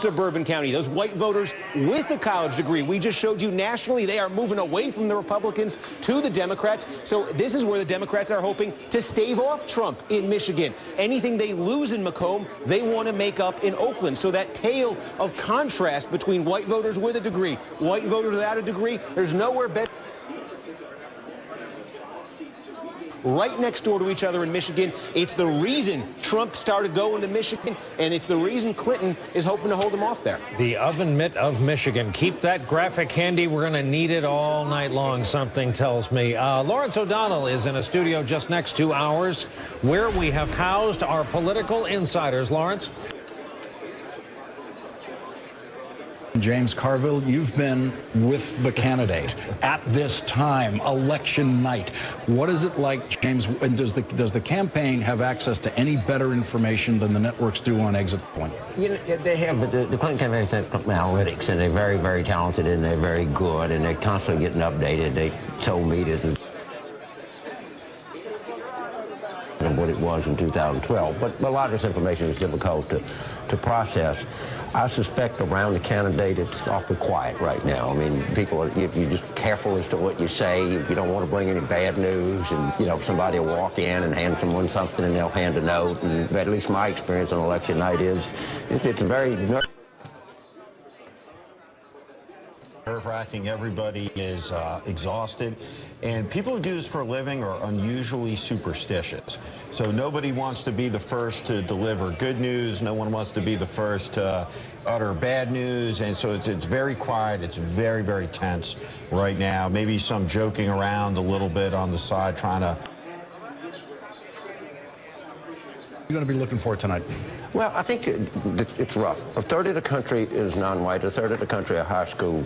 suburban county. Those white voters with a college degree. We just showed you nationally they are moving away from the Republicans to the Democrats. So this is where the Democrats are hoping to stave off Trump in Michigan. Anything they lose in Macomb, they want to make up in Oakland. So that tale of contrast between white voters with a degree, white voters without a degree, there's nowhere better. Right next door to each other in Michigan. It's the reason Trump started going to Michigan, and it's the reason Clinton is hoping to hold him off there. The oven mitt of Michigan. Keep that graphic handy. We're going to need it all night long, something tells me. Lawrence O'Donnell is in a studio just next to ours, where we have housed our political insiders. Lawrence? James Carville, you've been with the candidate at this time, election night. What is it like, James? And does the campaign have access to any better information than the networks do on exit point? You know, they have the Clinton campaign has analytics, and they're very, very talented, and they're very good, and they're constantly getting updated. They told me this is what it was in 2012, but a lot of this information is difficult to process. I suspect around the candidate it's awfully quiet right now. I mean, people are, you're just careful as to what you say. You don't want to bring any bad news, and you know, somebody will walk in and hand someone something and they'll hand a note, and at least my experience on election night is it's a very nerve-wracking. Everybody is exhausted, and people who do this for a living are unusually superstitious. So nobody wants to be the first to deliver good news. No one wants to be the first to utter bad news, and so it's very quiet. It's very, very tense right now. Maybe some joking around a little bit on the side, trying to. You're going to be looking for tonight? Well, I think it's rough. A third of the country is non-white. A third of the country are high school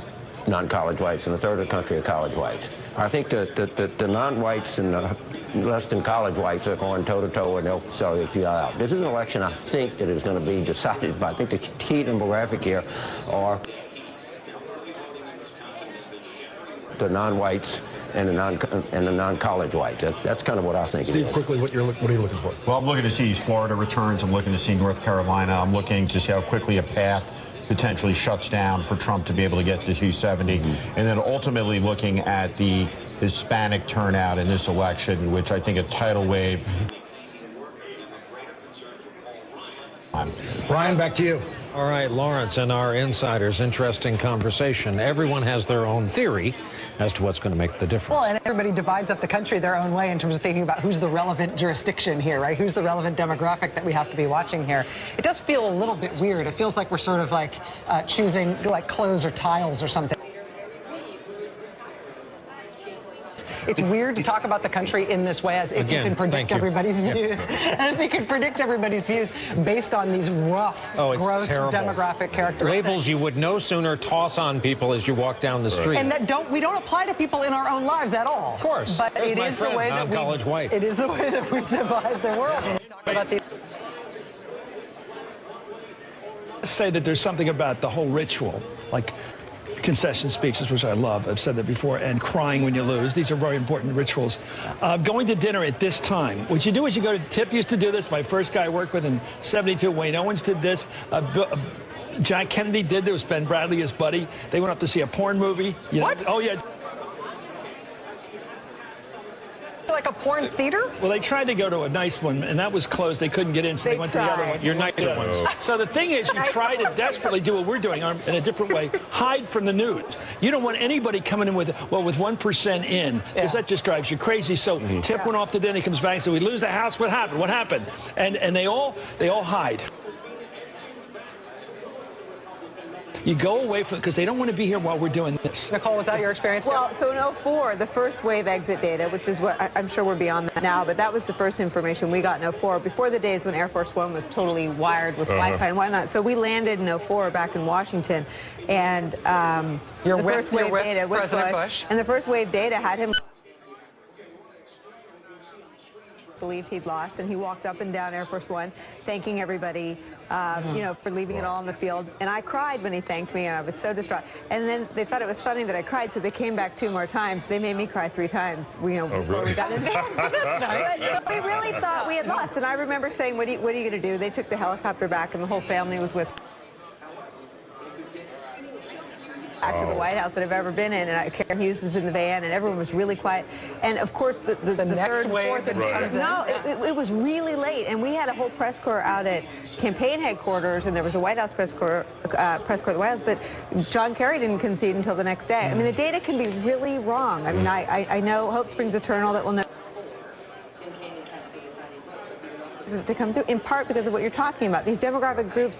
non-college whites, and a third of the country are college whites. I think that the non-whites and the less than college whites are going toe-to-toe, and they'll sell you out. This is an election, I think, that is going to be decided by, I think the key demographic here are the non-whites and the non-college whites. That's kind of what I think. Steve, quickly, what are you looking for? Well, I'm looking to see Florida returns. I'm looking to see North Carolina. I'm looking to see how quickly a path potentially shuts down for Trump to be able to get to 270. And then ultimately looking at the Hispanic turnout in this election, which I think a tidal wave. Brian, back to you. All right, Lawrence and our insiders, interesting conversation. Everyone has their own theory as to what's going to make the difference. Well, and everybody divides up the country their own way in terms of thinking about who's the relevant jurisdiction here, right? Who's the relevant demographic that we have to be watching here. It does feel a little bit weird. It feels like we're sort of like choosing like clothes or tiles or something. It's weird to talk about the country in this way, as if you can predict everybody's views. And if you can predict everybody's views based on these rough, gross demographic characteristics. Labels you would no sooner toss on people as you walk down the street. And that we don't apply to people in our own lives at all. Of course. But it is the way that it is the way that we divide the world. When we talk about these. Say that there's something about the whole ritual, like concession speeches, which I love. I've said that before, and crying when you lose. These are very important rituals. Going to dinner at this time. What you do is you go to, Tip used to do this. My first guy I worked with in 72, Wayne Owens did this. Jack Kennedy did this. Ben Bradley, his buddy. They went up to see a porn movie. You know? What? Oh, yeah. Like a porn theater? Well, they tried to go to a nice one, and that was closed. They couldn't get in, so they went to the other one. Your nicer ones. So the thing is, you try to desperately do what we're doing in a different way. Hide from the news. You don't want anybody coming in with 1% in, because that just drives you crazy. So Tip went off to dinner. He comes back and said, "We lose the house. What happened? What happened?" And they all hide. You go away from, because they don't want to be here while we're doing this. Nicole, was that your experience? Well, so in 04, the first wave exit data, which is what I'm sure we're beyond that now, but that was the first information we got in 04, before the days when Air Force One was totally wired with Wi-Fi and whatnot. So we landed in 04 back in Washington, and the first wave data with Bush, and the first wave data had him believed he'd lost, and he walked up and down Air Force One thanking everybody, you know, for leaving it all on the field. And I cried when he thanked me, and I was so distraught. And then they thought it was funny that I cried, so they came back 2 more times. They made me cry 3 times, you know, before we got in bed. But we really thought we had lost. And I remember saying, what are you going to do? They took the helicopter back, and the whole family was with back to the White House that I've ever been in, and Karen Hughes was in the van, and everyone was really quiet. And of course, the next third, wave fourth, it was really late, and we had a whole press corps out at campaign headquarters, and there was a White House press corps at the White House, but John Kerry didn't concede until the next day. I mean, the data can be really wrong. I mean, I know Hope Springs Eternal that will know to come through, in part because of what you're talking about. These demographic groups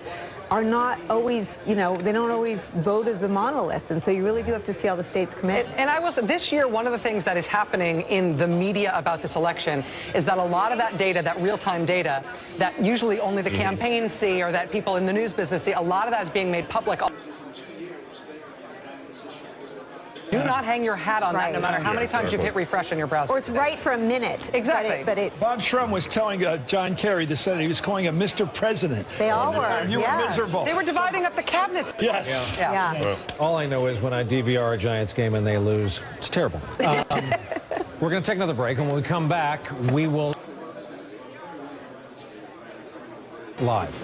are not always, they don't always vote as a monolith, and so you really do have to see how the states commit. And I will say, this year, one of the things that is happening in the media about this election is that a lot of that data, that real-time data, that usually only the campaigns see or that people in the news business see, a lot of that is being made public. Do not hang your hat on that, no matter how many times you hit refresh in your browser. Or it's right for a minute. Exactly. Bob Shrum was telling John Kerry, the senator, he was calling him Mr. President. They all were. You were miserable. They were dividing up the cabinets. Yes. Yeah. Well, all I know is when I DVR a Giants game and they lose, it's terrible. We're going to take another break, and when we come back, we will live.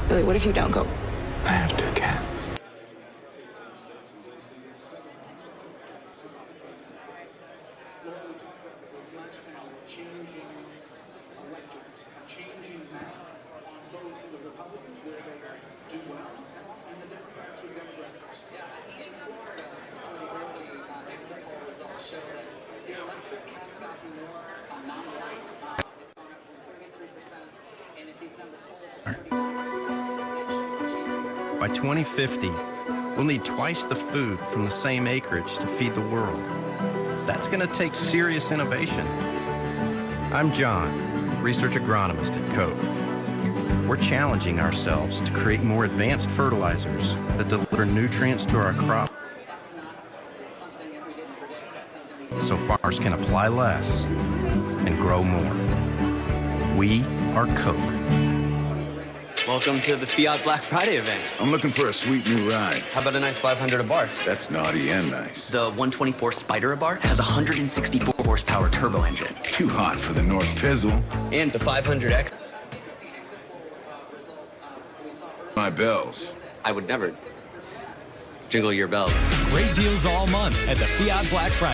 Billy, what if you don't go? I have to, Kat. By 2050, we'll need twice the food from the same acreage to feed the world. That's going to take serious innovation. I'm John, research agronomist at Coke. We're challenging ourselves to create more advanced fertilizers that deliver nutrients to our crop so farmers can apply less and grow more. We are Coke. Welcome to the Fiat Black Friday event. I'm looking for a sweet new ride. How about a nice 500 Abarth? That's naughty and nice. The 124 Spider Abarth has a 164 horsepower turbo engine. Too hot for the North Pizzle. And the 500X. My bells. I would never jingle your bells. Great deals all month at the Fiat Black Friday.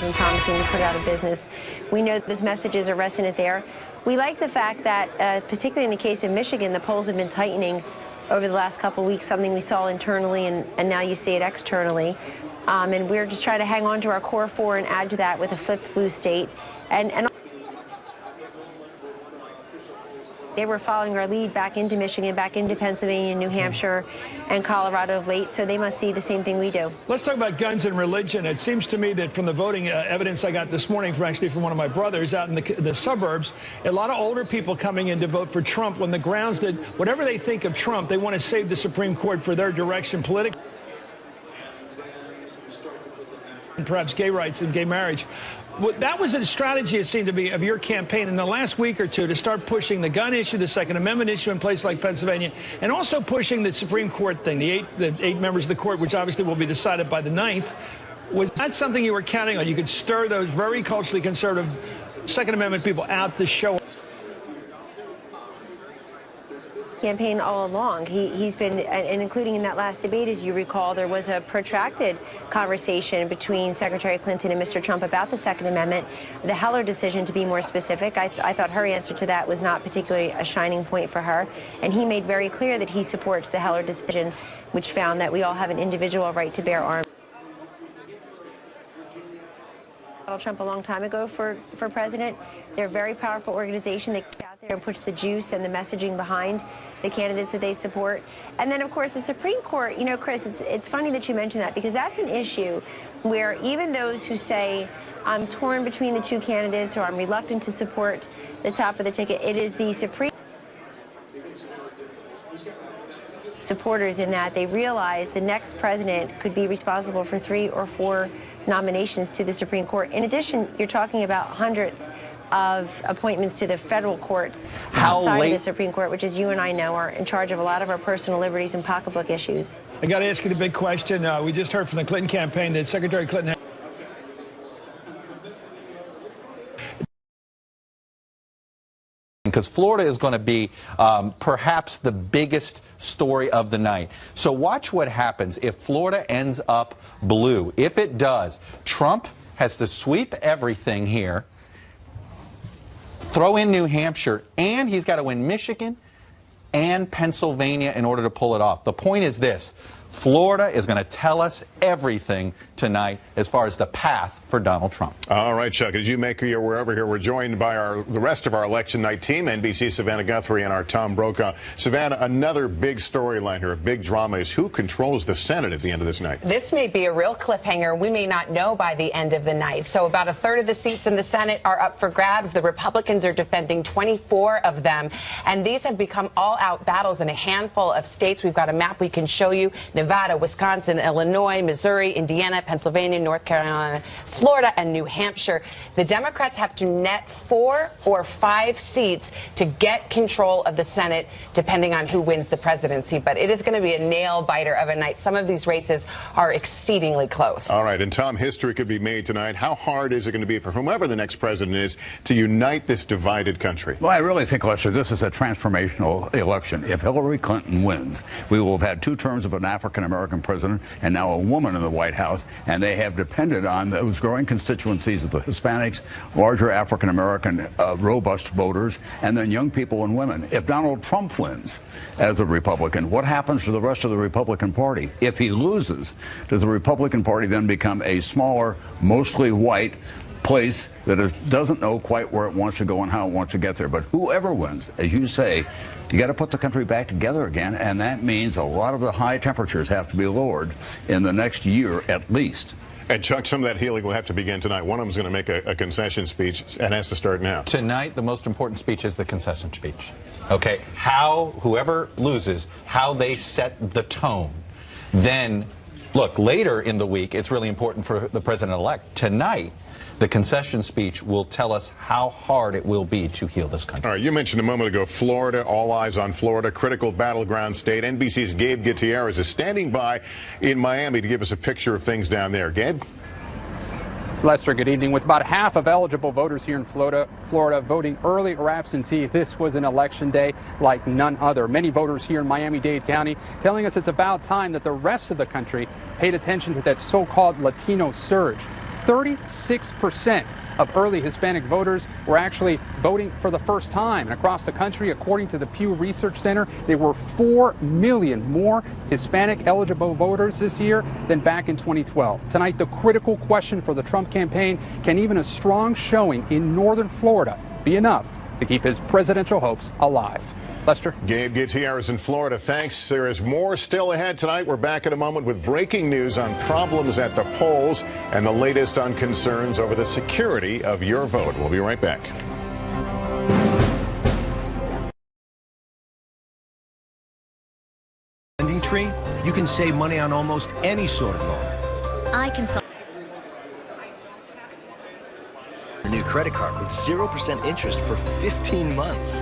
been promising to put out of business. We know those messages are resonant there. We like the fact that, particularly in the case of Michigan, the polls have been tightening over the last couple of weeks, something we saw internally, and now you see it externally. And we're just trying to hang on to our core four and add to that with a fifth blue state. And they were following our lead back into Michigan, back into Pennsylvania, New Hampshire, and Colorado of late, so they must see the same thing we do. Let's talk about guns and religion. It seems to me that from the voting evidence I got this morning from one of my brothers out in the suburbs, a lot of older people coming in to vote for Trump on the grounds that whatever they think of Trump, they want to save the Supreme Court for their direction politically. And perhaps gay rights and gay marriage. Well, that was a strategy, it seemed to be, of your campaign in the last week or two to start pushing the gun issue, the Second Amendment issue in places like Pennsylvania, and also pushing the Supreme Court thing, the eight members of the court, which obviously will be decided by the 9th. Was that something you were counting on? You could stir those very culturally conservative Second Amendment people out to show campaign all along. He's been, and including in that last debate, as you recall, there was a protracted conversation between Secretary Clinton and Mr. Trump about the Second Amendment, the Heller decision to be more specific. I thought her answer to that was not particularly a shining point for her, and he made very clear that he supports the Heller decision, which found that we all have an individual right to bear arms. Donald Trump a long time ago for president. They're a very powerful organization. They get out there and puts the juice and the messaging behind the candidates that they support. And then, of course, the Supreme Court, you know, Chris, it's funny that you mentioned that, because that's an issue where even those who say, I'm torn between the two candidates or I'm reluctant to support the top of the ticket, it is the Supreme supporters in that they realize the next president could be responsible for 3 or 4 nominations to the Supreme Court. In addition, you're talking about hundreds of appointments to the federal courts outside of the Supreme Court, which, as you and I know, are in charge of a lot of our personal liberties and pocketbook issues. I got to ask you the big question. We just heard from the Clinton campaign that Secretary Clinton because Florida is going to be perhaps the biggest story of the night. So watch what happens if Florida ends up blue. If it does, Trump has to sweep everything here, throw in New Hampshire, and he's got to win Michigan and Pennsylvania in order to pull it off. The point is this: Florida is going to tell us everything tonight as far as the path for Donald Trump. All right, Chuck, as you make your way over here, we're joined by the rest of our election night team, NBC's Savannah Guthrie and our Tom Brokaw. Savannah, another big storyline here, a big drama is who controls the Senate at the end of this night. This may be a real cliffhanger. We may not know by the end of the night. So about a third of the seats in the Senate are up for grabs. The Republicans are defending 24 of them, and these have become all-out battles in a handful of states. We've got a map we can show you: Nevada, Wisconsin, Illinois, Missouri, Indiana, Pennsylvania, North Carolina, Florida, and New Hampshire. The Democrats have to net 4 or 5 seats to get control of the Senate, depending on who wins the presidency. But it is going to be a nail-biter of a night. Some of these races are exceedingly close. All right, and Tom, history could be made tonight. How hard is it going to be for whomever the next president is to unite this divided country? Well, I really think, Lester, this is a transformational election. If Hillary Clinton wins, we will have had 2 terms of an African-American president and now a woman in the White House, and they have depended on those growing constituencies of the Hispanics, larger African-American robust voters, and then young people and women. If Donald Trump wins as a Republican, what happens to the rest of the Republican Party? If he loses, does the Republican Party then become a smaller, mostly white place that doesn't know quite where it wants to go and how it wants to get there? But whoever wins, as you say, you got to put the country back together again, and that means a lot of the high temperatures have to be lowered in the next year at least. And Chuck, some of that healing will have to begin tonight. One of them is going to make a concession speech, and has to start now. Tonight, the most important speech is the concession speech. Okay, whoever loses, how they set the tone. Then, look, later in the week, it's really important for the president-elect. Tonight, the concession speech will tell us how hard it will be to heal this country. All right, you mentioned a moment ago Florida, all eyes on Florida, critical battleground state. NBC's Gabe Gutierrez is standing by in Miami to give us a picture of things down there. Gabe? Lester, good evening. With about half of eligible voters here in Florida voting early or absentee, this was an election day like none other. Many voters here in Miami-Dade County telling us it's about time that the rest of the country paid attention to that so-called Latino surge. 36% of early Hispanic voters were actually voting for the first time. And across the country, according to the Pew Research Center, there were 4 million more Hispanic eligible voters this year than back in 2012. Tonight, the critical question for the Trump campaign: can even a strong showing in northern Florida be enough to keep his presidential hopes alive? Lester? Gabe Gutierrez in Florida, thanks. There is more still ahead tonight. We're back in a moment with breaking news on problems at the polls and the latest on concerns over the security of your vote. We'll be right back. Lending Tree, you can save money on almost any sort of loan. I can solve Your new credit card with 0% interest for 15 months.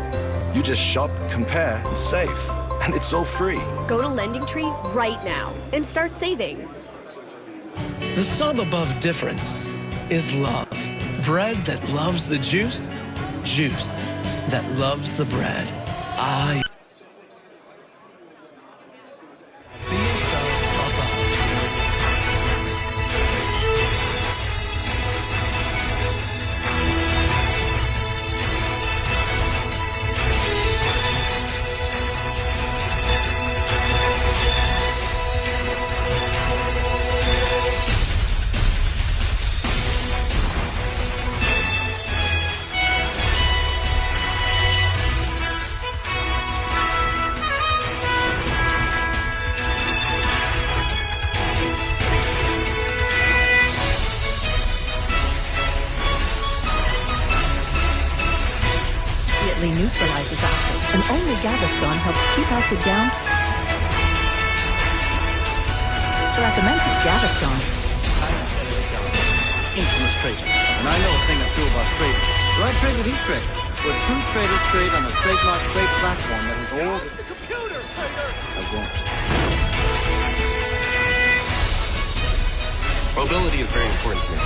You just shop, compare, and save. And it's all free. Go to Lending Tree right now and start saving. The sum above difference is love. Bread that loves the juice, juice that loves the bread. Ah. neutralizes acid, and only Gaviscon helps keep acid down. To recommend Gaviscon. Infamous trader, and I know a thing or two about trading. So I trade with E-Trade, where true traders trade on a trademark trade platform that has all the computer trader I want. Mobility is very important to me.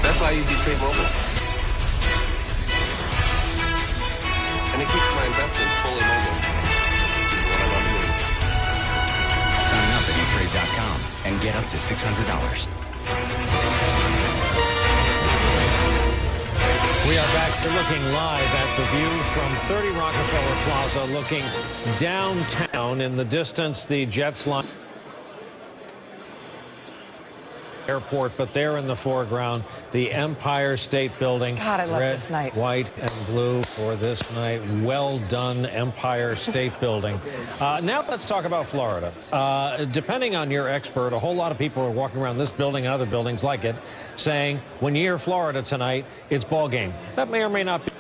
That's why I use E-Trade Mobile. And it keeps my investments fully mobile. What I love doing. Sign up at eTrade.com and get up to $600. We are back to looking live at the view from 30 Rockefeller Plaza, looking downtown. In the distance, the Jets line airport, but there in the foreground, the Empire State Building. God, I love red, this night. white, and blue for this night. Well done, Empire State Building. Now let's talk about Florida. Depending on your expert, a whole lot of people are walking around this building and other buildings like it, saying, when you hear Florida tonight, it's ball game. That may or may not be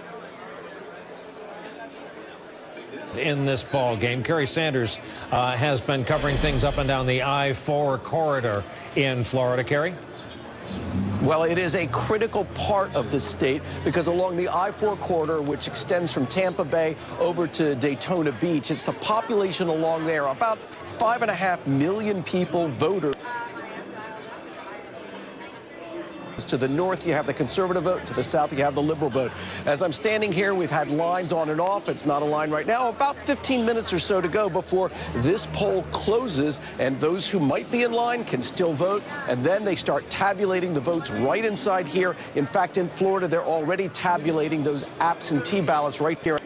in this ball game. Kerry Sanders has been covering things up and down the I-4 corridor in Florida. Kerry? Well, it is a critical part of the state because along the I-4 corridor, which extends from Tampa Bay over to Daytona Beach, it's the population along there, about 5.5 million people, voters. To the north, you have the conservative vote. To the south, you have the liberal vote. As I'm standing here, we've had lines on and off. It's not a line right now. About 15 minutes or so to go before this poll closes, and those who might be in line can still vote. And then they start tabulating the votes right inside here. In fact, in Florida, they're already tabulating those absentee ballots right here.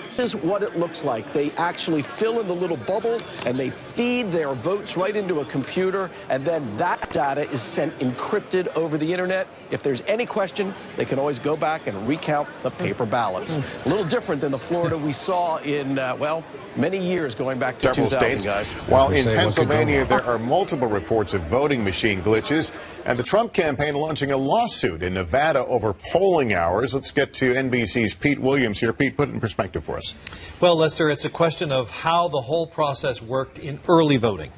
This is what it looks like. They actually fill in the little bubble and they feed their votes right into a computer, and then that data is sent encrypted over the internet. If there's any question, they can always go back and recount the paper ballots. A little different than the Florida we saw in, well, many years going back to Several 2000, states. guys. While in Pennsylvania, there are multiple reports of voting machine glitches, and the Trump campaign launching a lawsuit in Nevada over polling hours. Let's get to NBC's Pete Williams here. Pete, put it in perspective for us. Well, Lester, it's a question of how the whole process worked in early voting.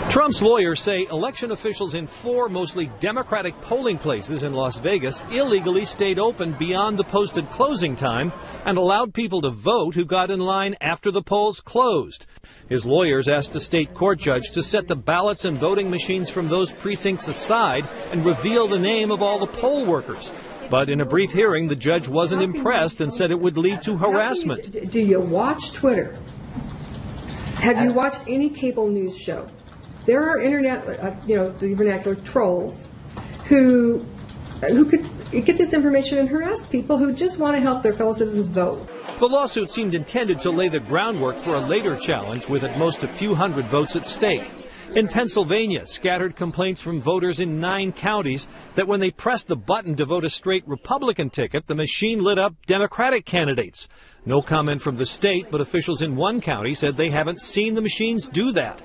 Trump's lawyers say election officials in 4 mostly Democratic polling places in Las Vegas illegally stayed open beyond the posted closing time and allowed people to vote who got in line after the polls closed. His lawyers asked a state court judge to set the ballots and voting machines from those precincts aside and reveal the name of all the poll workers. But in a brief hearing, the judge wasn't impressed and said it would lead to harassment. Do you watch Twitter? Have you watched any cable news show? there are internet, the vernacular trolls who could get this information and harass people who just want to help their fellow citizens vote. The lawsuit seemed intended to lay the groundwork for a later challenge with at most a few hundred votes at stake. In Pennsylvania, scattered complaints from voters in 9 counties that when they pressed the button to vote a straight Republican ticket, the machine lit up Democratic candidates. No comment from the state, but officials in one county said they haven't seen the machines do that.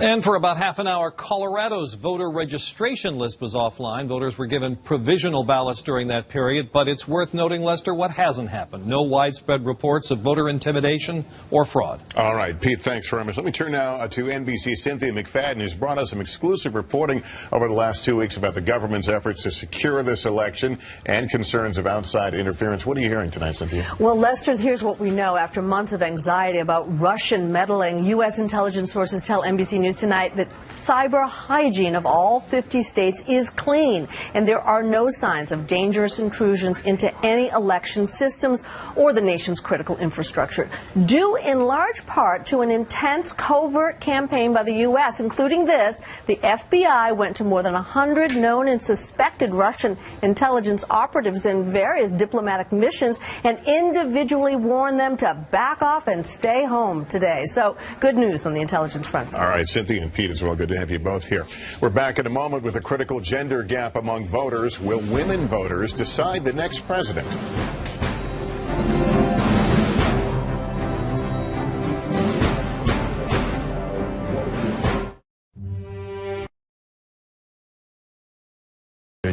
And for about half an hour, Colorado's voter registration list was offline. Voters were given provisional ballots during that period, but it's worth noting, Lester, what hasn't happened. No widespread reports of voter intimidation or fraud. All right, Pete, thanks very much. Let me turn now to NBC's Cynthia McFadden, who's brought us some exclusive reporting over the last 2 weeks about the government's efforts to secure this election and concerns of outside interference. What are you hearing tonight, Cynthia? Well, Lester, here's what we know. After months of anxiety about Russian meddling, U.S. intelligence sources tell NBC News tonight that cyber hygiene of all 50 states is clean, and there are no signs of dangerous intrusions into any election systems or the nation's critical infrastructure, due in large part to an intense covert campaign by the U.S., including this. The FBI went to more than 100 known and suspected Russian intelligence operatives in various diplomatic missions and individually warned them to back off and stay home today. So, good news on the intelligence front. All right, Cynthia and Pete as well. Good to have you both here. We're back in a moment with a critical gender gap among voters. Will women voters decide the next president?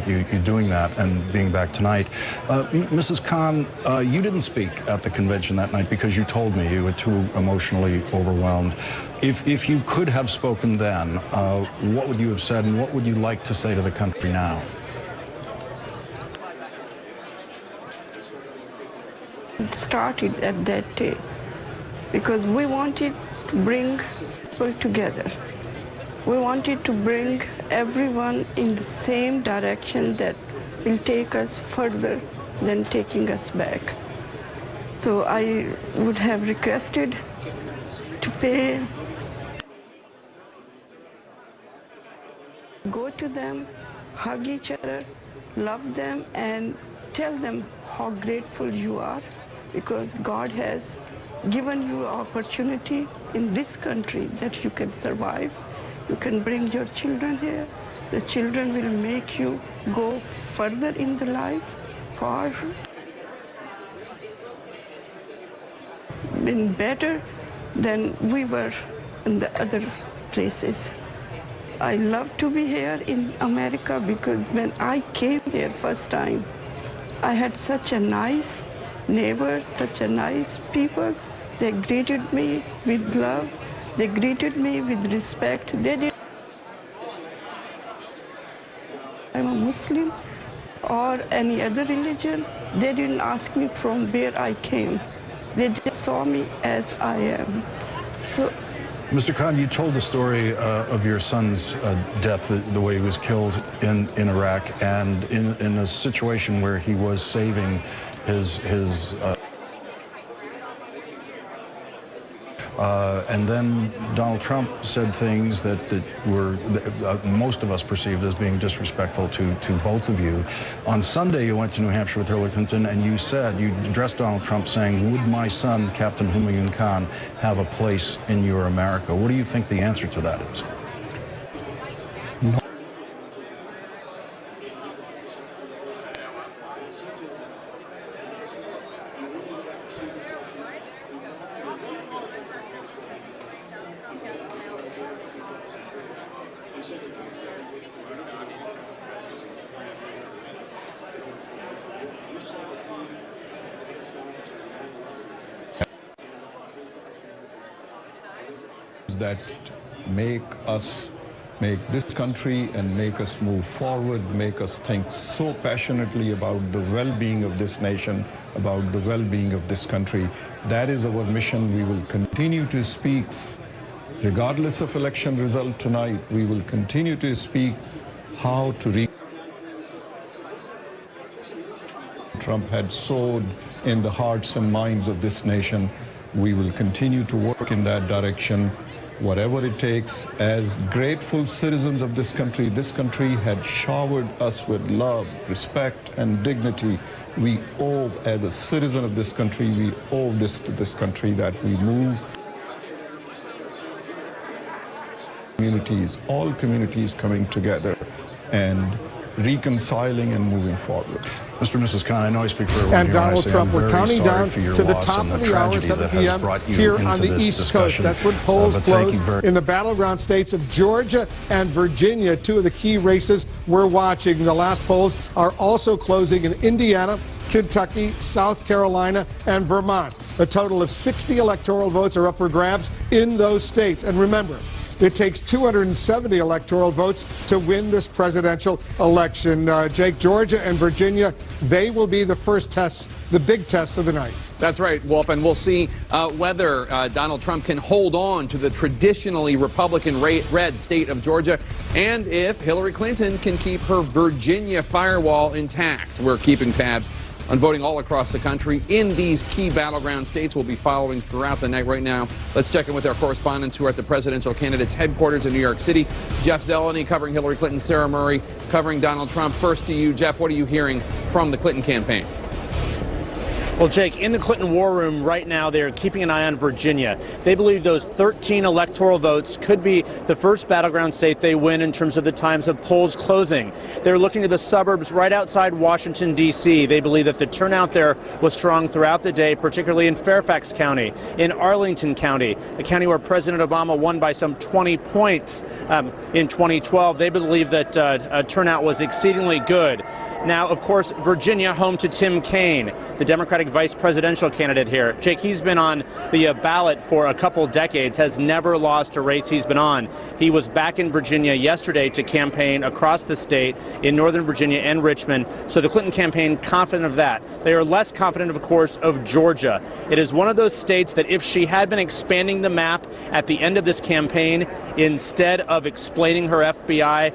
You doing that and being back tonight. Mrs. Khan, you didn't speak at the convention that night because you told me you were too emotionally overwhelmed. If you could have spoken then, what would you have said and what would you like to say to the country now? It started at that day because we wanted to bring people together. We wanted to bring everyone in the same direction that will take us further than taking us back. So I would have requested to go to them, hug each other, love them, and tell them how grateful you are because God has given you opportunity in this country that you can survive. You can bring your children here. The children will make you go further in the life, far. Been better than we were in the other places. I love to be here in America because when I came here first time, I had such a nice neighbor, such a nice people. They greeted me with love. They greeted me with respect. They didn't. I'm a Muslim or any other religion. They didn't ask me from where I came. They just saw me as I am. So, Mr. Khan, you told the story of your son's death, the way he was killed in Iraq, and in a situation where he was saving his and then Donald Trump said things that were most of us perceived as being disrespectful to both of you. On Sunday, you went to New Hampshire with Hillary Clinton, and you addressed Donald Trump saying, would my son, Captain Humayun Khan, have a place in your America? What do you think the answer to that is? No. That make this country and make us move forward, make us think so passionately about the well-being of this nation, about the well-being of this country. That is our mission. We will continue to speak, regardless of election result tonight, we will continue to speak how to reach. Trump had sowed in the hearts and minds of this nation. We will continue to work in that direction. whatever it takes. As grateful citizens of this country had showered us with love, respect, and dignity. We owe, as a citizen of this country, we owe this to this country, that we move communities, all communities coming together and reconciling and moving forward. Mr. and Mrs. Khan, I know I speak for everyone And here. Donald Trump, we're counting down to the top of the hour, 7 p.m. here on the East Coast. That's when polls close in the battleground states of Georgia and Virginia, two of the key races we're watching. The last polls are also closing in Indiana, Kentucky, South Carolina, and Vermont. A total of 60 electoral votes are up for grabs in those states. And remember, it takes 270 electoral votes to win this presidential election. Jake, Georgia and Virginia, they will be the first tests, the big tests of the night. That's right, Wolf, and we'll see whether Donald Trump can hold on to the traditionally Republican red state of Georgia, and if Hillary Clinton can keep her Virginia firewall intact. We're keeping tabs on voting all across the country in these key battleground states. We'll be following throughout the night. Right now, let's check in with our correspondents who are at the presidential candidates' headquarters in New York City. Jeff Zeleny covering Hillary Clinton, Sarah Murray covering Donald Trump. First to you, Jeff, what are you hearing from the Clinton campaign? Well, Jake, in the Clinton war room right now, they're keeping an eye on Virginia. They believe those 13 electoral votes could be the first battleground state they win in terms of the times of polls closing. They're looking to the suburbs right outside Washington, D.C. They believe that the turnout there was strong throughout the day, particularly in Fairfax County, in Arlington County, a county where President Obama won by some 20 points in 2012. They believe that turnout was exceedingly good. Now, of course, Virginia, home to Tim Kaine, the Democratic vice presidential candidate here. Jake, he's been on the ballot for a couple decades, has never lost a race he's been on. He was back in Virginia yesterday to campaign across the state in Northern Virginia and Richmond. So the Clinton campaign confident of that. They are less confident, of course, of Georgia. It is one of those states that if she had been expanding the map at the end of this campaign, instead of explaining her FBI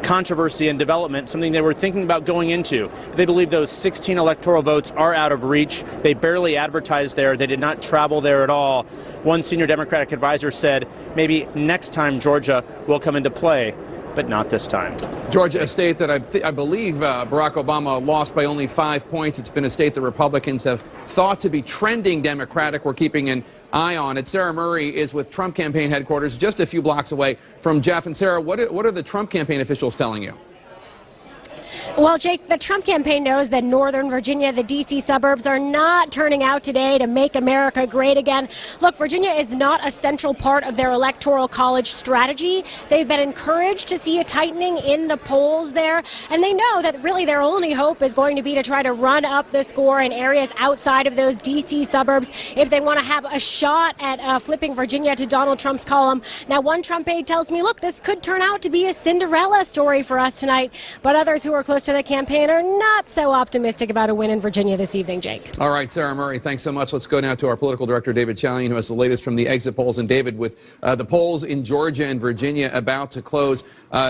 controversy and development, something they were thinking about going into. They believe those 16 electoral votes are out of reach. They barely advertised there. They did not travel there at all. One senior Democratic advisor said maybe next time Georgia will come into play, but not this time. Georgia, a state that I believe Barack Obama lost by only 5 points. It's been a state that Republicans have thought to be trending Democratic. We're keeping an eye on it. Sarah Murray is with Trump campaign headquarters just a few blocks away from Jeff. And Sarah, what are the Trump campaign officials telling you? Well, Jake, the Trump campaign knows that Northern Virginia, the D.C. suburbs, are not turning out today to make America great again. Look, Virginia is not a central part of their electoral college strategy. They've been encouraged to see a tightening in the polls there, and they know that really their only hope is going to be to try to run up the score in areas outside of those D.C. suburbs if they want to have a shot at flipping Virginia to Donald Trump's column. Now, one Trump aide tells me, look, this could turn out to be a Cinderella story for us tonight, but others who are close to the campaign are not so optimistic about a win in Virginia this evening, Jake. All right, Sarah Murray, thanks so much. Let's go now to our political director, David Chalian, who has the latest from the exit polls. And David, with the polls in Georgia and Virginia about to close,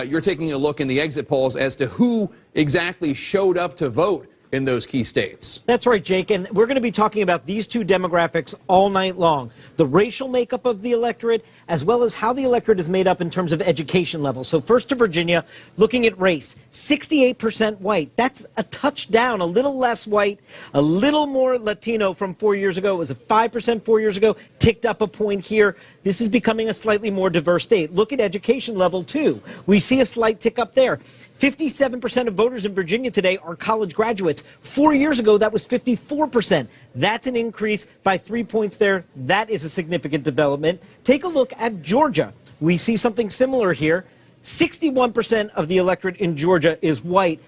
you're taking a look in the exit polls as to who exactly showed up to vote in those key states. That's right, Jake, and we're going to be talking about these two demographics all night long. The racial makeup of the electorate, as well as how the electorate is made up in terms of education level. So first to Virginia, looking at race, 68% white. That's a touch down, a little less white, a little more Latino from 4 years ago. It was a 5% 4 years ago, ticked up a point here. This is becoming a slightly more diverse state. Look at education level, too. We see a slight tick up there. 57% of voters in Virginia today are college graduates. 4 years ago, that was 54%. That's an increase by 3 points there. That is a significant development. Take a look at Georgia. We see something similar here. 61% of the electorate in Georgia is white.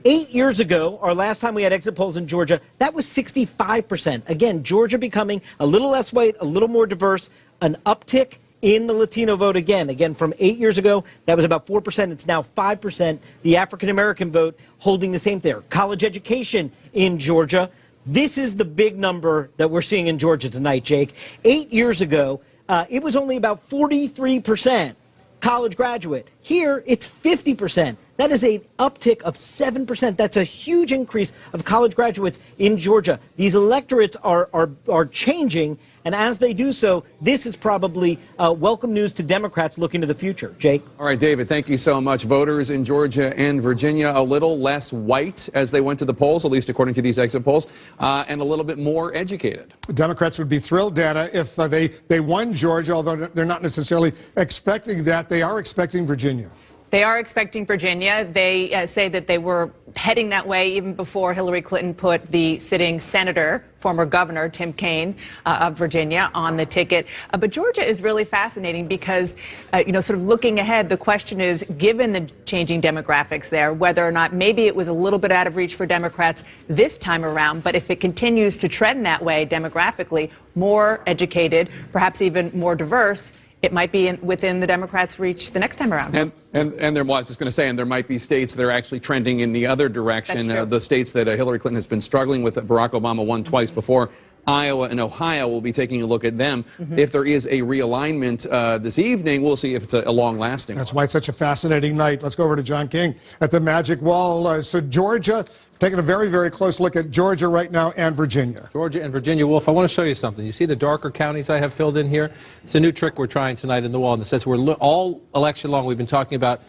8 years ago, our last time we had exit polls in Georgia, that was 65%. Again, Georgia becoming a little less white, a little more diverse, an uptick in the Latino vote again from 8 years ago, that was about 4%. It's now 5%. The African-American vote holding the same there. College education in Georgia. This is the big number that we're seeing in Georgia tonight, Jake. 8 years ago, it was only about 43% college graduate. Here, it's 50%. That is an uptick of 7%. That's a huge increase of college graduates in Georgia. These electorates are changing, and as they do so, this is probably welcome news to Democrats looking to the future. Jake? All right, David, thank you so much. Voters in Georgia and Virginia a little less white as they went to the polls, at least according to these exit polls, and a little bit more educated. Democrats would be thrilled, Dana, if they won Georgia, although they're not necessarily expecting that. They are expecting Virginia. They are expecting Virginia. They say that they were heading that way even before Hillary Clinton put the sitting senator, former governor Tim Kaine of Virginia, on the ticket. But Georgia is really fascinating because, sort of looking ahead, the question is, given the changing demographics there, whether or not maybe it was a little bit out of reach for Democrats this time around. But if it continues to trend that way demographically, more educated, perhaps even more diverse, it might be within the Democrats' reach the next time around. And there, well, I was just going to say, and there might be states that are actually trending in the other direction. The states that Hillary Clinton has been struggling with, Barack Obama won twice before. Iowa and Ohio, will be taking a look at them. If there is a realignment this evening, we'll see if it's a long-lasting. That's why it's such a fascinating night. Let's go over to John King at the Magic Wall. So Georgia, taking a very, very close look at Georgia right now and Virginia. Georgia and Virginia. Wolf, I want to show you something. You see the darker counties I have filled in here? It's a new trick we're trying tonight in the wall. And it says all election long we've been talking about,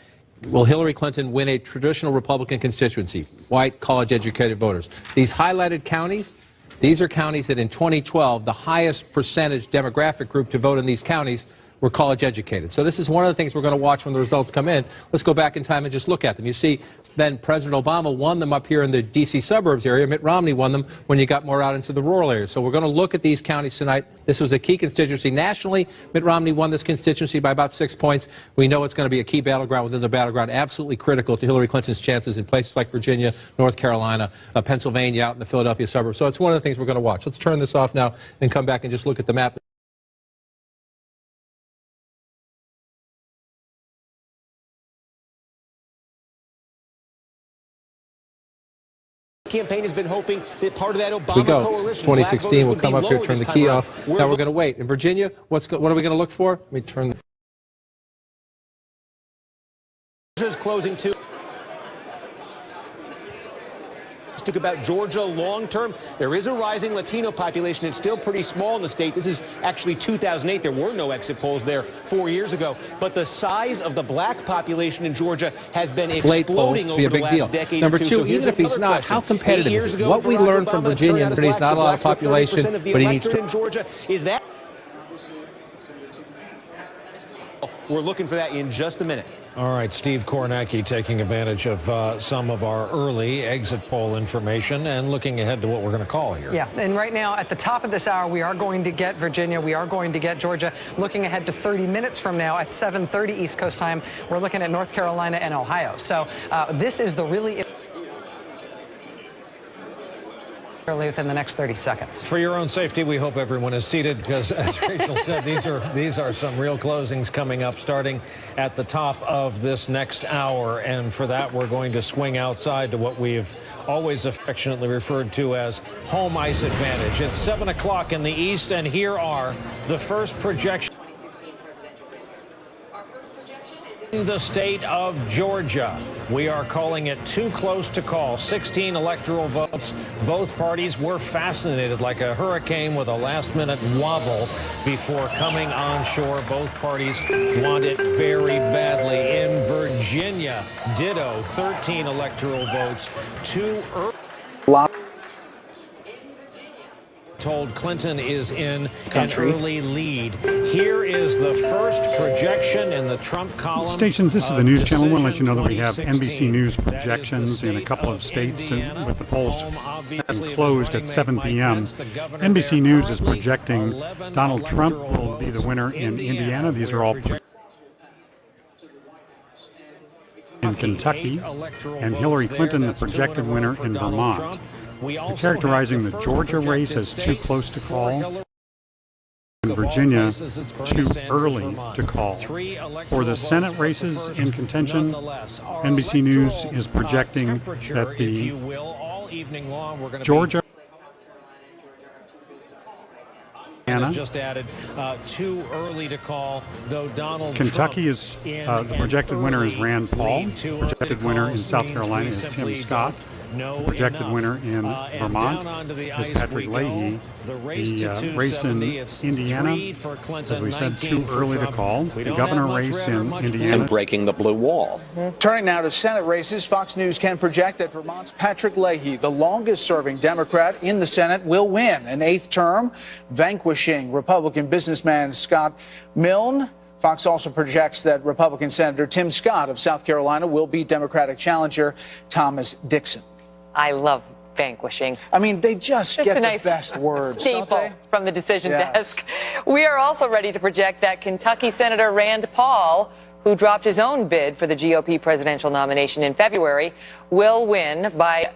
will Hillary Clinton win a traditional Republican constituency? White, college-educated voters. These highlighted counties, these are counties that in 2012, the highest percentage demographic group to vote in these counties were college educated. So this is one of the things we're going to watch when the results come in. Let's go back in time and just look at them. You see, then President Obama won them up here in the D.C. suburbs area. Mitt Romney won them when you got more out into the rural areas. So we're going to look at these counties tonight. This was a key constituency nationally. Mitt Romney won this constituency by about 6 points. We know it's going to be a key battleground within the battleground, absolutely critical to Hillary Clinton's chances in places like Virginia, North Carolina, Pennsylvania, out in the Philadelphia suburbs. So it's one of the things we're going to watch. Let's turn this off now and come back and just look at the map. Campaign has been hoping that part of that Obama we go. coalition, 2016, we'll come up here, turn the key off. Now we're going to wait. In Virginia, what are we going to look for? Let me turn the... Georgia's closing too. Talk about Georgia long term. There is a rising Latino population. It's still pretty small in the state. This is actually 2008. There were no exit polls there 4 years ago. But the size of the black population in Georgia has been exploding over the last decade. Number or two. two, So even if he's not, how competitive is it? What we Barack learned from Obama, Virginia, the he's not a lot of population, but he needs to... in Georgia is that. We're looking for that in just a minute. All right, Steve Kornacki taking advantage of some of our early exit poll information and looking ahead to what we're going to call here. Yeah, and right now at the top of this hour, we are going to get Virginia. We are going to get Georgia. Looking ahead to 30 minutes from now at 7:30 East Coast time, we're looking at North Carolina and Ohio. So this is the really... within the next 30 seconds. For your own safety, we hope everyone is seated because, as Rachel said, these are some real closings coming up starting at the top of this next hour. And for that, we're going to swing outside to what we've always affectionately referred to as home ice advantage. It's 7 o'clock in the east, and here are the first projections. In the state of Georgia, we are calling it too close to call. 16 electoral votes. Both parties were fascinated like a hurricane with a last-minute wobble before coming on shore. Both parties want it very badly. In Virginia, ditto, 13 electoral votes. Too early. Told Clinton is in an early lead. Here is the first projection in the Trump column. Stations, this is the news channel. I want to let you know that we have NBC News projections in a couple of states with the polls closed at 7 p.m. NBC News is projecting Donald Trump will be the winner in Indiana. These are all in Kentucky, and Hillary Clinton the projected winner in Vermont. They're characterizing the Georgia race as too close to call, and Virginia too early to call. For the Senate races in contention, NBC News is projecting that the Georgia Indiana. Just added, too early to call, though Donald Kentucky Trump is the projected winner is Rand Paul. The projected winner in South Carolina is Tim Scott. The projected winner in Vermont is Patrick Leahy. The race in Indiana, as we said, too early to call. The governor race in Indiana. And breaking the blue wall. Turning now to Senate races, Fox News can project that Vermont's Patrick Leahy, the longest-serving Democrat in the Senate, will win an 8th term, vanquishing Republican businessman Scott Milne. Fox also projects that Republican Senator Tim Scott of South Carolina will beat Democratic challenger Thomas Dixon. I love vanquishing. I mean, they just get the nice best words, don't staple they? From the decision desk. We are also ready to project that Kentucky Senator Rand Paul, who dropped his own bid for the GOP presidential nomination in February, will win by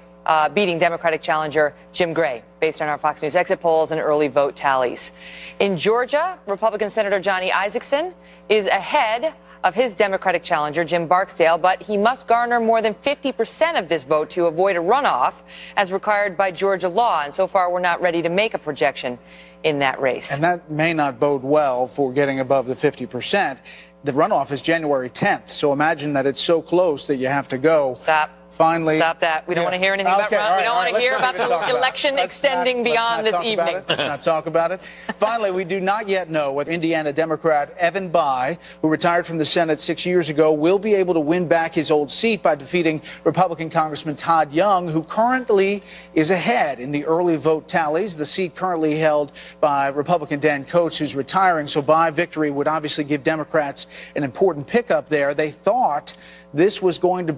beating Democratic challenger Jim Gray, based on our Fox News exit polls and early vote tallies. In Georgia, Republican Senator Johnny Isakson is ahead of his Democratic challenger, Jim Barksdale, but he must garner more than 50% of this vote to avoid a runoff, as required by Georgia law. And so far, we're not ready to make a projection in that race. And that may not bode well for getting above the 50%. The runoff is January 10th, so imagine that it's so close that you have to go. Stop. Finally. Stop that. We don't want to hear anything about run. We don't want to hear about the election extending beyond this evening. Let's not talk about it. Finally, we do not yet know whether Indiana Democrat Evan Bayh, who retired from the Senate 6 years ago, will be able to win back his old seat by defeating Republican Congressman Todd Young, who currently is ahead in the early vote tallies. The seat currently held by Republican Dan Coats, who's retiring. So Bayh victory would obviously give Democrats an important pickup there. They thought this was going to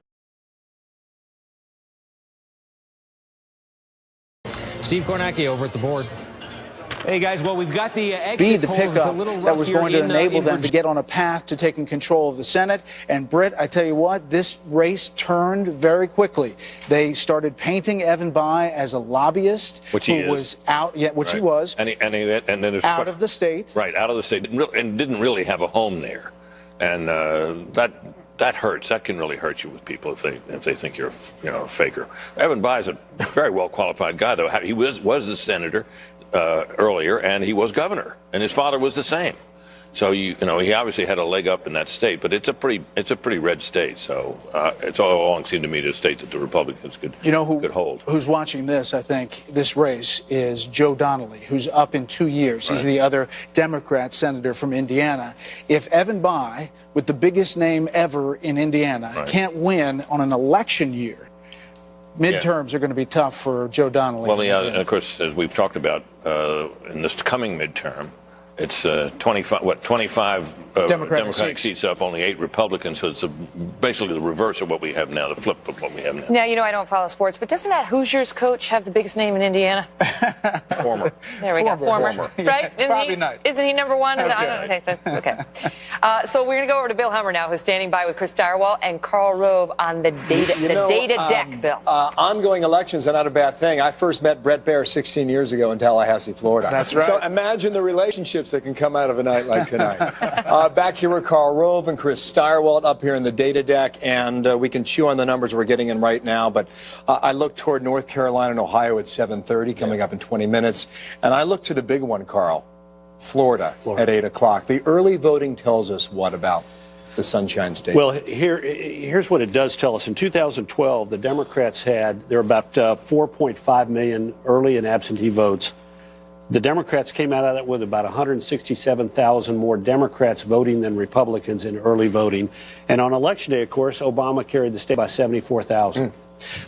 Steve Kornacki over at the board. Hey guys, well, we've got the be the pickup that was going to enable them to get on a path to taking control of the Senate. And Britt, I tell you what, this race turned very quickly. They started painting Evan Bayh as a lobbyist, which he was out, which he was, and then out of the state, right, out of the state, and didn't really have a home there, and that hurts. That can really hurt you with people if they think you're a faker. Evan Bayh is a very well qualified guy, though. He was a senator earlier, and he was governor, and his father was the same. So he obviously had a leg up in that state, but it's a pretty red state. So it's all along seemed to me to state that the Republicans could hold. Who's watching this? I think this race is Joe Donnelly, who's up in 2 years. He's the other Democrat senator from Indiana. If Evan Bayh, with the biggest name ever in Indiana, can't win on an election year, midterms are going to be tough for Joe Donnelly. Well, yeah, and of course, as we've talked about in this coming midterm, it's 25 Democratic seats up, only 8 Republicans. So it's basically the reverse of what we have now, the flip of what we have now. Now, I don't follow sports, but doesn't that Hoosiers coach have the biggest name in Indiana? Former. There we go. Former. Right? Isn't he number one? Okay. So we're going to go over to Bill Hummer now, who's standing by with Chris Stirewalt and Karl Rove on the data deck, Bill. Ongoing elections are not a bad thing. I first met Bret Baier 16 years ago in Tallahassee, Florida. That's right. So imagine the relationships that can come out of a night like tonight. Back here with Karl Rove and Chris Stirewalt up here in the data deck, and we can chew on the numbers we're getting in right now, but I look toward North Carolina and Ohio at 7:30, coming up in 20 minutes, and I look to the big one, Karl, Florida. At 8 o'clock. The early voting tells us what about the Sunshine State? Well, here's what it does tell us. In 2012, the Democrats there were about 4.5 million early and absentee votes. The Democrats came out of that with about 167,000 more Democrats voting than Republicans in early voting. And on Election Day, of course, Obama carried the state by 74,000.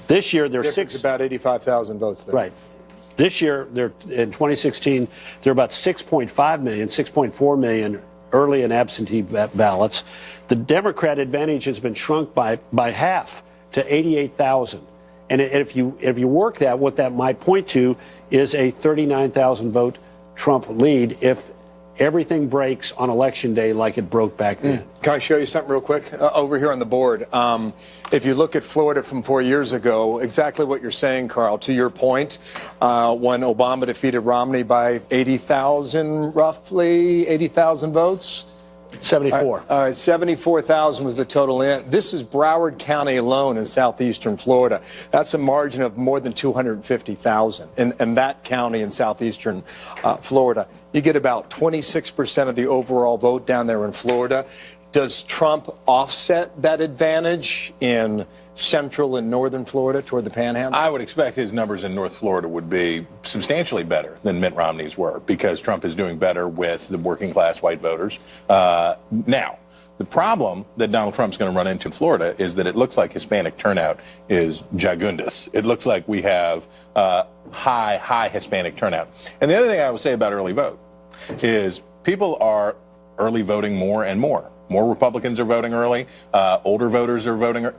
This year, there's about 85,000 votes there. Right. This year, in 2016, there are about 6.5 million, 6.4 million early and absentee ballots. The Democrat advantage has been shrunk by half to 88,000. And if you work that, what that might point to is a 39,000 vote Trump lead if everything breaks on Election Day like it broke back then. Can I show you something real quick? Over here on the board. If you look at Florida from 4 years ago, exactly what you're saying, Karl, to your point, when Obama defeated Romney by 80,000, roughly 80,000 votes, 74. All right, 74,000 was the total. This is Broward County alone in southeastern Florida. That's a margin of more than 250,000 in that county in southeastern Florida. You get about 26% of the overall vote down there in Florida. Does Trump offset that advantage in central and northern Florida toward the Panhandle? I would expect his numbers in North Florida would be substantially better than Mitt Romney's were, because Trump is doing better with the working class white voters. Now, the problem that Donald Trump's going to run into in Florida is that it looks like Hispanic turnout is jagundus. It looks like we have high Hispanic turnout. And the other thing I would say about early vote is people are early voting more and more. More Republicans are voting early. Older voters are voting.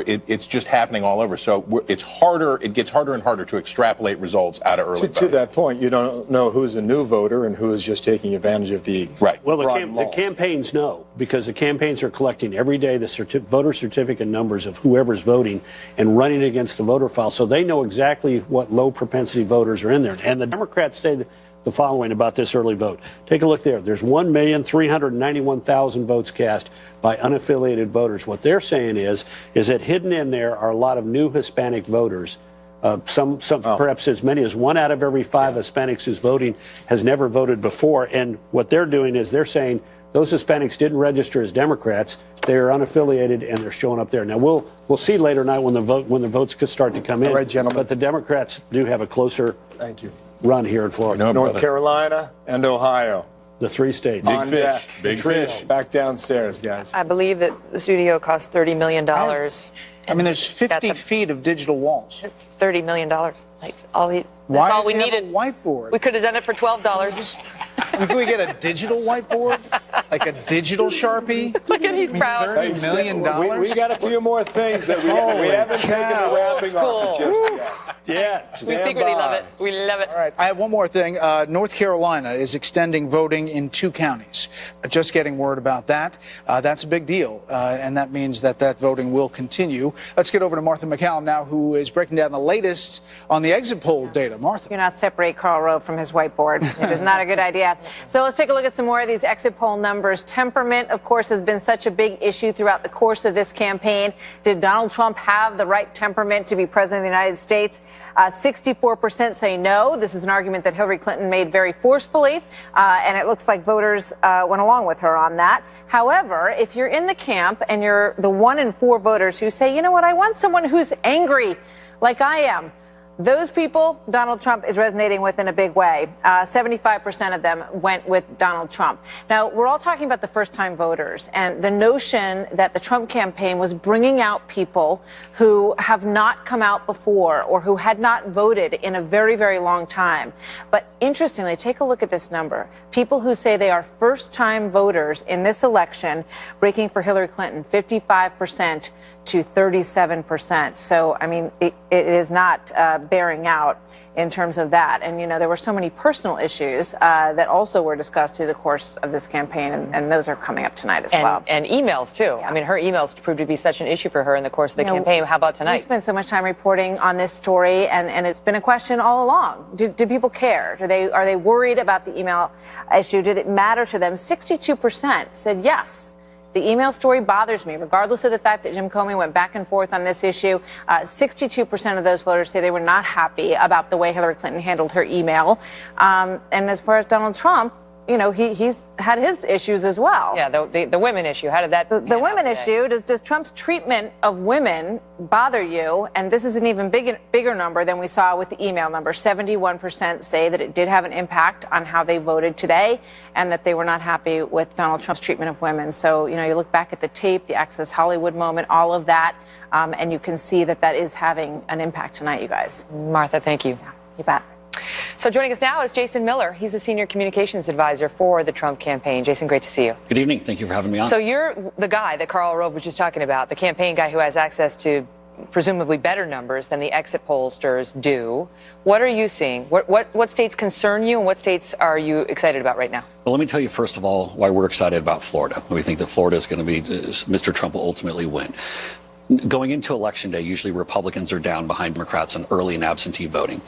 It's just happening all over. So it's harder. It gets harder and harder to extrapolate results out of early voting. To that point, you don't know who's a new voter and who is just taking advantage of the right. Well, the campaigns know, because the campaigns are collecting every day the voter certificate numbers of whoever's voting and running against the voter file, so they know exactly what low propensity voters are in there. And the Democrats say the following about this early vote. Take a look there. There's 1,391,000 votes cast by unaffiliated voters. What they're saying is that hidden in there are a lot of new Hispanic voters. Perhaps as many as 1 out of every 5 Hispanics who's voting has never voted before. And what they're doing is they're saying those Hispanics didn't register as Democrats. They're unaffiliated and they're showing up there. Now we'll see later tonight when the votes could start to come in. All right, gentlemen. But the Democrats do have a closer run here in Florida. North Carolina and Ohio. The 3 states. Big fish. Big fish. Back downstairs, guys. I believe that the studio cost $30 million. I mean, there's 50 feet of digital walls. $30 million. Like that's all we needed. A whiteboard? We could have done it for $12. Can we get a digital whiteboard? Like a digital Sharpie? Look at he's proud. $30 million? We got a few more things that we haven't taken the wrapping off just yet. We secretly love it. We love it. All right, I have one more thing. North Carolina is extending voting in 2 counties. Just getting word about that. That's a big deal, and that means that voting will continue. Let's get over to Martha MacCallum now, who is breaking down the latest on the exit poll data. Martha. Do not separate Karl Rove from his whiteboard. It is not a good idea. So let's take a look at some more of these exit poll numbers. Temperament, of course, has been such a big issue throughout the course of this campaign. Did Donald Trump have the right temperament to be president of the United States? 64% say no. This is an argument that Hillary Clinton made very forcefully, and it looks like voters went along with her on that. However, if you're in the camp and you're the 1 in 4 voters who say, you know what, I want someone who's angry like I am, those people, Donald Trump is resonating with in a big way. 75% of them went with Donald Trump. Now, we're all talking about the first-time voters and the notion that the Trump campaign was bringing out people who have not come out before or who had not voted in a very, very long time. But interestingly, take a look at this number. People who say they are first-time voters in this election, breaking for Hillary Clinton, 55% to 37%. So, I mean, it is not bearing out in terms of that. And, you know, there were so many personal issues that also were discussed through the course of this campaign, and those are coming up tonight as well. And emails, too. Yeah. I mean, her emails proved to be such an issue for her in the course of the campaign. How about tonight? We spent so much time reporting on this story, and it's been a question all along. Do people care? Are they worried about the email issue? Did it matter to them? 62% said yes. The email story bothers me, regardless of the fact that Jim Comey went back and forth on this issue. 62% of those voters say they were not happy about the way Hillary Clinton handled her email. And as far as Donald Trump, you know, he's had his issues as well. Yeah, the women issue. How did that? The women issue. Does Trump's treatment of women bother you? And this is an even bigger number than we saw with the email number. 71% say that it did have an impact on how they voted today, and that they were not happy with Donald Trump's treatment of women. So, you know, you look back at the tape, the Access Hollywood moment, all of that, and you can see that is having an impact tonight, you guys. Martha, thank you. Yeah, you bet. So joining us now is Jason Miller. He's the senior communications advisor for the Trump campaign. Jason, great to see you. Good evening. Thank you for having me on. So you're the guy that Karl Rove was just talking about, the campaign guy who has access to presumably better numbers than the exit pollsters do. What are you seeing? What states concern you, and what states are you excited about right now? Well, let me tell you, first of all, why we're excited about Florida. We think that Florida is going to be, Mr. Trump will ultimately win. Going into Election Day, usually Republicans are down behind Democrats on early and absentee voting.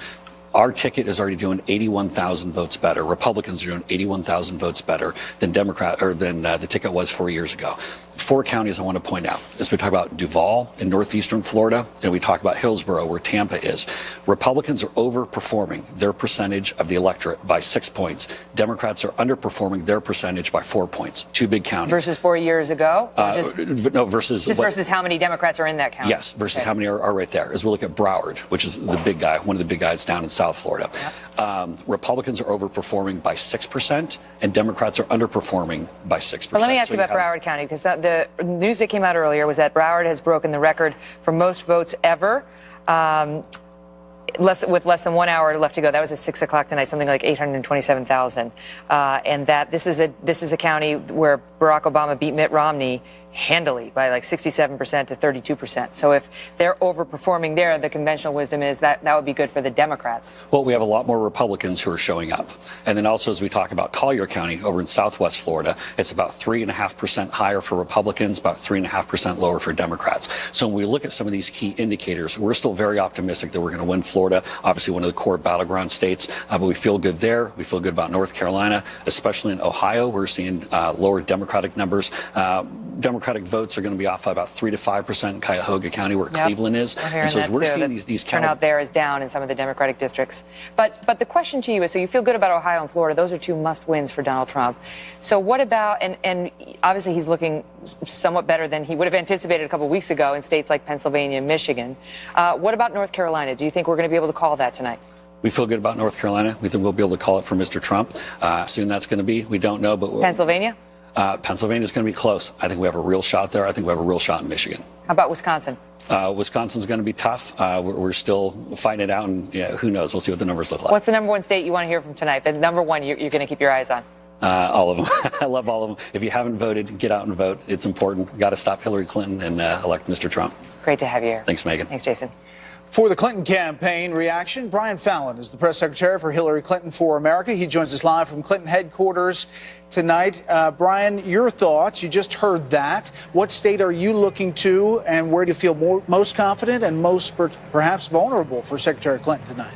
Our ticket is already doing 81,000 votes better. Republicans are doing 81,000 votes better than the ticket was 4 years ago. 4 counties I want to point out as we talk about Duval in northeastern Florida, and we talk about Hillsborough, where Tampa is. Republicans are overperforming their percentage of the electorate by 6 points. Democrats are underperforming their percentage by 4 points. 2 big counties. Versus 4 years ago? Versus how many Democrats are in that county? Yes, versus how many are right there. As we look at Broward, which is the big guy, one of the big guys down in South Florida. Yep. Republicans are overperforming by 6%, and Democrats are underperforming by 6%. Well, let me ask you about Broward County, because the news that came out earlier was that Broward has broken the record for most votes ever. With less than 1 hour left to go. That was at 6 o'clock tonight, something like 827,000. And that this is a county where Barack Obama beat Mitt Romney handily by like 67% to 32%. So if they're overperforming there, the conventional wisdom is that that would be good for the Democrats. Well, we have a lot more Republicans who are showing up. And then also, as we talk about Collier County over in southwest Florida, it's about 3.5% higher for Republicans, about 3.5% lower for Democrats. So when we look at some of these key indicators, we're still very optimistic that we're going to win Florida, obviously one of the core battleground states. But we feel good there. We feel good about North Carolina, especially in Ohio. We're seeing lower Democratic numbers. Democratic votes are going to be off by about 3 to 5% in Cuyahoga County, where Cleveland is. And so as we're seeing these turnout there is down in some of the Democratic districts. But the question to you is, so you feel good about Ohio and Florida. Those are 2 must wins for Donald Trump. So what about, and obviously he's looking somewhat better than he would have anticipated a couple of weeks ago in states like Pennsylvania and Michigan. What about North Carolina? Do you think we're going to be able to call that tonight? We feel good about North Carolina. We think we'll be able to call it for Mr. Trump. Soon that's going to be. We don't know, but Pennsylvania? Pennsylvania's going to be close. I think we have a real shot there. I think we have a real shot in Michigan. How about Wisconsin? Wisconsin's going to be tough. We're still fighting it out, and who knows? We'll see what the numbers look like. What's the number 1 state you want to hear from tonight? The number 1 you're going to keep your eyes on? All of them. I love all of them. If you haven't voted, get out and vote. It's important. Got to stop Hillary Clinton and elect Mr. Trump. Great to have you here. Thanks, Megan. Thanks, Jason. For the Clinton campaign reaction, Brian Fallon is the press secretary for Hillary Clinton for America. He joins us live from Clinton headquarters tonight. Brian, your thoughts. You just heard that. What state are you looking to, and where do you feel most confident and most perhaps vulnerable for Secretary Clinton tonight?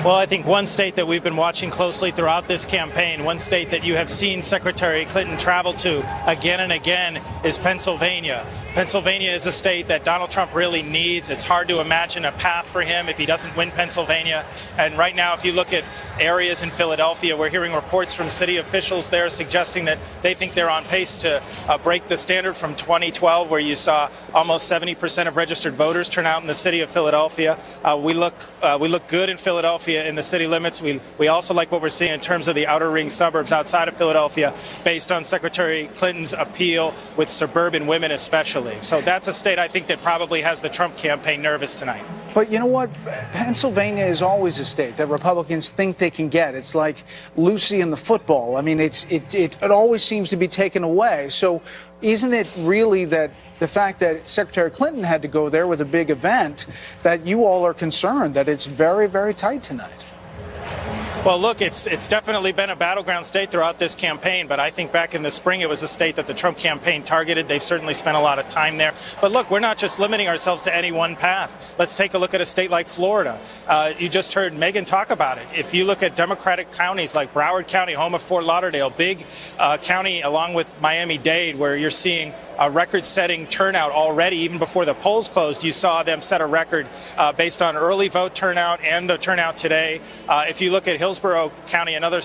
Well, I think one state that we've been watching closely throughout this campaign, one state that you have seen Secretary Clinton travel to again and again, is Pennsylvania. Pennsylvania is a state that Donald Trump really needs. It's hard to imagine a path for him if he doesn't win Pennsylvania. And right now, if you look at areas in Philadelphia, we're hearing reports from city officials there suggesting that they think they're on pace to break the standard from 2012, where you saw almost 70% of registered voters turn out in the city of Philadelphia. We look good in Philadelphia in the city limits. We also like what we're seeing in terms of the outer ring suburbs outside of Philadelphia, based on Secretary Clinton's appeal with suburban women especially. So that's a state I think that probably has the Trump campaign nervous tonight. But you know what? Pennsylvania is always a state that Republicans think they can get. It's like Lucy in the football. I mean, it always seems to be taken away. So isn't it really that the fact that Secretary Clinton had to go there with a big event, that you all are concerned that it's very, very tight tonight? Well, look, it's definitely been a battleground state throughout this campaign, but I think back in the spring it was a state that the Trump campaign targeted. They've certainly spent a lot of time there. But look, we're not just limiting ourselves to any one path. Let's take a look at a state like Florida. You just heard Megan talk about it. If you look at Democratic counties like Broward County, home of Fort Lauderdale, big county along with Miami-Dade, where you're seeing a record-setting turnout already. Even before the polls closed, you saw them set a record based on early vote turnout and the turnout today. If you look at Hillsborough County, another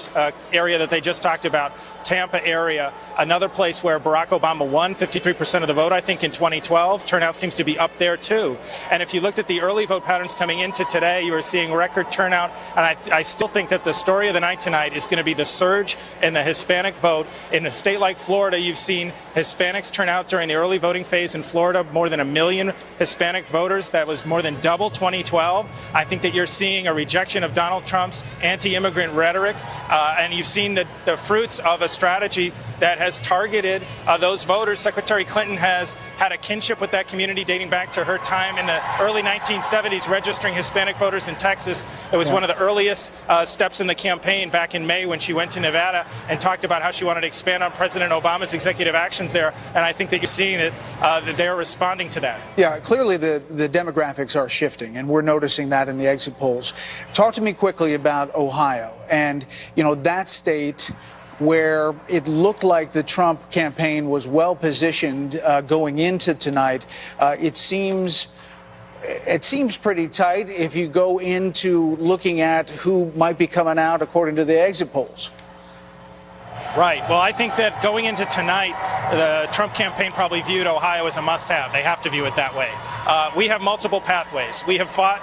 area that they just talked about, Tampa area, another place where Barack Obama won 53% of the vote, I think, in 2012. Turnout seems to be up there, too. And if you looked at the early vote patterns coming into today, you were seeing record turnout. And I still think that the story of the night tonight is going to be the surge in the Hispanic vote. In a state like Florida, you've seen Hispanics turn out during the early voting phase in Florida, more than 1 million Hispanic voters. That was more than double 2012. I think that you're seeing a rejection of Donald Trump's anti anti-immigrant rhetoric, and you've seen the fruits of a strategy that has targeted those voters. Secretary Clinton has had a kinship with that community dating back to her time in the early 1970s registering Hispanic voters in Texas. It was one of the earliest steps in the campaign back in May when she went to Nevada and talked about how she wanted to expand on President Obama's executive actions there. And I think that you're seeing that they're responding to that. Yeah, clearly the demographics are shifting, and we're noticing that in the exit polls. Talk to me quickly about Ohio and, that state where it looked like the Trump campaign was well positioned going into tonight. It seems pretty tight if you go into looking at who might be coming out according to the exit polls. Right. Well, I think that going into tonight, the Trump campaign probably viewed Ohio as a must-have. They have to view it that way. We have multiple pathways. We have fought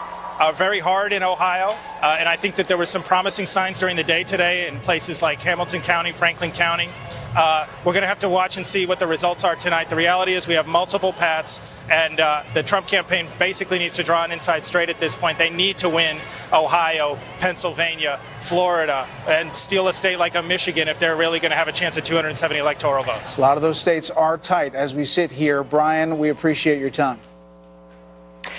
very hard in Ohio, and I think that there were some promising signs during the day today in places like Hamilton County, Franklin County. We're going to have to watch and see what the results are tonight. The reality is we have multiple paths, and the Trump campaign basically needs to draw an inside straight at this point. They need to win Ohio, Pennsylvania, Florida, and steal a state like Michigan if they're really going to have a chance at 270 electoral votes. A lot of those states are tight as we sit here. Brian, we appreciate your time.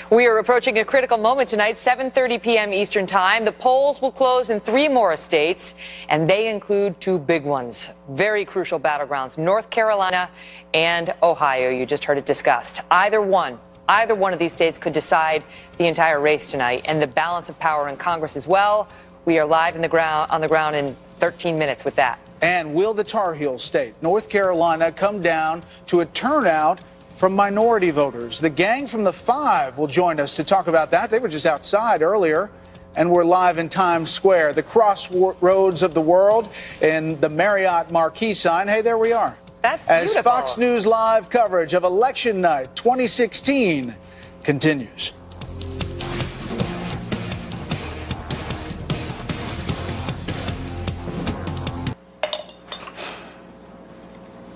We are approaching a critical moment tonight, 7:30 p.m. Eastern Time. The polls will close in 3 more states, and they include 2 big ones. Very crucial battlegrounds, North Carolina and Ohio. You just heard it discussed. Either one of these states could decide the entire race tonight, and the balance of power in Congress as well. We are live on the ground in 13 minutes with that. And will the Tar Heel state, North Carolina, come down to a turnout from minority voters? The gang from the 5 will join us to talk about that. They were just outside earlier, and we're live in Times Square, the crossroads of the world, in the Marriott marquee sign. Hey, there we are. That's beautiful. As Fox News Live coverage of Election Night 2016 continues.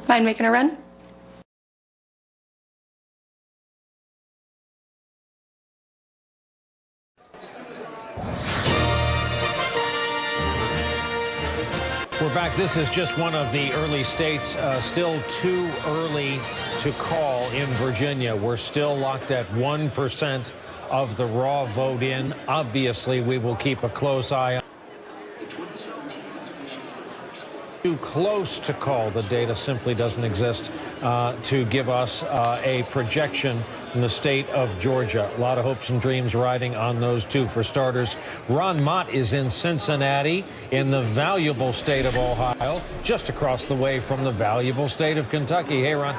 Mind making a run? We're back. This is just one of the early states. Still too early to call in Virginia. We're still locked at 1% of the raw vote in. Obviously, we will keep a close eye on. Too close to call. The data simply doesn't exist to give us a projection in the state of Georgia. A lot of hopes and dreams riding on those 2. For starters, Ron Mott is in Cincinnati, in the valuable state of Ohio, just across the way from the valuable state of Kentucky. Hey, Ron.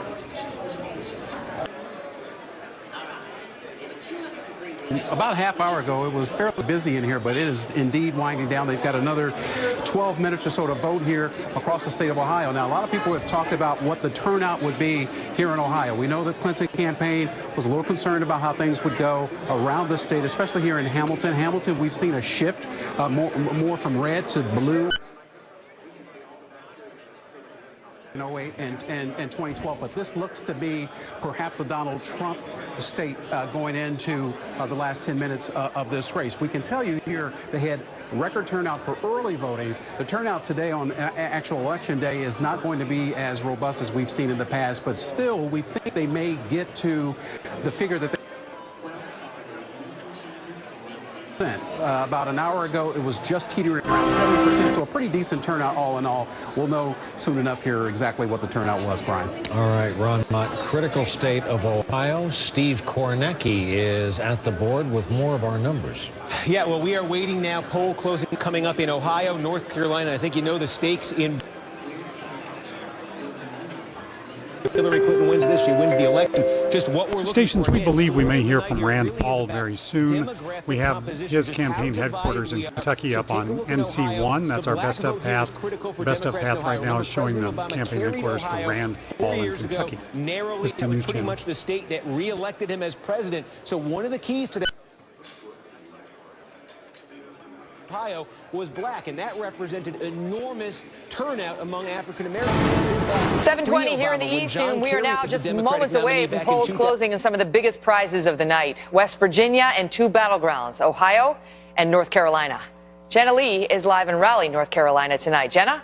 About a half hour ago, it was fairly busy in here, but it is indeed winding down. They've got another 12 minutes or so to vote here across the state of Ohio. Now, a lot of people have talked about what the turnout would be here in Ohio. We know the Clinton campaign was a little concerned about how things would go around the state, especially here in Hamilton. Hamilton, we've seen a shift more from red to blue in 08 and 2012, but this looks to be perhaps a Donald Trump state going into the last 10 minutes of this race. We can tell you here they had record turnout for early voting. The turnout today on actual election day is not going to be as robust as we've seen in the past, but still we think they may get to the figure that about an hour ago, it was just teetering around 70%, so a pretty decent turnout all in all. We'll know soon enough here exactly what the turnout was, Brian. All right, Ron Mott, critical state of Ohio. Steve Kornacki is at the board with more of our numbers. Yeah, well, we are waiting now. Poll closing coming up in Ohio, North Carolina. I think you know the stakes in. Hillary Clinton wins this, she wins the election. Just what we're looking Stations for we believe we may hear from Rand Paul very soon. We have his campaign headquarters in Kentucky up on NC1. That's our best of path. The best of path right now is showing the campaign headquarters for Rand Paul in Kentucky. Narrowly, that was pretty much the state that re-elected him as president. So one of the keys to that Ohio was black, and that represented enormous turnout among African Americans. 7:20 here in the East, and we are now just moments away from polls closing in some of the biggest prizes of the night. West Virginia and 2 battlegrounds, Ohio and North Carolina. Jenna Lee is live in Raleigh, North Carolina tonight. Jenna?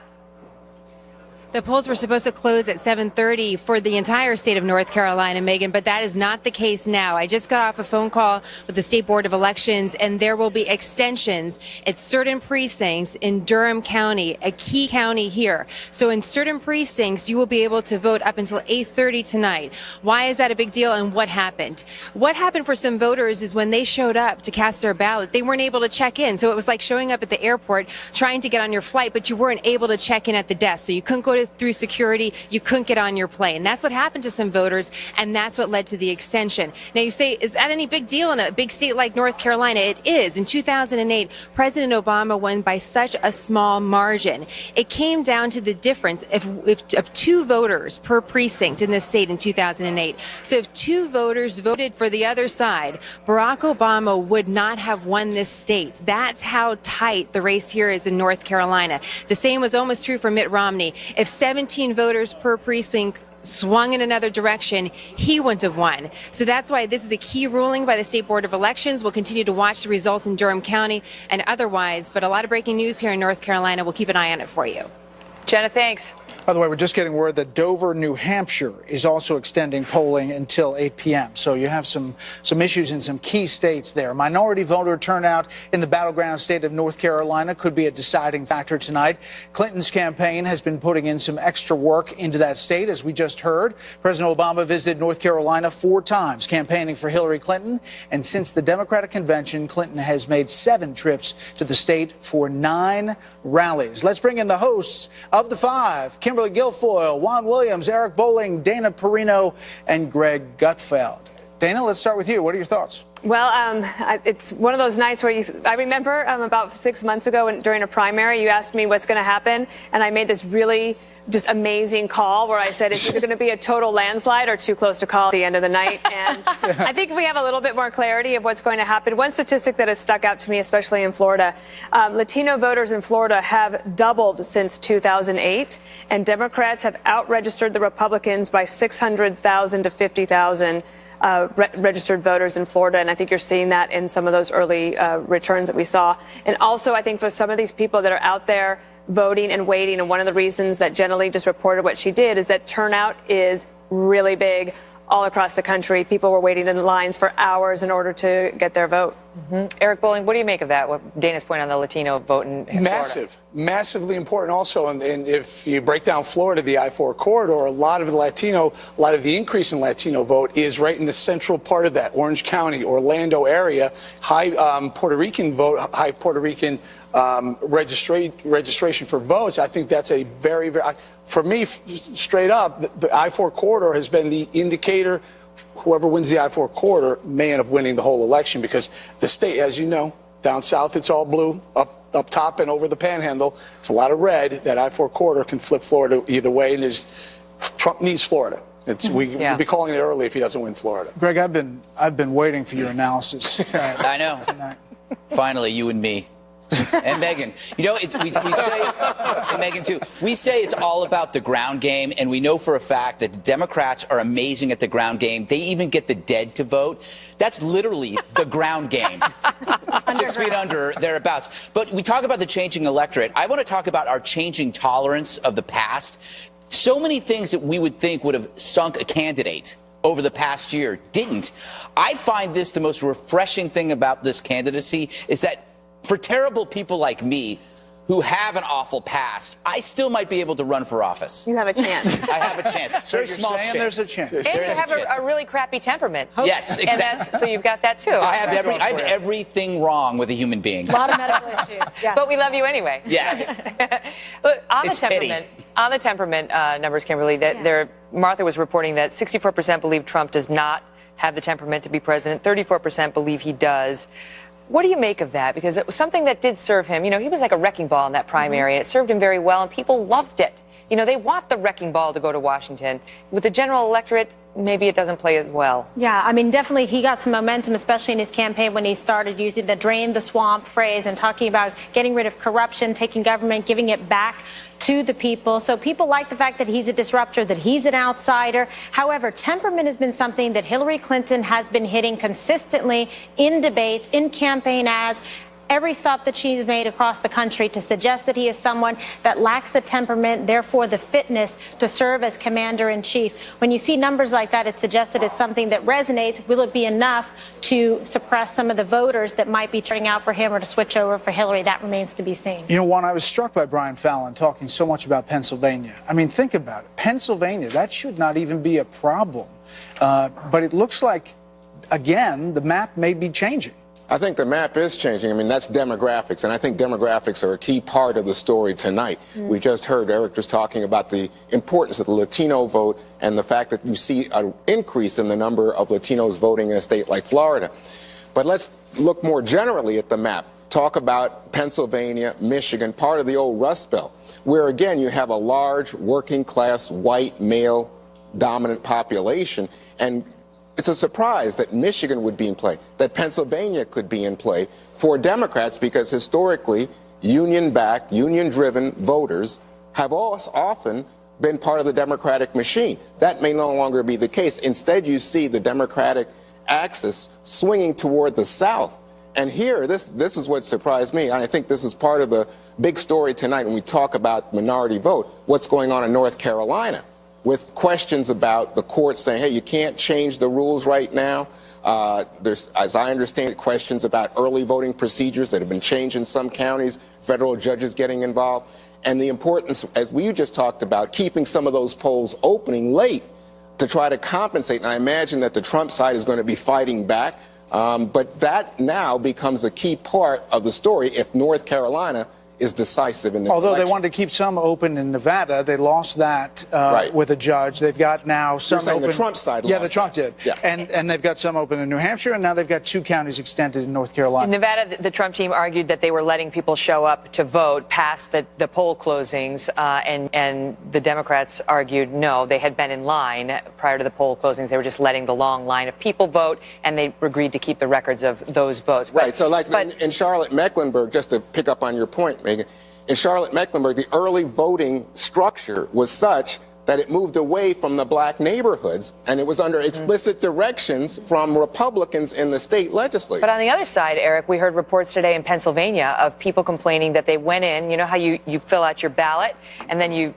The polls were supposed to close at 7:30 for the entire state of North Carolina, Megan, but that is not the case now. I just got off a phone call with the State Board of Elections, and there will be extensions at certain precincts in Durham County, a key county here. So in certain precincts, you will be able to vote up until 8:30 tonight. Why is that a big deal, and what happened? What happened for some voters is when they showed up to cast their ballot, they weren't able to check in. So it was like showing up at the airport, trying to get on your flight, but you weren't able to check in at the desk. So you couldn't go through security, you couldn't get on your plane. That's what happened to some voters, and that's what led to the extension. Now you say, is that any big deal in a big state like North Carolina? It is. In 2008, President Obama won by such a small margin. It came down to the difference of 2 voters per precinct in the state in 2008. So if 2 voters voted for the other side, Barack Obama would not have won this state. That's how tight the race here is in North Carolina. The same was almost true for Mitt Romney. If 17 voters per precinct swung in another direction, he wouldn't have won. So that's why this is a key ruling by the State Board of Elections. We'll continue to watch the results in Durham County and otherwise, but a lot of breaking news here in North Carolina. We'll keep an eye on it for you. Jenna, thanks. By the way, we're just getting word that Dover, New Hampshire is also extending polling until 8 p.m. So you have some issues in some key states there. Minority voter turnout in the battleground state of North Carolina could be a deciding factor tonight. Clinton's campaign has been putting in some extra work into that state, as we just heard. President Obama visited North Carolina 4 times campaigning for Hillary Clinton. And since the Democratic convention, Clinton has made 7 trips to the state for 9 rallies. Let's bring in the hosts of the 5, Kimberly Guilfoyle, Juan Williams, Eric Bolling, Dana Perino, and Greg Gutfeld. Dana, let's start with you. What are your thoughts? Well, it's one of those nights where I remember about 6 months ago during a primary, you asked me what's going to happen, and I made this really just amazing call where I said it's either going to be a total landslide or too close to call at the end of the night. And I think we have a little bit more clarity of what's going to happen. One statistic that has stuck out to me, especially in Florida, Latino voters in Florida have doubled since 2008, and Democrats have out-registered the Republicans by 600,000 to 50,000. Registered voters in Florida, and I think you're seeing that in some of those early returns that we saw. And also, I think for some of these people that are out there voting and waiting, and one of the reasons that Jenna Lee just reported what she did is that turnout is really big all across the country. People were waiting in lines for hours in order to get their vote. Eric Bolling, what do you make of that? What Dana's point on the Latino vote in Florida? Massively important also. And if you break down Florida, the I-4 corridor, a lot of the increase in Latino vote is right in the central part of that, Orange County, Orlando area. High Puerto Rican vote, high Puerto Rican registration for votes. I think that's a very, for me, straight up, the I-4 corridor has been the indicator. Whoever wins the I-4 corridor may end up winning the whole election, because the state, as you know, down south it's all blue, up top and over the panhandle it's a lot of red. That I-4 corridor can flip Florida either way, and Trump needs Florida. We'll be calling it early if he doesn't win Florida. Greg, I've been waiting for your analysis. I know. Tonight. Finally, you and me. And Megan, you know, we say, and Megan too, we say it's all about the ground game, and we know for a fact that the Democrats are amazing at the ground game. They even get the dead to vote. That's literally the ground game. 6 feet under, thereabouts. But we talk about the changing electorate. I want to talk about our changing tolerance of the past. So many things that we would think would have sunk a candidate over the past year didn't. I find this the most refreshing thing about this candidacy is that for terrible people like me who have an awful past, I still might be able to run for office. You have a chance. I have a chance. So Very you're small saying chance. there's a chance. And you have a really crappy temperament. Yes, exactly. And so you've got that too. I have everything wrong with a human being. A lot of medical issues. Yeah. But we love you anyway. Yeah. Look, on It's the temperament numbers, Kimberly, Martha was reporting that 64% believe Trump does not have the temperament to be president. 34% believe he does. What do you make of that? Because it was something that did serve him. You know, he was like a wrecking ball in that primary, and it served him very well, and people loved it. You know, they want the wrecking ball to go to Washington. With the general electorate, maybe it doesn't play as well. Yeah, I mean, definitely he got some momentum, especially in his campaign when he started using the drain the swamp phrase and talking about getting rid of corruption, taking government, giving it back to the people. So people like the fact that he's a disruptor, that he's an outsider. However, temperament has been something that Hillary Clinton has been hitting consistently in debates, in campaign ads. every stop that she's made across the country to suggest that he is someone that lacks the temperament, therefore the fitness to serve as commander-in-chief. When you see numbers like that, it suggests that it's something that resonates. Will it be enough to suppress some of the voters that might be turning out for him or to switch over for Hillary? That remains to be seen. You know, Juan, I was struck by Brian Fallon talking so much about Pennsylvania. I mean, think about it. Pennsylvania, that should not even be a problem. But it looks like, again, the map may be changing. I think the map is changing. I mean, that's demographics, and I think demographics are a key part of the story tonight. We just heard Eric was talking about the importance of the Latino vote and the fact that you see an increase in the number of Latinos voting in a state like Florida. But let's look more generally at the map. Talk about Pennsylvania, Michigan, part of the old Rust Belt, where, again, you have a large working-class, white, male-dominant population, and it's a surprise that Michigan would be in play, that Pennsylvania could be in play for Democrats, because historically, union-backed, union-driven voters have often been part of the Democratic machine. That may no longer be the case. Instead, you see the Democratic axis swinging toward the South. And here, this is what surprised me. And I think this is part of the big story tonight when we talk about minority vote, what's going on in North Carolina, with questions about the court saying, hey, you can't change the rules right now. There's, as I understand it, questions about early voting procedures that have been changed in some counties, federal judges getting involved, and the importance, as we just talked about, keeping some of those polls opening late to try to compensate. And I imagine that the Trump side is going to be fighting back. But that now becomes a key part of the story if North Carolina is decisive in this Although election. they wanted to keep some open in Nevada, they lost that with a judge. They've got now some You're saying open. the Trump side Yeah, lost the Trump that. did. Yeah. And they've got some open in New Hampshire, and now they've got 2 counties extended in North Carolina. In Nevada, the Trump team argued that they were letting people show up to vote past the poll closings, and the Democrats argued no, they had been in line prior to the poll closings. They were just letting the long line of people vote, and they agreed to keep the records of those votes. Right. So like in Charlotte-Mecklenburg, just to pick up on your point, Megan, in Charlotte-Mecklenburg, the early voting structure was such that it moved away from the black neighborhoods, and it was under explicit directions from Republicans in the state legislature. But on the other side, Eric, we heard reports today in Pennsylvania of people complaining that they went in, you know how you fill out your ballot and then you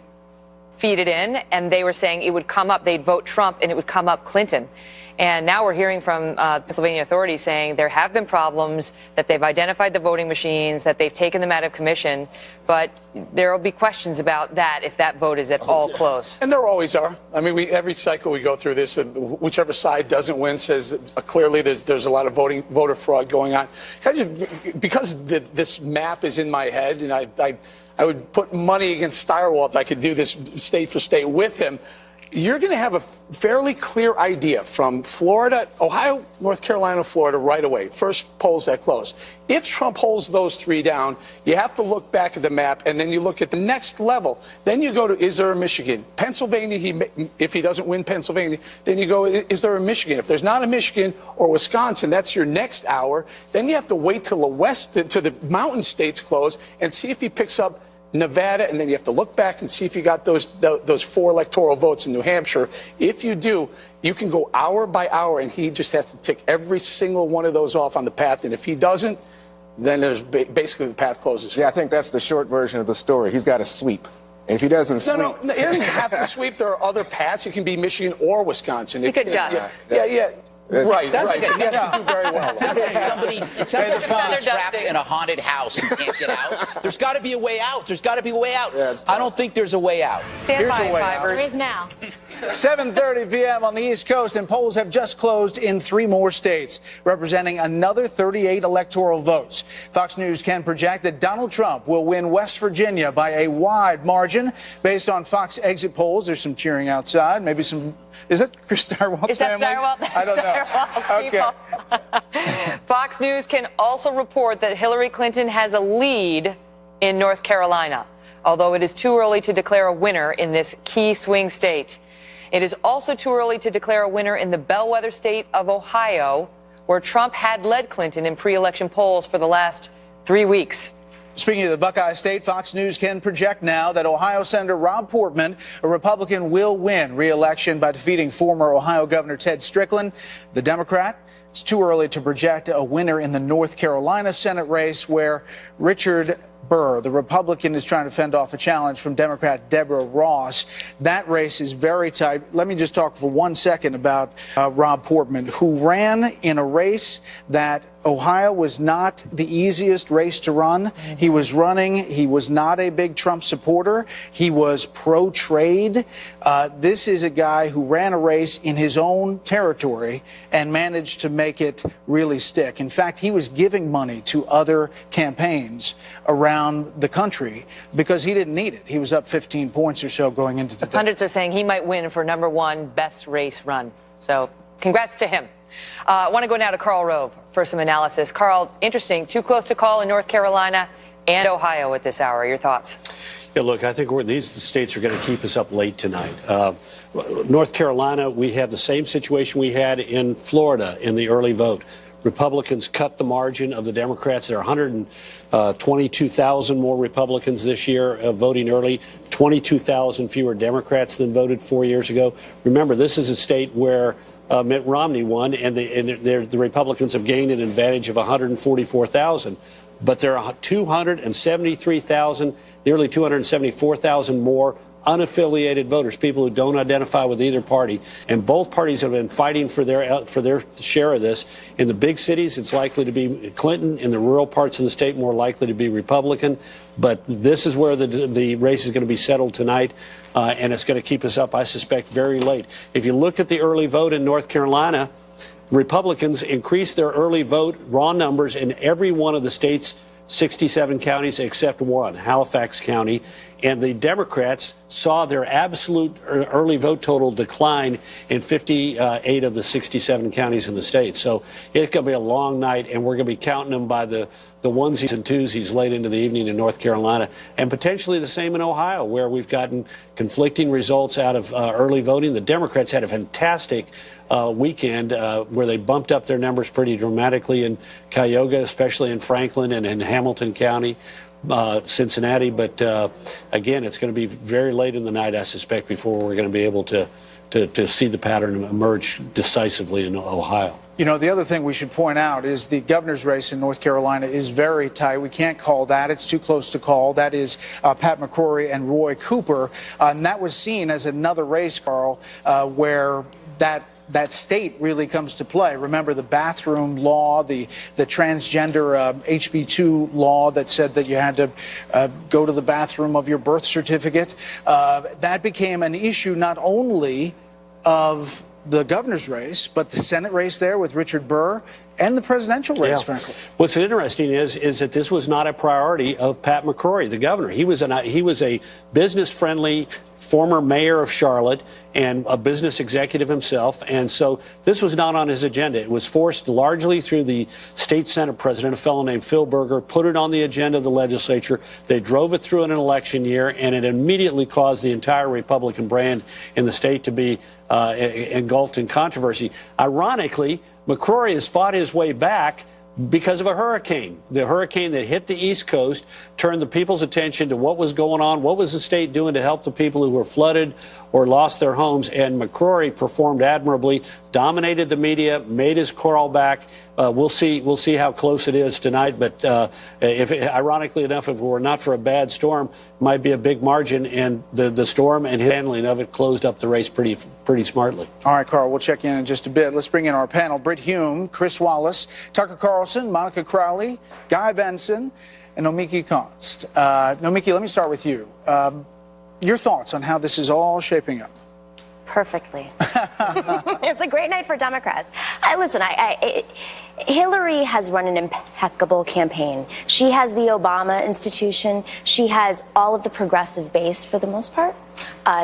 feed it in, and they were saying it would come up, they'd vote Trump and it would come up Clinton. And now we're hearing from Pennsylvania authorities saying there have been problems, that they've identified the voting machines, that they've taken them out of commission, but there will be questions about that if that vote is at all close. And there always are. I mean, every cycle we go through this, whichever side doesn't win says clearly there's a lot of voter fraud going on. Because this map is in my head, and I would put money against Stirewalt if I could do this state for state with him. You're going to have a fairly clear idea from Florida, Ohio, North Carolina, Florida right away. First polls that close. If Trump holds those 3 down, you have to look back at the map, and then you look at the next level. Then you go to, is there a Michigan? Pennsylvania, if he doesn't win Pennsylvania, then you go, is there a Michigan? If there's not a Michigan or Wisconsin, that's your next hour. Then you have to wait till the west, to the mountain states close, and see if he picks up Nevada, and then you have to look back and see if you got those 4 electoral votes in New Hampshire. If you do, you can go hour by hour, and he just has to tick every single one of those off on the path. And if he doesn't, then there's basically the path closes. Yeah, I think that's the short version of the story. He's got to sweep. And if he doesn't sweep... No, he doesn't have to sweep. There are other paths. It can be Michigan or Wisconsin. He could dust. Yeah. Right, sounds right. Like He has to do very well. It sounds like somebody trapped in a haunted house and can't get out. There's got to be a way out. There's got to be a way out. Yeah, I don't think there's a way out. Stand by, There is now. 7:30 p.m. on the East Coast, and polls have just closed in 3 more states, representing another 38 electoral votes. Fox News can project that Donald Trump will win West Virginia by a wide margin. Based on Fox exit polls, there's some cheering outside, maybe some... Is that Chris Stirewalt's family? Is that Stirewalt? I don't know. Okay. Fox News can also report that Hillary Clinton has a lead in North Carolina, although it is too early to declare a winner in this key swing state. It is also too early to declare a winner in the bellwether state of Ohio, where Trump had led Clinton in pre-election polls for the last 3 weeks. Speaking of the Buckeye State, Fox News can project now that Ohio Senator Rob Portman, a Republican, will win re-election by defeating former Ohio Governor Ted Strickland. The Democrat It's too early to project a winner in the North Carolina Senate race, where Richard Burr, the Republican, is trying to fend off a challenge from Democrat Deborah Ross. That race is very tight. Let me just talk for 1 second about Rob Portman, who ran in a race that Ohio was not the easiest race to run. He was not a big Trump supporter. He was pro-trade. This is a guy who ran a race in his own territory and managed to make it really stick. In fact, he was giving money to other campaigns around the country because he didn't need it. He was up 15 points or so going into the day. Pundits are saying he might win for #1 best race run. So congrats to him. I want to go now to Karl Rove for some analysis. Karl, interesting. Too close to call in North Carolina and Ohio at this hour. Your thoughts? Yeah, look, I think these states are going to keep us up late tonight. North Carolina, we have the same situation we had in Florida in the early vote. Republicans cut the margin of the Democrats. There are 122,000 more Republicans this year voting early, 22,000 fewer Democrats than voted 4 years ago. Remember, this is a state where Mitt Romney won, and the Republicans have gained an advantage of 144,000. But there are 273,000, nearly 274,000 more unaffiliated voters, people who don't identify with either party. And both parties have been fighting for their share of this. In the big cities, it's likely to be Clinton. In the rural parts of the state, more likely to be Republican. But this is where the race is going to be settled tonight, and it's going to keep us up, I suspect, very late. If you look at the early vote in North Carolina, Republicans increased their early vote raw numbers in every one of the state's 67 counties except one, Halifax County, and the Democrats saw their absolute early vote total decline in 58 of the 67 counties in the state. So it's going to be a long night, and we're going to be counting them by the onesies and twosies late into the evening in North Carolina, and potentially the same in Ohio, where we've gotten conflicting results out of early voting. The Democrats had a fantastic weekend where they bumped up their numbers pretty dramatically in Cuyahoga, especially in Franklin and in Hamilton County, Cincinnati. But again, it's going to be very late in the night, I suspect, before we're going to be able to see the pattern emerge decisively in Ohio. You know, the other thing we should point out is the governor's race in North Carolina is very tight. We can't call that. It's too close to call. That is Pat McCrory and Roy Cooper. And that was seen as another race, Karl, where that state really comes to play. Remember the bathroom law, the transgender HB2 law that said that you had to go to the bathroom of your birth certificate. That became an issue not only of the governor's race, but the Senate race there with Richard Burr, and the presidential race, frankly. What's interesting is that this was not a priority of Pat McCrory, the governor. He was a business-friendly former mayor of Charlotte and a business executive himself, and so this was not on his agenda. It was forced largely through the state Senate president, a fellow named Phil Berger, put it on the agenda of the legislature. They drove it through in an election year, and it immediately caused the entire Republican brand in the state to be engulfed in controversy. Ironically, McCrory has fought his way back because of a hurricane. The hurricane that hit the East Coast turned the people's attention to what was going on, what was the state doing to help the people who were flooded or lost their homes, and McCrory performed admirably, dominated the media, made his crawl back. We'll see how close it is tonight, but ironically enough, if it were not for a bad storm, it might be a big margin, and the storm and his handling of it closed up the race pretty smartly. All right, Karl, we'll check in just a bit. Let's bring in our panel. Britt Hume, Chris Wallace, Tucker Carlson, Monica Crowley, Guy Benson, and Nomiki Konst. Nomiki, let me start with you. Your thoughts on how this is all shaping up? Perfectly. It's a great night for Democrats. Listen, Hillary has run an impeccable campaign. She has the Obama institution. She has all of the progressive base for the most part.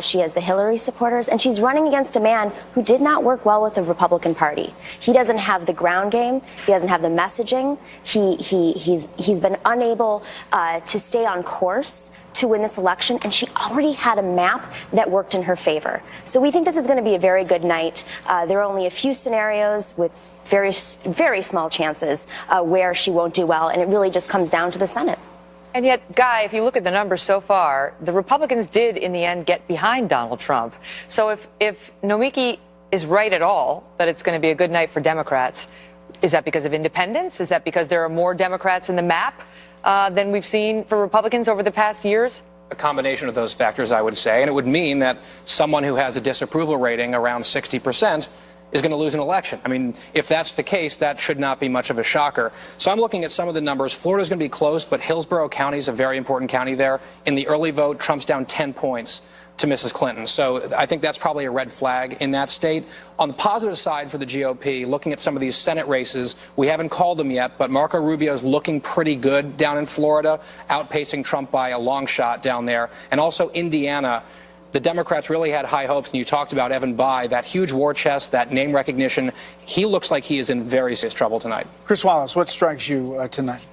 She has the Hillary supporters, and she's running against a man who did not work well with the Republican Party. He doesn't have the ground game. He doesn't have the messaging. He's been unable to stay on course to win this election, and she already had a map that worked in her favor. So we think this is going to be a very good night. There are only a few scenarios with very, very small chances where she won't do well, and it really just comes down to the Senate. And yet, Guy, if you look at the numbers so far, the Republicans did, in the end, get behind Donald Trump. So if Nomiki is right at all that it's going to be a good night for Democrats, Is that because of independence? Is that because there are more Democrats in the map than we've seen for Republicans over the past years? A combination of those factors, I would say, and it would mean that someone who has a disapproval rating around 60% is going to lose an election. I mean, if that's the case, that should not be much of a shocker. So I'm looking at some of the numbers. Florida's going to be close, but Hillsborough County is a very important county there. In the early vote, Trump's down 10 points to Mrs. Clinton. So I think that's probably a red flag in that state. On the positive side for the GOP, looking at some of these Senate races, we haven't called them yet, but Marco Rubio's looking pretty good down in Florida, outpacing Trump by a long shot down there. And also Indiana. The Democrats really had high hopes, and you talked about Evan Bayh, that huge war chest, that name recognition. He looks like he is in very serious trouble tonight. Chris Wallace, what strikes you tonight?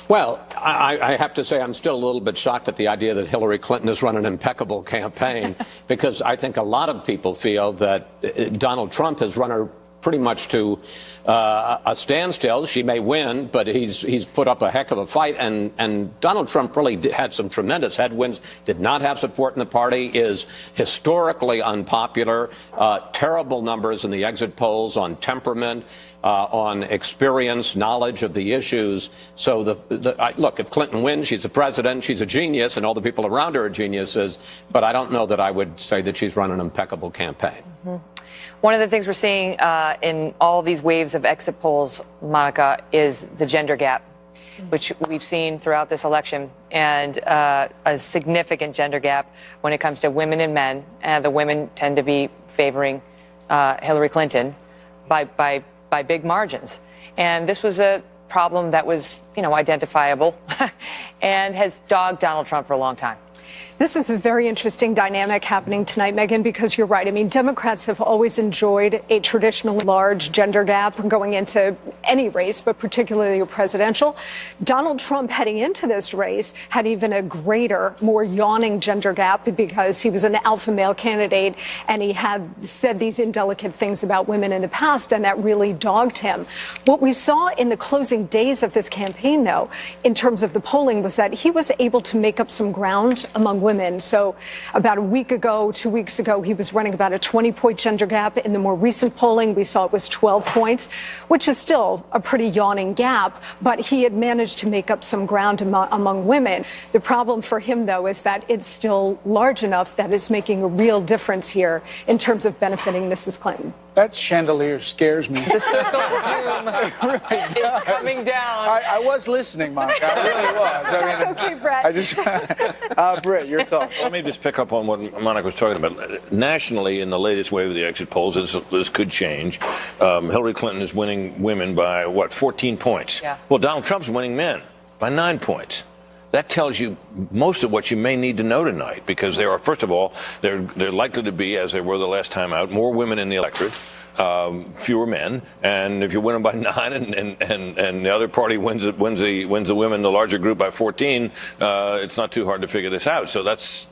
Well, I have to say I'm still a little bit shocked at the idea that Hillary Clinton has run an impeccable campaign because I think a lot of people feel that Donald Trump has run her pretty much to a standstill. She may win, but he's put up a heck of a fight. And Donald Trump really had some tremendous headwinds, did not have support in the party, is historically unpopular, terrible numbers in the exit polls on temperament, on experience, knowledge of the issues. So look, if Clinton wins, she's the president, she's a genius, and all the people around her are geniuses. But I don't know that I would say that she's run an impeccable campaign. Mm-hmm. One of the things we're seeing in all these waves of exit polls, Monica, is the gender gap, which we've seen throughout this election, and a significant gender gap when it comes to women and men. The women tend to be favoring Hillary Clinton by big margins. And this was a problem that was, identifiable and has dogged Donald Trump for a long time. This is a very interesting dynamic happening tonight, Megyn, because you're right. I mean, Democrats have always enjoyed a traditionally large gender gap going into any race, but particularly a presidential. Donald Trump heading into this race had even a greater, more yawning gender gap because he was an alpha male candidate and he had said these indelicate things about women in the past, and that really dogged him. What we saw in the closing days of this campaign, though, in terms of the polling, was that he was able to make up some ground among women. So about a week ago, 2 weeks ago, he was running about a 20-point gender gap. In the more recent polling, we saw it was 12 points, which is still a pretty yawning gap, but he had managed to make up some ground among women. The problem for him, though, is that it's still large enough that it's making a real difference here in terms of benefiting Mrs. Clinton. That chandelier scares me. The circle of doom is coming down. I was listening, Monica. I really was. I mean, it's okay, Brett. Britt, your thoughts? Let me just pick up on what Monica was talking about. Nationally, in the latest wave of the exit polls, this could change. Hillary Clinton is winning women by, 14 points? Yeah. Well, Donald Trump's winning men by 9 points. That tells you most of what you may need to know tonight, because there are, first of all, they're likely to be, as they were the last time out, more women in the electorate, fewer men, and if you win them by 9 and the other party wins the women, the larger group, by 14, it's not too hard to figure this out. So that's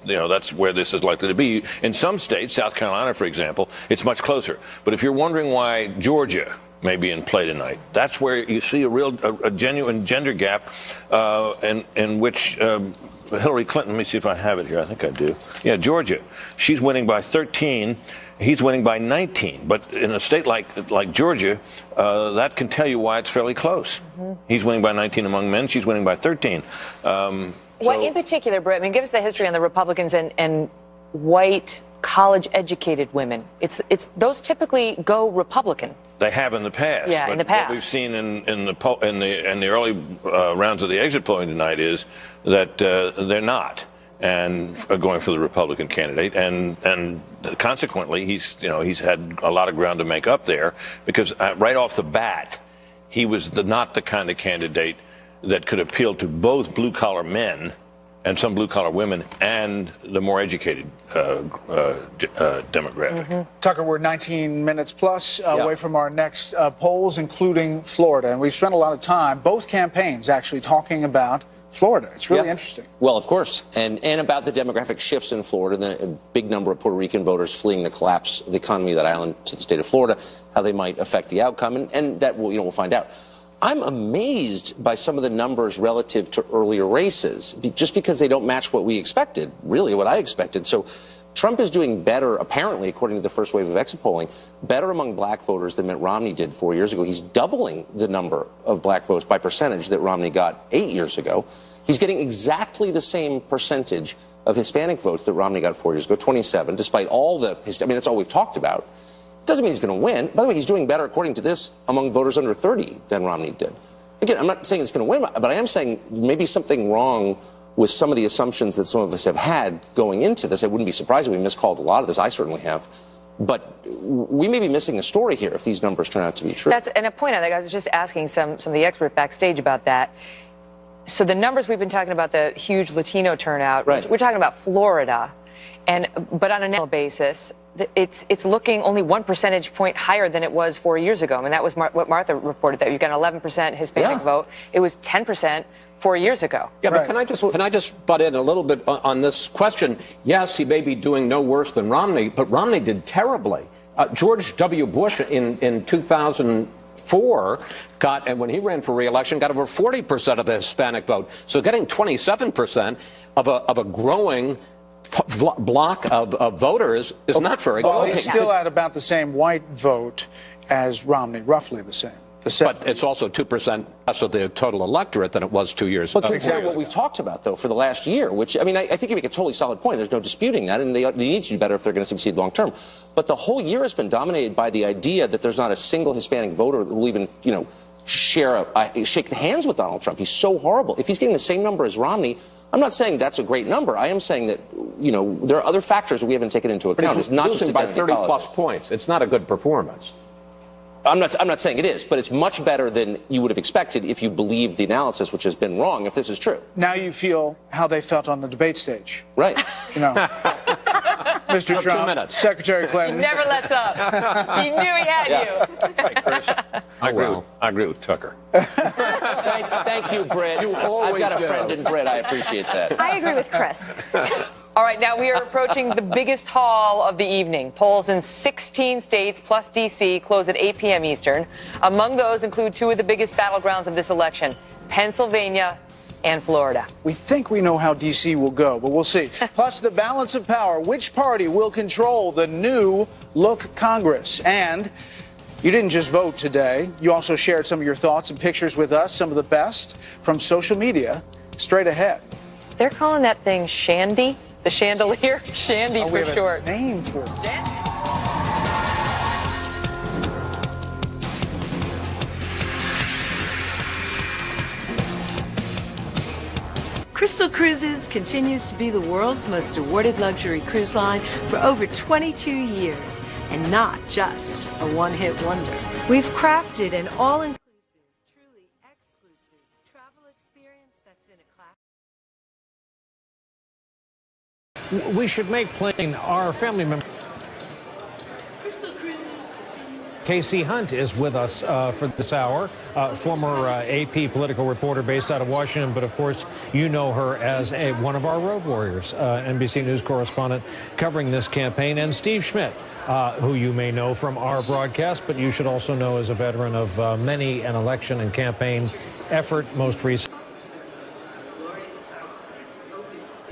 where this is likely to be. In some states, South Carolina, for example, it's much closer. But if you're wondering why Georgia may be in play tonight, that's where you see a genuine gender gap in which Hillary Clinton, let me see if I have it here. I think I do. Yeah, Georgia. She's winning by 13. He's winning by 19. But in a state like Georgia, that can tell you why it's fairly close. Mm-hmm. He's winning by 19 among men. She's winning by 13. What in particular, Britt? I mean, give us the history on the Republicans and white college-educated women. It's those typically go Republican. They have in the past. Yeah, but in the past. What we've seen in the early rounds of the exit polling tonight is that they're not, and going for the Republican candidate, and consequently he's had a lot of ground to make up there, because right off the bat he was not the kind of candidate that could appeal to both blue-collar men and some blue-collar women and the more educated demographic. Mm-hmm. Tucker, we're 19 minutes plus away from our next polls, including Florida. And we've spent a lot of time, both campaigns actually, talking about Florida. It's really interesting. Well, of course. And about the demographic shifts in Florida, a big number of Puerto Rican voters fleeing the collapse of the economy of that island to the state of Florida, how they might affect the outcome. And that we'll find out. I'm amazed by some of the numbers relative to earlier races, just because they don't match what we expected, really what I expected. So Trump is doing better, apparently, according to the first wave of exit polling, better among black voters than Mitt Romney did 4 years ago. He's doubling the number of black votes by percentage that Romney got 8 years ago. He's getting exactly the same percentage of Hispanic votes that Romney got 4 years ago, 27, despite all the, I mean, that's all we've talked about. It doesn't mean he's going to win. By the way, he's doing better, according to this, among voters under 30 than Romney did. Again, I'm not saying it's going to win, but I am saying maybe something wrong with some of the assumptions that some of us have had going into this. I wouldn't be surprised if we miscalled a lot of this. I certainly have. But we may be missing a story here if these numbers turn out to be true. And a point I think I was just asking some of the experts backstage about that. So the numbers we've been talking about, the huge Latino turnout, right. We're talking about Florida, but on a national basis, it's looking only 1 percentage point higher than it was 4 years ago. I mean, that was what Martha reported, that you got an 11% Hispanic vote. It was 10% 4 years ago. Yeah, but can I just butt in a little bit on this question? Yes, he may be doing no worse than Romney, but Romney did terribly. George W. Bush in 2004 got, and when he ran for re-election, got over 40% of the Hispanic vote. So getting 27% of a growing block of voters is not very good. Well, he's still at about the same white vote as Romney, roughly the same. But it's also 2% less of the total electorate than it was 2 years ago. But consider what we've talked about, though, for the last year, which, I mean, I think you make a totally solid point. There's no disputing that, and they need to do better if they're going to succeed long term. But the whole year has been dominated by the idea that there's not a single Hispanic voter that will even, you know, shake hands with Donald Trump. He's so horrible. If he's getting the same number as Romney, I'm not saying that's a great number. I am saying that, you know, there are other factors that we haven't taken into account. It's not losing by 30-plus points. It's not a good performance. I'm not saying it is, but it's much better than you would have expected if you believe the analysis, which has been wrong, if this is true. Now you feel how they felt on the debate stage. Right. You know, Mr. Trump, 2 minutes. Secretary Clinton. He never lets up. He knew he had you. I agree with Tucker. Thank you, Britt. I've got a friend in Britt. I appreciate that. I agree with Chris. All right, now we are approaching the biggest haul of the evening. Polls in 16 states plus D.C. close at 8 p.m. Eastern. Among those include two of the biggest battlegrounds of this election, Pennsylvania and Florida. We think we know how D.C. will go, but we'll see. Plus, the balance of power. Which party will control the new look Congress? And you didn't just vote today. You also shared some of your thoughts and pictures with us, some of the best from social media. Straight ahead. They're calling that thing Shandy. The chandelier, Shandy for short. Name for it. Crystal Cruises continues to be the world's most awarded luxury cruise line for over 22 years, and not just a one-hit wonder. We've crafted an all-inclusive, truly exclusive travel experience that's in a class. We should make plain our family member. Casey Hunt is with us for this hour, former AP political reporter based out of Washington, but of course you know her as one of our road warriors, NBC News correspondent covering this campaign, and Steve Schmidt, who you may know from our broadcast, but you should also know as a veteran of many an election and campaign effort, most recently.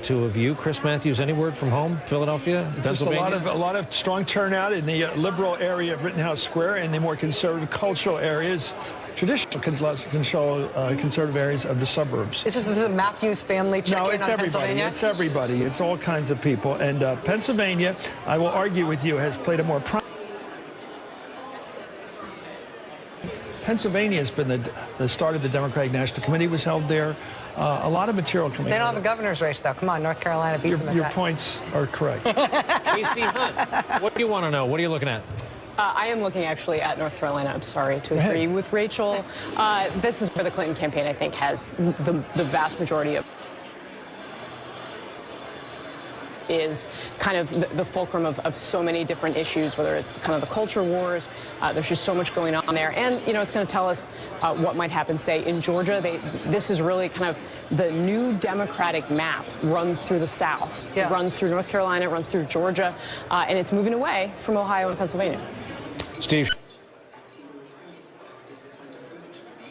Two of you. Chris Matthews, any word from home, Philadelphia, Pennsylvania? Just a lot of strong turnout in the liberal area of Rittenhouse Square and the more conservative cultural areas, traditional conservative areas of the suburbs. Is this a Matthews family check-in on everybody. Pennsylvania? It's everybody. It's all kinds of people. And Pennsylvania, I will argue with you, has played a more Pennsylvania has been the start of the Democratic National Committee was held there. A lot of material coming. They don't have a governor's race, though. Come on, North Carolina beats them at Your that. points are correct. Casey Hunt, what do you want to know? What are you looking at? I am looking actually at North Carolina. I'm sorry to agree with Rachel. This is where the Clinton campaign, I think, has the vast majority of is kind of the fulcrum of so many different issues, whether it's kind of the culture wars. There's just so much going on there. And, you know, it's going to tell us what might happen, say, in Georgia. This is really kind of the new Democratic map runs through the South. Yes. It runs through North Carolina, it runs through Georgia, and it's moving away from Ohio and Pennsylvania. Steve.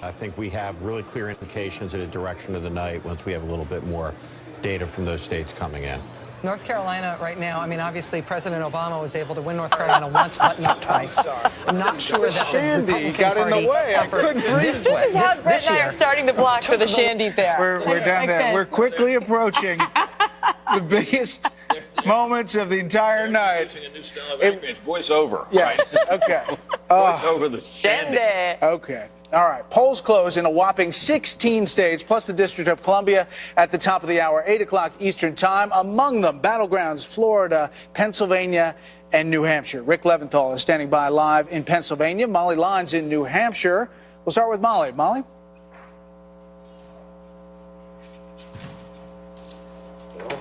I think we have really clear indications in the direction of the night once we have a little bit more data from those states coming in. North Carolina right now, I mean, obviously President Obama was able to win North Carolina once, but not twice. I'm not sure that Shandy the Republican got in the way. I couldn't breathe. This is how Brett and I are starting to block for the shandies there. We're down there. This. We're quickly approaching the biggest moments of the entire night. It's voiceover. Yes. Right? Okay. Voice over the shandy. Okay. All right. Polls close in a whopping 16 states, plus the District of Columbia at the top of the hour, 8 o'clock Eastern Time. Among them, battlegrounds, Florida, Pennsylvania, and New Hampshire. Rick Leventhal is standing by live in Pennsylvania. Molly Lyons in New Hampshire. We'll start with Molly. Molly?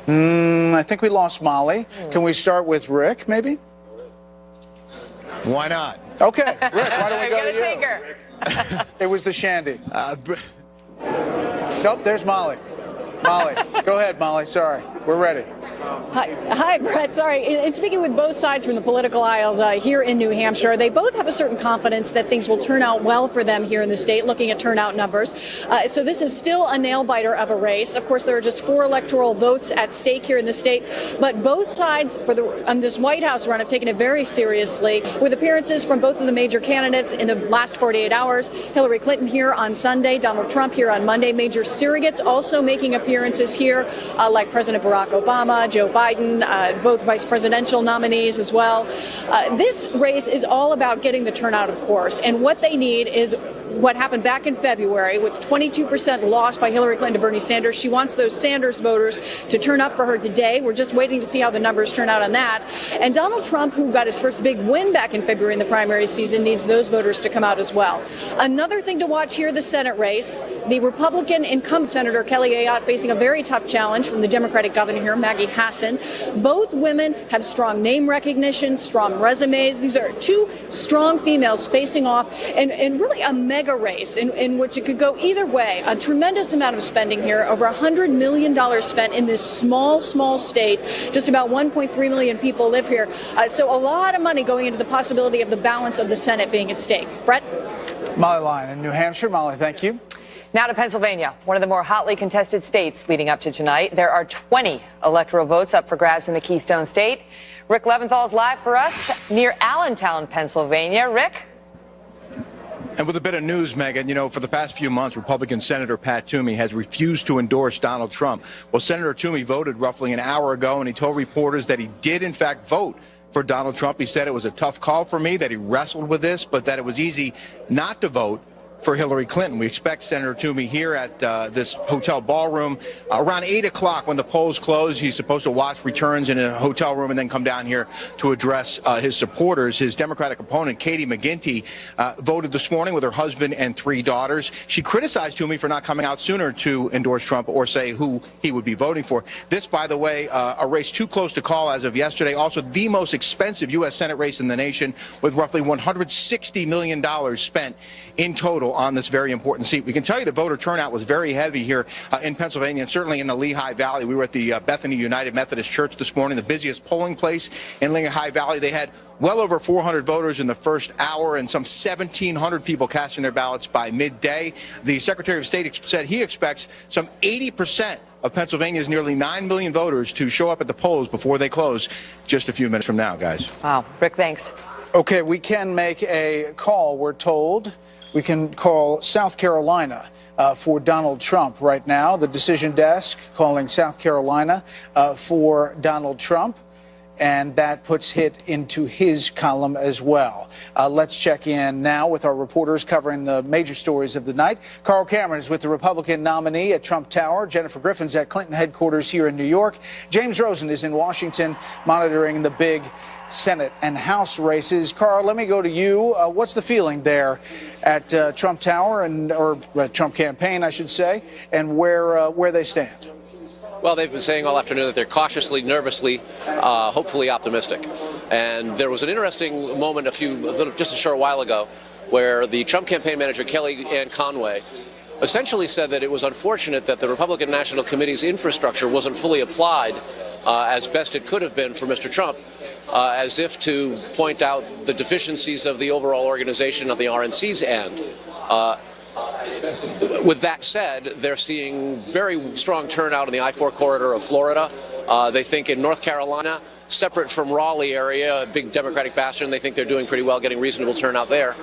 I think we lost Molly. Can we start with Rick, maybe? Why not? Okay. Rick, why don't we go to you? Take her. It was the shandy. Nope, there's Molly. Molly. Go ahead, Molly. Sorry. We're ready. Hi, Brett. Sorry. In speaking with both sides from the political aisles here in New Hampshire, they both have a certain confidence that things will turn out well for them here in the state, looking at turnout numbers. So this is still a nail-biter of a race. Of course, there are just 4 electoral votes at stake here in the state, but both sides on this White House run have taken it very seriously, with appearances from both of the major candidates in the last 48 hours. Hillary Clinton here on Sunday, Donald Trump here on Monday. Major surrogates also making appearances here, like President Barack Obama, Joe Biden, both vice presidential nominees as well. This race is all about getting the turnout, of course, and what they need is what happened back in February with 22% loss by Hillary Clinton to Bernie Sanders. She wants those Sanders voters to turn up for her today. We're just waiting to see how the numbers turn out on that. And Donald Trump, who got his first big win back in February in the primary season, needs those voters to come out as well. Another thing to watch here, the Senate race, the Republican incumbent Senator Kelly Ayotte facing a very tough challenge from the Democratic governor here, Maggie Hassan. Both women have strong name recognition, strong resumes. These are 2 strong females facing off and really a mega race in which it could go either way. A tremendous amount of spending here, over $100 million spent in this small state. Just about 1.3 million people live here. So a lot of money going into the possibility of the balance of the Senate being at stake. Brett? Molly Lyon in New Hampshire. Molly, thank you. Now to Pennsylvania, one of the more hotly contested states leading up to tonight. There are 20 electoral votes up for grabs in the Keystone State. Rick Leventhal is live for us near Allentown, Pennsylvania. Rick? And with a bit of news, Megan, for the past few months, Republican Senator Pat Toomey has refused to endorse Donald Trump. Well, Senator Toomey voted roughly an hour ago, and he told reporters that he did, in fact, vote for Donald Trump. He said it was a tough call for me, that he wrestled with this, but that it was easy not to vote for Hillary Clinton. We expect Senator Toomey here at this hotel ballroom around 8 o'clock when the polls close. He's supposed to watch returns in a hotel room and then come down here to address his supporters. His Democratic opponent, Katie McGinty, voted this morning with her husband and 3 daughters. She criticized Toomey for not coming out sooner to endorse Trump or say who he would be voting for. This, by the way, a race too close to call as of yesterday. Also, the most expensive U.S. Senate race in the nation, with roughly $160 million spent in total on this very important seat. We can tell you the voter turnout was very heavy here in Pennsylvania, and certainly in the Lehigh Valley. We were at the Bethany United Methodist Church this morning, the busiest polling place in Lehigh Valley. They had well over 400 voters in the first hour and some 1,700 people casting their ballots by midday. The Secretary of State said he expects some 80% of Pennsylvania's nearly 9 million voters to show up at the polls before they close just a few minutes from now, guys. Wow. Rick, thanks. Okay, we can make a call, we're told. We can call South Carolina for Donald Trump right now. The decision desk calling South Carolina for Donald Trump. And that puts it into his column as well. Let's check in now with our reporters covering the major stories of the night. Carl Cameron is with the Republican nominee at Trump Tower. Jennifer Griffin's at Clinton headquarters here in New York. James Rosen is in Washington monitoring the big Senate and House races. Carl, let me go to you. What's the feeling there at Trump Tower, or Trump campaign, I should say, and where they stand? Well, they've been saying all afternoon that they're cautiously, nervously, hopefully optimistic. And there was an interesting moment just a short while ago where the Trump campaign manager, Kellyanne Conway, essentially said that it was unfortunate that the Republican National Committee's infrastructure wasn't fully applied as best it could have been for Mr. Trump, as if to point out the deficiencies of the overall organization of the RNC's end. With that said, they're seeing very strong turnout in the I-4 corridor of Florida. They think in North Carolina, separate from Raleigh area, a big Democratic bastion, they think they're doing pretty well, getting reasonable turnout there.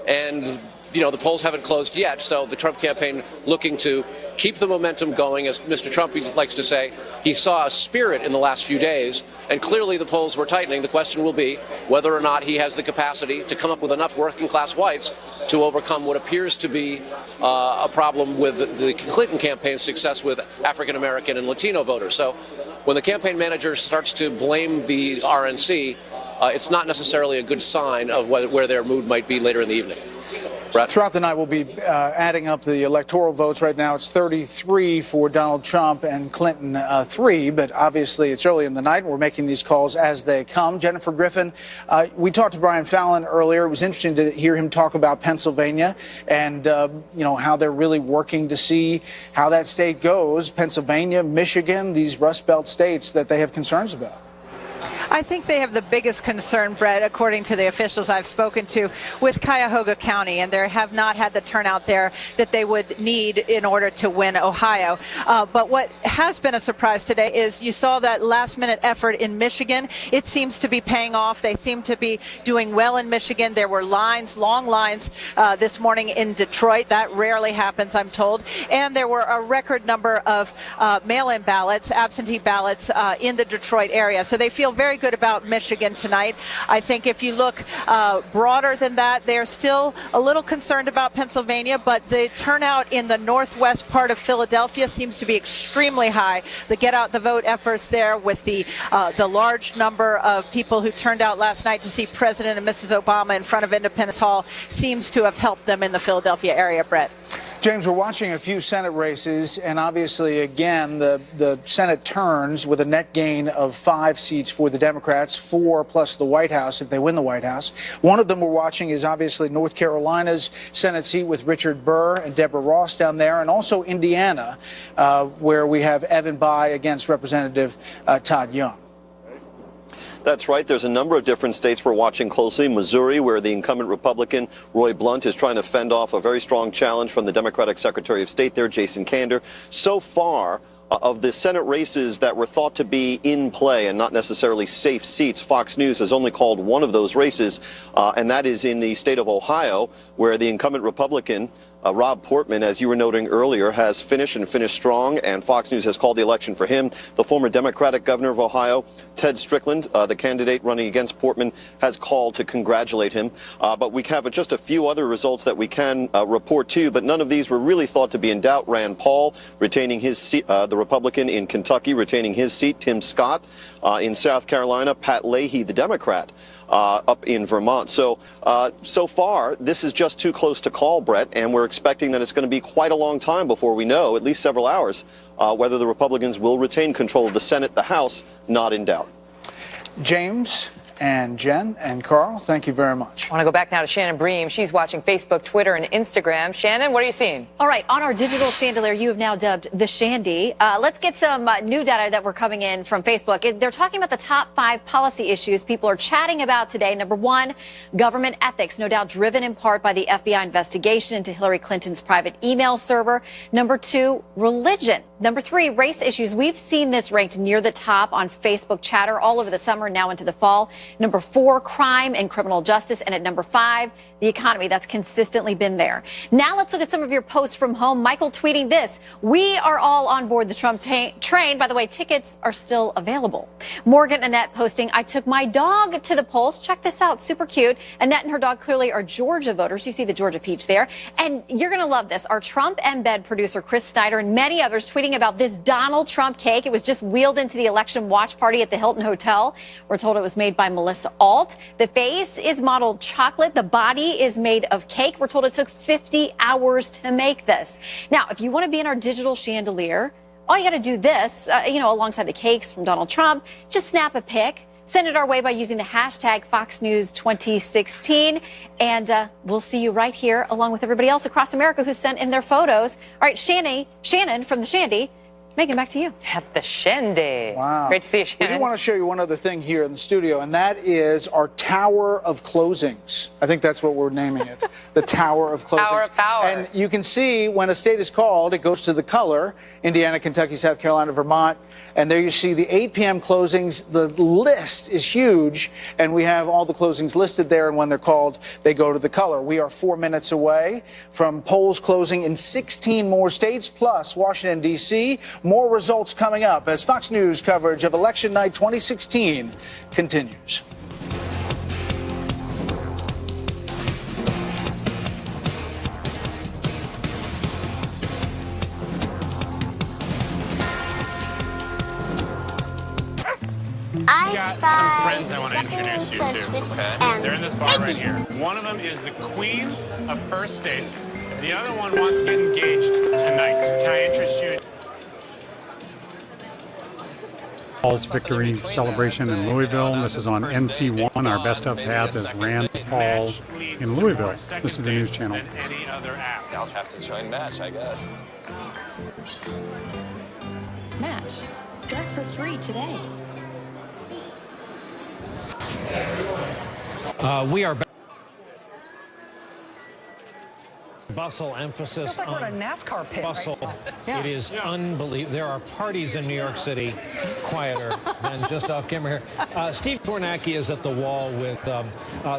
And the polls haven't closed yet, so the Trump campaign looking to keep the momentum going. As Mr. Trump likes to say, he saw a spirit in the last few days, and clearly the polls were tightening. The question will be whether or not he has the capacity to come up with enough working-class whites to overcome what appears to be a problem with the Clinton campaign's success with African-American and Latino voters. So when the campaign manager starts to blame the RNC, it's not necessarily a good sign of where their mood might be later in the evening. Brett? Throughout the night, we'll be adding up the electoral votes. Right now, it's 33 for Donald Trump and Clinton 3, but obviously it's early in the night, and we're making these calls as they come. Jennifer Griffin, we talked to Brian Fallon earlier. It was interesting to hear him talk about Pennsylvania and, how they're really working to see how that state goes. Pennsylvania, Michigan, these Rust Belt states that they have concerns about. I think they have the biggest concern, Brett, according to the officials I've spoken to, with Cuyahoga County, and they have not had the turnout there that they would need in order to win Ohio. But what has been a surprise today is you saw that last-minute effort in Michigan. It seems to be paying off. They seem to be doing well in Michigan. There were lines, long lines, this morning in Detroit. That rarely happens, I'm told. And there were a record number of mail-in ballots, absentee ballots, in the Detroit area. So they feel very good about Michigan tonight. I think if you look broader than that, they're still a little concerned about Pennsylvania, but the turnout in the northwest part of Philadelphia seems to be extremely high. The get out the vote efforts there with the large number of people who turned out last night to see President and Mrs. Obama in front of Independence Hall seems to have helped them in the Philadelphia area, Brett. James, we're watching a few Senate races, and obviously, again, the Senate turns with a net gain of 5 seats for the Democrats, 4 plus the White House if they win the White House. One of them we're watching is obviously North Carolina's Senate seat with Richard Burr and Deborah Ross down there, and also Indiana, where we have Evan Bayh against Representative Todd Young. That's right. There's a number of different states we're watching closely. Missouri, where the incumbent Republican Roy Blunt is trying to fend off a very strong challenge from the Democratic Secretary of State there, Jason Kander. So far, of the Senate races that were thought to be in play and not necessarily safe seats, Fox News has only called one of those races, and that is in the state of Ohio, where the incumbent Republican Rob Portman, as you were noting earlier, has finished strong, and Fox News has called the election for him. The former Democratic governor of Ohio, Ted Strickland, the candidate running against Portman, has called to congratulate him. But we have just a few other results that we can report to you, but none of these were really thought to be in doubt. Rand Paul retaining his seat, the Republican in Kentucky retaining his seat, Tim Scott in South Carolina, Pat Leahy, the Democrat, up in Vermont. So far, this is just too close to call, Brett, and we're expecting that it's going to be quite a long time before we know, at least several hours, whether the Republicans will retain control of the Senate. The House, not in doubt. James and Jen and Carl, thank you very much. I want to go back now to Shannon Bream. She's watching Facebook, Twitter, and Instagram. Shannon, what are you seeing? All right, on our digital chandelier, you have now dubbed the Shandy. Let's get some new data that were coming in from Facebook. They're talking about the top 5 policy issues people are chatting about today. Number 1, government ethics, no doubt driven in part by the FBI investigation into Hillary Clinton's private email server. Number 2, religion. Number 3, race issues. We've seen this ranked near the top on Facebook chatter all over the summer, now into the fall. Number 4, crime and criminal justice. And at number 5, the economy. That's consistently been there. Now let's look at some of your posts from home. Michael tweeting this: we are all on board the Trump train. By the way, tickets are still available. Morgan Annette posting, I took my dog to the polls. Check this out. Super cute. Annette and her dog clearly are Georgia voters. You see the Georgia peach there. And you're going to love this. Our Trump embed producer, Chris Snyder, and many others tweeting about this Donald Trump cake. It was just wheeled into the election watch party at the Hilton Hotel. We're told it was made by Melissa Alt. The face is modeled chocolate. The body is made of cake. We're told it took 50 hours to make this. Now, if you want to be in our digital chandelier, all you got to do this, alongside the cakes from Donald Trump, just snap a pic, send it our way by using the hashtag Fox News 2016. And we'll see you right here along with everybody else across America who sent in their photos. All right, Shannon from the Shandy, Megan, back to you. At the Shandy. Wow. Great to see you, Shannon. We do want to show you one other thing here in the studio, and that is our Tower of Closings. I think that's what we're naming it, the Tower of Closings. Tower of Power. And you can see when a state is called, it goes to the color, Indiana, Kentucky, South Carolina, Vermont. And there you see the 8 p.m. closings. The list is huge, and we have all the closings listed there, and when they're called, they go to the color. We are 4 minutes away from polls closing in 16 more states, plus Washington, D.C. More results coming up as Fox News coverage of Election Night 2016 continues. I spy second research with They're in this bar right here. One of them is the Queen of First States. The other one wants to get engaged tonight. Can I interest you? Paul's victory celebration in Louisville. This is on NC1. Our best of path is Rand Paul in Louisville. This is the News Channel. I'll have to join Match, I guess. Match. Start for free today. We are back. Bustle, emphasis Feels like we're in a NASCAR pit bustle. right now. It is unbelievable. There are parties in New York City quieter than just off camera here. Steve Kornacki is at the wall with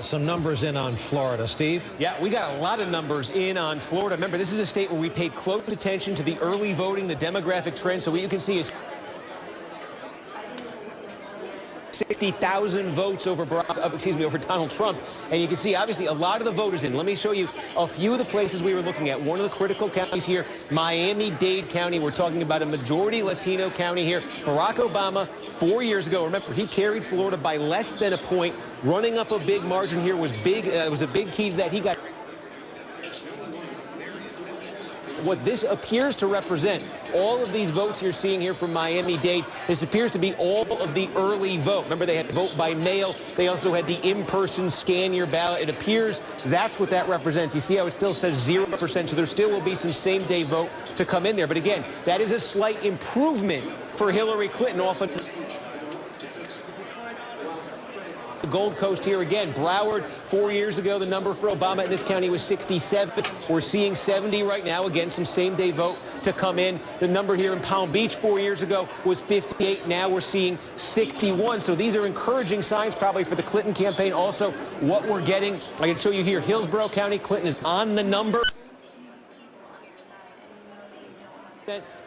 some numbers in on Florida. Steve? Yeah, we got a lot of numbers in on Florida. Remember, this is a state where we paid close attention to the early voting, the demographic trend. So what you can see is 60,000 votes over Donald Trump. And you can see, obviously, a lot of the voters in. Let me show you a few of the places we were looking at. One of the critical counties here, Miami-Dade County. We're talking about a majority Latino county here. Barack Obama, 4 years ago, remember, he carried Florida by less than a point. Running up a big margin here was big. Was a big key to that. He got what this appears to represent. All of these votes you're seeing here from Miami-Dade, this appears to be all of the early vote. Remember, they had vote by mail. They also had the in-person scan your ballot. It appears that's what that represents. You see how it still says 0%, so there still will be some same-day vote to come in there. But again, that is a slight improvement for Hillary Clinton often. The Gold Coast here again. Broward, 4 years ago, the number for Obama in this county was 67. We're seeing 70 right now. Again, some same-day vote to come in. The number here in Palm Beach 4 years ago was 58. Now we're seeing 61. So these are encouraging signs probably for the Clinton campaign. Also, what we're getting, I can show you here, Hillsborough County, Clinton is on the number.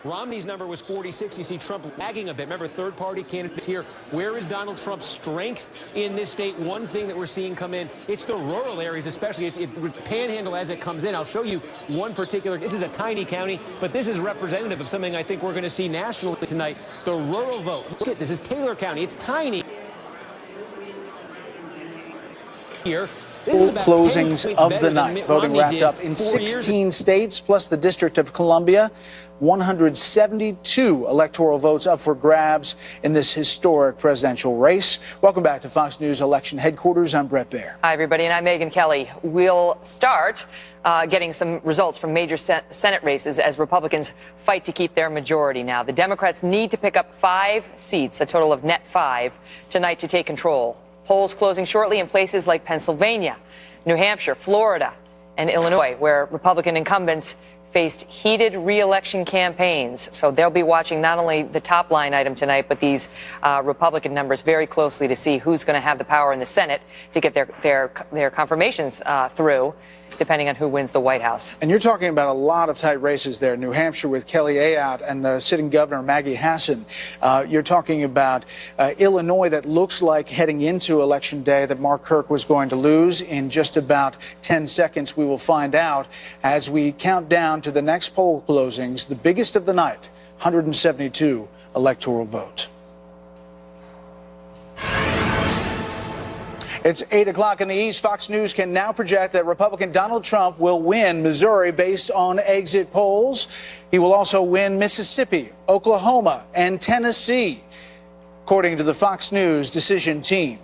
Romney's number was 46. You see Trump lagging a bit. Remember, third-party candidates here. Where is Donald Trump's strength in this state? One thing that we're seeing come in, it's the rural areas, especially. It's panhandle as it comes in. I'll show you one particular. This is a tiny county, but this is representative of something I think we're going to see nationally tonight. The rural vote. Look at this. This is Taylor County. It's tiny. Here. Closings of the night. Voting wrapped up in 16 states, plus the District of Columbia. 172 electoral votes up for grabs in this historic presidential race. Welcome back to Fox News Election Headquarters. I'm Brett Baer. Hi, everybody, and I'm Megyn Kelly. We'll start getting some results from major Senate races as Republicans fight to keep their majority now. The Democrats need to pick up 5 seats, a total of net 5, tonight to take control. Polls closing shortly in places like Pennsylvania, New Hampshire, Florida, and Illinois, where Republican incumbents faced heated re-election campaigns. So they'll be watching not only the top line item tonight, but these Republican numbers very closely to see who's going to have the power in the Senate to get their confirmations through, depending on who wins the White House. And you're talking about a lot of tight races there. New Hampshire with Kelly Ayotte and the sitting governor, Maggie Hassan. You're talking about Illinois that looks like heading into Election Day that Mark Kirk was going to lose. In just about 10 seconds, we will find out as we count down to the next poll closings, the biggest of the night, 172 electoral votes. It's 8 o'clock in the East. Fox News can now project that Republican Donald Trump will win Missouri based on exit polls. He will also win Mississippi, Oklahoma, and Tennessee, according to the Fox News decision team.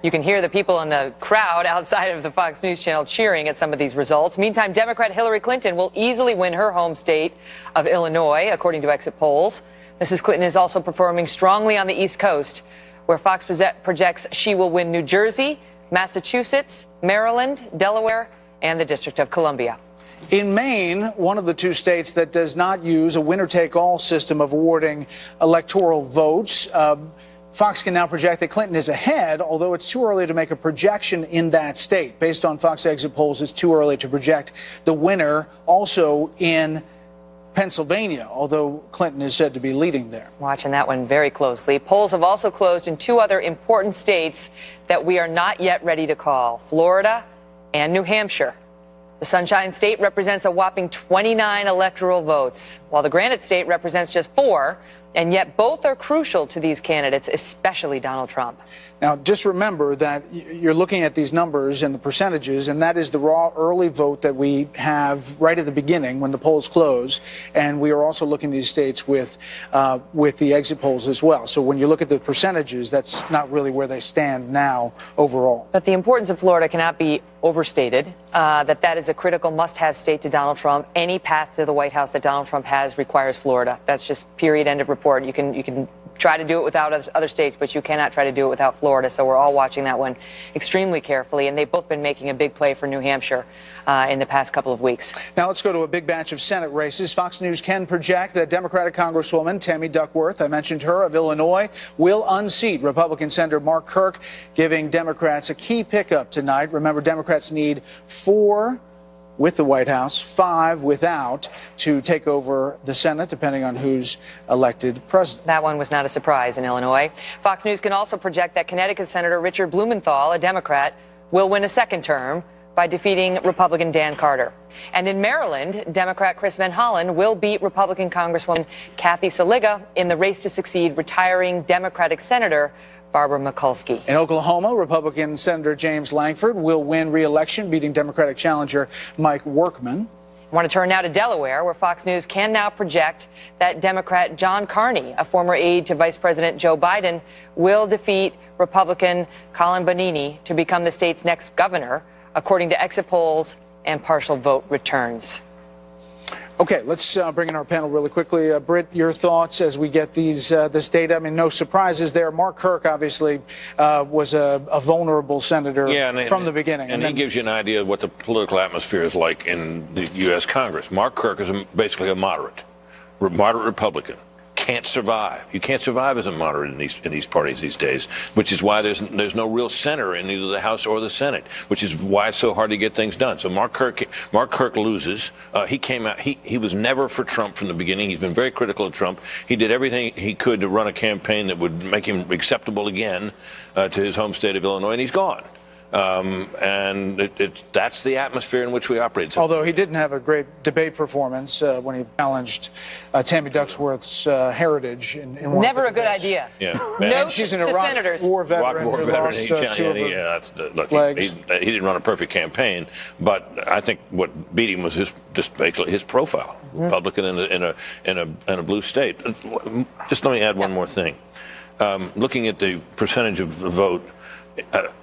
You can hear the people in the crowd outside of the Fox News channel cheering at some of these results. Meantime, Democrat Hillary Clinton will easily win her home state of Illinois, according to exit polls. Mrs. Clinton is also performing strongly on the East Coast, where Fox projects she will win New Jersey, Massachusetts, Maryland, Delaware, and the District of Columbia. In Maine, one of the two states that does not use a winner-take-all system of awarding electoral votes, Fox can now project that Clinton is ahead, although it's too early to make a projection in that state. Based on Fox exit polls, it's too early to project the winner. Also in Pennsylvania, although Clinton is said to be leading there. Watching that one very closely. Polls have also closed in two other important states that we are not yet ready to call, Florida and New Hampshire. The Sunshine State represents a whopping 29 electoral votes, while the Granite State represents just 4, and yet both are crucial to these candidates, especially Donald Trump. Now, just remember that you're looking at these numbers and the percentages, and that is the raw early vote that we have right at the beginning when the polls close. And we are also looking at these states with the exit polls as well. So when you look at the percentages, that's not really where they stand now overall. But the importance of Florida cannot be overstated, that is a critical must-have state to Donald Trump. Any path to the White House that Donald Trump has requires Florida. That's just period, end of report. You can try to do it without other states, but you cannot try to do it without Florida. So we're all watching that one extremely carefully. And they've both been making a big play for New Hampshire in the past couple of weeks. Now let's go to a big batch of Senate races. Fox News can project that Democratic Congresswoman Tammy Duckworth, I mentioned her, of Illinois, will unseat Republican Senator Mark Kirk, giving Democrats a key pickup tonight. Remember, Democrats need 4 with the White House, 5 without, to take over the Senate, depending on who's elected president. That one was not a surprise in Illinois. Fox News can also project that Connecticut Senator Richard Blumenthal, a Democrat, will win a second term by defeating Republican Dan Carter. And in Maryland, Democrat Chris Van Hollen will beat Republican Congresswoman Kathy Saliga in the race to succeed retiring Democratic Senator Barbara Mikulski. In Oklahoma, Republican Senator James Lankford will win re-election, beating Democratic challenger Mike Workman. I want to turn now to Delaware, where Fox News can now project that Democrat John Carney, a former aide to Vice President Joe Biden, will defeat Republican Colin Bonini to become the state's next governor, according to exit polls and partial vote returns. Okay, let's bring in our panel really quickly. Britt, your thoughts as we get this data? I mean, no surprises there. Mark Kirk obviously was a vulnerable senator from the beginning. And he gives you an idea of what the political atmosphere is like in the U.S. Congress. Mark Kirk is basically a moderate Republican. Can't survive. You can't survive as a moderate in these parties these days, which is why there's no real center in either the House or the Senate, which is why it's so hard to get things done. So Mark Kirk loses. He came out. He was never for Trump from the beginning. He's been very critical of Trump. He did everything he could to run a campaign that would make him acceptable again to his home state of Illinois, and he's gone. And that's the atmosphere in which we operate. So, although he didn't have a great debate performance when he challenged Tammy Duckworth's heritage. In Never a good idea. Yeah. No she's an to Iraq senators. war veteran who lost 2 of her legs. He didn't run a perfect campaign, but I think what beat him was basically his profile. Republican in a blue state. Just let me add one more thing. Looking at the percentage of the vote,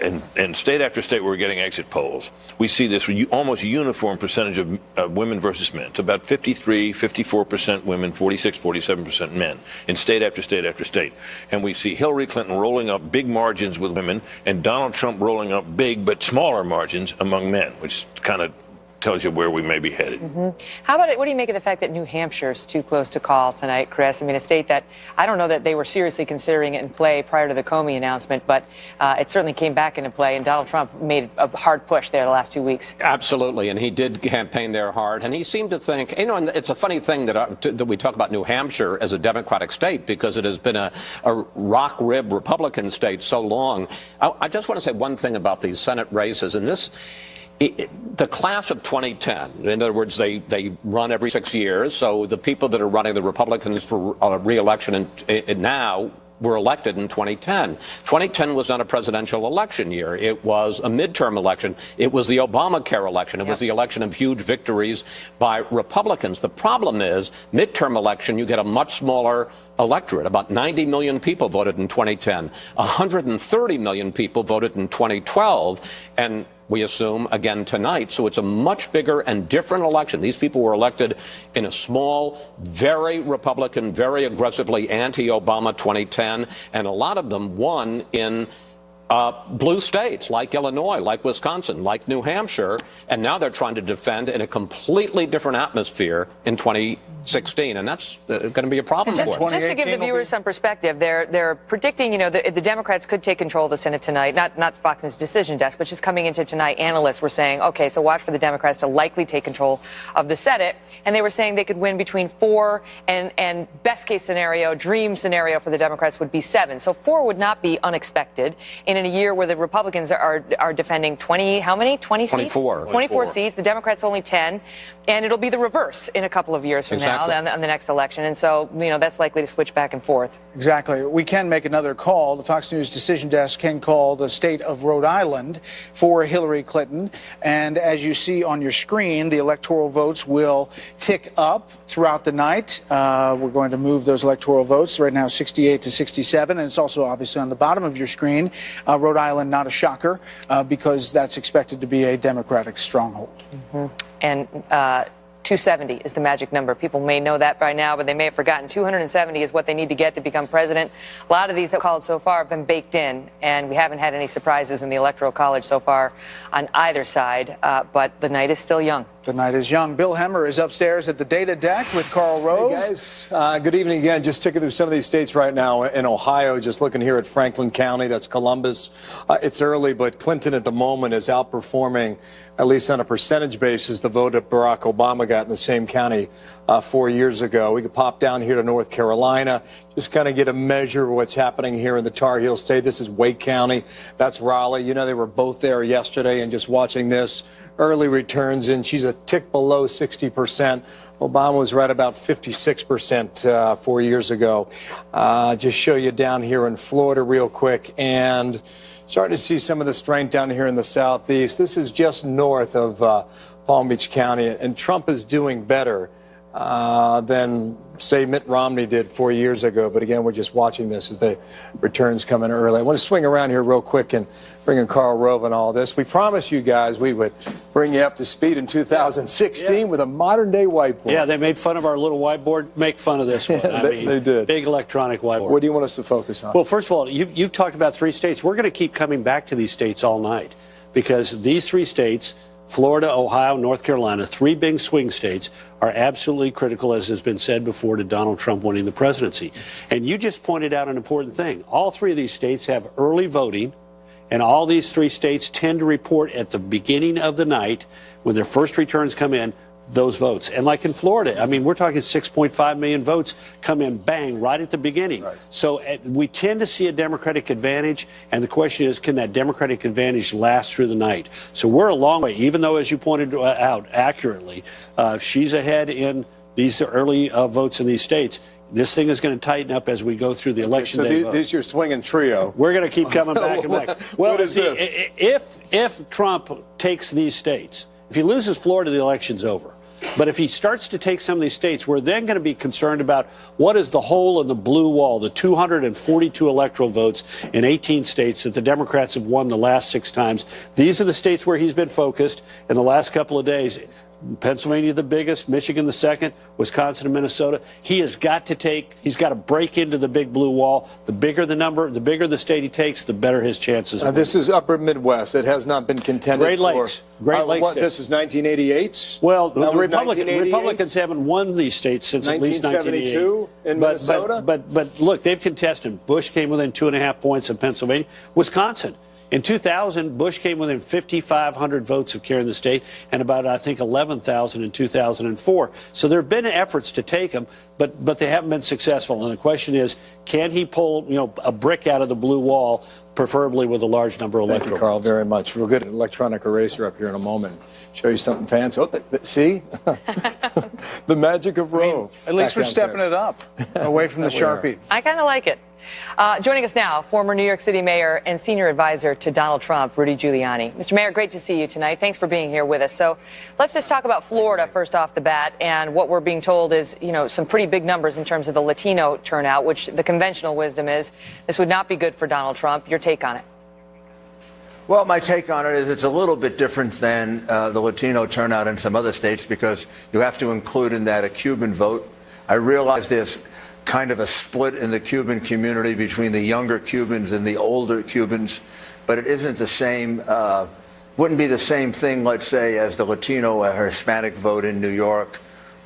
in state after state where we're getting exit polls, we see this almost uniform percentage of women versus men. It's about 53, 54% women, 46, 47% men in state after state after state. And we see Hillary Clinton rolling up big margins with women and Donald Trump rolling up big but smaller margins among men, which kind of tells you where we may be headed. How about it? What do you make of the fact that New Hampshire's too close to call tonight, Chris? I mean, a state that I don't know that they were seriously considering it in play prior to the Comey announcement, but it certainly came back into play, and Donald Trump made a hard push there the last 2 weeks. Absolutely, and he did campaign there hard, and he seemed to think, and it's a funny thing that we talk about New Hampshire as a Democratic state because it has been a rock rib Republican state so long. I just want to say one thing about these Senate races, and this. The class of 2010, in other words, they run every 6 years. So the people that are running the Republicans for re-election now were elected in 2010. 2010 was not a presidential election year. It was a midterm election. It was the Obamacare election. It was the election of huge victories by Republicans. The problem is, midterm election, you get a much smaller electorate. About 90 million people voted in 2010. 130 million people voted in 2012. And we assume, again tonight. So it's a much bigger and different election. These people were elected in a small, very Republican, very aggressively anti-Obama 2010, and a lot of them won in blue states like Illinois, like Wisconsin, like New Hampshire, and now they're trying to defend in a completely different atmosphere in 2016, and that's going to be a problem for them. Just to give the viewers some perspective, they're predicting, you know, the Democrats could take control of the Senate tonight. Not Fox News decision desk, but just coming into tonight, analysts were saying, okay, so watch for the Democrats to likely take control of the Senate, and they were saying they could win between 4 and best case scenario, dream scenario for the Democrats would be 7. So 4 would not be unexpected in a year where the Republicans are defending 20, how many? 20 seats? 24 seats. The Democrats only 10. And it'll be the reverse in a couple of years from now on the next election. And so, you know, that's likely to switch back and forth. Exactly. We can make another call. The Fox News decision desk can call the state of Rhode Island for Hillary Clinton. And as you see on your screen, the electoral votes will tick up throughout the night. We're going to move those electoral votes right now 68 to 67. And it's also obviously on the bottom of your screen. Rhode Island, not a shocker, because that's expected to be a Democratic stronghold. And 270 is the magic number. People may know that by now, but they may have forgotten. 270 is what they need to get to become president. A lot of these that called so far have been baked in, and we haven't had any surprises in the Electoral College so far on either side, but the night is still young. The night is young. Bill Hemmer is upstairs at the data deck with Karl Rove. Hey guys, good evening again. Just ticking through some of these states right now in Ohio. Just looking here at Franklin County, that's Columbus. It's early, but Clinton at the moment is outperforming, at least on a percentage basis, the vote that Barack Obama got in the same county 4 years ago. We could pop down here to North Carolina, just kind of get a measure of what's happening here in the Tar Heel State. This is Wake County. That's Raleigh. You know, they were both there yesterday, and just watching this. Early returns in, she's a tick below 60%. Obama was right about 56% 4 years ago. Just show you down here in Florida real quick, and starting to see some of the strength down here in the southeast. This is just north of Palm Beach County, and Trump is doing better than, say, Mitt Romney did 4 years ago. But again, we're just watching this as the returns come in early. I want to swing around here real quick and bring in Karl Rove and all this. We promised you guys we would bring you up to speed in 2016 with a modern-day whiteboard. Yeah, they made fun of our little whiteboard. Make fun of this one. They did. Big electronic whiteboard. What do you want us to focus on? Well, first of all, you've talked about 3 states. We're going to keep coming back to these states all night because these 3 states, Florida, Ohio, North Carolina, 3 big swing states, are absolutely critical, as has been said before, to Donald Trump winning the presidency. And you just pointed out an important thing. All 3 of these states have early voting, and all these 3 states tend to report at the beginning of the night, when their first returns come in, those votes. And like in Florida, I mean, we're talking 6.5 million votes come in, bang, right at the beginning. Right. So we tend to see a Democratic advantage, and the question is, can that Democratic advantage last through the night? So we're a long way, even though, as you pointed out accurately, she's ahead in these early votes in these states. This thing is going to tighten up as we go through the election day. So this is your swinging trio. We're going to keep coming back and back. Well, see, if Trump takes these states, if he loses Florida, the election's over. But if he starts to take some of these states, we're then going to be concerned about what is the hole in the blue wall, the 242 electoral votes in 18 states that the Democrats have won the last 6 times. These are the states where he's been focused in the last couple of days. Pennsylvania the biggest, Michigan the second, Wisconsin and Minnesota. He's got to break into the big blue wall. The bigger the number, the bigger the state he takes, the better his chances. This is upper Midwest. It has not been contended Great Lakes. Great Lakes. This is 1988? Well, the Republicans haven't won these states since at least 1972 in Minnesota? But look, they've contested. Bush came within 2.5 points in Pennsylvania. Wisconsin. In 2000, Bush came within 5,500 votes of carrying the state, and about, I think, 11,000 in 2004. So there have been efforts to take them, but they haven't been successful. And the question is, can he pull, a brick out of the blue wall, preferably with a large number of electoral votes? Thank you, Karl, very much. We'll get an electronic eraser up here in a moment. Show you something fancy. Oh, see? The magic of Rove. At least we're stepping it up away from the Sharpie. I kind of like it. Joining us now, former New York City mayor and senior advisor to Donald Trump, Rudy Giuliani. Mr. Mayor, great to see you tonight. Thanks for being here with us. So let's just talk about Florida first off the bat. And what we're being told is, some pretty big numbers in terms of the Latino turnout, which the conventional wisdom is this would not be good for Donald Trump. Your take on it? Well, my take on it is it's a little bit different than the Latino turnout in some other states because you have to include in that a Cuban vote. I realize there's kind of a split in the Cuban community between the younger Cubans and the older Cubans, but it isn't the same, wouldn't be the same thing, let's say, as the Latino or Hispanic vote in New York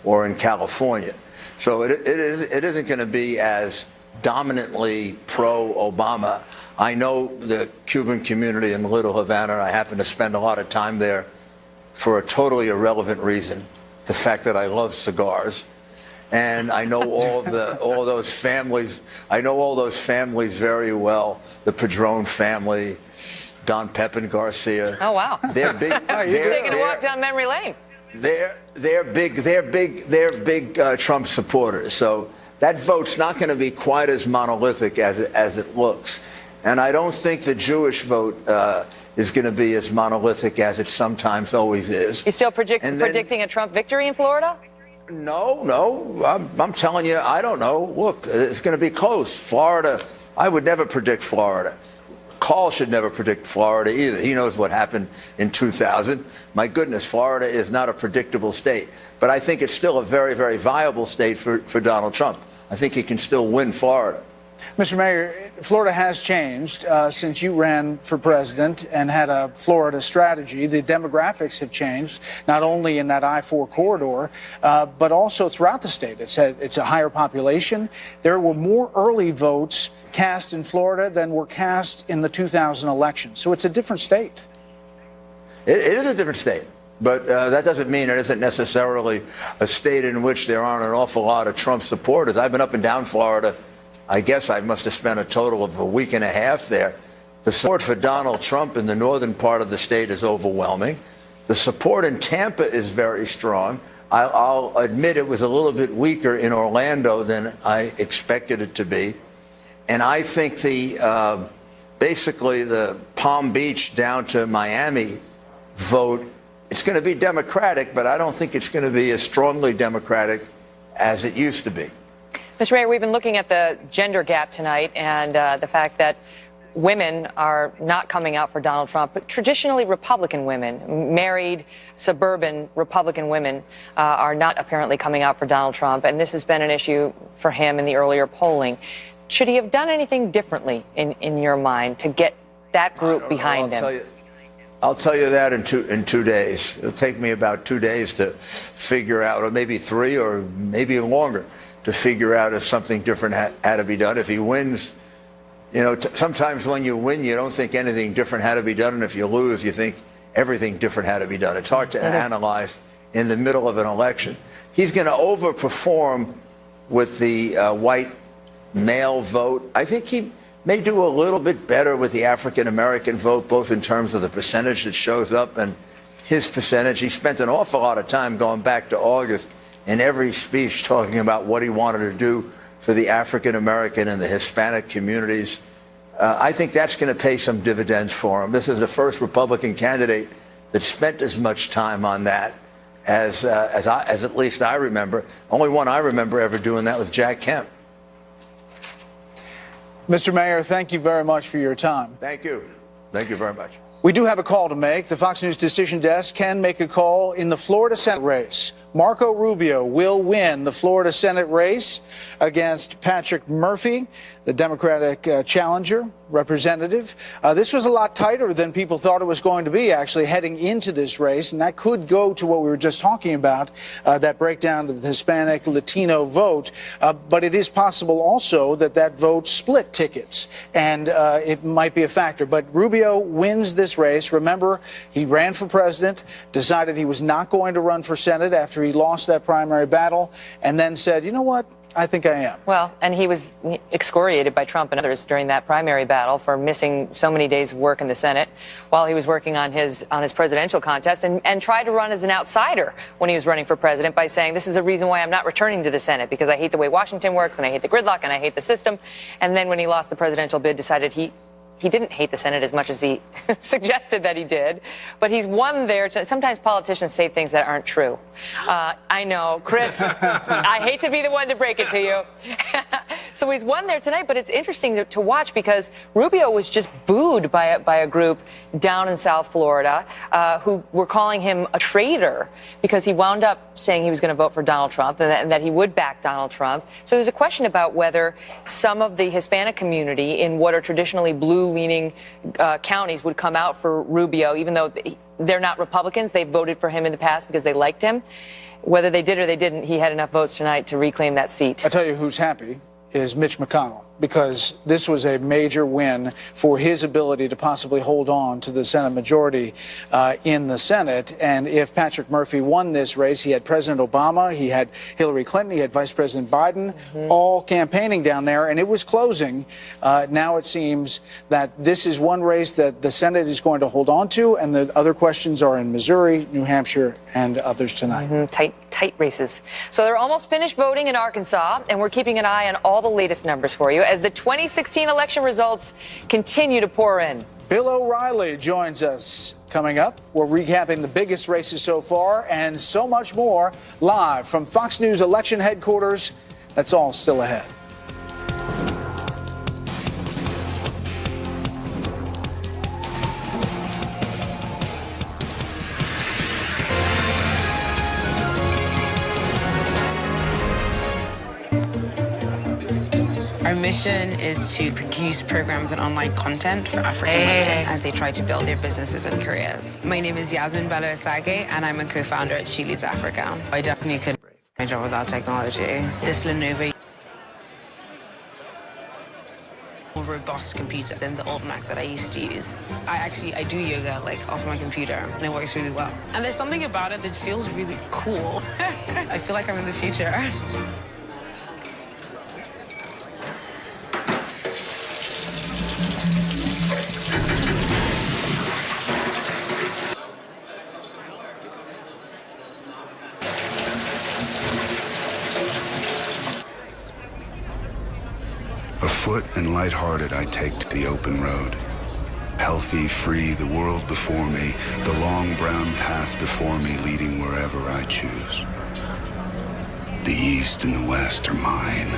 or in California. So it isn't going to be as dominantly pro-Obama. I know the Cuban community in Little Havana. I happen to spend a lot of time there for a totally irrelevant reason, the fact that I love cigars. And I know all those families. I know all those families very well. The Padron family, Don Pepin Garcia. Oh wow! They're big. You're taking a walk down memory lane. They're big Trump supporters. So that vote's not going to be quite as monolithic as it looks. And I don't think the Jewish vote is going to be as monolithic as it sometimes always is. You still predicting a Trump victory in Florida? No. I'm telling you, I don't know. Look, it's going to be close. Florida, I would never predict Florida. Carl should never predict Florida either. He knows what happened in 2000. My goodness, Florida is not a predictable state. But I think it's still a very, very viable state for Donald Trump. I think he can still win Florida. Mr. Mayor, Florida has changed since you ran for president and had a Florida strategy. The demographics have changed, not only in that I-4 corridor, but also throughout the state. It's a higher population. There were more early votes cast in Florida than were cast in the 2000 election. So it's a different state. It is a different state. But that doesn't mean it isn't necessarily a state in which there aren't an awful lot of Trump supporters. I've been up and down Florida. I guess I must have spent a total of a week and a half there. The support for Donald Trump in the northern part of the state is overwhelming. The support in Tampa is very strong. I'll admit it was a little bit weaker in Orlando than I expected it to be. And I think basically the Palm Beach down to Miami vote, it's going to be Democratic, but I don't think it's going to be as strongly Democratic as it used to be. Mr. Mayor, we've been looking at the gender gap tonight and the fact that women are not coming out for Donald Trump, but traditionally Republican women, married, suburban Republican women are not apparently coming out for Donald Trump. And this has been an issue for him in the earlier polling. Should he have done anything differently in your mind to get that group behind him? I'll tell you that in 2 days. It'll take me about 2 days to figure out, or maybe 3 or maybe longer, to figure out if something different had to be done. If he wins, sometimes when you win, you don't think anything different had to be done. And if you lose, you think everything different had to be done. It's hard to analyze in the middle of an election. He's going to overperform with the white male vote. I think he may do a little bit better with the African-American vote, both in terms of the percentage that shows up and his percentage. He spent an awful lot of time going back to August in every speech talking about what he wanted to do for the African-American and the Hispanic communities. I think that's going to pay some dividends for him. This is the first Republican candidate that spent as much time on that as at least I remember. Only one I remember ever doing that was Jack Kemp. Mr. Mayor, thank you very much for your time. Thank you. Thank you very much. We do have a call to make. The Fox News Decision Desk can make a call in the Florida Senate race. Marco Rubio will win the Florida Senate race against Patrick Murphy, the Democratic challenger, representative. This was a lot tighter than people thought it was going to be, actually, heading into this race. And that could go to what we were just talking about, that breakdown of the Hispanic Latino vote. But it is possible also that vote split tickets, and it might be a factor. But Rubio wins this race. Remember, he ran for president, decided he was not going to run for Senate after he lost that primary battle, and then said, you know what? I think I am. Well, and he was excoriated by Trump and others during that primary battle for missing so many days of work in the Senate while he was working on his presidential contest, and tried to run as an outsider when he was running for president by saying, this is a reason why I'm not returning to the Senate, because I hate the way Washington works and I hate the gridlock and I hate the system. And then when he lost the presidential bid, decided he didn't hate the Senate as much as he suggested that he did, but he's won there. Sometimes politicians say things that aren't true. I know, Chris, I hate to be the one to break it to you. So he's won there tonight, but it's interesting to watch because Rubio was just booed by a group down in South Florida who were calling him a traitor because he wound up saying he was going to vote for Donald Trump and that he would back Donald Trump. So there's a question about whether some of the Hispanic community in what are traditionally blue-leaning counties would come out for Rubio, even though they're not Republicans. They voted for him in the past because they liked him. Whether they did or they didn't, he had enough votes tonight to reclaim that seat. I tell you who's happy is Mitch McConnell, because this was a major win for his ability to possibly hold on to the Senate majority in the Senate. And if Patrick Murphy won this race, he had President Obama, he had Hillary Clinton, he had Vice President Biden, all campaigning down there, and it was closing. Now it seems that this is one race that the Senate is going to hold on to, and the other questions are in Missouri, New Hampshire, and others tonight. Tight races. So they're almost finished voting in Arkansas, and we're keeping an eye on all the latest numbers for you as the 2016 election results continue to pour in. Bill O'Reilly joins us coming up. We're recapping the biggest races so far and so much more live from Fox News election headquarters. That's all still ahead. Our mission is to produce programs and online content for African women as they try to build their businesses and careers. My name is Yasmin Bello Asage, and I'm a co-founder at She Leads Africa. I definitely couldn't do my job without technology. This Lenovo more robust computer than the old Mac that I used to use. I do yoga like off my computer, and it works really well. And there's something about it that feels really cool. I feel like I'm in the future. Afoot and lighthearted, I take to the open road. Healthy, free, the world before me, the long brown path before me leading wherever I choose. The East and the West are mine.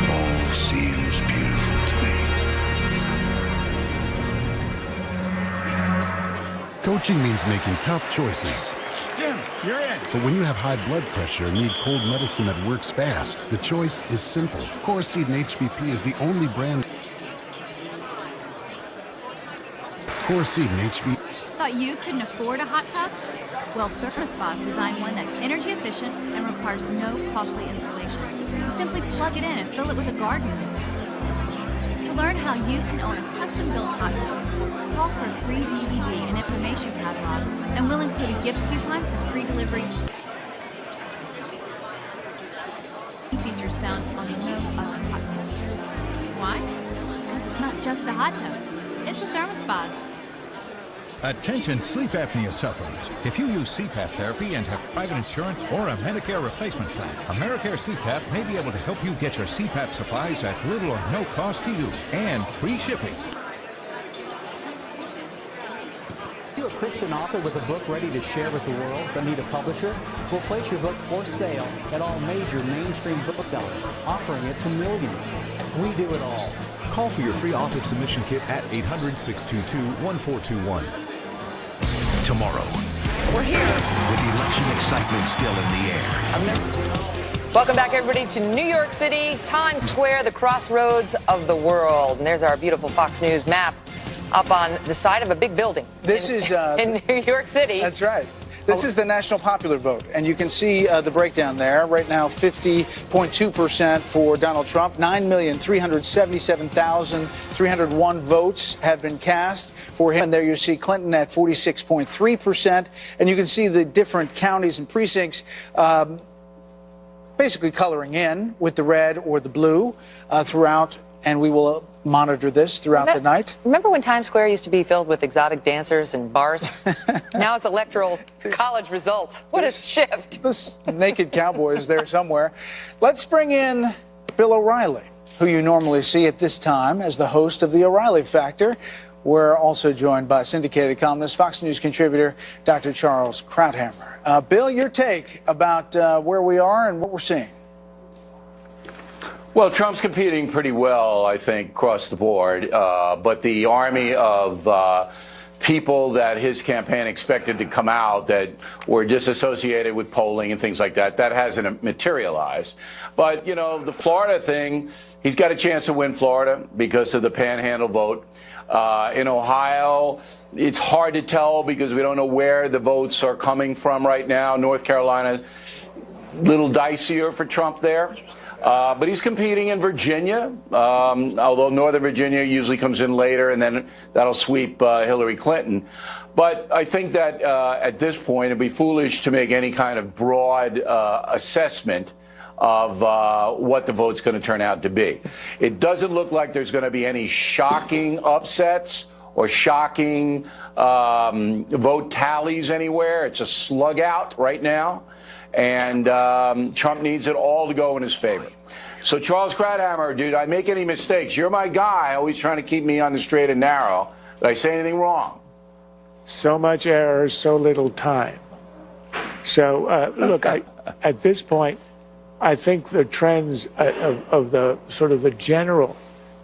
All seems beautiful to me. Coaching means making tough choices. Jim, you're in. But when you have high blood pressure and need cold medicine that works fast, the choice is simple. Coricidin HBP is the only brand. Coricidin HBP. Thought you couldn't afford a hot tub? Well, ThermoSpa's designed one that's energy efficient and requires no costly installation. You simply plug it in and fill it with a garden hose. To learn how you can own a custom-built hot tub, call for a free DVD and information catalog, and we'll include a gift coupon for free delivery. Features found on no other hot tub. Why? Because it's not just a hot tub, it's a ThermoSpa. Attention sleep apnea sufferers. If you use CPAP therapy and have private insurance or a Medicare replacement plan, Americare CPAP may be able to help you get your CPAP supplies at little or no cost to you and free shipping. You're a Christian author with a book ready to share with the world but need a publisher? We'll place your book for sale at all major mainstream booksellers, offering it to millions. We do it all. Call for your free author submission kit at 800-622-1421. Tomorrow. We're here. With election excitement still in the air. Welcome back, everybody, to New York City, Times Square, the crossroads of the world. And there's our beautiful Fox News map up on the side of a big building. This is in New York City. That's right. This is the national popular vote, and you can see the breakdown there. Right now, 50.2% for Donald Trump. 9,377,301 votes have been cast for him. And there you see Clinton at 46.3%. And you can see the different counties and precincts basically coloring in with the red or the blue throughout. And we will monitor this throughout the night. Remember when Times Square used to be filled with exotic dancers and bars? Now it's electoral college results. What a shift. This naked cowboy is there somewhere. Let's bring in Bill O'Reilly, who you normally see at this time as the host of the O'Reilly Factor. We're also joined by syndicated columnist, Fox News contributor, Dr. Charles Krauthammer. Bill, your take about where we are and what we're seeing. Well, Trump's competing pretty well, I think, across the board. But the army of people that his campaign expected to come out that were disassociated with polling and things like that, that hasn't materialized. But, you know, the Florida thing, he's got a chance to win Florida because of the panhandle vote. In Ohio, it's hard to tell because we don't know where the votes are coming from right now. North Carolina, a little dicier for Trump there. But he's competing in Virginia, although Northern Virginia usually comes in later, and then that'll sweep Hillary Clinton. But I think that at this point, it'd be foolish to make any kind of broad assessment of what the vote's going to turn out to be. It doesn't look like there's going to be any shocking upsets or shocking vote tallies anywhere. It's a slug out right now. And Trump needs it all to go in his favor. So, Charles Krauthammer, dude, I make any mistakes? You're my guy, always trying to keep me on the straight and narrow. Did I say anything wrong? So much error, so little time. So, look, at this point, I think the trends of the sort of the general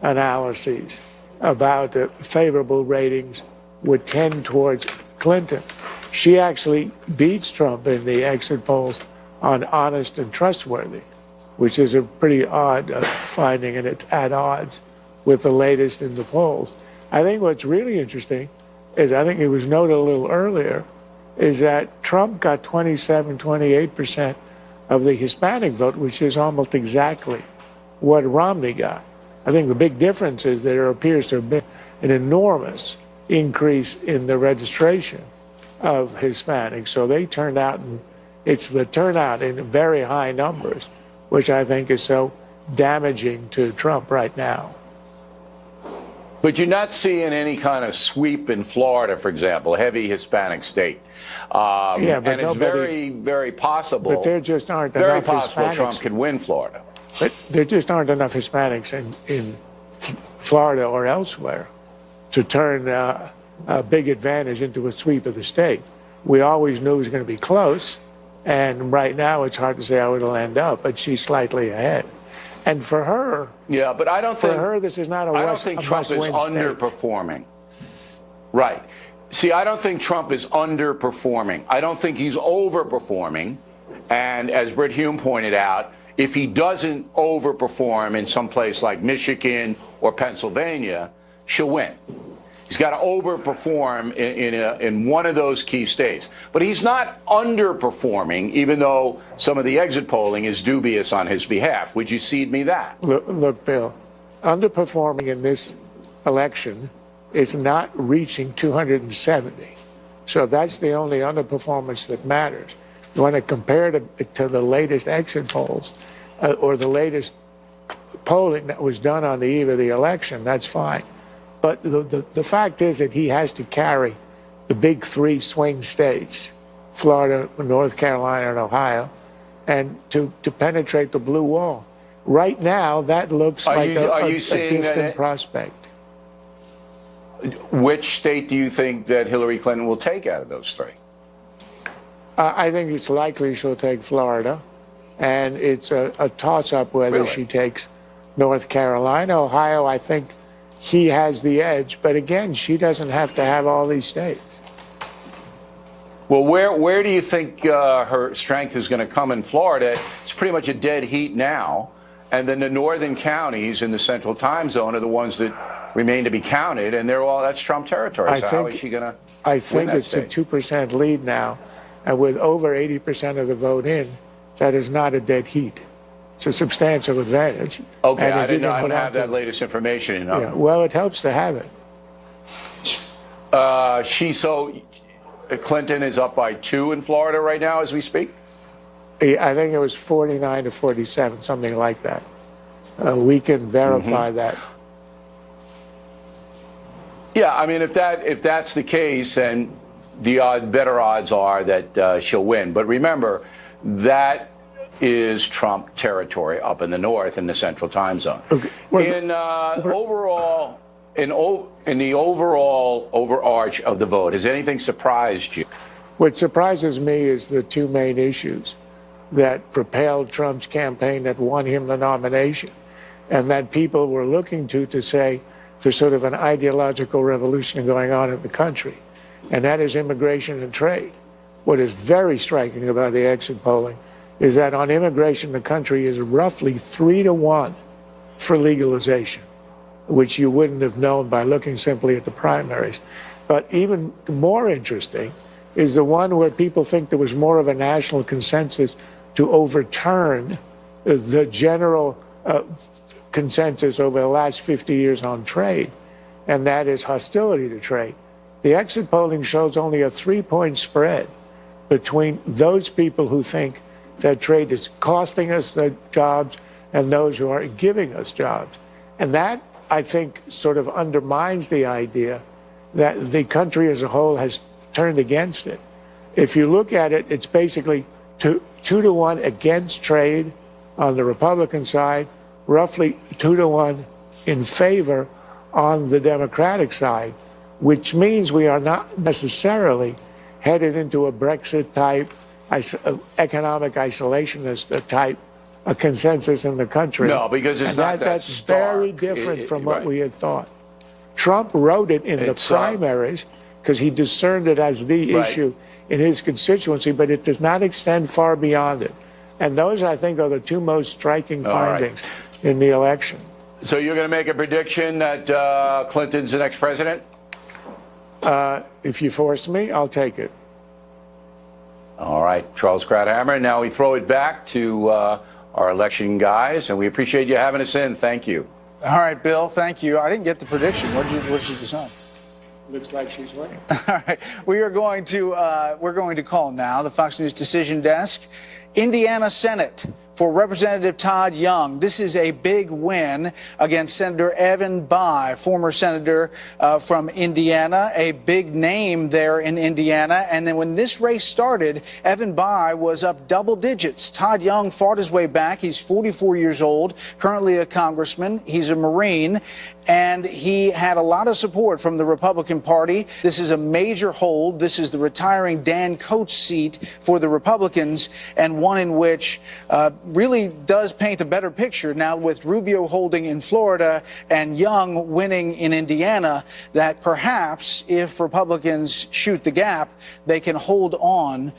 analyses about favorable ratings would tend towards Clinton. She actually beats Trump in the exit polls on honest and trustworthy, which is a pretty odd finding, and it's at odds with the latest in the polls. I think what's really interesting is, I think it was noted a little earlier, is that Trump got 28% of the Hispanic vote, which is almost exactly what Romney got. I think the big difference is there appears to have been an enormous increase in the registration of Hispanics. So they turned out, and it's the turnout in very high numbers, which I think is so damaging to Trump right now. But you're not seeing any kind of sweep in Florida, for example, a heavy Hispanic state. Yeah, but and it's very, very possible. But there just aren't very enough possible Hispanics. Trump could win Florida. But there just aren't enough Hispanics in Florida or elsewhere to turn a big advantage into a sweep of the state. We always knew it was going to be close, and right now it's hard to say how it'll end up, but she's slightly ahead. And for her, yeah, but I don't think for her this is not a I don't think Trump is underperforming. Right. See, I don't think Trump is underperforming. I don't think he's overperforming. And as Brit Hume pointed out, if he doesn't overperform in some place like Michigan or Pennsylvania, she'll win. He's got to overperform in one of those key states. But he's not underperforming, even though some of the exit polling is dubious on his behalf. Would you cede me that? Look, Bill, underperforming in this election is not reaching 270. So that's the only underperformance that matters. You want to compare it to the latest exit polls or the latest polling that was done on the eve of the election, that's fine. But the fact is that he has to carry the big three swing states, Florida, North Carolina, and Ohio, and to penetrate the blue wall. Right now, that looks like a distant prospect. Which state do you think that Hillary Clinton will take out of those three? I think it's likely she'll take Florida, and it's a toss-up whether she takes North Carolina. Ohio, I think he has the edge, but again, she doesn't have to have all these states. Well, where do you think her strength is going to come in Florida? It's pretty much a dead heat now, and then the northern counties in the central time zone are the ones that remain to be counted, and that's Trump territory. So how is she going to I think win that it's state? a 2% lead now And with over 80% of the vote in, that is not a dead heat. It's a substantial advantage. Okay, And I if you didn't can put have out that latest information. You know. Yeah, well, it helps to have it. Clinton is up by 2 in Florida right now as we speak? I think it was 49 to 47, something like that. We can verify that. Yeah, I mean, if that's the case, then the better odds are that she'll win. But remember, that is Trump territory up in the north in the Central Time Zone. Okay. In the overall overarch of the vote, has anything surprised you? What surprises me is the two main issues that propelled Trump's campaign, that won him the nomination, and that people were looking to say there's sort of an ideological revolution going on in the country, and that is immigration and trade. What is very striking about the exit polling is that on immigration, the country is roughly 3-to-1 for legalization, which you wouldn't have known by looking simply at the primaries. But even more interesting is the one where people think there was more of a national consensus to overturn the general consensus over the last 50 years on trade, and that is hostility to trade. The exit polling shows only a 3-point spread between those people who think that trade is costing us the jobs and those who are giving us jobs. And that, I think, sort of undermines the idea that the country as a whole has turned against it. If you look at it, it's basically 2-to-1 against trade on the Republican side, roughly 2-to-1 in favor on the Democratic side, which means we are not necessarily headed into a Brexit-type, economic isolationist type a consensus in the country. No, because it's not that that's stark. very different from what right. we had thought. Trump wrote it in the primaries because he discerned it as the Right. issue in his constituency, but it does not extend far beyond it. And those, I think, are the two most striking All right. findings in the election. So you're going to make a prediction that Clinton's the next president? If you force me, I'll take it. All right, Charles Krauthammer. Now we throw it back to our election guys, and we appreciate you having us in. Thank you. All right, Bill, thank you. I didn't get the prediction. What did you decide? Looks like she's winning. All right, we're going to call now the Fox News Decision Desk. Indiana Senate for Representative Todd Young. This is a big win against Senator Evan Bayh, former senator from Indiana, a big name there in Indiana. And then when this race started, Evan Bayh was up double digits. Todd Young fought his way back. He's 44 years old, currently a congressman. He's a Marine, and he had a lot of support from the Republican Party. This is a major hold. This is the retiring Dan Coats seat for the Republicans, and one in which really does paint a better picture now with Rubio holding in Florida and Young winning in Indiana, that perhaps if Republicans shoot the gap, they can hold on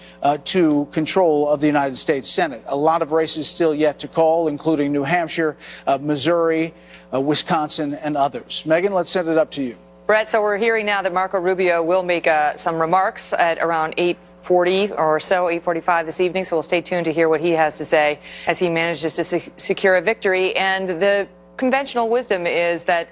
to control of the United States Senate. A lot of races still yet to call, including New Hampshire, Missouri, Wisconsin, and others. Megan, let's send it up to you. Brett, so we're hearing now that Marco Rubio will make some remarks at around 8:40 or so, 8:45 this evening. So we'll stay tuned to hear what he has to say as he manages to secure a victory. And the conventional wisdom is that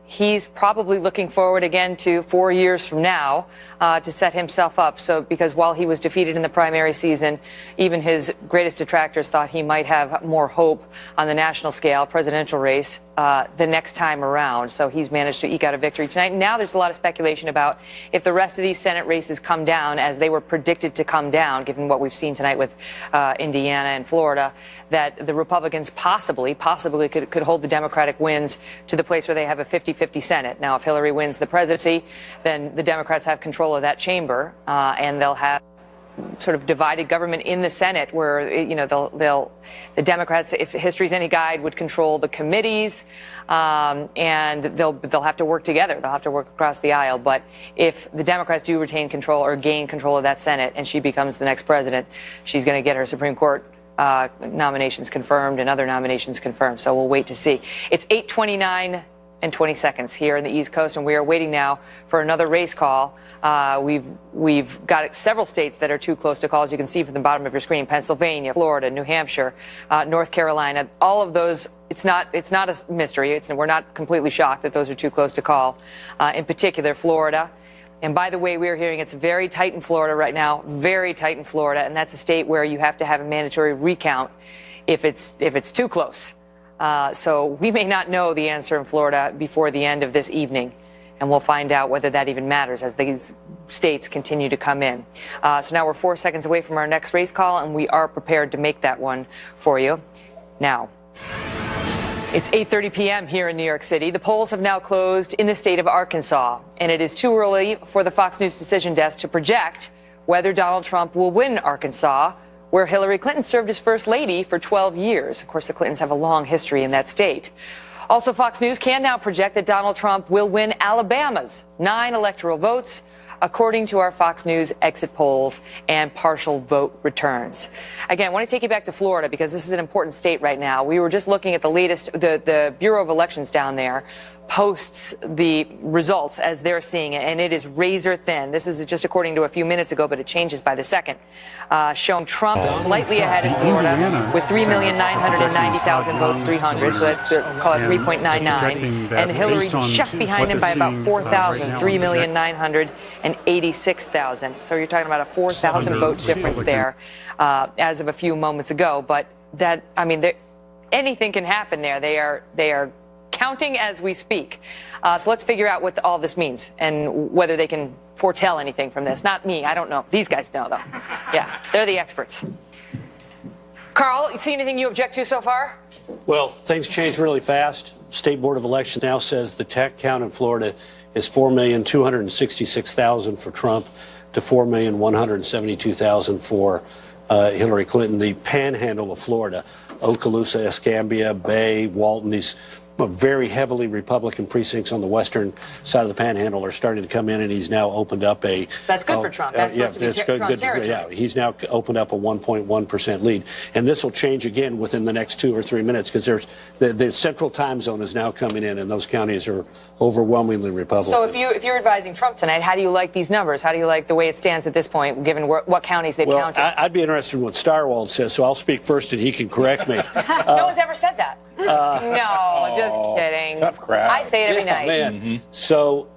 he's probably looking forward again to 4 years from now to set himself up. So because while he was defeated in the primary season, even his greatest detractors thought he might have more hope on the national scale, presidential race, the next time around. So he's managed to eke out a victory tonight. Now there's a lot of speculation about if the rest of these Senate races come down as they were predicted to come down, given what we've seen tonight with Indiana and Florida, that the Republicans possibly could hold the Democratic wins to the place where they have a 50-50 Senate. Now, if Hillary wins the presidency, then the Democrats have control of that chamber, and they'll have sort of divided government in the Senate, where the Democrats, if history's any guide, would control the committees, and they'll have to work together. They'll have to work across the aisle. But if the Democrats do retain control or gain control of that Senate, and she becomes the next president, she's going to get her Supreme Court nominations confirmed and other nominations confirmed. So we'll wait to see. It's 8:29 and 20 seconds here in the East Coast, and we are waiting now for another race call. We've got several states that are too close to call, as you can see from the bottom of your screen: Pennsylvania, Florida, New Hampshire, North Carolina. All of those, it's not a mystery. We're not completely shocked that those are too close to call. In particular, Florida. And by the way, we're hearing it's very tight in Florida right now, very tight in Florida, and that's a state where you have to have a mandatory recount if it's too close. So we may not know the answer in Florida before the end of this evening, and we'll find out whether that even matters as these states continue to come in. So now we're 4 seconds away from our next race call, and we are prepared to make that one for you. Now, it's 8:30 p.m. here in New York City. The polls have now closed in the state of Arkansas, and it is too early for the Fox News Decision Desk to project whether Donald Trump will win Arkansas, where Hillary Clinton served as first lady for 12 years. Of course, the Clintons have a long history in that state. Also, Fox News can now project that Donald Trump will win Alabama's 9 electoral votes, according to our Fox News exit polls and partial vote returns. Again, I want to take you back to Florida because this is an important state right now. We were just looking at the latest, the Bureau of Elections down there posts the results as they're seeing it, and it is razor thin. This is just according to a few minutes ago, but it changes by the second. Showing Trump slightly ahead in Florida with 3,990,000 votes, 300, so that's call it 3.99, and Hillary just behind him by about 4,000, 3,986,000. So you're talking about a 4,000 vote difference there as of a few moments ago. But that, I mean, anything can happen there. They are counting as we speak. So let's figure out what all this means and whether they can foretell anything from this. Not me. I don't know. These guys know, though. Yeah, they're the experts. Carl, you see anything you object to so far? Well, things change really fast. State Board of Elections now says the count in Florida is 4,266,000 for Trump to 4,172,000 for Hillary Clinton. The panhandle of Florida, Okaloosa, Escambia, Bay, Walton, these very heavily Republican precincts on the western side of the panhandle are starting to come in, and he's now opened up a... That's good for Trump. That's supposed to be Trump territory. Yeah, he's now opened up a 1.1% lead. And this will change again within the next 2 or 3 minutes because there's the central time zone is now coming in, and those counties are overwhelmingly Republican. So if you're advising Trump tonight, how do you like these numbers? How do you like the way it stands at this point, given what counties they've counted? I'd be interested in what Starwald says, so I'll speak first and he can correct me. No one's ever said that. No, just kidding. Tough crowd. I say it every night. Man. So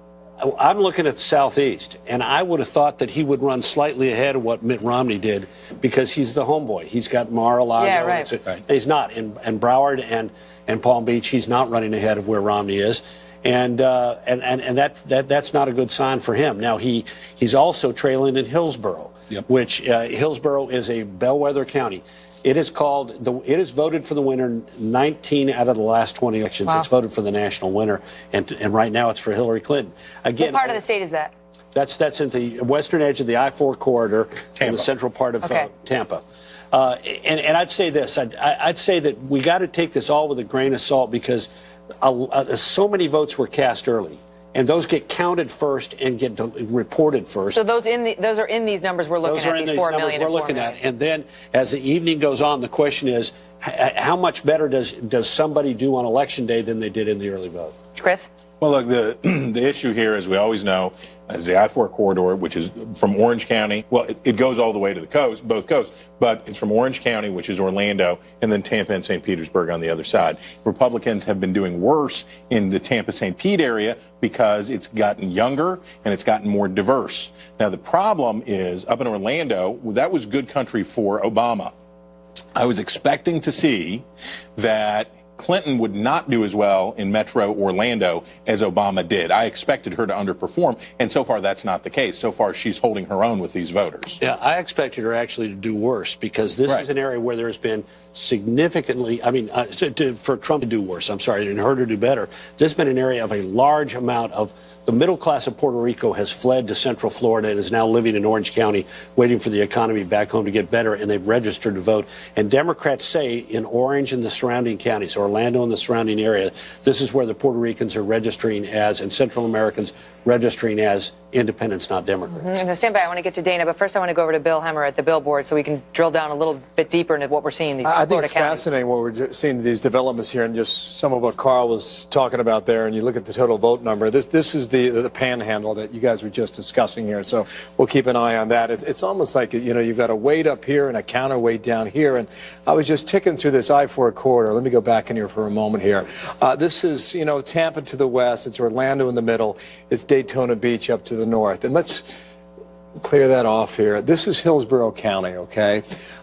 I'm looking at the Southeast, and I would have thought that he would run slightly ahead of what Mitt Romney did because he's the homeboy. He's got Mar-a-Lago. Yeah, right. He's not. And Broward and Palm Beach, he's not running ahead of where Romney is. And that's not a good sign for him. Now, he's also trailing in Hillsborough, which Hillsborough is a bellwether county. It is voted for the winner 19 out of the last 20 elections. Wow. It's voted for the national winner, and right now it's for Hillary Clinton. Again, what part of the state is that? That's in the western edge of the I-4 corridor in the central part of Tampa. And I'd say this. I'd say that we got to take this all with a grain of salt because so many votes were cast early. And those get counted first and get reported first. So those are in these numbers we're looking at, these 4 million. We're looking at. And then as the evening goes on, the question is, how much better does somebody do on Election Day than they did in the early vote? Chris? Well, look, the issue here, as we always know, is the I-4 corridor, which is from Orange County. Well, it goes all the way to the coast, both coasts, but it's from Orange County, which is Orlando, and then Tampa and St. Petersburg on the other side. Republicans have been doing worse in the Tampa-St. Pete area because it's gotten younger and it's gotten more diverse. Now, the problem is up in Orlando, that was good country for Obama. I was expecting to see that Clinton would not do as well in Metro Orlando as Obama did. I expected her to underperform, and so far that's not the case. So far she's holding her own with these voters. Yeah, I expected her actually to do worse because this is an area where there's been significantly, for Trump to do worse, and her to do better. This has been an area of a large amount of the middle class of Puerto Rico has fled to Central Florida and is now living in Orange County, waiting for the economy back home to get better, and they've registered to vote. And Democrats say in Orange and the surrounding counties, Orlando and the surrounding area, this is where the Puerto Ricans are registering as, and Central Americans registering as independents, not Democrats. And so stand by. I want to get to Dana, but first I want to go over to Bill Hemmer at the Billboard so we can drill down a little bit deeper into what we're seeing in these I think Florida it's counties. fascinating what we're seeing these developments here, and just some of what Carl was talking about there. And you look at the total vote number. This is the panhandle that you guys were just discussing here. So we'll keep an eye on that. It's almost like, you know, you've got a weight up here and a counterweight down here. And I was just ticking through this I-4 corridor. Let me go back in here for a moment here. This is, you know, Tampa to the west. It's Orlando in the middle. It's Daytona Beach up to the north. And let's clear that off here. This is Hillsborough County, okay?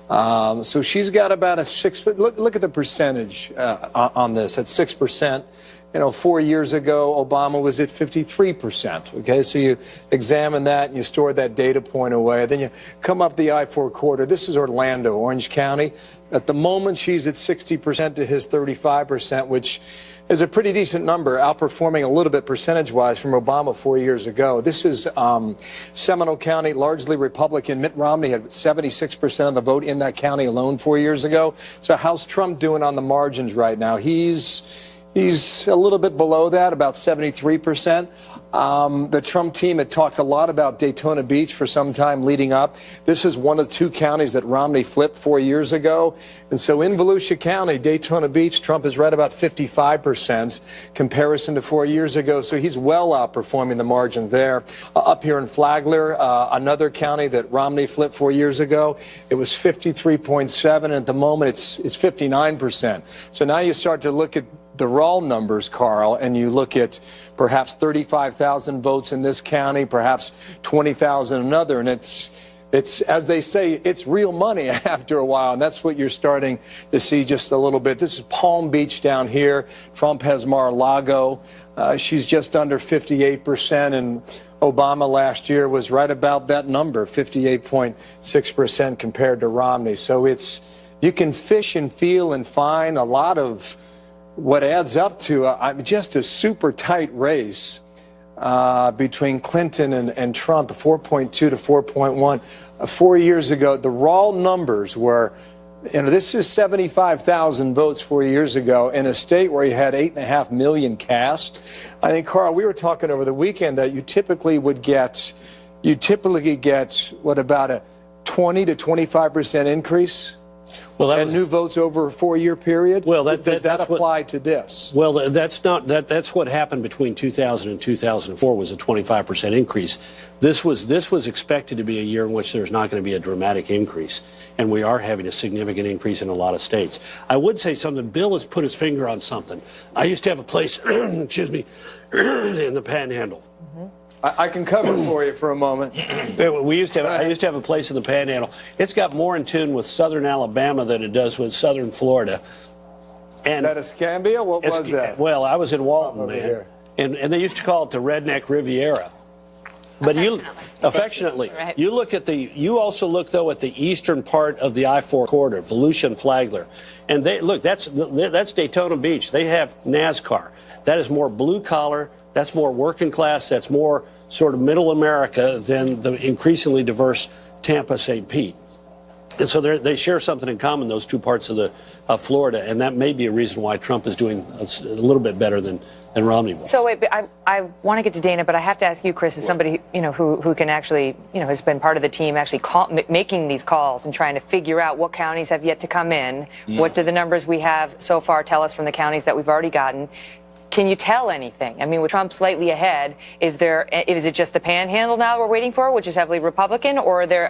So she's got about a 6. Look at the percentage on this at 6%. You know, 4 years ago, Obama was at 53%. Okay, so you examine that and you store that data point away. Then you come up the I-4 corridor. This is Orlando, Orange County. At the moment, she's at 60% to his 35%, which is a pretty decent number, outperforming a little bit percentage-wise from Obama 4 years ago. This is Seminole County, largely Republican. Mitt Romney had 76% of the vote in that county alone 4 years ago. So how's Trump doing on the margins right now? He's a little bit below that, about 73%. The Trump team had talked a lot about Daytona Beach for some time leading up. This is one of the 2 counties that Romney flipped 4 years ago. And so in Volusia County, Daytona Beach, Trump is right about 55% comparison to 4 years ago. So he's well outperforming the margin there. Up here in Flagler, another county that Romney flipped 4 years ago, it was 53.7. And at the moment, it's 59%. So now you start to look at the raw numbers, Carl, and you look at perhaps 35,000 votes in this county, perhaps 20,000 in another, and it's as they say, it's real money after a while, and that's what you're starting to see just a little bit. This is Palm Beach down here. Trump has Mar-a-Lago. She's just under 58%, and Obama last year was right about that number, 58.6% compared to Romney. So you can fish and feel and find a lot of what adds up to just a super tight race between Clinton and Trump, 4.2 to 4.1. 4 years ago, the raw numbers were, you know, this is 75,000 votes 4 years ago in a state where you had 8.5 million cast. I think, Carl, we were talking over the weekend that you typically get, what, about a 20 to 25% increase? Well, and new votes over a 4 year period? Well, does that apply to this? Well, that's what happened between 2000 and 2004 was a 25% increase. This was expected to be a year in which there's not going to be a dramatic increase, and we are having a significant increase in a lot of states. I would say something. Bill has put his finger on something. I used to have a place, excuse me, in the Panhandle. I can cover for you for a moment. I used to have a place in the Panhandle. It's got more in tune with southern Alabama than it does with southern Florida. And is that Escambia? What was that? Well, I was in Walton, man. And they used to call it the Redneck Riviera. But affectionately, right. You also look though at the eastern part of the I-4 corridor, Volusia and Flagler, and that's Daytona Beach. They have NASCAR. That is more blue collar. That's more working class. That's more sort of middle America than the increasingly diverse Tampa, St. Pete. And so they share something in common, those 2 parts of Florida, and that may be a reason why Trump is doing a little bit better than Romney was. So wait, I want to get to Dana, but I have to ask you, Chris, as somebody who can actually has been part of the team actually making these calls and trying to figure out what counties have yet to come in. Yeah. What do the numbers we have so far tell us from the counties that we've already gotten? Can you tell anything? I mean, with Trump slightly ahead, is it just the Panhandle now we're waiting for, which is heavily Republican, or do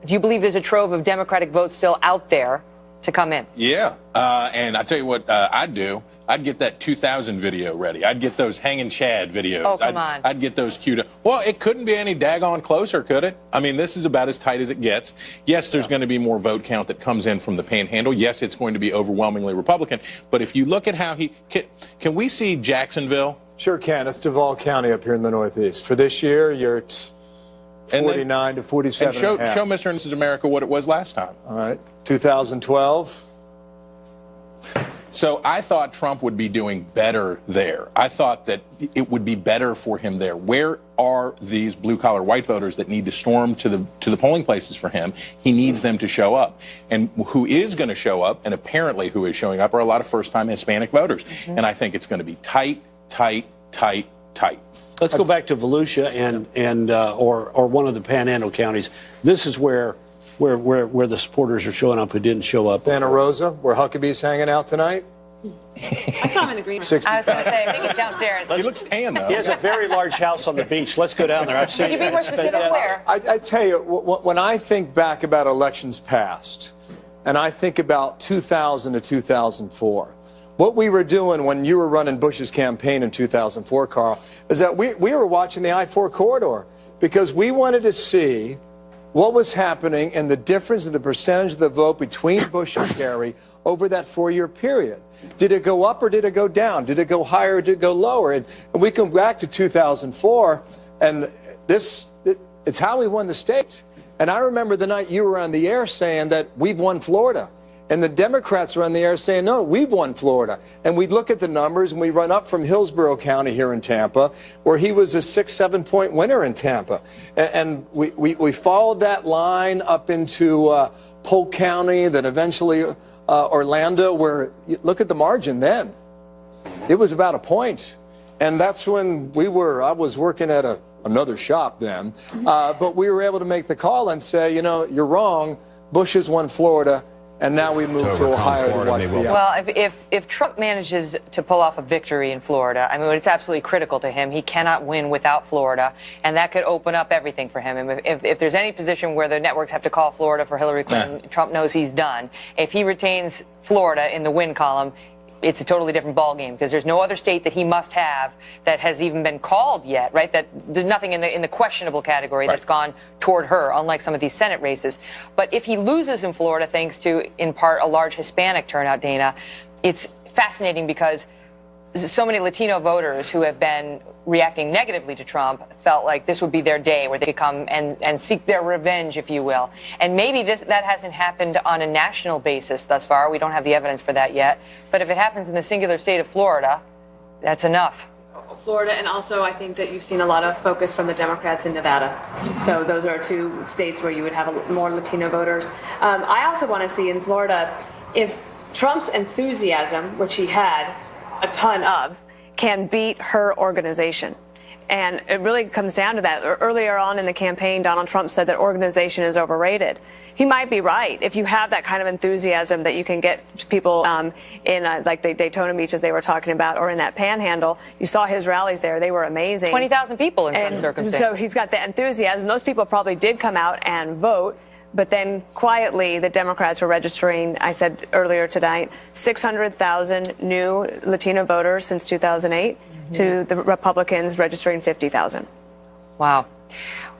you believe there's a trove of Democratic votes still out there to come in? Yeah, and I tell you what I'd do. I'd get that 2000 video ready. I'd get those hanging Chad videos. Oh, come on. I'd get those queued up. Well, it couldn't be any daggone closer, could it? I mean, this is about as tight as it gets. Yes, there's going to be more vote count that comes in from the Panhandle. Yes, it's going to be overwhelmingly Republican. But if you look at how can we see Jacksonville? Sure can. It's Duval County up here in the Northeast. For this year, you're at 49 to 47. And show Mr. and Mrs. America what it was last time. All right. 2012. So I thought Trump would be doing better there. I thought that it would be better for him there. Where are these blue-collar white voters that need to storm to the polling places for him? He needs them to show up. And who is going to show up, and apparently who is showing up, are a lot of first-time Hispanic voters. Mm-hmm. And I think it's going to be tight, tight, tight, tight. Let's go back to Volusia or one of the Panhandle counties. This is where the supporters are showing up who didn't show up. Santa Rosa, where Huckabee's hanging out tonight. I saw him in the green room. I was going to say, I think he's downstairs. He looks tan, though. He has a very large house on the beach. Let's go down there. I've seen Can you be more specific where? I tell you, when I think back about elections past, and I think about 2000 to 2004, what we were doing when you were running Bush's campaign in 2004, Carl, is that we were watching the I-4 corridor because we wanted to see what was happening and the difference in the percentage of the vote between Bush and Kerry over that 4-year period. Did it go up or did it go down? Did it go higher or did it go lower? And we come back to 2004, and it's how we won the state. And I remember the night you were on the air saying that we've won Florida. And the Democrats were on the air saying, no, we've won Florida. And we'd look at the numbers, and we run up from Hillsborough County here in Tampa, where he was a 6-7 point winner in Tampa. And we followed that line up into Polk County, then eventually Orlando, where you look at the margin then. It was about a point. And that's when I was working at another shop then. But we were able to make the call and say, you know, you're wrong. Bush has won Florida. And now we move to Ohio to watch the outcome. Well, if Trump manages to pull off a victory in Florida, I mean, it's absolutely critical to him. He cannot win without Florida, and that could open up everything for him. And if there's any position where the networks have to call Florida for Hillary Clinton, Trump knows he's done. If he retains Florida in the win column, it's a totally different ballgame because there's no other state that he must have that has even been called yet, right? That there's nothing in the questionable category that's gone toward her, unlike some of these Senate races. But if he loses in Florida, thanks to, in part, a large Hispanic turnout, Dana, it's fascinating because so many Latino voters who have been reacting negatively to Trump felt like this would be their day where they could come and seek their revenge, if you will. And maybe that hasn't happened on a national basis thus far. We don't have the evidence for that yet. But if it happens in the singular state of Florida, that's enough. Florida, and also I think that you've seen a lot of focus from the Democrats in Nevada. So those are two states where you would have more Latino voters. I also want to see in Florida, if Trump's enthusiasm, which he had a ton of, can beat her organization. And it really comes down to that. Earlier on in the campaign, Donald Trump said that organization is overrated. He might be right. If you have that kind of enthusiasm that you can get people in like the Daytona Beach, as they were talking about, or in that Panhandle, you saw his rallies there. They were amazing. 20,000 people in some circumstances. So he's got the enthusiasm. Those people probably did come out and vote. But then quietly, the Democrats were registering, I said earlier tonight, 600,000 new Latino voters since 2008 to the Republicans registering 50,000. Wow.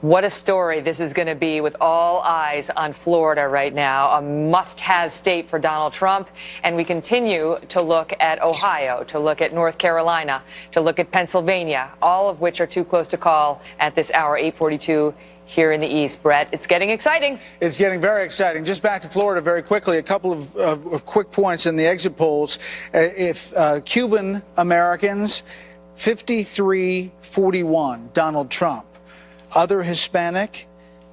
What a story this is going to be with all eyes on Florida right now, a must-have state for Donald Trump. And we continue to look at Ohio, to look at North Carolina, to look at Pennsylvania, all of which are too close to call at this hour, 8:42. Here in the East. Brett, it's getting exciting. It's getting very exciting. Just back to Florida very quickly, a couple of quick points in the exit polls. If Cuban Americans, 53-41, Donald Trump. Other Hispanic,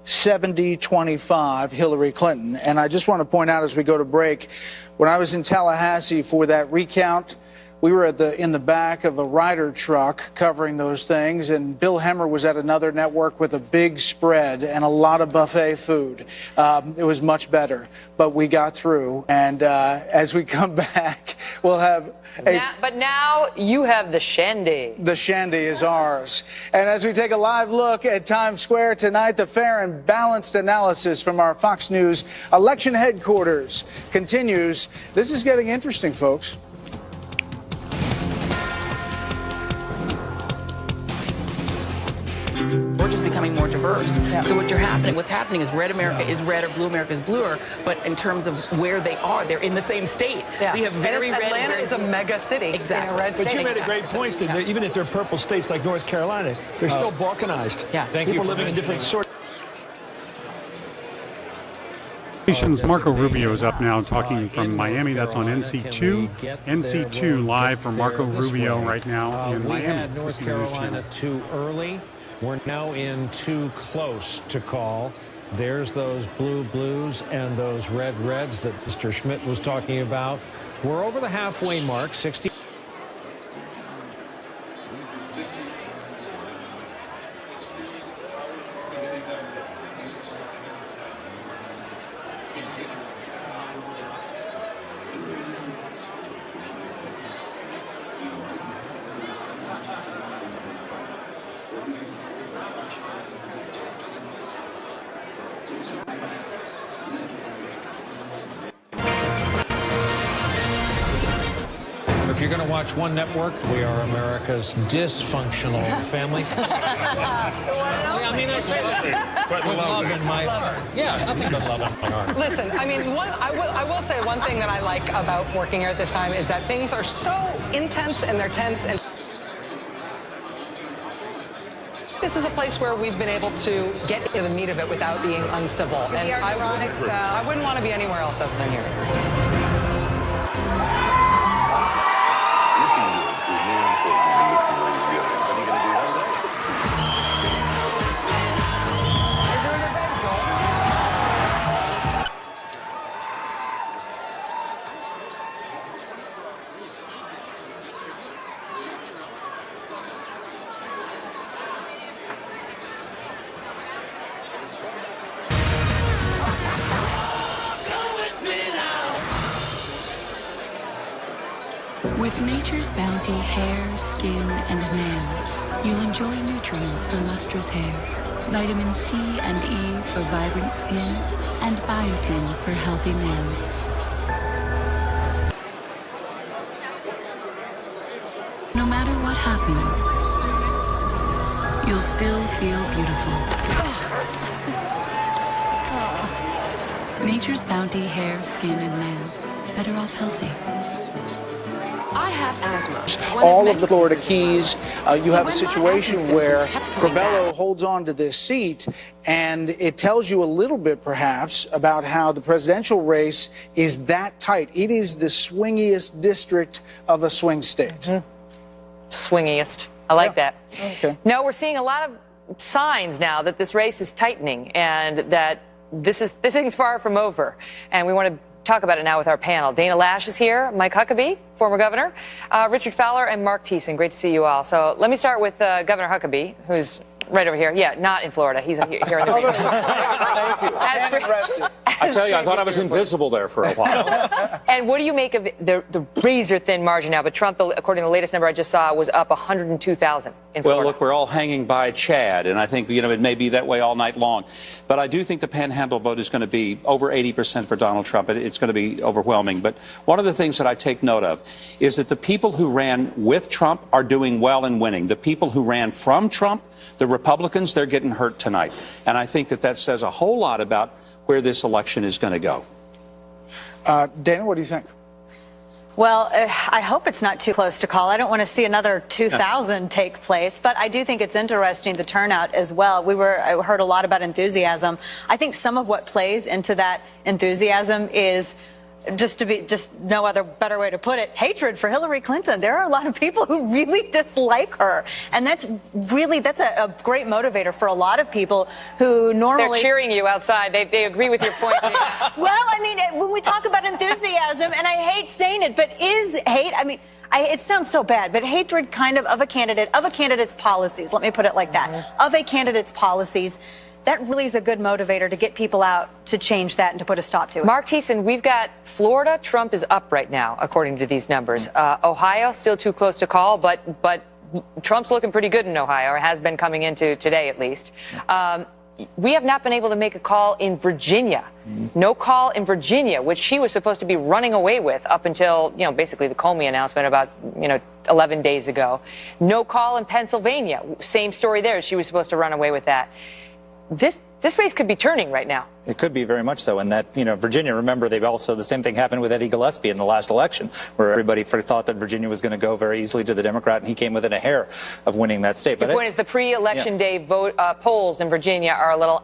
70-25, Hillary Clinton. And I just want to point out as we go to break, when I was in Tallahassee for that recount, we were in the back of a Ryder truck covering those things, and Bill Hemmer was at another network with a big spread and a lot of buffet food. It was much better, but we got through. And as we come back, we'll have but now you have the shandy. The shandy is ours. And as we take a live look at Times Square tonight, the fair and balanced analysis from our Fox News election headquarters continues. This is getting interesting, folks. We're just becoming more diverse. So what's happening is red America is red or blue America is bluer, but in terms of where they are, they're in the same state. Yeah. We have very red. Atlanta is a mega city. Exactly. Red But state. you made a great point, Steve. Even if they're purple states like North Carolina, they're still balkanized. Yeah. People living in different sorts. Marco Rubio is up now talking from Miami. That's on NC2. NC2 live from Marco Rubio right now in Miami. We had North Carolina too early. We're now in too close to call. There's those blue blues and those red reds that Mr. Schmidt was talking about. We're over the halfway mark, 60. This is If you're going to watch one network, we are America's dysfunctional family. I mean, I say that with love in my heart. Yeah, nothing but love in my heart. Listen, I mean, I will say one thing that I like about working here at this time is that things are so intense and they're tense. And this is a place where we've been able to get into the meat of it without being uncivil. And I wouldn't want to be anywhere else other than here. With Nature's Bounty hair, skin, and nails, you'll enjoy nutrients for lustrous hair, vitamin C and E for vibrant skin, and biotin for healthy nails. No matter what happens, you'll still feel beautiful. Nature's Bounty hair, skin, and nails. Better off healthy. I have asthma. All of the Florida Keys, you have a situation where Curbelo holds on to this seat, and it tells you a little bit, perhaps, about how the presidential race is that tight. It is the swingiest district of a swing state. Swingiest. I like that. Okay. No, we're seeing a lot of signs now that this race is tightening and that this thing's far from over. And we want to talk about it now with our panel. Dana Lash is here, Mike Huckabee, former governor, Richard Fowler, and Mark Thiessen. Great to see you all. So let me start with Governor Huckabee, who's right over here. Yeah, not in Florida. He's here in the same. Thank you. I tell you, I thought I was invisible there for a while. And what do you make of the razor-thin margin now? But Trump, according to the latest number I just saw, was up 102,000 in Florida. Well, look, we're all hanging by Chad, and I think, it may be that way all night long. But I do think the panhandle vote is going to be over 80% for Donald Trump. It's going to be overwhelming. But one of the things that I take note of is that the people who ran with Trump are doing well and winning. The people who ran from Trump, the Republicans, they're getting hurt tonight. And I think that says a whole lot about where this election is going to go. Dana, what do you think? Well, I hope it's not too close to call. I don't want to see another 2000 take place, but I do think it's interesting, the turnout as well. I heard a lot about enthusiasm. I think some of what plays into that enthusiasm is just no other better way to put it, hatred for Hillary Clinton. There are a lot of people who really dislike her. And that's a great motivator for a lot of people who normally... They're cheering you outside. They agree with your point. Well, I mean, when we talk about enthusiasm, and I hate saying it, but is hate, it sounds so bad, but hatred kind of a candidate's policies, let me put it like that, of a candidate's policies, that really is a good motivator to get people out to change that and to put a stop to it. Mark Thiessen, we've got Florida. Trump is up right now, according to these numbers. Ohio, still too close to call, but Trump's looking pretty good in Ohio, or has been coming into today at least. We have not been able to make a call in Virginia. No call in Virginia, which she was supposed to be running away with up until, basically the Comey announcement about, 11 days ago. No call in Pennsylvania. Same story there. She was supposed to run away with that. This race could be turning right now. It could be very much so. And that, Virginia, remember, the same thing happened with Eddie Gillespie in the last election, where everybody thought that Virginia was going to go very easily to the Democrat, and he came within a hair of winning that state. Your point is the pre-election day vote polls in Virginia are a little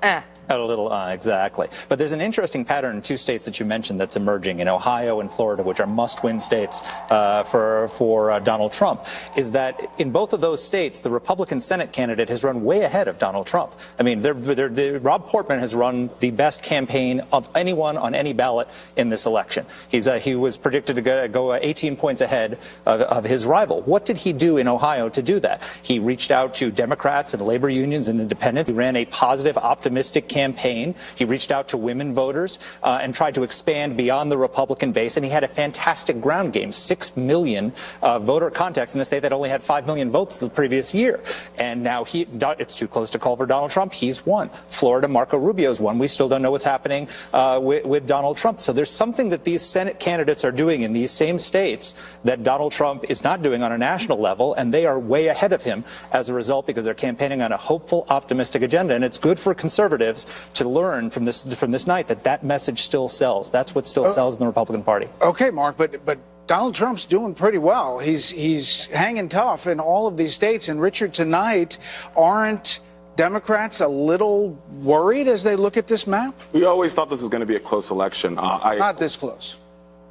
exactly. But there's an interesting pattern in two states that you mentioned that's emerging, in Ohio and Florida, which are must-win states for Donald Trump, is that in both of those states, the Republican Senate candidate has run way ahead of Donald Trump. I mean, Rob Portman has run the best best campaign of anyone on any ballot in this election. He was predicted to go 18 points ahead of his rival. What did he do in Ohio to do that? He reached out to Democrats and labor unions and independents. He ran a positive, optimistic campaign. He reached out to women voters and tried to expand beyond the Republican base. And he had a fantastic ground game, 6 million voter contacts in a state that only had 5 million votes the previous year. And now it's too close to call for Donald Trump. He's won. Florida, Marco Rubio's won. We still don't know what's happening with Donald Trump. So there's something that these Senate candidates are doing in these same states that Donald Trump is not doing on a national level, and they are way ahead of him as a result because they're campaigning on a hopeful, optimistic agenda. And it's good for conservatives to learn from this night that message still sells. That's what still sells in the Republican Party. Okay, Mark, but Donald Trump's doing pretty well. He's hanging tough in all of these states. And Richard, tonight, aren't Democrats a little worried as they look at this map? We always thought this was going to be a close election. Not this close.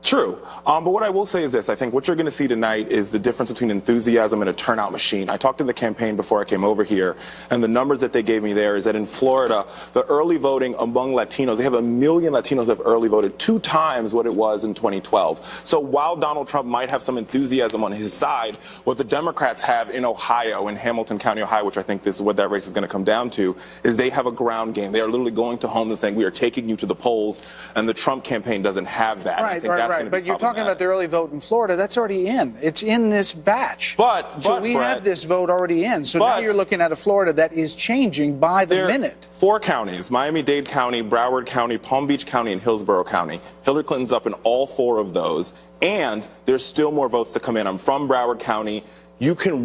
True. But what I will say is this. I think what you're going to see tonight is the difference between enthusiasm and a turnout machine. I talked to the campaign before I came over here, and the numbers that they gave me there is that in Florida, the early voting among Latinos, they have 1 million Latinos have early voted, 2 times what it was in 2012. So while Donald Trump might have some enthusiasm on his side, what the Democrats have in Ohio, in Hamilton County, Ohio, which I think this is what that race is going to come down to, is they have a ground game. They are literally going to homes and saying, we are taking you to the polls, and the Trump campaign doesn't have that. Right. But you're talking about the early vote in Florida. That's already in. It's in this batch. So we have this vote already in. So now you're looking at a Florida that is changing by the minute. 4 counties, Miami-Dade County, Broward County, Palm Beach County, and Hillsborough County. Hillary Clinton's up in all 4 of those. And there's still more votes to come in. I'm from Broward County. You can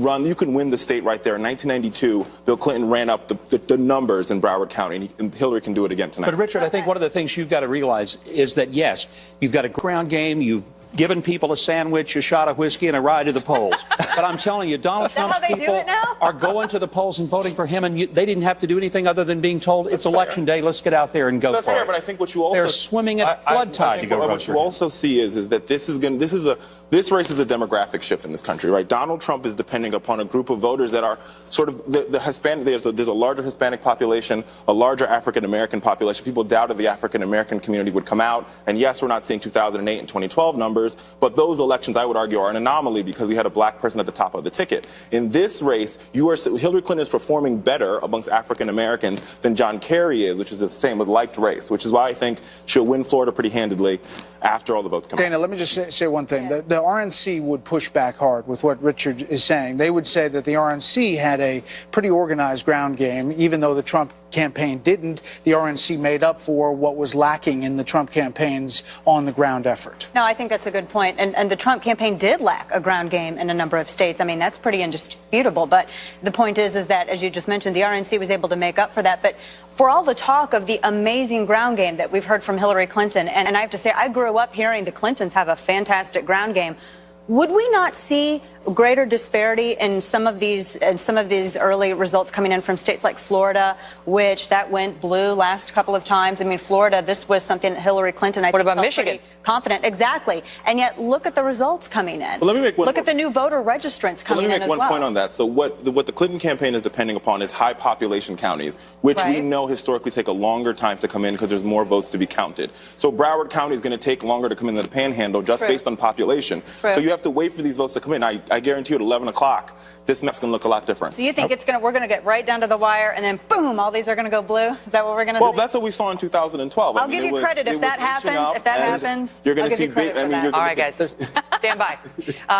win the state right there. In 1992, Bill Clinton ran up the numbers in Broward County, and Hillary can do it again tonight. But, Richard, I think one of the things you've got to realize is that, yes, you've got a ground game, you've given people a sandwich, a shot of whiskey, and a ride to the polls. But I'm telling you, Donald Trump's people are going to the polls and voting for him, and they didn't have to do anything other than being told it's election day, let's get out there and go for it. That's fair, but I think what you also... They're swimming at flood tide to go vote for him. What you also see is that this race is a demographic shift in this country, right? Donald Trump is depending upon a group of voters that are sort of the Hispanic. There's a larger Hispanic population, a larger African American population. People doubted the African American community would come out, and yes, we're not seeing 2008 and 2012 numbers, but those elections, I would argue, are an anomaly because we had a black person at the top of the ticket. In this race, Hillary Clinton is performing better amongst African Americans than John Kerry is, which is the same with liked race, which is why I think she'll win Florida pretty handedly after all the votes come out. Dana, let me just say one thing. The RNC would push back hard with what Richard is saying. They would say that the RNC had a pretty organized ground game, even though the Trump campaign didn't. The RNC made up for what was lacking in the Trump campaign's on-the-ground effort. No, I think that's a good point. And the Trump campaign did lack a ground game in a number of states. I mean, that's pretty indisputable. But the point is that, as you just mentioned, the RNC was able to make up for that. But for all the talk of the amazing ground game that we've heard from Hillary Clinton, and I have to say, I grew up hearing the Clintons have a fantastic ground game. Would we not see greater disparity in some of these early results coming in from states like Florida, which that went blue last couple of times? I mean, Florida, this was something that Hillary Clinton, I think, about Michigan? Confident, exactly. And yet, look at the results coming in. Well, let me make look at the new voter registrants coming in as well. Let me make one point on that. So what the Clinton campaign is depending upon is high population counties, which we know historically take a longer time to come in because there's more votes to be counted. So Broward County is going to take longer to come in than the Panhandle just based on population. So you have to wait for these votes to come in. I guarantee you at 11 o'clock, this map's going to look a lot different. So you think we're going to get right down to the wire and then boom, all these are going to go blue? Is that what we're going to do? Well, that's what we saw in 2012. I'll give you credit if that happens. You're going to see big. All right, guys, stand by.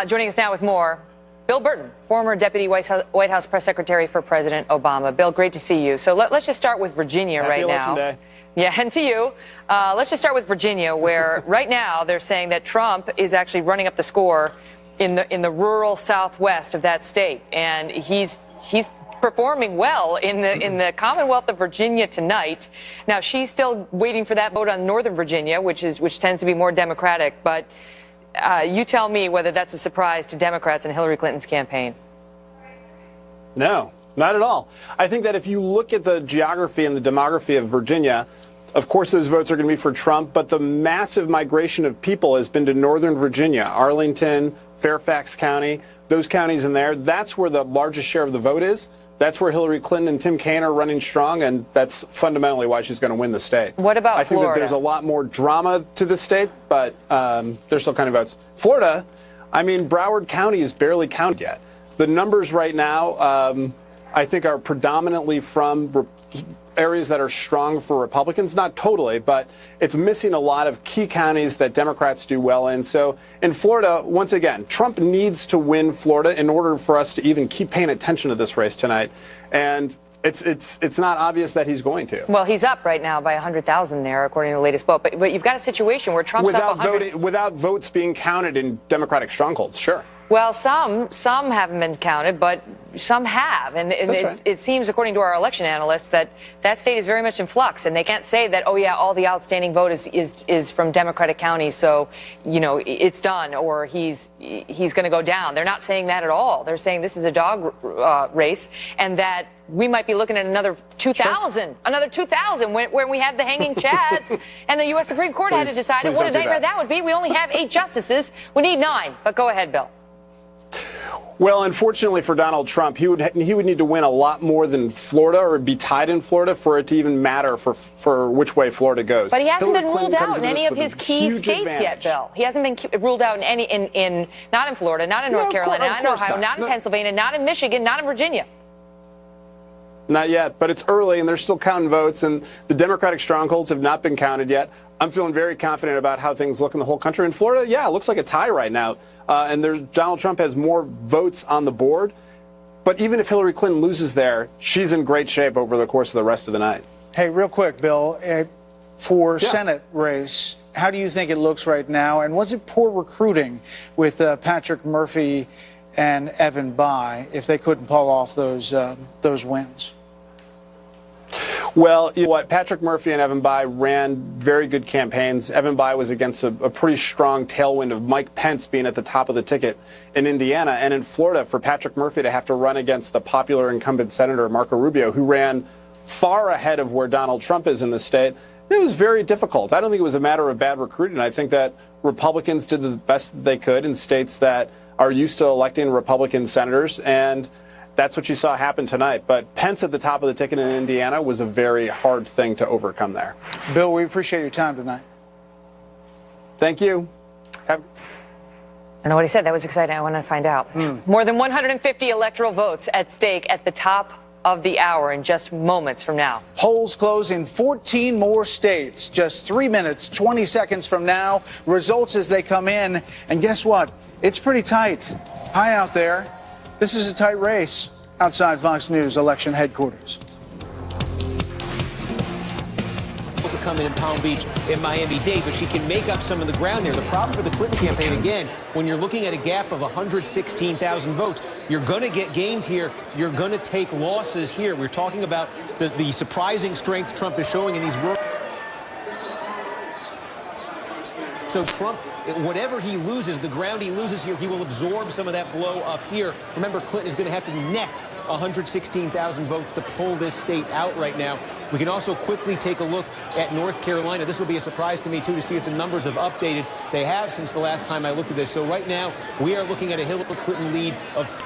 Joining us now with more, Bill Burton, former Deputy White House Press Secretary for President Obama. Bill, great to see you. So let's just start with Virginia right now. Day. Yeah, and to you. Let's just start with Virginia, where right now they're saying that Trump is actually running up the score in the rural southwest of that state, and he's performing well in the Commonwealth of Virginia tonight. Now she's still waiting for that vote on Northern Virginia, which tends to be more Democratic. But you tell me whether that's a surprise to Democrats and Hillary Clinton's campaign. No, not at all. I think that if you look at the geography and the demography of Virginia, of course those votes are going to be for Trump, but the massive migration of people has been to Northern Virginia, Arlington, Fairfax County, those counties in there. That's where the largest share of the vote is. That's where Hillary Clinton and Tim Kaine are running strong, and that's fundamentally why she's going to win the state. What about I think Florida? that there's a lot more drama to the state, but there's still counting votes. Florida, I mean, Broward County is barely counted yet. The numbers right now, I think, are predominantly from areas that are strong for Republicans, not totally, but it's missing a lot of key counties that Democrats do well in. So in Florida, once again, Trump needs to win Florida in order for us to even keep paying attention to this race tonight. And it's not obvious that he's going to. Well, he's up right now by 100,000 there, according to the latest poll. But you've got a situation where Trump's up 100. Without votes being counted in Democratic strongholds, sure. Well, some haven't been counted, but some have. And it seems, according to our election analysts, that state is very much in flux. And they can't say that, oh, yeah, all the outstanding vote is from Democratic counties, so, you know, it's done, or he's going to go down. They're not saying that at all. They're saying this is a dog race, and that we might be looking at another 2,000, another 2,000 when we had the hanging chads and the U.S. Supreme Court had to decide it. What a nightmare that would be. We only have 8 justices. We need 9. But go ahead, Bill. Well, unfortunately for Donald Trump, he would need to win a lot more than Florida or be tied in Florida for it to even matter for which way Florida goes. But he hasn't been ruled out in any of his key states yet, Bill. He hasn't been ruled out in any not in Florida, not in North Carolina, not in Ohio, not in Pennsylvania, not in Michigan, not in Virginia. Not yet, but it's early and they're still counting votes, and the Democratic strongholds have not been counted yet. I'm feeling very confident about how things look in the whole country. In Florida, yeah, it looks like a tie right now. And Donald Trump has more votes on the board. But even if Hillary Clinton loses there, she's in great shape over the course of the rest of the night. Hey, real quick, Bill, for Senate race, how do you think it looks right now? And was it poor recruiting with Patrick Murphy and Evan Bayh if they couldn't pull off those wins? Well, you know what? Patrick Murphy and Evan Bayh ran very good campaigns. Evan Bayh was against a pretty strong tailwind of Mike Pence being at the top of the ticket in Indiana. And in Florida, for Patrick Murphy to have to run against the popular incumbent Senator Marco Rubio, who ran far ahead of where Donald Trump is in the state, it was very difficult. I don't think it was a matter of bad recruiting. I think that Republicans did the best that they could in states that are used to electing Republican senators, and that's what you saw happen tonight. But Pence at the top of the ticket in Indiana was a very hard thing to overcome there. Bill, we appreciate your time tonight. Thank you. I know what he said. That was exciting. I want to find out. More than 150 electoral votes at stake at the top of the hour in just moments from now. Polls close in 14 more states. Just 3 minutes, 20 seconds from now. Results as they come in. And guess what? It's pretty tight. Hi out there. This is a tight race outside Fox News election headquarters. To come in Palm Beach and Miami-Dade, but she can make up some of the ground there. The problem for the Clinton campaign, again, when you're looking at a gap of 116,000 votes, you're going to get gains here. You're going to take losses here. We're talking about the surprising strength Trump is showing in these rural. So Trump, whatever he loses, the ground he loses here, he will absorb some of that blow up here. Remember, Clinton is going to have to net 116,000 votes to pull this state out right now. We can also quickly take a look at North Carolina. This will be a surprise to me, too, to see if the numbers have updated. They have since the last time I looked at this. So right now, we are looking at a Hillary Clinton lead of...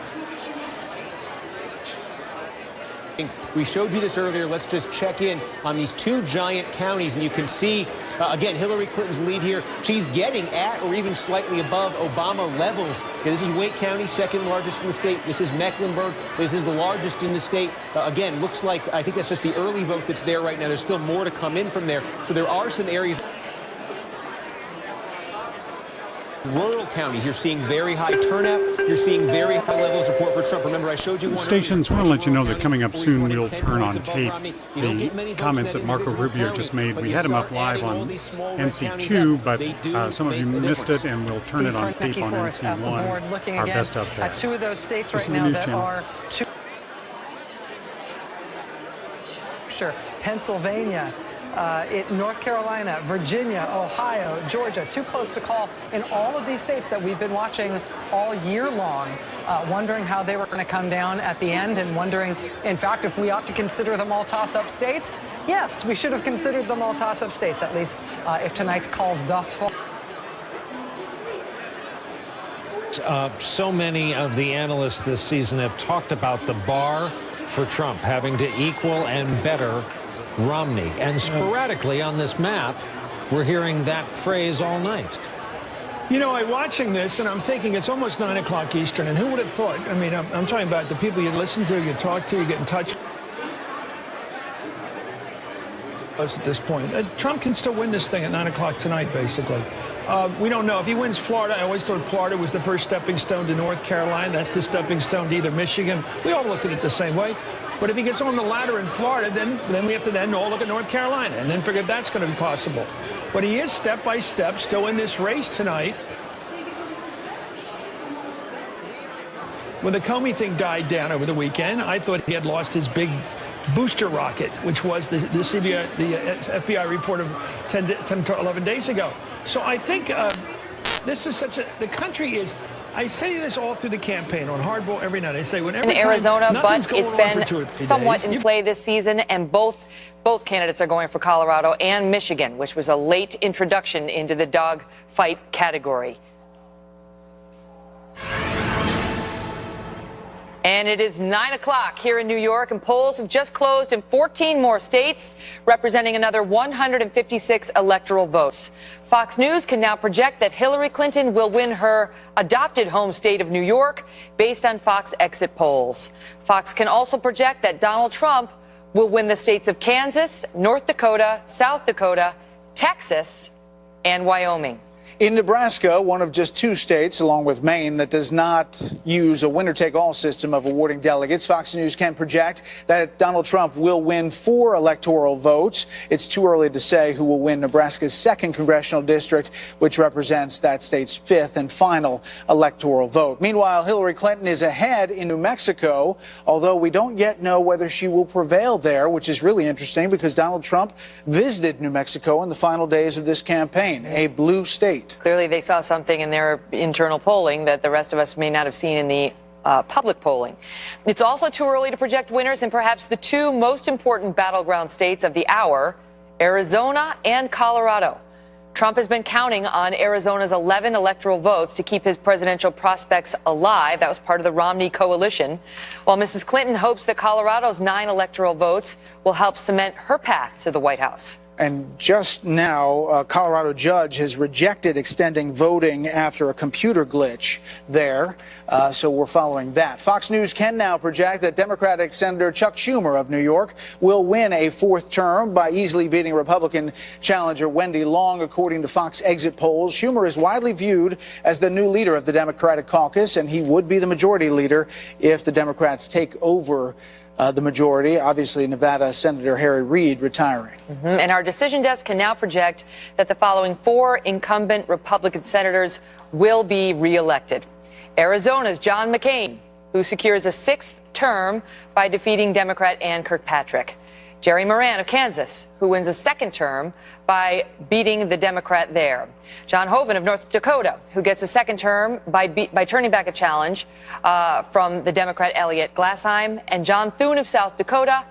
We showed you this earlier. Let's just check in on these 2 giant counties, and you can see, again, Hillary Clinton's lead here. She's getting at or even slightly above Obama levels. This is Wake County, second largest in the state. This is Mecklenburg. This is the largest in the state. Again, looks like, I think that's just the early vote that's there right now. There's still more to come in from there. So there are some areas. Rural counties, you're seeing very high turnout. You're seeing very high levels of support for Trump. Remember, I showed you one. Stations, want to let you know that coming up soon, we'll turn on tape the comments that Marco Rubio just made. We had him up live on NC2, but some of you missed it, and we'll turn it on tape on NC1, our best up there. At 2 of those states right now that are Pennsylvania, North Carolina, Virginia, Ohio, Georgia, too close to call in all of these states that we've been watching all year long, wondering how they were going to come down at the end and wondering, in fact, if we ought to consider them all toss-up states. Yes, we should have considered them all toss-up states, at least if tonight's calls thus far. So many of the analysts this season have talked about the bar for Trump, having to equal and better Romney. And sporadically on this map, we're hearing that phrase all night. You know, I'm watching this, and I'm thinking it's almost 9 o'clock Eastern, and who would have thought? I mean, I'm talking about the people you listen to, you talk to, you get in touch at this point. Trump can still win this thing at 9 o'clock tonight, basically. We don't know. If he wins Florida, I always thought Florida was the first stepping stone to North Carolina. That's the stepping stone to either Michigan. We all look at it the same way. But if he gets on the ladder in Florida, then we have to then all look at North Carolina and then figure that's going to be possible. But he is step by step still in this race tonight. When the Comey thing died down over the weekend, I thought he had lost his big booster rocket, which was the FBI report of 10 to 11 days ago. So I think this is the country is, I say this all through the campaign on Hardball every night. I say whenever in Arizona, but it's been somewhat in play this season, and both candidates are going for Colorado and Michigan, which was a late introduction into the dog fight category. And it is 9 o'clock here in New York, and polls have just closed in 14 more states, representing another 156 electoral votes. Fox News can now project that Hillary Clinton will win her adopted home state of New York based on Fox exit polls. Fox can also project that Donald Trump will win the states of Kansas, North Dakota, South Dakota, Texas, and Wyoming. In Nebraska, one of just 2 states, along with Maine, that does not use a winner-take-all system of awarding delegates, Fox News can project that Donald Trump will win 4 electoral votes. It's too early to say who will win Nebraska's 2nd congressional district, which represents that state's 5th and final electoral vote. Meanwhile, Hillary Clinton is ahead in New Mexico, although we don't yet know whether she will prevail there, which is really interesting because Donald Trump visited New Mexico in the final days of this campaign, a blue state. Clearly, they saw something in their internal polling that the rest of us may not have seen in the public polling. It's also too early to project winners in perhaps the 2 most important battleground states of the hour, Arizona and Colorado. Trump has been counting on Arizona's 11 electoral votes to keep his presidential prospects alive. That was part of the Romney coalition. While Mrs. Clinton hopes that Colorado's 9 electoral votes will help cement her path to the White House. And just now, a Colorado judge has rejected extending voting after a computer glitch there. So we're following that. Fox News can now project that Democratic Senator Chuck Schumer of New York will win a 4th term by easily beating Republican challenger Wendy Long, according to Fox exit polls. Schumer is widely viewed as the new leader of the Democratic caucus, and he would be the majority leader if the Democrats take over the majority. Obviously, Nevada Senator Harry Reid retiring. And our decision desk can now project that the following 4 incumbent Republican senators will be reelected. Arizona's John McCain, who secures a 6th term by defeating Democrat Ann Kirkpatrick. Jerry Moran of Kansas, who wins a 2nd term by beating the Democrat there. John Hoeven of North Dakota, who gets a 2nd term by turning back a challenge from the Democrat Elliot Glassheim. And John Thune of South Dakota,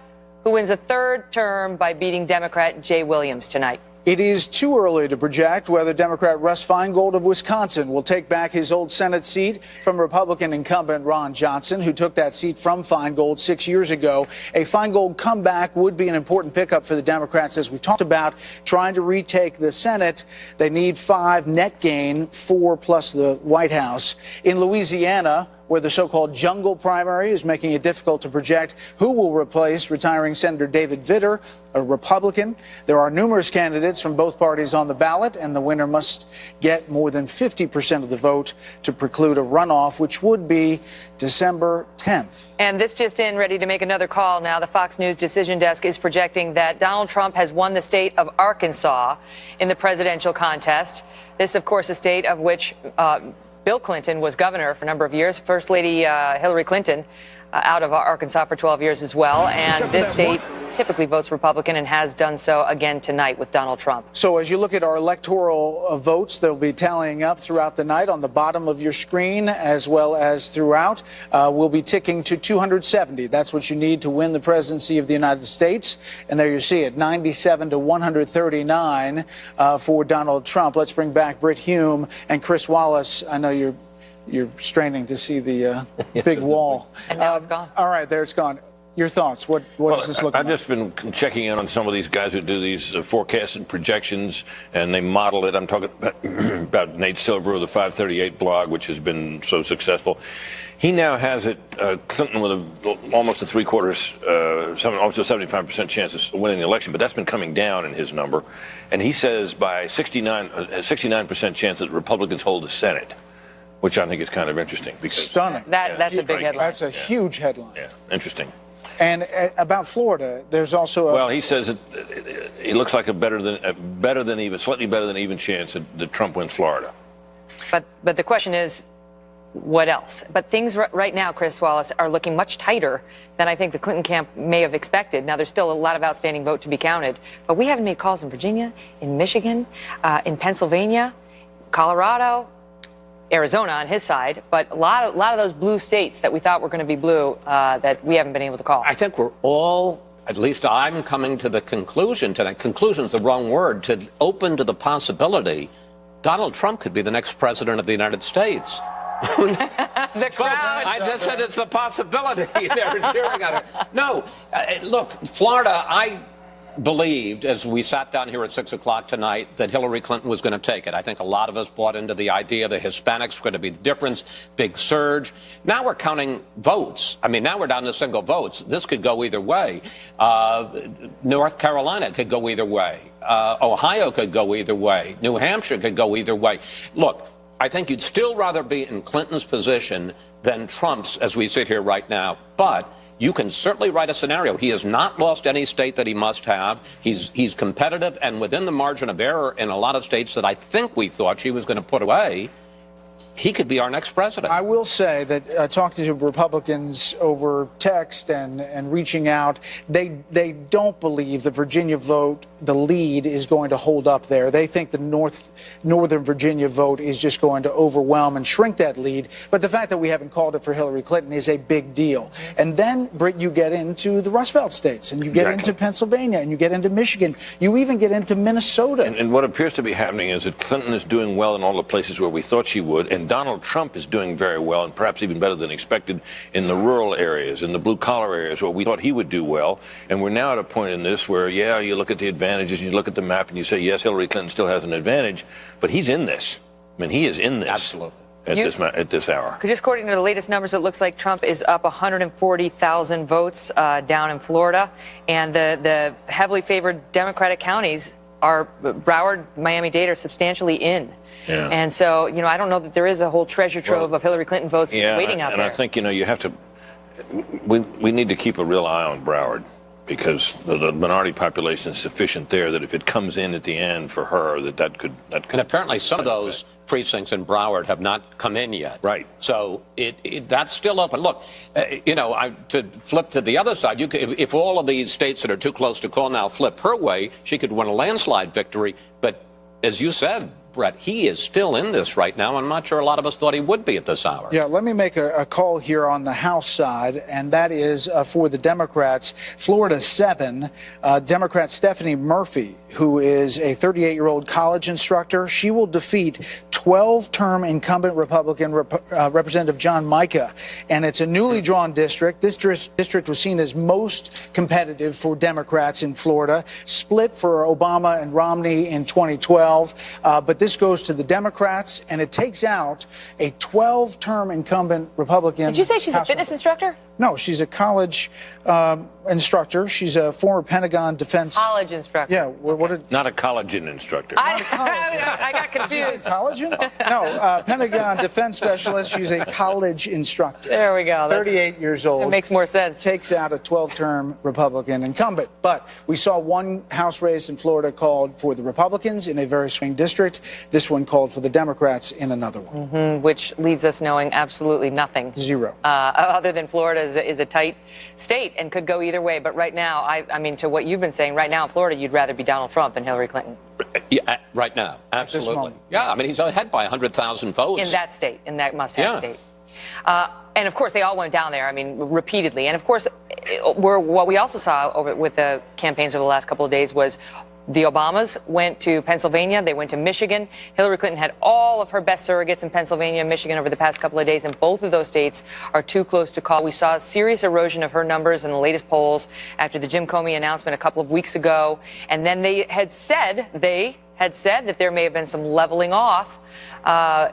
who wins a 3rd term by beating Democrat Jay Williams tonight. It is too early to project whether Democrat Russ Feingold of Wisconsin will take back his old Senate seat from Republican incumbent Ron Johnson, who took that seat from Feingold 6 years ago. A Feingold comeback would be an important pickup for the Democrats, as we talked about, trying to retake the Senate. They need 5 net gain, 4 plus the White House. In Louisiana, where the so-called jungle primary is making it difficult to project who will replace retiring Senator David Vitter, a Republican. There are numerous candidates from both parties on the ballot, and the winner must get more than 50% of the vote to preclude a runoff, which would be December 10th. And this just in, ready to make another call now. The Fox News decision desk is projecting that Donald Trump has won the state of Arkansas in the presidential contest. This, of course, a state of which Bill Clinton was governor for a number of years. First Lady Hillary Clinton out of Arkansas for 12 years as well. And this state typically votes Republican and has done so again tonight with Donald Trump. So as you look at our electoral votes, they'll be tallying up throughout the night on the bottom of your screen as well as throughout. We'll be ticking to 270. That's what you need to win the presidency of the United States. And there you see it, 97 to 139 for Donald Trump. Let's bring back Britt Hume and Chris Wallace. I know you're straining to see the big wall. And now it's gone. All right, there it's gone. your thoughts? What does this look like? I've just been checking in on some of these guys who do these forecasts and projections, and they model it. I'm talking about Nate Silver of the 538 blog, which has been so successful. He now has it, Clinton with almost a almost a 75% chance of winning the election, but that's been coming down in his number. And he says by 69% chance that Republicans hold the Senate, which I think is kind of interesting. Because Stunning. That's a big headline. That's a huge headline. Yeah, interesting. And about Florida, there's also a... Well, he says it looks like slightly better than even chance that Trump wins Florida. But the question is, what else? But things right now, Chris Wallace, are looking much tighter than I think the Clinton camp may have expected. Now, there's still a lot of outstanding vote to be counted, but we haven't made calls in Virginia, in Michigan, in Pennsylvania, Colorado, Arizona on his side, but a lot of those blue states that we thought were going to be blue that we haven't been able to call. I think we're all, at least I'm coming to the conclusion tonight, conclusion is the wrong word, to open to the possibility Donald Trump could be the next president of the United States. The crowd. I just said it's a possibility. They're cheering on it. No, look, Florida, I believed as we sat down here at 6 o'clock tonight that Hillary Clinton was going to take it. I think a lot of us bought into the idea the Hispanics were going to be the difference, big surge. Now we're counting votes. I mean, now we're down to single votes. This could go either way. North Carolina could go either way. Ohio could go either way. New Hampshire could go either way. Look, I think you'd still rather be in Clinton's position than Trump's as we sit here right now. But you can certainly write a scenario. He has not lost any state that he must have. He's competitive and within the margin of error in a lot of states that I think we thought she was going to put away. He could be our next president. I will say that talking to Republicans over text and reaching out, they don't believe the Virginia vote, the lead, is going to hold up there. They think the Northern Virginia vote is just going to overwhelm and shrink that lead. But the fact that we haven't called it for Hillary Clinton is a big deal. And then, Britt, you get into the Rust Belt states, and you get into Pennsylvania, and you get into Michigan. You even get into Minnesota. And what appears to be happening is that Clinton is doing well in all the places where we thought she would, and Donald Trump is doing very well, and perhaps even better than expected, in the rural areas, in the blue-collar areas where we thought he would do well. And we're now at a point in this where, yeah, you look at the advantages, you look at the map, and you say, yes, Hillary Clinton still has an advantage, but he's in this. I mean, he is in this. Absolutely. At this hour. Just according to the latest numbers, it looks like Trump is up 140,000 votes down in Florida, and the heavily favored Democratic counties are Broward, Miami-Dade are substantially in. Yeah. And so, I don't know that there is a whole treasure trove of Hillary Clinton votes waiting out there. And I think, you have to, we need to keep a real eye on Broward, because the minority population is sufficient there that if it comes in at the end for her, that could. And apparently some of those precincts in Broward have not come in yet. Right. So that's still open. Look, to flip to the other side, if all of these states that are too close to call now flip her way, she could win a landslide victory. But as you said, Brett, he is still in this right now. I'm not sure a lot of us thought he would be at this hour. Yeah, let me make a call here on the House side, and that is for the Democrats. Florida 7, Democrat Stephanie Murphy, who is a 38-year-old college instructor. She will defeat 12-term incumbent Republican Representative John Mica, and it's a newly drawn district. This district was seen as most competitive for Democrats in Florida, split for Obama and Romney in 2012, but this goes to the Democrats, and it takes out a 12-term incumbent Republican. Did you say she's a fitness instructor? No, she's a college instructor. She's a former Pentagon defense. College instructor. Yeah. Not a collagen instructor. I got confused. Collagen? No, Pentagon defense specialist. She's a college instructor. There we go. 38 years old. It makes more sense. Takes out a 12-term Republican incumbent. But we saw one House race in Florida called for the Republicans in a very swing district. This one called for the Democrats in another one. Which leads us knowing absolutely nothing. Zero. Other than Florida is a tight state and could go either way. But right now, I mean, to what you've been saying, right now in Florida, you'd rather be Donald Trump than Hillary Clinton. Yeah, right now. Absolutely. Yeah, I mean, he's ahead by 100,000 votes. In that state, in that must-have state. And, of course, they all went down there, I mean, repeatedly. And, of course, what we also saw with the campaigns over the last couple of days was The Obamas went to Pennsylvania. They went to Michigan. Hillary Clinton had all of her best surrogates in Pennsylvania and Michigan over the past couple of days, and both of those states are too close to call. We saw a serious erosion of her numbers in the latest polls after the Jim Comey announcement a couple of weeks ago. And then they had said that there may have been some leveling off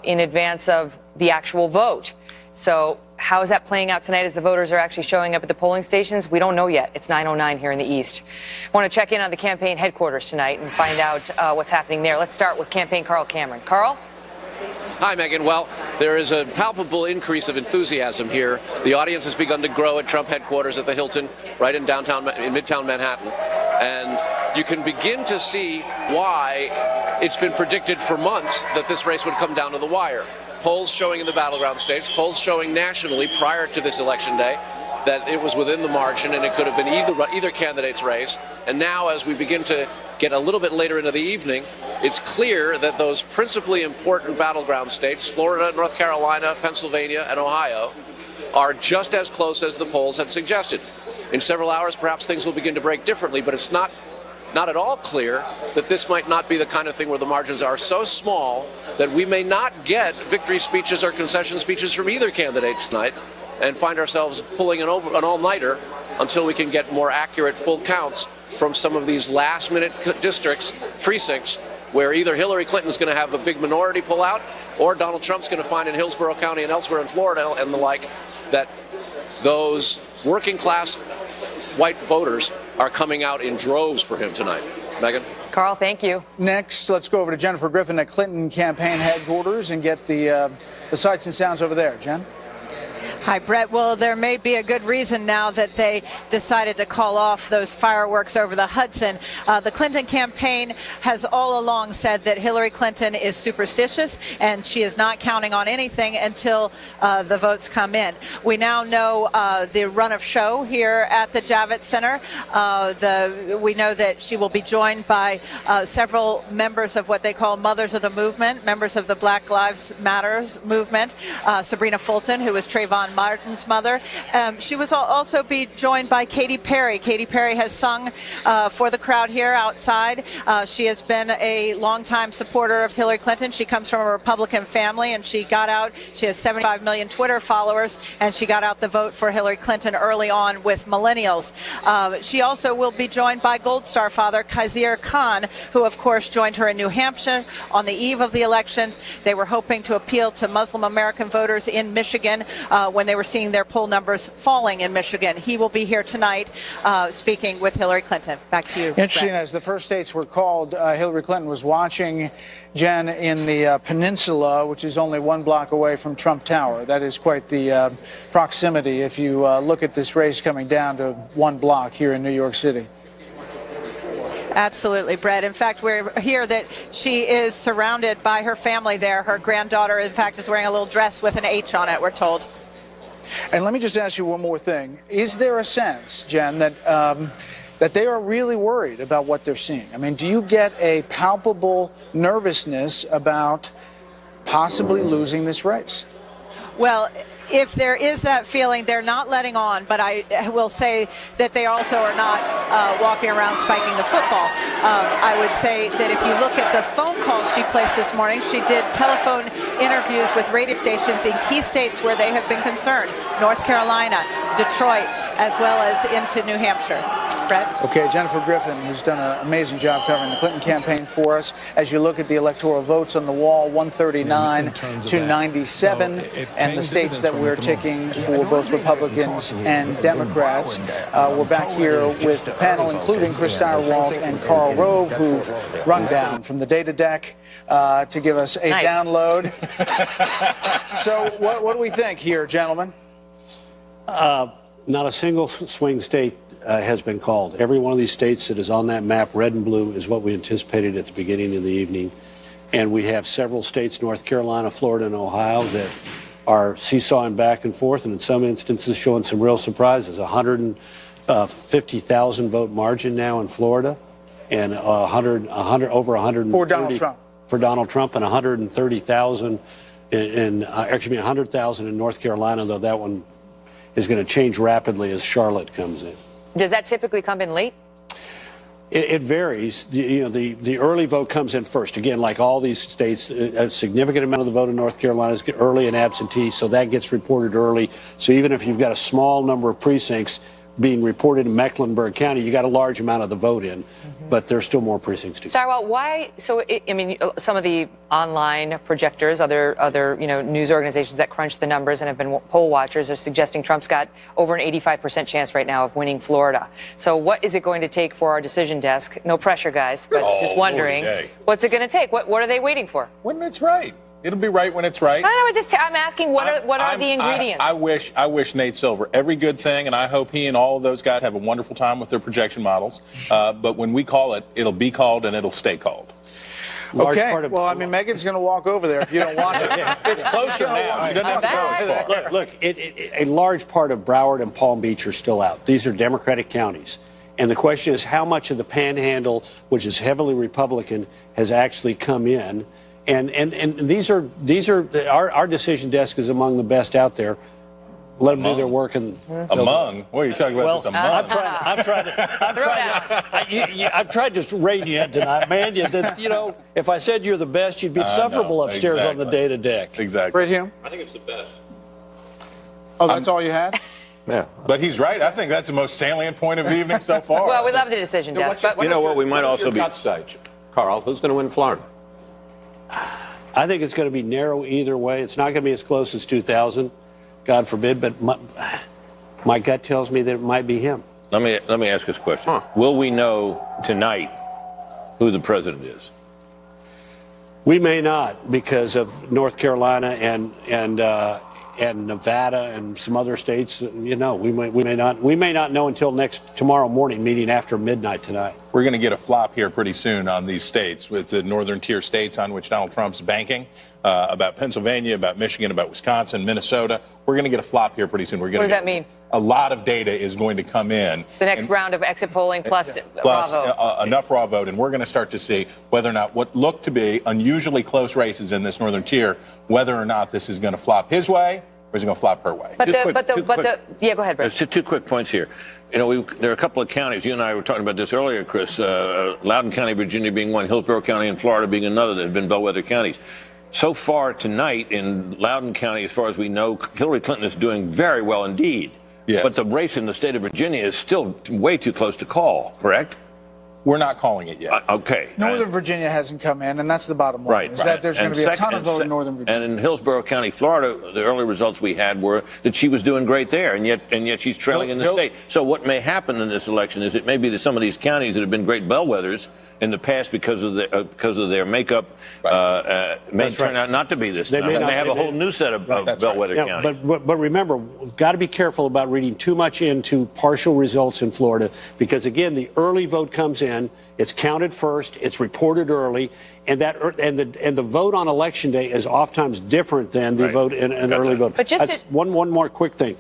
in advance of the actual vote. So how is that playing out tonight as the voters are actually showing up at the polling stations? We don't know yet. It's 9:09 here in the East. I want to check in on the campaign headquarters tonight and find out what's happening there. Let's start with campaign Carl Cameron. Carl? Hi, Megyn. Well, there is a palpable increase of enthusiasm here. The audience has begun to grow at Trump headquarters at the Hilton, right in Midtown Manhattan. And you can begin to see why it's been predicted for months that this race would come down to the wire. Polls showing in the battleground states, polls showing nationally prior to this election day that it was within the margin and it could have been either candidate's race. And now, as we begin to get a little bit later into the evening, it's clear that those principally important battleground states, Florida, North Carolina, Pennsylvania, and Ohio, are just as close as the polls had suggested. In several hours, perhaps things will begin to break differently, but it's not at all clear that this might not be the kind of thing where the margins are so small that we may not get victory speeches or concession speeches from either candidate tonight and find ourselves pulling an all-nighter until we can get more accurate full counts from some of these last-minute precincts, where either Hillary Clinton's going to have a big minority pull out or Donald Trump's going to find in Hillsborough County and elsewhere in Florida and the like that those working-class white voters are coming out in droves for him tonight. Megyn? Carl, thank you. Next, let's go over to Jennifer Griffin at Clinton campaign headquarters and get the sights and sounds over there. Jen? Hi, Brett. Well, there may be a good reason now that they decided to call off those fireworks over the Hudson. The Clinton campaign has all along said that Hillary Clinton is superstitious and she is not counting on anything until the votes come in. We now know the run of show here at the Javits Center. We know that she will be joined by several members of what they call Mothers of the Movement, members of the Black Lives Matters movement. Sabrina Fulton, who was Trayvon Martin's mother. She was also be joined by Katy Perry. Katy Perry has sung for the crowd here outside. She has been a longtime supporter of Hillary Clinton. She comes from a Republican family, and she got out. She has 75 million Twitter followers, and she got out the vote for Hillary Clinton early on with millennials. She also will be joined by Gold Star father Khizr Khan, who, of course, joined her in New Hampshire on the eve of the elections. They were hoping to appeal to Muslim American voters in Michigan when they were seeing their poll numbers falling in Michigan. He will be here tonight speaking with Hillary Clinton. Back to you. Interesting, Brett. as the first states were called, Hillary Clinton was watching Jen in the peninsula, which is only 1 block away from Trump Tower. That is quite the proximity if you look at this race coming down to 1 block here in New York City. Absolutely, Brett. In fact, we're here that she is surrounded by her family there. Her granddaughter, in fact, is wearing a little dress with an H on it, we're told. And let me just ask you one more thing. Is there a sense, Jen, that that they are really worried about what they're seeing? I mean, do you get a palpable nervousness about possibly losing this race? Well, if there is that feeling, they're not letting on, but I will say that they also are not walking around spiking the football. I would say that if you look at the phone calls she placed this morning, she did telephone interviews with radio stations in key states where they have been concerned, North Carolina, Detroit, as well as into New Hampshire. Brett? Okay, Jennifer Griffin, who's done an amazing job covering the Clinton campaign for us. As you look at the electoral votes on the wall, 139 to 97, and the states that we're ticking for both Republicans and Democrats. We're back here with the panel, including Chris Stirewalt and Karl Rove, who've run down from the data deck to give us a download. So what do we think here, gentlemen? Not a single swing state has been called. Every one of these states that is on that map, red and blue, is what we anticipated at the beginning of the evening. And we have several states, North Carolina, Florida, and Ohio, that are seesawing back and forth, and in some instances showing some real surprises. 150,000 vote margin now in Florida, and over 130 for Donald Trump. For Donald Trump, and 130,000 actually 100,000 in North Carolina, though that one is going to change rapidly as Charlotte comes in. Does that typically come in late? It varies. The early vote comes in first. Again, like all these states, a significant amount of the vote in North Carolina is early and absentee, so that gets reported early. So even if you've got a small number of precincts being reported in Mecklenburg County, you got a large amount of the vote in, but there's still more precincts to go. Sarwell, why? So, I mean, some of the online projectors, other news organizations that crunch the numbers and have been poll watchers are suggesting Trump's got over an 85% chance right now of winning Florida. So what is it going to take for our decision desk? No pressure, guys, but just wondering, what's it going to take? What are they waiting for? When it's right. It'll be right when it's right. I'm asking what are the ingredients? I wish Nate Silver every good thing, and I hope he and all of those guys have a wonderful time with their projection models. But when we call it, it'll be called and it'll stay called. Okay. Well, I mean, Megan's going to walk over there if you don't watch it. It's closer now. She doesn't have to go as far. Look, a large part of Broward and Palm Beach are still out. These are Democratic counties. And the question is how much of the panhandle, which is heavily Republican, has actually come in. And these are our decision desk is among the best out there. Let them do their work. And among? What are you talking about? Well, I've tried to rein you in tonight, man. If I said you're the best, you'd be insufferable upstairs on the data deck. Exactly. Right here. I think it's the best. Oh, that's all you had? Yeah. But he's right. I think that's the most salient point of the evening so far. Well, we love the decision desk. But you know what? We might also be. Carl, who's going to win Florida? I think it's going to be narrow either way. It's not going to be as close as 2000, God forbid. But my gut tells me that it might be him. Let me ask this question: Will we know tonight who the president is? We may not, because of North Carolina and Nevada and some other states. We may not know until tomorrow morning, meeting after midnight tonight. We're going to get a flop here pretty soon on these states, with the northern tier states on which Donald Trump's banking, about Pennsylvania, about Michigan, about Wisconsin, Minnesota. We're going to get a flop here pretty soon. What does that mean? A lot of data is going to come in. The next round of exit polling plus raw vote. Enough raw vote, and we're going to start to see whether or not what looked to be unusually close races in this northern tier, whether or not this is going to flop his way or is it going to flop her way. Yeah, go ahead, Brett. There's two quick points here. There are a couple of counties. You and I were talking about this earlier, Chris. Loudoun County, Virginia being one, Hillsborough County and Florida being another that have been bellwether counties. So far tonight in Loudoun County, as far as we know, Hillary Clinton is doing very well indeed. Yes. But the race in the state of Virginia is still way too close to call, correct? We're not calling it yet. Okay. Northern Virginia hasn't come in, and that's the bottom line. Is that there's going to be a ton of vote in Northern Virginia. And in Hillsborough County, Florida, the early results we had were that she was doing great there, and yet she's trailing in the state. So what may happen in this election is it may be that some of these counties that have been great bellwethers in the past because of their makeup may turn out not to be this time. They may have a whole new set of bellwether counties. But remember, we've got to be careful about reading too much into partial results in Florida, because again, the early vote comes in, it's counted first, it's reported early, and the vote on election day is oftentimes different than the vote in an early vote. But just one more quick thing.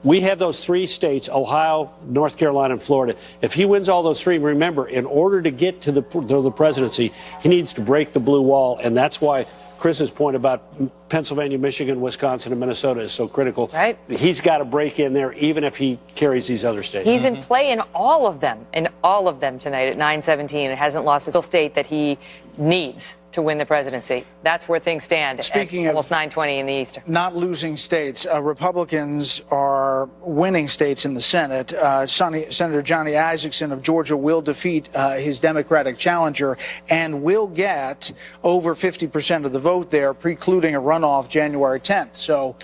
We have those three states, Ohio, North Carolina, and Florida. If he wins all those three, remember, in order to get to the presidency, he needs to break the blue wall. And that's why Chris's point about Pennsylvania, Michigan, Wisconsin, and Minnesota is so critical. Right. He's got to break in there, even if he carries these other states. He's in play in all of them tonight at 9:17. It hasn't lost a single state that he needs to win the presidency. That's where things stand. Speaking at almost 9:20 in the East. Not losing states, Republicans are winning states in the Senate. Senator Johnny Isakson of Georgia will defeat his Democratic challenger and will get over 50% of the vote there, precluding a runoff January 10th. So,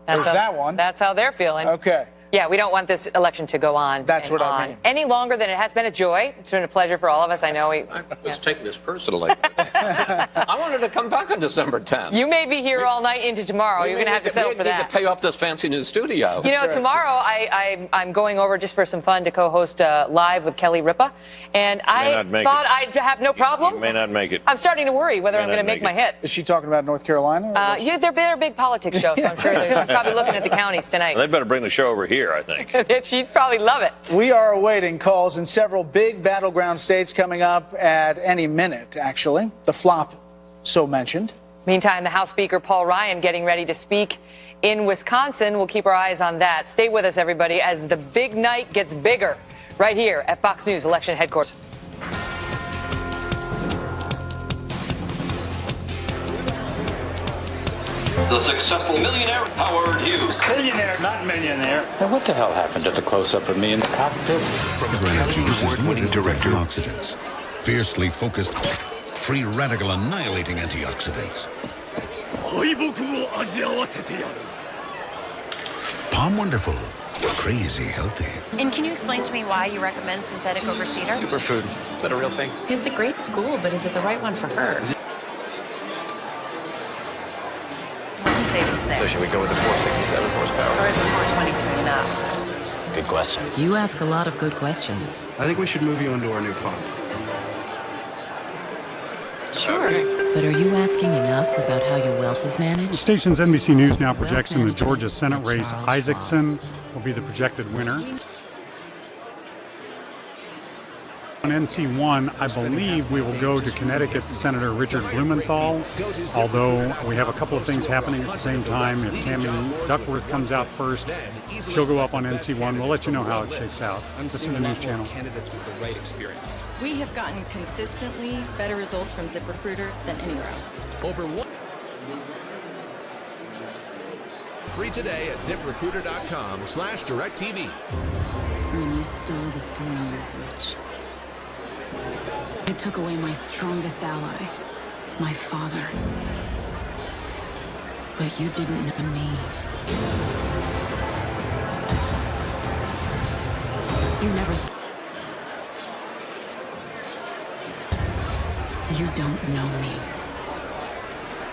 there's that one. That's how they're feeling. Okay. Yeah, we don't want this election to go on. That's what I mean. Any longer than it has been a joy. It's been a pleasure for all of us. I know I was taking this personally. I wanted to come back on December 10th. You may be here all night into tomorrow. You're going to have to settle for that. We need to pay off this fancy new studio. Tomorrow I'm going over just for some fun to co-host Live with Kelly Ripa. And I thought I'd have no problem. You may not make it. I'm starting to worry whether I'm going to make my hit. Is she talking about North Carolina? They're a big politics show, so I'm sure they're probably looking at the counties tonight. Well, they better bring the show over here, I think. She'd probably love it. We are awaiting calls in several big battleground states coming up at any minute, actually. The flop so mentioned. Meantime, the House Speaker Paul Ryan getting ready to speak in Wisconsin. We'll keep our eyes on that. Stay with us, everybody, as the big night gets bigger right here at Fox News Election Headquarters. The successful millionaire Howard Hughes. Billionaire, not millionaire. Now, what the hell happened to the close-up of me in the cockpit? From the award-winning director. Antioxidants. Fiercely focused, free radical annihilating antioxidants. Palm Wonderful. Crazy healthy. And can you explain to me why you recommend synthetic over cedar? Superfood. Is that a real thing? It's a great school, but is it the right one for her? So should we go with the 467 horsepower? Or is it 423 enough? Good question. You ask a lot of good questions. I think we should move you into our new fund. Sure. But are you asking enough about how your wealth is managed? The station's NBC News now projects in the Georgia Senate race, Isaacson will be the projected winner. On NC1, I believe we will go to Connecticut Senator Richard Blumenthal, although we have a couple of things happening at the same time. If Tammy Duckworth comes out first, she'll go up on NC1. We'll let you know how it shakes out. This is the News Channel. Candidates with the right experience. We have gotten consistently better results from ZipRecruiter than anywhere else. Over one. Free today at ZipRecruiter.com/DirectTV. When you stole the throne of rich, you took away my strongest ally, my father. But you didn't know me. You never. You don't know me,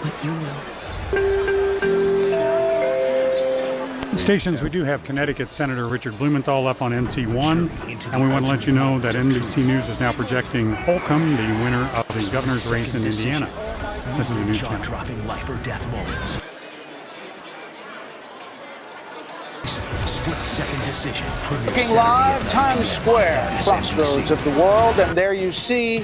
but you will. Stations, we do have Connecticut Senator Richard Blumenthal up on NC1, and we want to let you know that NBC News is now projecting Holcomb, the winner of the governor's race in Indiana. This is the News Channel. Dropping life or death moments. Split-second decision. Looking live, Times Square, crossroads of the world, and there you see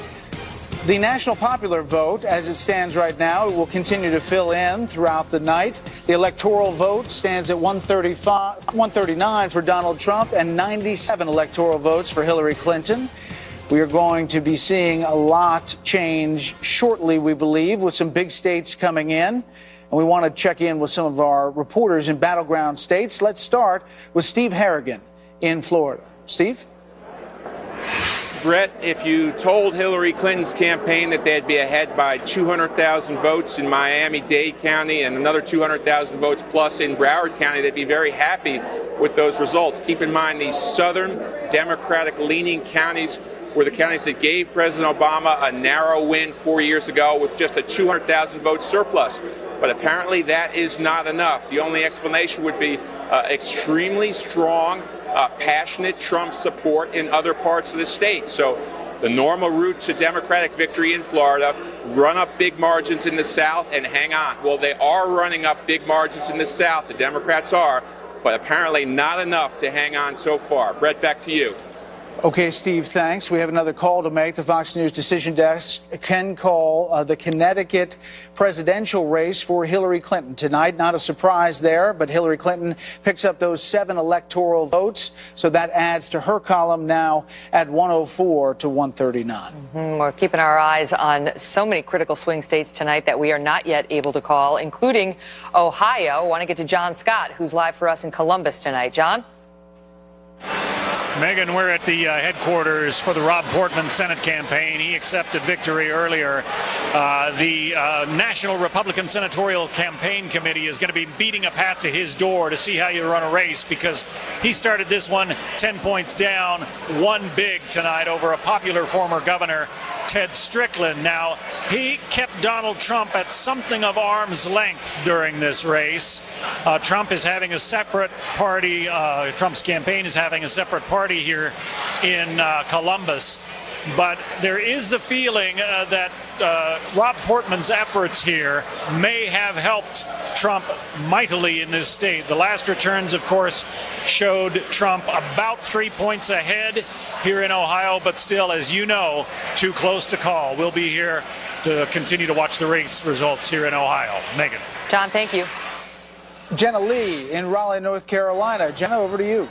the national popular vote as it stands right now. It will continue to fill in throughout the night. The electoral vote stands at 139 for Donald Trump and 97 electoral votes for Hillary Clinton. We are going to be seeing a lot change shortly, we believe, with some big states coming in. And we want to check in with some of our reporters in battleground states. Let's start with Steve Harrigan in Florida. Steve? Brett, if you told Hillary Clinton's campaign that they'd be ahead by 200,000 votes in Miami-Dade County and another 200,000 votes plus in Broward County, they'd be very happy with those results. Keep in mind, these southern Democratic-leaning counties were the counties that gave President Obama a narrow win 4 years ago with just a 200,000 vote surplus. But apparently that is not enough. The only explanation would be extremely strong, passionate Trump support in other parts of the state. So the normal route to Democratic victory in Florida, run up big margins in the South and hang on. Well, they are running up big margins in the South, the Democrats are, but apparently not enough to hang on so far. Brett, back to you. Okay, Steve, thanks. We have another call to make. The Fox News decision desk can call the Connecticut presidential race for Hillary Clinton tonight. Not a surprise there, but Hillary Clinton picks up those 7 electoral votes, so that adds to her column now at 104 to 139. We're keeping our eyes on so many critical swing states tonight that we are not yet able to call, including Ohio. I want to get to John Scott, who's live for us in Columbus tonight. John? Megan, we're at the headquarters for the Rob Portman Senate campaign. He accepted victory earlier. The National Republican Senatorial Campaign Committee is going to be beating a path to his door to see how you run a race, because he started this one 10 points down, won big tonight over a popular former governor, Ted Strickland. Now, he kept Donald Trump at something of arm's length during this race. Trump is having a separate party. Trump's campaign is having a separate party here in Columbus. But there is the feeling that Rob Portman's efforts here may have helped Trump mightily in this state. The last returns, of course, showed Trump about 3 points ahead here in Ohio, but still, as you know, too close to call. We'll be here to continue to watch the race results here in Ohio. Megan. John, thank you. Jenna Lee in Raleigh, North Carolina. Jenna, over to you.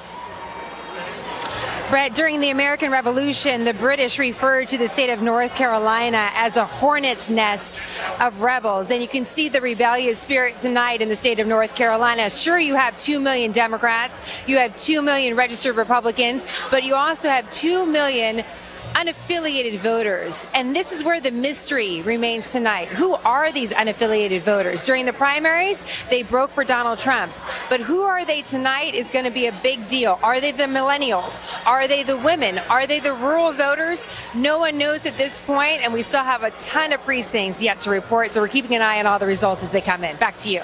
Brett, during the American Revolution, the British referred to the state of North Carolina as a hornet's nest of rebels. And you can see the rebellious spirit tonight in the state of North Carolina. Sure, you have 2 million Democrats, you have 2 million registered Republicans, but you also have 2 million unaffiliated voters. And this is where the mystery remains tonight. Who are these unaffiliated voters? During the primaries, they broke for Donald Trump. But who are they tonight is going to be a big deal. Are they the millennials? Are they the women? Are they the rural voters? No one knows at this point, and we still have a ton of precincts yet to report, so we're keeping an eye on all the results as they come in. Back to you.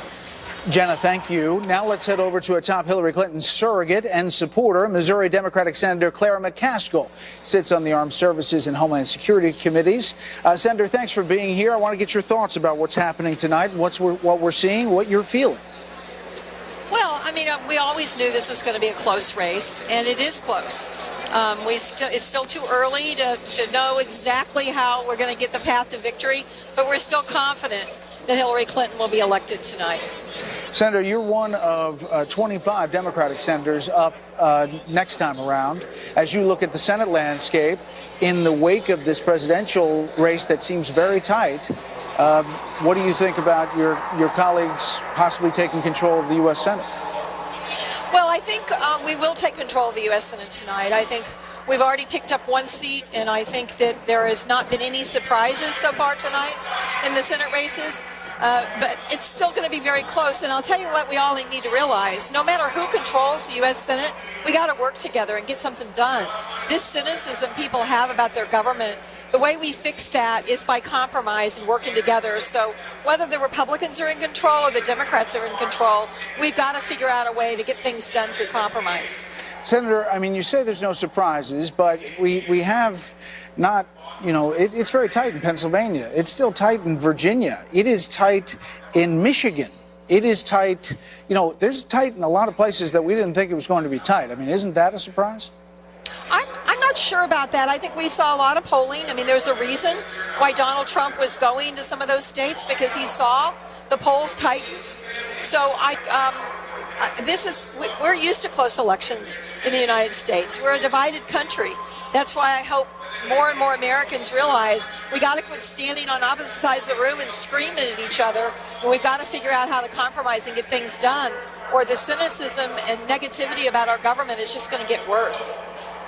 Jenna, thank you. Now let's head over to a top Hillary Clinton surrogate and supporter. Missouri Democratic Senator Clara McCaskill sits on the Armed Services and Homeland Security Committees. Senator, thanks for being here. I want to get your thoughts about what's happening tonight, what we're seeing, what you're feeling. Well, I mean, we always knew this was going to be a close race, and it is close. It's still too early to know exactly how we're going to get the path to victory, but we're still confident that Hillary Clinton will be elected tonight. Senator, you're one of 25 Democratic senators up next time around. As you look at the Senate landscape in the wake of this presidential race that seems very tight, what do you think about your colleagues possibly taking control of the U.S. Senate? Well, I think we will take control of the U.S. Senate tonight. I think we've already picked up one seat, and I think that there has not been any surprises so far tonight in the Senate races. But it's still going to be very close. And I'll tell you what we all need to realize. No matter who controls the U.S. Senate, we got to work together and get something done. This cynicism people have about their government, the way we fix that is by compromise and working together. So whether the Republicans are in control or the Democrats are in control, we've got to figure out a way to get things done through compromise. Senator, I mean, you say there's no surprises, but we have not, you know, it's very tight in Pennsylvania. It's still tight in Virginia. It is tight in Michigan. It is tight, you know, there's tight in a lot of places that we didn't think it was going to be tight. I mean, isn't that a surprise? I'm not sure about that. I think we saw a lot of polling. I mean, there's a reason why Donald Trump was going to some of those states, because he saw the polls tighten. So we're used to close elections in the United States. We're a divided country. That's why I hope more and more Americans realize we got to quit standing on opposite sides of the room and screaming at each other, and we've got to figure out how to compromise and get things done, or the cynicism and negativity about our government is just going to get worse.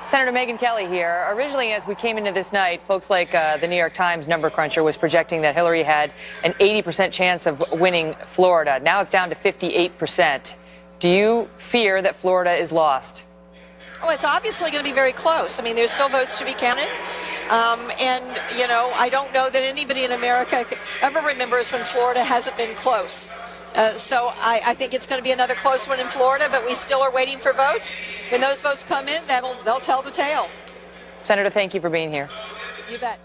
Senator Megyn Kelly here. Originally, as we came into this night, folks like the New York Times number cruncher was projecting that Hillary had an 80% chance of winning Florida. Now it's down to 58%. Do you fear that Florida is lost? Oh, it's obviously going to be very close. I mean, there's still votes to be counted. And, you know, I don't know that anybody in America ever remembers when Florida hasn't been close. So I think it's going to be another close one in Florida, but we still are waiting for votes. When those votes come in, they'll tell the tale. Senator, thank you for being here. You bet.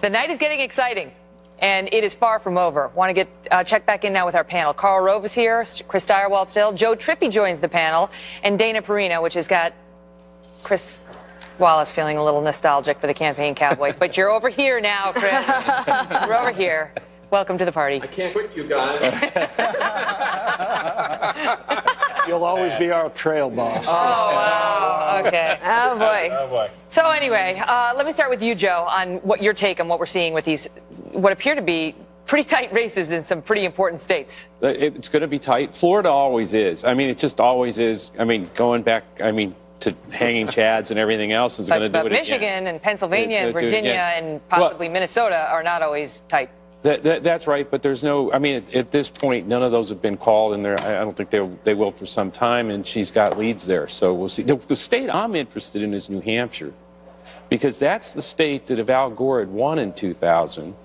The night is getting exciting, and it is far from over. Want to get check back in now with our panel. Karl Rove is here, Chris Stirewalt still. Joe Trippi joins the panel, and Dana Perino, which has got Chris Wallace feeling a little nostalgic for the campaign Cowboys. But you're over here now, Chris. You're over here. Welcome to the party. I can't quit you guys. You'll always be our trail boss. Oh, wow. Okay. Oh, boy. Oh, boy. So anyway, let me start with you, Joe, on what your take on what we're seeing with these, what appear to be pretty tight races in some pretty important states. It's going to be tight. Florida always is. I mean, it just always is. I mean, going back, to hanging chads and everything else is going to do it Michigan again. and Pennsylvania and Virginia and possibly Minnesota are not always tight. That's right, but there's no, at this point, none of those have been called, and I don't think they will for some time, and she's got leads there, so we'll see. The state I'm interested in is New Hampshire, because that's the state that if Al Gore had won in 2000,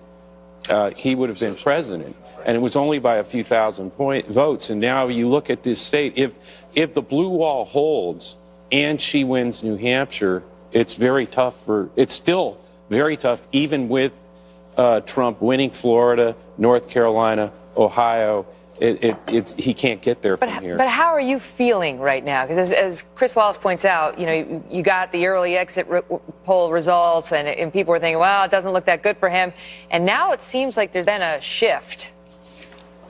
he would have been president, and it was only by a few thousand votes, and now you look at this state, if the blue wall holds and she wins New Hampshire, it's still very tough, even with Trump winning Florida, North Carolina, Ohio. He can't get there from here. But how are you feeling right now? Because as Chris Wallace points out, you got the early exit poll results, and people were thinking, well, it doesn't look that good for him. And now it seems like there's been a shift.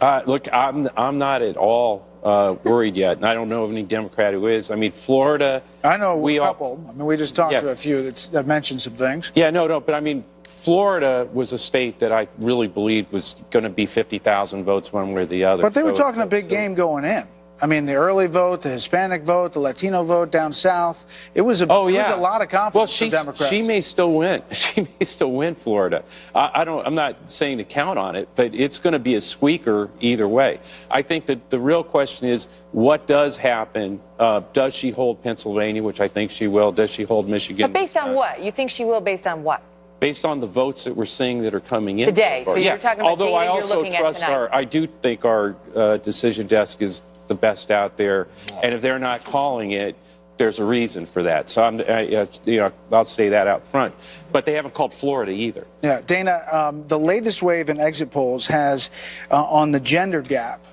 Look, I'm not at all worried yet, and I don't know of any Democrat who is. I mean, Florida. I know a couple. I mean, we just talked to a few that mentioned some things. Yeah, no, but I mean, Florida was a state that I really believed was going to be 50,000 votes one way or the other. But they were talking a big game going in. I mean, the early vote, the Hispanic vote, the Latino vote down south. It was a lot of confidence for Democrats. She may still win. She may still win Florida. I'm not saying to count on it, but it's going to be a squeaker either way. I think that the real question is, what does happen? Does she hold Pennsylvania, which I think she will? Does she hold Michigan? But based on what? You think she will based on what? Based on the votes that we're seeing that are coming in today. So you're talking about Although data I also you're trust at tonight. I do think our decision desk is the best out there, and if they're not calling it, there's a reason for that. So I'll say that out front. But they haven't called Florida either. Yeah, Dana, the latest wave in exit polls has on the gender gap,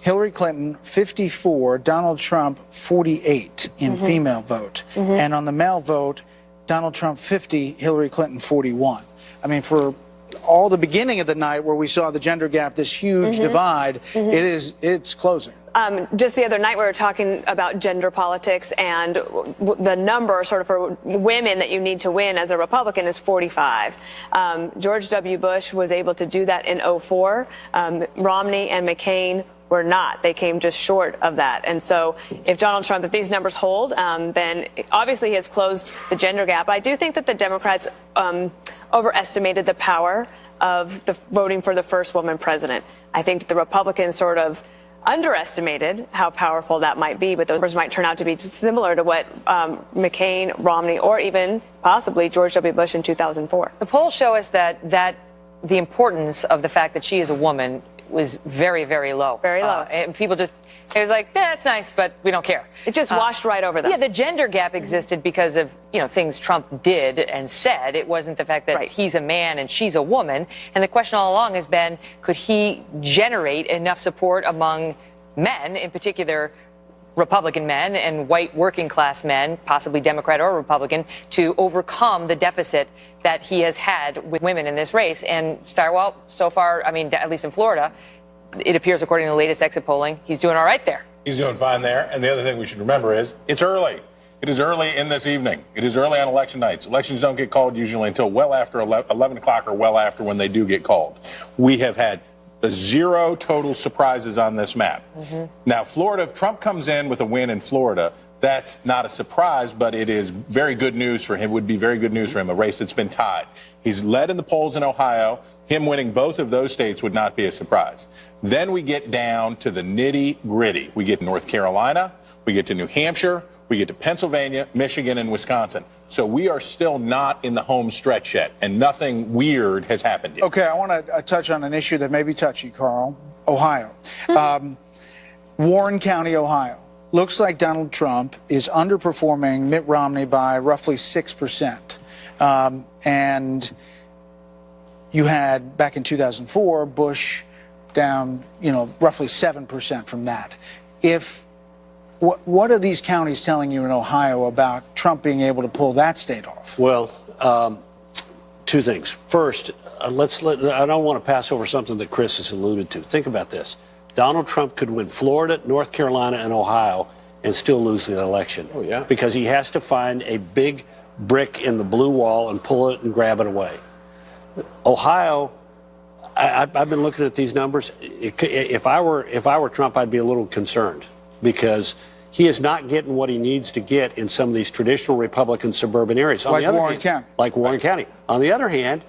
Hillary Clinton 54, Donald Trump 48 in female vote, and on the male vote, Donald Trump 50, Hillary Clinton 41. I mean, for all the beginning of the night where we saw the gender gap, this huge divide, it's closing. Just the other night, we were talking about gender politics, and the number sort of for women that you need to win as a Republican is 45. George W. Bush was able to do that in 2004. Romney and McCain were not. They came just short of that. And so if Donald Trump, if these numbers hold, then obviously he has closed the gender gap. But I do think that the Democrats overestimated the power of the voting for the first woman president. I think that the Republicans sort of underestimated how powerful that might be, but the numbers might turn out to be similar to what McCain, Romney, or even possibly George W. Bush in 2004. The polls show us that the importance of the fact that she is a woman was very, very low. Very low. And people just, it was like, that's nice, but we don't care. It just washed right over them. Yeah, the gender gap existed because of, things Trump did and said. It wasn't the fact that he's a man and she's a woman. And the question all along has been, could he generate enough support among men, in particular Republican men and white working class men, possibly Democrat or Republican, to overcome the deficit that he has had with women in this race. And Stirewalt, so far, I mean, at least in Florida, it appears, according to the latest exit polling, he's doing all right there. He's doing fine there. And the other thing we should remember is it's early. It is early in this evening. It is early on election nights. Elections don't get called usually until well after 11 o'clock or well after when they do get called. We have had zero total surprises on this map. Now, Florida, if Trump comes in with a win in Florida, that's not a surprise, but it is very good news for him. Would be very good news for him, a race that's been tied. He's led in the polls in Ohio. Him winning both of those states would not be a surprise. Then we get down to the nitty-gritty. We get North Carolina, we get to New Hampshire, we get to Pennsylvania, Michigan, and Wisconsin. So we are still not in the home stretch yet, and nothing weird has happened yet. Okay, I want to touch on an issue that may be touchy, Carl. Ohio. Warren County, Ohio. Looks like Donald Trump is underperforming Mitt Romney by roughly 6%. And you had, back in 2004, Bush down, roughly 7% from that. What are these counties telling you in Ohio about Trump being able to pull that state off? Well, two things. First, I don't want to pass over something that Chris has alluded to. Think about this. Donald Trump could win Florida, North Carolina, and Ohio and still lose the election. Oh, yeah. Because he has to find a big brick in the blue wall and pull it and grab it away. Ohio, I've been looking at these numbers. If I were Trump, I'd be a little concerned because he is not getting what he needs to get in some of these traditional Republican suburban areas. Like Warren County. Like Warren County. On the other hand,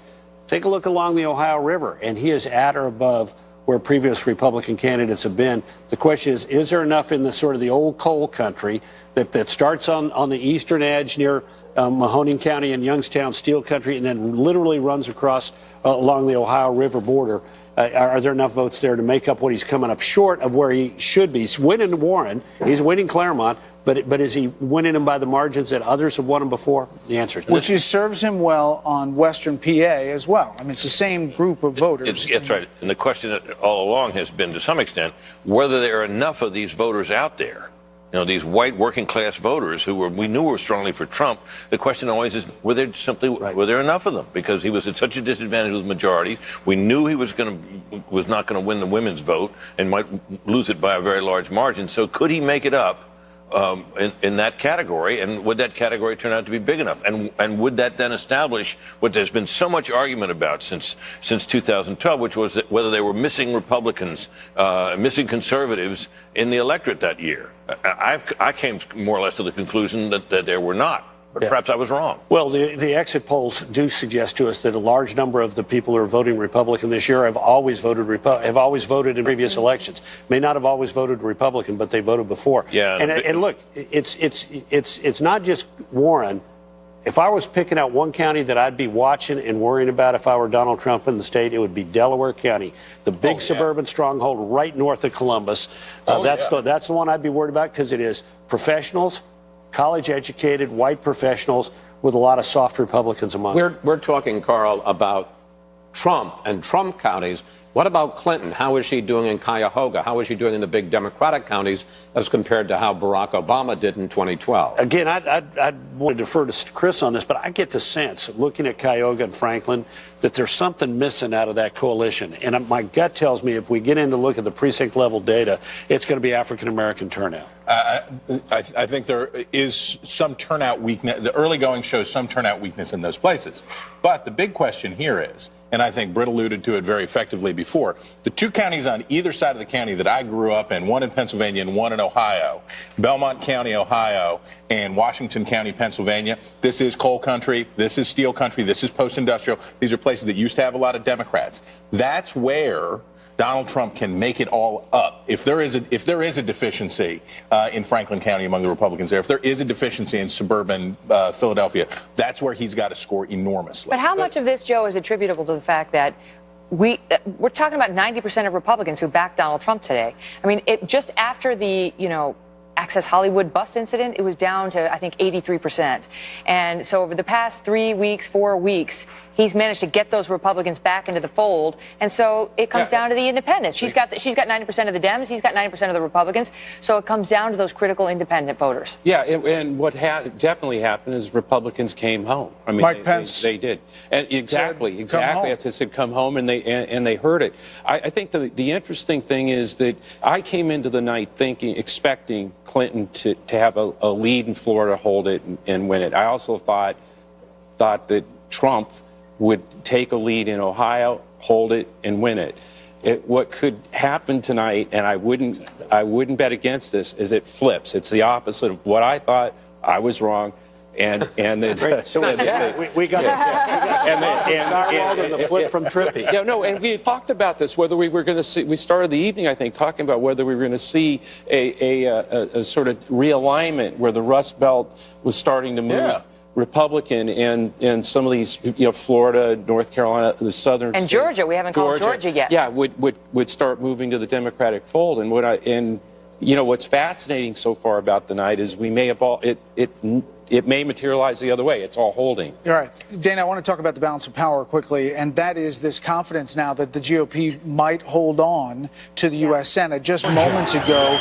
take a look along the Ohio River, and he is at or above where previous Republican candidates have been. The question is there enough in the sort of the old coal country that starts on the eastern edge near Mahoning County and Youngstown Steel Country and then literally runs across along the Ohio River border? Are there enough votes there to make up what he's coming up short of where he should be? He's winning Warren. He's winning Claremont. But is he winning them by the margins that others have won them before? The answer is no. Which serves him well on Western PA as well. I mean, it's the same group of voters. That's right. And the question all along has been, to some extent, whether there are enough of these voters out there You know, these white working class voters who we knew were strongly for Trump. The question always is, were there enough of them? Because he was at such a disadvantage with majorities. We knew he was not going to win the women's vote and might lose it by a very large margin. So could he make it up in that category, and would that category turn out to be big enough? And would that then establish what there's been so much argument about since 2012, which was that whether they were missing Republicans, missing conservatives in the electorate that year? I came more or less to the conclusion that there were not. But perhaps I was wrong. Well, the exit polls do suggest to us that a large number of the people who are voting Republican this year have always voted in previous elections. May not have always voted Republican, but they voted before. Yeah. And look, it's not just Warren. If I was picking out one county that I'd be watching and worrying about if I were Donald Trump in the state, it would be Delaware County, the big suburban stronghold right north of Columbus. That's the one I'd be worried about, because it is professionals, college-educated, white professionals with a lot of soft Republicans among them. We're talking, Carl, about Trump and Trump counties. What about Clinton? How is she doing in Cuyahoga? How is she doing in the big Democratic counties as compared to how Barack Obama did in 2012? Again, I'd want to defer to Chris on this, but I get the sense, looking at Cuyahoga and Franklin, that there's something missing out of that coalition. And my gut tells me if we get in to look at the precinct-level data, it's going to be African-American turnout. I think there is some turnout weakness. The early going shows some turnout weakness in those places. But the big question here is, and I think Britt alluded to it very effectively before, the two counties on either side of the county that I grew up in, one in Pennsylvania and one in Ohio, Belmont County, Ohio, and Washington County, Pennsylvania, this is coal country, this is steel country, this is post-industrial. These are places that used to have a lot of Democrats. That's where Donald Trump can make it all up. If there is a deficiency in Franklin County among the Republicans there, if there is a deficiency in suburban Philadelphia, that's where he's got to score enormously. But how much of this, Joe, is attributable to the fact that we're talking about 90% of Republicans who backed Donald Trump today? I mean, just after the, Access Hollywood bus incident, it was down to, I think, 83%. And so over the past 3 weeks, 4 weeks, he's managed to get those Republicans back into the fold. And so it comes down to the independents. She's got 90% of the Dems. He's got 90% of the Republicans. So it comes down to those critical independent voters. Yeah, and what definitely happened is Republicans came home. I mean, Mike Pence. They did. And exactly. As I said, come home, and they heard it. I think the interesting thing is that I came into the night expecting Clinton to have a lead in Florida, hold it, and win it. I also thought that Trump would take a lead in Ohio, hold it, and win it. What could happen tonight, and I wouldn't bet against this, is it flips. It's the opposite of what I thought. I was wrong. And then we got the flip from Trippy. Yeah, no, and we talked about this, whether we were going to see. We started the evening, I think, talking about whether we were going to see a sort of realignment where the Rust Belt was starting to move Republican, and some of these, Florida, North Carolina, the southern and states, Georgia. We haven't called Georgia yet. Yeah, would start moving to the Democratic fold. And what's fascinating so far about the night is we may have it may materialize the other way. It's all holding. All right. Dana, I want to talk about the balance of power quickly, and that is this confidence now that the GOP might hold on to the U.S. Senate. Just moments ago,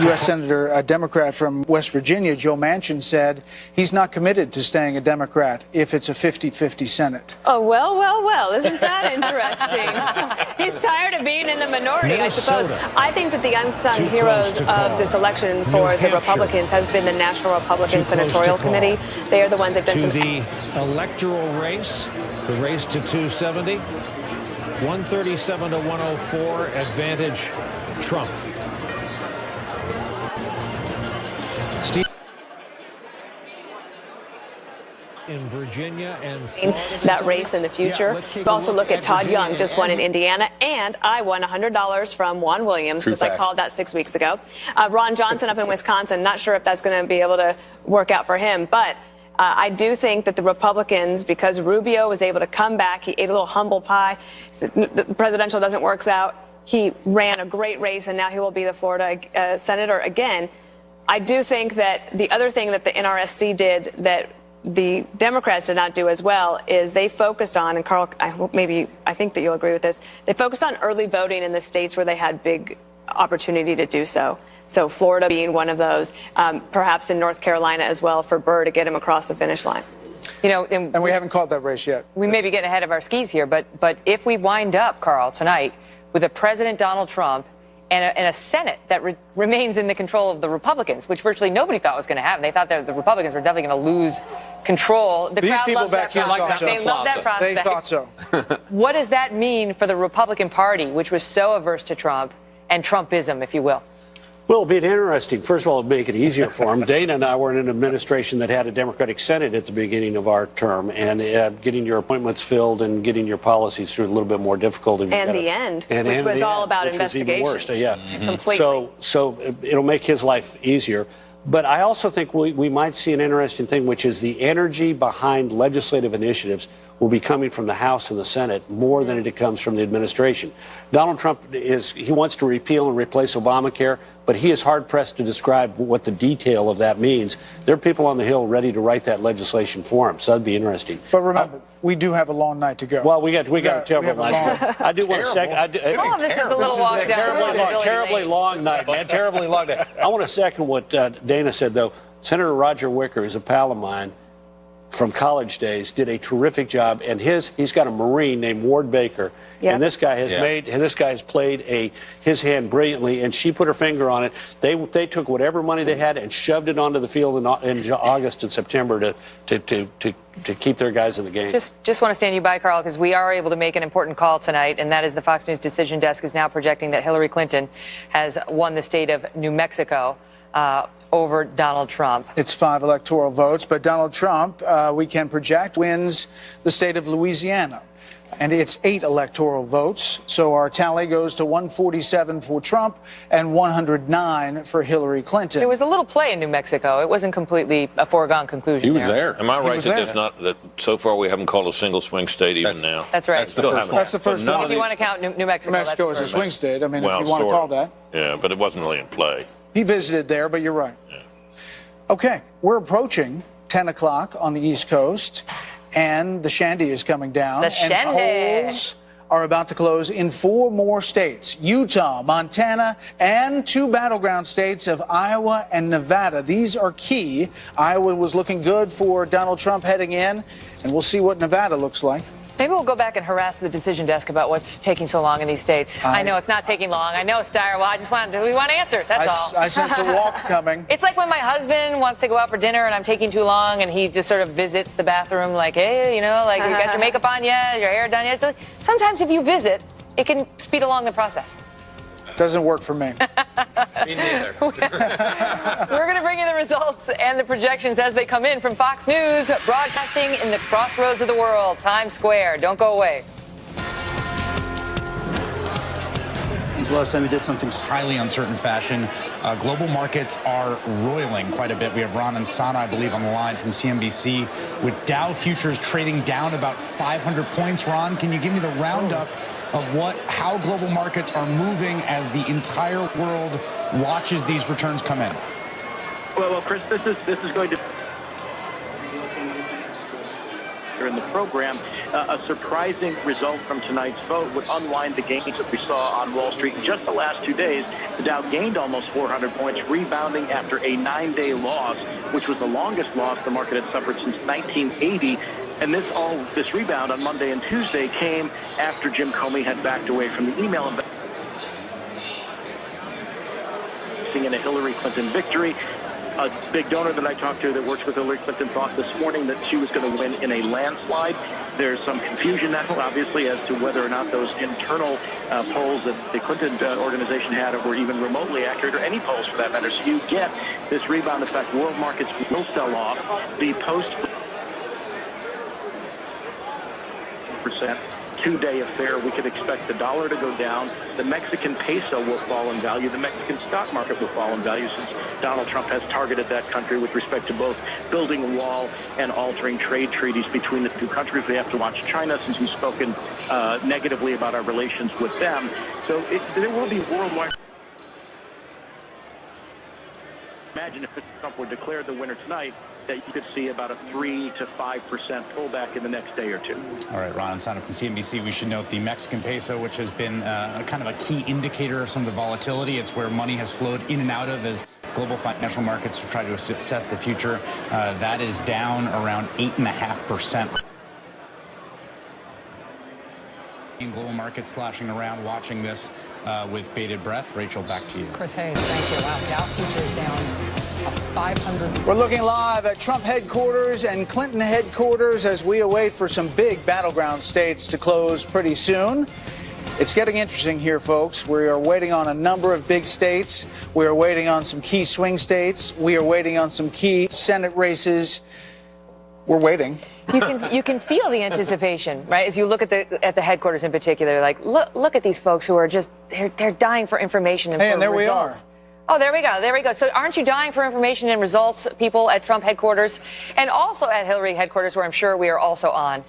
U.S. Senator, a Democrat from West Virginia, Joe Manchin, said he's not committed to staying a Democrat if it's a 50-50 Senate. Oh, well. Isn't that interesting? He's tired of being in the minority, I suppose. I think that the unsung heroes of this election for the Republicans has been the National Republican Senatorial Committee. They are the ones that have done some... the electoral race, the race to 270, 137 to 104, advantage Trump. In Virginia and that race in the future. We also look at Todd Young, just won in Indiana, and I won $100 from Juan Williams, because I called that 6 weeks ago. Ron Johnson up in Wisconsin, not sure if that's going to be able to work out for him, but I do think that the Republicans, because Rubio was able to come back, he ate a little humble pie, the presidential doesn't work out, he ran a great race, and now he will be the Florida senator again. I do think that the other thing that the NRSC did that the Democrats did not do as well is they focused on, and Carl, I think that you'll agree with this, they focused on early voting in the states where they had big opportunity to do so. So Florida being one of those, perhaps in North Carolina as well for Burr to get him across the finish line. You know, and we haven't called that race yet. We may be getting ahead of our skis here, but if we wind up, Carl, tonight with a President Donald Trump and a Senate that remains in the control of the Republicans, which virtually nobody thought was going to happen. They thought that the Republicans were definitely going to lose control. The These crowd people loves back that here prospect. thought so. They love that prospect. They thought so. What does that mean for the Republican Party, which was so averse to Trump and Trumpism, if you will? Well, it'd be interesting. First of all, it'd make it easier for him. Dana and I were in an administration that had a Democratic Senate at the beginning of our term, and getting your appointments filled and getting your policies through a little bit more difficult. And the end, which was all about investigations. Yeah, completely. So it'll make his life easier. But I also think we might see an interesting thing, which is the energy behind legislative initiatives will be coming from the House and the Senate more than it comes from the administration. Donald Trump he wants to repeal and replace Obamacare, but he is hard-pressed to describe what the detail of that means. There are people on the Hill ready to write that legislation for him, so that'd be interesting. But remember, we do have a long night to go. Well, we got a terrible night. I do want to second. All of this is a little walk down. Terribly long night, man. Terribly long night. I want to second what Dana said, though. Senator Roger Wicker is a pal of mine from college days, did a terrific job, and he's got a Marine named Ward Baker, and this guy has played his hand brilliantly, and she put her finger on it. They took whatever money they had and shoved it onto the field in August and September to keep their guys in the game. Just want to stand you by, Carl, because we are able to make an important call tonight, and that is the Fox News decision desk is now projecting that Hillary Clinton has won the state of New Mexico over Donald Trump. It's 5 electoral votes, but Donald Trump, we can project, wins the state of Louisiana. And it's 8 electoral votes. So our tally goes to 147 for Trump and 109 for Hillary Clinton. There was a little play in New Mexico. It wasn't completely a foregone conclusion. He was there. Am I right that so far we haven't called a single swing state even now? That's right. That's the first one. If you want to count New Mexico, New Mexico is a swing state. I mean, if you want to call that. Yeah, but it wasn't really in play. He visited there, but you're right. Yeah. Okay, we're approaching 10 o'clock on the East Coast, and the shandy is coming down. The shandy. And polls are about to close in 4 more states: Utah, Montana, and 2 battleground states of Iowa and Nevada. These are key. Iowa was looking good for Donald Trump heading in, and we'll see what Nevada looks like. Maybe we'll go back and harass the decision desk about what's taking so long in these states. I know it's not taking long. I know, Steyer. Well, we want answers. That's all. I sense a walk coming. It's like when my husband wants to go out for dinner and I'm taking too long, and he just sort of visits the bathroom like, hey, you got your makeup on yet? Your hair done yet? Sometimes if you visit, it can speed along the process. Doesn't work for me. Me neither. We're going to bring you the results and the projections as they come in from Fox News, broadcasting in the crossroads of the world, Times Square. Don't go away. When's the last time you did something highly uncertain fashion? Global markets are roiling quite a bit. We have Ron and Sana, I believe, on the line from CNBC, with Dow futures trading down about 500 points. Ron, can you give me the roundup of how global markets are moving as the entire world watches these returns come in? Well, Chris, this is going to in the program. A surprising result from tonight's vote would unwind the gains that we saw on Wall Street in just the last 2 days. The Dow gained almost 400 points, rebounding after a 9-day loss, which was the longest loss the market had suffered since 1980. And this rebound on Monday and Tuesday came after Jim Comey had backed away from the email investing in a Hillary Clinton victory. A big donor that I talked to that works with Hillary Clinton thought this morning that she was going to win in a landslide. There's some confusion now, obviously, as to whether or not those internal polls that the Clinton organization had were even remotely accurate, or any polls for that matter. So you get this rebound effect. World markets will sell off. The post 2-day affair, we could expect the dollar to go down. The Mexican peso will fall in value. The Mexican stock market will fall in value, since Donald Trump has targeted that country with respect to both building a wall and altering trade treaties between the 2 countries. We have to watch China, since he's spoken negatively about our relations with them. So there will be worldwide. imagine if Trump were declared the winner tonight, that you could see about a 3 to 5% pullback in the next day or two. All right, Ron Insana from CNBC. We should note the Mexican peso, which has been kind of a key indicator of some of the volatility. It's where money has flowed in and out of as global financial markets try to assess the future. That is down around 8.5%. In global markets slashing around, watching this with bated breath. Rachel, back to you. Chris Hayes, thank you. Wow, Dow futures down 500. We're looking live at Trump headquarters and Clinton headquarters as we await for some big battleground states to close pretty soon. It's getting interesting here, folks. We are waiting on a number of big states. We are waiting on some key swing states. We are waiting on some key Senate races. We're waiting. You can feel the anticipation, right? As you look at the headquarters in particular, like look at these folks who are just they're dying for information and hey, for and there results. We are. Oh, there we go. There we go. So aren't you dying for information and results, people at Trump headquarters and also at Hillary headquarters, where I'm sure we are also on?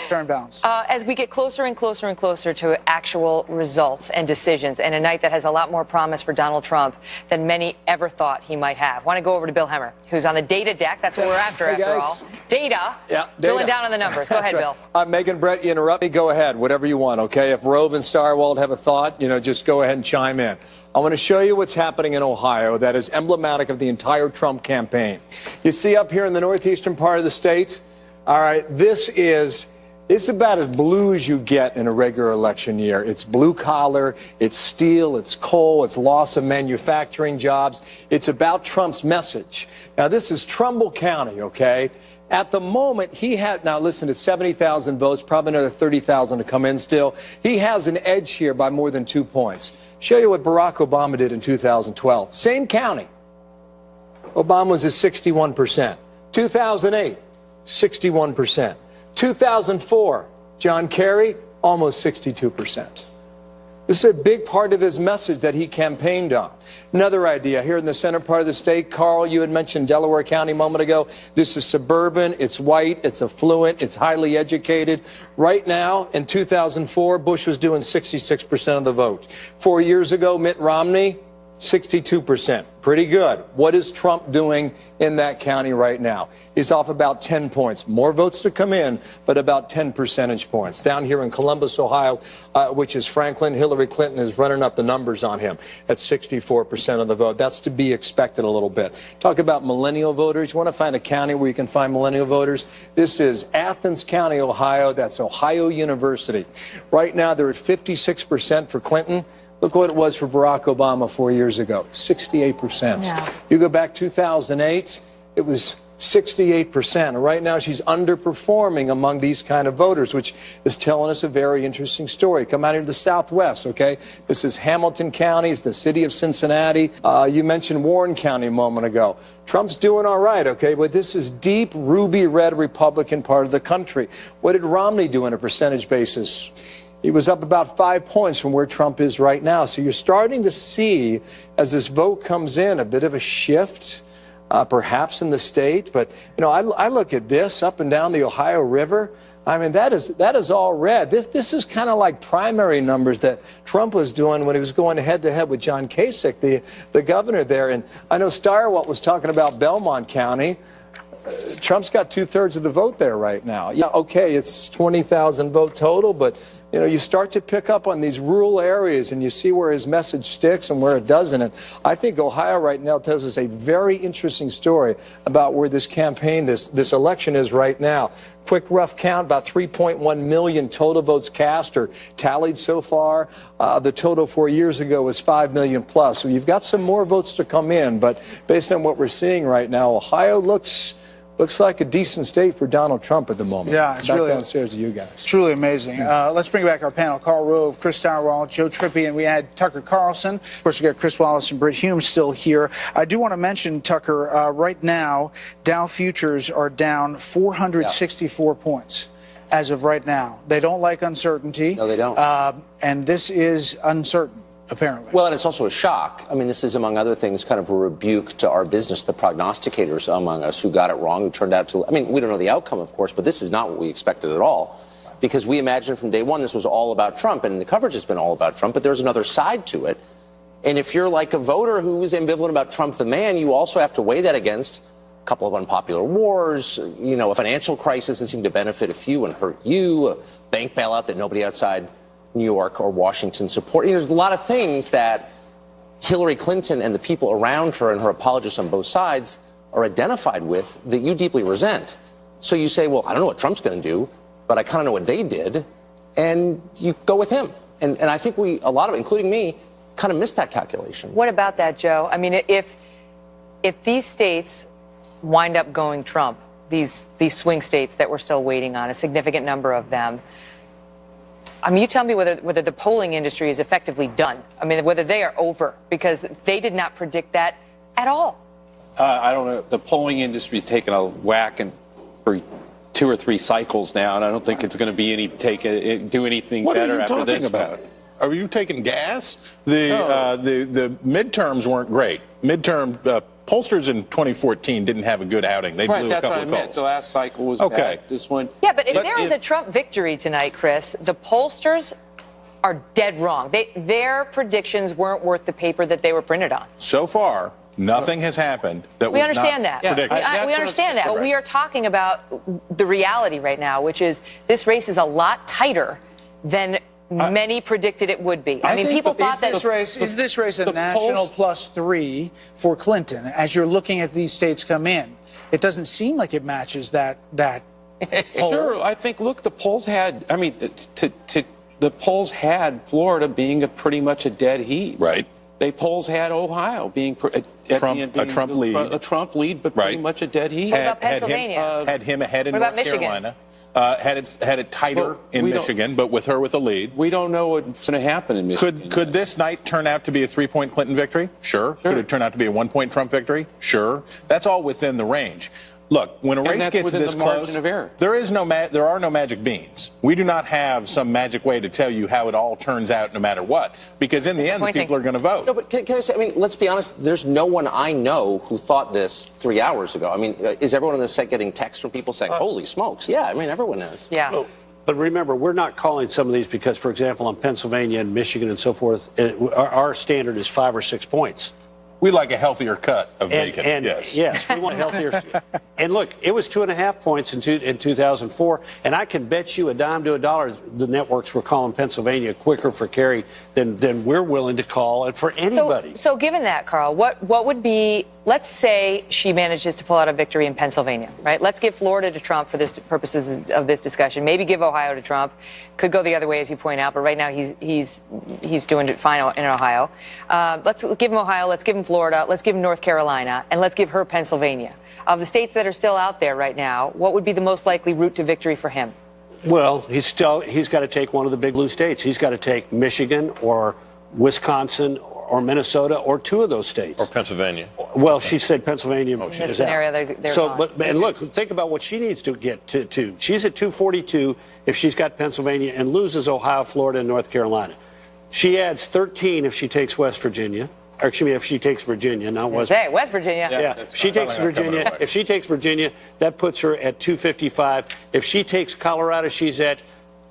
Turn bounce. As we get closer and closer and closer to actual results and decisions, and a night that has a lot more promise for Donald Trump than many ever thought he might have. I want to go over to Bill Hemmer, who's on the data deck. That's what we're after, hey, after guys. all. Data. Yeah, Drilling down on the numbers. Go ahead, right. Bill. Megan, Brett, you interrupt me. Go ahead. Whatever you want, okay? If Rove and Starwald have a thought, just go ahead and chime in. I want to show you what's happening in Ohio that is emblematic of the entire Trump campaign. You see up here in the northeastern part of the state, all right, this is about as blue as you get in a regular election year. It's blue collar, it's steel, it's coal, it's loss of manufacturing jobs. It's about Trump's message. Now, this is Trumbull County, okay? At the moment, he had, now listen, it's 70,000 votes, probably another 30,000 to come in still. He has an edge here by more than 2 points. Show you what Barack Obama did in 2012. Same county. Obama was at 61%. 2008, 61%. 2004, John Kerry, almost 62%. This is a big part of his message that he campaigned on. Another idea here in the center part of the state, Carl, you had mentioned Delaware County a moment ago. This is suburban, it's white, it's affluent, it's highly educated. Right now, in 2004, Bush was doing 66% of the vote. 4 years ago, Mitt Romney, 62%. Pretty good. What is Trump doing in that county right now? He's off about 10 points. More votes to come in, but about 10 percentage points. Down here in Columbus, Ohio, which is Franklin, Hillary Clinton is running up the numbers on him at 64% of the vote. That's to be expected a little bit. Talk about millennial voters. You want to find a county where you can find millennial voters? This is Athens County, Ohio. That's Ohio University. Right now, they're at 56% for Clinton. Look what it was for Barack Obama 4 years ago, 68%. Yeah. You go back 2008, it was 68%. And right now she's underperforming among these kind of voters, which is telling us a very interesting story. Come out here to the Southwest, okay? This is Hamilton County, it's the city of Cincinnati. You mentioned Warren County a moment ago. Trump's doing all right, okay? But this is deep, ruby red Republican part of the country. What did Romney do on a percentage basis? He was up about 5 points from where Trump is right now. So you're starting to see, as this vote comes in, a bit of a shift, perhaps in the state. But, I look at this up and down the Ohio River. I mean, that is all red. This is kind of like primary numbers that Trump was doing when he was going head-to-head with John Kasich, the governor there. And I know Starwalt was talking about Belmont County. Trump's got 2/3 of the vote there right now. Yeah, okay, it's 20,000 vote total, but you start to pick up on these rural areas and you see where his message sticks and where it doesn't. And I think Ohio right now tells us a very interesting story about where this campaign, this election is right now. Quick rough count, about 3.1 million total votes cast or tallied so far. The total 4 years ago was 5 million plus. So you've got some more votes to come in, but based on what we're seeing right now, Ohio looks like a decent state for Donald Trump at the moment. Yeah, it's back really downstairs to you guys. It's truly amazing. Let's bring back our panel. Karl Rove, Chris Starwalt, Joe Trippi, and we had Tucker Carlson. Of course, we got Chris Wallace and Britt Hume still here. I do want to mention, Tucker, right now, Dow futures are down 464 points as of right now. They don't like uncertainty. No, they don't. And this is uncertain, apparently. Well, and it's also a shock. I mean, this is, among other things, kind of a rebuke to our business, the prognosticators among us who got it wrong, who turned out to, we don't know the outcome, of course, but this is not what we expected at all. Because we imagined from day one this was all about Trump, and the coverage has been all about Trump, but there's another side to it. And if you're like a voter who is ambivalent about Trump the man, you also have to weigh that against a couple of unpopular wars, a financial crisis that seemed to benefit a few and hurt you, a bank bailout that nobody outside New York or Washington support. There's a lot of things that Hillary Clinton and the people around her and her apologists on both sides are identified with that you deeply resent. So you say, well, I don't know what Trump's going to do, but I kind of know what they did, and you go with him. And I think a lot of, including me, kind of missed that calculation. What about that, Joe? I mean, if these states wind up going Trump, these swing states that we're still waiting on, a significant number of them, I mean, you tell me whether the polling industry is effectively done. I mean, whether they are over, because they did not predict that at all. I don't know. The polling industry's taken a whack for 2 or 3 cycles now, and I don't think it's going to be do anything better after this. What are you talking about? Are you taking gas? The midterms weren't great. Pollsters in 2014 didn't have a good outing. They blew a couple of calls. The last cycle was okay. Bad. This one. Yeah, but if there is a Trump victory tonight, Chris, the pollsters are dead wrong. Their predictions weren't worth the paper that they were printed on. So far, nothing has happened that was not predicted. We understand that, but we are talking about the reality right now, which is this race is a lot tighter than many predicted it would be. I mean, people thought that is this race a national +3 for Clinton as you're looking at these states come in? It doesn't seem like it matches that poll. Sure, I think. Look, the polls had. I mean, the polls had Florida being pretty much a dead heat. Right. The polls had Ohio being a Trump lead, but pretty much a dead heat. What about Pennsylvania? Had him ahead in What about North Michigan? Carolina. Had it tighter in Michigan, but with her with a lead. We don't know what's going to happen in Michigan. Could this night turn out to be a 3-point Clinton victory? Sure. Could it turn out to be a 1-point Trump victory? Sure. That's all within the range. Look, when a race gets this close, there are no magic beans. We do not have some magic way to tell you how it all turns out no matter what, because in the end, the people are going to vote. No, but can I say, I mean, let's be honest, there's no one I know who thought this 3 hours ago. I mean, is everyone on the set getting texts from people saying, holy smokes? Yeah, I mean, everyone is. Yeah. Well, but remember, we're not calling some of these because, for example, on Pennsylvania and Michigan and so forth, our standard is 5 or 6 points. We like a healthier cut of bacon. Yes, we want healthier. And look, it was 2.5 points in 2004, and I can bet you a dime to a dollar the networks were calling Pennsylvania quicker for Kerry than we're willing to call it for anybody. So given that, Carl, what would be? Let's say she manages to pull out a victory in Pennsylvania, right? Let's give Florida to Trump for this purposes of this discussion. Maybe give Ohio to Trump. Could go the other way, as you point out, but right now he's doing it fine in Ohio. Let's give him Ohio. Let's give him Florida. Let's give him North Carolina, and let's give her Pennsylvania. Of the states that are still out there right now, what would be the most likely route to victory for him? Well, he's got to take one of the big blue states. He's got to take Michigan or Wisconsin or Minnesota or 2 of those states. Or Pennsylvania. Well, she said Pennsylvania In is this scenario, out. they're So, not. and look, think about what she needs to get to. She's at 242 if she's got Pennsylvania and loses Ohio, Florida, and North Carolina. She adds 13 if she takes West Virginia. Or excuse me, if she takes Virginia, not West Virginia. West Virginia. Yeah, if she takes Virginia. If she takes Virginia, that puts her at 255. If she takes Colorado, she's at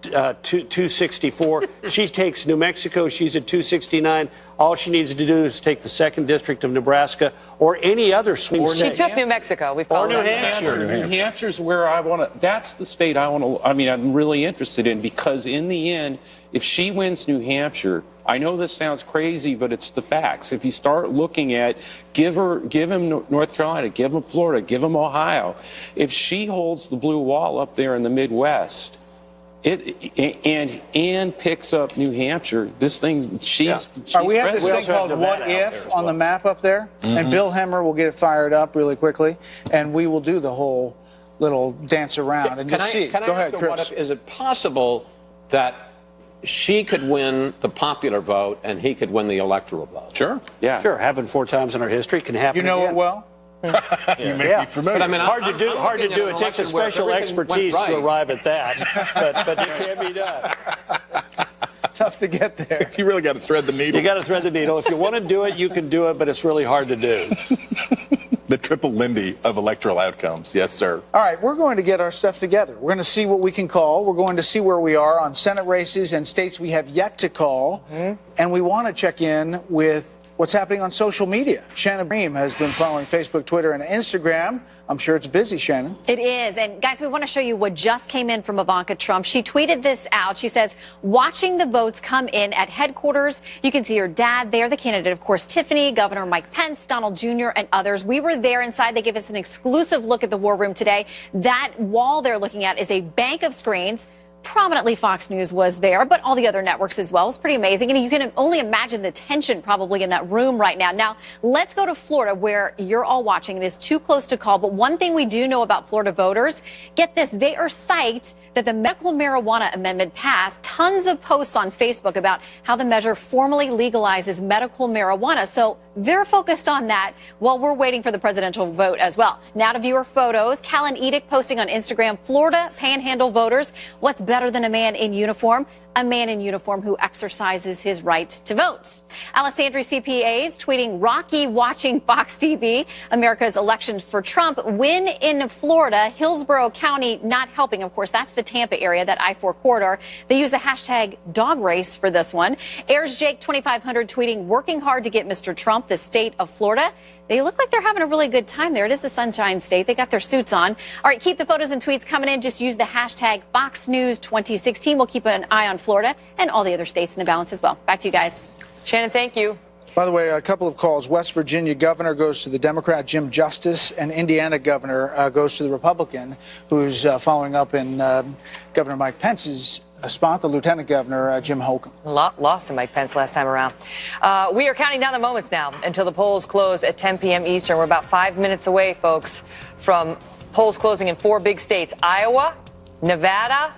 264. She takes New Mexico, she's at 269. All she needs to do is take the 2nd District of Nebraska or any other swing state. She took New Mexico. Or New Hampshire. New Hampshire's where I want to. That's the state I want to. I mean, I'm really interested in, because in the end, if she wins New Hampshire, I know this sounds crazy, but it's the facts. If you start looking at give him North Carolina, give him Florida, give him Ohio. If she holds the blue wall up there in the Midwest, and picks up New Hampshire, this thing, she's we have this thing called What If on the map up there, and Bill Hemmer will get it fired up really quickly, and we will do the whole little dance around, and you'll see. Can I Go ask ahead, her, Chris. what if, is it possible that she could win the popular vote and he could win the electoral vote? Sure. Yeah. Sure. Happened 4 times in our history. Can happen You know again. it well? You may be familiar. But I mean, hard to do. I'm Hard to looking do. at It an takes a election where special everything went expertise right. to arrive at that, but it can be done. Tough to get there. You really got to thread the needle. You got to thread the needle. If you want to do it, you can do it, but it's really hard to do. The triple Lindy of electoral outcomes. Yes, sir. All right, we're going to get our stuff together. We're going to see what we can call. We're going to see where we are on Senate races and states we have yet to call. And we want to check in with what's happening on social media. Shannon Bream has been following Facebook, Twitter, and Instagram. I'm sure it's busy, Shannon. It is. And guys, we want to show you what just came in from Ivanka Trump. She tweeted this out. She says, watching the votes come in at headquarters. You can see her dad there, the candidate, of course, Tiffany, Governor Mike Pence, Donald Jr., and others. We were there inside. They gave us an exclusive look at the war room today. That wall they're looking at is a bank of screens. Prominently, Fox News was there, but all the other networks as well. It's pretty amazing. And you can only imagine the tension probably in that room right now. Now, let's go to Florida, where you're all watching. It is too close to call. But one thing we do know about Florida voters, get this, they are psyched that the medical marijuana amendment passed. Tons of posts on Facebook about how the measure formally legalizes medical marijuana. So they're focused on that while we're waiting for the presidential vote as well. Now to viewer photos, Callan Edick posting on Instagram, Florida panhandle voters. What's better than a man in uniform? A man in uniform who exercises his right to vote. Alessandri CPAs tweeting, Rocky watching Fox TV. America's election for Trump win in Florida. Hillsborough County not helping. Of course, that's the Tampa area, that I-4 corridor. They use the hashtag dog race for this one. Airs Jake 2500 tweeting, working hard to get Mr. Trump, the state of Florida. They look like they're having a really good time there. It is the Sunshine State. They got their suits on. All right, keep the photos and tweets coming in. Just use the hashtag Fox News 2016. We'll keep an eye on Florida and all the other states in the balance as well. Back to you guys. Shannon, thank you. By the way, a couple of calls. West Virginia governor goes to the Democrat, Jim Justice, and Indiana governor goes to the Republican, who's following up in Governor Mike Pence's spot, the Lieutenant Governor, Jim Holcomb. Lost to Mike Pence last time around. We are counting down the moments now until the polls close at 10 p.m. Eastern. We're about 5 minutes away, folks, from polls closing in 4 big states: Iowa, Nevada,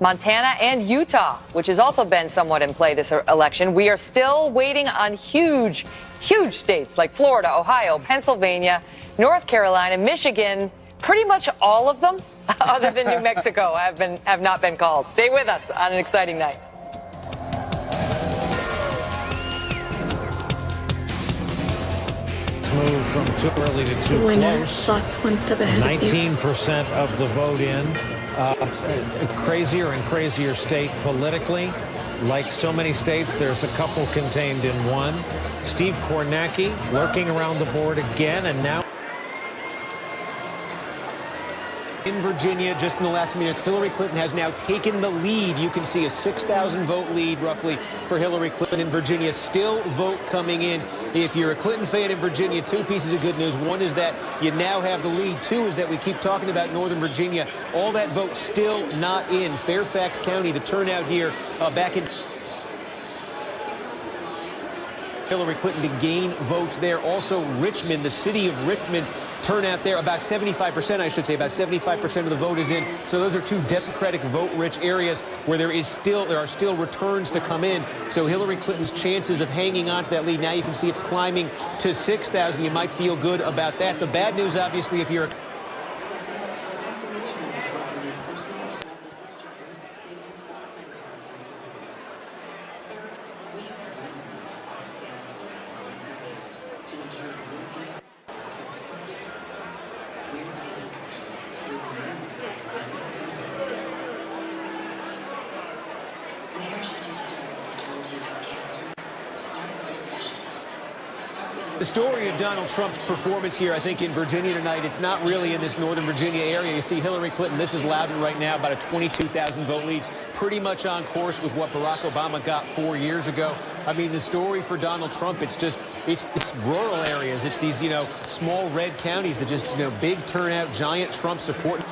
Montana, and Utah, which has also been somewhat in play this election. We are still waiting on huge states like Florida, Ohio, Pennsylvania, North Carolina, Michigan. Pretty much all of them, other than New Mexico, have not been called. Stay with us on an exciting night. Move from too early to too close. Lots one step ahead. 19% of the vote in. A crazier and crazier state politically. Like so many states, there's a couple contained in one. Steve Kornacki working around the board again, and now in Virginia, just in the last minutes, Hillary Clinton has now taken the lead. You can see a 6,000 vote lead roughly for Hillary Clinton in Virginia. Still vote coming in. If you're a Clinton fan in Virginia, 2 pieces of good news. One is that you now have the lead. 2 is that we keep talking about Northern Virginia. All that vote still not in. Fairfax County, the turnout here back in Hillary Clinton to gain votes there. Also Richmond, the city of Richmond, turnout there about 75%, I should say, about 75% of the vote is in. So those are 2 Democratic vote-rich areas where there are still returns to come in. So Hillary Clinton's chances of hanging on to that lead, now you can see it's climbing to 6,000. You might feel good about that. The bad news, obviously, if you're a The story of Donald Trump's performance here, I think, in Virginia tonight, it's not really in this Northern Virginia area. You see Hillary Clinton, this is Loudon right now, about a 22,000 vote lead, pretty much on course with what Barack Obama got 4 years ago. I mean, the story for Donald Trump, it's rural areas. It's these, small red counties that just, big turnout, giant Trump support.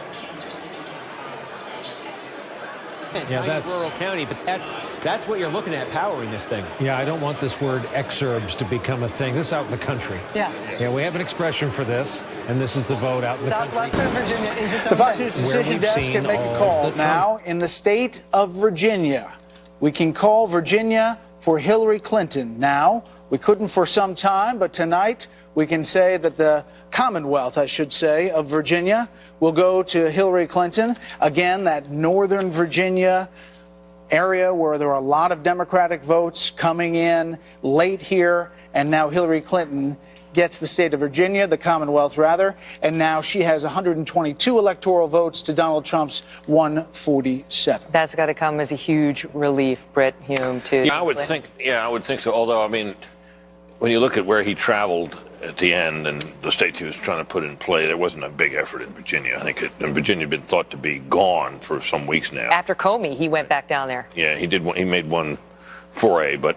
Yeah, that's rural county, but that's what you're looking at, powering this thing. Yeah, I don't want this word exurbs to become a thing. This is out in the country. Yeah. Yeah, we have an expression for this, and this is the vote out in the country. Southwestern Virginia is its own The Fox thing. News decision desk can make a call now in the state of Virginia. We can call Virginia for Hillary Clinton now. We couldn't for some time, but tonight we can say that the Commonwealth, I should say, of Virginia will go to Hillary Clinton. Again, that Northern Virginia area where there are a lot of Democratic votes coming in late here, and now Hillary Clinton gets the state of Virginia, the Commonwealth rather, and now she has 122 electoral votes to Donald Trump's 147. That's got to come as a huge relief, Britt Hume, to I would think so. Although, I mean, when you look at where he traveled at the end and the states he was trying to put in play, there wasn't a big effort in Virginia. I think Virginia had been thought to be gone for some weeks now. After Comey, he went back down there. Yeah, he did. He made one foray, but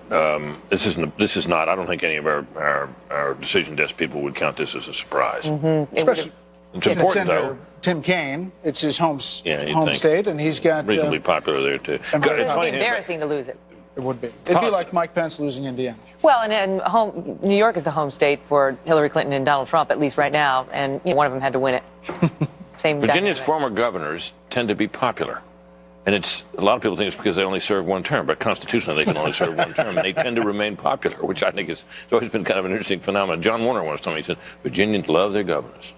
this is not. I don't think any of our decision desk people would count this as a surprise. Mm-hmm. Especially it's important Senator though. Tim Kaine, it's his home think. state, and he's got Reasonably popular there too. It would be embarrassing to lose it. It would be. It'd be like Mike Pence losing Indiana. Well, and New York is the home state for Hillary Clinton and Donald Trump, at least right now, and one of them had to win it. Same. Virginia's dynamic. former governors tend to be popular. And it's a lot of people think it's because they only serve one term, but constitutionally they can only serve one term, and they tend to remain popular, which I think it's always been kind of an interesting phenomenon. John Warner once told me, he said, Virginians love their governors.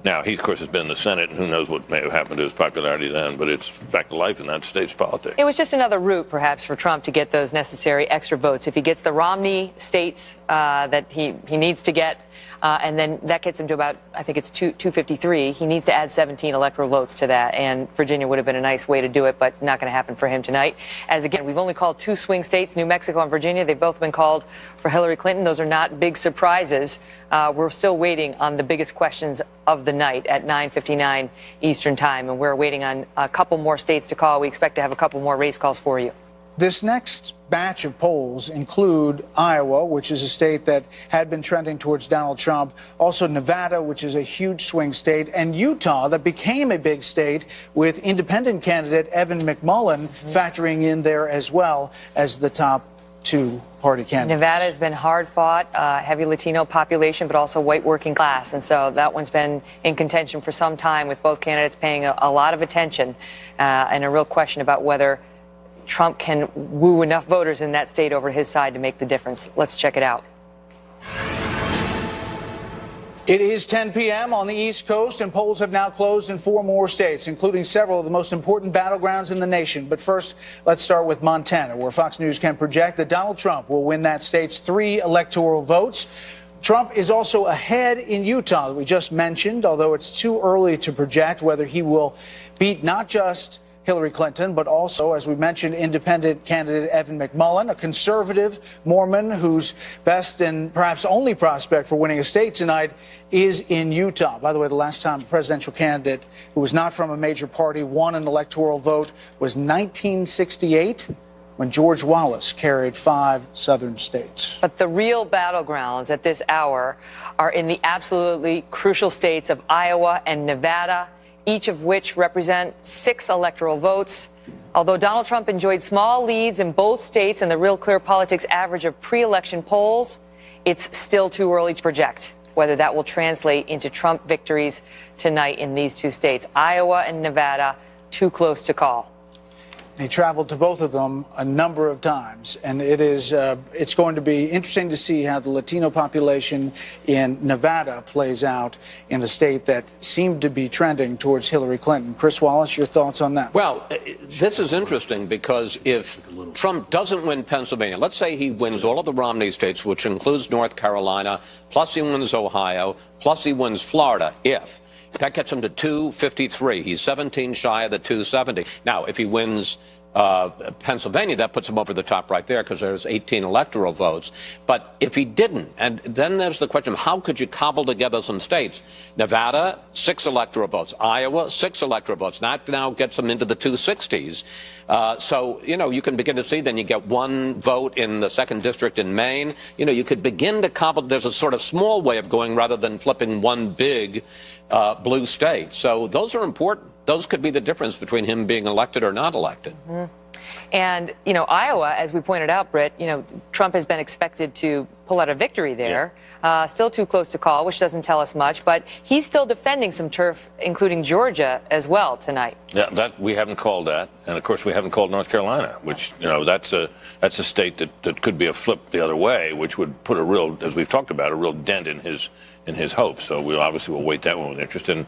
Now, he, of course, has been in the Senate, and who knows what may have happened to his popularity then, but it's a fact of life in that state's politics. It was just another route, perhaps, for Trump to get those necessary extra votes. If he gets the Romney states that he needs to get, and then that gets him to about, I think it's 253, he needs to add 17 electoral votes to that, and Virginia would have been a nice way to do it, but not going to happen for him tonight. As, again, we've only called 2 swing states, New Mexico and Virginia. They've both been called for Hillary Clinton. Those are not big surprises. We're still waiting on the biggest questions of the night at 9:59 Eastern Time, and we're waiting on a couple more states to call. We expect to have a couple more race calls for you. This next batch of polls include Iowa, which is a state that had been trending towards Donald Trump, also Nevada, which is a huge swing state, and Utah, that became a big state with independent candidate Evan McMullin factoring in there as well as the top 2 party candidates. Nevada has been hard fought, heavy Latino population, but also white working class. And so that one's been in contention for some time, with both candidates paying a lot of attention and a real question about whether Trump can woo enough voters in that state over his side to make the difference. Let's check it out. It is 10 p.m. on the East Coast, and polls have now closed in 4 more states, including several of the most important battlegrounds in the nation. But first, let's start with Montana, where Fox News can project that Donald Trump will win that state's 3 electoral votes. Trump is also ahead in Utah, that we just mentioned, although it's too early to project whether he will beat not just Hillary Clinton, but also, as we mentioned, independent candidate Evan McMullin, a conservative Mormon whose best and perhaps only prospect for winning a state tonight is in Utah. By the way, the last time a presidential candidate who was not from a major party won an electoral vote was 1968, when George Wallace carried 5 southern states. But the real battlegrounds at this hour are in the absolutely crucial states of Iowa and Nevada, each of which represent 6 electoral votes. Although Donald Trump enjoyed small leads in both states and the Real Clear Politics average of pre-election polls, it's still too early to project whether that will translate into Trump victories tonight in these 2 states. Iowa and Nevada, too close to call. He traveled to both of them a number of times, and it's going to be interesting to see how the Latino population in Nevada plays out in a state that seemed to be trending towards Hillary Clinton. Chris Wallace, your thoughts on that? Well, this is interesting because if Trump doesn't win Pennsylvania, let's say he wins all of the Romney states, which includes North Carolina, plus he wins Ohio, plus he wins Florida, that gets him to 253. He's 17 shy of the 270. Now, if he wins Pennsylvania, that puts him over the top right there because there's 18 electoral votes. But if he didn't, and then there's the question of how could you cobble together some states? Nevada, 6 electoral votes. Iowa, 6 electoral votes. That now gets him into the 260s. So, you can begin to see, then you get 1 vote in the 2nd district in Maine. You could begin to cobble. There's a sort of small way of going rather than flipping one big blue state. So those are important. Those could be the difference between him being elected or not elected. Mm-hmm. And, Iowa, as we pointed out, Britt, Trump has been expected to pull out a victory there. Yeah. Still too close to call, which doesn't tell us much. But he's still defending some turf, including Georgia as well tonight. Yeah, that we haven't called that. And, of course, we haven't called North Carolina, which, that's a state that could be a flip the other way, which would put a real, as we've talked about, a real dent in his hopes. So we obviously will wait that one with interest. And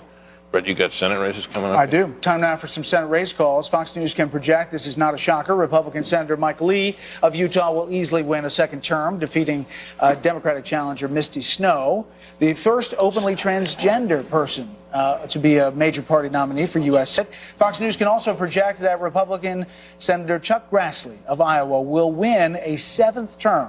Brett, you got Senate races coming up? I do. Time now for some Senate race calls. Fox News can project, this is not a shocker, Republican Senator Mike Lee of Utah will easily win a 2nd term, defeating Democratic challenger Misty Snow, the first openly transgender person to be a major party nominee for U.S. Senate. Fox News can also project that Republican Senator Chuck Grassley of Iowa will win a 7th term.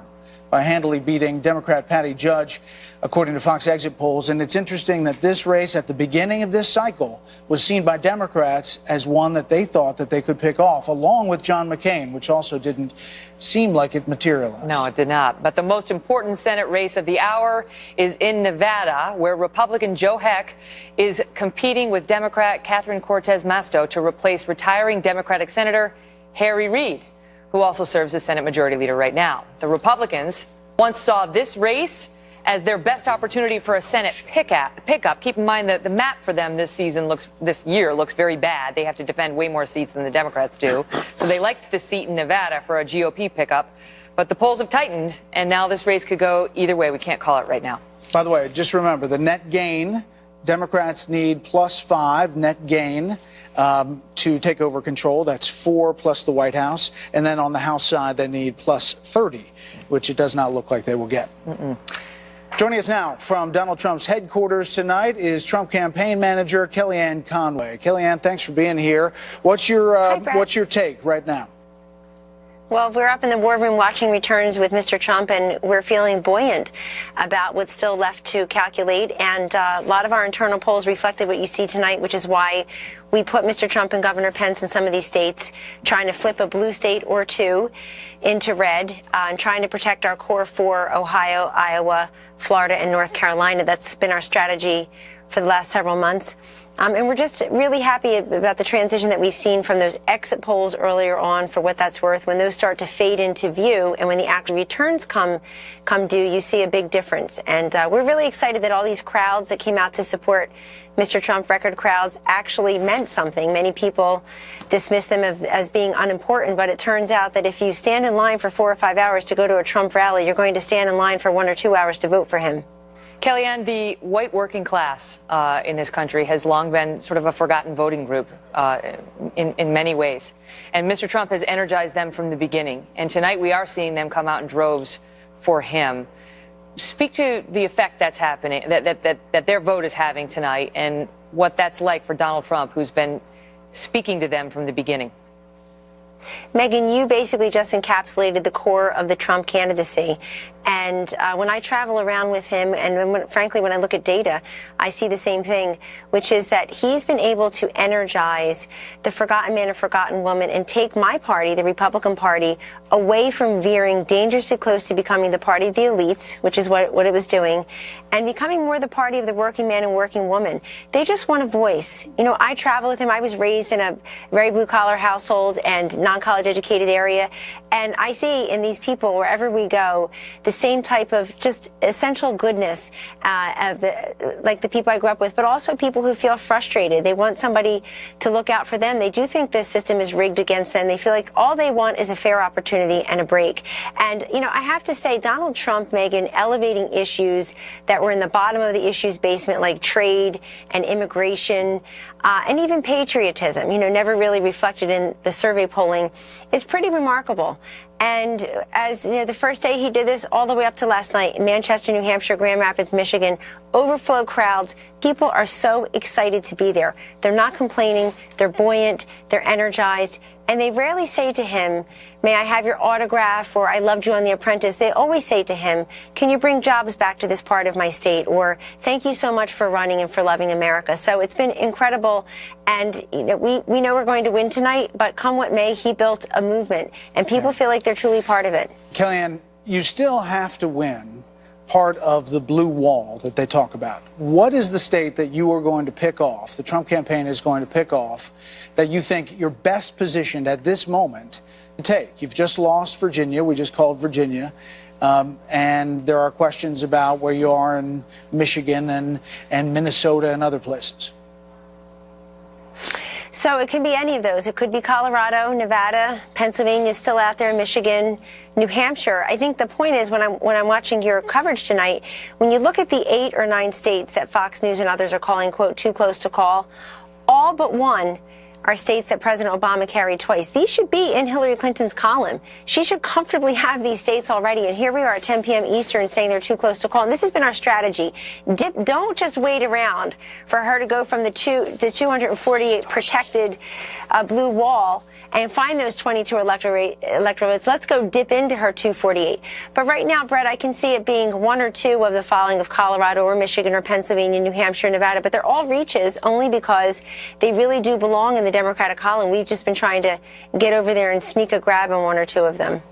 by handily beating Democrat Patty Judge, according to Fox exit polls. And it's interesting that this race at the beginning of this cycle was seen by Democrats as one that they thought that they could pick off, along with John McCain, which also didn't seem like it materialized. No, it did not. But the most important Senate race of the hour is in Nevada, where Republican Joe Heck is competing with Democrat Catherine Cortez Masto to replace retiring Democratic Senator Harry Reid, who also serves as Senate Majority Leader right now. The Republicans once saw this race as their best opportunity for a Senate pickup. Keep in mind that the map for them this year looks very bad. They have to defend way more seats than the Democrats do. So they liked the seat in Nevada for a GOP pickup. But the polls have tightened, and now this race could go either way. We can't call it right now. By the way, just remember the net gain. Democrats need +5 net gain to take over control. That's 4 plus the White House. And then on the House side, they need +30, which it does not look like they will get. Joining us now from Donald Trump's headquarters tonight is Trump campaign manager Kellyanne Conway. Kellyanne, thanks for being here. What's your take right now? Well, we're up in the war room watching returns with Mr. Trump, and we're feeling buoyant about what's still left to calculate. And a lot of our internal polls reflected what you see tonight, which is why we put Mr. Trump and Governor Pence in some of these states, trying to flip a blue state or two into red, and trying to protect our core 4, Ohio, Iowa, Florida, and North Carolina. That's been our strategy for the last several months. And we're just really happy about the transition that we've seen from those exit polls earlier on, for what that's worth. When those start to fade into view and when the actual returns come due, you see a big difference. And we're really excited that all these crowds that came out to support Mr. Trump, record crowds, actually meant something. Many people dismiss them as being unimportant, but it turns out that if you stand in line for 4 or 5 hours to go to a Trump rally, you're going to stand in line for 1 or 2 hours to vote for him. Kellyanne, the white working class in this country has long been sort of a forgotten voting group in many ways. And Mr. Trump has energized them from the beginning. And tonight we are seeing them come out in droves for him. Speak to the effect that's happening, that their vote is having tonight, and what that's like for Donald Trump, who's been speaking to them from the beginning. Megyn, you basically just encapsulated the core of the Trump candidacy. And when I travel around with him, and frankly, when I look at data, I see the same thing, which is that he's been able to energize the forgotten man and forgotten woman and take my party, the Republican Party, away from veering dangerously close to becoming the party of the elites, which is what it was doing, and becoming more the party of the working man and working woman. They just want a voice. You know, I travel with him. I was raised in a very blue-collar household and non-college educated area, and I see in these people, wherever we go, the same type of just essential goodness like the people I grew up with, but also people who feel frustrated. They want somebody to look out for them. They do think this system is rigged against them. They feel like all they want is a fair opportunity and a break. And, you know, I have to say, Donald Trump, Megyn, elevating issues that were in the bottom of the issues basement, like trade and immigration, and even patriotism, you know, never really reflected in the survey polling, is pretty remarkable. And as you know, the first day he did this all the way up to last night in Manchester, New Hampshire, Grand Rapids, Michigan, overflow crowds. People are so excited to be there. They're not complaining. They're buoyant. They're energized. And they rarely say to him, "May I have your autograph?" or "I loved you on The Apprentice." They always say to him, "Can you bring jobs back to this part of my state?" or "Thank you so much for running and for loving America." So it's been incredible. And you know, we know we're going to win tonight, but come what may, he built a movement, and people feel like they're truly part of it. Kellyanne, you still have to win part of the blue wall that they talk about. What is the state that you are going to pick off, the Trump campaign is going to pick off, that you think you're best positioned at this moment to take? You've just lost Virginia. We just called Virginia. And there are questions about where you are in Michigan and Minnesota and other places. So it can be any of those. It could be Colorado, Nevada, Pennsylvania is still out there, Michigan, New Hampshire. I think the point is, when I'm watching your coverage tonight, when you look at the 8 or 9 states that Fox News and others are calling, quote, too close to call, all but one are states that President Obama carried twice. These should be in Hillary Clinton's column. She should comfortably have these states already. And here we are at 10 p.m. Eastern saying they're too close to call. And this has been our strategy. Don't just wait around for her to go from the 248 protected blue wall and find those 22 electorates. Let's go dip into her 248. But right now, Brett, I can see it being one or two of the following of Colorado or Michigan or Pennsylvania, New Hampshire, Nevada. But they're all reaches only because they really do belong in the Democratic column. We've just been trying to get over there and sneak a grab on one or two of them.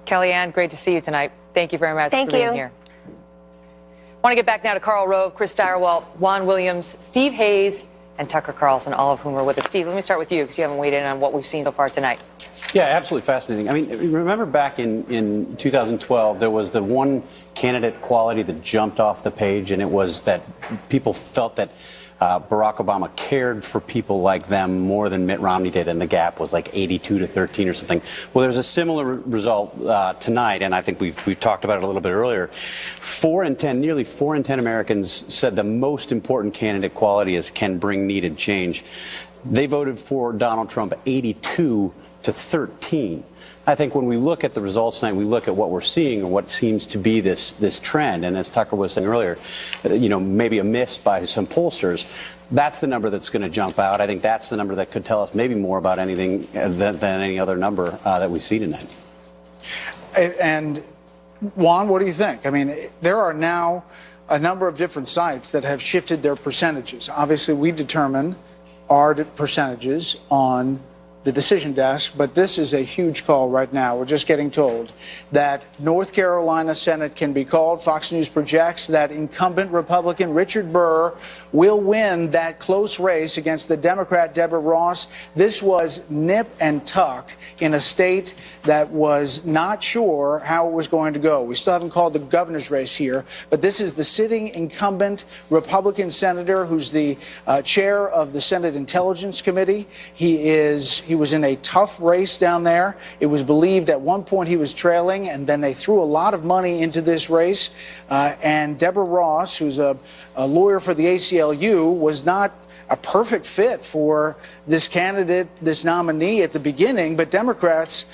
Kellyanne, great to see you tonight. Thank you very much for being here. I want to get back now to Karl Rove, Chris Stirewalt, Juan Williams, Steve Hayes, and Tucker Carlson, all of whom are with us. Steve, let me start with you because you haven't weighed in on what we've seen so far tonight. Yeah, absolutely fascinating. I mean, remember back in 2012, there was the one candidate quality that jumped off the page, and it was that people felt that Barack Obama cared for people like them more than Mitt Romney did, and the gap was like 82 to 13 or something. Well, there's a similar result tonight, and I think we've talked about it a little bit earlier. Nearly 4 in 10 Americans said the most important candidate quality is can bring needed change. They voted for Donald Trump 82 to 13. I think when we look at the results tonight, we look at what we're seeing and what seems to be this trend. And as Tucker was saying earlier, maybe a miss by some pollsters. That's the number that's going to jump out. I think that's the number that could tell us maybe more about anything than any other number that we see tonight. And Juan, what do you think? I mean, there are now a number of different sites that have shifted their percentages. Obviously, we determine our percentages on the decision desk, but this is a huge call right now. We're just getting told that North Carolina Senate can be called. Fox News projects that incumbent Republican Richard Burr will win that close race against the Democrat Deborah Ross. This was nip and tuck in a state that was not sure how it was going to go. We still haven't called the governor's race here, but this is the sitting incumbent Republican senator who's the chair of the Senate Intelligence Committee. He was in a tough race down there. It was believed at one point he was trailing, and then they threw a lot of money into this race. And Deborah Ross, who's a lawyer for the ACLU, was not a perfect fit for this candidate, this nominee at the beginning, but Democrats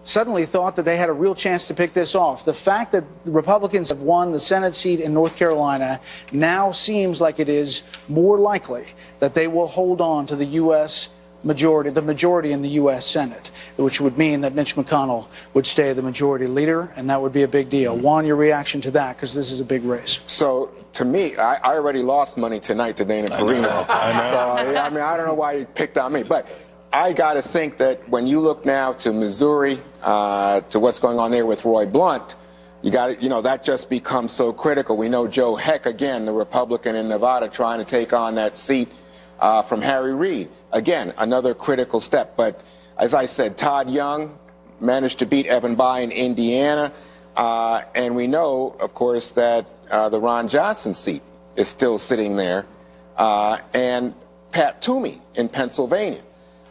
suddenly thought that they had a real chance to pick this off. The fact that the Republicans have won the Senate seat in North Carolina now seems like it is more likely that they will hold on to the U.S. majority, the majority in the U.S. Senate, which would mean that Mitch McConnell would stay the majority leader, and that would be a big deal. Juan, your reaction to that, because this is a big race. So, to me, I already lost money tonight to Dana Perino. I know. So, I mean, I don't know why you picked on me, but I got to think that when you look now to Missouri, to what's going on there with Roy Blunt, you got to, that just becomes so critical. We know Joe Heck, again, the Republican in Nevada, trying to take on that seat from Harry Reid. Again, another critical step. But as I said, Todd Young managed to beat Evan Bayh in Indiana. And we know, of course, that the Ron Johnson seat is still sitting there. And Pat Toomey in Pennsylvania.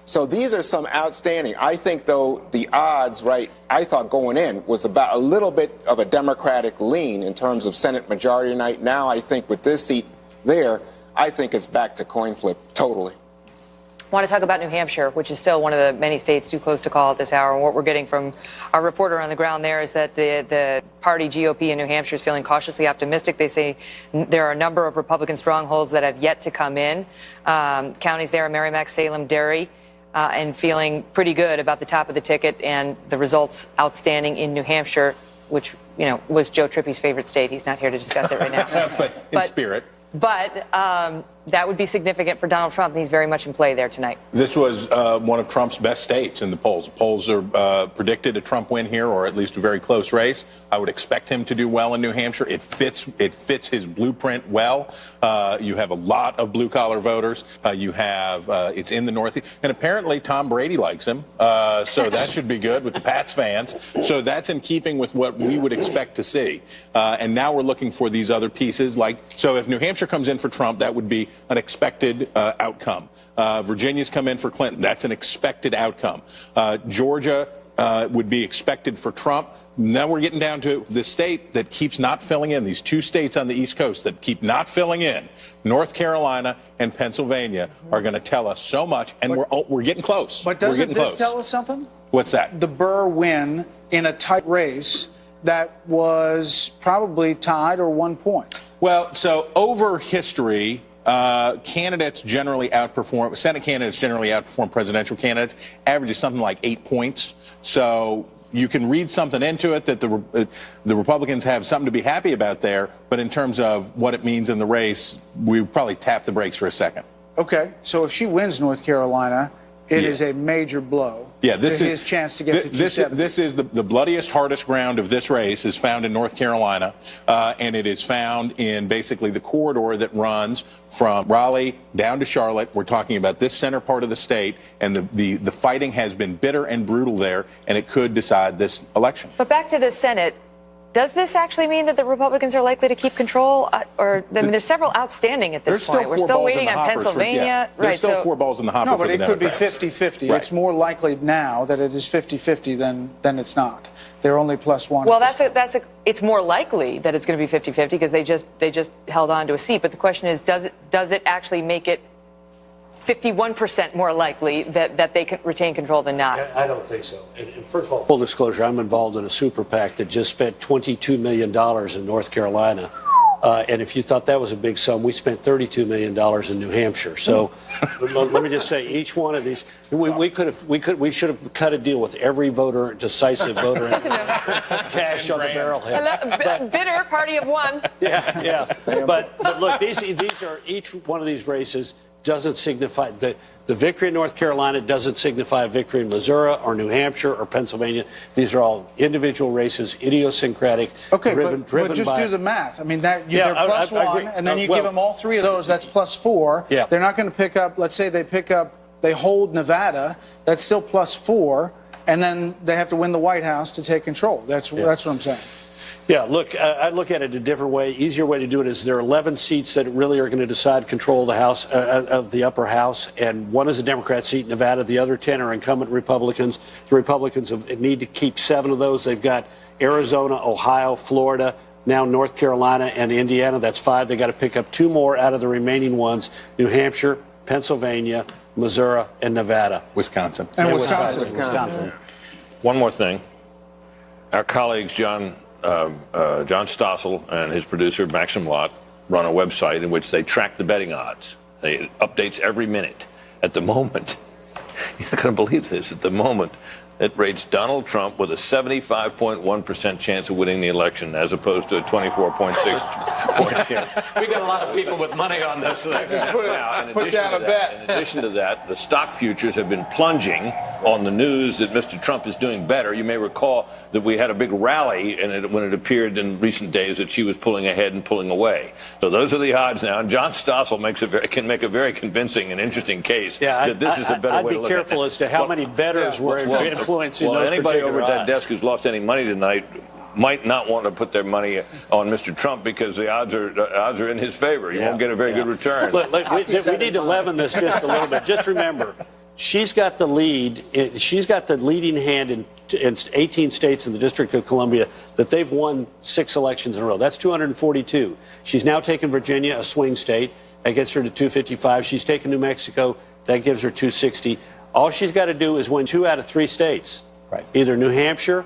So these are some outstanding. I think, though, the odds, I thought going in was about a little bit of a Democratic lean in terms of Senate majority tonight. Now I think with this seat there, I think it's back to coin flip totally. I want to talk about New Hampshire, which is still one of the many states too close to call at this hour. And what we're getting from our reporter on the ground there is that the party GOP in New Hampshire is feeling cautiously optimistic. They say there are a number of Republican strongholds that have yet to come in. Counties there are Merrimack, Salem, Derry, and feeling pretty good about the top of the ticket and the results outstanding in New Hampshire, which, was Joe Trippy's favorite state. He's not here to discuss it right now. but in spirit. But that would be significant for Donald Trump, and he's very much in play there tonight. This was one of Trump's best states in the polls. The polls are predicted a Trump win here, or at least a very close race. I would expect him to do well in New Hampshire. It fits his blueprint well. You have a lot of blue-collar voters. It's in the Northeast. And apparently Tom Brady likes him, so that should be good with the Pats fans. So that's in keeping with what we would expect to see. And now we're looking for these other pieces. So if New Hampshire comes in for Trump, that would be an expected outcome. Virginia's come in for Clinton. That's an expected outcome. Georgia, would be expected for Trump. Now we're getting down to the state that keeps not filling in. These two states on the East Coast that keep not filling in, North Carolina and Pennsylvania, are going to tell us so much, and we're getting close. But doesn't this tell us something? What's that? The Burr win in a tight race that was probably tied or 1 point. Well, so over history, candidates generally outperform, Senate candidates generally outperform presidential candidates, averages something like 8 points. So you can read something into it that the Republicans have something to be happy about there, but in terms of what it means in the race, we probably tap the brakes for a second. Okay, so if she wins North Carolina, it is a major blow. Yeah, this to is his chance to get to 270. This is the bloodiest, hardest ground of this race is found in North Carolina, and it is found in basically the corridor that runs from Raleigh down to Charlotte. We're talking about this center part of the state, and the fighting has been bitter and brutal there, and it could decide this election. But back to the Senate. Does this actually mean that the Republicans are likely to keep control? Or, I mean, there's several outstanding at this point. We're still waiting on Pennsylvania. There's still 4 balls in the hopper for the Democrats. No, but it could be 50-50. Right. It's more likely now that it is 50-50 than it's not. They're only +1. Well, it's more likely that it's going to be 50-50 because they just held on to a seat. But the question is, does it actually make it 51% more likely that they can retain control than not? I don't think so. And first of all, full disclosure, I'm involved in a super PAC that just spent $22 million in North Carolina. And if you thought that was a big sum, we spent $32 million in New Hampshire. So let me just say, each one of these, we should have cut a deal with every voter, decisive voter, cash on the barrelhead. Bitter party of one. Yeah. But look, these are each one of these races doesn't signify the victory in North Carolina doesn't signify a victory in Missouri or New Hampshire or Pennsylvania. These are all individual races, idiosyncratic, driven but just by. Do the math. I mean, they're +1, and then you give them all 3 of those. That's +4. Yeah. They're not going to pick up. Let's say they hold Nevada. That's still +4, and then they have to win the White House to take control. That's what I'm saying. Yeah, look, I look at it a different way. Easier way to do it is there are 11 seats that really are going to decide control of the House, of the upper house, and one is a Democrat seat in Nevada. The other 10 are incumbent Republicans. The Republicans need to keep 7 of those. They've got Arizona, Ohio, Florida, now North Carolina, and Indiana. That's 5. They got to pick up 2 more out of the remaining ones: New Hampshire, Pennsylvania, Missouri, and Nevada. Wisconsin. And Wisconsin. One more thing. Our colleagues, John Stossel and his producer, Maxim Lott, run a website in which they track the betting odds. It updates every minute. At the moment, you're not going to believe this, at the moment, it rates Donald Trump with a 75.1% chance of winning the election, as opposed to a 24.6% chance. We got a lot of people with money on this thing. Just put down a bet. In addition to that, the stock futures have been plunging on the news that Mr. Trump is doing better. You may recall that we had a big rally when it appeared in recent days that she was pulling ahead and pulling away. So those are the odds now. And John Stossel can make a very convincing and interesting case that this is a better way to look at it. I'd be careful as to how many bettors were influencing those anybody particular over at that odds. desk who's lost any money tonight might not want to put their money on Mr. Trump because the odds are in his favor. You won't get a very good return. Look, we need to leaven this just a little bit. Just remember, she's got the lead. She's got the leading hand in 18 states in the District of Columbia that they've won 6 elections in a row. That's 242. She's now taken Virginia, a swing state. That gets her to 255. She's taken New Mexico. That gives her 260. All she's got to do is win 2 out of 3 states. Right. Either New Hampshire,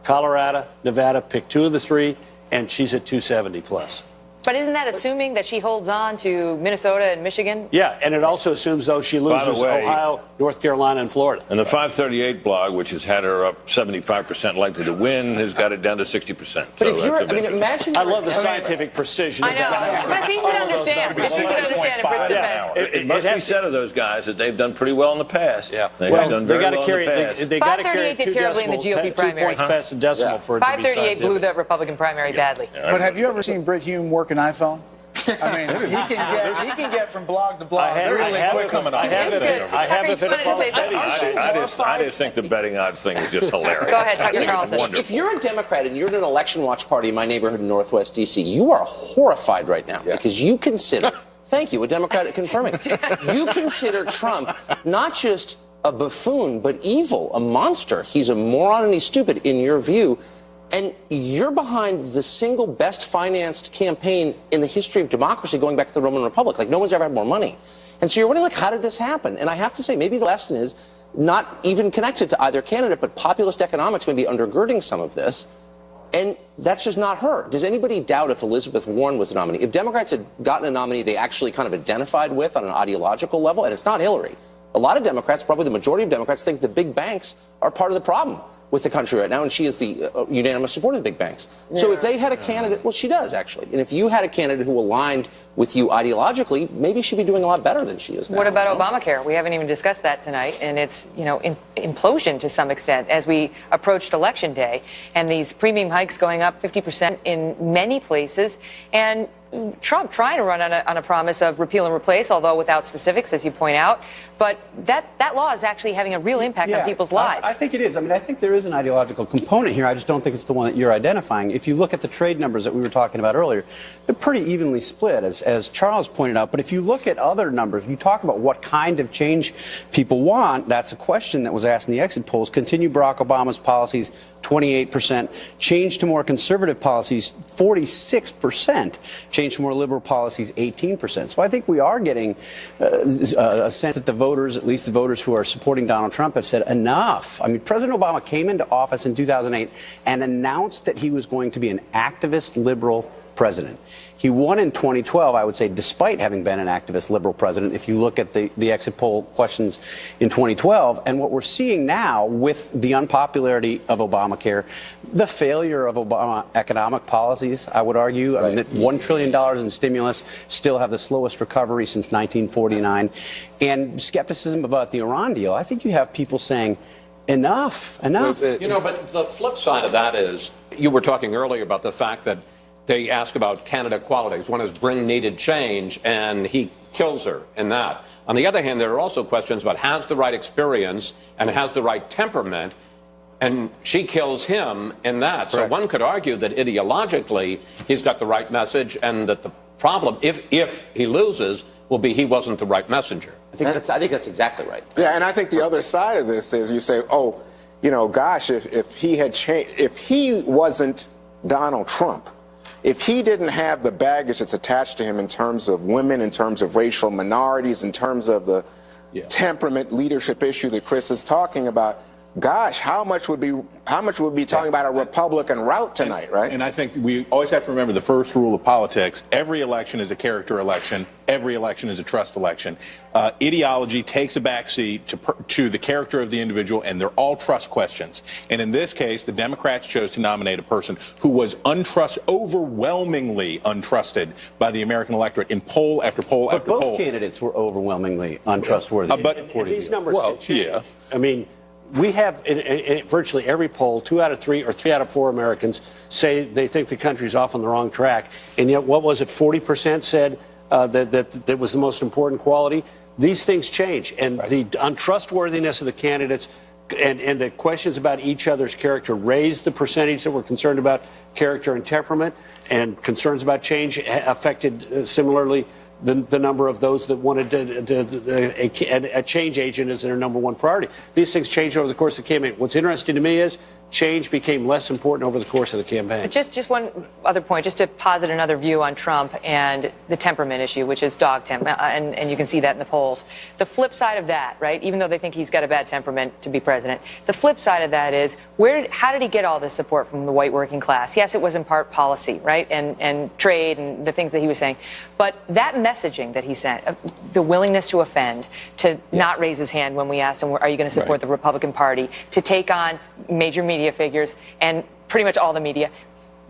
Colorado, Nevada, pick 2 of the 3, and she's at 270 plus. But isn't that assuming that she holds on to Minnesota and Michigan? Yeah, and it also assumes, though, she loses Ohio, North Carolina, and Florida. And the 538 blog, which has had her up 75% likely to win, has got it down to 60%. But if you're, imagine. I love the scientific precision. I know, but it's easy to understand. It's easy to understand for the defense. It must be said of those guys that they've done pretty well in the past. Yeah, they have done very well in the past. They got to carry 538 did terribly in the GOP primary. 2 points past the decimal for it to be 538 blew the Republican primary badly. But have you ever seen Brit Hume work an iPhone? I mean, he can get from blog to blog. I just think the betting odds thing is just hilarious. Go ahead, Tucker Carlson. If you're a Democrat and you're at an election watch party in my neighborhood in Northwest D.C., you are horrified right now because you consider, thank you, a Democrat confirming, you consider Trump not just a buffoon, but evil, a monster. He's a moron and he's stupid in your view. And you're behind the single best financed campaign in the history of democracy going back to the Roman Republic. Like, no one's ever had more money. And so you're wondering, like, how did this happen? And I have to say, maybe the lesson is not even connected to either candidate, but populist economics may be undergirding some of this. And that's just not her. Does anybody doubt if Elizabeth Warren was the nominee? If Democrats had gotten a nominee they actually kind of identified with on an ideological level, and it's not Hillary. A lot of Democrats, probably the majority of Democrats, think the big banks are part of the problem with the country right now, and she is the unanimous supporter of the big banks. So if they had a candidate, well, she does, actually. And if you had a candidate who aligned with you ideologically, maybe she'd be doing a lot better than she is now. What about Obamacare? We haven't even discussed that tonight, and it's, implosion to some extent as we approached Election Day, and these premium hikes going up 50% in many places, and Trump trying to run on a promise of repeal and replace, although without specifics, as you point out. But that law is actually having a real impact on people's lives. I think it is. I mean, I think there is an ideological component here. I just don't think it's the one that you're identifying. If you look at the trade numbers that we were talking about earlier, they're pretty evenly split, as Charles pointed out. But if you look at other numbers, you talk about what kind of change people want, that's a question that was asked in the exit polls. Continue Barack Obama's policies, 28%. Change to more conservative policies, 46%. Change to more liberal policies, 18%. So I think we are getting a sense that the voters, at least the voters who are supporting Donald Trump, have said enough. I mean, President Obama came into office in 2008 and announced that he was going to be an activist liberal president. He won in 2012, I would say, despite having been an activist liberal president, if you look at the exit poll questions in 2012. And what we're seeing now with the unpopularity of Obamacare, the failure of Obama economic policies, I would argue, I mean, that $1 trillion in stimulus still have the slowest recovery since 1949, and skepticism about the Iran deal. I think you have people saying, enough. But the flip side of that is, you were talking earlier about the fact that they ask about candidate qualities. One is bring needed change, and he kills her in that. On the other hand, there are also questions about has the right experience and has the right temperament, and she kills him in that. Correct. So one could argue that ideologically he's got the right message, and that the problem, if he loses, will be he wasn't the right messenger. I think that's exactly right. Yeah, and I think the other side of this is you say, gosh, if he had changed, if he wasn't Donald Trump, if he didn't have the baggage that's attached to him in terms of women, in terms of racial minorities, in terms of the temperament leadership issue that Chris is talking about, gosh, how much would be talking about a Republican route tonight, right? And I think we always have to remember the first rule of politics: every election is a character election. Every election is a trust election. Ideology takes a backseat to the character of the individual, and they're all trust questions. And in this case, the Democrats chose to nominate a person who was overwhelmingly untrusted by the American electorate in poll after poll after poll. But both candidates were overwhelmingly untrustworthy. But these numbers can change. I mean, we have in virtually every poll, 2 out of 3 or 3 out of 4 Americans say they think the country's off on the wrong track. And yet, what was it, 40% said that was the most important quality? These things change. And the untrustworthiness of the candidates and the questions about each other's character raised the percentage that were concerned about character and temperament, and concerns about change affected similarly the number of those that wanted a change agent as their number one priority. These things change over the course of the campaign. What's interesting to me is change became less important over the course of the campaign. But just one other point, just to posit another view on Trump and the temperament issue, which is dogged him, and you can see that in the polls. The flip side of that, right, even though they think he's got a bad temperament to be president, the flip side of that is, how did he get all this support from the white working class? Yes, it was in part policy, right, and trade and the things that he was saying. But that messaging that he sent, the willingness to offend, to not raise his hand when we asked him, are you going to support the Republican Party, to take on major media figures and pretty much all the media,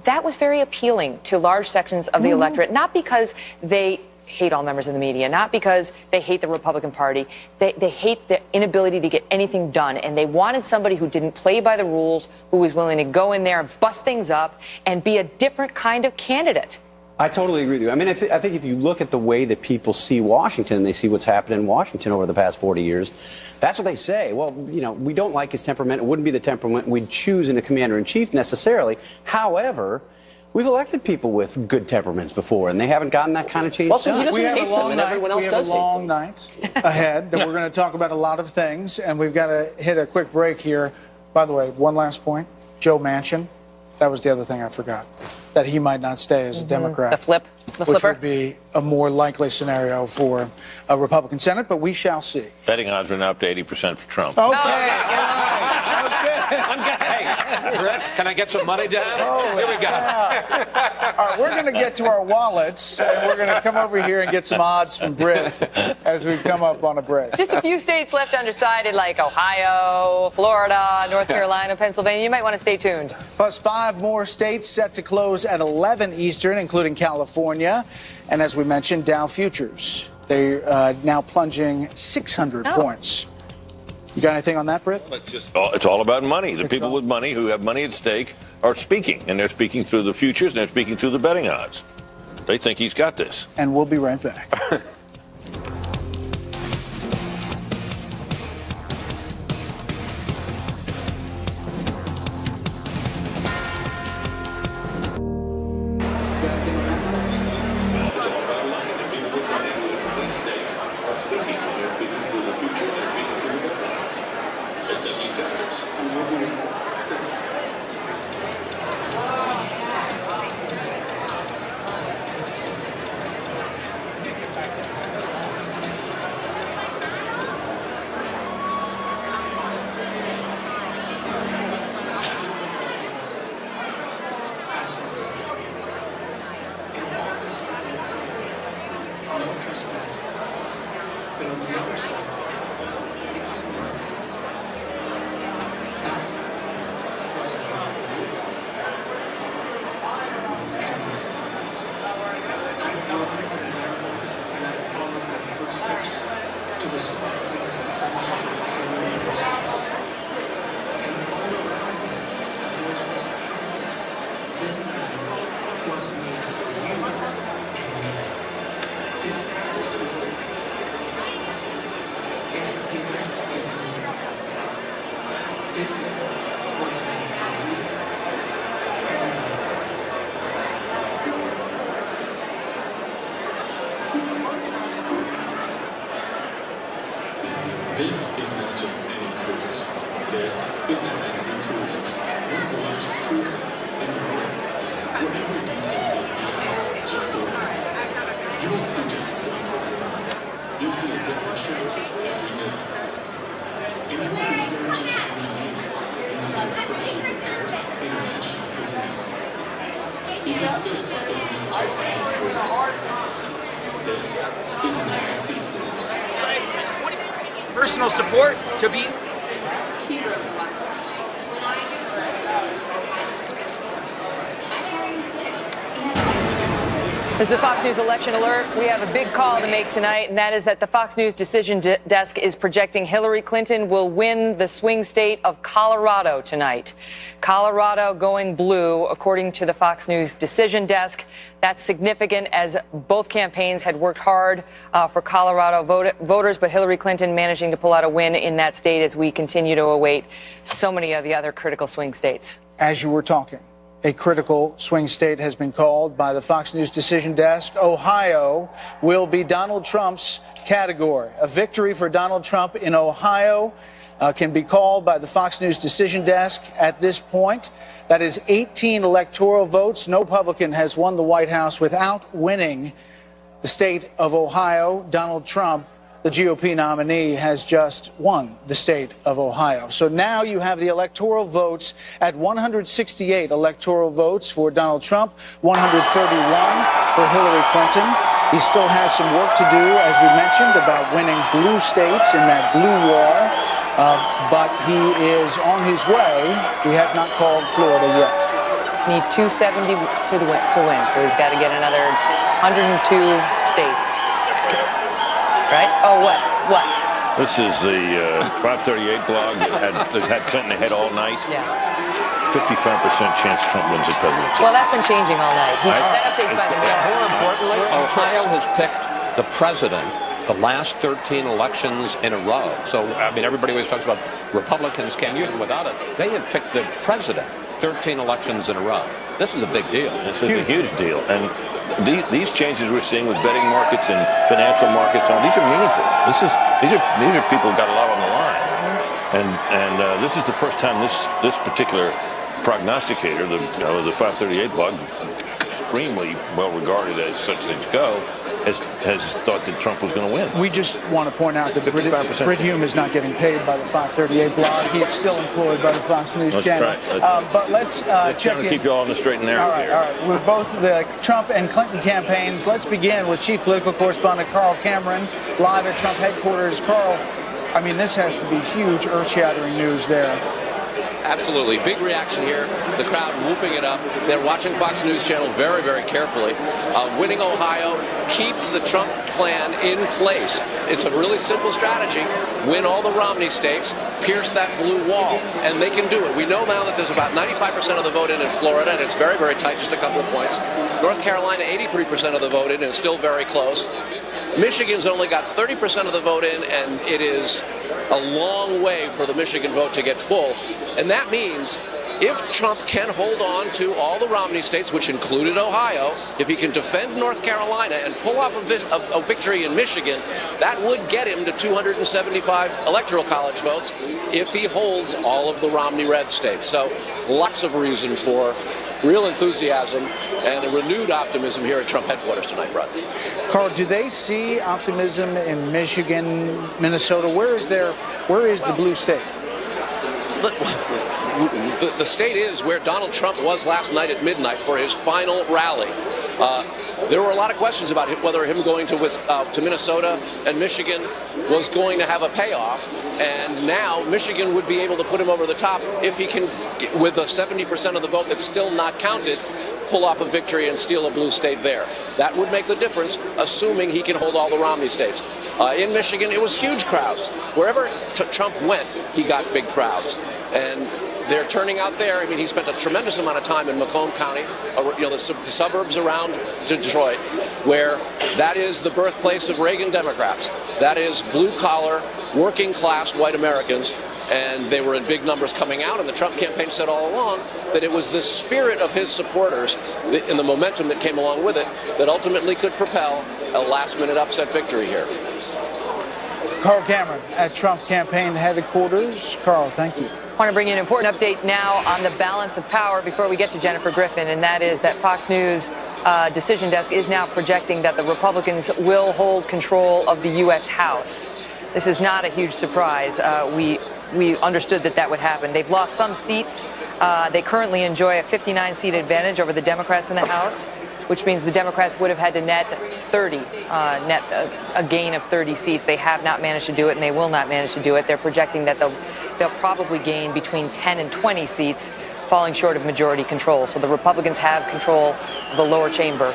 that was very appealing to large sections of the electorate, not because they hate all members of the media, not because they hate the Republican Party. They hate the inability to get anything done, and they wanted somebody who didn't play by the rules, who was willing to go in there and bust things up and be a different kind of candidate. I totally agree with you. I mean, I think if you look at the way that people see Washington, and they see what's happened in Washington over the past 40 years, that's what they say. Well, we don't like his temperament. It wouldn't be the temperament we'd choose in a commander-in-chief necessarily. However, We've elected people with good temperaments before, and they haven't gotten that kind of change. Also, he done. doesn't We have hate a them, long and night. everyone else We have does a hate long them. night ahead that we're going to talk about a lot of things, and we've got to hit a quick break here. By the way, one last point. Joe Manchin, that was the other thing I forgot, that he might not stay as a Democrat. The which flipper. would be a more likely scenario for a Republican Senate, but we shall see. Betting odds are now up to 80% for Trump. Okay, all right. Hey, Brett, can I get some money down? Here we go. Yeah. All right, we're going to get to our wallets, and we're going to come over here and get some odds from Britt as we come up on a break. Just a few states left undecided, like Ohio, Florida, North Carolina, Pennsylvania. You might want to stay tuned. Plus 5 more states set to close at 11 Eastern, including California. And as we mentioned, Dow futures. They're now plunging 600 points. You got anything on that, Britt? It's all about money. The people with money who have money at stake are speaking, and they're speaking through the futures, and they're speaking through the betting odds. They think he's got this. And we'll be right back. This is not just any cruise. This is MSC Cruises, one of the largest cruise lines in the world, where every detail is beyond just ordinary. You won't see just one performance. You'll see a different show every night. And you won't be served just any meal. You'll enjoy freshly prepared international cuisine. Because this is not just any cruise. This is an MSC Cruise. Personal support to be Heroes mustache. This is a Fox News election alert. We have a big call to make tonight, and that is that the Fox News decision desk is projecting Hillary Clinton will win the swing state of Colorado tonight. Colorado going blue, according to the Fox News decision desk. That's significant as both campaigns had worked hard for Colorado voters, but Hillary Clinton managing to pull out a win in that state as we continue to await so many of the other critical swing states. As you were talking, a critical swing state has been called by the Fox News decision desk. Ohio will be Donald Trump's category. A victory for Donald Trump in Ohio can be called by the Fox News decision desk at this point. That is 18 electoral votes. No Republican has won the White House without winning the state of Ohio. Donald Trump, the GOP nominee, has just won the state of Ohio. So now you have the electoral votes at 168 electoral votes for Donald Trump, 131 for Hillary Clinton. He still has some work to do, as we mentioned, about winning blue states in that blue wall. But he is on his way. We have not called Florida yet. Need 270 to win, so he's got to get another 102 states. Right? Oh, what? This is the 538 blog that had Clinton ahead all night. Yeah. 55% chance Trump wins the presidency. Well, that's been changing all night. That update's by the day. More importantly, Ohio has picked the president the last 13 elections in a row. So, I mean, everybody always talks about Republicans can't use it without it. They have picked the president 13 elections in a row. This is a big deal. This is a huge deal. And these changes we're seeing with betting markets and financial markets, these are meaningful. These are people who got a lot on the line. And this is the first time this particular prognosticator, the 538 blog, extremely well regarded as such things go, has thought that Trump was going to win. We just want to point out that Brit Hume is not getting paid by the 538 blog. He is still employed by the Fox News channel. Right. But let's check in. Keep you all on the straight and narrow here. All right. With both the Trump and Clinton campaigns, let's begin with Chief Political Correspondent Carl Cameron, live at Trump headquarters. Carl, I mean, this has to be huge, earth-shattering news there. Absolutely. Big reaction here. The crowd whooping it up. They're watching Fox News Channel very, very carefully. Winning Ohio keeps the Trump plan in place. It's a really simple strategy. Win all the Romney states, pierce that blue wall, and they can do it. We know now that there's about 95% of the vote in Florida, and it's very, very tight, just a couple of points. North Carolina, 83% of the vote in, and still very close. Michigan's only got 30% of the vote in, and it is a long way for the Michigan vote to get full. And that means if Trump can hold on to all the Romney states, which included Ohio, if he can defend North Carolina and pull off a victory in Michigan, that would get him to 275 electoral college votes if he holds all of the Romney red states. So lots of reason for real enthusiasm and a renewed optimism here at Trump headquarters tonight, Brett. Carl, do they see optimism in Michigan, Minnesota? Where is the blue state? The state is where Donald Trump was last night at midnight for his final rally. There were a lot of questions about whether him going to Minnesota and Michigan was going to have a payoff, and now Michigan would be able to put him over the top if he can, with the 70% of the vote that's still not counted, pull off a victory and steal a blue state there. That would make the difference, assuming he can hold all the Romney states. In Michigan, it was huge crowds. Wherever Trump went, he got big crowds. And they're turning out there. I mean, he spent a tremendous amount of time in Macomb County, the suburbs around Detroit, where that is the birthplace of Reagan Democrats. That is blue-collar, working-class white Americans, and they were in big numbers coming out, and the Trump campaign said all along that it was the spirit of his supporters and the momentum that came along with it that ultimately could propel a last-minute upset victory here. Carl Cameron at Trump campaign headquarters. Carl, thank you. I want to bring you an important update now on the balance of power before we get to Jennifer Griffin, and that is that Fox News decision desk is now projecting that the Republicans will hold control of the U.S. House. This is not a huge surprise. We understood that would happen. They've lost some seats. They currently enjoy a 59-seat advantage over the Democrats in the House, which means the Democrats would have had to net 30, a gain of 30 seats. They have not managed to do it, and they will not manage to do it. They're projecting that they'll probably gain between 10 and 20 seats, falling short of majority control. So the Republicans have control of the lower chamber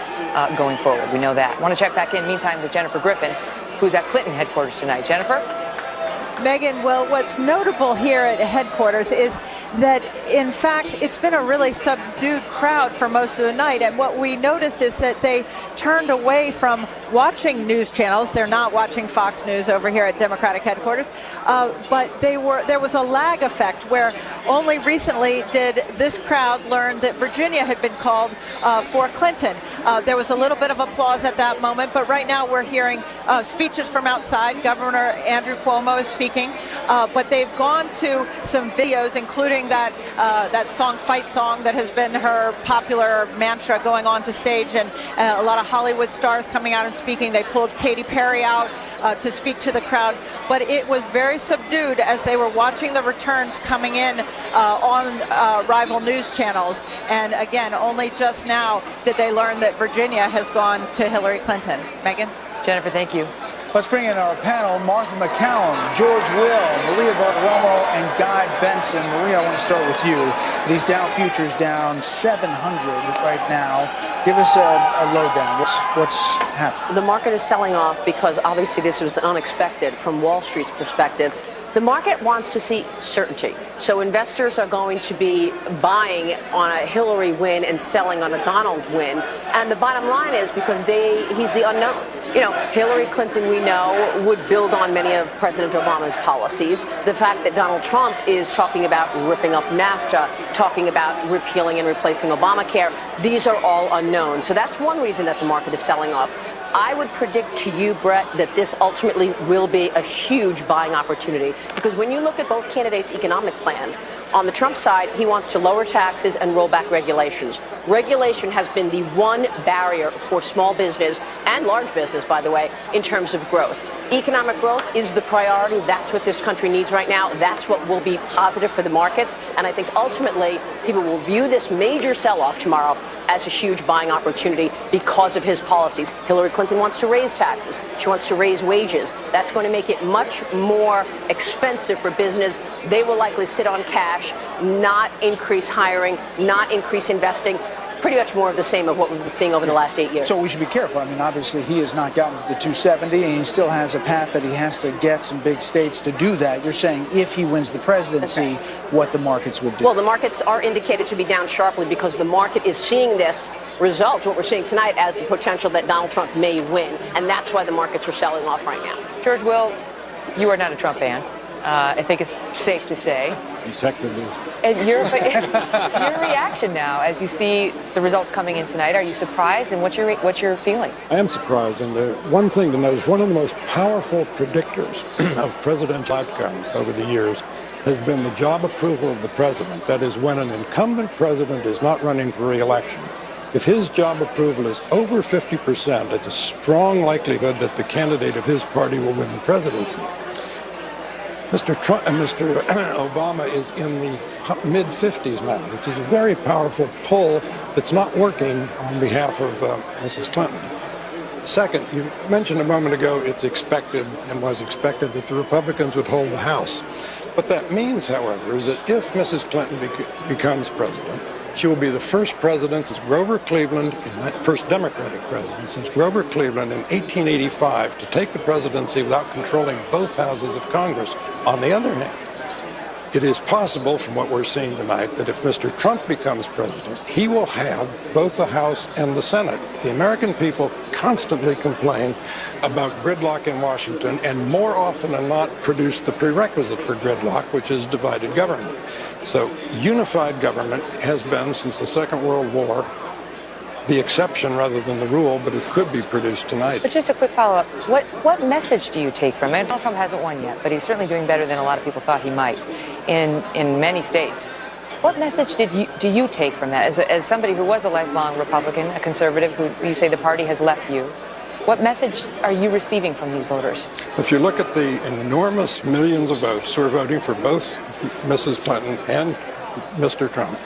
going forward. We know that. I want to check back in, meantime, with Jennifer Griffin, who's at Clinton headquarters tonight. Jennifer? Megan, well, what's notable here at headquarters is that, in fact, it's been a really subdued crowd for most of the night. And what we noticed is that they turned away from watching news channels. They're not watching Fox News over here at Democratic headquarters. But there was a lag effect where only recently did this crowd learn that Virginia had been called for Clinton. There was a little bit of applause at that moment, but right now we're hearing speeches from outside. Governor Andrew Cuomo is speaking, but they've gone to some videos, including that song, Fight Song, that has been her popular mantra going on to stage, and a lot of Hollywood stars coming out and speaking. They pulled Katy Perry out to speak to the crowd, but it was very subdued as they were watching the returns coming in on rival news channels. And again, only just now did they learn that Virginia has gone to Hillary Clinton. Megan? Jennifer, thank you. Let's bring in our panel, Martha McCallum, George Will, Maria Bartiromo, and Guy Benson. Maria, I want to start with you. These Dow futures down 700 right now. Give us a lowdown. What's happening? The market is selling off because obviously this was unexpected from Wall Street's perspective. The market wants to see certainty. So investors are going to be buying on a Hillary win and selling on a Donald win. And the bottom line is because he's the unknown. You know, Hillary Clinton, we know, would build on many of President Obama's policies. The fact that Donald Trump is talking about ripping up NAFTA, talking about repealing and replacing Obamacare, these are all unknown. So that's one reason that the market is selling off. I would predict to you, Brett, that this ultimately will be a huge buying opportunity, because when you look at both candidates' economic plans, on the Trump side, he wants to lower taxes and roll back regulations. Regulation has been the one barrier for small business and large business, by the way, in terms of growth. Economic growth is the priority. That's what this country needs right now. That's what will be positive for the markets. And I think ultimately people will view this major sell-off tomorrow as a huge buying opportunity because of his policies. Hillary Clinton wants to raise taxes. She wants to raise wages. That's going to make it much more expensive for business. They will likely sit on cash, not increase hiring, not increase investing. Pretty much more of the same of what we've been seeing over the last 8 years. So we should be careful. I mean, obviously, he has not gotten to the 270, and he still has a path that he has to get some big states to do that. You're saying if he wins the presidency, what the markets would do? Well, the markets are indicated to be down sharply because the market is seeing this result, what we're seeing tonight, as the potential that Donald Trump may win. And that's why the markets are selling off right now. George Will, you are not a Trump fan. I think it's safe to say. And your reaction now, as you see the results coming in tonight, are you surprised? And what's your feeling? I am surprised. And the one thing to note is one of the most powerful predictors of presidential outcomes over the years has been the job approval of the president. That is, when an incumbent president is not running for re-election, if his job approval is over 50%, it's a strong likelihood that the candidate of his party will win the presidency. Mr. Obama is in the mid-50s now, which is a very powerful pull that's not working on behalf of Mrs. Clinton. Second, you mentioned a moment ago it's expected and was expected that the Republicans would hold the House. What that means, however, is that if Mrs. Clinton becomes president, she will be the first president since Grover Cleveland, first Democratic president since Grover Cleveland in 1885 to take the presidency without controlling both houses of Congress. On the other hand, it is possible from what we're seeing tonight that if Mr. Trump becomes president, he will have both the House and the Senate. The American people constantly complain about gridlock in Washington and more often than not produce the prerequisite for gridlock, which is divided government. So unified government has been, since the Second World War, the exception rather than the rule, but it could be produced tonight. But just a quick follow-up. What message do you take from it? Donald Trump hasn't won yet, but he's certainly doing better than a lot of people thought he might in many states. What message do you take from that? As somebody who was a lifelong Republican, a conservative, who you say the party has left you, what message are you receiving from these voters? If you look at the enormous millions of votes who are voting for both Mrs. Clinton and Mr. Trump,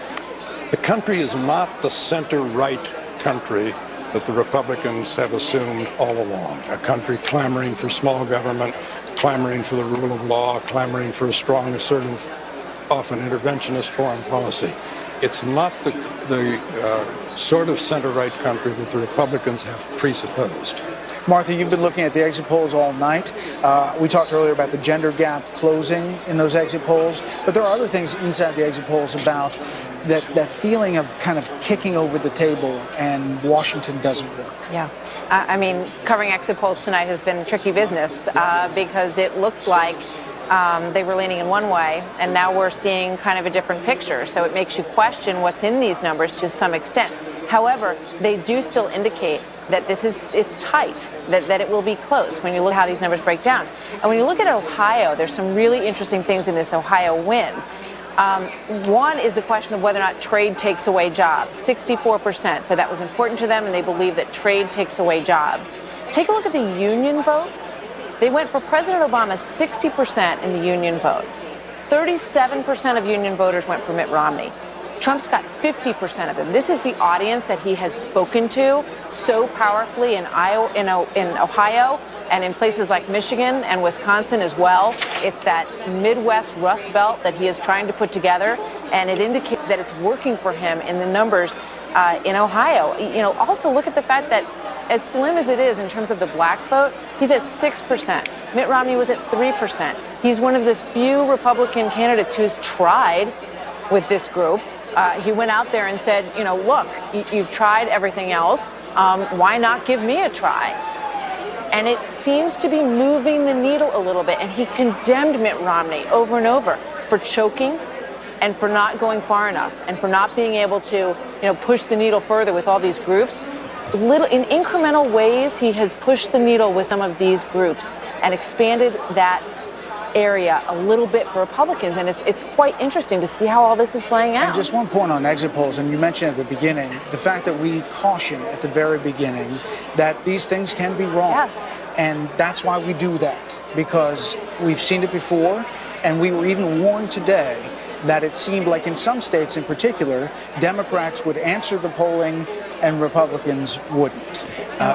the country is not the center-right country that the Republicans have assumed all along. A country clamoring for small government, clamoring for the rule of law, clamoring for a strong, assertive, often interventionist foreign policy. It's not the sort of center-right country that the Republicans have presupposed. Martha, you've been looking at the exit polls all night. We talked earlier about the gender gap closing in those exit polls, but there are other things inside the exit polls about that feeling of kind of kicking over the table and Washington doesn't work. Yeah. I mean, covering exit polls tonight has been tricky business because it looked like they were leaning in one way, and now we're seeing kind of a different picture. So it makes you question what's in these numbers to some extent. However, they do still indicate that it's tight, that it will be close when you look at how these numbers break down. And when you look at Ohio, there's some really interesting things in this Ohio win. One is the question of whether or not trade takes away jobs. 64% said that was important to them, and they believe that trade takes away jobs. Take a look at the union vote. They went for President Obama 60% in the union vote. 37% of union voters went for Mitt Romney. Trump's got 50% of them. This is the audience that he has spoken to so powerfully in Ohio and in places like Michigan and Wisconsin as well. It's that Midwest Rust Belt that he is trying to put together, and it indicates that it's working for him in the numbers in Ohio. You know, also look at the fact that as slim as it is in terms of the black vote, he's at 6%. Mitt Romney was at 3%. He's one of the few Republican candidates who's tried with this group. He went out there and said, you know, look, you've tried everything else. Why not give me a try? And it seems to be moving the needle a little bit. And he condemned Mitt Romney over and over for choking and for not going far enough and for not being able to, push the needle further with all these groups. In incremental ways, he has pushed the needle with some of these groups and expanded that area a little bit for Republicans, and it's quite interesting to see how all this is playing out. And just one point on exit polls, and you mentioned at the beginning, the fact that we caution at the very beginning that these things can be wrong. Yes. And that's why we do that, because we've seen it before, and we were even warned today that it seemed like in some states in particular, Democrats would answer the polling and Republicans wouldn't.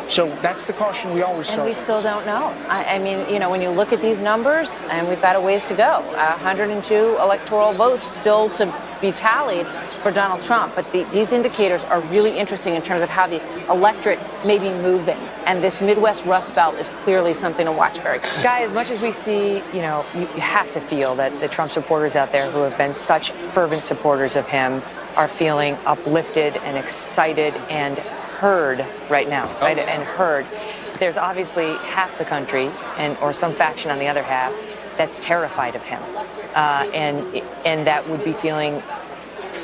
So that's the caution we always start And we still don't know. I mean, when you look at these numbers, and we've got a ways to go, 102 electoral votes still to be tallied for Donald Trump. But these indicators are really interesting in terms of how the electorate may be moving. And this Midwest Rust Belt is clearly something to watch very closely. Guy, as much as we see, you have to feel that the Trump supporters out there who have been such fervent supporters of him are feeling uplifted and excited and heard right now, right? And heard. There's obviously half the country or some faction on the other half that's terrified of him, and that would be feeling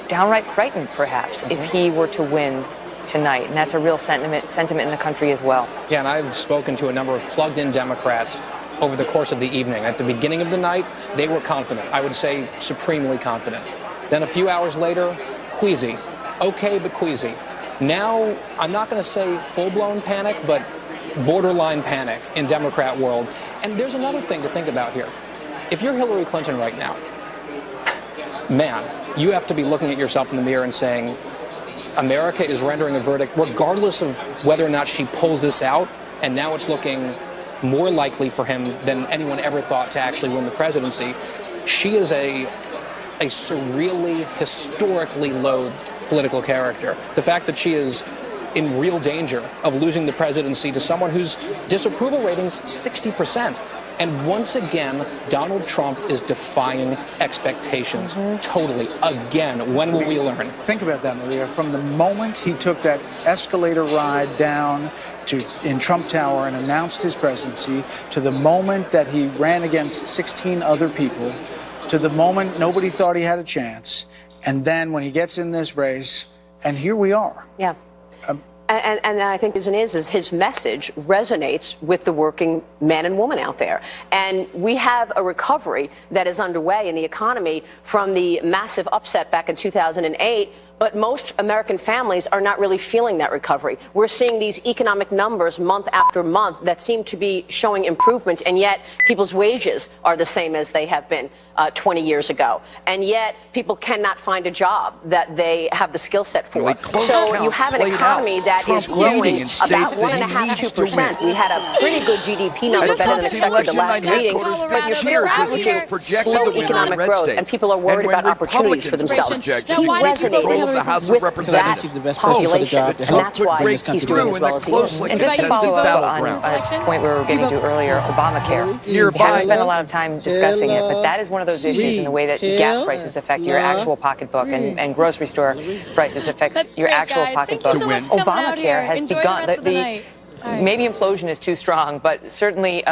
downright frightened, perhaps, if he were to win tonight. And that's a real sentiment in the country as well. Yeah, and I've spoken to a number of plugged-in Democrats over the course of the evening. At the beginning of the night, they were confident. I would say supremely confident. Then a few hours later, queasy. Okay, but queasy. Now, I'm not going to say full-blown panic, but borderline panic in Democrat world. And there's another thing to think about here. If you're Hillary Clinton right now, man, you have to be looking at yourself in the mirror and saying, America is rendering a verdict, regardless of whether or not she pulls this out, and now it's looking more likely for him than anyone ever thought to actually win the presidency. She is a surreally, historically loathed political character. The fact that she is in real danger of losing the presidency to someone whose disapproval rating's 60%. And once again, Donald Trump is defying expectations. Totally. Again, when will we learn? Think about that, Maria. From the moment he took that escalator ride down in Trump Tower and announced his presidency, to the moment that he ran against 16 other people, to the moment nobody thought he had a chance, and then when he gets in this race, and here we are. Yeah. And I think the reason is his message resonates with the working man and woman out there. And we have a recovery that is underway in the economy from the massive upset back in 2008. But most American families are not really feeling that recovery. We're seeing these economic numbers month after month that seem to be showing improvement, and yet people's wages are the same as they have been 20 years ago. And yet people cannot find a job that they have the skill set for. So you have an economy that is growing about 1.5–2%. We had a pretty good GDP number, better than expected the last meeting, but you're still averaging slow economic growth, and people are worried about opportunities for themselves. He resonated with that population, and that's why he's doing as well as he is. And just to follow up on a point we were getting to earlier, Obamacare. We haven't spent a lot of time discussing it, but that is one of those issues in the way that gas prices affect your actual pocketbook and grocery store prices affects your actual pocketbook. Obamacare has begun. Maybe implosion is too strong, but certainly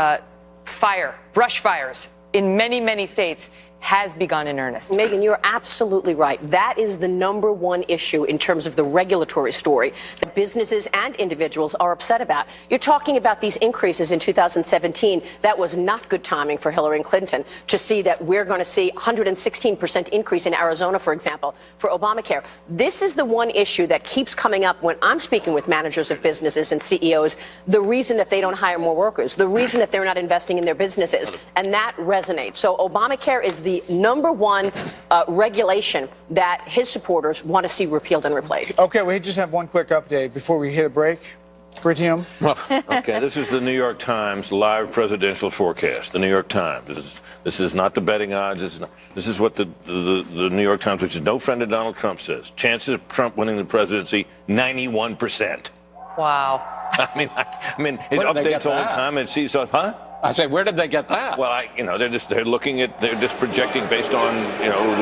brush fires in many, many states has begun in earnest. Megan, you're absolutely right. That is the number one issue in terms of the regulatory story that businesses and individuals are upset about. You're talking about these increases in 2017. That was not good timing for Hillary Clinton to see that we're going to see 116% increase in Arizona, for example, for Obamacare. This is the one issue that keeps coming up when I'm speaking with managers of businesses and CEOs, the reason that they don't hire more workers, the reason that they're not investing in their businesses, and that resonates. So Obamacare is the number one regulation that his supporters want to see repealed and replaced. Okay, we just have one quick update before we hit a break. Brittium. Okay, this is the New York Times live presidential forecast. The New York Times. This is not the betting odds. This is what the New York Times, which is no friend of Donald Trump, says. Chances of Trump winning the presidency, 91%. Wow. I mean, it updates all the time. It sees, huh? I say, where did they get that? Well, they're just projecting based on,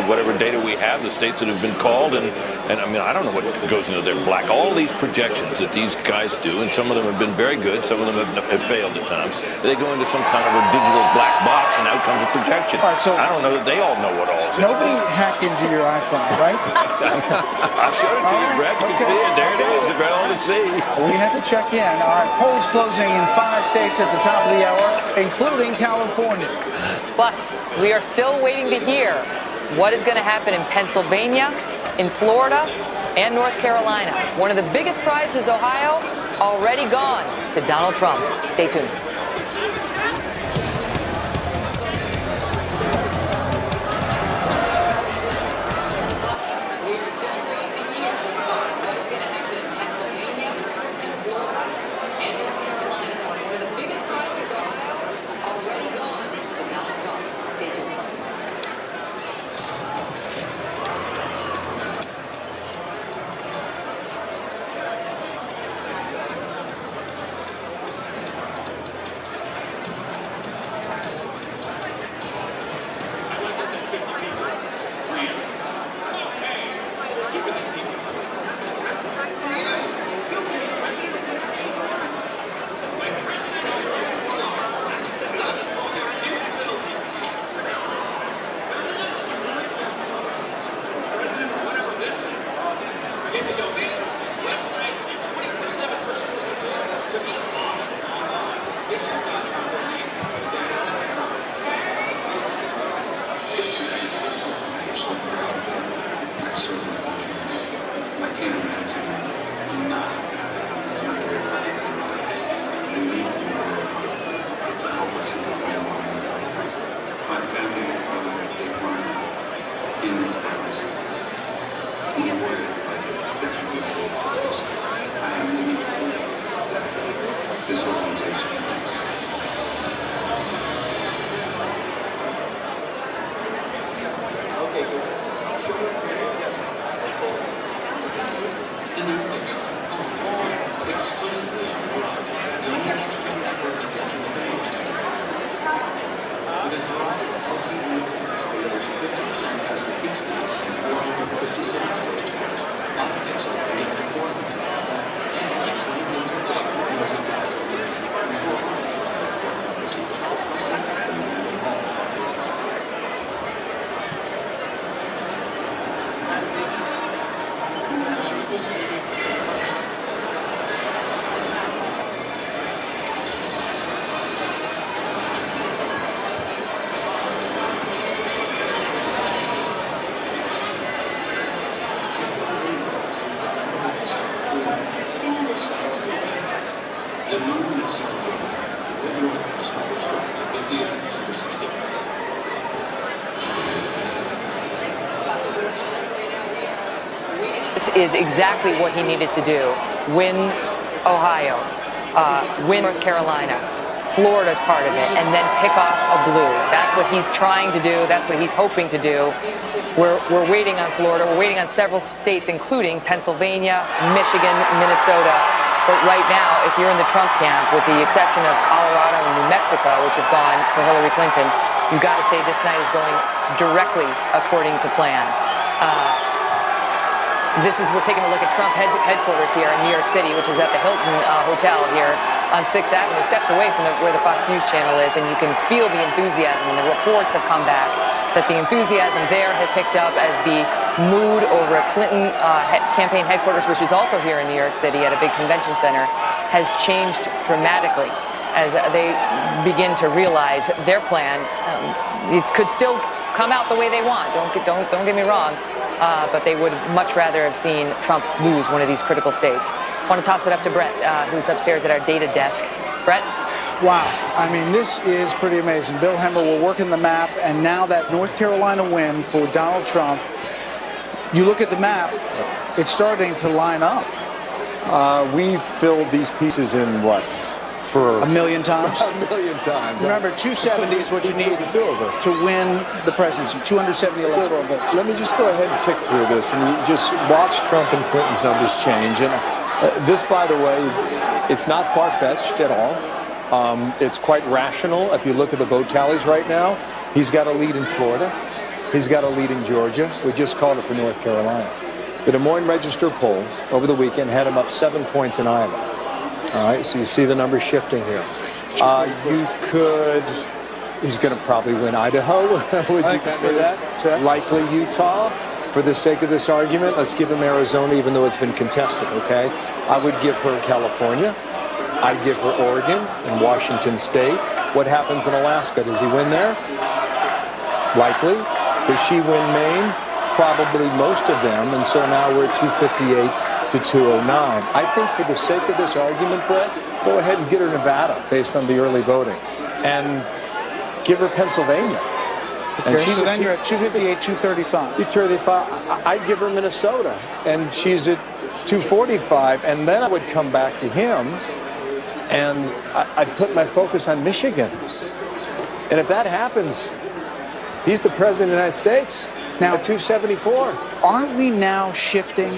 whatever data we have, the states that have been called, and I mean, I don't know what goes into their black. All these projections that these guys do, and some of them have been very good, some of them have failed at times. They go into some kind of a digital black box, and out comes a projection. All right, so I don't know that they all know what all is. Nobody hacked into your iPhone, right? I showed it to you, Brett. You can see it. There it is. It's right on to see. We have to check in. All right, polls closing in 5 states at the top of the hour, including California. Plus, we are still waiting to hear what is going to happen in Pennsylvania, in Florida, and North Carolina. One of the biggest prizes, Ohio, already gone to Donald Trump. Stay tuned. This is exactly what he needed to do. Win Ohio, win North Carolina, Florida's part of it, and then pick off a blue. That's what he's trying to do. That's what he's hoping to do. We're waiting on Florida. We're waiting on several states, including Pennsylvania, Michigan, Minnesota. But right now, if you're in the Trump camp, with the exception of Colorado and New Mexico, which have gone for Hillary Clinton, you've got to say this night is going directly according to plan. We're taking a look at Trump headquarters here in New York City, which is at the Hilton Hotel here on 6th Avenue, steps away from where the Fox News channel is, and you can feel the enthusiasm, and the reports have come back that the enthusiasm there has picked up as the mood over at Clinton campaign headquarters, which is also here in New York City at a big convention center, has changed dramatically as they begin to realize their plan. It could still come out the way they want. Don't get me wrong. But they would much rather have seen Trump lose one of these critical states. I want to toss it up to Brett, who's upstairs at our data desk. Brett? Wow. I mean, this is pretty amazing. Bill Hemmer will work in the map, and now that North Carolina win for Donald Trump, you look at the map, it's starting to line up. We filled these pieces in what? For a million times? A million times. Remember, 270 is what you need to win the presidency. 270 electoral votes. Let me just go ahead and tick through this, and you just watch Trump and Clinton's numbers change. And this, by the way, it's not far-fetched at all. It's quite rational. If you look at the vote tallies right now, he's got a lead in Florida. He's got a lead in Georgia. We just called it for North Carolina. The Des Moines Register poll over the weekend had him up 7 points in Iowa. All right, so you see the numbers shifting here. He's going to probably win Idaho. Would you remember that? Likely Utah. For the sake of this argument, let's give him Arizona, even though it's been contested, okay? I would give her California. I'd give her Oregon and Washington State. What happens in Alaska? Does he win there? Likely. Does she win Maine? Probably most of them. And so now we're at 258 to 209. I think for the sake of this argument, Brett, go ahead and get her Nevada based on the early voting. And give her Pennsylvania. Okay, so then you're at 258, 235. 235. I'd give her Minnesota, and she's at 245, and then I would come back to him, and I'd put my focus on Michigan. And if that happens, he's the president of the United States now at 274. Aren't we now shifting?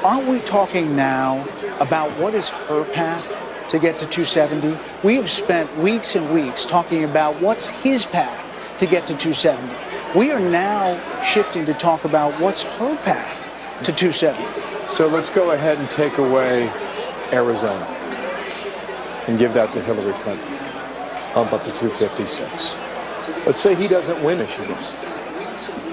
Aren't we talking now about what is her path to get to 270? We have spent weeks and weeks talking about what's his path to get to 270. We are now shifting to talk about what's her path to 270. So let's go ahead and take away Arizona and give that to Hillary Clinton. Up to 256. Let's say he doesn't win Michigan.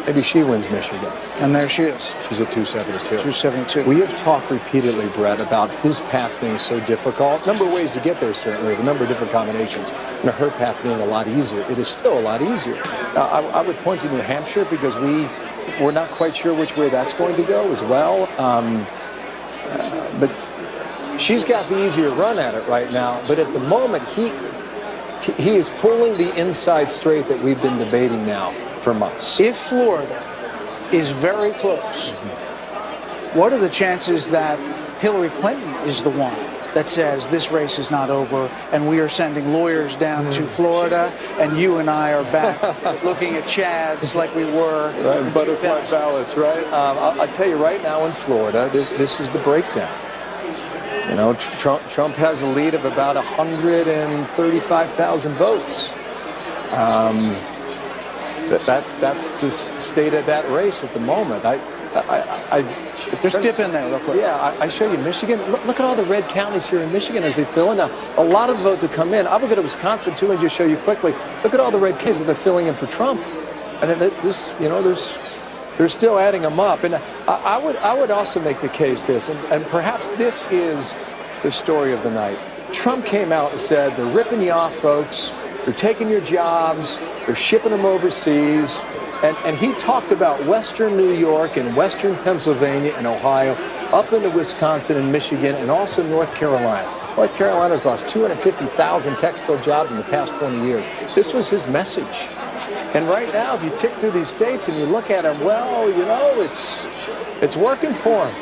Maybe she wins Michigan. And there she is. She's at 272. 272. We have talked repeatedly, Brett, about his path being so difficult. Number of ways to get there, certainly, a number of different combinations. And her path being a lot easier. It is still a lot easier. Now, I would point to New Hampshire because we're not quite sure which way that's going to go as well. But she's got the easier run at it right now. But at the moment, he is pulling the inside straight that we've been debating now for months. If Florida is very close, what are the chances that Hillary Clinton is the one that says this race is not over and we are sending lawyers down to Florida and you and I are back looking at Chads like we were in butterfly ballots, right? I'll tell you right now in Florida, this is the breakdown. You know, Trump has a lead of about 135,000 votes. That's the state of that race at the moment. Just dip in there real quick. Yeah, I show you Michigan. Look at all the red counties here in Michigan as they fill in. Now, a lot of vote to come in. I would go to Wisconsin too and just show you quickly. Look at all the red counties that they're filling in for Trump. And then this, you know, they're still adding them up. And I would also make the case and perhaps this is the story of the night. Trump came out and said, they're ripping you off, folks. They're taking your jobs. They're shipping them overseas. And he talked about western New York and western Pennsylvania and Ohio, up into Wisconsin and Michigan, and also North Carolina. North Carolina's lost 250,000 textile jobs in the past 20 years. This was his message. And right now, if you tick through these states and you look at them, well, you know, it's working for him.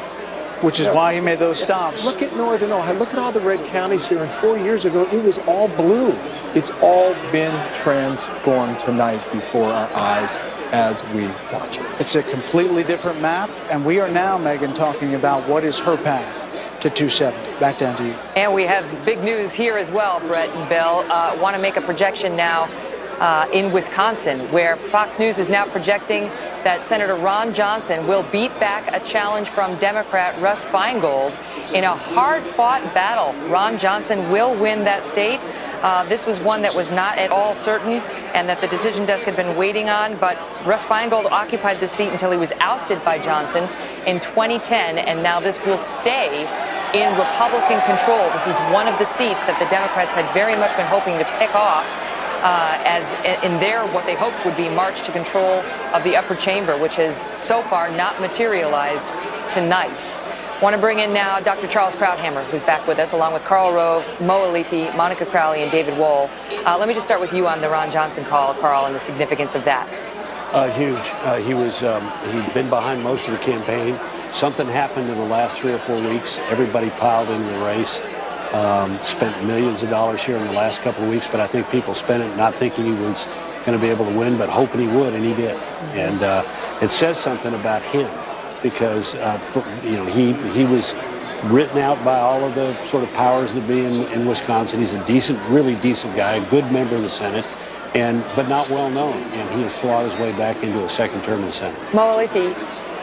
Which is why he made those stops. Look at Northern Ohio. Look at all the red counties here. And 4 years ago, it was all blue. It's all been transformed tonight before our eyes as we watch it. It's a completely different map. And we are now, Megyn, talking about what is her path to 270. Back down to you. And we have big news here as well, Brett and Bill. Want to make a projection now in Wisconsin, where Fox News is now projecting that Senator Ron Johnson will beat back a challenge from Democrat Russ Feingold in a hard-fought battle. Ron Johnson will win that state. This was one that was not at all certain and that the decision desk had been waiting on, but Russ Feingold occupied the seat until he was ousted by Johnson in 2010, and now this will stay in Republican control. This is one of the seats that the Democrats had very much been hoping to pick off as in their what they hoped would be march to control of the upper chamber, which has so far not materialized tonight. Want to bring in now Dr. Charles Krauthammer, who's back with us, along with Karl Rove, Mo Alifi, Monica Crowley, and David Wohl. Let me just start with you on the Ron Johnson call, Karl, and the significance of that. Huge. He'd been behind most of the campaign. Something happened in the last 3 or 4 weeks. Everybody piled into the race. Spent millions of dollars here in the last couple of weeks, but I think people spent it not thinking he was going to be able to win, but hoping he would, and he did. And it says something about him. because he was written out by all of the sort of powers that be in Wisconsin. He's a really decent guy, a good member of the Senate, but not well known. And he has clawed his way back into a second term in the Senate. Mo Elleithee,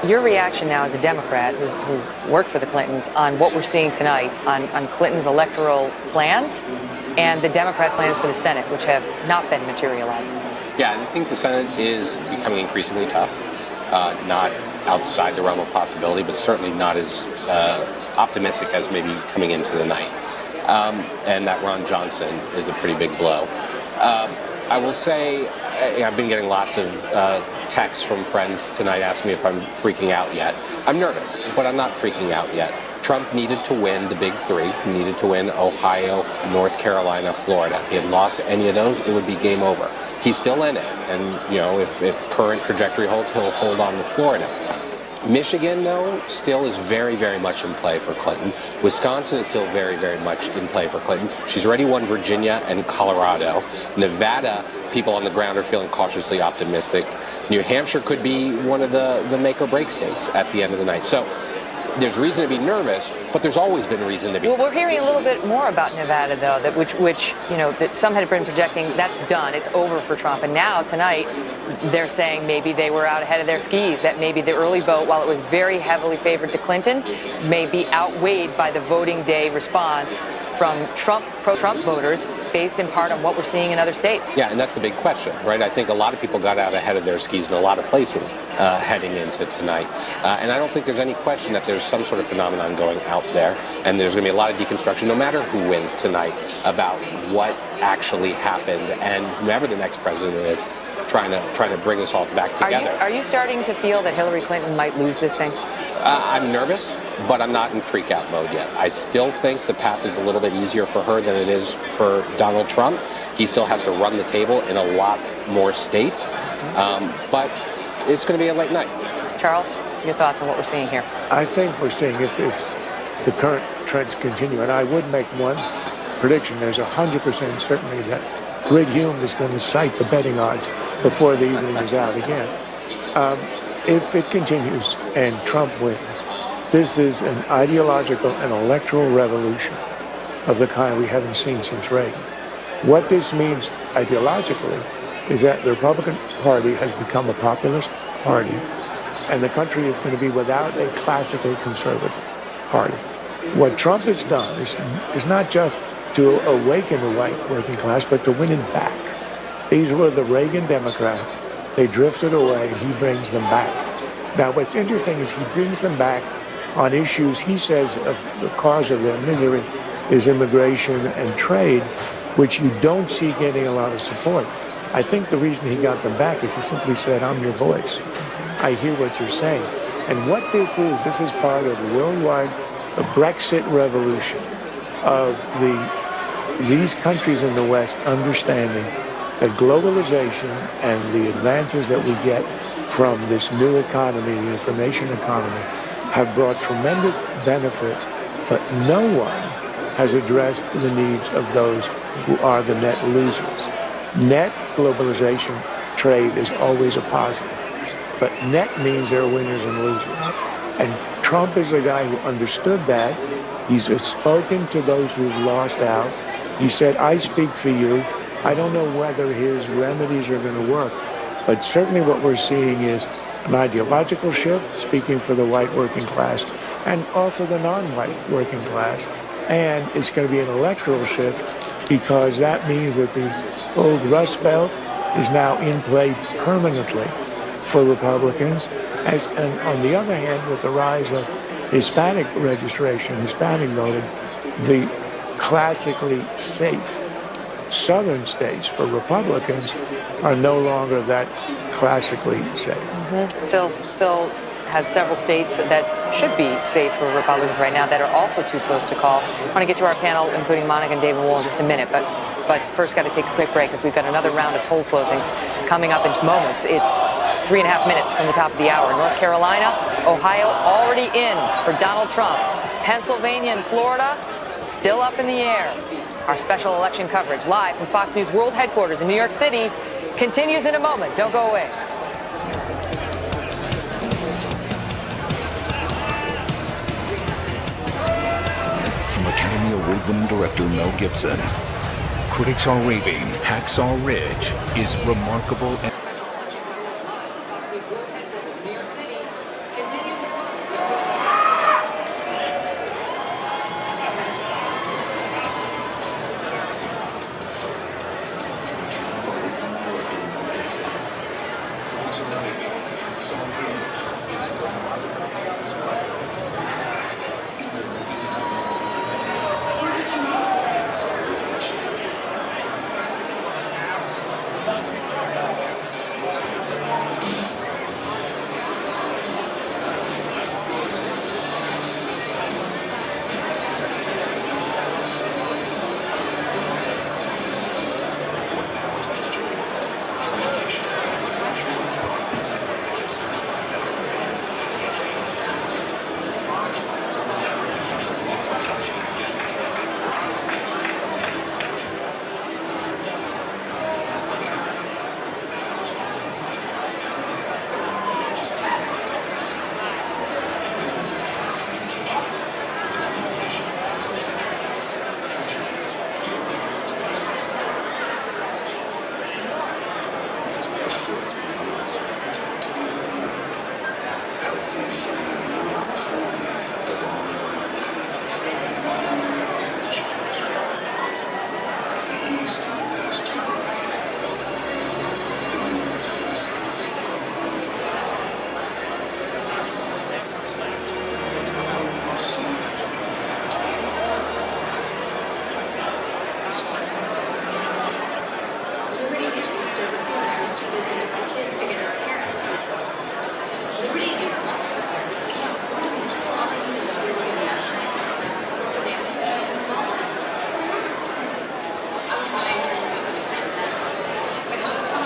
your reaction now as a Democrat who's worked for the Clintons on what we're seeing tonight on Clinton's electoral plans and the Democrats' plans for the Senate, which have not been materializing. Yeah, I think the Senate is becoming increasingly tough. Not outside the realm of possibility, but certainly not as optimistic as maybe coming into the night. And that Ron Johnson is a pretty big blow. I will say I've been getting lots of texts from friends tonight asking me if I'm freaking out yet. I'm nervous, but I'm not freaking out yet. Trump needed to win the big three. He needed to win Ohio, North Carolina, Florida. If he had lost any of those, it would be game over. He's still in it, and if current trajectory holds, he'll hold on to Florida. Michigan, though, still is very, very much in play for Clinton. Wisconsin is still very, very much in play for Clinton. She's already won Virginia and Colorado. Nevada, people on the ground are feeling cautiously optimistic. New Hampshire could be one of the make-or-break states at the end of the night. So there's reason to be nervous, but there's always been reason to be. Well, we're hearing a little bit more about Nevada, though, that some had been projecting that's done, it's over for Trump, and now tonight they're saying maybe they were out ahead of their skis, that maybe the early vote, while it was very heavily favored to Clinton, may be outweighed by the voting day response from pro-Trump voters based in part on what we're seeing in other states. Yeah, and that's the big question, right? I think a lot of people got out ahead of their skis in a lot of places heading into tonight. And I don't think there's any question that there's some sort of phenomenon going out there, and there's going to be a lot of deconstruction, no matter who wins tonight, about what actually happened, and whoever the next president is, trying to bring us all back together. Are you starting to feel that Hillary Clinton might lose this thing? I'm nervous, but I'm not in freak-out mode yet. I still think the path is a little bit easier for her than it is for Donald Trump. He still has to run the table in a lot more states, but it's going to be a late night. Charles, your thoughts on what we're seeing here? I think we're seeing, if the current trends continue, and I would make one prediction, there's 100% certainty that Greg Hume is going to cite the betting odds before the evening is out again. If it continues and Trump wins, this is an ideological and electoral revolution of the kind we haven't seen since Reagan. What this means ideologically is that the Republican Party has become a populist party, and the country is going to be without a classically conservative party. What Trump has done is not just to awaken the white working class, but to win it back. These were the Reagan Democrats. They drifted away, and he brings them back. Now, what's interesting is he brings them back on issues he says of the cause of their misery is immigration and trade, which you don't see getting a lot of support. I think the reason he got them back is he simply said, I'm your voice. I hear what you're saying. And what this is part of the worldwide Brexit revolution of these countries in the West understanding that globalization and the advances that we get from this new economy, the information economy, have brought tremendous benefits, but no one has addressed the needs of those who are the net losers. Net globalization trade is always a positive, but net means there are winners and losers. And Trump is a guy who understood that. He's spoken to those who've lost out. He said, I speak for you. I don't know whether his remedies are going to work, but certainly what we're seeing is an ideological shift, speaking for the white working class, and also the non-white working class. And it's going to be an electoral shift because that means that the old Rust Belt is now in play permanently for Republicans. And on the other hand, with the rise of Hispanic registration, Hispanic voting, the classically safe southern states for Republicans are no longer that classically safe. Still has several states that should be safe for Republicans right now that are also too close to call. I want to get to our panel, including Monica and David Wohl, in just a minute, but first got to take a quick break because we've got another round of poll closings coming up in moments. It's 3.5 minutes from the top of the hour. North Carolina, Ohio already in for Donald Trump. Pennsylvania and Florida still up in the air. Our special election coverage live from Fox News World Headquarters in New York City continues in a moment. Don't go away. Academy Award-winning director Mel Gibson. Critics are raving Hacksaw Ridge is remarkable and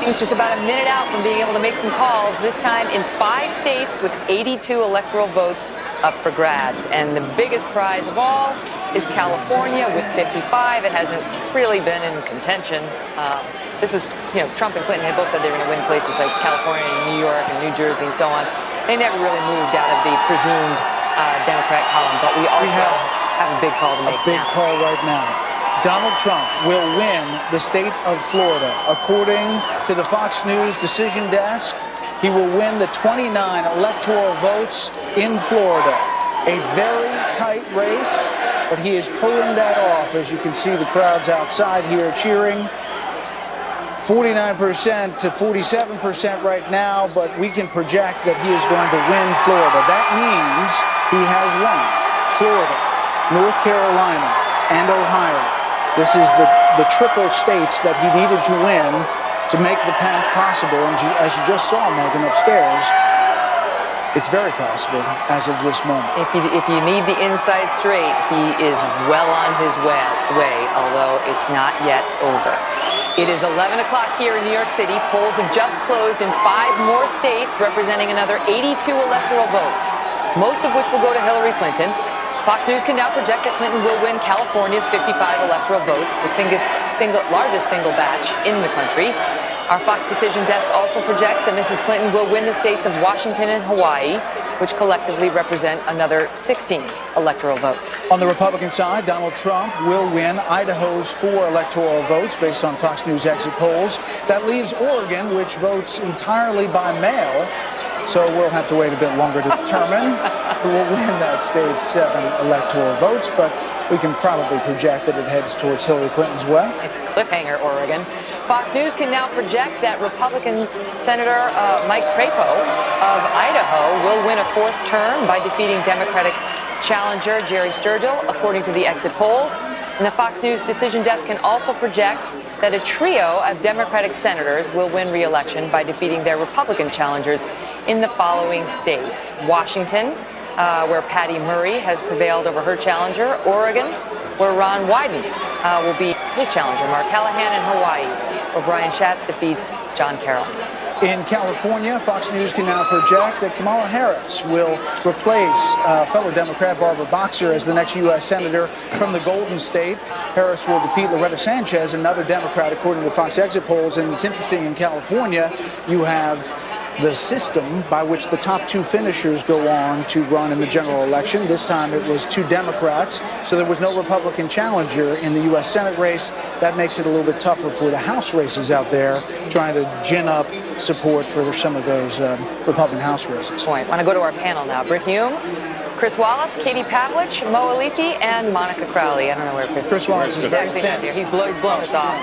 He's just about a minute out from being able to make some calls, this time in 5 states with 82 electoral votes up for grabs. And the biggest prize of all is California with 55. It hasn't really been in contention. This is, Trump and Clinton had both said they were going to win places like California and New York and New Jersey and so on. They never really moved out of the presumed Democrat column, but we also have a big call to make now. A big call right now. Donald Trump will win the state of Florida. According to the Fox News decision desk, he will win the 29 electoral votes in Florida. A very tight race, but he is pulling that off. As you can see, the crowds outside here cheering. 49% to 47% right now, but we can project that he is going to win Florida. That means he has won Florida, North Carolina, and Ohio. This is the triple states that he needed to win to make the path possible. And as you just saw, Megan, upstairs, it's very possible as of this moment. If you need the inside straight, he is well on his way, although it's not yet over. It is 11 o'clock here in New York City. Polls have just closed in 5 more states, representing another 82 electoral votes, most of which will go to Hillary Clinton. Fox News can now project that Clinton will win California's 55 electoral votes, the largest single batch in the country. Our Fox Decision Desk also projects that Mrs. Clinton will win the states of Washington and Hawaii, which collectively represent another 16 electoral votes. On the Republican side, Donald Trump will win Idaho's 4 electoral votes based on Fox News exit polls. That leaves Oregon, which votes entirely by mail. So we'll have to wait a bit longer to determine who will win that state's 7 electoral votes, but we can probably project that it heads towards Hillary Clinton's way. It's cliffhanger, Oregon. Fox News can now project that Republican Senator Mike Crapo of Idaho will win a 4th term by defeating Democratic challenger Jerry Sturgill, according to the exit polls. And the Fox News Decision Desk can also project that a trio of Democratic senators will win re-election by defeating their Republican challengers in the following states: Washington, where Patty Murray has prevailed over her challenger; Oregon, where Ron Wyden will be his challenger; Mark Callahan in Hawaii, where Brian Schatz defeats John Carroll. In California, Fox News can now project that Kamala Harris will replace fellow Democrat Barbara Boxer as the next U.S. Senator from the Golden State. Harris will defeat Loretta Sanchez, another Democrat, according to Fox exit polls. And it's interesting, in California, you have the system by which the top two finishers go on to run in the general election. This time it was two Democrats, so there was no Republican challenger in the U.S. Senate race. That makes it a little bit tougher for the House races out there, trying to gin up support for some of those Republican House races. I want to go to our panel now. Britt Hume, Chris Wallace, Katie Pavlich, Mo Alifi, and Monica Crowley. I don't know where Chris Wallace is very actually not here. He's blown us off.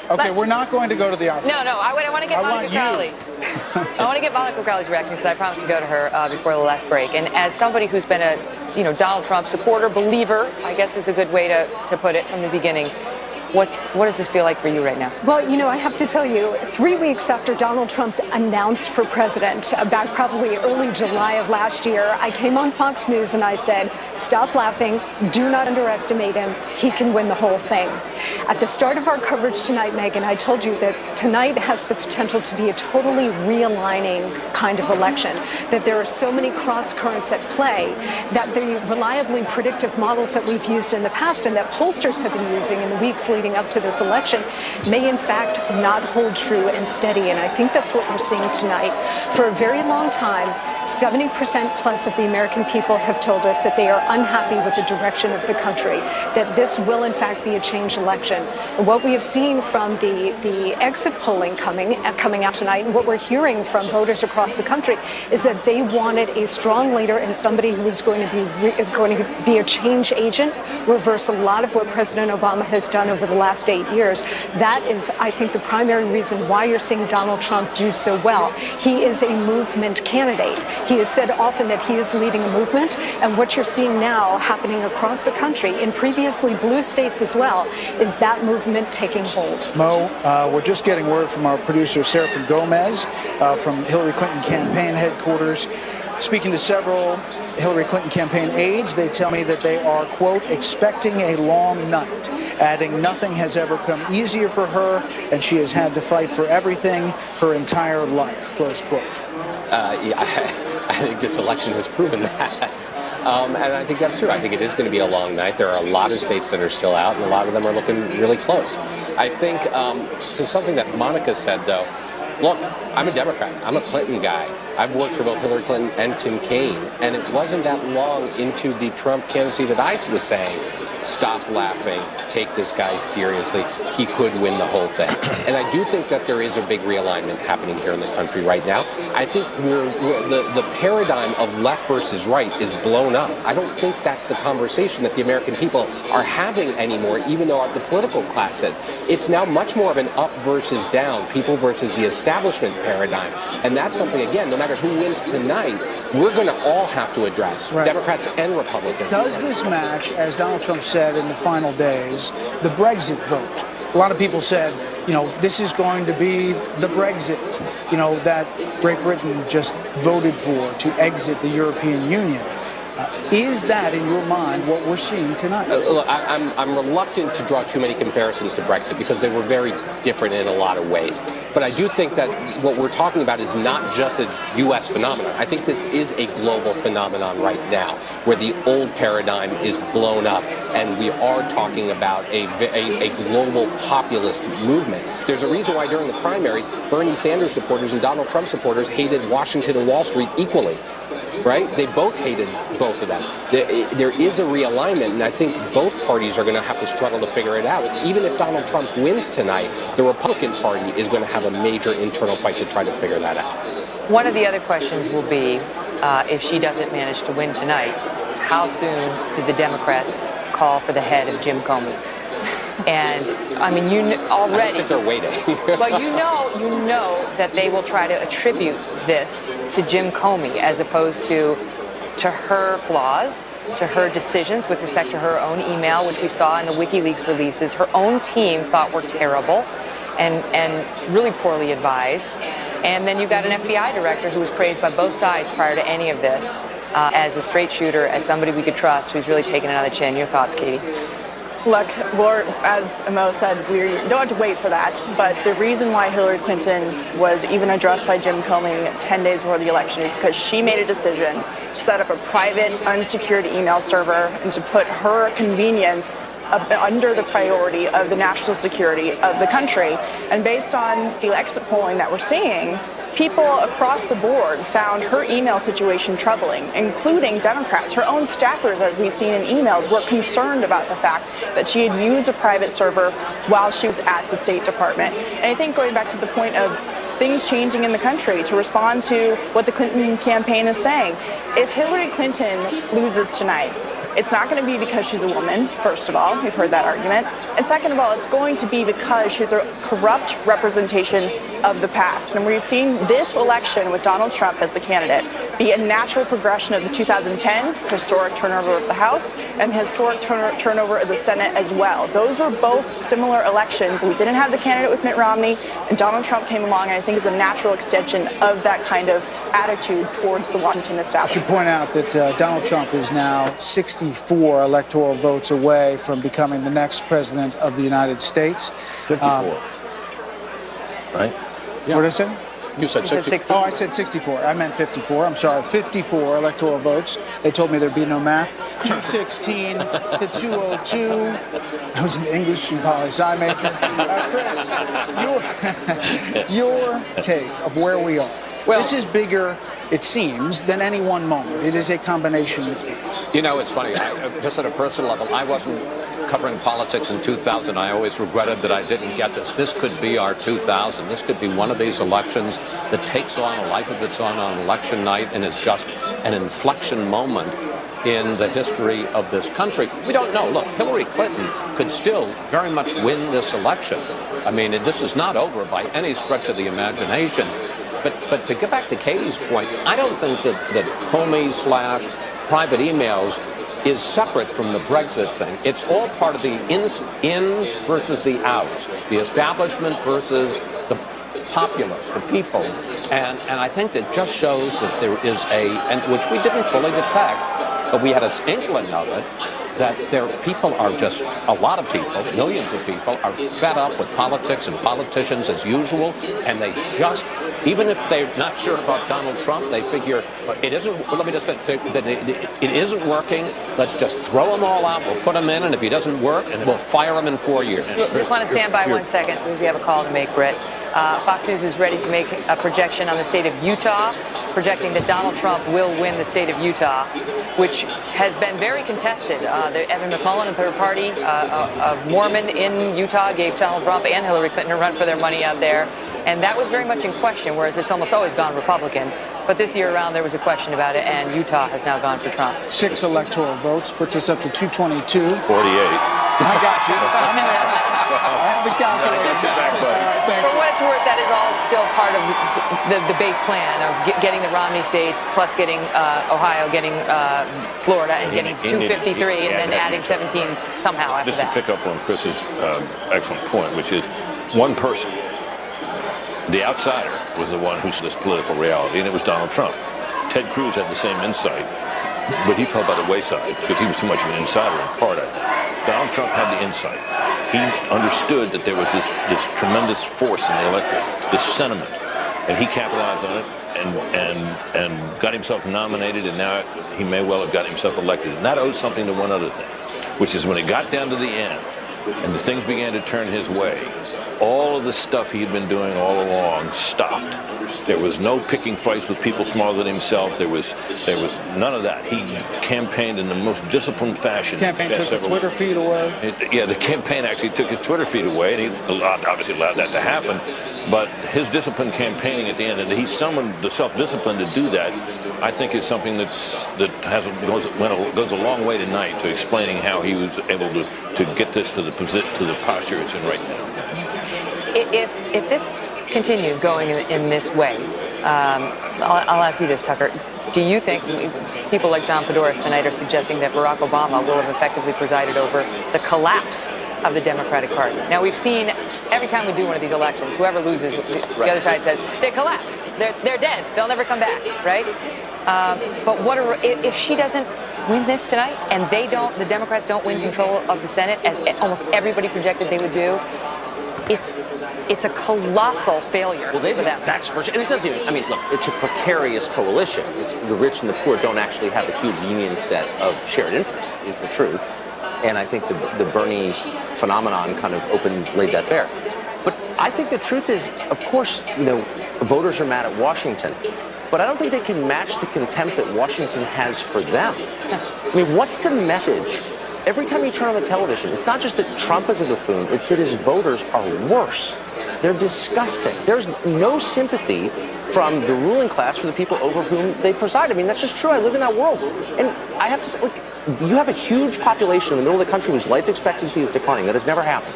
Okay, we're not going to go to the office. No, I want to get Monica Crowley. I want to get Monica Crowley's reaction because I promised to go to her before the last break. And as somebody who's been a Donald Trump supporter, believer, I guess is a good way to put it from the beginning. What does this feel like for you right now? Well, I have to tell you, 3 weeks after Donald Trump announced for president, back probably early July of last year, I came on Fox News and I said, stop laughing, do not underestimate him, he can win the whole thing. At the start of our coverage tonight, Megyn, I told you that tonight has the potential to be a totally realigning kind of election, that there are so many cross currents at play, that the reliably predictive models that we've used in the past and that pollsters have been using in the weeks leading up to this election may in fact not hold true and steady. And I think that's what we're seeing tonight. For a very long time, 70% plus of the American people have told us that they are unhappy with the direction of the country, that this will in fact be a changed election. And what we have seen from the exit polling coming out tonight, and what we're hearing from voters across the country, is that they wanted a strong leader and somebody who was going to be a change agent, reverse a lot of what President Obama has done over the last 8 years. That is, I think, the primary reason why you're seeing Donald Trump do so well. He is a movement candidate. He has said often that he is leading a movement, and what you're seeing now happening across the country, in previously blue states as well, is that movement taking hold. Mo, we're just getting word from our producer, Serafin Gomez, from Hillary Clinton campaign headquarters. Speaking to several Hillary Clinton campaign aides, they tell me that they are, quote, expecting a long night, adding nothing has ever come easier for her, and she has had to fight for everything her entire life, close quote. I think this election has proven that. And I think that's true. I think it is going to be a long night. There are a lot of states that are still out, and a lot of them are looking really close. I think, so something that Monica said, though, look, I'm a Democrat. I'm a Clinton guy. I've worked for both Hillary Clinton and Tim Kaine, and it wasn't that long into the Trump candidacy that I was saying, stop laughing, take this guy seriously, he could win the whole thing. And I do think that there is a big realignment happening here in the country right now. I think the paradigm of left versus right is blown up. I don't think that's the conversation that the American people are having anymore, even though the political class is. It's now much more of an up versus down, people versus the establishment paradigm. And that's something, again, no matter who wins tonight, we're going to all have to address, right. Democrats and Republicans. Does this match, as Donald Trump said in the final days, the Brexit vote? A lot of people said, this is going to be the Brexit, that Great Britain just voted for to exit the European Union. Is that, in your mind, what we're seeing tonight? Look, I'm reluctant to draw too many comparisons to Brexit because they were very different in a lot of ways. But I do think that what we're talking about is not just a U.S. phenomenon. I think this is a global phenomenon right now, where the old paradigm is blown up, and we are talking about a global populist movement. There's a reason why during the primaries, Bernie Sanders supporters and Donald Trump supporters hated Washington and Wall Street equally. Right? They both hated both of them. There is a realignment, and I think both parties are going to have to struggle to figure it out. Even if Donald Trump wins tonight, the Republican Party is going to have a major internal fight to try to figure that out. One of the other questions will be, if she doesn't manage to win tonight, how soon do the Democrats call for the head of Jim Comey? And I mean, already. I don't think they're waiting. But you know that they will try to attribute this to Jim Comey as opposed to her flaws, to her decisions with respect to her own email, which we saw in the WikiLeaks releases. Her own team thought were terrible and really poorly advised. And then you got an FBI director who was praised by both sides prior to any of this as a straight shooter, as somebody we could trust, who's really taken it on the chin. Your thoughts, Katie? Look, as Mo said, we don't have to wait for that, but the reason why Hillary Clinton was even addressed by Jim Comey 10 days before the election is because she made a decision to set up a private, unsecured email server and to put her convenience under the priority of the national security of the country. And based on the exit polling that we're seeing, people across the board found her email situation troubling, including Democrats. Her own staffers, as we've seen in emails, were concerned about the fact that she had used a private server while she was at the State Department. And I think going back to the point of things changing in the country to respond to what the Clinton campaign is saying, if Hillary Clinton loses tonight, it's not going to be because she's a woman, first of all. We've heard that argument. And second of all, it's going to be because she's a corrupt representation of the past. And we've seen this election with Donald Trump as the candidate be a natural progression of the 2010 historic turnover of the House and the historic turnover of the Senate as well. Those were both similar elections. We didn't have the candidate with Mitt Romney, and Donald Trump came along, and I think is a natural extension of that kind of attitude towards the Washington I establishment. should point out that Donald Trump is now 64 electoral votes away from becoming the next president of the United States. 54. Right? What did I say? You said 60. Oh, I said 64. I meant 54. I'm sorry. 54 electoral votes. They told me there'd be no math. 216 to 202. I was an English and poli-sci major. Chris, your take of where we are. Well, this is bigger, it seems, than any one moment. It is a combination of things. You know, it's funny. Just at a personal level, I wasn't covering politics in 2000. I always regretted that I didn't get this. This could be our 2000. This could be one of these elections that takes on a life of its own on election night and is just an inflection moment in the history of this country. We don't know. Look, Hillary Clinton could still very much win this election. I mean, this is not over by any stretch of the imagination. But to get back to Katie's point, I don't think that Comey/private emails is separate from the Brexit thing. It's all part of the ins versus the outs, the establishment versus the populace, the people. And I think that just shows that there is and which we didn't fully detect, but we had an inkling of it, that people are just, a lot of people, millions of people, are fed up with politics and politicians as usual, and they just, even if they're not sure about Donald Trump, they figure it isn't, let me just say, that it isn't working, let's just throw them all out, we'll put them in, and if he doesn't work, we'll fire him in 4 years. Just want to stand by 1 second. We have a call to make, Britt. Fox News is ready to make a projection on the state of Utah, projecting that Donald Trump will win the state of Utah, which has been very contested. Evan McMullin, a third party, a Mormon in Utah, gave Donald Trump and Hillary Clinton a run for their money out there. And that was very much in question, whereas it's almost always gone Republican. But this year around, there was a question about it, and Utah has now gone for Trump. 6 electoral votes puts us up to 222. 48. I got you. I have the calculator. For what it's worth, that is all still part of the base plan of getting the Romney states, plus getting Ohio, getting Florida, and getting 253, and then adding 17 somehow after that. Just to pick up on Chris's excellent point, which is one person, the outsider, was the one who saw this political reality, and it was Donald Trump. Ted Cruz had the same insight, but he fell by the wayside because he was too much of an insider in part, I think. Donald Trump had the insight. He understood that there was this tremendous force in the electorate, this sentiment, and he capitalized on it and got himself nominated, and now he may well have got himself elected. And that owes something to one other thing, which is when it got down to the end and the things began to turn his way, all of the stuff he had been doing all along stopped. There was no picking fights with people smaller than himself. There was none of that. He campaigned in the most disciplined fashion. The campaign took the Twitter feed away. The campaign actually took his Twitter feed away, and he obviously allowed that to happen. But his disciplined campaigning at the end, and he summoned the self-discipline to do that, I think is something that goes a long way tonight to explaining how he was able to get this to the posture it's in right now. If this continues going in this way, I'll ask you this, Tucker. Do you think people like John Podhoretz tonight are suggesting that Barack Obama will have effectively presided over the collapse of the Democratic Party? Now, we've seen every time we do one of these elections, whoever loses, the other side says, they collapsed. They're dead. They'll never come back, right? But if she doesn't win this tonight and the Democrats don't win control of the Senate, as almost everybody projected they would do, it's a colossal failure for them. That's for sure. And it doesn't even, I mean, look, it's a precarious coalition. The rich and the poor don't actually have a huge union set of shared interests, is the truth. And I think the Bernie phenomenon kind of laid that bare. But I think the truth is, of course, voters are mad at Washington. But I don't think they can match the contempt that Washington has for them. I mean, what's the message? Every time you turn on the television, it's not just that Trump is a buffoon, it's that his voters are worse. They're disgusting. There's no sympathy from the ruling class for the people over whom they preside. I mean, that's just true. I live in that world. And I have to say, look, you have a huge population in the middle of the country whose life expectancy is declining. That has never happened.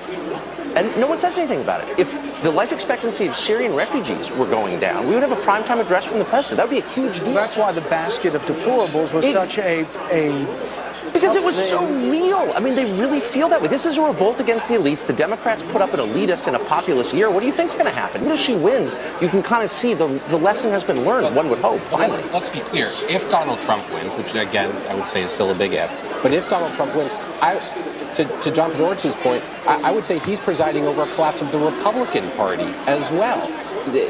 And no one says anything about it. If the life expectancy of Syrian refugees were going down, we would have a primetime address from the president. That would be a huge deal. Well, that's why the basket of deplorables was such a because it was so real. I mean, they really feel that way. This is a revolt against the elites. The Democrats put up an elitist in a populist year. What do you think's going to happen? Even if she wins, you can kind of see the lesson has been learned, one would hope, finally. Let's be clear. If Donald Trump wins, which, again, I would say is still a big if, but if Donald Trump wins, to John Podoretz's point, I would say he's presiding over a collapse of the Republican Party as well.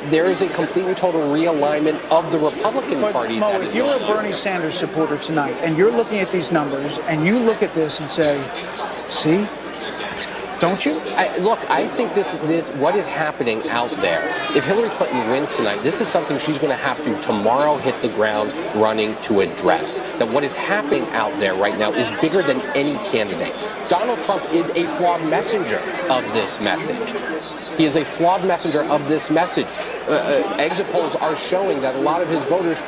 There is a complete and total realignment of the Republican Party. Mo, if you're a Bernie Sanders supporter tonight and you're looking at these numbers and you look at this and say, see, don't you? Look, I think this what is happening out there. If Hillary Clinton wins tonight, this is something she's going to have to tomorrow hit the ground running to address. That what is happening out there right now is bigger than any candidate. Donald Trump is a flawed messenger of this message. He is a flawed messenger of this message. Exit polls are showing that a lot of his voters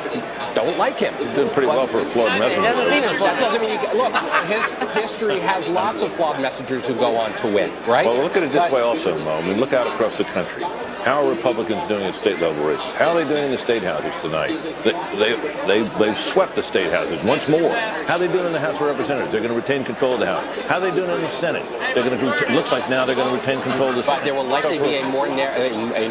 don't like him. He's doing pretty well for a flawed messenger. It doesn't seem as flawed. That doesn't mean look, his history has lots of flawed messengers who go on to win, right? Well, look at it this way also, Mo. I mean, look out across the country. How are Republicans doing at state level races? How are they doing in the state houses tonight? They've swept the state houses once more. How are they doing in the House of Representatives? They're going to retain control of the House. How are they doing in the Senate? They're going to. Looks like now they're going to retain control of the Senate. But there will likely be a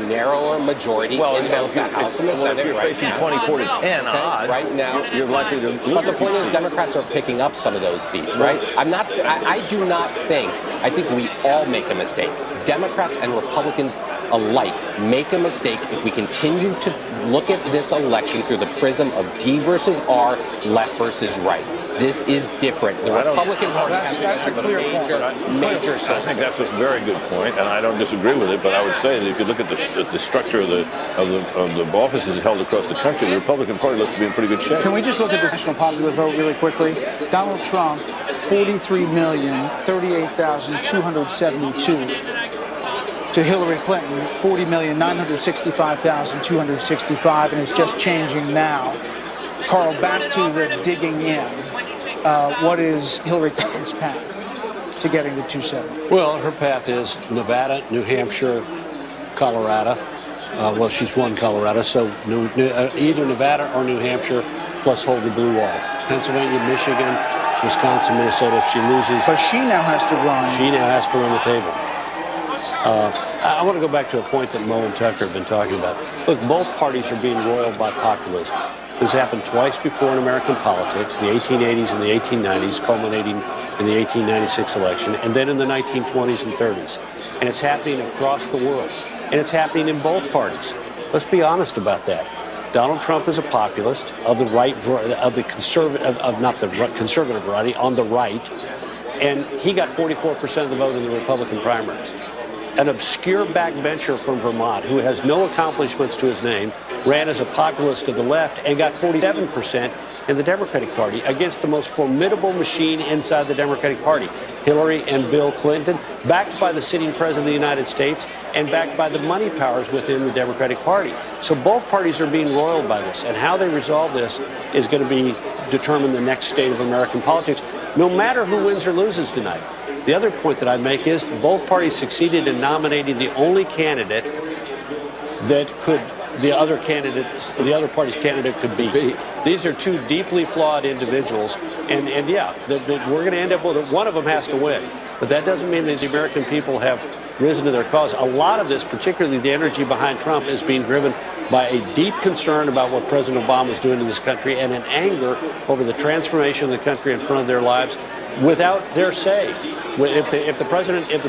narrower majority in both the House and the Senate. If you're facing 24 to 10 odds, right now, you're likely to lose. But the point is, Democrats are picking up some of those seats, right? I do not think. I think we all make a mistake. Democrats and Republicans alike make a mistake if we continue to look at this election through the prism of D versus R, left versus right. This is different. The Republican Party has a major source. I think that's a very good point, and I don't disagree with it. But I would say that if you look at the structure of the offices held across the country, the Republican Party looks to be in pretty good shape. Can we just look at the national popular vote really quickly? Donald Trump, 43,038,272. To Hillary Clinton, 40,965,265, and it's just changing now. Carl, back to the digging in. What is Hillary Clinton's path to getting to 270? Well, her path is Nevada, New Hampshire, Colorado. Well, she's won Colorado, so either Nevada or New Hampshire, plus hold the blue wall. Pennsylvania, Michigan, Wisconsin, Minnesota. If she loses, but she now has to run. She now has to run the table. I want to go back to a point that Mo and Tucker have been talking about. Look, both parties are being roiled by populism. This happened twice before in American politics, the 1880s and the 1890s, culminating in the 1896 election, and then in the 1920s and 30s. And it's happening across the world. And it's happening in both parties. Let's be honest about that. Donald Trump is a populist of the right, of the conservative, not the conservative variety, on the right, and he got 44% of the vote in the Republican primaries. An obscure backbencher from Vermont who has no accomplishments to his name ran as a populist to the left and got 47% in the Democratic Party against the most formidable machine inside the Democratic Party, Hillary and Bill Clinton, backed by the sitting president of the United States and backed by the money powers within the Democratic Party. So both parties are being roiled by this, and how they resolve this is going to be determine the next state of American politics, no matter who wins or loses tonight. The other point that I make is both parties succeeded in nominating the only candidate that the other party's candidate could beat. These are two deeply flawed individuals, and yeah, we're going to end up with one of them has to win. but that doesn't mean that the American people have risen to their cause. A lot of this, particularly the energy behind Trump, is being driven by a deep concern about what President Obama is doing to this country and an anger over the transformation of the country in front of their lives without their say. If the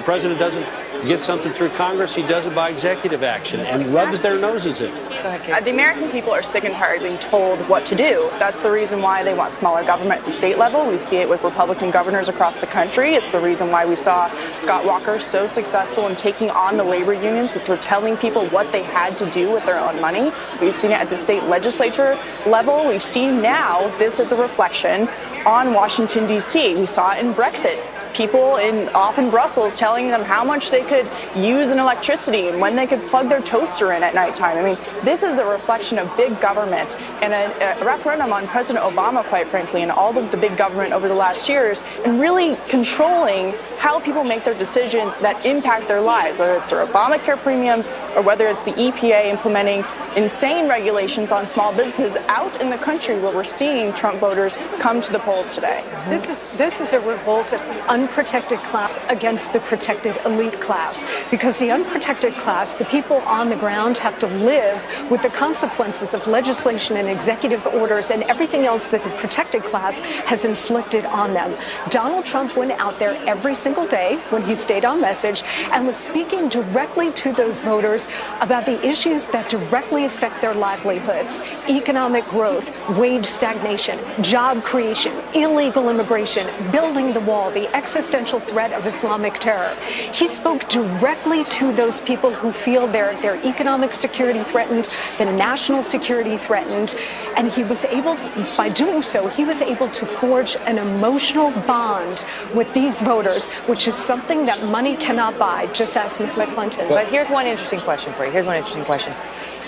president doesn't get something through Congress, he does it by executive action and rubs their noses in it. The American people are sick and tired of being told what to do. That's the reason why they want smaller government at the state level. We see it with Republican governors across the country. It's the reason why we saw Scott Walker so successful in taking on the labor unions, which were telling people what they had to do with their own money. We've seen it at the state legislature level. We've seen now this is a reflection on Washington, D.C. We saw it in Brexit. People off in Brussels telling them how much they could use in electricity and when they could plug their toaster in at nighttime. I mean, this is a reflection of big government and a referendum on President Obama, quite frankly, and all of the big government over the last years, and really controlling how people make their decisions that impact their lives, whether it's their Obamacare premiums or whether it's the EPA implementing insane regulations on small businesses out in the country where we're seeing Trump voters come to the polls today. This is a revolt of the unprotected class against the protected elite class, because the unprotected class, the people on the ground, have to live with the consequences of legislation and executive orders and everything else that the protected class has inflicted on them. Donald Trump went out there every single day when he stayed on message and was speaking directly to those voters about the issues that directly affect their livelihoods: economic growth, wage stagnation, job creation, illegal immigration, building the wall, the existential threat of Islamic terror. He spoke directly to those people who feel their economic security threatened, the national security threatened, and he was able, by doing so, he was able to forge an emotional bond with these voters, which is something that money cannot buy. Just ask Ms. Clinton. But here's one interesting question for you.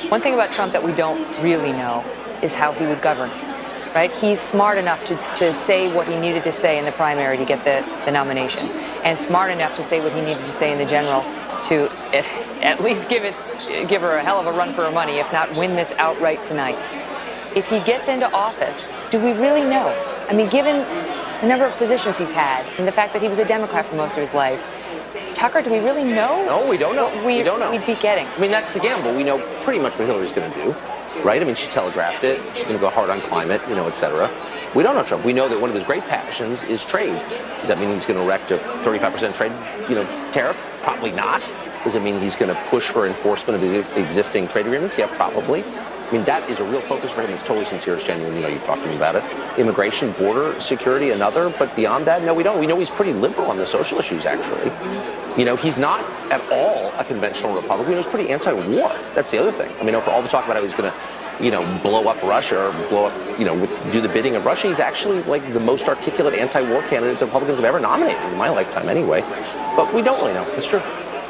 One thing about Trump that we don't really know is how he would govern. Right? He's smart enough to say what he needed to say in the primary to get the nomination, and smart enough to say what he needed to say in the general to at least give her a hell of a run for her money, if not win this outright tonight. If he gets into office, do we really know? I mean, given the number of positions he's had and the fact that he was a Democrat for most of his life, Tucker, do we really know? No, we don't know. We don't know. We'd be getting. I mean, that's the gamble. We know pretty much what Hillary's going to do, right? I mean, she telegraphed it. She's going to go hard on climate, et cetera. We don't know Trump. We know that one of his great passions is trade. Does that mean he's going to erect a 35% trade, tariff? Probably not. Does it mean he's going to push for enforcement of the existing trade agreements? Yeah, probably. I mean, that is a real focus for him. It's totally sincere. It's genuine. You've talked to me about it. Immigration, border security, another. But beyond that, no, we don't. We know he's pretty liberal on the social issues, actually. He's not at all a conventional Republican. We know he's pretty anti-war. That's the other thing. I mean, for all the talk about how he's going to, blow up Russia or blow up, do the bidding of Russia, he's actually like the most articulate anti-war candidate the Republicans have ever nominated in my lifetime anyway. But we don't really know. It's true.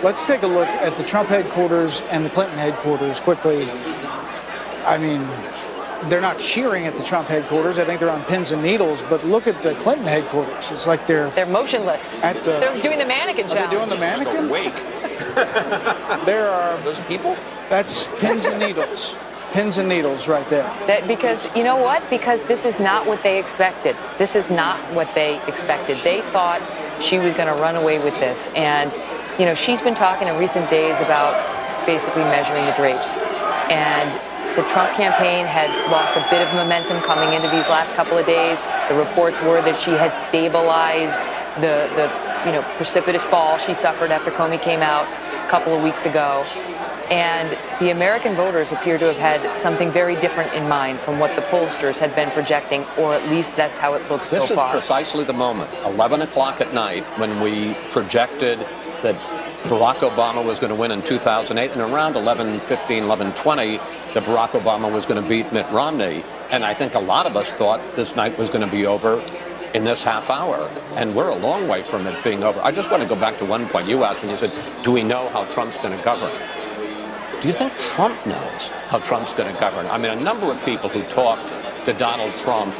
Let's take a look at the Trump headquarters and the Clinton headquarters quickly. I mean, they're not cheering at the Trump headquarters. I think they're on pins and needles. But look at the Clinton headquarters. It's like they're motionless. They're doing the mannequin challenge. Are they doing the mannequin? Awake. There are those people. That's pins and needles. Pins and needles right there. Because you know what? Because this is not what they expected. This is not what they expected. They thought she was going to run away with this, and she's been talking in recent days about basically measuring the drapes, and the Trump campaign had lost a bit of momentum coming into these last couple of days. The reports were that she had stabilized the precipitous fall she suffered after Comey came out a couple of weeks ago. And the American voters appear to have had something very different in mind from what the pollsters had been projecting, or at least that's how it looks so far. This is precisely the moment, 11 o'clock at night, when we projected that Barack Obama was going to win in 2008, and around 11:15, 11:20, that Barack Obama was going to beat Mitt Romney. And I think a lot of us thought this night was going to be over in this half hour, and we're a long way from it being over. I just want to go back to one point you asked when you said, do we know how Trump's going to govern? Do you think Trump knows how Trump's going to govern? I mean, a number of people who talked to Donald Trump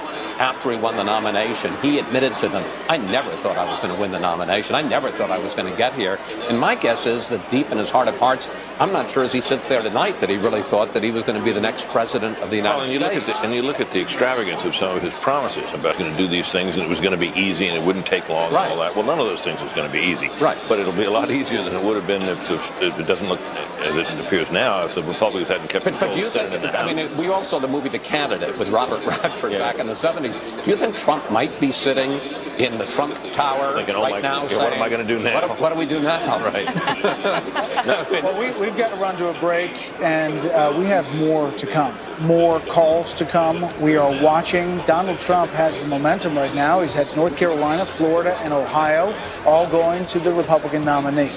after he won the nomination, he admitted to them, I never thought I was going to win the nomination. I never thought I was going to get here. And my guess is that deep in his heart of hearts, I'm not sure as he sits there tonight that he really thought that he was going to be the next president of the United States. And you look at the extravagance of some of his promises about going to do these things and it was going to be easy and it wouldn't take long and all that. Well, none of those things is going to be easy. Right. But it'll be a lot easier than it would have been if it doesn't look as it appears now if the Republicans hadn't kept control. But do you think, I mean, we all saw the movie The Candidate with Robert Redford back in the 70s. Do you think Trump might be sitting in the Trump Tower right now saying, what am I going to do now? What do we do now? Right. Well, we've got to run to a break, and we have more to come. More calls to come. We are watching. Donald Trump has the momentum right now. He's had North Carolina, Florida, and Ohio, all going to the Republican nominee.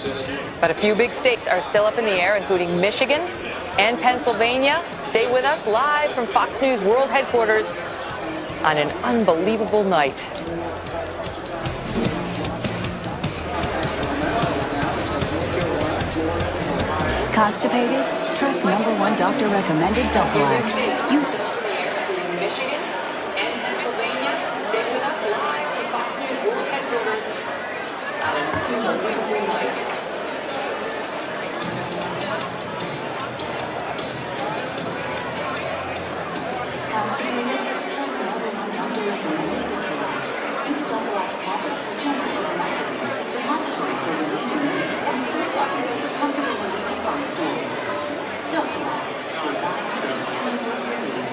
But a few big states are still up in the air, including Michigan and Pennsylvania. Stay with us live from Fox News World Headquarters on an unbelievable night. Constipated? Trust #1 doctor recommended Double X. Use Michigan and Pennsylvania. Stay with us live from Fox News World Headquarters on an unbelievable night. Constipated? Trust #1 doctor recommended Double X. Use Double X tablets for gentle overnight. Suppositories for relieving needs and stool softness for comfortable relief on stools. Double X, designed for dependable relief.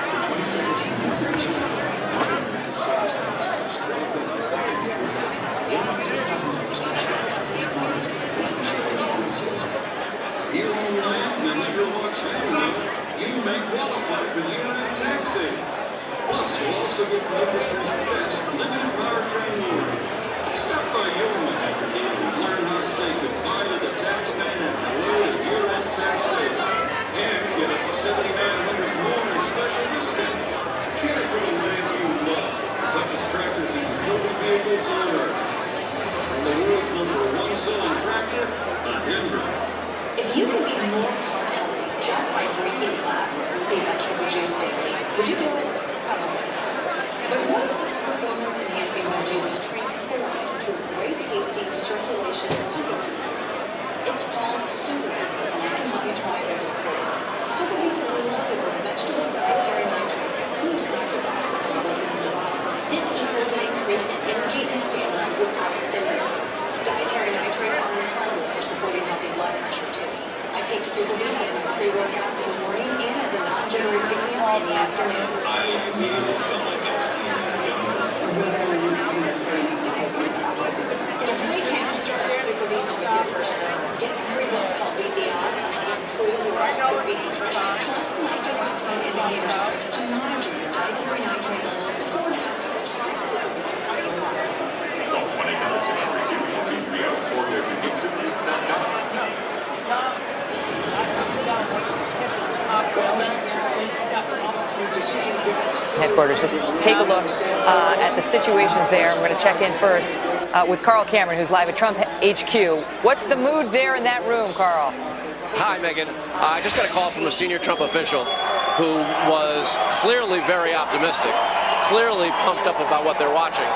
The 2017 resolution Here on land and never watch family, you may qualify for UM tax saving. Plus, you'll also get the industry's best limited powertrain warranty. Stop by Yeoman after and learn how to say goodbye to the tax man and hello to year-end tax saving. And get up to $7,900 more in special discounts. Care for the land you love. Toughest tractors and utility vehicles on earth. From the world's #1 selling tractor, a Hendrick. If you could be more heart healthy just by drinking a glass of earthy vegetable juice daily, would you do it? Probably not. But what if this performance-enhancing juice transformed into a great-tasting circulation superfood drink? It's called Superbeats, and I can help you try it free. Superbeats is a leftover vegetable dietary nitrates that boost nitric oxide levels in your body. This equals an increase in energy and stamina without stimulants. Dietary nitrates are incredible for supporting healthy blood pressure, too. I take Superbeats as my pre-workout in the morning and as a non-jittery pick-me-up in the afternoon. I immediately felt like I was Get a free canister of Superbeats with your first order. Get a free book called Beat the Odds on how to improve your health-beat nutrition. Plus nitric oxide indicator strips to monitor your dietary nitrate levels before and after. Try Superbeats. Something water. Headquarters. Just take a look at the situations there. I'm going to check in first with Carl Cameron, who's live at Trump HQ. What's the mood there in that room, Carl? Hi, Megan. I just got a call from a senior Trump official who was clearly very optimistic, clearly pumped up about what they're watching,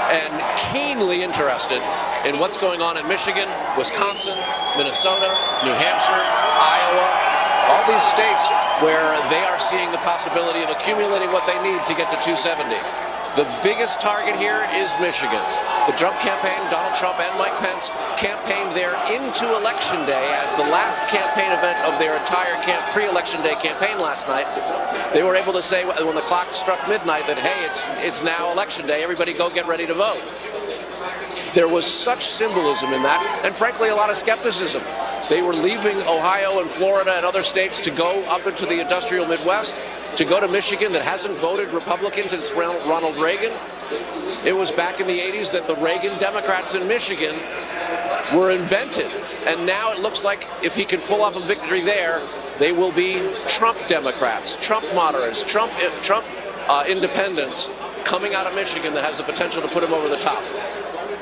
and keenly interested in what's going on in Michigan, Wisconsin, Minnesota, New Hampshire, Iowa, all these states where they are seeing the possibility of accumulating what they need to get to 270. The biggest target here is Michigan. The Trump campaign, Donald Trump and Mike Pence, campaigned there into Election Day as the last campaign event of their entire pre-Election Day campaign last night. They were able to say when the clock struck midnight that, hey, it's now Election Day, everybody go get ready to vote. There was such symbolism in that, and frankly, a lot of skepticism. They were leaving Ohio and Florida and other states to go up into the industrial Midwest, to go to Michigan that hasn't voted Republican since Ronald Reagan. It was back in the 80s that the Reagan Democrats in Michigan were invented. And now it looks like if he can pull off a victory there, they will be Trump Democrats, Trump moderates, Trump independents coming out of Michigan that has the potential to put him over the top.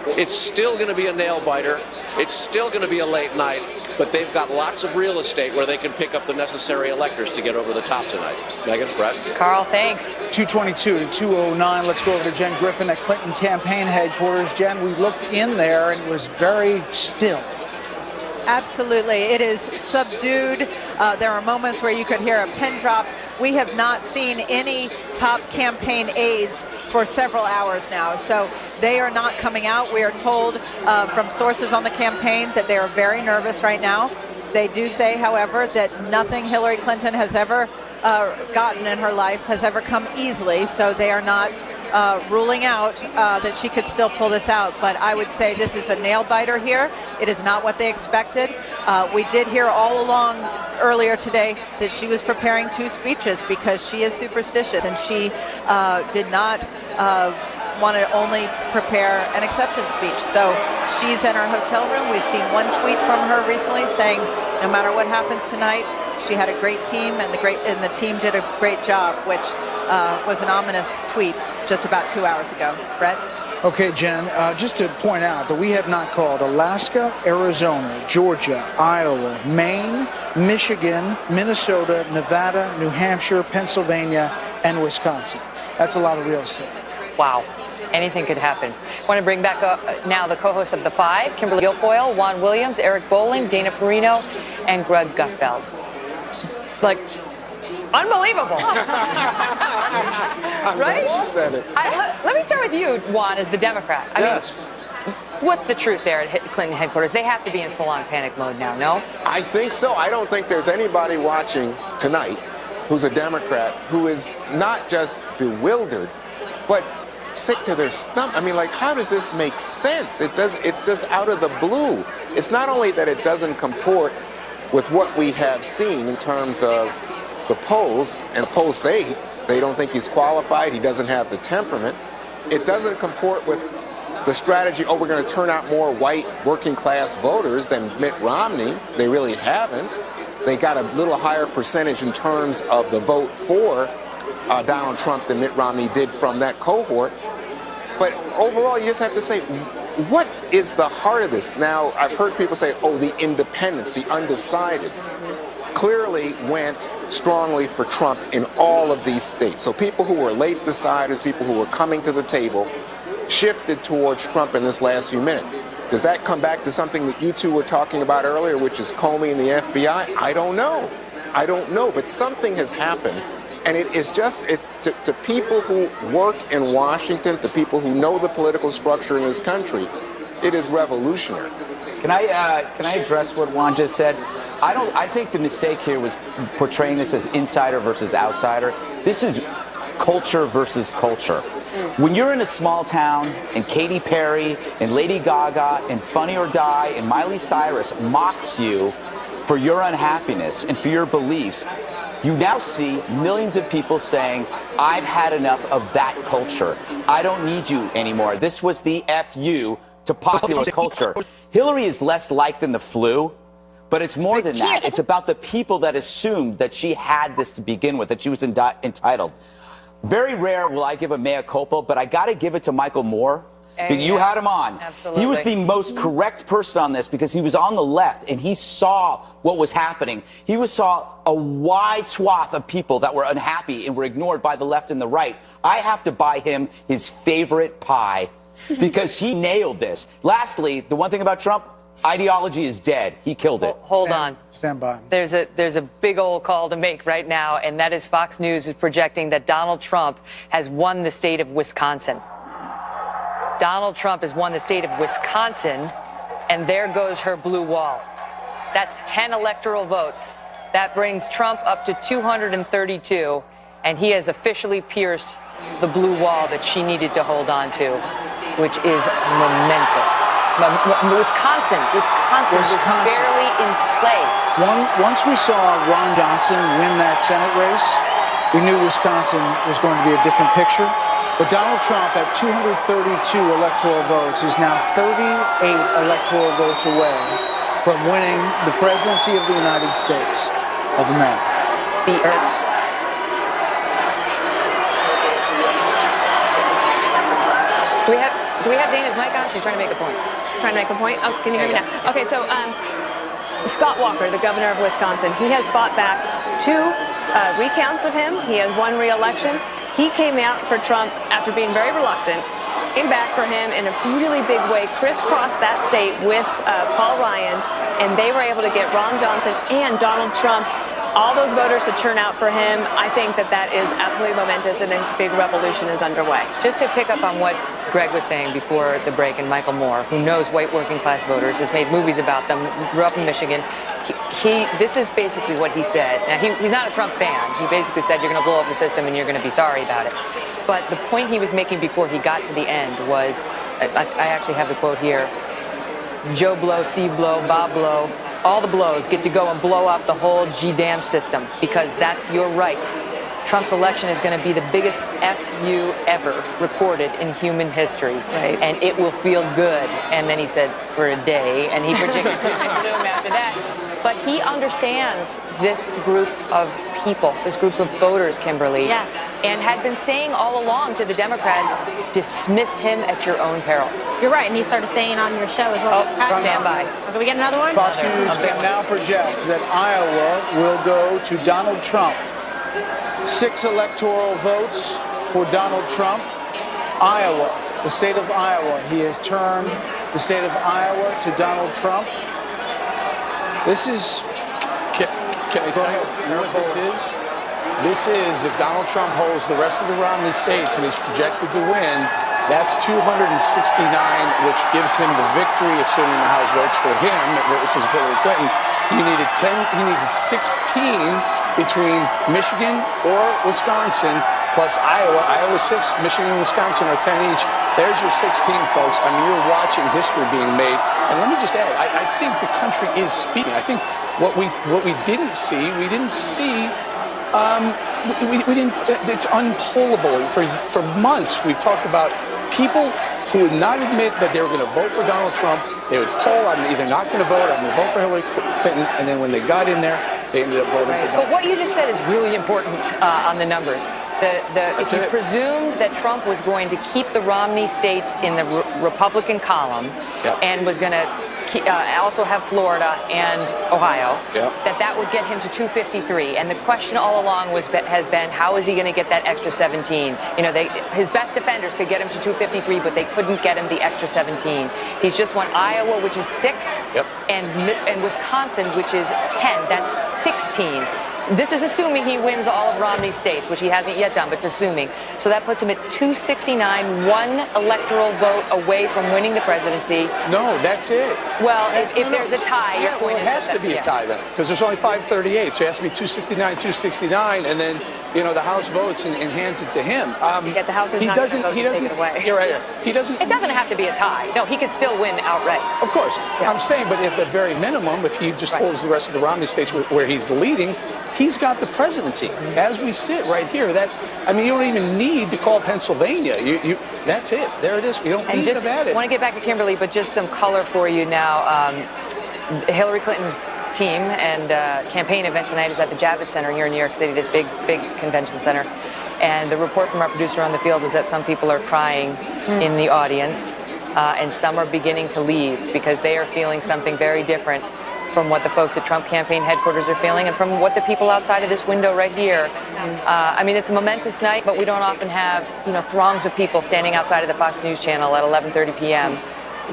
It's still going to be a nail-biter. It's still going to be a late night, but they've got lots of real estate where they can pick up the necessary electors to get over the top tonight. Megyn, Brett? Carl, thanks. 222 to 209. Let's go over to Jen Griffin at Clinton campaign headquarters. Jen, we looked in there and it was very still. Absolutely. It is subdued. There are moments where you could hear a pin drop. We have not seen any top campaign aides for several hours now. So they are not coming out. We are told from sources on the campaign that they are very nervous right now. They do say, however, that nothing Hillary Clinton has ever gotten in her life has ever come easily. So they are not ruling out that she could still pull this out. But I would say this is a nail biter here. It is not what they expected. We did hear all along earlier today that she was preparing 2 speeches because she is superstitious, and she did not want to only prepare an acceptance speech. So she's in her hotel room. We've seen one tweet from her recently saying, no matter what happens tonight, she had a great team, and the team did a great job, which was an ominous tweet just about 2 hours ago. Brett? Okay, Jen, just to point out that we have not called Alaska, Arizona, Georgia, Iowa, Maine, Michigan, Minnesota, Nevada, New Hampshire, Pennsylvania, and Wisconsin. That's a lot of real estate. Wow. Anything could happen. I want to bring back now the co-hosts of The Five, Kimberly Guilfoyle, Juan Williams, Eric Bolling, Dana Perino, and Greg Gutfeld. Like, unbelievable. Right? Said it. Let me start with you, Juan, as the Democrat. I mean, what's the truth there at Clinton headquarters? They have to be in full-on panic mode now, no? I think so. I don't think there's anybody watching tonight who's a Democrat who is not just bewildered, but sick to their stomach. I mean, like, how does this make sense? It's just out of the blue. It's not only that it doesn't comport with what we have seen in terms of the polls, and the polls say they don't think he's qualified, he doesn't have the temperament. It doesn't comport with the strategy, we're going to turn out more white working class voters than Mitt Romney. They really haven't. They got a little higher percentage in terms of the vote for Donald Trump than Mitt Romney did from that cohort. But overall, you just have to say, what is the heart of this? Now, I've heard people say, the independents, the undecideds, clearly went strongly for Trump in all of these states. So people who were late deciders, people who were coming to the table, shifted towards Trump in this last few minutes. Does that come back to something that you two were talking about earlier, which is Comey and the FBI? I don't know. But something has happened. And it's to people who work in Washington, to people who know the political structure in this country, it is revolutionary. Can I address what Juan just said? I think the mistake here was portraying this as insider versus outsider. This is culture versus culture. When you're in a small town and Katy Perry and Lady Gaga and Funny or Die and Miley Cyrus mocks you for your unhappiness and for your beliefs, you now see millions of people saying, I've had enough of that culture. I don't need you anymore. This was the FU to popular culture. Hillary is less liked than the flu, but it's more than that. It's about the people that assumed that she had this to begin with, that she was entitled. Very rare will I give a mea culpa, but I got to give it to Michael Moore. You had him on. Absolutely. He was the most correct person on this because he was on the left and he saw what was happening. He saw a wide swath of people that were unhappy and were ignored by the left and the right. I have to buy him his favorite pie because he nailed this. Lastly, the one thing about Trump, ideology is dead. He killed it. Hold on. Stand by. There's a big old call to make right now, and that is Fox News is projecting that Donald Trump has won the state of Wisconsin. Donald Trump has won the state of Wisconsin, and there goes her blue wall. That's 10 electoral votes. That brings Trump up to 232, and he has officially pierced the blue wall that she needed to hold on to, which is momentous. Wisconsin was barely in play. Once we saw Ron Johnson win that Senate race, we knew Wisconsin was going to be a different picture. But Donald Trump, at 232 electoral votes, is now 38 electoral votes away from winning the presidency of the United States of America. Do we have Dana's mic on? She's trying to make a point. Trying to make a point? Oh, can you hear me now? Okay, so Scott Walker, the governor of Wisconsin, he has fought back 2 recounts of him. He has won re-election. He came out for Trump after being very reluctant, came back for him in a really big way, crisscrossed that state with Paul Ryan, and they were able to get Ron Johnson and Donald Trump, all those voters to turn out for him. I think that is absolutely momentous, and a big revolution is underway. Just to pick up on what Greg was saying before the break, and Michael Moore, who knows white working class voters, has made movies about them, grew up in Michigan. This is basically what he said. Now, he's not a Trump fan. He basically said, you're going to blow up the system and you're going to be sorry about it. But the point he was making before he got to the end was, I actually have the quote here, Joe Blow, Steve Blow, Bob Blow, all the Blows get to go and blow up the whole G-damn system, because that's your right. Trump's election is going to be the biggest FU ever recorded in human history. Right. And it will feel good. And then he said, for a day, and he predicted doom after that. But he understands this group of people, this group of voters, Kimberly, yes. and had been saying all along to the Democrats, dismiss him at your own peril. You're right, and he started saying on your show as well. Stand by. Can we get another one? Fox News can now project that Iowa will go to Donald Trump. 6 electoral votes for Donald Trump. Iowa, the state of Iowa. He has turned the state of Iowa to Donald Trump. This is... Can I go ahead? You know what this is? This is, if Donald Trump holds the rest of the Romney states and is projected to win, that's 269, which gives him the victory, assuming the House votes for him versus Hillary Clinton. He needed 16 between Michigan or Wisconsin, plus Iowa. Iowa 6, Michigan and Wisconsin are 10 each. There's your 16, folks. I mean, you're watching history being made. And let me just add, I think the country is speaking. I think what we didn't see, we didn't see. We didn't. It's unpollable. For months, we've talked about people who would not admit that they were going to vote for Donald Trump. They would poll, I'm either not going to vote, I'm going to vote for Hillary Clinton, and then when they got in there, they ended up voting for Donald Trump. But what you just said is really important on the numbers. If you presumed that Trump was going to keep the Romney states in the Republican column and was going to also have Florida and Ohio, that would get him to 253. And the question all along has been, how is he going to get that extra 17? You know, his best defenders could get him to 253, but they couldn't get him the extra 17. He's just won Iowa, which is 6, and Wisconsin, which is 10. That's 16. This is assuming he wins all of Romney's states, which he hasn't yet done, but it's assuming. So that puts him at 269, 1 electoral vote away from winning the presidency. No, that's it. Well, if there's a tie, your point it has to be a tie then, because there's only 538, so it has to be 269, and then the House votes and hands it to him. Yet the House is not going to vote to take it away. You're right. He doesn't. It doesn't have to be a tie. No, he could still win outright. Of course, I'm saying, but at the very minimum, if he just holds the rest of the Romney states where he's leading, he's got the presidency as we sit right here. You don't even need to call Pennsylvania. That's it. There it is. You don't need to add it. I want to get back to Kimberly, but just some color for you now. Hillary Clinton's team and campaign event tonight is at the Javits Center here in New York City, this big convention center. And the report from our producer on the field is that some people are crying in the audience, and some are beginning to leave because they are feeling something very different from what the folks at Trump campaign headquarters are feeling and from what the people outside of this window right here. I mean, it's a momentous night, but we don't often have, throngs of people standing outside of the Fox News channel at 11:30 p.m.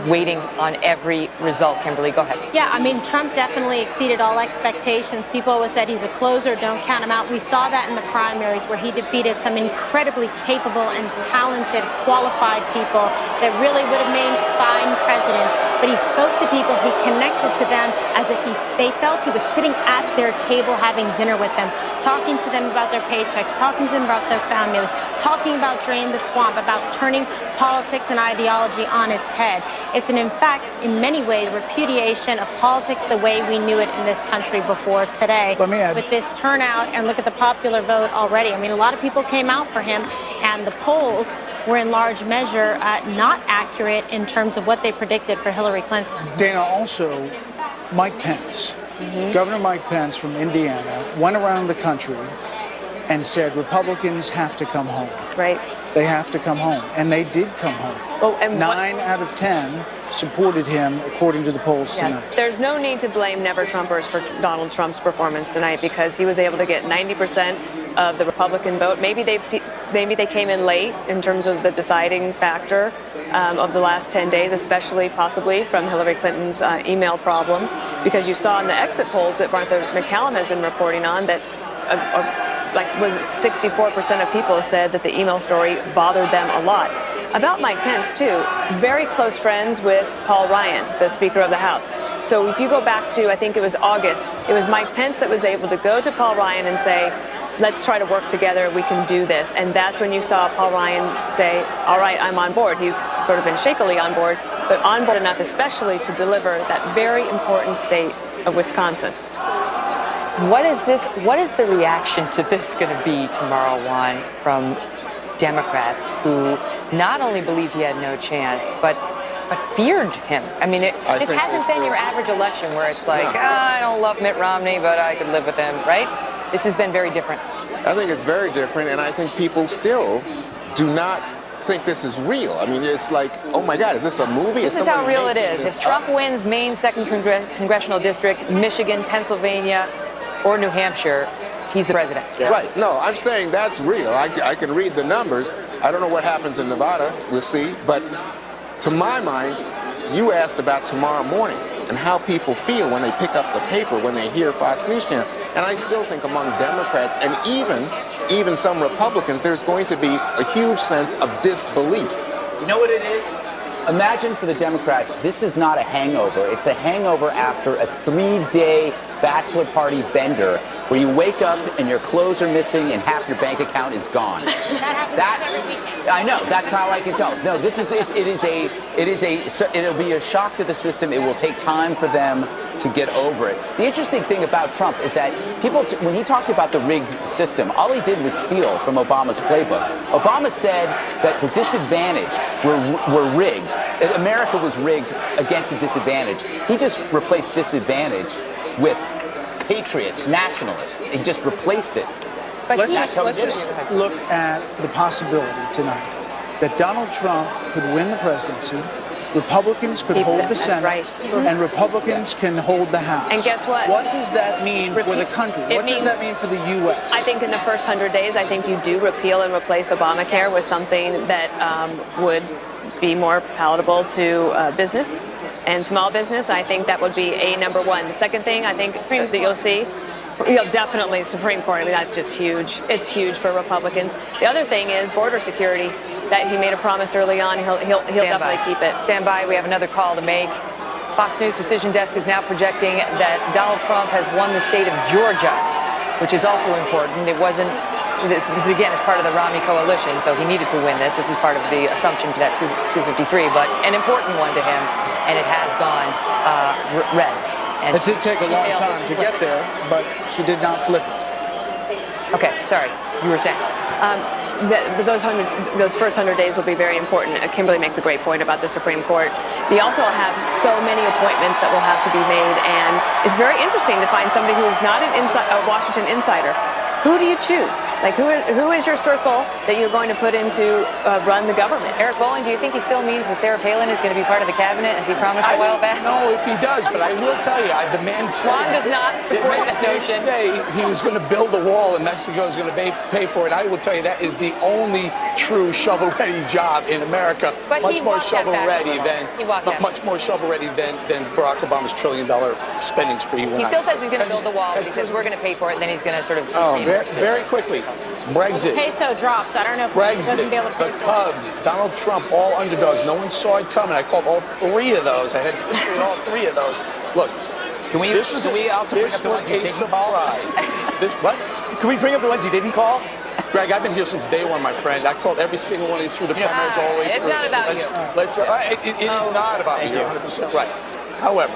waiting on every result. Kimberly, go ahead. Yeah, I mean, Trump definitely exceeded all expectations. People always said he's a closer, don't count him out. We saw that in the primaries where he defeated some incredibly capable and talented, qualified people that really would have made fine presidents. But he spoke to people, he connected to them as if they felt he was sitting at their table having dinner with them, talking to them about their paychecks, talking to them about their families, talking about Drain the Swamp, about turning politics and ideology on its head. It's in fact, in many ways, repudiation of politics the way we knew it in this country before today. Let me add. With this turnout, and look at the popular vote already. I mean, a lot of people came out for him, and the polls were in large measure not accurate in terms of what they predicted for Hillary Clinton. Dana, also, Mike Pence, Governor Mike Pence from Indiana, went around the country and said Republicans have to come home. Right. They have to come home. And they did come home. Oh, and 9 out of 10 supported him, according to the polls tonight. There's no need to blame never-Trumpers for Donald Trump's performance tonight because he was able to get 90% of the Republican vote. Maybe they came in late in terms of the deciding factor of the last 10 days, especially possibly from Hillary Clinton's email problems, because you saw in the exit polls that Martha McCallum has been reporting on that was it 64% of people said that the email story bothered them a lot. About Mike Pence, too, very close friends with Paul Ryan, the Speaker of the House. So if you go back to, I think it was August, it was Mike Pence that was able to go to Paul Ryan and say, let's try to work together, we can do this. And that's when you saw Paul Ryan say, all right, I'm on board. He's sort of been shakily on board, but on board enough especially to deliver that very important state of Wisconsin. What is the reaction to this going to be tomorrow, Juan, from Democrats who not only believed he had no chance, but feared him? I mean, this hasn't been your average election where it's like, I don't love Mitt Romney, but I could live with him, right? This has been very different. I think it's very different, and I think people still do not think this is real. I mean, it's like, oh my God, is this a movie? This is how real it is. If Trump wins Maine's 2nd congressional district, Michigan, Pennsylvania, or New Hampshire, he's the president. Right. No, I'm saying that's real. I can read the numbers. I don't know what happens in Nevada. We'll see. But to my mind, you asked about tomorrow morning and how people feel when they pick up the paper, when they hear Fox News Channel. And I still think among Democrats and even some Republicans, there's going to be a huge sense of disbelief. You know what it is? Imagine for the Democrats, this is not a hangover. It's the hangover after a 3-day bachelor party bender where you wake up and your clothes are missing and half your bank account is gone. I know, that's how I can tell. No, it'll be a shock to the system. It will take time for them to get over it. The interesting thing about Trump is that people, when he talked about the rigged system, all he did was steal from Obama's playbook. Obama said that the disadvantaged were rigged. America was rigged against the disadvantaged. He just replaced disadvantaged with patriot, nationalist. He just replaced it. But let's just look at the possibility tonight that Donald Trump could win the presidency, Republicans could hold the Senate, and Republicans can hold the House. And guess what? What does that mean for the country? What does that mean for the U.S.? I think in the first 100 days, I think you do repeal and replace Obamacare with something that would be more palatable to business and small business. I think that would be number one. The second thing I think that you'll see, definitely Supreme Court. I mean, that's just huge. It's huge for Republicans. The other thing is border security. That he made a promise early on. He'll definitely keep it. Stand by. We have another call to make. Fox News Decision Desk is now projecting that Donald Trump has won the state of Georgia, which is also important. It wasn't. This again is part of the Romney coalition, so he needed to win this. This is part of the assumption to that 253, but an important one to him, and it has gone red. And it did take a long time to get there, but she did not flip it. Okay, sorry. You were saying. Those first 100 days will be very important. Kimberly makes a great point about the Supreme Court. We also have so many appointments that will have to be made, and it's very interesting to find somebody who is not a Washington insider. Who do you choose? Like, who is your circle that you're going to put in to run the government? Eric Bolling, do you think he still means that Sarah Palin is going to be part of the cabinet, as he promised a while back? I don't know if he does, but I will tell you, the man said... Juan does not support that notion. Say he was going to build a wall and Mexico is going to pay for it. I will tell you, that is the only true shovel-ready job in America. But much more shovel-ready than Barack Obama's $1 trillion spending spree. He still says he's going to build the wall, but he says we're going to pay for it, and then he's going to sort of... Very quickly, Brexit. Peso drops. I don't know if Brexit, doesn't be able to pay the Cubs, Donald Trump, all underdogs. No one saw it coming. I called all 3 of those. I had history on all 3 of those. Look, can we also bring up the ones you didn't call? What? Can we bring up the ones you didn't call? Greg, I've been here since day one, my friend. I called every single one of these through the primaries all the way through. It's not about you. It is not about me. You're 100% right. However,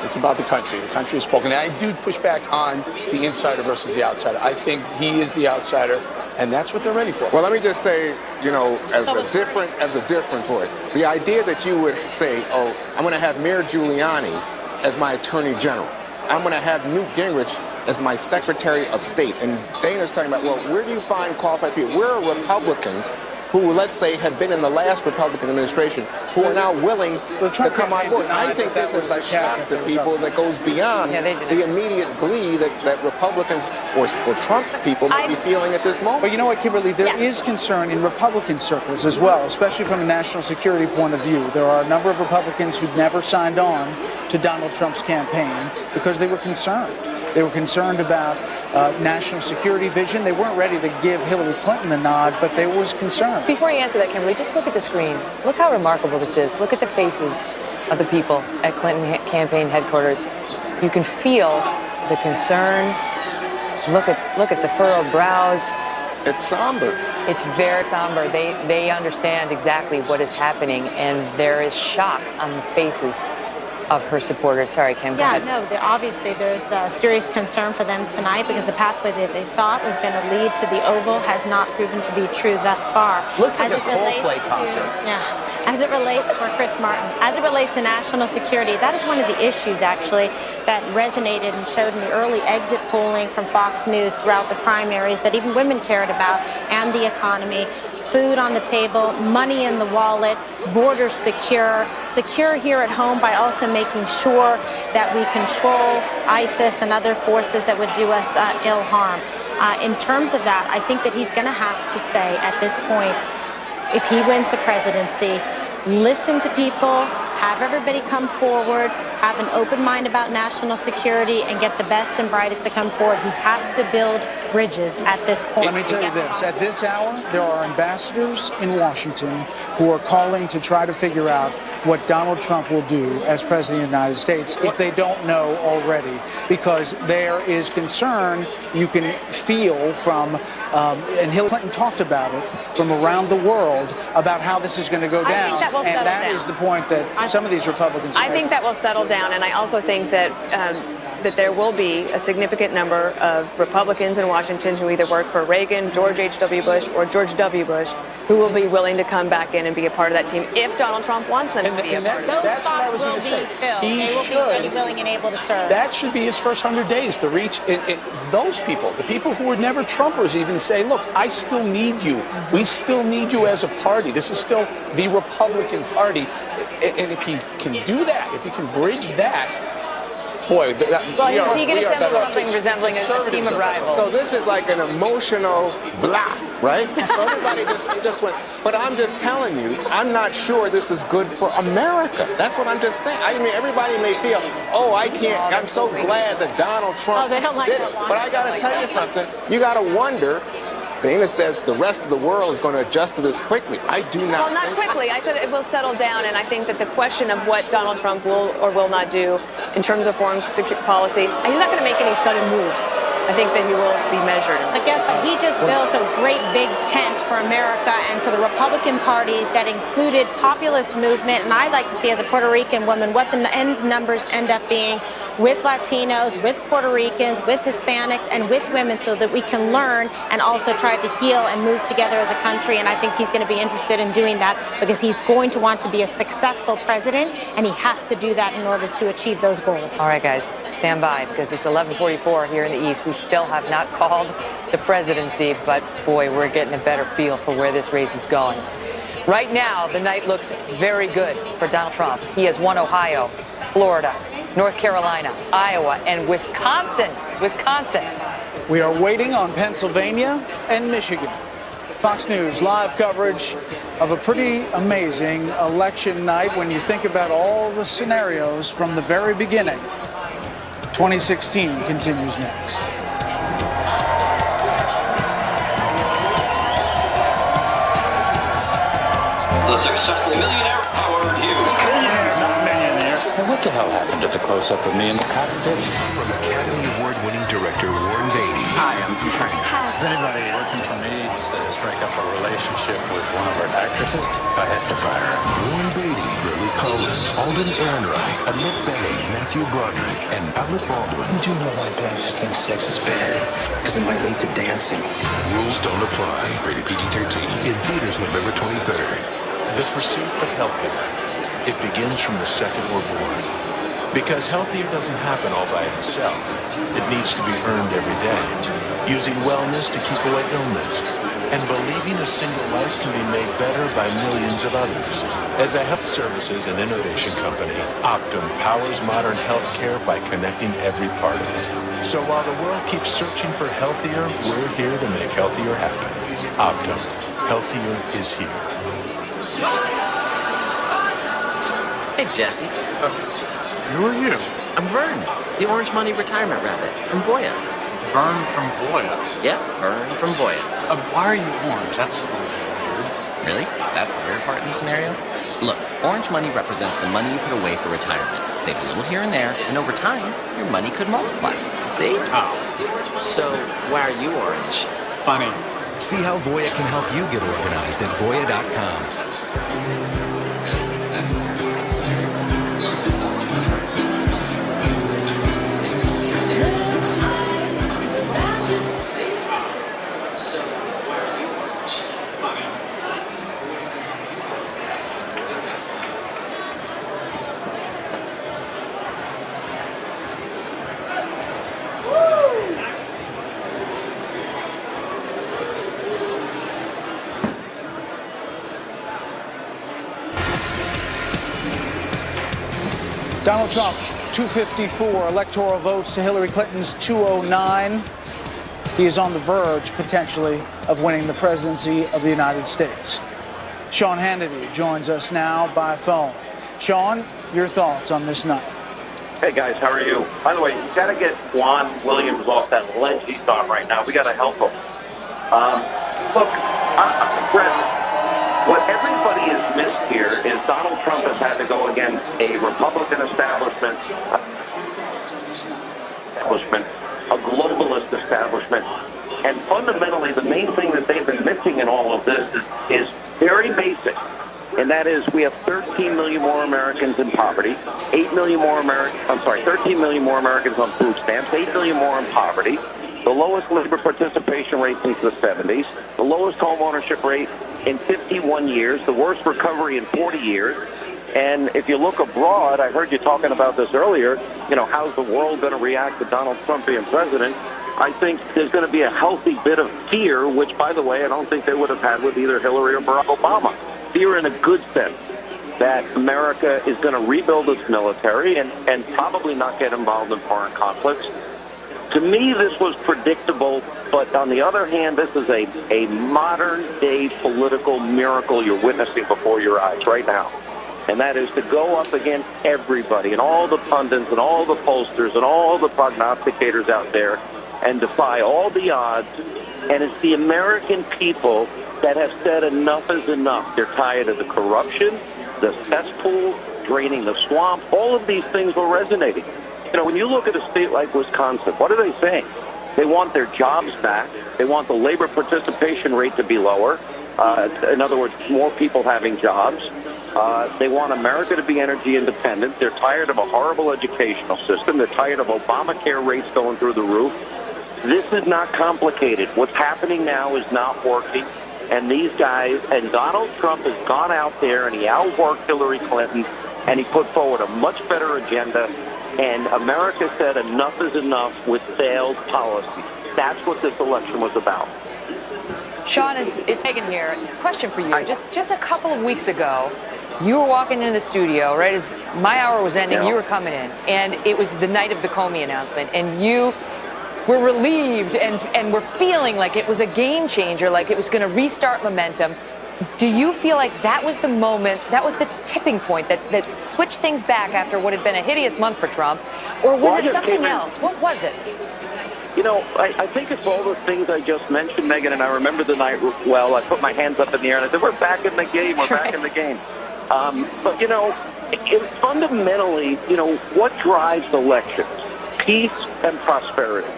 it's about the country. The country has spoken. And I do push back on the insider versus the outsider. I think he is the outsider, and that's what they're ready for. Well, let me just say, as a different voice, the idea that you would say, I'm going to have Mayor Giuliani as my attorney general. I'm going to have Newt Gingrich as my Secretary of State. And Dana's talking about, well, where do you find qualified people? Where are Republicans who, let's say, have been in the last Republican administration, who are now willing to come on board? I think this is a shock to people that goes beyond the immediate glee that Republicans or Trump people may be feeling at this moment. But you know what, Kimberly, there is concern in Republican circles as well, especially from a national security point of view. There are a number of Republicans who've never signed on to Donald Trump's campaign because they were concerned. They were concerned about national security vision. They weren't ready to give Hillary Clinton the nod, but they was concerned. Before you answer that, Kimberly, just look at the screen. Look how remarkable this is. Look at the faces of the people at Clinton campaign headquarters. You can feel the concern. Look at the furrowed brows. It's somber. It's very somber. They understand exactly what is happening, and there is shock on the faces of her supporters. Sorry, Kim. Yeah, no, obviously there's a serious concern for them tonight because the pathway that they thought was going to lead to the Oval has not proven to be true thus far. Looks like a Coldplay concert. As it relates for Chris Martin, as it relates to national security, that is one of the issues actually that resonated and showed in the early exit polling from Fox News throughout the primaries that even women cared about, and the economy. Food on the table, money in the wallet, borders secure here at home by also making sure that we control ISIS and other forces that would do us ill harm. In terms of that, I think that he's going to have to say at this point, if he wins the presidency, listen to people, have everybody come forward, have an open mind about national security, and get the best and brightest to come forward. He has to build bridges at this point. Let me tell you this. At this hour, there are ambassadors in Washington who are calling to try to figure out what Donald Trump will do as President of the United States if they don't know already, because there is concern you can feel from, and Hillary Clinton talked about it, from around the world about how this is going to go down. I think that will settle and that down. is the point that some of these Republicans I think that will settle down, and I also think that that there will be a significant number of Republicans in Washington who either worked for Reagan, George H.W. Bush, or George W. Bush, who will be willing to come back in and be a part of that team if Donald Trump wants them to be a part of it. That's what I was going to say. They will be ready, willing, and able to serve. That should be his first 100 days to reach those people. The people who were never Trumpers even say, look, I still need you. We still need you as a party. This is still the Republican Party. And if he can do that, if he can bridge that, boy, he can assemble something resembling a team of rivals. So this is like an emotional blah, right? So everybody just went. But I'm just telling you, I'm not sure this is good for America. That's what I'm just saying. I mean, everybody may feel, I can't. I'm so glad that Donald Trump did it. But I got to tell you something. You got to wonder. Dana says the rest of the world is going to adjust to this quickly. I do not. Well, not quickly. I said it will settle down, and I think that the question of what Donald Trump will or will not do in terms of foreign policy, he's not going to make any sudden moves. I think that he will be measured. But guess what? He just built a great big tent for America and for the Republican Party that included populist movement. And I'd like to see, as a Puerto Rican woman, what the end numbers end up being with Latinos, with Puerto Ricans, with Hispanics, and with women, so that we can learn and also try to heal and move together as a country. And I think he's going to be interested in doing that because he's going to want to be a successful president, and he has to do that in order to achieve those goals. All right, guys, stand by, because it's 11:44 here in the East. We still have not called the presidency, but boy, we're getting a better feel for where this race is going. Right now, the night looks very good for Donald Trump. He has won Ohio, Florida, North Carolina, Iowa, and Wisconsin. We are waiting on Pennsylvania and Michigan. Fox News live coverage of a pretty amazing election night when you think about all the scenarios from the very beginning. 2016 continues next. The successful millionaire Howard Hughes. Not millionaire. And what the hell happened to the close-up of me in the cockpit? From Academy Award-winning director Warren Beatty. Hi, I'm Frank. Is anybody working for me to strike up a relationship with one of our actresses? I have to fire her. Warren Beatty, Lily Collins, Alden Ehrenreich, Annette Bening, Matthew Broderick, and Alec Baldwin. You do know why band just thinks sex is bad? Because it might lead to dancing. Rules don't apply. Rated PG-13. In theaters November 23rd. The pursuit of healthcare. It begins from the second we're born. Because healthier doesn't happen all by itself. It needs to be earned every day, using wellness to keep away illness, and believing a single life can be made better by millions of others. As a health services and innovation company, Optum powers modern healthcare by connecting every part of it. So while the world keeps searching for healthier, we're here to make healthier happen. Optum. Healthier is here. Hey, Jesse. Who are you? I'm Vern, the Orange Money Retirement Rabbit from Voya. Vern from Voya? Yeah, Vern from Voya. Why are you orange? That's weird. Really? That's the weird part in the scenario? Look, Orange Money represents the money you put away for retirement. Save a little here and there, and over time, your money could multiply. See? Oh. So, why are you orange? Funny. See how Voya can help you get organized at Voya.com. Donald Trump, 254 electoral votes to Hillary Clinton's 209. He is on the verge, potentially, of winning the presidency of the United States. Sean Hannity joins us now by phone. Sean, your thoughts on this night? Hey, guys, how are you? By the way, you got to get Juan Williams off that ledge he's on right now. We got to help him. Look, Brett, what everybody has missed here is Donald Trump has had to go against a Republican establishment, a globalist establishment, and fundamentally the main thing that they've been missing in all of this is very basic, and that is we have 13 million more Americans in poverty, 13 million more Americans on food stamps, 8 million more in poverty, the lowest labor participation rate since the 70s, the lowest home ownership rate in 51 years, the worst recovery in 40 years. And if you look abroad, I heard you talking about this earlier, how's the world going to react to Donald Trump being president? I think there's going to be a healthy bit of fear, which, by the way, I don't think they would have had with either Hillary or Barack Obama. Fear in a good sense that America is going to rebuild its military and probably not get involved in foreign conflicts. To me, this was predictable, but on the other hand, this is a modern-day political miracle you're witnessing before your eyes right now. And that is to go up against everybody and all the pundits and all the pollsters and all the prognosticators out there and defy all the odds. And it's the American people that have said enough is enough. They're tired of the corruption, the cesspool, draining the swamp. All of these things were resonating. When you look at a state like Wisconsin, what are they saying? They want their jobs back. They want the labor participation rate to be lower. In other words, more people having jobs. They want America to be energy independent. They're tired of a horrible educational system. They're tired of Obamacare rates going through the roof. This is not complicated. What's happening now is not working. And these guys, and Donald Trump has gone out there and he outworked Hillary Clinton and he put forward a much better agenda. And America said enough is enough with failed policy. That's what this election was about. Sean, it's Megan here. Question for you. Just a couple of weeks ago, you were walking into the studio, right as my hour was ending, you were coming in, and it was the night of the Comey announcement, and you were relieved and were feeling like it was a game changer, like it was going to restart momentum. Do you feel like that was the moment, that was the tipping point that switched things back after what had been a hideous month for Trump? Or was it something else? What was it? I think it's all the things I just mentioned, Megan, and I remember the night well. I put my hands up in the air and I said, we're back in the game, we're back in the game. But, it's fundamentally, what drives elections? Peace and prosperity.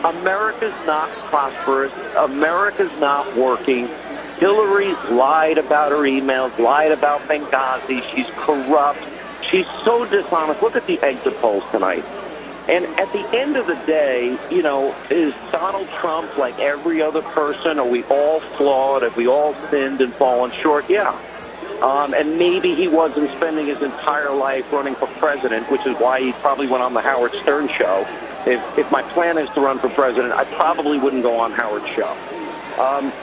America's not prosperous. America's not working. Hillary's lied about her emails, lied about Benghazi. She's corrupt. She's so dishonest. Look at the exit polls tonight. And at the end of the day, is Donald Trump like every other person? Are we all flawed? Have we all sinned and fallen short? Yeah. And maybe he wasn't spending his entire life running for president, which is why he probably went on the Howard Stern show. If my plan is to run for president, I probably wouldn't go on Howard's show.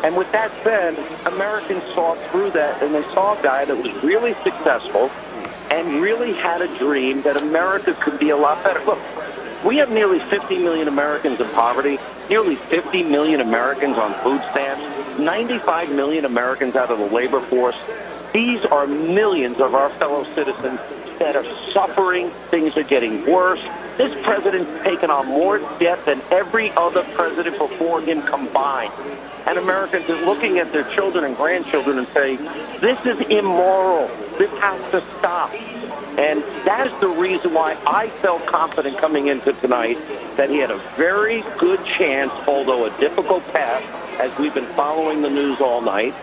And with that said, Americans saw through that, and they saw a guy that was really successful and really had a dream that America could be a lot better. Look, we have nearly 50 million Americans in poverty, nearly 50 million Americans on food stamps, 95 million Americans out of the labor force. These are millions of our fellow citizens that are suffering. Things are getting worse. This president's taken on more debt than every other president before him combined. And Americans are looking at their children and grandchildren and saying, this is immoral. This has to stop. And that is the reason why I felt confident coming into tonight that he had a very good chance, although a difficult path, as we've been following the news all night.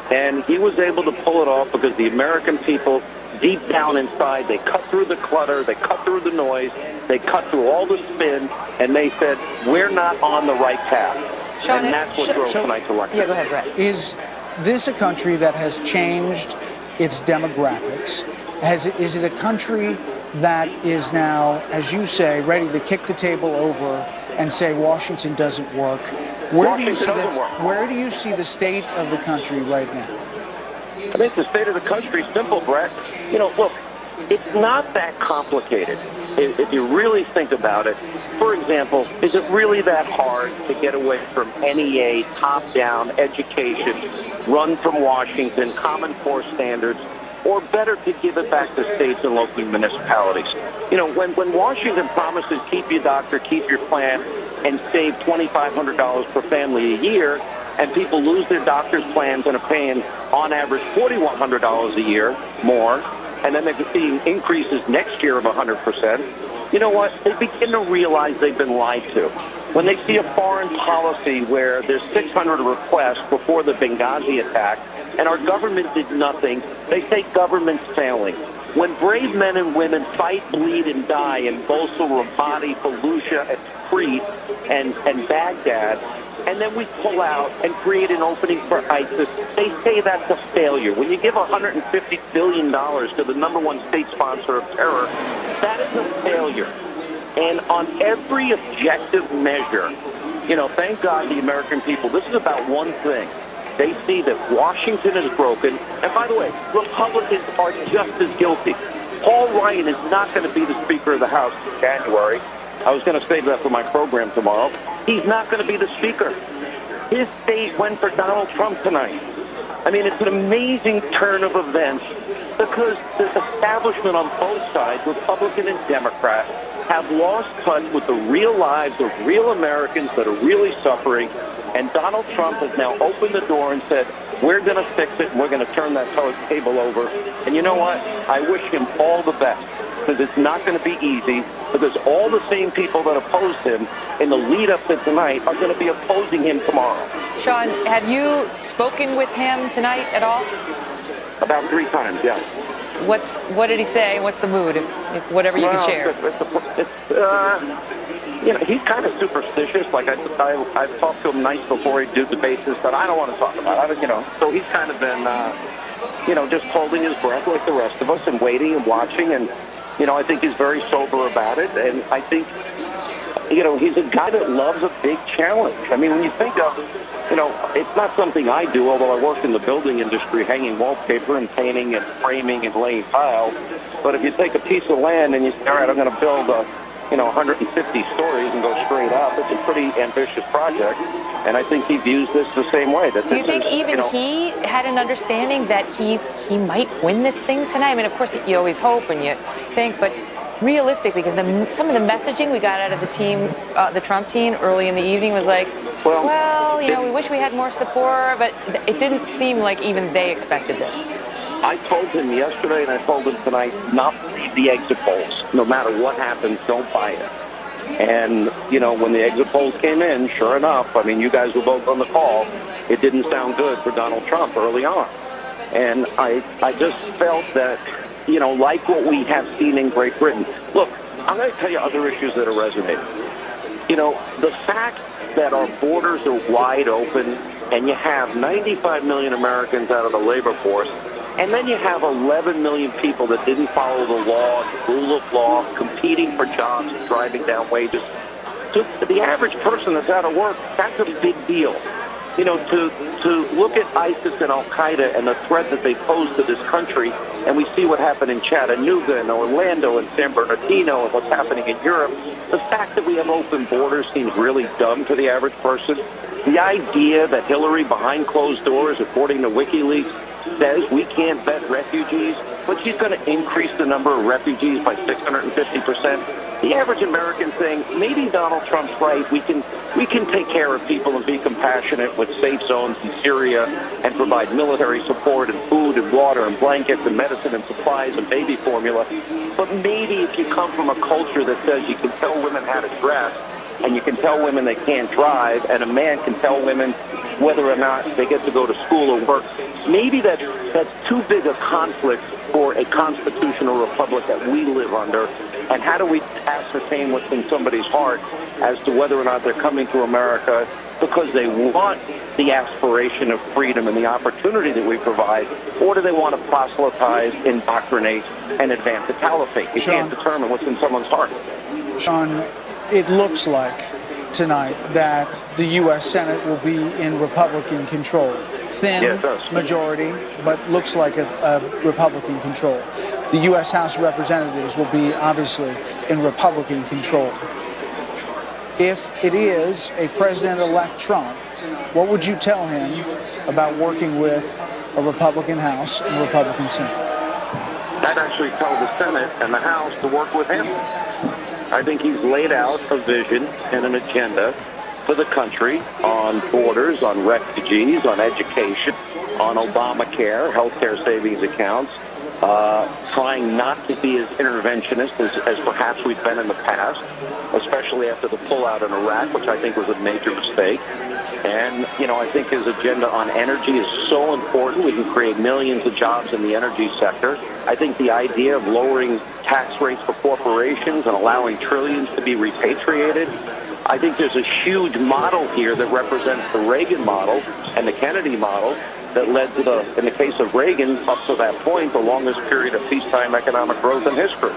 And he was able to pull it off because the American people, deep down inside, they cut through the clutter, they cut through the noise, they cut through all the spin, and they said, we're not on the right path. Sean, and that's what drove tonight's election. Yeah, go ahead, Brett. Is this a country that has changed its demographics? Is it a country that is now, as you say, ready to kick the table over and say Washington doesn't work? Where do you see this? Where do you see the state of the country right now? I think the state of the country is simple, Brett. You know, look, it's not that complicated if you really think about it. For example, is it really that hard to get away from NEA, top-down education, run from Washington, Common Core standards, or better to give it back to states and local municipalities? You know, when Washington promises keep your doctor, keep your plan, and save $2,500 per family a year, and people lose their doctor's plans and are paying, on average, $4,100 a year more, and then they're seeing increases next year of 100%, you know what? They begin to realize they've been lied to. When they see a foreign policy where there's 600 requests before the Benghazi attack, and our government did nothing, they say government's failing. When brave men and women fight, bleed, and die in Mosul, Ramadi, Fallujah, and Crete, and Baghdad, and then we pull out and create an opening for ISIS, they say that's a failure. When you give $150 billion to the #1 state sponsor of terror, that is a failure. And on every objective measure, you know, thank God the American people, this is about one thing. They see that Washington is broken. And by the way, Republicans are just as guilty. Paul Ryan is not going to be the Speaker of the House in January. I was going to save that for my program tomorrow. He's not going to be the Speaker. His state went for Donald Trump tonight. I mean, it's an amazing turn of events because the establishment on both sides, Republican and Democrat, have lost touch with the real lives of real Americans that are really suffering. And Donald Trump has now opened the door and said, we're going to fix it and we're going to turn that table over. And you know what? I wish him all the best because it's not going to be easy because all the same people that opposed him in the lead up to tonight are going to be opposing him tomorrow. Sean, have you spoken with him tonight at all? About 3 times, yeah. What did he say? What's the mood? If whatever you can share. You know, he's kind of superstitious. Like I've talked to him nights before he'd do debates and said, I don't want to talk about it. You know, so he's kind of been, you know, just holding his breath like the rest of us and waiting and watching. And you know, I think he's very sober about it. And I think, you know, he's a guy that loves a big challenge. I mean, when you think of, you know, it's not something I do, although I work in the building industry, hanging wallpaper and painting and framing and laying tile. But if you take a piece of land and you say, all right, I'm going to build 150 stories and go straight up, it's a pretty ambitious project. And I think he views this the same way. That do you think even he had an understanding that he might win this thing tonight? I mean, of course, you always hope and you think, but realistically, because some of the messaging we got out of the team, the Trump team, early in the evening was like, well, you know, we wish we had more support, but it didn't seem like even they expected this. I told him yesterday and I told him tonight not to read the exit polls. No matter what happens, don't buy it. And, you know, when the exit polls came in, sure enough, I mean, you guys were both on the call, it didn't sound good for Donald Trump early on. And I just felt that, you know, like what we have seen in Great Britain. Look, I'm going to tell you other issues that are resonating. You know, the fact that our borders are wide open and you have 95 million Americans out of the labor force, And then you have 11 million people that didn't follow the law, the rule of law, competing for jobs and driving down wages. To the average person that's out of work, that's a big deal. You know, to look at ISIS and Al-Qaeda and the threat that they pose to this country, and we see what happened in Chattanooga and Orlando and San Bernardino and what's happening in Europe, the fact that we have open borders seems really dumb to the average person. The idea that Hillary, behind closed doors, according to WikiLeaks, says we can't vet refugees, but she's going to increase the number of refugees by 650%. The average American saying, maybe Donald Trump's right. We can take care of people and be compassionate with safe zones in Syria and provide military support and food and water and blankets and medicine and supplies and baby formula. But maybe if you come from a culture that says you can tell women how to dress and you can tell women they can't drive and a man can tell women whether or not they get to go to school or work, maybe that's too big a conflict for a constitutional republic that we live under. And how do we ascertain what's in somebody's heart as to whether or not they're coming to America because they want the aspiration of freedom and the opportunity that we provide, or do they want to proselytize, indoctrinate, and advance the caliphate? You can't determine what's in someone's heart. Sean, it looks like tonight that the U.S. Senate will be in Republican control. Thin majority, but looks like a Republican control. The U.S. House of Representatives will be obviously in Republican control. If it is a President-elect Trump, what would you tell him about working with a Republican House and Republican Senate? I'd actually tell the Senate and the House to work with him. I think he's laid out a vision and an agenda for the country on borders, on refugees, on education, on Obamacare, healthcare savings accounts, trying not to be as interventionist as perhaps we've been in the past, especially after the pullout in Iraq, which I think was a major mistake. And, you know, I think his agenda on energy is so important. We can create millions of jobs in the energy sector. I think the idea of lowering tax rates for corporations and allowing trillions to be repatriated, I think there's a huge model here that represents the Reagan model and the Kennedy model that led to in the case of Reagan, up to that point, the longest period of peacetime economic growth in history.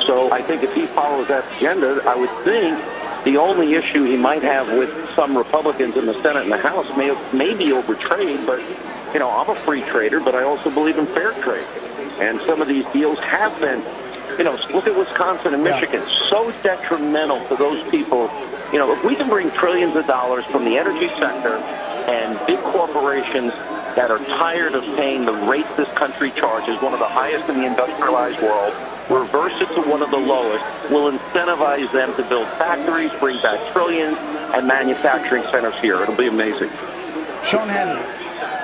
So I think if he follows that agenda, I would think the only issue he might have with some Republicans in the Senate and the House may be over trade, but, you know, I'm a free trader, but I also believe in fair trade. And some of these deals have been, you know, look at Wisconsin and Michigan, so detrimental to those people. You know, if we can bring trillions of dollars from the energy sector and big corporations that are tired of paying the rates this country charges, one of the highest in the industrialized world, reverse it to one of the lowest, will incentivize them to build factories, bring back trillions, and manufacturing centers here. It'll be amazing. Sean Hannity,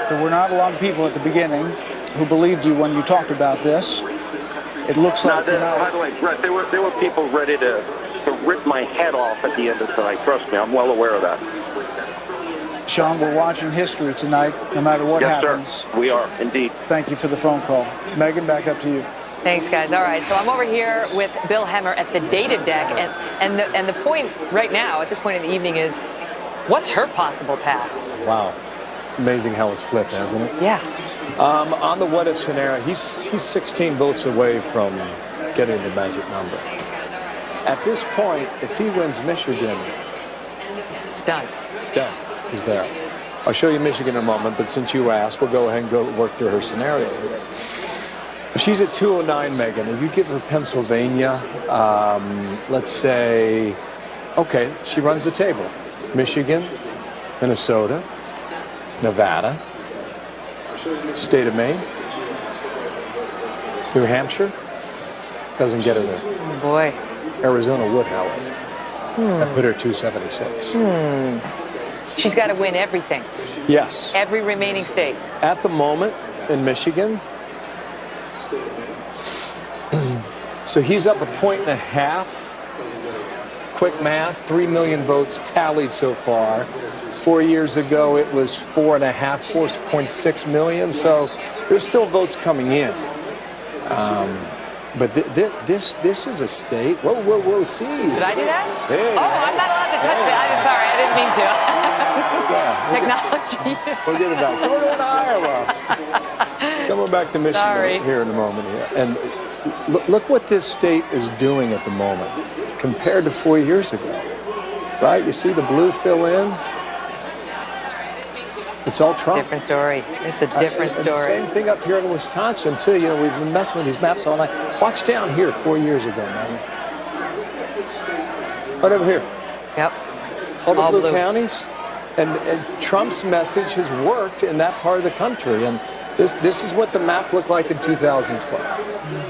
there were not a lot of people at the beginning who believed you when you talked about this. It looks like tonight. By the way, Brett, there were people ready to rip my head off at the end of tonight. Trust me, I'm well aware of that. Sean, we're watching history tonight, no matter what happens. Sir. We are, indeed. Thank you for the phone call. Megan, back up to you. Thanks, guys. All right, so I'm over here with Bill Hemmer at the data deck, and the point right now, at this point in the evening, is what's her possible path? Wow. It's amazing how it's flipped, hasn't it? Yeah. On the what-if scenario, he's 16 votes away from getting the magic number. At this point, if he wins Michigan, it's done. It's done. He's there. I'll show you Michigan in a moment, but since you asked, we'll go ahead and go work through her scenario here. If she's at 209, Megan, if you give her Pennsylvania, let's say, okay, she runs the table. Michigan, Minnesota, Nevada, state of Maine, New Hampshire, doesn't get her there. Oh boy. Arizona would, however. I put her 276. She's got to win everything. Yes. Every remaining state. At the moment, in Michigan, so he's up 1.5 points. Quick math, 3 million votes tallied so far. 4 years ago, it was 4.6 million. So there's still votes coming in. But this is a state. Whoa, seize. Did I do that? Hey. Oh, I'm not allowed to touch that. I'm sorry, I didn't mean to. Yeah, Technology. We'll get it back. So we're in Iowa. Coming back to Michigan Sorry. here in a moment here. And look what this state is doing at the moment compared to 4 years ago. Right? You see the blue fill in? It's all Trump. Different story. It's a different And story. Same thing up here in Wisconsin, too. You know, we've been messing with these maps all night. Watch down here 4 years ago, man. Right over here. Yep. All the All blue blue. counties. And Trump's message has worked in that part of the country. And this is what the map looked like in 2012.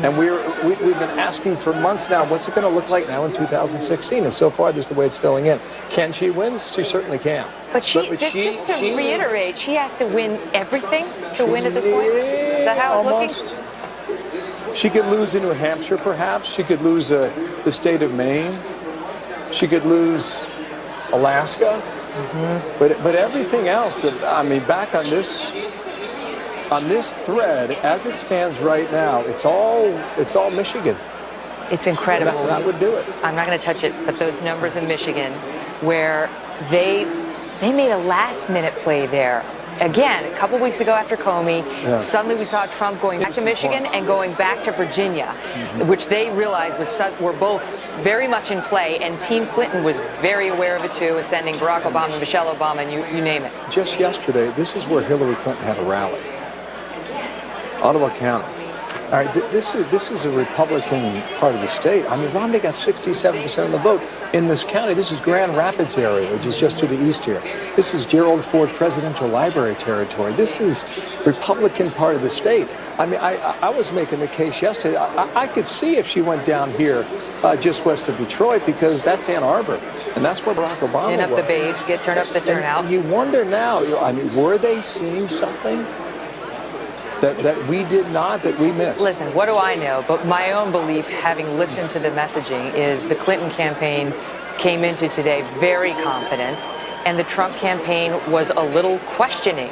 And we've been asking for months now, what's it going to look like now in 2016? And so far, this is the way it's filling in. Can she win? She certainly can. But just to reiterate, she has to win everything to win at this point? Is that how it's Almost. She could lose in New Hampshire, perhaps. She could lose the state of Maine. She could lose Alaska. But everything else, I mean, back on this thread, as it stands right now, it's all Michigan. It's incredible. That would do it. I'm not going to touch it, but those numbers in Michigan, where they made a last-minute play there. Again, a couple weeks ago after Comey, suddenly we saw Trump going back to Michigan and going back to Virginia, which they realized were both very much in play, and Team Clinton was very aware of it too, and sending Barack Obama, Michelle Obama, and you name it. Just yesterday, this is where Hillary Clinton had a rally. Ottawa County. All right, this is a Republican part of the state. I mean, Romney got 67% of the vote in this county. This is Grand Rapids area, which is just to the east here. This is Gerald Ford Presidential Library territory. This is Republican part of the state. I mean, I was making the case yesterday. I could see if she went down here just west of Detroit, because that's Ann Arbor, and that's where Barack Obama Turn up was. the base, turn up the turnout. And you wonder now, I mean, were they seeing something that we did not, that we missed? Listen, what do I know? But my own belief, having listened to the messaging, is the Clinton campaign came into today very confident, and the Trump campaign was a little questioning.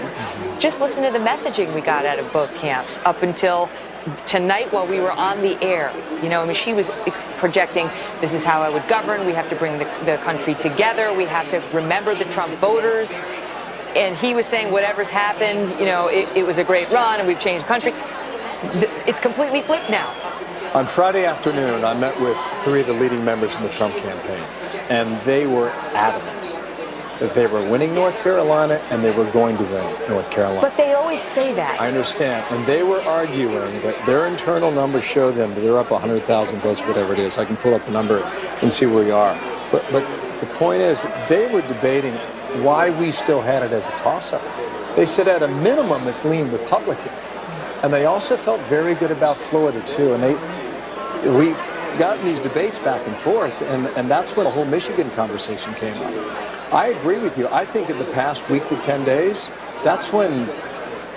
Just listen to the messaging we got out of both camps up until tonight while we were on the air. You know, I mean, she was projecting, this is how I would govern. We have to bring the country together. We have to remember the Trump voters. And he was saying whatever's happened, you know, it was a great run and we've changed the country. It's completely flipped now. On Friday afternoon, I met with 3 of the leading members in the Trump campaign, and they were adamant that they were winning North Carolina and they were going to win North Carolina. But they always say that. I understand. And they were arguing that their internal numbers show them that they're up 100,000 votes, whatever it is. I can pull up the number and see where we are. But the point is, they were debating why we still had it as a toss-up. They said at a minimum it's lean Republican. And they also felt very good about Florida, too. And we got in these debates back and forth, and that's when the whole Michigan conversation came up. I agree with you. I think in the past week to 10 days, that's when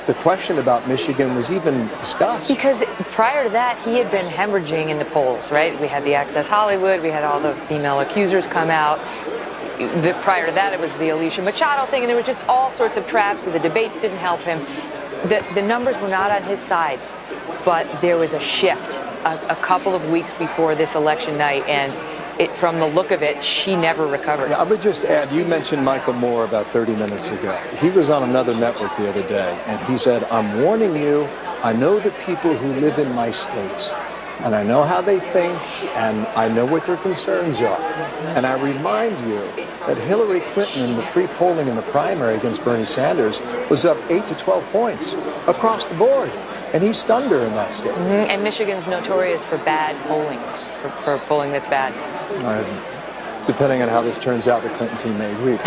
the question about Michigan was even discussed. Because prior to that, he had been hemorrhaging in the polls, right? We had the Access Hollywood, we had all the female accusers come out. Prior to that, it was the Alicia Machado thing, and there was just all sorts of traps, so the debates didn't help him. The numbers were not on his side, but there was a shift a couple of weeks before this election night, and from the look of it, she never recovered. Yeah, I would just add, you mentioned Michael Moore about 30 minutes ago. He was on another network the other day, and he said, I'm warning you, I know the people who live in my states, and I know how they think, and I know what their concerns are. And I remind you that Hillary Clinton in the pre-polling in the primary against Bernie Sanders was up 8 to 12 points across the board. And he stunned her in that state. And Michigan's notorious for bad polling, for polling that's bad. Depending on how this turns out, the Clinton team may agree.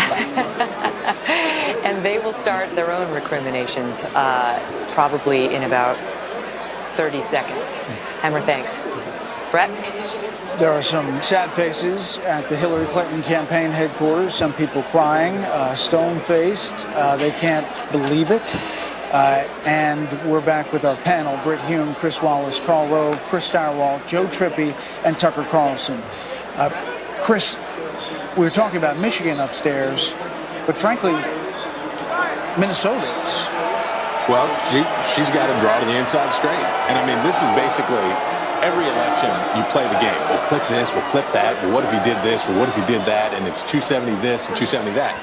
And they will start their own recriminations probably in about 30 seconds. Hammer, thanks. Brett? There are some sad faces at the Hillary Clinton campaign headquarters. Some people crying, stone-faced. They can't believe it. And we're back with our panel: Britt Hume, Chris Wallace, Karl Rove, Chris Stirewalt, Joe Trippi, and Tucker Carlson. Chris, we were talking about Michigan upstairs, but frankly, Minnesota's. Well, she's got to draw to the inside straight. And I mean, this is basically every election, you play the game. We'll click this, we'll flip that. Well, what if he did this? Well, what if he did that? And it's 270 this and 270 that.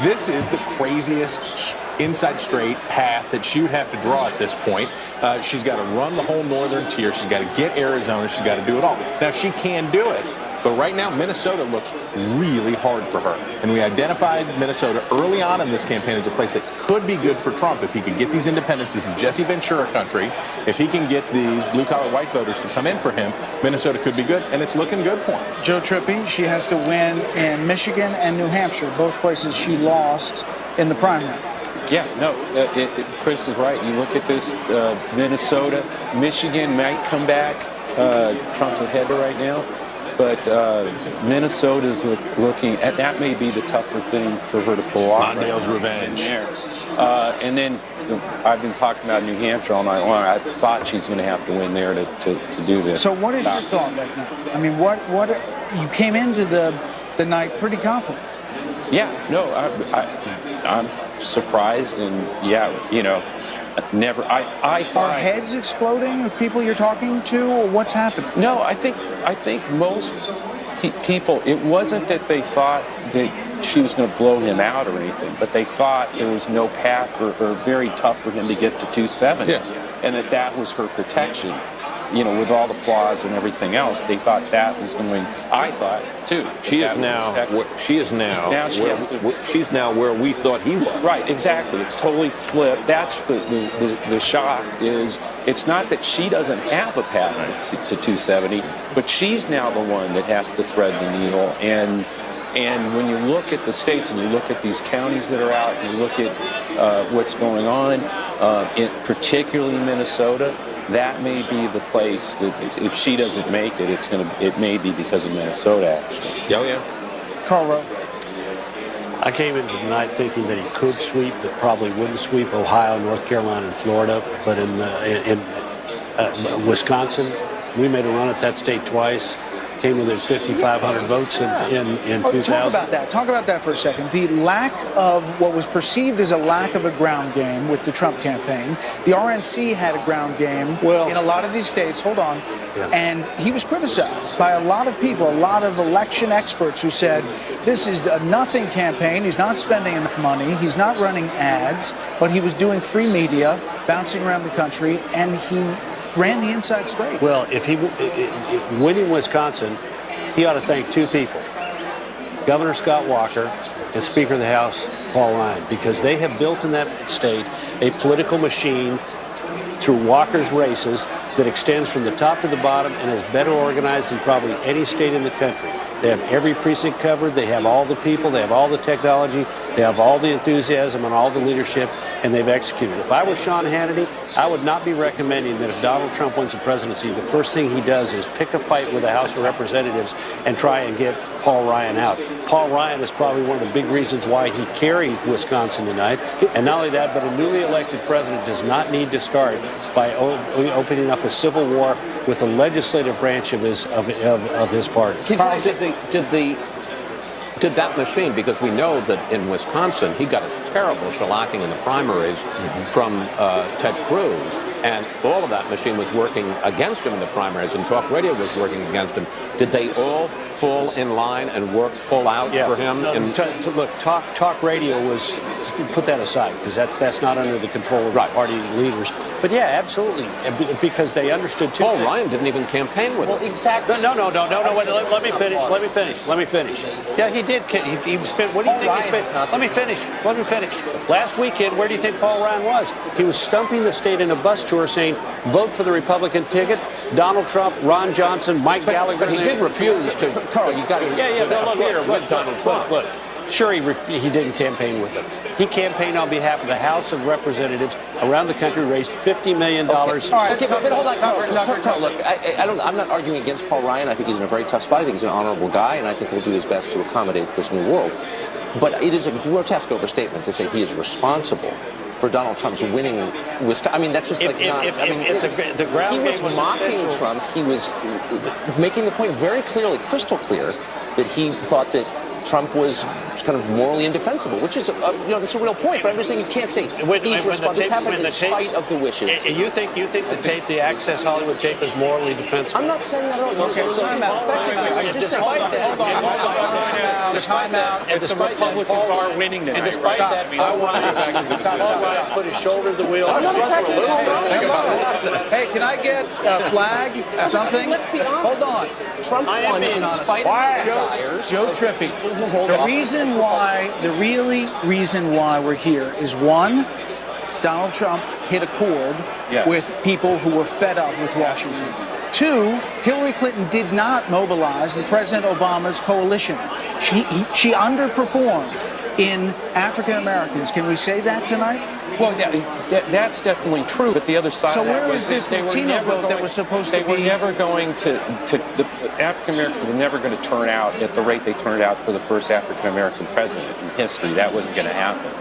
This is the craziest inside straight path that she would have to draw at this point. She's got to run the whole northern tier. She's got to get Arizona. She's got to do it all. Now, she can do it. But right now, Minnesota looks really hard for her. And we identified Minnesota early on in this campaign as a place that could be good for Trump if he could get these independents. This is Jesse Ventura country. If he can get these blue-collar white voters to come in for him, Minnesota could be good, and it's looking good for him. Joe Trippi, she has to win in Michigan and New Hampshire, both places she lost in the primary. Yeah, no, Chris is right. You look at this, Minnesota, Michigan might come back. Trump's ahead right now. But Minnesota's looking at that may be the tougher thing for her to pull off. Mondale's revenge. And then I've been talking about New Hampshire all night long. I thought she's going to have to win there to do this. So what is your thought right now? I mean, what you came into the night pretty confident. Yeah, no, I'm surprised, and never. I Are heads exploding of people you're talking to, or what's happening? No, I think most people. It wasn't that they thought that she was going to blow him out or anything, but they thought there was no path or very tough for him to get to 270, and that was her protection. With all the flaws and everything else, they thought that was going. I thought too. She's now where we thought he was. Right, exactly. It's totally flipped. That's the shock. Is it's not that she doesn't have a path to 270, but she's now the one that has to thread the needle. And when you look at the states and you look at these counties that are out, and you look at what's going on, particularly Minnesota. That may be the place that if she doesn't make it, it may be because of Minnesota, actually. Oh, yeah. Karl Rove. I came into the night thinking that he could sweep, but probably wouldn't sweep Ohio, North Carolina, and Florida. But in Wisconsin, we made a run at that state twice. Came within 5,500 votes in 2000. Talk about that for a second. The lack of what was perceived as a lack of a ground game with the Trump campaign. The RNC had a ground game in a lot of these states. Hold on. Yeah. And he was criticized by a lot of people, a lot of election experts who said, this is a nothing campaign. He's not spending enough money. He's not running ads, but he was doing free media, bouncing around the country, and he ran the inside straight. Well, if he winning Wisconsin, he ought to thank two people: Governor Scott Walker and Speaker of the House Paul Ryan, because they have built in that state a political machine through Walker's races that extends from the top to the bottom and is better organized than probably any state in the country. They have every precinct covered. They have all the people. They have all the technology. They have all the enthusiasm and all the leadership, and they've executed. If I were Sean Hannity, I would not be recommending that if Donald Trump wins the presidency, the first thing he does is pick a fight with the House of Representatives and try and get Paul Ryan out. Paul Ryan is probably one of the big reasons why he carried Wisconsin tonight. And not only that, but a newly elected president does not need to start by opening up a civil war with the legislative branch of his party. Carl, did that machine, because we know that in Wisconsin he got a terrible shellacking in the primaries from Ted Cruz, and all of that machine was working against him in the primaries, and talk radio was working against him. Did they all fall in line and work full out for him? Look, talk radio was, put that aside, because that's not under the control of party leaders. But yeah, absolutely, because they understood too. Paul Ryan didn't even campaign with him. Well, exactly. No. Wait, let me finish. Yeah, he did. He spent. What do you think he spent? Let me finish. Last weekend, where do you think Paul Ryan was? He was stumping the state in a bus tour, saying, "Vote for the Republican ticket." Donald Trump, Ron Johnson, Mike Gallagher. But he did refuse to. Carl, you got to. Look here with Donald Trump. Look. Sure, he didn't campaign with him. He campaigned on behalf of the House of Representatives around the country, raised $50 million. Okay, but hold on, Carl, look, I'm not arguing against Paul Ryan. I think he's in a very tough spot. I think he's an honorable guy, and I think he'll do his best to accommodate this new world. But it is a grotesque overstatement to say he is responsible for Donald Trump's winning Wisconsin. I mean, that's just like not. If the ground he was game was mocking essential. Trump. He was making the point very clearly, crystal clear, that he thought that Trump was kind of morally indefensible, which is, that's a real point. But I'm just saying you can't say he's responsible. This happened in spite of the wishes. You think the tape, the Access Hollywood tape, is morally defensible? I'm not saying that at all. Okay, time out. And the Republicans are winning now. And despite that, I want to go back to the Paul Ryan's put his shoulder to the wheel. Hey, can I get a flag? Something? Let's be honest. Hold on. Trump won in spite of desires. Joe Trippi. The reason why we're here is, one, Donald Trump hit a chord with people who were fed up with Washington. Two, Hillary Clinton did not mobilize the President Obama's coalition. She underperformed in African Americans. Can we say that tonight? Well, that's definitely true. But the other side of that was this Latino vote that was supposed to be? They were never going to the African Americans were never going to turn out at the rate they turned out for the first African American president in history. That wasn't going to happen.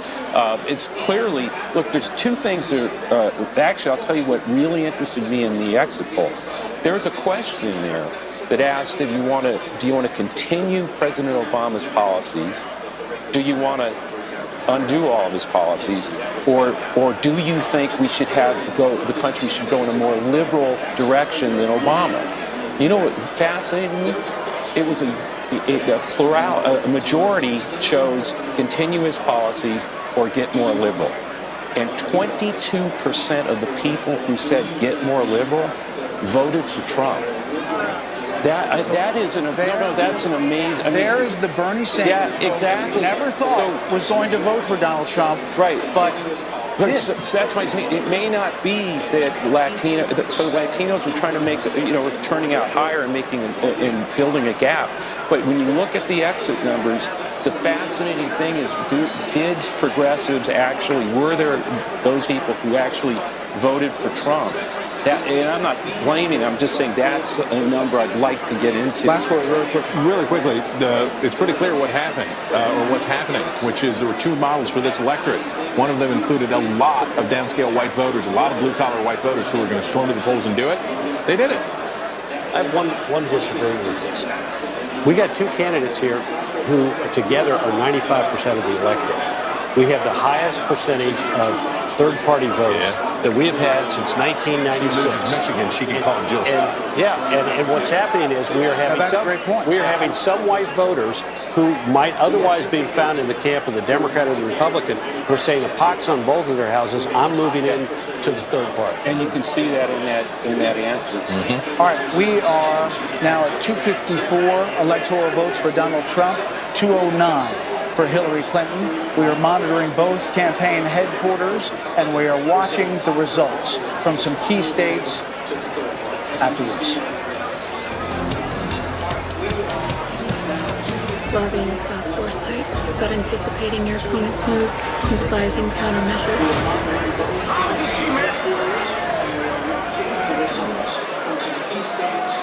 It's clearly, look, there's two things that actually, I'll tell you what really interested me in the exit poll. There's a question in there that asked if do you want to continue President Obama's policies? Do you want to undo all of his policies, or do you think we should the country should go in a more liberal direction than Obama? You know what fascinated me? It was a majority chose continue his policies or get more liberal, and 22% of the people who said get more liberal voted for Trump. That's an amazing. There's the Bernie Sanders. Yeah, exactly. Never thought was going to vote for Donald Trump. Right, but so that's my thing. It may not be that Latinos are trying to make, we're turning out higher and building a gap. But when you look at the exit numbers, the fascinating thing is, did progressives were there those people who actually voted for Trump? And I'm not blaming, I'm just saying that's a number I'd like to get into. Last word, really quickly, it's pretty clear what happened, or what's happening, which is there were two models for this electorate. One of them included a lot of downscale white voters, a lot of blue-collar white voters who were going to storm to the polls and do it. They did it. I have one disagreement with this. We got two candidates here who together are 95% of the electorate. We have the highest percentage of third-party votes that we have had since 1996. She loses Michigan, she can call Jill Scott. And what's happening is we are having some white voters who might otherwise be found in the camp of the Democrat or the Republican who are saying a pox on both of their houses. I'm moving in to the third party. And you can see that in that answer. Mm-hmm. All right, we are now at 254 electoral votes for Donald Trump, 209 for Hillary Clinton. We are monitoring both campaign headquarters, and we are watching the results from some key states after this. Lobbying is about foresight, about anticipating your opponent's moves and devising countermeasures. Key states.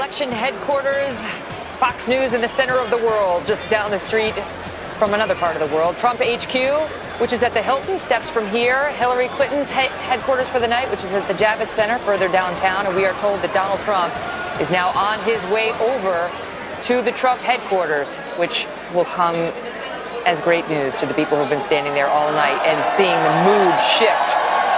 election headquarters, Fox News in the center of the world, just down the street from another part of the world. Trump HQ, which is at the Hilton, steps from here. Hillary Clinton's headquarters for the night, which is at the Javits Center further downtown. And we are told that Donald Trump is now on his way over to the Trump headquarters, which will come as great news to the people who've been standing there all night and seeing the mood shift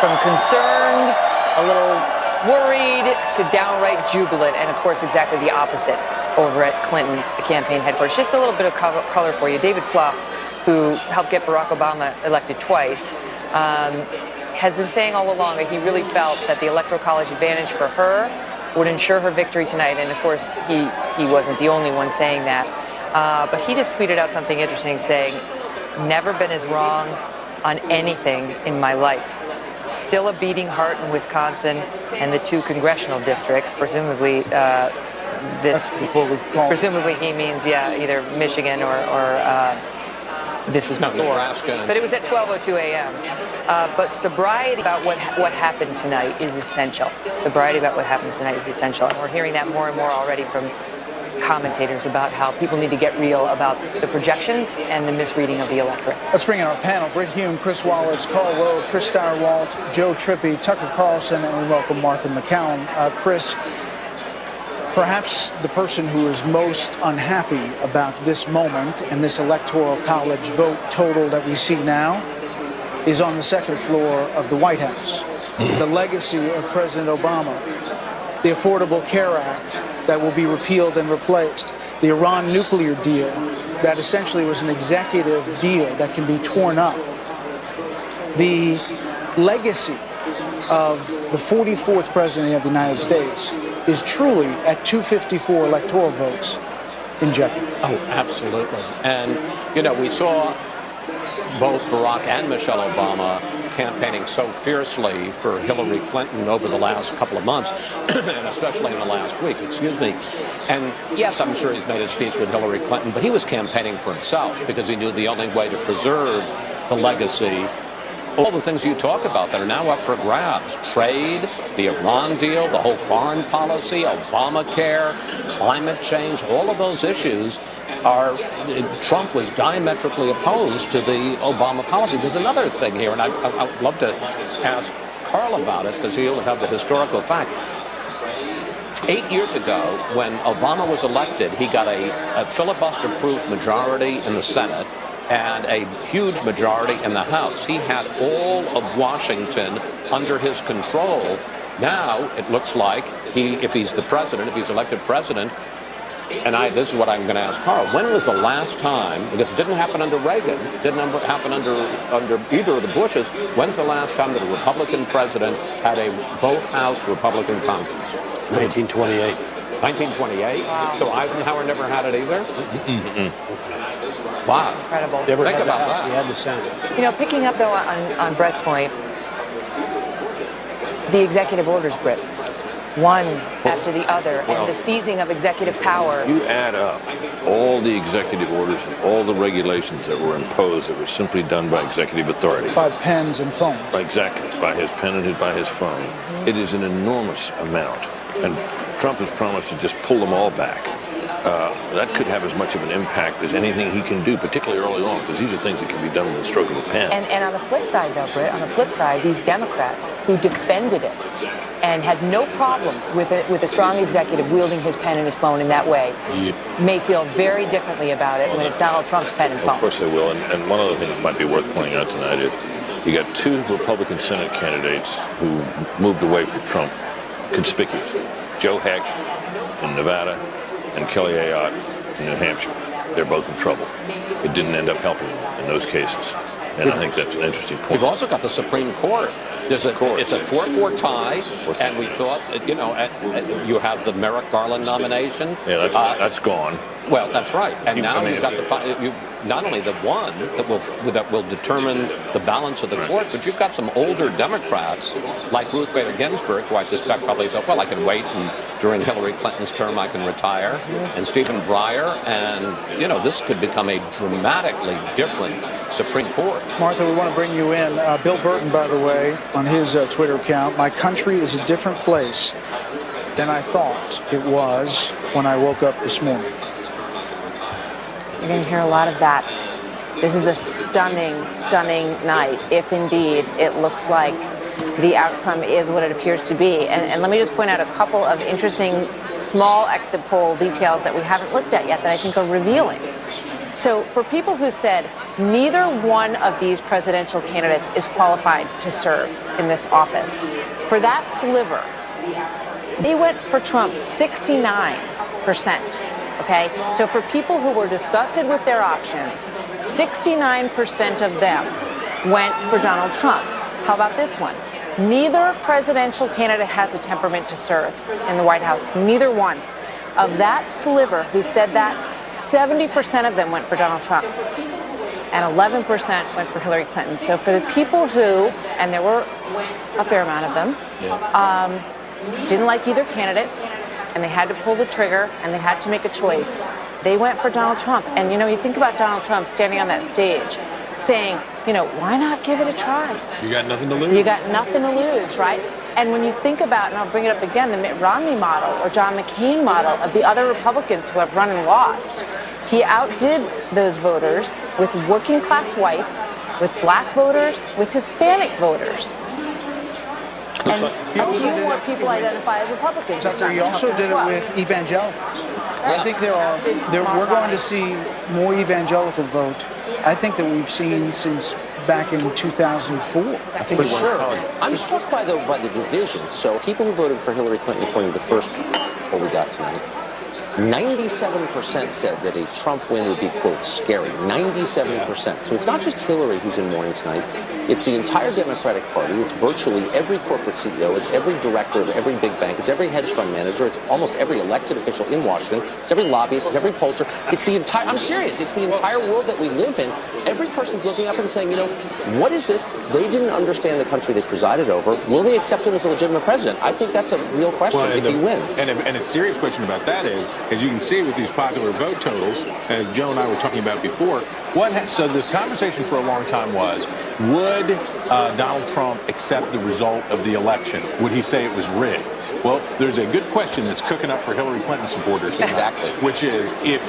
from concerned, a little worried, to downright jubilant, and of course exactly the opposite over at Clinton, the campaign headquarters. Just a little bit of color for you. David Plouffe, who helped get Barack Obama elected twice, has been saying all along that he really felt that the Electoral College advantage for her would ensure her victory tonight. And of course, he wasn't the only one saying that. But he just tweeted out something interesting saying, "Never been as wrong on anything in my life. Still a beating heart in Wisconsin and the 2 congressional districts." Presumably, presumably he means, either Michigan or this was before. Nebraska. But it was at 12:02 a.m. But sobriety about what happened tonight is essential. Sobriety about what happened tonight is essential. And we're hearing that more and more already from commentators about how people need to get real about the projections and the misreading of the electorate. Let's bring in our panel. Britt Hume, Chris Wallace, Karl Rove, Chris Stirewalt, Joe Trippi, Tucker Carlson, and we welcome Martha MacCallum. Chris, perhaps the person who is most unhappy about this moment and this Electoral College vote total that we see now is on the second floor of the White House. The legacy of President Obama, the Affordable Care Act that will be repealed and replaced, the Iran nuclear deal that essentially was an executive deal that can be torn up, the legacy of the 44th President of the United States is truly at 254 electoral votes in jeopardy. Oh, absolutely. And, we saw both Barack and Michelle Obama campaigning so fiercely for Hillary Clinton over the last couple of months, and especially in the last week, And yes, I'm sure he's made his peace with Hillary Clinton, but he was campaigning for himself because he knew the only way to preserve the legacy, all the things you talk about that are now up for grabs, trade, the Iran deal, the whole foreign policy, Obamacare, climate change, all of those issues Trump was diametrically opposed to the Obama policy. There's another thing here, and I'd love to ask Karl about it because he'll have the historical fact. 8 years ago, when Obama was elected, he got a filibuster-proof majority in the Senate and a huge majority in the House. He had all of Washington under his control. Now, it looks like if he's the president, if he's elected president, and this is what I'm going to ask Karl. When was the last time, because it didn't happen under Reagan, it didn't happen under either of the Bushes, when's the last time that a Republican president had a both-house Republican Congress? 1928. 1928? Wow. So Eisenhower never had it either? Wow. Incredible. Think about that. He had the Senate. Picking up, though, on Brett's point, the executive orders, Brett, one after the other, and the seizing of executive power. You add up all the executive orders and all the regulations that were imposed that were simply done by executive authority. By pens and phones. Exactly, by his pen and by his phone. Mm-hmm. It is an enormous amount. And Trump has promised to just pull them all back. That could have as much of an impact as anything he can do, particularly early on, because these are things that can be done with the stroke of a pen. And on the flip side, though, Britt, on the flip side, these Democrats who defended it and had no problem with a strong executive wielding his pen and his phone in that way may feel very differently about it when it's Donald Trump's pen and phone. Of course they will. And one other thing that might be worth pointing out tonight is you got 2 Republican Senate candidates who moved away from Trump conspicuously. Joe Heck in Nevada and Kelly Ayotte in New Hampshire. They're both in trouble. It didn't end up helping them in those cases. And I think that's an interesting point. We've also got the Supreme Court. It's a 4-4 tie, and we thought, you have the Merrick Garland nomination. Yeah, that's gone. Well, that's right. And now you've got not only the one that will determine the balance of the court, but you've got some older Democrats like Ruth Bader Ginsburg, who I suspect probably thought, well, I can wait, and during Hillary Clinton's term I can retire, and Stephen Breyer, and this could become a dramatically different Supreme Court. Martha, we want to bring you in. Bill Burton, by the way, on his Twitter account, "My country is a different place than I thought it was when I woke up this morning. You're going to hear a lot of that. This is a stunning, stunning night, if indeed it looks like the outcome is what it appears to be. And let me just point out a couple of interesting small exit poll details that we haven't looked at yet that I think are revealing. So for people who said neither one of these presidential candidates is qualified to serve in this office, for that sliver, they went for Trump 69%. Okay, so for people who were disgusted with their options, 69% of them went for Donald Trump. How about this one? Neither presidential candidate has a temperament to serve in the White House. Neither one. Of that sliver who said that, 70% of them went for Donald Trump and 11% went for Hillary Clinton. So for the people who, and there were a fair amount of them, didn't like either candidate, and they had to pull the trigger, and they had to make a choice, they went for Donald Trump. And, you know, you think about Donald Trump standing on that stage saying, you know, why not give it a try? You got nothing to lose. You got nothing to lose, right? And when you think about, and I'll bring it up again, the Mitt Romney model or John McCain model of the other Republicans who have run and lost, he outdid those voters with working class whites, with black voters, with Hispanic voters. And few more people identify as Republicans. He also did it with evangelicals. I think we're going to see more evangelical vote, I think, than we've seen since back in 2004. For sure. I'm struck by the division. So people who voted for Hillary Clinton, according to the first poll we got tonight, 97% said that a Trump win would be, quote, scary. 97%. So it's not just Hillary who's in mourning tonight. It's the entire Democratic Party. It's virtually every corporate CEO. It's every director of every big bank. It's every hedge fund manager. It's almost every elected official in Washington. It's every lobbyist. It's every pollster. It's the entire, I'm serious, it's the entire world that we live in. Every person's looking up and saying, you know, what is this? They didn't understand the country they presided over. Will they accept him as a legitimate president? I think that's a real question if he wins. And a serious question about that is, as you can see with these popular vote totals, as Joe and I were talking about before, so this conversation for a long time was, would Donald Trump accept the result of the election? Would he say it was rigged? Well, there's a good question that's cooking up for Hillary Clinton supporters tonight, exactly, which is if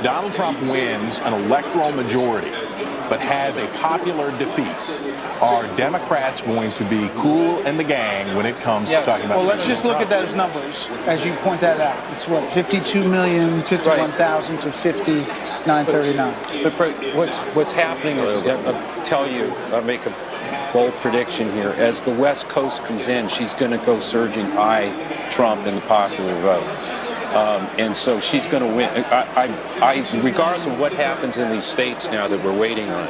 Donald Trump wins an electoral majority but has a popular defeat, are Democrats going to be cool in the gang when it comes to talking about? Well, let's just look at those numbers as you point that out. It's what, 52,051,000 to 59,39. What's happening is, I'll make a bold prediction here. As the West Coast comes in, she's going to go surging high Trump in the popular vote. And so she's going to win. Regardless of what happens in these states now that we're waiting on,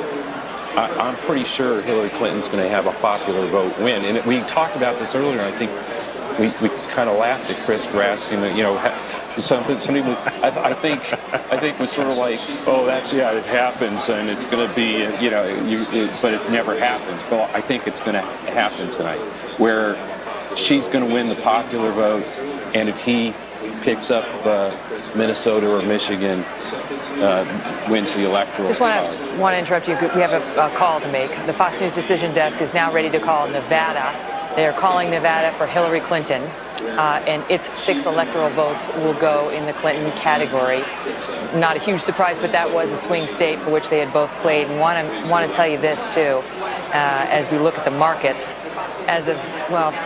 I'm pretty sure Hillary Clinton's going to have a popular vote win. And we talked about this earlier. I think we kind of laughed at Chris for asking, you know, somebody. I think was sort of like, oh, it happens, and it's going to be, you know, but it never happens. Well, I think it's going to happen tonight, where she's going to win the popular vote, and if he picks up Minnesota or Michigan, wins the electoral. Just want to interrupt you. We have a call to make. The Fox News decision desk is now ready to call Nevada. They are calling Nevada for Hillary Clinton, and its 6 electoral votes will go in the Clinton category. Not a huge surprise, but that was a swing state for which they had both played. And want to tell you this too, as we look at the markets. As of,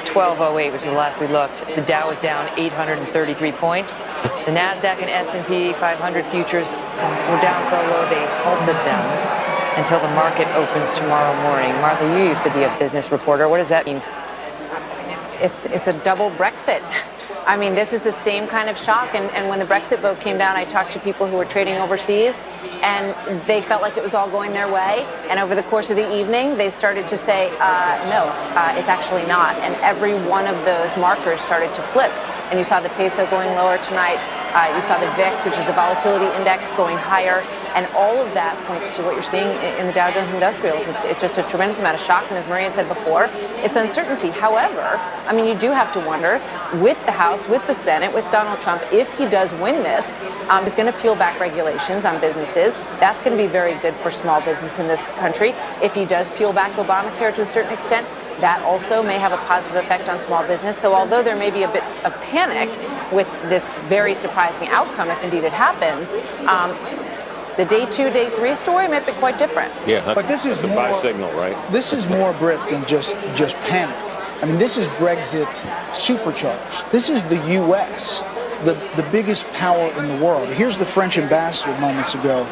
12:08, which is the last we looked, the Dow was down 833 points. The NASDAQ and S&P 500 futures were down so low they halted them until the market opens tomorrow morning. Martha, you used to be a business reporter. What does that mean? It's a double Brexit. I mean, this is the same kind of shock. And when the Brexit vote came down, I talked to people who were trading overseas, and they felt like it was all going their way. And over the course of the evening, they started to say, no, it's actually not. And every one of those markers started to flip. And you saw the peso going lower tonight. You saw the VIX, which is the volatility index, going higher. And all of that points to what you're seeing in the Dow Jones Industrials. It's just a tremendous amount of shock. And as Maria said before, it's uncertainty. However, I mean, you do have to wonder, with the House, with the Senate, with Donald Trump, if he does win this, he's going to peel back regulations on businesses. That's going to be very good for small business in this country. If he does peel back Obamacare to a certain extent, that also may have a positive effect on small business. So although there may be a bit of panic with this very surprising outcome, if indeed it happens, the day 2, day 3 story might be quite different. Yeah, but this is the buy signal, right? This is more, Brit, than just panic. I mean, this is Brexit supercharged. This is the U.S., the biggest power in the world. Here's the French ambassador moments ago.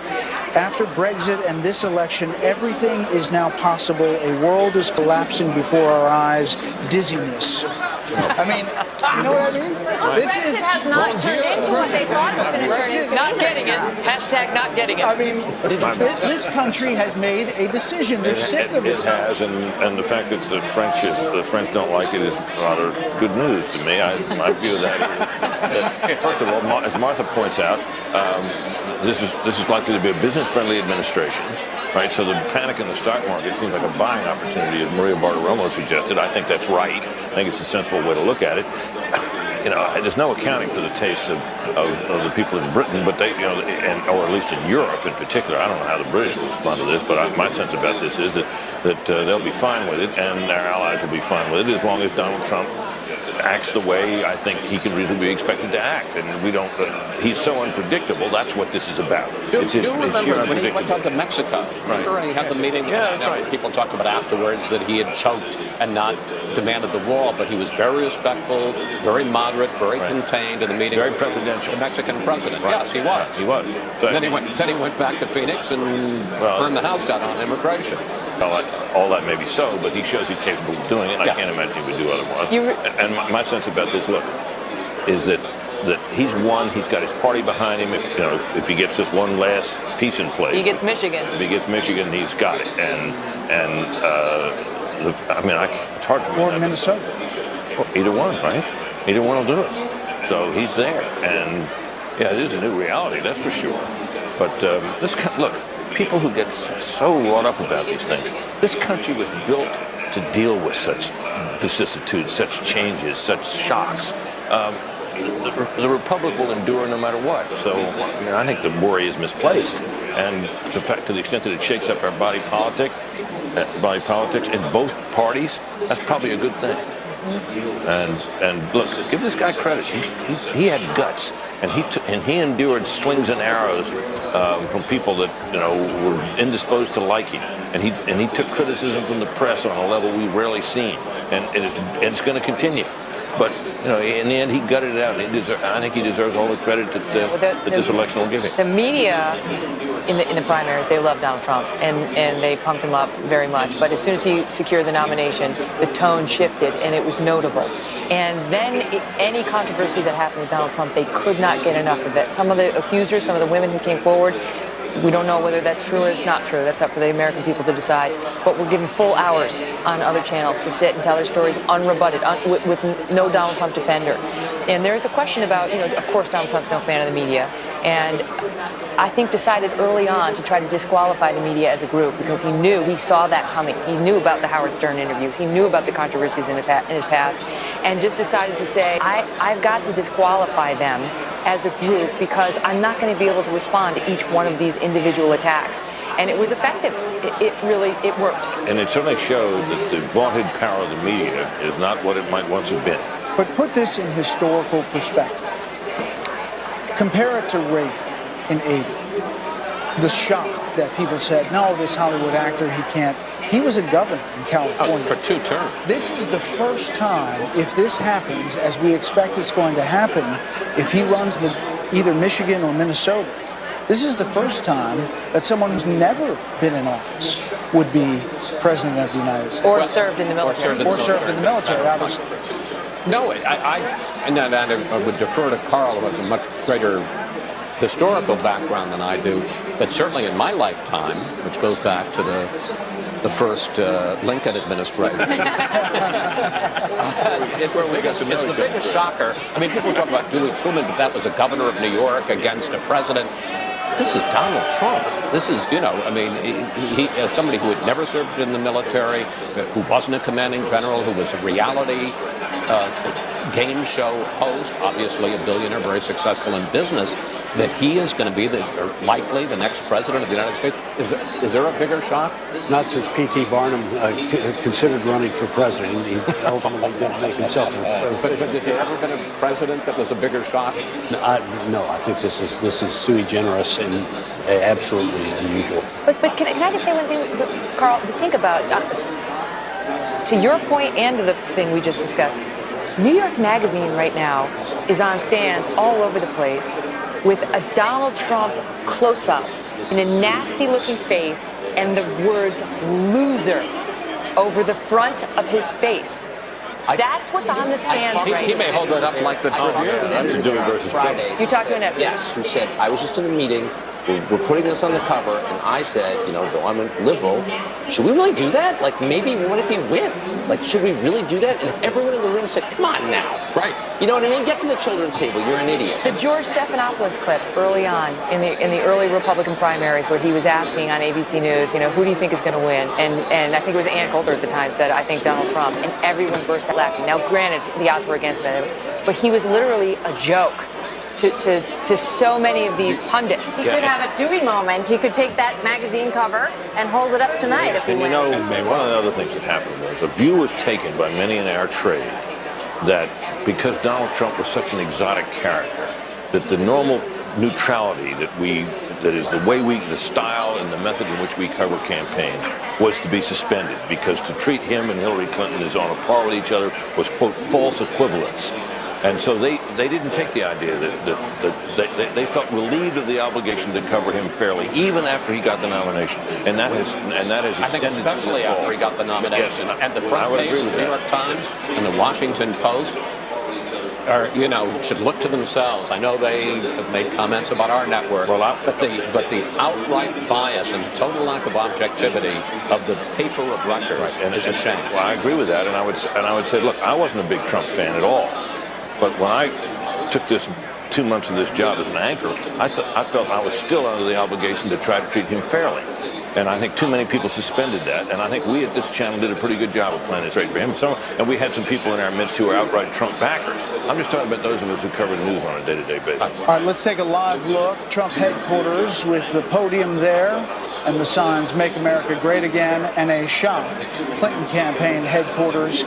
After Brexit and this election, everything is now possible. A world is collapsing before our eyes. Dizziness. I mean, you know what I mean? This Brexit has not turned into what they thought it was going to turn into. Not getting it. Hashtag not getting it. I mean, this country has made a decision. They're sick of it. It has, and the fact that the French don't like it is rather good news to me. My view of that is, first of all, as Martha points out, this is likely to be a business-friendly administration, right? So the panic in the stock market seems like a buying opportunity, as Maria Bartiromo suggested. I think that's right. I think it's a sensible way to look at it. You know, there's no accounting for the tastes of the people in Britain, but they, or at least in Europe in particular. I don't know how the British will respond to this, but my sense about this is that they'll be fine with it, and our allies will be fine with it as long as Donald Trump acts the way I think he can reasonably be expected to act. And we don't, he's so unpredictable. That's what this is about. Do remember when he went out to Mexico? Remember he had the meeting? Yeah, that's right. People talked about afterwards that he had choked and not demanded the wall, but he was very respectful, very moderate, very contained in the meeting. Very presidential. The Mexican president. Right. Yes, he was. He was. So then he went back to Phoenix and burned the house down on immigration. All that may be so, but he shows he's capable of doing it. I can't imagine he would do otherwise. And my sense about this, look, is that he's won. He's got his party behind him. If he gets this one last piece in place, he gets Michigan. If he gets Michigan, he's got it. It's hard for me. Or Minnesota. Well, either one, right? Either one will do it. So he's there, and yeah, it is a new reality, that's for sure. But look, people who get so wrought up about these things, this country was built to deal with such vicissitudes, such changes, such shocks. The Republic will endure no matter what. So I think the worry is misplaced. And the fact, to the extent that it shakes up our body politics in both parties, that's probably a good thing. And look, give this guy credit. He had guts, and he endured slings and arrows from people that were indisposed to like him, and he took criticism from the press on a level we've rarely seen, and it's going to continue. But in the end, he gutted it out. I think he deserves all the credit that this election will give him. The media in the primaries, they love Donald Trump, and they pumped him up very much. But as soon as he secured the nomination, the tone shifted, and it was notable. And then any controversy that happened with Donald Trump, they could not get enough of it. Some of the accusers, some of the women who came forward, we don't know whether that's true or it's not true. That's up for the American people to decide. But we're given full hours on other channels to sit and tell their stories unrebutted, with no Donald Trump defender. And there is a question about, of course, Donald Trump's no fan of the media. And I think decided early on to try to disqualify the media as a group because he saw that coming. He knew about the Howard Stern interviews. He knew about the controversies in his past, and just decided to say, I've got to disqualify them as a group because I'm not going to be able to respond to each one of these individual attacks. And it was effective. It worked. And it certainly showed that the vaunted power of the media is not what it might once have been. But put this in historical perspective. Compare it to rape in 80. The shock that people said, no, this Hollywood actor, he can't. He was a governor in California. For 2 terms. This is the first time, if this happens, as we expect it's going to happen, if he runs either Michigan or Minnesota, this is the first time that someone who's never been in office would be president of the United States. Or served in the military. Or served in the military, obviously. No, I would defer to Carl, who has a much greater historical background than I do, but certainly in my lifetime, which goes back to the first Lincoln administration, it's the biggest shocker. I mean, people talk about Dewey Truman, but that was a governor of New York against a president. This is Donald Trump. This is, he somebody who had never served in the military, who wasn't a commanding general, who was a reality game show host, obviously a billionaire, very successful in business. that he is going to be likely the next president of the United States? Is there a bigger shock? Not since P.T. Barnum considered running for president. He ultimately didn't make himself But has there ever been a president that was a bigger shock? No, I think this is sui generis and absolutely unusual. But can I just say one thing, Carl? Think about, to your point and to the thing we just discussed, New York Magazine right now is on stands all over the place with a Donald Trump close-up in a nasty-looking face and the words "loser" over the front of his face. That's what's on the stand right now. He may hold it up like the Tribune. That's a Dewey versus Friday. You talked to an editor. Yes, who said, I was just in a meeting. We're putting this on the cover, and I said, though I'm a liberal, should we really do that? Like, maybe what if he wins? Like, should we really do that? And everyone in the room said, come on now. Right. You know what I mean? Get to the children's table. You're an idiot. The George Stephanopoulos clip early on in the early Republican primaries, where he was asking on ABC News, who do you think is going to win? And I think it was Ann Coulter at the time said, I think Donald Trump, and everyone burst out laughing. Now, granted, the odds were against him, but he was literally a joke to so many of these pundits. He could have a Dewey moment. He could take that magazine cover and hold it up tonight if he wins. One of the other things that happened was a view was taken by many in our trade that because Donald Trump was such an exotic character, that the normal neutrality that is the style and the method in which we cover campaigns was to be suspended, because to treat him and Hillary Clinton as on a par with each other was, quote, false equivalence. And so they didn't take the idea that they felt relieved of the obligation to cover him fairly, even after he got the nomination. And that has I think especially after he got the nomination. Yes, and the front page of the New York Times and the Washington Post should look to themselves. I know they have made comments about our network, but the outright bias and total lack of objectivity of the paper of record is a shame. Well, I agree with that, and I would say, look, I wasn't a big Trump fan at all. But when I took this 2 months of this job as an anchor, I felt I was still under the obligation to try to treat him fairly. And I think too many people suspended that. And I think we at this channel did a pretty good job of playing it straight for him. And we had some people in our midst who were outright Trump backers. I'm just talking about those of us who cover the news on a day-to-day basis. All right, let's take a live look. Trump headquarters with the podium there and the signs "Make America Great Again," and a shocked Clinton campaign headquarters.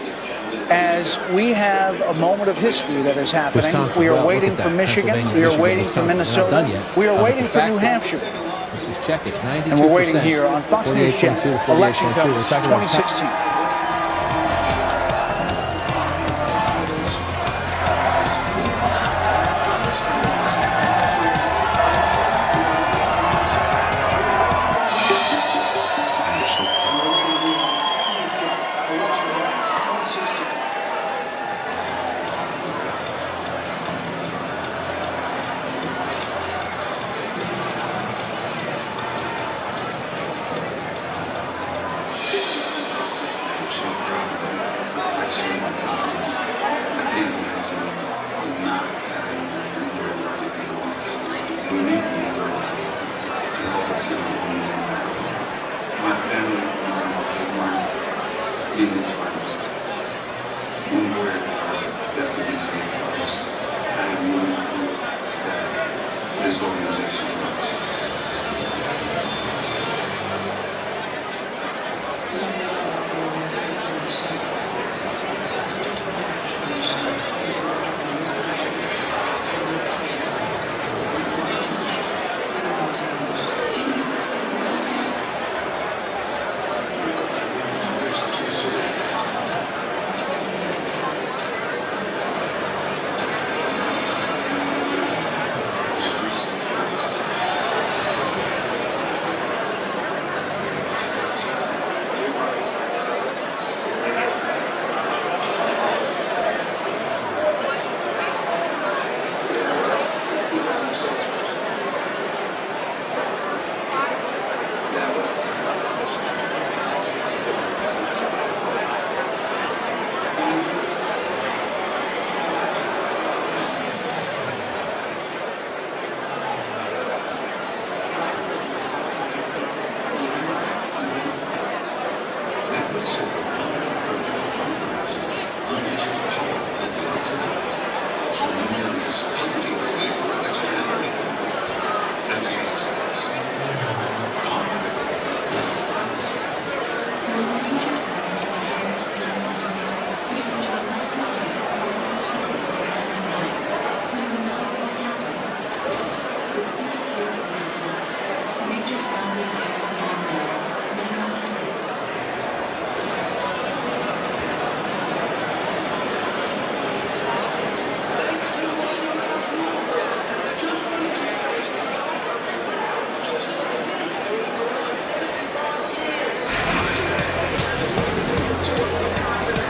As we have a moment of history that is happening. Wisconsin, we are well, waiting for Michigan. We are waiting for Minnesota. We are waiting for New Hampshire. Let's just check it. 92%. And we're waiting here on Fox News Channel. Election coverage 2016.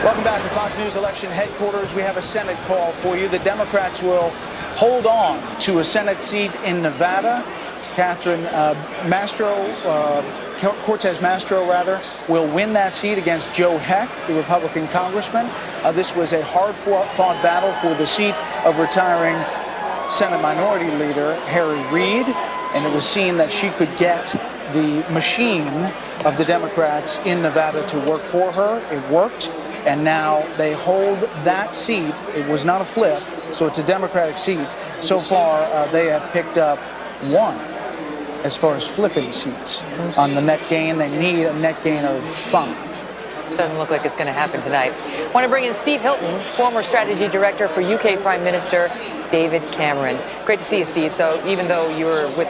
Welcome back to Fox News Election Headquarters. We have a Senate call for you. The Democrats will hold on to a Senate seat in Nevada. Catherine Cortez Masto, will win that seat against Joe Heck, the Republican congressman. This was a hard-fought battle for the seat of retiring Senate Minority Leader Harry Reid, and it was seen that she could get the machine of the Democrats in Nevada to work for her. It worked. And now they hold that seat. It was not a flip, so it's a Democratic seat. So far, they have picked up one as far as flipping seats. On the net gain, they need a net gain of 5. Doesn't look like it's going to happen tonight. I want to bring in Steve Hilton, former strategy director for UK Prime Minister David Cameron. Great to see you, Steve. So even though you were with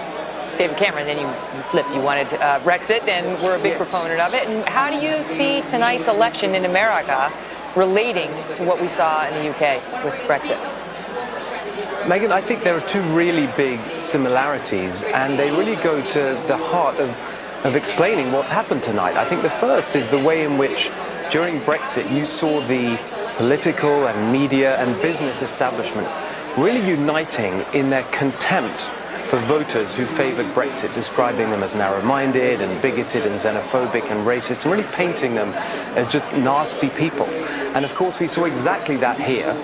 David Cameron, then you flipped. You wanted Brexit, and we're a big proponent of it. And how do you see tonight's election in America relating to what we saw in the UK with Brexit? Megyn, I think there are two really big similarities, and they really go to the heart of explaining what's happened tonight. I think the first is the way in which, during Brexit, you saw the political and media and business establishment really uniting in their contempt for voters who favoured Brexit, describing them as narrow-minded and bigoted and xenophobic and racist, and really painting them as just nasty people. And of course, we saw exactly that here,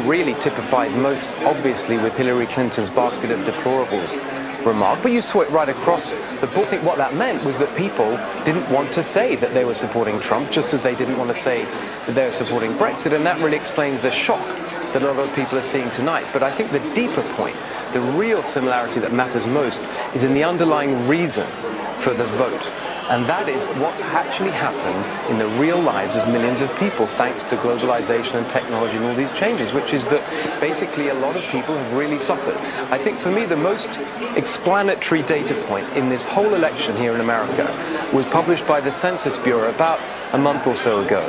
really typified most obviously with Hillary Clinton's basket of deplorables remark, but you saw it right across the board. I think what that meant was that people didn't want to say that they were supporting Trump, just as they didn't want to say that they were supporting Brexit, and that really explains the shock that a lot of people are seeing tonight. But I think the deeper point, the real similarity that matters most, is in the underlying reason for the vote. And that is what's actually happened in the real lives of millions of people thanks to globalization and technology and all these changes, which is that basically a lot of people have really suffered. I think for me the most explanatory data point in this whole election here in America was published by the Census Bureau about a month or so ago,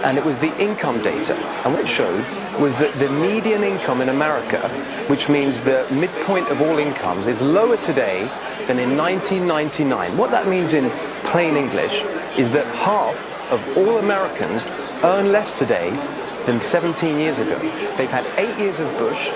and it was the income data. And what it showed was that the median income in America, which means the midpoint of all incomes, is lower today than in 1999. What that means in plain English is that half of all Americans earn less today than 17 years ago. They've had 8 years of Bush,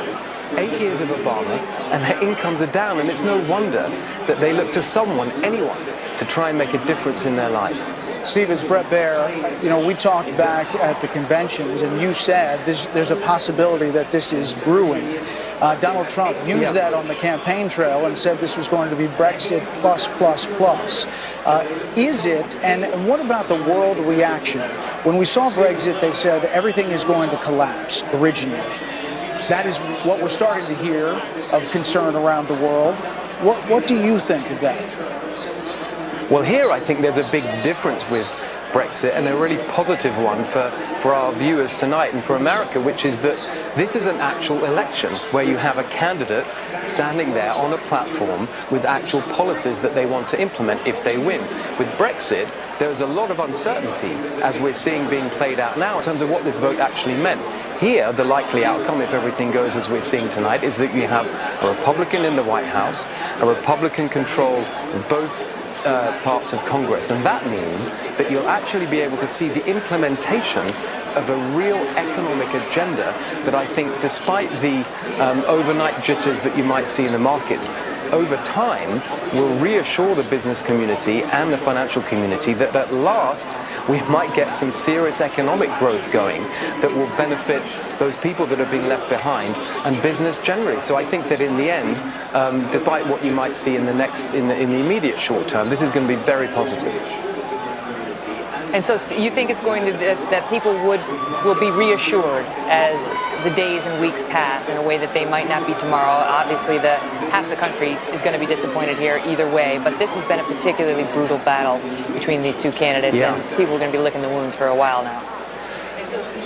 8 years of Obama, and their incomes are down, and it's no wonder that they look to someone, anyone, to try and make a difference in their life. Steve, it's Bret Baier. We talked back at the conventions, and you said there's a possibility that this is brewing. Donald Trump used that on the campaign trail and said this was going to be Brexit plus. Is it? And what about the world reaction? When we saw Brexit, they said everything is going to collapse originally. That is what we're starting to hear of concern around the world. What do you think of that? Well, here I think there's a big difference with Brexit, and a really positive one for our viewers tonight and for America, which is that this is an actual election where you have a candidate standing there on a platform with actual policies that they want to implement if they win. With Brexit, there's a lot of uncertainty, as we're seeing being played out now, in terms of what this vote actually meant. Here, the likely outcome, if everything goes as we're seeing tonight, is that you have a Republican in the White House, a Republican control of both parts of Congress, and that means that you'll actually be able to see the implementation of a real economic agenda that I think, despite the overnight jitters that you might see in the markets, over time will reassure the business community and the financial community that at last we might get some serious economic growth going that will benefit those people that are being left behind and business generally. So I think that in the end, despite what you might see in the immediate short term, this is going to be very positive. And so you think it's going to that people will be reassured as the days and weeks pass in a way that they might not be tomorrow. Obviously, half the country is going to be disappointed here either way, but this has been a particularly brutal battle between these two candidates, and people are going to be licking the wounds for a while now.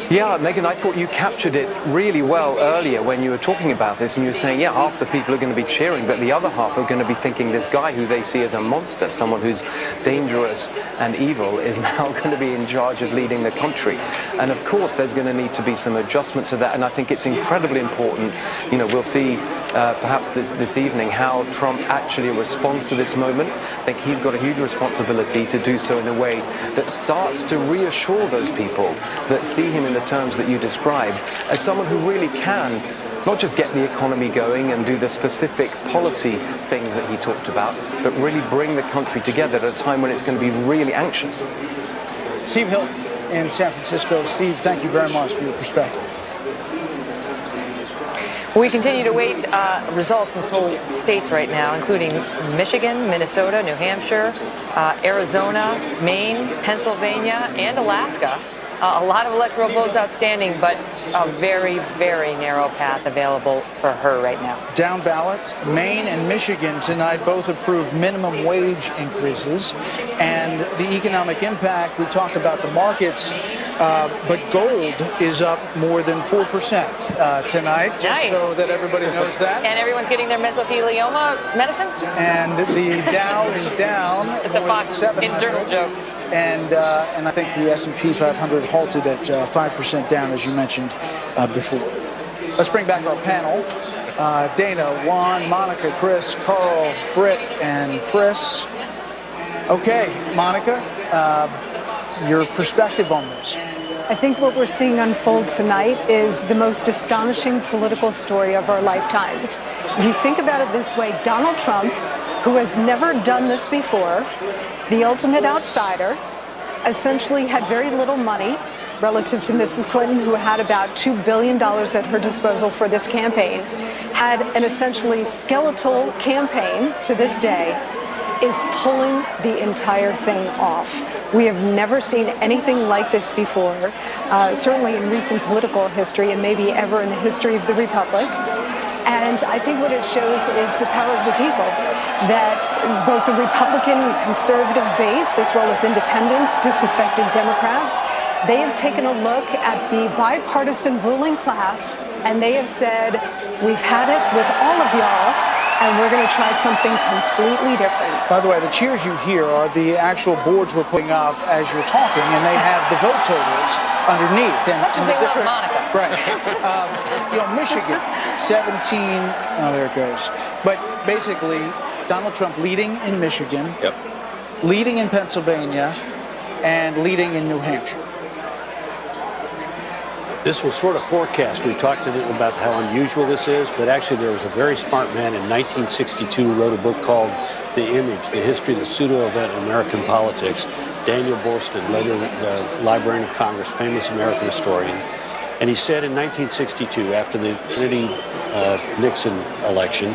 Yeah, Megan, I thought you captured it really well earlier when you were talking about this, and you were saying, yeah, half the people are going to be cheering, but the other half are going to be thinking this guy who they see as a monster, someone who's dangerous and evil, is now going to be in charge of leading the country. And of course, there's going to need to be some adjustment to that, and I think it's incredibly important. You know, we'll see perhaps this evening how Trump actually responds to this moment. I think he's got a huge responsibility to do so in a way that starts to reassure those people that see him in the terms that you described as someone who really can not just get the economy going and do the specific policy things that he talked about, but really bring the country together at a time when it's going to be really anxious. Steve Hill in San Francisco. Steve, thank you very much for your perspective. We continue to wait results in several states right now, including Michigan, Minnesota, New Hampshire, Arizona, Maine, Pennsylvania, and Alaska. A lot of electoral votes outstanding, but a very, very narrow path available for her right now. Down ballot, Maine and Michigan tonight both approved minimum wage increases. And the economic impact, we talked about the markets, but gold is up more than 4% tonight, just so that everybody knows that. And everyone's getting their mesothelioma medicine? And the Dow is down. It's a Fox internal joke. And I think the S&P 500 halted at 5% down, as you mentioned before. Let's bring back our panel. Dana, Juan, Monica, Chris, Carl, Britt, and Chris. Okay, Monica, your perspective on this. I think what we're seeing unfold tonight is the most astonishing political story of our lifetimes. If you think about it this way, Donald Trump, who has never done this before, the ultimate outsider, essentially had very little money relative to Mrs. Clinton, who had about $2 billion at her disposal for this campaign, had an essentially skeletal campaign to this day, is pulling the entire thing off. We have never seen anything like this before, certainly in recent political history and maybe ever in the history of the Republic. And I think what it shows is the power of the people, that both the Republican and conservative base, as well as independents, disaffected Democrats, they have taken a look at the bipartisan ruling class, and they have said, we've had it with all of y'all, and we're going to try something completely different. By the way, the cheers you hear are the actual boards we're putting up as you're talking, and they have the vote totals underneath. And they love Monica. Right. Michigan, 17. Oh, there it goes. But basically, Donald Trump leading in Michigan, leading in Pennsylvania, and leading in New Hampshire. This was sort of forecast. We talked about how unusual this is, but actually there was a very smart man in 1962 who wrote a book called The Image, The History of the Pseudo-Event in American Politics. Daniel Boorstin, later the Librarian of Congress, famous American historian. And he said in 1962, after the Kennedy-Nixon election,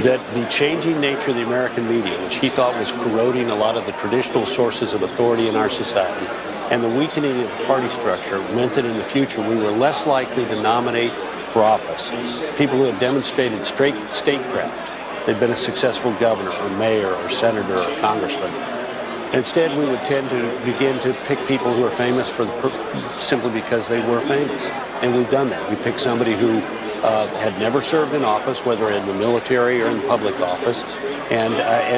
that the changing nature of the American media, which he thought was corroding a lot of the traditional sources of authority in our society, and the weakening of the party structure meant that in the future we were less likely to nominate for office people who had demonstrated straight statecraft. They'd been a successful governor or mayor or senator or congressman. Instead, we would tend to begin to pick people who are famous simply because they were famous. And we've done that. We picked somebody who had never served in office, whether in the military or in public office, and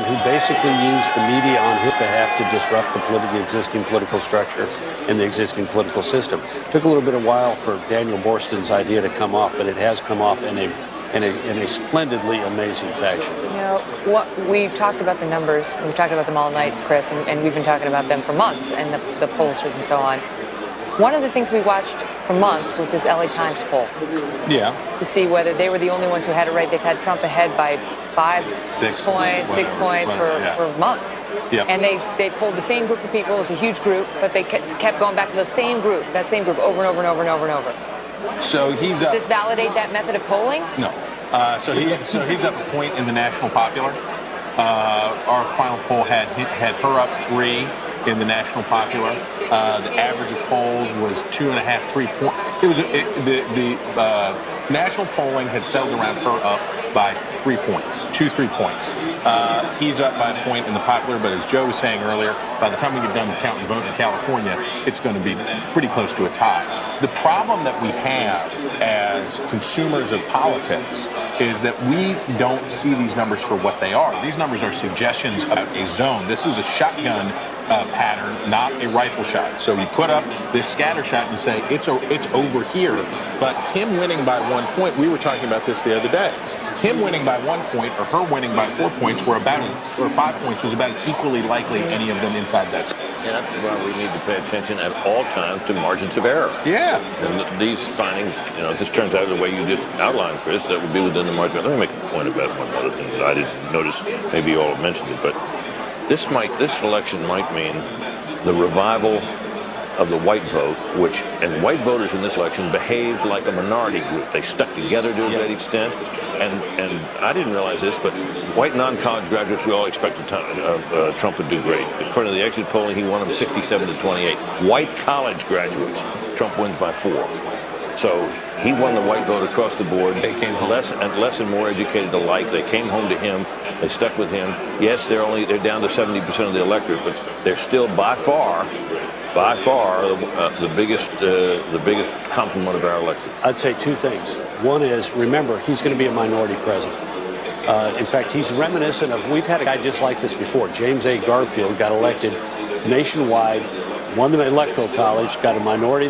who basically used the media on his behalf to disrupt the existing political structure and the existing political system. It took a little bit of while for Daniel Boorstin's idea to come off, but it has come off in a splendidly amazing fashion. You know, we talked about the numbers, we talked about them all night, Chris, and we've been talking about them for months, and the pollsters and so on. One of the things we watched for months was this LA Times poll. Yeah. To see whether they were the only ones who had it right. They've had Trump ahead by 6 points for months. Yeah. And they pulled the same group of people. It was a huge group, but they kept going back to that same group over and over and over and over and over. So he's up. Does this validate that method of polling? No. So he's up a point in the national popular. Our final poll had her up 3 in the national popular. The average of polls was 2.5, 3 points. The national polling had settled around her up by 3 points, 2-3 points. He's up by a point in the popular, but as Joe was saying earlier, by the time we get done with count and vote in California, it's going to be pretty close to a tie. The problem that we have as consumers of politics is that we don't see these numbers for what they are. These numbers are suggestions of a zone. This is a shotgun pattern, not a rifle shot. So you put up this scatter shot and say it's over here. But him winning by 1 point, we were talking about this the other day. Him winning by 1 point or her winning by 4 points or 5 points was about as equally likely any of them inside that space. And that's why we need to pay attention at all times to margins of error. Yeah. And these findings, if this turns out the way you just outlined, Chris, that would be within the margin. Let me make a point about one other thing that I didn't notice. Maybe you all have mentioned it, but this election might mean the revival of the white vote, and white voters in this election behaved like a minority group. They stuck together to a great extent, and I didn't realize this, but white non-college graduates, we all expected Trump would do great. According to the exit polling, he won them 67-28. White college graduates, Trump wins by 4. So he won the white vote across the board. They came home. Less and more educated alike. They came home to him. They stuck with him. Yes, they're down to 70% of the electorate, but they're still by far the biggest complement of our electorate. I'd say 2 things. One is, remember, he's going to be a minority president. In fact, he's reminiscent of, we've had a guy just like this before. James A. Garfield got elected nationwide, won the Electoral College, got a minority,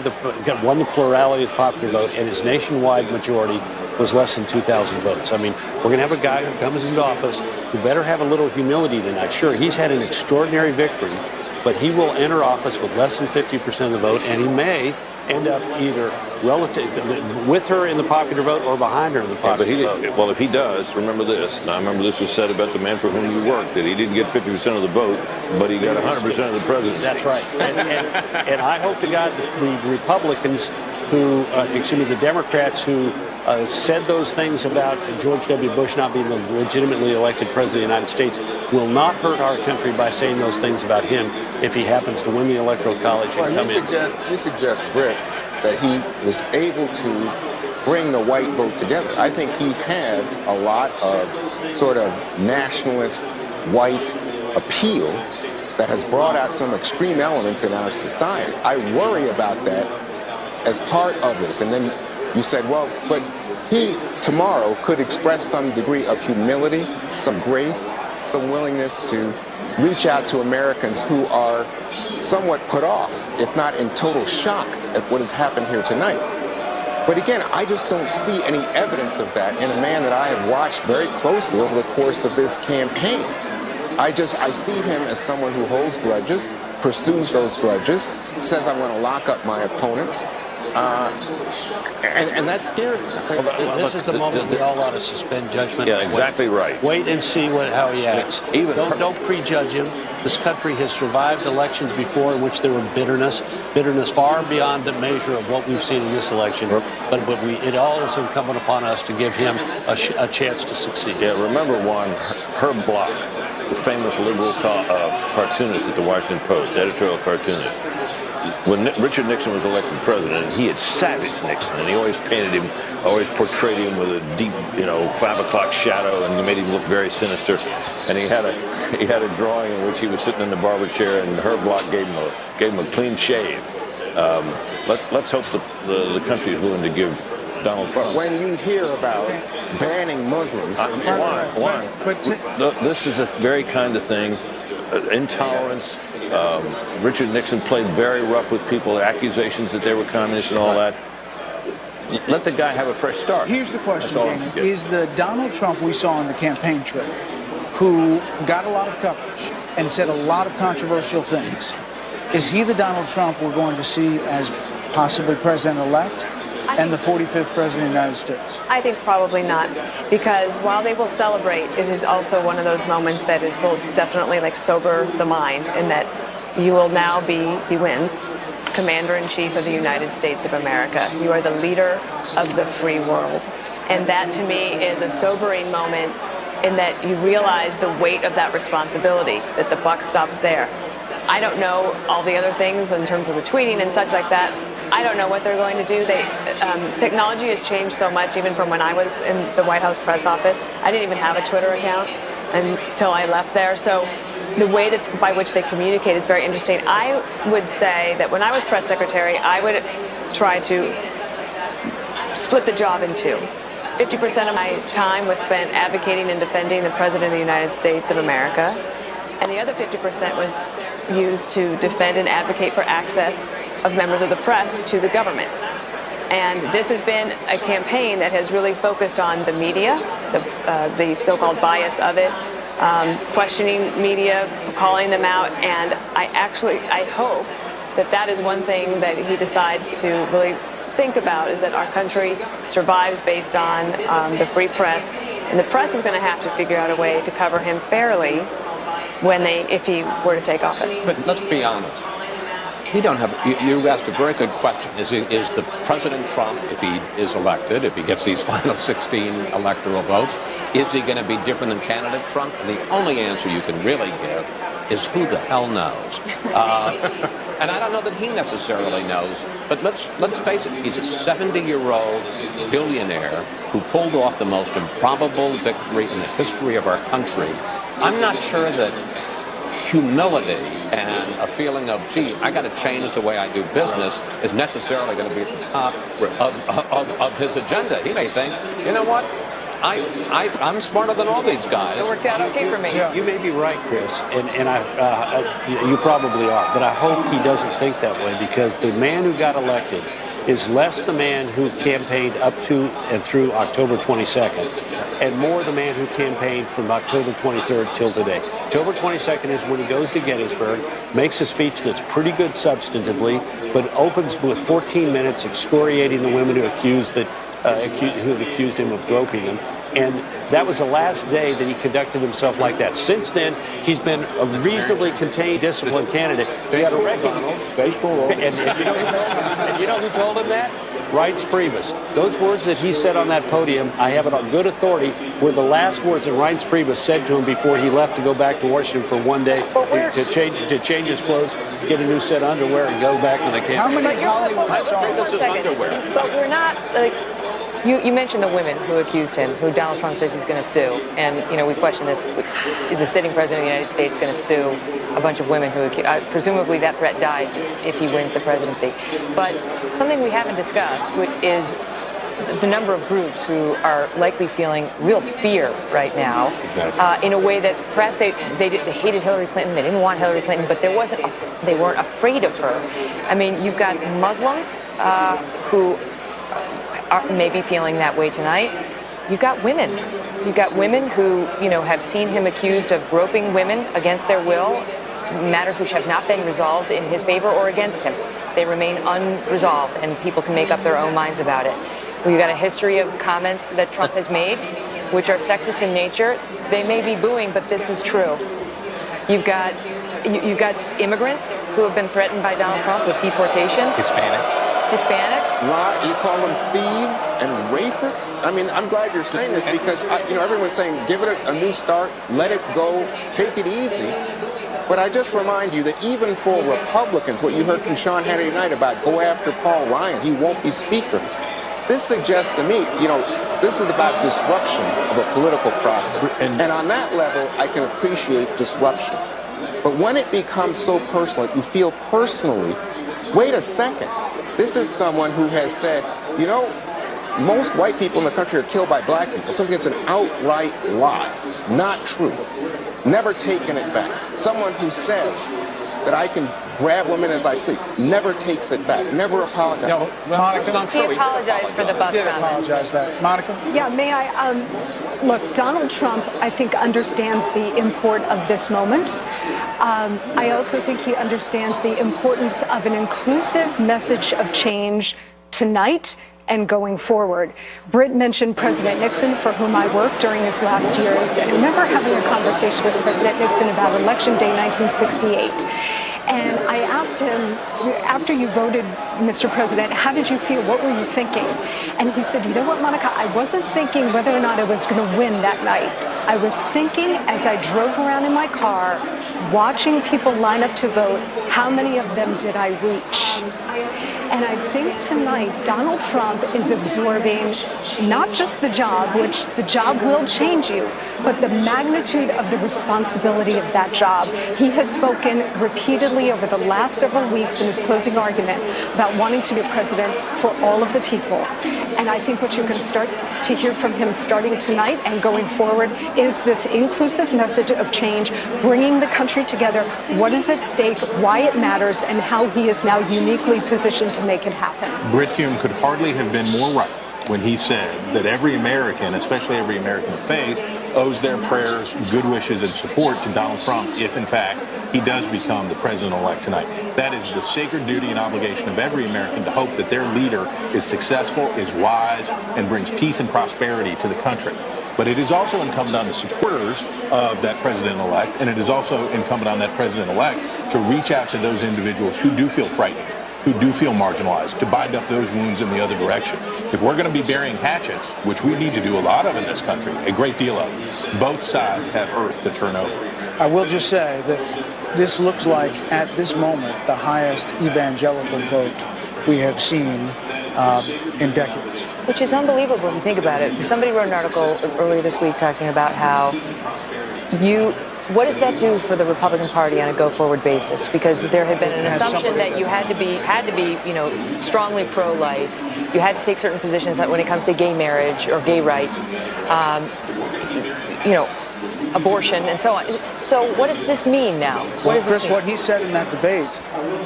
won the plurality of the popular vote, and his nationwide majority was less than 2,000 votes. I mean, we're going to have a guy who comes into office who better have a little humility tonight. Sure, he's had an extraordinary victory, but he will enter office with less than 50% of the vote, and he may end up either with her in the popular vote or behind her in the popular vote. Well, if he does, remember this. Now, I remember this was said about the man for whom you worked, that he didn't get 50% of the vote, but he got 100% of the presidency. That's right. And I hope to God the Republicans who, the Democrats who said those things about George W. Bush not being the legitimately elected president of the United States will not hurt our country by saying those things about him if he happens to win the Electoral College and come in. You suggest, Britt, that he was able to bring the white vote together. I think he had a lot of sort of nationalist white appeal that has brought out some extreme elements in our society. I worry about that as part of this. And then you said, well, but he tomorrow could express some degree of humility, some grace, some willingness to reach out to Americans who are somewhat put off, if not in total shock at what has happened here tonight. But again, I just don't see any evidence of that in a man that I have watched very closely over the course of this campaign. I see him as someone who holds grudges, pursues those grudges, says I'm going to lock up my opponents. And that scares me. This is the moment we all ought to suspend judgment. Yeah, exactly right. Wait and see how he acts. Don't prejudge him. This country has survived elections before in which there were bitterness far beyond the measure of what we've seen in this election. But it all is incumbent upon us to give him a chance to succeed. Yeah, remember one, Herb Block, the famous liberal cartoonist at the Washington Post, editorial cartoonist. When Richard Nixon was elected president, he had savaged Nixon, and he always portrayed him with a deep, 5 o'clock shadow, and he made him look very sinister. And he had a drawing in which he was sitting in the barber chair, and Herb Block gave him a clean shave. Let's hope the country is willing to give Donald Trump. When you hear about banning Muslims, this is a very kind of thing. Intolerance. Richard Nixon played very rough with people, accusations that they were communists and all that. Let the guy have a fresh start. Here's the question, Dana. Is the Donald Trump we saw on the campaign trail, who got a lot of coverage and said a lot of controversial things, is he the Donald Trump we're going to see as possibly president-elect and the 45th president of the United States? I think probably not, because while they will celebrate, it is also one of those moments that it will definitely sober the mind, in that you will now he wins, Commander-in-Chief of the United States of America. You are the leader of the free world. And that, to me, is a sobering moment in that you realize the weight of that responsibility, that the buck stops there. I don't know all the other things in terms of the tweeting and such like that, I don't know what they're going to do. Technology has changed so much, even from when I was in the White House press office. I didn't even have a Twitter account until I left there. So the way by which they communicate is very interesting. I would say that when I was press secretary, I would try to split the job in two. 50% of my time was spent advocating and defending the President of the United States of America, and the other 50% was used to defend and advocate for access of members of the press to the government. And this has been a campaign that has really focused on the media, the so-called bias of it, questioning media, calling them out, and I hope that is one thing that he decides to really think about, is that our country survives based on the free press, and the press is going to have to figure out a way to cover him fairly if he were to take office. But let's be honest. We don't have. You asked a very good question. Is the President Trump, if he is elected, if he gets these final 16 electoral votes, is he going to be different than candidate Trump? And the only answer you can really give is who the hell knows. And I don't know that he necessarily knows. But let's face it. He's a 70-year-old billionaire who pulled off the most improbable victory in the history of our country. I'm not sure that humility and a feeling of, gee, I got to change the way I do business is necessarily going to be at the top of his agenda. He may think, you know what, I'm smarter than all these guys. It worked out okay for me. You may be right, Chris, and you probably are, but I hope he doesn't think that way, because the man who got elected is less the man who campaigned up to and through October 22nd, and more the man who campaigned from October 23rd till today. October 22nd is when he goes to Gettysburg, makes a speech that's pretty good substantively, but opens with 14 minutes excoriating the women who had accused him of groping them. And that was the last day that he conducted himself like that. Since then, he's been a reasonably contained, disciplined candidate. He had a record. And you know who told him that? Reince Priebus. Those words that he said on that podium, I have it on good authority, were the last words that Reince Priebus said to him before he left to go back to Washington for one day to change his clothes, get a new set of underwear, and go back to the campaign. How many Hollywood stars? But we're not like. You mentioned the women who accused him, who Donald Trump says he's going to sue. And, we question this. Is the sitting president of the United States going to sue a bunch of women who presumably that threat dies if he wins the presidency? But something we haven't discussed is the number of groups who are likely feeling real fear right now. Exactly. In a way that perhaps they hated Hillary Clinton, they didn't want Hillary Clinton, but they weren't afraid of her. I mean, you've got Muslims who are maybe feeling that way tonight. You've got women. You've got women who, have seen him accused of groping women against their will, matters which have not been resolved in his favor or against him. They remain unresolved, and people can make up their own minds about it. We've got a history of comments that Trump has made, which are sexist in nature. They may be booing, but this is true. You've got immigrants who have been threatened by Donald Trump with deportation. Hispanics. You call them thieves and rapists? I mean, I'm glad you're saying this, because, everyone's saying give it a new start, let it go, take it easy. But I just remind you that even for Republicans, what you heard from Sean Hannity tonight about go after Paul Ryan, he won't be speaker. This suggests to me, this is about disruption of a political process. And on that level, I can appreciate disruption. But when it becomes so personal, you feel personally, wait a second. This is someone who has said, most white people in the country are killed by black people. So it's an outright lie. Not true. Never taken it back. Someone who says that I can grab women as I please, never takes it back, never apologizes. No, Monica, he apologized for the bus comment. Apologize that. Monica? Yeah, may I? Look, Donald Trump, I think, understands the import of this moment. I also think he understands the importance of an inclusive message of change tonight and going forward. Britt mentioned President Nixon, for whom I worked during his last years. And I remember having a conversation with President Nixon about Election Day 1968. And I asked him, after you voted, Mr. President, how did you feel? What were you thinking? And he said, you know what, Monica, I wasn't thinking whether or not I was going to win that night. I was thinking as I drove around in my car, watching people line up to vote, how many of them did I reach? And I think tonight Donald Trump is absorbing not just the job, which the job will change you, but the magnitude of the responsibility of that job. He has spoken repeatedly over the last several weeks in his closing argument about wanting to be president for all of the people. And I think what you're going to start to hear from him starting tonight and going forward is this inclusive message of change, bringing the country together, what is at stake, why it matters, and how he is now uniquely positioned to make it happen. Brit Hume could hardly have been more right when he said that every American, especially every American of faith, owes their prayers, good wishes, and support to Donald Trump if, in fact, he does become the president-elect tonight. That is the sacred duty and obligation of every American to hope that their leader is successful, is wise, and brings peace and prosperity to the country. But it is also incumbent on the supporters of that president-elect, and it is also incumbent on that president-elect to reach out to those individuals who do feel frightened, who do feel marginalized, to bind up those wounds in the other direction. If we're going to be burying hatchets, which we need to do a lot of in this country, a great deal of, both sides have earth to turn over. I will just say that this looks like, at this moment, the highest evangelical vote we have seen in decades. Which is unbelievable if you think about it. Somebody wrote an article earlier this week talking about how what does that do for the Republican Party on a go-forward basis? Because there had been an assumption that you had to be, strongly pro-life. You had to take certain positions when it comes to gay marriage or gay rights, abortion and so on. So what does this mean now? Well, Chris, what he said in that debate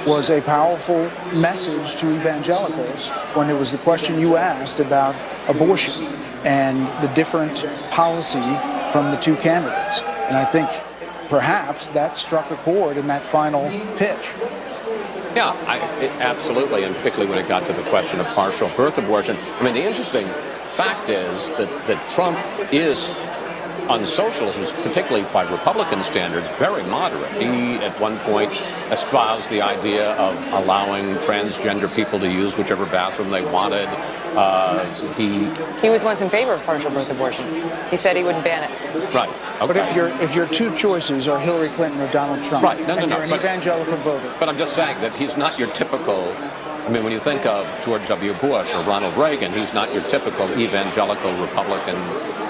was a powerful message to evangelicals when it was the question you asked about abortion and the different policy from the two candidates. And I think perhaps that struck a chord in that final pitch. Yeah, absolutely, and particularly when it got to the question of partial birth abortion. I mean, the interesting fact is that Trump is, on social issues, particularly by Republican standards, very moderate. He, at one point, espoused the idea of allowing transgender people to use whichever bathroom they wanted. He was once in favor of partial birth abortion. He said he wouldn't ban it. Right. Okay. But if your two choices are Hillary Clinton or Donald Trump, right. No, and you're an evangelical voter. But I'm just saying that he's not your typical. I mean, when you think of George W. Bush or Ronald Reagan, he's not your typical evangelical Republican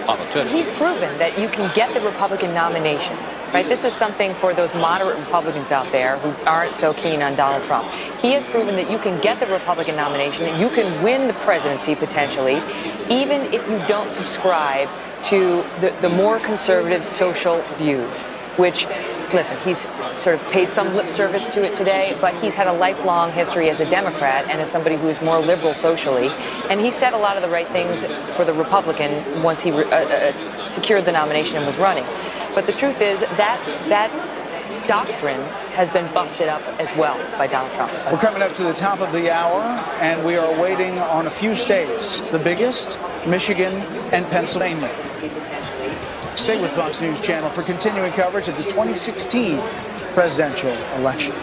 politician. He's proven that you can get the Republican nomination, right? This is something for those moderate Republicans out there who aren't so keen on Donald Trump. He has proven that you can get the Republican nomination, that you can win the presidency potentially, even if you don't subscribe to the more conservative social views, which, listen, he's sort of paid some lip service to it today, but he's had a lifelong history as a Democrat and as somebody who is more liberal socially. And he said a lot of the right things for the Republican once he secured the nomination and was running. But the truth is that doctrine has been busted up as well by Donald Trump. We're coming up to the top of the hour, and we are waiting on a few states, the biggest, Michigan and Pennsylvania. Stay with Fox News Channel for continuing coverage of the 2016 presidential election.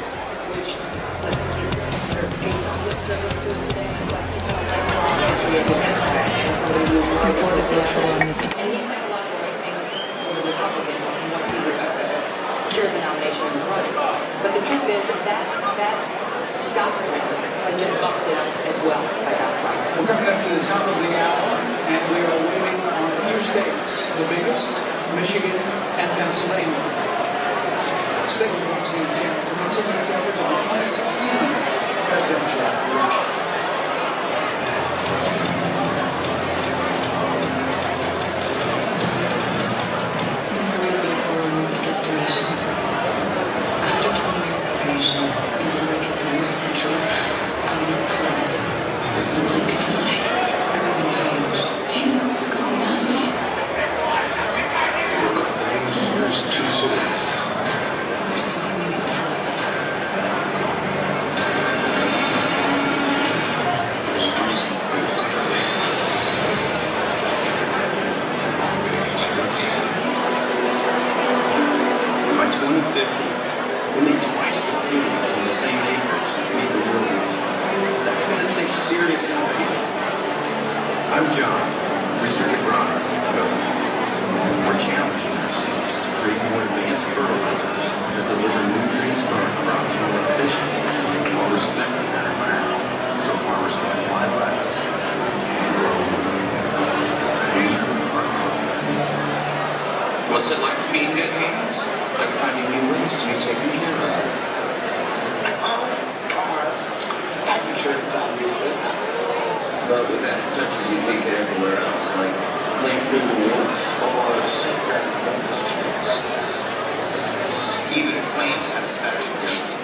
Secured the nomination and was running. But the truth is that doctrine has been busted up as well by Donald Trump. We're coming up to the top of the hour, and we are waiting on a few states, the biggest, Michigan and Pennsylvania. Stay with Fox News Channel for continuing coverage of the 2016 presidential election. Destination. 120 years of creation into making the most central on your planet. The blink of an eye, everything changed. Do you know what's going on? Years too soon. There's something you can tell us. By 2050, we'll need twice the food from the same acres to feed the world. That's going to take serious innovation. I'm John, research agronomist at Coke. We're challenging ourselves to create more advanced fertilizers that deliver nutrients to our crops more efficiently while respecting our environment. Because playing for the Wolves or self-driving government's choice. Either to claim satisfaction guarantee.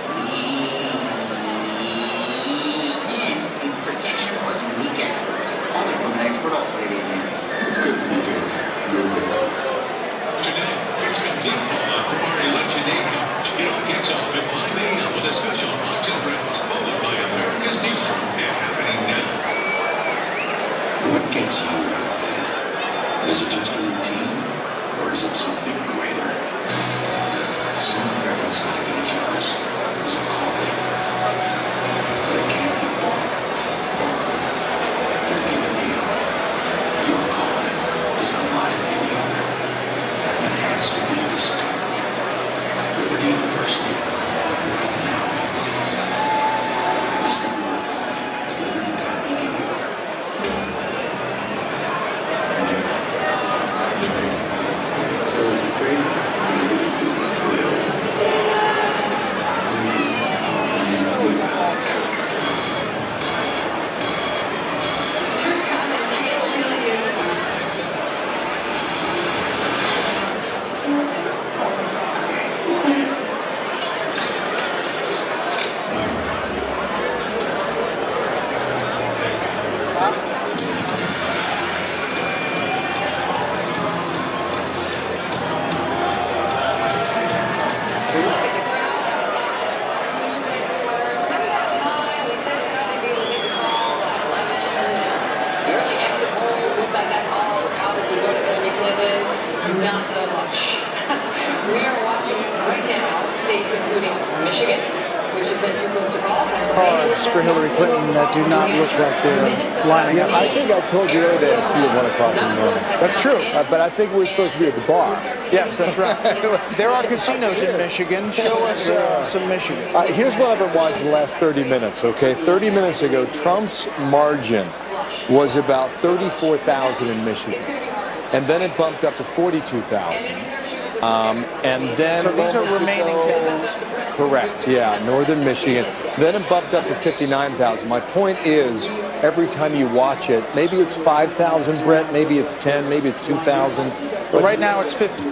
It's protection plus unique experts. Only from an expert Allstate agent. It's good to be here. Good news. Today, it's complete fallout from our Election Day coverage. It all kicks off at 5 a.m. with a special Fox and Friends, followed by America's Newsroom and Happening Now. What gets you out of bed? Is it just a routine? Or is it something greater? Somewhere inside each of us is a calling. But it can't be bought or given to you. Your calling is unlike any other. It has to be disturbed. Liberty University, right now. Discover your calling at liberty.edu. Not so much. We are watching right now states including Michigan, which has been too close to call. Cards for Hillary Clinton that do not look like they're lining up. I think I told you earlier that I'd see you at 1 o'clock in the morning. That's true. But I think we're supposed to be at the bar. Yes, that's right. There are casinos in Michigan. Show us some Michigan. Here's what I've been watching the last 30 minutes, okay? 30 minutes ago, Trump's margin was about 34,000 in Michigan. And then it bumped up to 42,000. And then so these are remaining candidates? Correct, yeah, northern Michigan. Then it bumped up to 59,000. My point is, every time you watch it, maybe it's 5,000, Brett, maybe it's 10, maybe it's 2,000. But right now it's 50.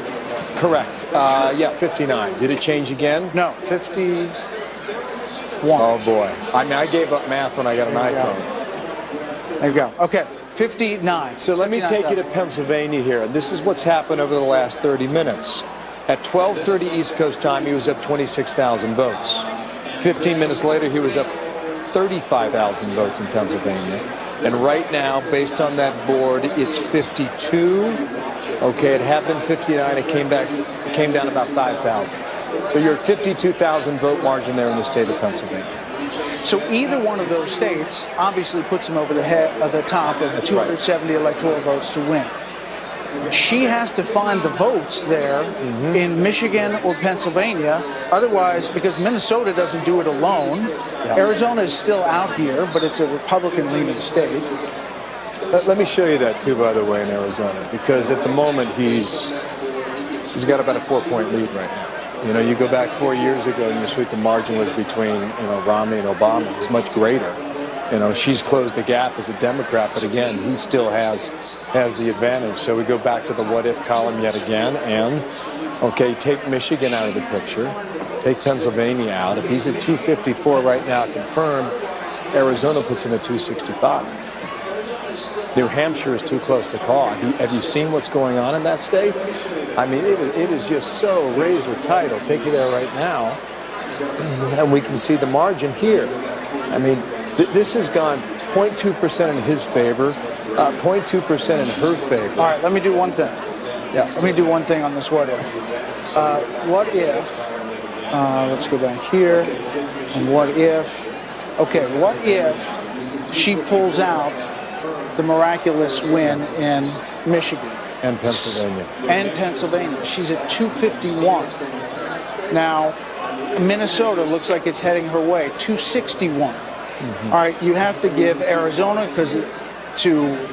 Correct. Yeah, 59. Did it change again? No, 51. Oh, boy. I mean, I gave up math when I got an iPhone. There you go. Okay. 59. So let me take you to Pennsylvania here. And this is what's happened over the last 30 minutes. At 12:30 East Coast time, he was up 26,000 votes. 15 minutes later, he was up 35,000 votes in Pennsylvania. And right now, based on that board, it's 52. Okay, it had been 59. It came down about 5,000. So you're at 52,000 vote margin there in the state of Pennsylvania. So either one of those states obviously puts him over the top of 270 electoral votes to win. She has to find the votes there in Michigan or Pennsylvania. Otherwise, because Minnesota doesn't do it alone, Arizona is still out here, but it's a Republican-leaning state. Let me show you that, too, by the way, in Arizona, because at the moment he's got about a 4-point lead right now. You know, you go back 4 years ago and you see the margin was between, Romney and Obama. It was much greater. She's closed the gap as a Democrat, but again, he still has the advantage. So we go back to the what-if column yet again, and, okay, take Michigan out of the picture. Take Pennsylvania out. If he's at 254 right now, confirmed, Arizona puts him at 265. New Hampshire is too close to call. Have you seen what's going on in that state? I mean, it is just so razor tight. I'll take you there right now. And we can see the margin here. I mean, this has gone 0.2% in his favor, 0.2% in her favor. All right, let me do one thing. Yeah. Let me do one thing on this what if. What if, let's go back here, and what if, okay, what if she pulls out the miraculous win in Michigan? And Pennsylvania. And Pennsylvania. She's at 251. Now, Minnesota looks like it's heading her way, 261. All right, you have to give Arizona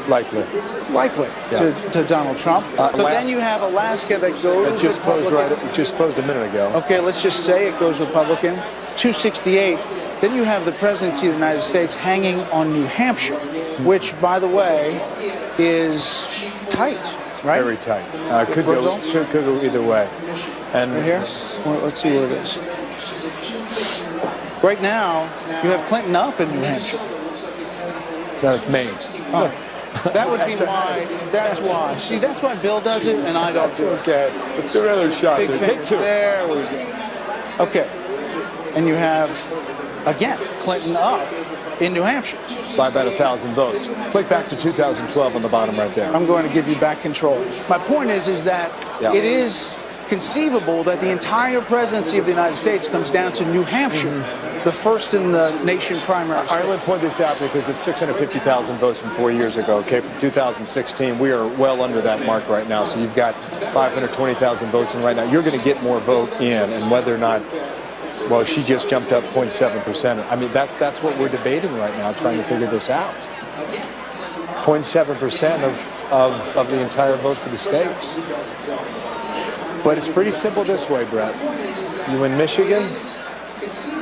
likely to Donald Trump. So then you have Alaska that goes it just Republican. closed it just closed a minute ago. Okay, let's just say it goes Republican. 268. Then you have the presidency of the United States hanging on New Hampshire, which, by the way, is tight, right? Very tight. Could go either way. And right here, well, let's see where it is. Right now, you have Clinton up in New Hampshire. No, it's Maine. Oh. That would be why. That's why. See, that's why Bill does it, and I don't do it. Okay. It's another shot. Big Take fingers. two. There we go. Okay. And you have, again, Clinton up in New Hampshire. By about 1,000 votes. Click back to 2012 on the bottom right there. I'm going to give you back control. My point is that it is conceivable that the entire presidency of the United States comes down to New Hampshire, the first in the nation primary state. I only point this out because it's 650,000 votes from 4 years ago. Okay, from 2016, we are well under that mark right now. So you've got 520,000 votes in right now. You're going to get more vote in, and whether or not, well, she just jumped up 0.7%. I mean, that's what we're debating right now, trying to figure this out. 0.7% of the entire vote for the state. But it's pretty simple this way, Brett. You win Michigan,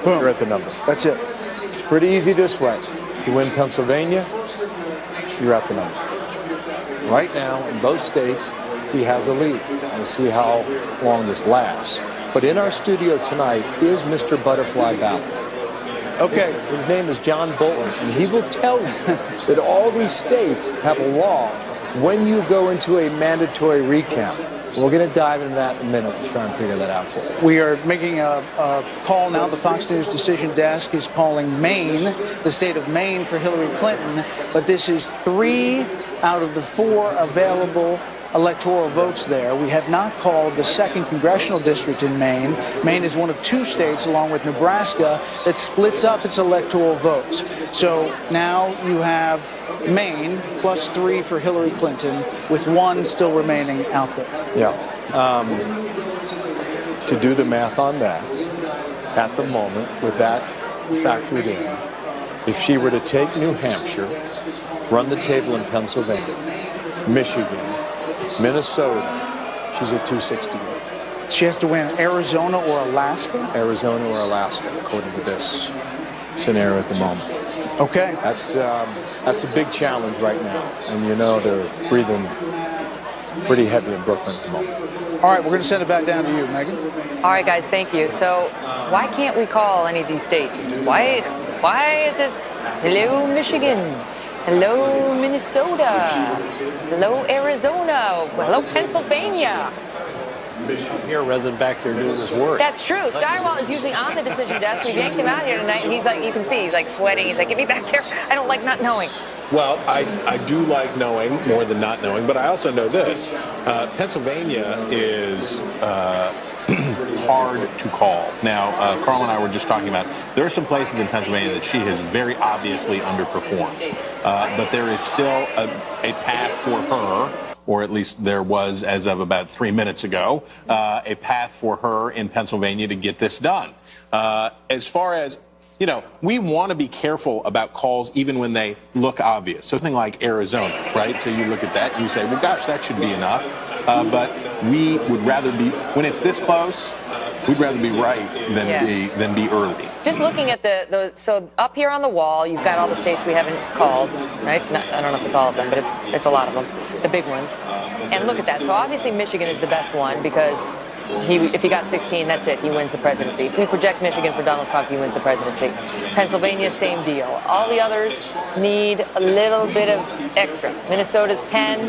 you're at the number. That's it. It's pretty easy this way. You win Pennsylvania, you're at the number. Right now, in both states, he has a lead. We'll see how long this lasts. But in our studio tonight is Mr. Butterfly Ballot. Okay. His name is John Bolton, and he will tell you that all these states have a law when you go into a mandatory recount. We're going to dive into that in a minute and try and figure that out for you. We are making a call now. The Fox News decision desk is calling Maine, the state of Maine, for Hillary Clinton. But this is 3 out of the 4 available electoral votes there. We have not called the 2nd congressional district in Maine. Maine is one of 2 states, along with Nebraska, that splits up its electoral votes. So now you have Maine plus 3 for Hillary Clinton, with 1 still remaining out there. Yeah. To do the math on that, at the moment, with that factored in, if she were to take New Hampshire, run the table in Pennsylvania, Michigan, Minnesota, she's at 268. She has to win Arizona or Alaska? Arizona or Alaska, according to this scenario at the moment. Okay. That's a big challenge right now. And you know they're breathing pretty heavy in Brooklyn at the moment. All right, we're going to send it back down to you, Megan. All right, guys, thank you. So why can't we call any of these states? Why is it hello, Michigan? Hello, Minnesota. Hello, Arizona. Hello, Pennsylvania. Here, rather than back there doing this work. That's true. Steinwall is usually on the decision desk. We yanked him out here tonight, and he's like, you can see, he's like sweating. He's like, get me back there. I don't like not knowing. Well, I do like knowing more than not knowing, but I also know this. Pennsylvania is hard to call. Now, Carl and I were just talking about, there are some places in Pennsylvania that she has very obviously underperformed. But there is still a path for her, or at least there was as of about 3 minutes ago, a path for her in Pennsylvania to get this done. As far as, you know, we want to be careful about calls even when they look obvious. Something like Arizona, right? So you look at that and you say, well, gosh, that should be enough. But we would rather be, when it's this close, we'd rather be right than be early. Just looking at so up here on the wall, you've got all the states we haven't called, right? I don't know if it's all of them, but it's a lot of them, the big ones. And look at that. So obviously Michigan is the best one because if he got 16, that's it. He wins the presidency. If we project Michigan for Donald Trump, he wins the presidency. Pennsylvania, same deal. All the others need a little bit of extra. Minnesota's 10,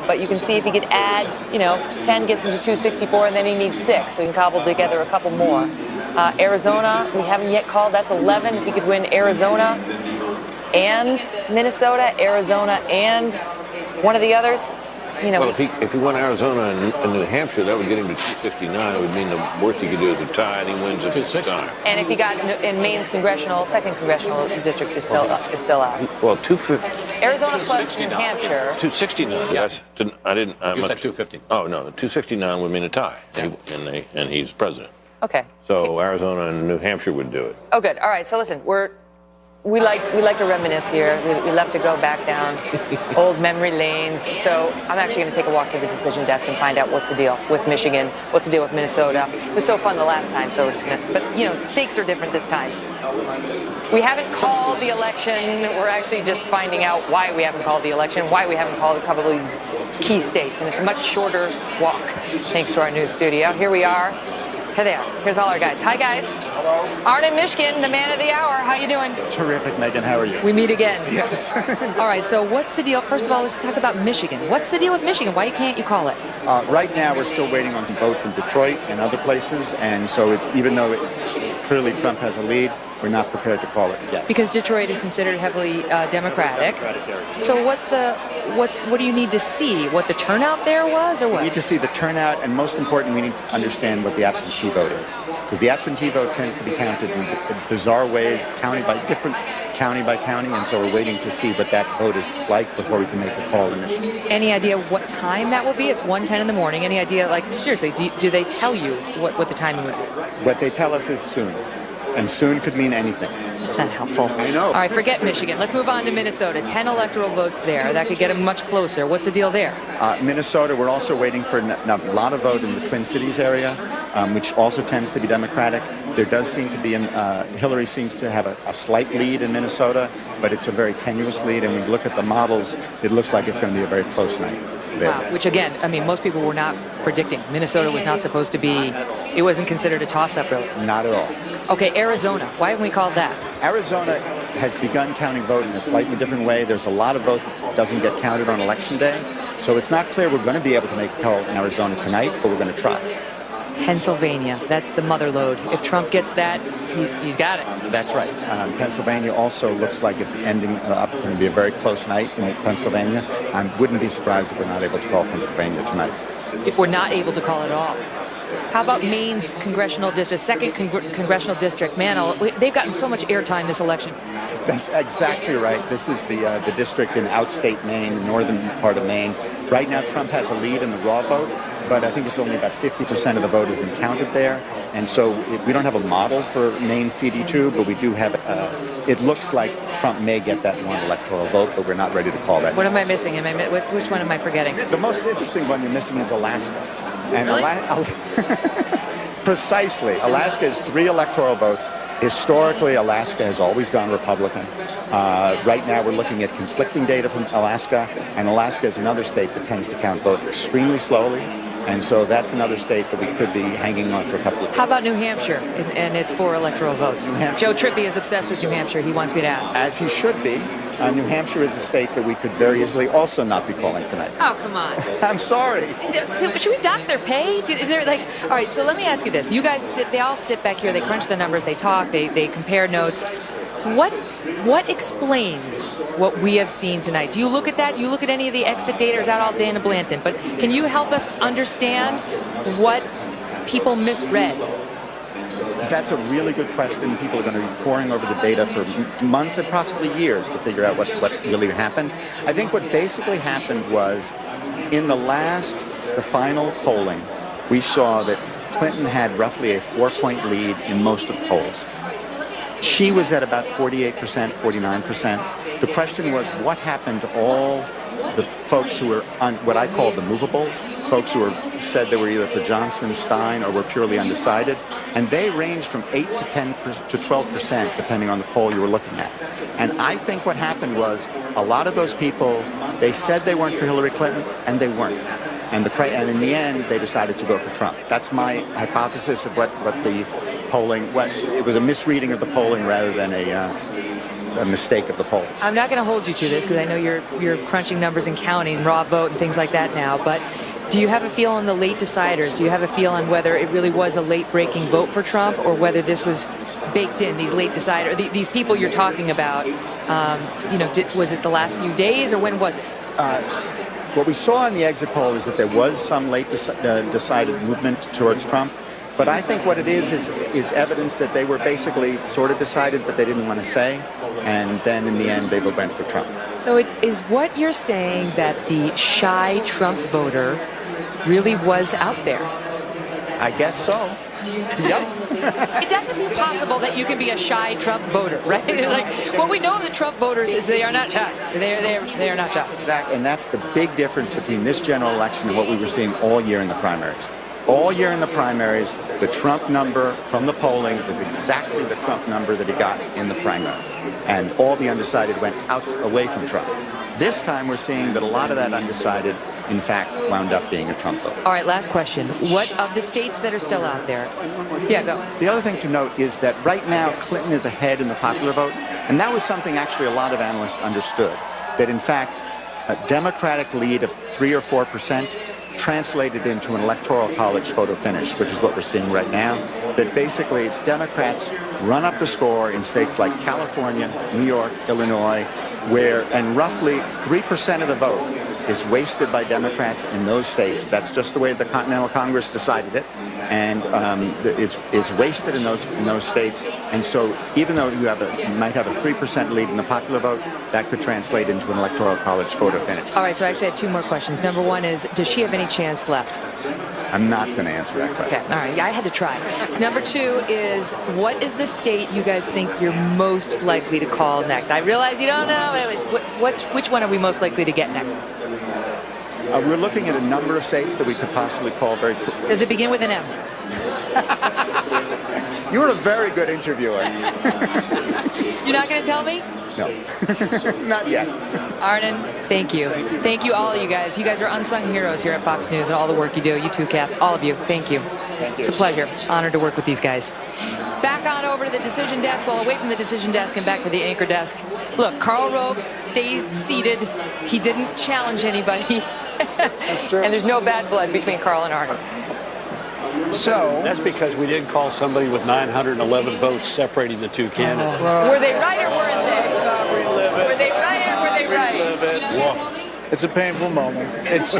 but you can see if he could add, 10 gets him to 264, and then he needs 6, so he can cobble together a couple more. Arizona, we haven't yet called. That's 11. If he could win Arizona and Minnesota, Arizona and one of the others, Well, if he won Arizona and New Hampshire, that would get him to 269. It would mean the worst he could do is a tie, and he wins at the time. And if he got in Maine's second congressional district is still out. Well, 250. Arizona plus New Hampshire. 269. Yes. I didn't. You said 250. Oh no, 269 would mean a tie, and he's president. Okay. So Arizona and New Hampshire would do it. Oh, good. All right. So listen, we're we like to reminisce here. We love to go back down old memory lanes. So I'm actually going to take a walk to the decision desk and find out what's the deal with Michigan, what's the deal with Minnesota. It was so fun the last time, so we're just going to, but you know, stakes are different this time. We haven't called the election. We're actually just finding out why we haven't called the election, why we haven't called a couple of these key states, and it's a much shorter walk thanks to our news studio. Here we are. Hey there. Here's all our guys. Hi, guys. Hello. Arden Mishkin, the man of the hour. How you doing? Terrific, Megan. How are you? We meet again. Yes. All right, so what's the deal? First of all, let's talk about Michigan. What's the deal with Michigan? Why can't you call it? Right now, we're still waiting on some vote from Detroit and other places, and so even though clearly Trump has a lead, we're not prepared to call it yet. Because Detroit is considered heavily Democratic. So what do you need to see? What the turnout there was, or what? We need to see the turnout, and most important, we need to understand what the absentee vote is. Because the absentee vote tends to be counted in bizarre ways, county by county, and so we're waiting to see what that vote is like before we can make a call in Michigan. Any idea what time that will be? It's 1:10 in the morning. Any idea, like, seriously, do they tell you what the timing would be? What they tell us is soon. And soon could mean anything. That's not helpful. I know. All right, forget Michigan. Let's move on to Minnesota. 10 electoral votes there. That could get them much closer. What's the deal there? Minnesota, we're also waiting for a lot of vote in the Twin Cities area, which also tends to be Democratic. There does seem to be, Hillary seems to have a slight lead in Minnesota, but it's a very tenuous lead. And when you look at the models, it looks like it's going to be a very close night there. Wow, which again, I mean, most people were not predicting. Minnesota was not supposed to be, it wasn't considered a toss-up, really. Not at all. Okay, Arizona. Why haven't we called that? Arizona has begun counting vote in a slightly different way. There's a lot of vote that doesn't get counted on Election Day. So it's not clear we're going to be able to make a call in Arizona tonight, but we're going to try. Pennsylvania. That's the mother lode. If Trump gets that, he's got it. That's right. Pennsylvania also looks like it's ending up going to be a very close night in Pennsylvania. I wouldn't be surprised if we're not able to call Pennsylvania tonight. If we're not able to call it all. How about Maine's congressional district, second congressional district? Man, they've gotten so much airtime this election. That's exactly right. This is the district in outstate Maine, the northern part of Maine. Right now, Trump has a lead in the raw vote, but I think it's only about 50% of the vote has been counted there. And so we don't have a model for Maine CD2, but we do have, it looks like Trump may get that one electoral vote, but we're not ready to call that. What am I missing? Which one am I forgetting? The most interesting one you're missing is Alaska. And really? Precisely. Alaska has 3 electoral votes. Historically, Alaska has always gone Republican. Right now, we're looking at conflicting data from Alaska, and Alaska is another state that tends to count votes extremely slowly. And so that's another state that we could be hanging on for a couple of years. How about New Hampshire and its 4 electoral votes? Joe Trippi is obsessed with New Hampshire. He wants me to ask. As he should be. New Hampshire is a state that we could very easily also not be calling tonight. Oh, come on. I'm sorry. Should we dock their pay? Is there like, all right, so let me ask you this. You guys they all sit back here, they crunch the numbers, they talk, they compare notes. What explains what we have seen tonight? Do you look at that? Do you look at any of the exit data? Or is that all Dana Blanton? But can you help us understand what people misread? That's a really good question. People are going to be poring over the data for months and possibly years to figure out what really happened. I think what basically happened was in the final polling, we saw that Clinton had roughly a 4-point lead in most of the polls. She was at about 48%, 49%. The question was, what happened to all the folks who were on what I call the movables, folks who said they were either for Johnson, Stein, or were purely undecided, and they ranged from 8 to 10 to 12%, depending on the poll you were looking at. And I think what happened was a lot of those people, they said they weren't for Hillary Clinton, and they weren't. And in the end, they decided to go for Trump. That's my hypothesis of what the polling was. It was a misreading of the polling rather than a mistake of the polls. I'm not going to hold you to this because I know you're crunching numbers in counties, raw vote, and things like that now. But do you have a feel on the late deciders? Do you have a feel on whether it really was a late-breaking vote for Trump, or whether this was baked in? These late deciders, these people you're talking about. Was it the last few days, or when was it? What we saw in the exit poll is that there was some late decided movement towards Trump. But I think what it is evidence that they were basically sort of decided, but they didn't want to say. And then in the end, they went for Trump. So it is what you're saying that the shy Trump voter really was out there? I guess so. Yep. It doesn't seem possible that you can be a shy Trump voter, right? Like, what we know of the Trump voters is they are not shy. They are not shy. Exactly, and that's the big difference between this general election and what we were seeing all year in the primaries. All year in the primaries, the Trump number from the polling was exactly the Trump number that he got in the primary. And all the undecided went out away from Trump. This time we're seeing that a lot of that undecided, in fact, wound up being a Trump vote. All right, last question. What of the states that are still out there? Yeah, go. The other thing to note is that right now Clinton is ahead in the popular vote. And that was something actually a lot of analysts understood. That in fact, a Democratic lead of 3 or 4% translated into an electoral college photo finish, which is what we're seeing right now, that basically Democrats run up the score in states like California, New York, Illinois, and roughly 3% of the vote is wasted by Democrats in those states. That's just the way the Continental Congress decided it, and it's wasted in those states. And so, even though you might have a 3% lead in the popular vote, that could translate into an electoral college photo finish. All right, so I actually have two more questions. Number one is, does she have any chance left? I'm not going to answer that question. Okay, all right, yeah, I had to try. Number two is, what is the state you guys think you're most likely to call next? I realize you don't know. Which one are we most likely to get next? We're looking at a number of states that we could possibly call very quickly. Does it begin with an M? You're a very good interviewer. You're not going to tell me? No, not yet. Arnon, thank you. Thank you, all of you guys. You guys are unsung heroes here at Fox News and all the work you do. You too, Kath. All of you. Thank you. It's a pleasure. Honored to work with these guys. Back on over to the decision desk. Well, away from the decision desk and back to the anchor desk. Look, Karl Rove stays seated. He didn't challenge anybody. That's true. And there's no bad blood between Karl and Arnon. So that's because we didn't call somebody with 911 votes separating the two candidates. Were they right or weren't they? Let's not relive it. Were they right or were they right? Relive it. It's a painful moment. It's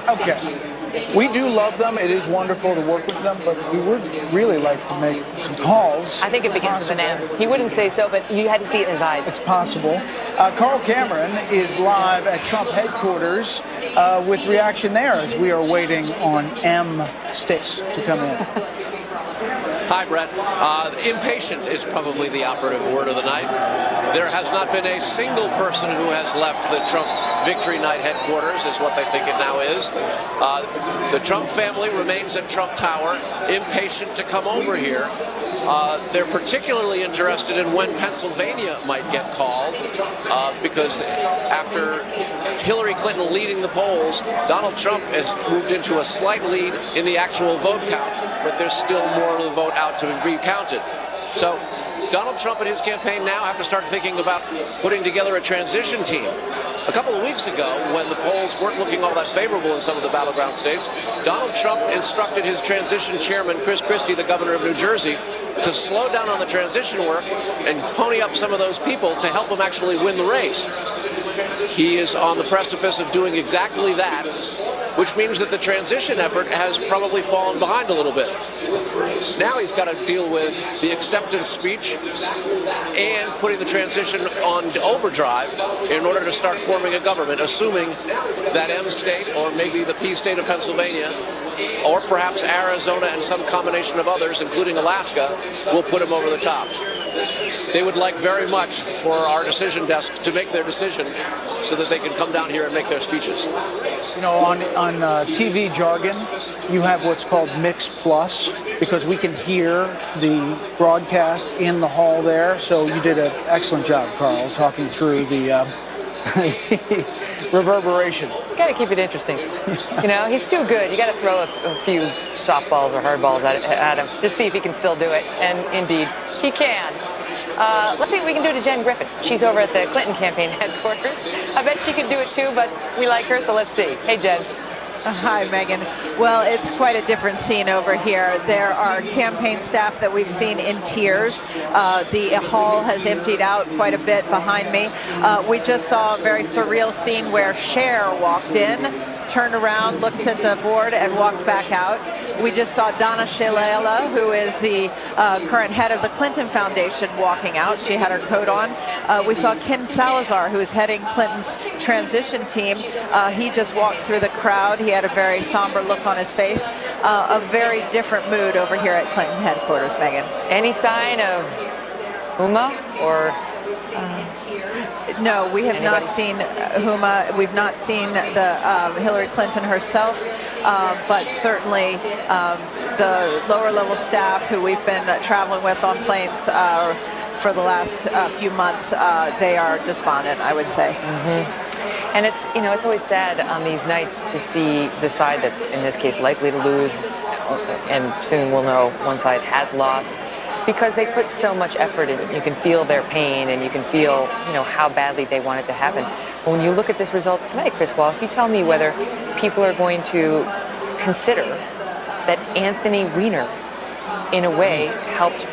okay. We do love them. It is wonderful to work with them, but we would really like to make some calls. I think it begins with an M. He wouldn't say so, but you had to see it in his eyes. It's possible. Carl Cameron is live at Trump headquarters with reaction there as we are waiting on M states to come in. Hi, Brett. Impatient is probably the operative word of the night. There has not been a single person who has left the Trump Victory Night headquarters, is what they think it now is. The Trump family remains at Trump Tower, impatient to come over here. They're particularly interested in when Pennsylvania might get called, because after Hillary Clinton leading the polls, Donald Trump has moved into a slight lead in the actual vote count, but there's still more of the vote out to be counted. So Donald Trump and his campaign now have to start thinking about putting together a transition team. A couple of weeks ago, when the polls weren't looking all that favorable in some of the battleground states, Donald Trump instructed his transition chairman, Chris Christie, the governor of New Jersey, to slow down on the transition work and pony up some of those people to help him actually win the race. He is on the precipice of doing exactly that, which means that the transition effort has probably fallen behind a little bit. Now he's got to deal with the acceptance speech and putting the transition on overdrive in order to start forming a government, assuming that M state, or maybe the P state of Pennsylvania, or perhaps Arizona and some combination of others, including Alaska, will put him over the top. They would like very much for our decision desk to make their decision so that they can come down here and make their speeches. You know, on TV jargon, you have what's called Mix Plus, because we can hear the broadcast in the hall there. So you did an excellent job, Carl, talking through the reverberation. You got to keep it interesting. You know, he's too good. You got to throw a few softballs or hardballs at him. Just see if he can still do it. And indeed, he can. Let's see what we can do to Jen Griffin. She's over at the Clinton campaign headquarters. I bet she could do it too, but we like her, so let's see. Hey, Jen. Hi, Megan. Well, it's quite a different scene over here. There are campaign staff that we've seen in tears. The hall has emptied out quite a bit behind me. We just saw a very surreal scene where Cher walked in, turned around, looked at the board, and walked back out. We just saw Donna Shalala, who is the current head of the Clinton Foundation, walking out. She had her coat on. We saw Ken Salazar, who is heading Clinton's transition team. He just walked through the crowd. He had a very somber look on his face. A very different mood over here at Clinton headquarters, Megan. Any sign of Huma or... No, we have not seen Huma. We've not seen the Hillary Clinton herself, but certainly the lower level staff who we've been traveling with on planes for the last few months, they are despondent, I would say. Mm-hmm. And it's, you know, it's always sad on these nights to see the side that's, in this case, likely to lose, and soon we'll know one side has lost, because they put so much effort in it. You can feel their pain, and you can feel, you know, how badly they want it to happen. But when you look at this result tonight, Chris Wallace, you tell me whether people are going to consider that Anthony Weiner, in a way, helped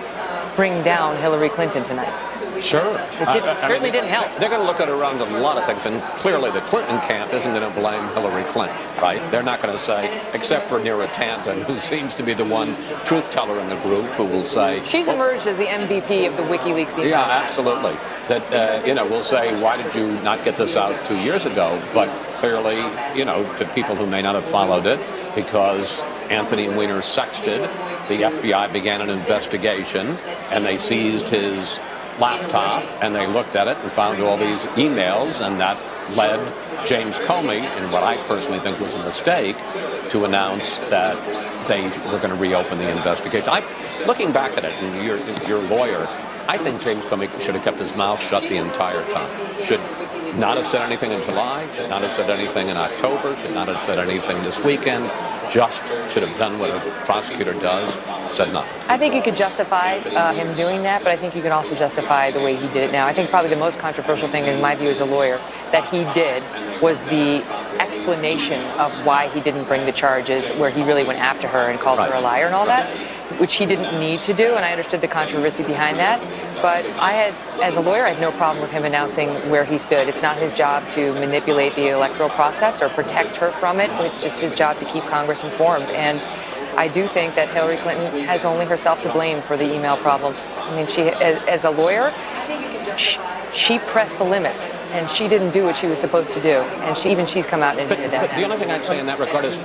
bring down Hillary Clinton tonight. Sure. It certainly didn't help. They're going to look at around a lot of things, and clearly the Clinton camp isn't going to blame Hillary Clinton, right? They're not going to say, except for Neera Tanden, who seems to be the one truth teller in the group, who will say... She's emerged as the MVP of the WikiLeaks emails. Yeah, absolutely. That, you know, we'll say, why did you not get this out 2 years ago? But clearly, you know, to people who may not have followed it, because Anthony Weiner sexted, the FBI began an investigation, and they seized his laptop, and they looked at it and found all these emails, and that led James Comey, in what I personally think was a mistake, to announce that they were going to reopen the investigation. Looking back at it, and you're a lawyer, I think James Comey should have kept his mouth shut the entire time. Should not have said anything in July, should not have said anything in October, should not have said anything this weekend, just should have done what a prosecutor does, said nothing. I think you could justify him doing that, but I think you can also justify the way he did it now. I think probably the most controversial thing, in my view as a lawyer, that he did was the explanation of why he didn't bring the charges, where he really went after her and called her a liar and all that, which he didn't need to do, and I understood the controversy behind that. But I had, as a lawyer, I had no problem with him announcing where he stood. It's not his job to manipulate the electoral process or protect her from it. It's just his job to keep Congress informed. And I do think that Hillary Clinton has only herself to blame for the email problems. I mean, she, as a lawyer, she pressed the limits, and she didn't do what she was supposed to do. And she's come out and admitted that. But the only thing I'd say in that regard is,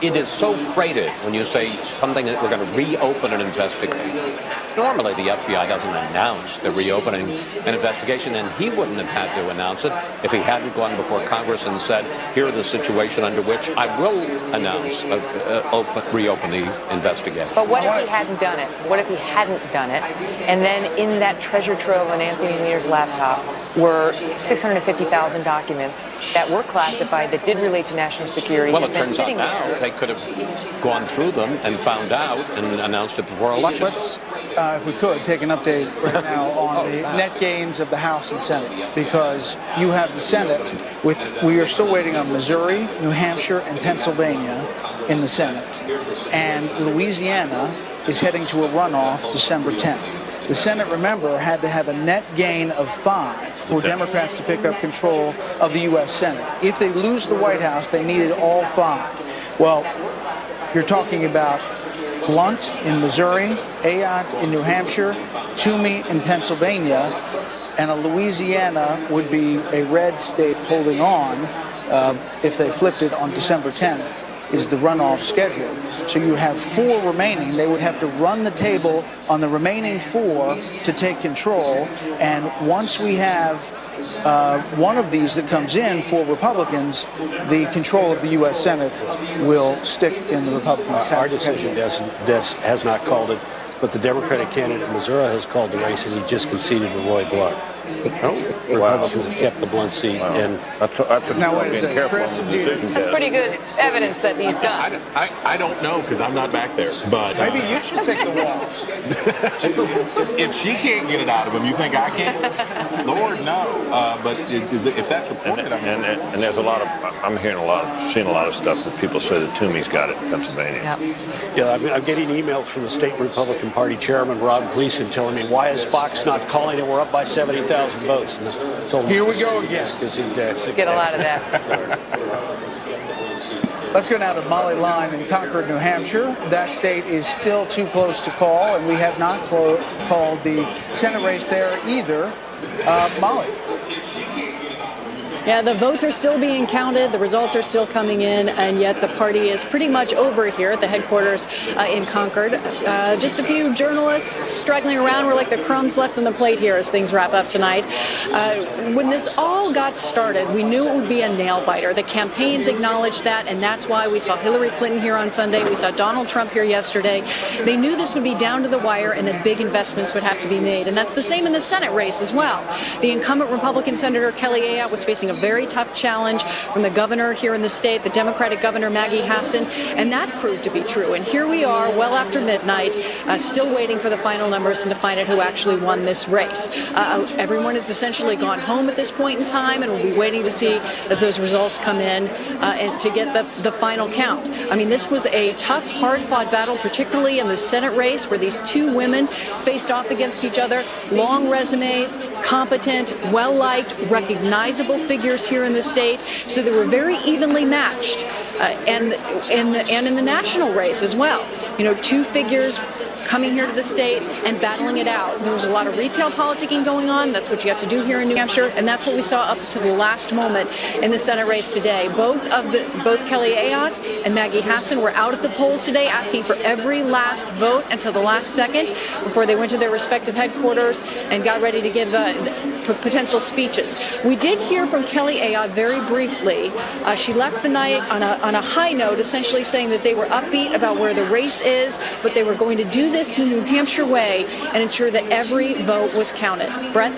it is so freighted when you say something that we're going to reopen an investigation. Normally, the FBI doesn't announce they're reopening an investigation, and he wouldn't have had to announce it if he hadn't gone before Congress and said, here are the situation under which I will announce, reopen the investigation. But what if he hadn't done it? What if he hadn't done it? And then in that treasure trove on Anthony Weiner's laptop were 650,000 documents that were classified, that did relate to national security. Well, it turns out now they could have gone through them and found out and announced it before elections. Let's, if we could, take an update right now on the net gains of the House and Senate, because you have the Senate we are still waiting on Missouri, New Hampshire, and Pennsylvania in the Senate, and Louisiana is heading to a runoff December 10th. The Senate, remember, had to have a net gain of 5 for Democrats to pick up control of the U.S. Senate. If they lose the White House, they needed all 5. Well, you're talking about Blunt in Missouri, Ayotte in New Hampshire, Toomey in Pennsylvania, and Louisiana would be a red state holding on if they flipped it on December 10th, is the runoff schedule. So you have 4 remaining. They would have to run the table on the remaining 4 to take control, and once we have one of these that comes in for Republicans, the control of the U.S. Senate will stick in the Republicans' Our decision has not called it, but the Democratic candidate in Missouri has called the race, and he just conceded to Roy Blunt. Republicans have kept the Blunt seat. Wow. And now, what is that, Chris? That's pretty good evidence that he's done. I don't know, because I'm not back there. But maybe you should take the wall. If she can't get it out of him, you think I can? Lord, no. But if that's reported, and there's a lot of, I'm seeing a lot of stuff that people say that Toomey's got it in Pennsylvania. Yep. Yeah, I'm getting emails from the state Republican Party chairman, Rob Gleason, telling me, why is Fox not calling it? We're up by 70,000 votes. Here we go again. Get a lot of that. Let's go now to Molly Line in Concord, New Hampshire. That state is still too close to call, and we have not called the Senate race there either. Molly. Yeah, the votes are still being counted, the results are still coming in, and yet the party is pretty much over here at the headquarters in Concord. Just a few journalists struggling around. We're like the crumbs left on the plate here as things wrap up tonight. When this all got started, we knew it would be a nail-biter. The campaigns acknowledged that, and that's why we saw Hillary Clinton here on Sunday. We saw Donald Trump here yesterday. They knew this would be down to the wire and that big investments would have to be made, and that's the same in the Senate race as well. The incumbent Republican Senator Kelly Ayotte was facing a very tough challenge from the governor here in the state, the Democratic governor Maggie Hassan, and that proved to be true. And here we are, well after midnight, still waiting for the final numbers and to find out who actually won this race. Everyone has essentially gone home at this point in time, and we'll be waiting to see as those results come in and to get the final count. I mean, this was a tough, hard-fought battle, particularly in the Senate race, where these two women faced off against each other. Long resumes, competent, well-liked, recognizable figures here in the state, so they were very evenly matched, and in the national race as well. You know, two figures coming here to the state and battling it out. There was a lot of retail politicking going on. That's what you have to do here in New Hampshire, and that's what we saw up to the last moment in the Senate race today. Both Kelly Ayotte and Maggie Hassan were out at the polls today asking for every last vote until the last second before they went to their respective headquarters and got ready to give potential speeches. We did hear from Kelly Ayotte very briefly. She left the night on a high note, essentially saying that they were upbeat about where the race is, but they were going to do this the New Hampshire way and ensure that every vote was counted. Brett?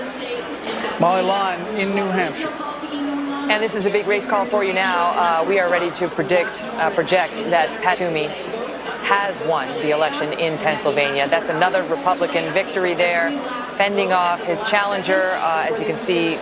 Molly Line in New Hampshire. And this is a big race call for you now. We are ready to project that Pat Toomey has won the election in Pennsylvania. That's another Republican victory there, fending off his challenger, as you can see,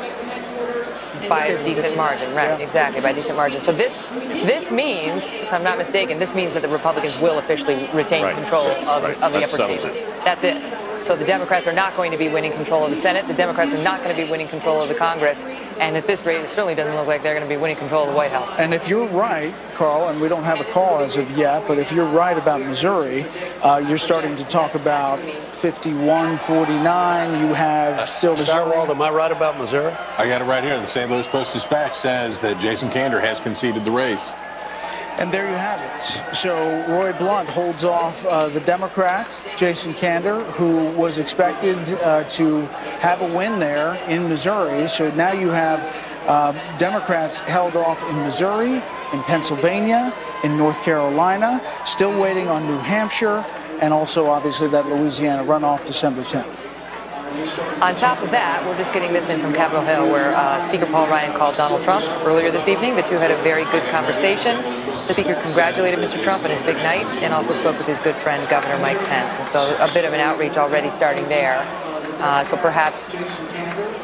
by a decent margin. Right, exactly, by a decent margin. So this means, if I'm not mistaken, this means that the Republicans will officially retain control of the upper chamber. That's it. So the Democrats are not going to be winning control of the Senate. The Democrats are not going to be winning control of the Congress. And at this rate, it certainly doesn't look like they're going to be winning control of the White House. And if you're right, Carl, and we don't have a call as of yet, but if you're right about Missouri, you're starting to talk about 51-49. You have still Missouri. Starwald, am I right about Missouri? I got it right here. The St. Louis Post-Dispatch says that Jason Kander has conceded the race. And there you have it. So Roy Blunt holds off the Democrat, Jason Kander, who was expected to have a win there in Missouri. So now you have Democrats held off in Missouri, in Pennsylvania, in North Carolina, still waiting on New Hampshire, and also obviously that Louisiana runoff December 10th. On top of that, we're just getting this in from Capitol Hill, where Speaker Paul Ryan called Donald Trump earlier this evening. The two had a very good conversation. The Speaker congratulated Mr. Trump on his big night and also spoke with his good friend, Governor Mike Pence. And so a bit of an outreach already starting there. So perhaps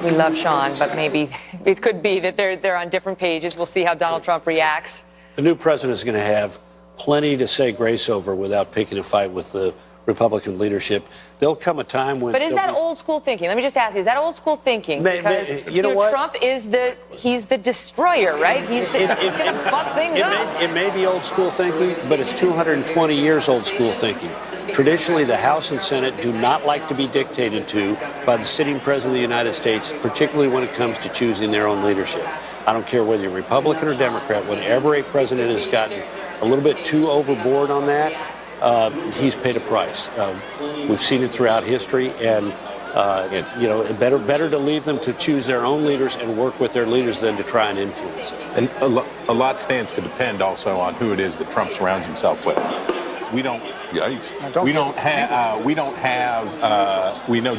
we love Sean, but maybe it could be that they're on different pages. We'll see how Donald Trump reacts. The new president is going to have plenty to say grace over without picking a fight with the Republican leadership. There'll come a time when... But is that old school thinking? Let me just ask you, is that old school thinking? Because you know what? Trump is he's the destroyer, right? He's going to bust things up. It may be old school thinking, but it's 220 years old school thinking. Traditionally, the House and Senate do not like to be dictated to by the sitting president of the United States, particularly when it comes to choosing their own leadership. I don't care whether you're Republican or Democrat, whenever a president has gotten a little bit too overboard on that, he's paid a price. We've seen it throughout history, and better to leave them to choose their own leaders and work with their leaders than to try and influence it. And a lot stands to depend also on who it is that Trump surrounds himself with. We know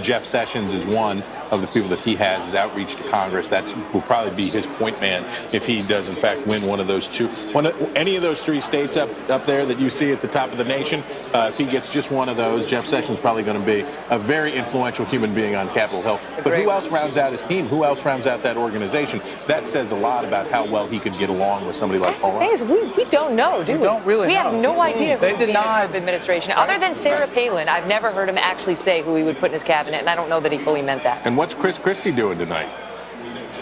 Jeff Sessions is one of the people that he has his outreach to Congress. Will probably be his point man if he does in fact win any of those three states up there that you see at the top of the nation. If he gets just one of those, Jeff Sessions is probably going to be a very influential human being on Capitol Hill. But who else rounds out his team? Who else rounds out that organization? That says a lot about how well he could get along with somebody like Paul Ryan. The thing is, we don't know, do we? We don't really know. We have no idea who They would be in the denied Trump administration. Other than Sarah Palin, I've never heard him actually say who he would put in his cabinet, and I don't know that he fully meant that. And what's Chris Christie doing tonight?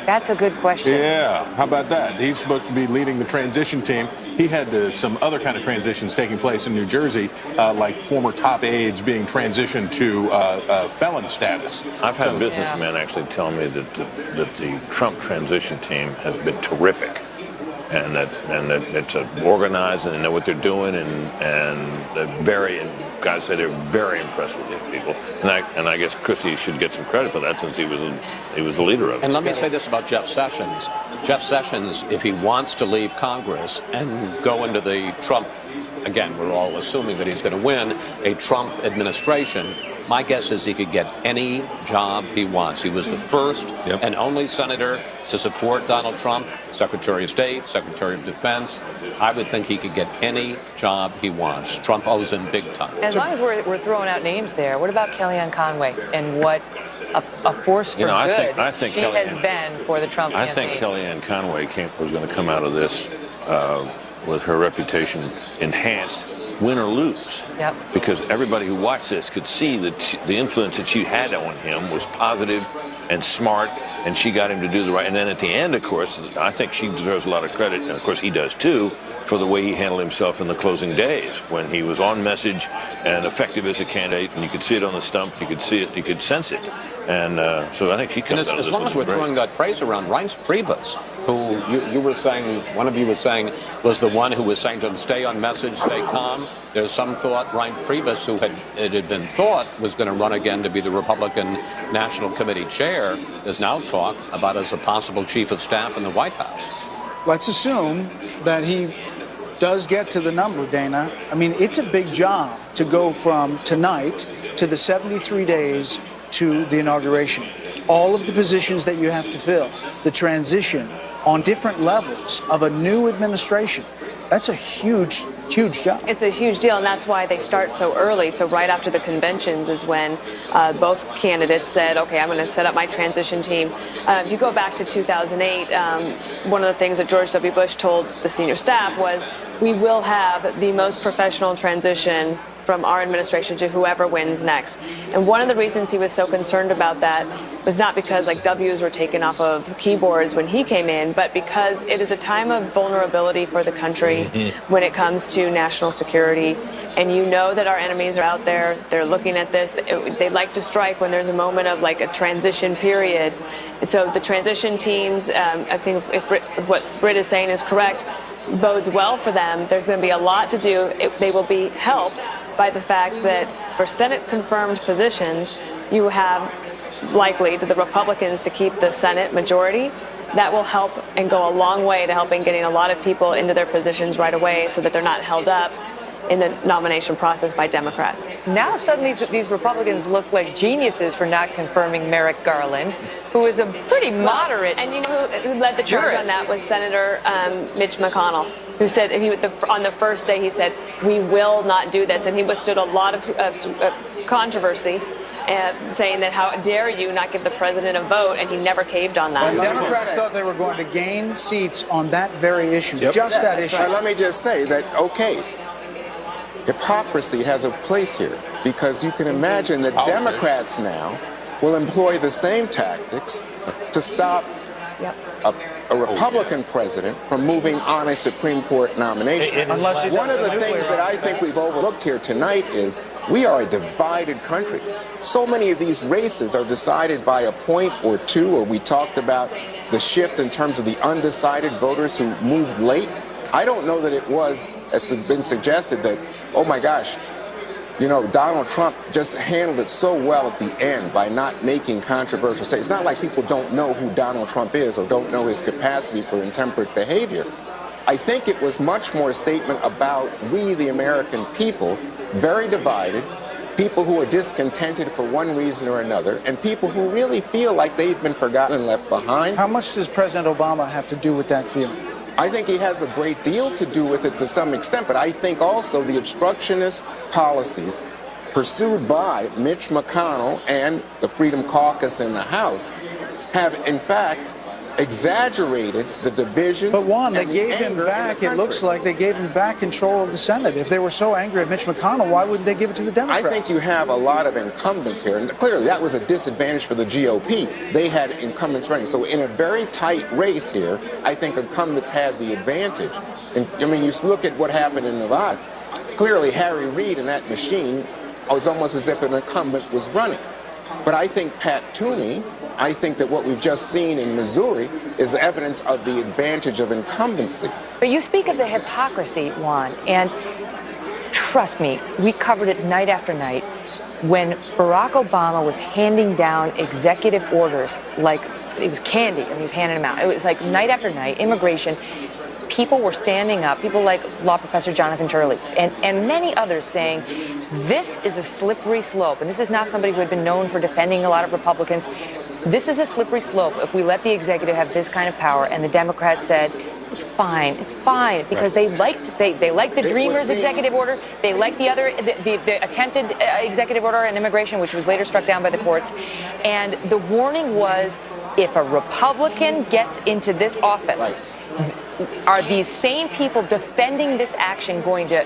That's a good question. Yeah, how about that? He's supposed to be leading the transition team. He had some other kind of transitions taking place in New Jersey, like former top aides being transitioned to felon status. I've had businessmen actually tell me that the Trump transition team has been terrific. And that it's organized and they know what they're doing, and guys say they're very impressed with these people. And I guess Christie should get some credit for that, since he was the leader of it. And let me say this about Jeff Sessions. Jeff Sessions, if he wants to leave Congress and go into the Trump, again, we're all assuming that he's going to win a Trump administration, my guess is he could get any job he wants. He was the first and only senator to support Donald Trump, Secretary of State, Secretary of Defense. I would think he could get any job he wants. Trump owes him big time. As long as we're throwing out names there, what about Kellyanne Conway and what a force for good I think she has been for the Trump campaign? I think Kellyanne Conway was going to come out of this with her reputation enhanced, win or lose. Yep. Because everybody who watched this could see that the influence that she had on him was positive and smart, and she got him to do the right. And then at the end, of course, I think she deserves a lot of credit, and of course he does too, for the way he handled himself in the closing days, when he was on message and effective as a candidate, and you could see it on the stump, you could see it, you could sense it. And so I think she comes out of this. As long as we're throwing that praise around, Reince Priebus, who you were saying, one of you was saying, was the one who was saying to him, stay on message, stay calm. There's some thought Reince Priebus, who it had been thought was going to run again to be the Republican National Committee chair, is now talked about as a possible chief of staff in the White House. Let's assume that he does get to the number, Dana. I mean, it's a big job to go from tonight to the 73 days to the inauguration. All of the positions that you have to fill, the transition on different levels of a new administration. That's a huge, huge job. It's a huge deal, and that's why they start so early. So right after the conventions is when both candidates said, okay, I'm going to set up my transition team. If you go back to 2008, one of the things that George W. Bush told the senior staff was, we will have the most professional transition from our administration to whoever wins next. And one of the reasons he was so concerned about that was not because like W's were taken off of keyboards when he came in, but because it is a time of vulnerability for the country when it comes to national security. And you know that our enemies are out there. They're looking at this. They like to strike when there's a moment of like a transition period. And so the transition teams, I think if what Britt is saying is correct, bodes well for them. There's going to be a lot to do. They will be helped by the fact that for Senate-confirmed positions, you have likely to the Republicans to keep the Senate majority. That will help and go a long way to helping getting a lot of people into their positions right away so that they're not held up in the nomination process by Democrats. Now suddenly these Republicans look like geniuses for not confirming Merrick Garland, who is a pretty moderate. And you know who led the charge on that was Senator Mitch McConnell, who said on the first day he said, we will not do this. And he withstood a lot of controversy saying that how dare you not give the president a vote, and he never caved on that. The Democrats thought they were going to gain seats on that very issue, just that issue. Let me just say that, okay, hypocrisy has a place here, because you can imagine that Democrats now will employ the same tactics to stop a Republican president from moving on a Supreme Court nomination. One of the things that I think we've overlooked here tonight is we are a divided country. So many of these races are decided by a point or two, or we talked about the shift in terms of the undecided voters who moved late. I don't know that it was, as has been suggested, that, oh my gosh, you know, Donald Trump just handled it so well at the end by not making controversial statements. It's not like people don't know who Donald Trump is or don't know his capacity for intemperate behavior. I think it was much more a statement about we, the American people, very divided, people who are discontented for one reason or another, and people who really feel like they've been forgotten and left behind. How much does President Obama have to do with that feeling? I think he has a great deal to do with it to some extent, but I think also the obstructionist policies pursued by Mitch McConnell and the Freedom Caucus in the House have, in fact, exaggerated the division. But Juan, they and the gave him anger in back, the it looks country. like they gave him back control of the Senate. If they were so angry at Mitch McConnell, why wouldn't they give it to the Democrats? I think you have a lot of incumbents here, and clearly that was a disadvantage for the GOP. They had incumbents running. So in a very tight race here, I think incumbents had the advantage. And I mean, you look at what happened in Nevada. Clearly, Harry Reid and that machine was almost as if an incumbent was running. But I think Pat Toomey, I think that what we've just seen in Missouri is the evidence of the advantage of incumbency. But you speak of the hypocrisy, Juan, and trust me, we covered it night after night when Barack Obama was handing down executive orders like it was candy, and he was handing them out. It was like night after night, immigration. People were standing up, people like law professor Jonathan Turley and many others saying this is a slippery slope. And this is not somebody who had been known for defending a lot of Republicans. This is a slippery slope if we let the executive have this kind of power. And the Democrats said, it's fine, because they liked the Dreamers executive order. They liked the other, the attempted executive order on immigration, which was later struck down by the courts. And the warning was, if a Republican gets into this office, are these same people defending this action going to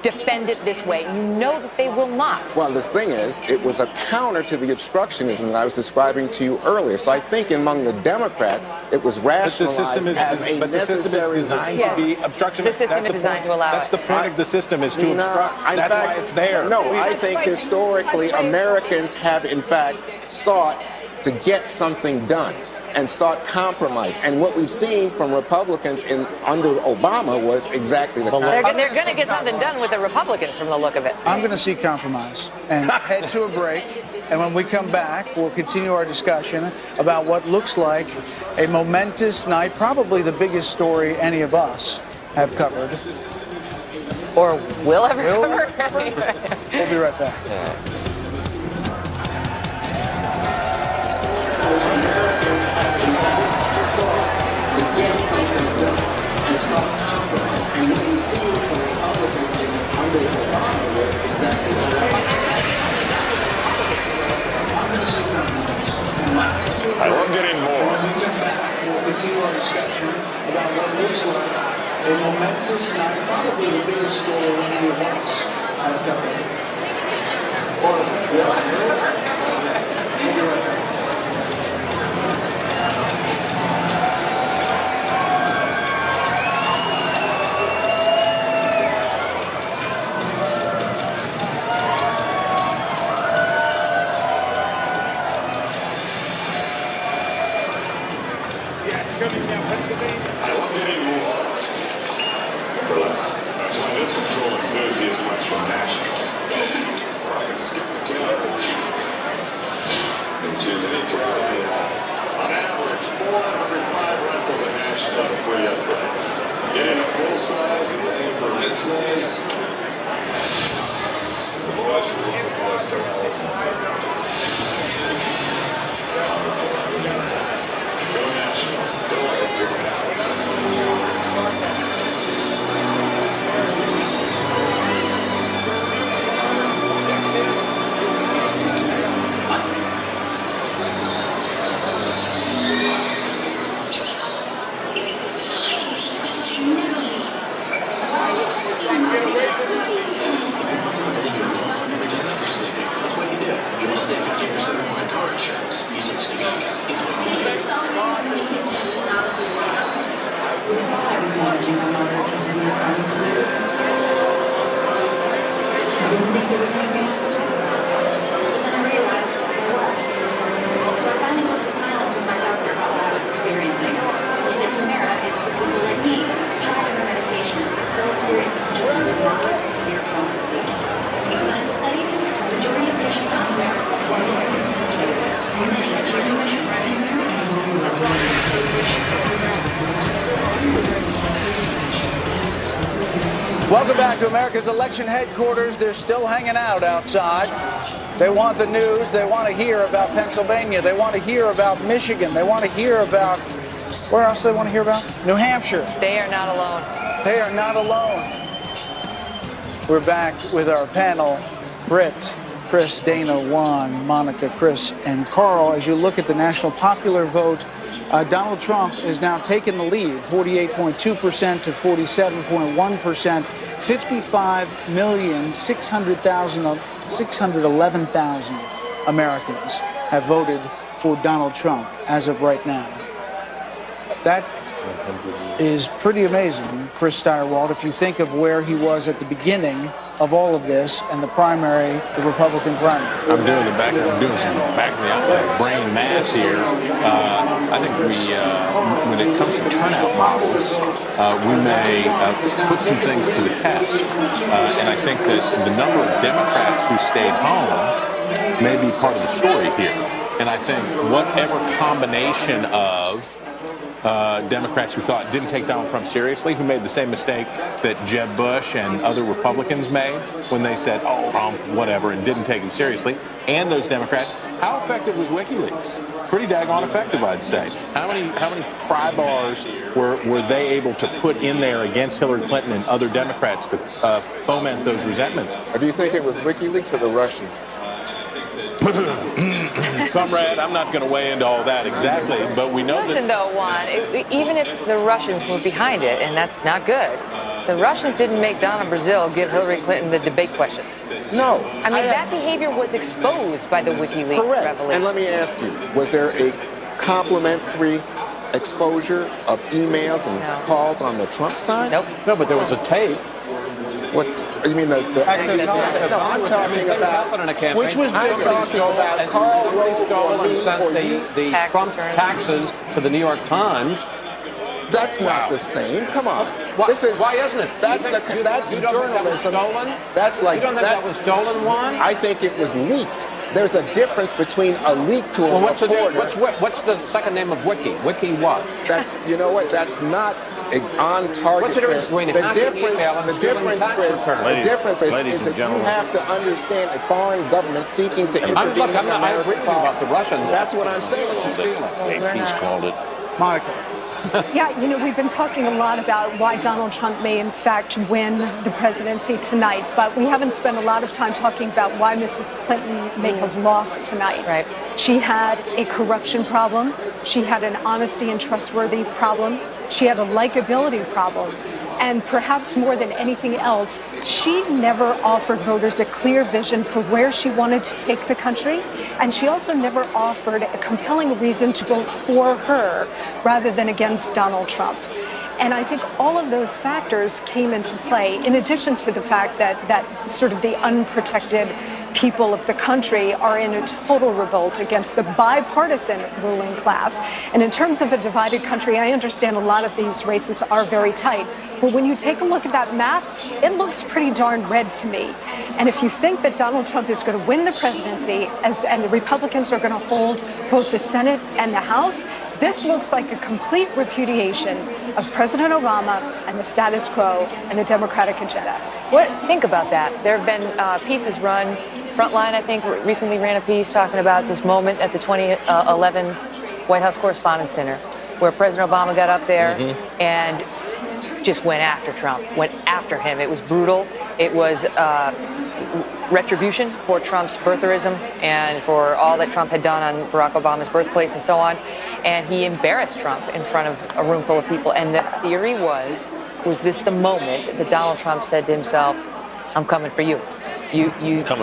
defend it this way? You know that they will not. Well, the thing is, it was a counter to the obstructionism that I was describing to you earlier. So I think among the Democrats, it was rationalized as a necessary. But the system is designed to be obstructionist. The system is designed to allow it. That's the point of the system, is to obstruct. That's why it's there. No, I think historically Americans have in fact sought to get something done and sought compromise. And what we've seen from Republicans under Obama was exactly the They're going to get something done with the Republicans from the look of it. I'm going to see compromise and head to a break. And when we come back, we'll continue our discussion about what looks like a momentous night, probably the biggest story any of us have covered. Or will ever cover. We'll be right back. And sought compromise. And what you see from Republicans under Obama was exactly I'm going to see compromise. I love getting more. When we come back, we'll continue our discussion about what looks like a momentous night, probably the biggest story any of us have covered. We'll be right back. I love getting more. For less. This control enthusiast went from national. Or I can skip the counter. And choose any quality at all. On average, 405 rentals a national is a free upgrade. Getting a full size and paying for a mid-size. It's the boys from the boys so all Go national. Go like a big man. That's what you do. If you want to save 50% on my car insurance, you switch to Geico. It's what you do. I was managing my mother to send me promises. I didn't think there was anything else to do. But then I realized there was. So I finally broke the silence with my doctor about what I was experiencing. He said Humira is for people like me, trying other medications but still experience the symptoms of moderate to severe Crohn's disease. In clinical studies, the majority of patients on Humira succeed in symptom. Many achieve remission. Welcome back to America's election headquarters. They're still hanging out outside. They want the news. They want to hear about Pennsylvania. They want to hear about Michigan. They want to hear about, where else do they want to hear about? New Hampshire. They are not alone. They are not alone. We're back with our panel, Britt, Chris, Dana, Juan, Monica, Chris, and Carl. As you look at the national popular vote, Donald Trump has now taken the lead, 48.2% to 47.1%. 55,611,000 Americans have voted for Donald Trump as of right now. That is pretty amazing, Chris Stirewalt, if you think of where he was at the beginning of all of this and the primary, the Republican primary. I'm doing some back of the brain math here. I think when it comes to turnout models, we may put some things to the test. And I think that the number of Democrats who stayed home may be part of the story here. And I think whatever combination of Democrats who didn't take Donald Trump seriously, who made the same mistake that Jeb Bush and other Republicans made when they said, oh, Trump, whatever, and didn't take him seriously, and those Democrats, how effective was WikiLeaks? Pretty daggone effective, I'd say. How many pry bars were they able to put in there against Hillary Clinton and other Democrats to foment those resentments? Or do you think it was WikiLeaks or the Russians? Comrade, I'm not going to weigh into all that exactly, but we know Listen, though, Juan, even if the Russians were behind it, and that's not good, the Russians didn't make Donna Brazile give Hillary Clinton the debate questions. No. I mean, that behavior was exposed by the WikiLeaks revelation. And let me ask you, was there a complimentary exposure of emails and calls on the Trump side? Nope. No, but there was a tape. What you mean the access? No, I'm talking about which was I'm talking about Carl Rove and sent the Trump taxes to the New York Times. That's not the same. Come on. Why, This is why isn't it? That's you think, that's you don't journalism. Think that was stolen? That's like you don't think that was stolen, Juan? I think it was leaked. There's a difference between a leak to a what's reporter. What's the second name of Wiki? Wiki what? That's you know what? That's not on target. What's the difference between hacking email and stealing tax returns? The difference is that you have to understand a foreign government seeking to intervene in American I agree with you about the Russians. That's what I'm saying. AP's called it. Monica. Yeah, you know, we've been talking a lot about why Donald Trump may in fact win the presidency tonight, but we haven't spent a lot of time talking about why Mrs. Clinton may have lost tonight. Right. She had a corruption problem. She had an honesty and trustworthy problem. She had a likability problem. And perhaps more than anything else, she never offered voters a clear vision for where she wanted to take the country. And she also never offered a compelling reason to vote for her rather than against Donald Trump. And I think all of those factors came into play, in addition to the fact that sort of the unprotected people of the country are in a total revolt against the bipartisan ruling class. And in terms of a divided country, I understand a lot of these races are very tight. But when you take a look at that map, it looks pretty darn red to me. And if you think that Donald Trump is going to win the presidency and the Republicans are going to hold both the Senate and the House, this looks like a complete repudiation of President Obama and the status quo and the Democratic agenda. Think about that. There have been pieces run. Frontline, I think, recently ran a piece talking about this moment at the 2011 White House Correspondents' Dinner, where President Obama got up there and just went after Trump, went after him. It was brutal. It was retribution for Trump's birtherism and for all that Trump had done on Barack Obama's birthplace and so on. And he embarrassed Trump in front of a room full of people. And the theory was this the moment that Donald Trump said to himself, I'm coming for you. You think I'm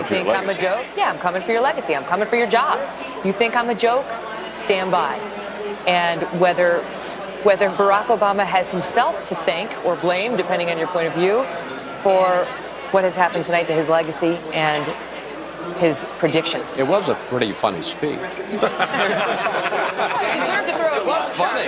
a joke? Yeah, I'm coming for your legacy. I'm coming for your job. You think I'm a joke? Stand by. And whether Barack Obama has himself to thank or blame, depending on your point of view, for what has happened tonight to his legacy and his predictions. It was a pretty funny speech. It was funny.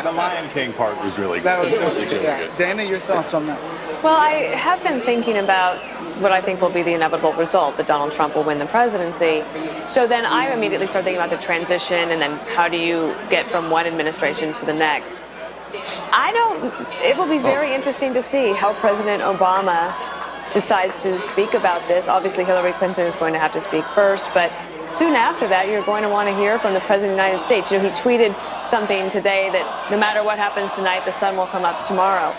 The Lion King part was really good. That was good. Yeah. Dana, your thoughts on that? Well, I have been thinking about what I think will be the inevitable result, that Donald Trump will win the presidency. So then I immediately start thinking about the transition and then how do you get from one administration to the next. It will be very interesting to see how President Obama decides to speak about this. Obviously, Hillary Clinton is going to have to speak first, but soon after that, you're going to want to hear from the President of the United States. You know, he tweeted something today that no matter what happens tonight, the sun will come up tomorrow.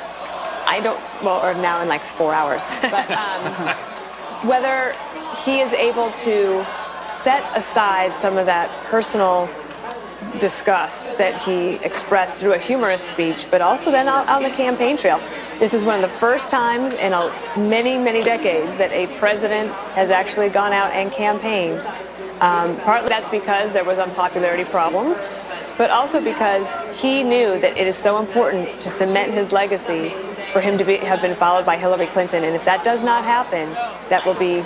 Or now in like 4 hours. But whether he is able to set aside some of that personal disgust that he expressed through a humorous speech, but also then on the campaign trail. This is one of the first times in many, many decades that a president has actually gone out and campaigned. Partly that's because there was unpopularity problems, but also because he knew that it is so important to cement his legacy for him to have been followed by Hillary Clinton. And if that does not happen, that will be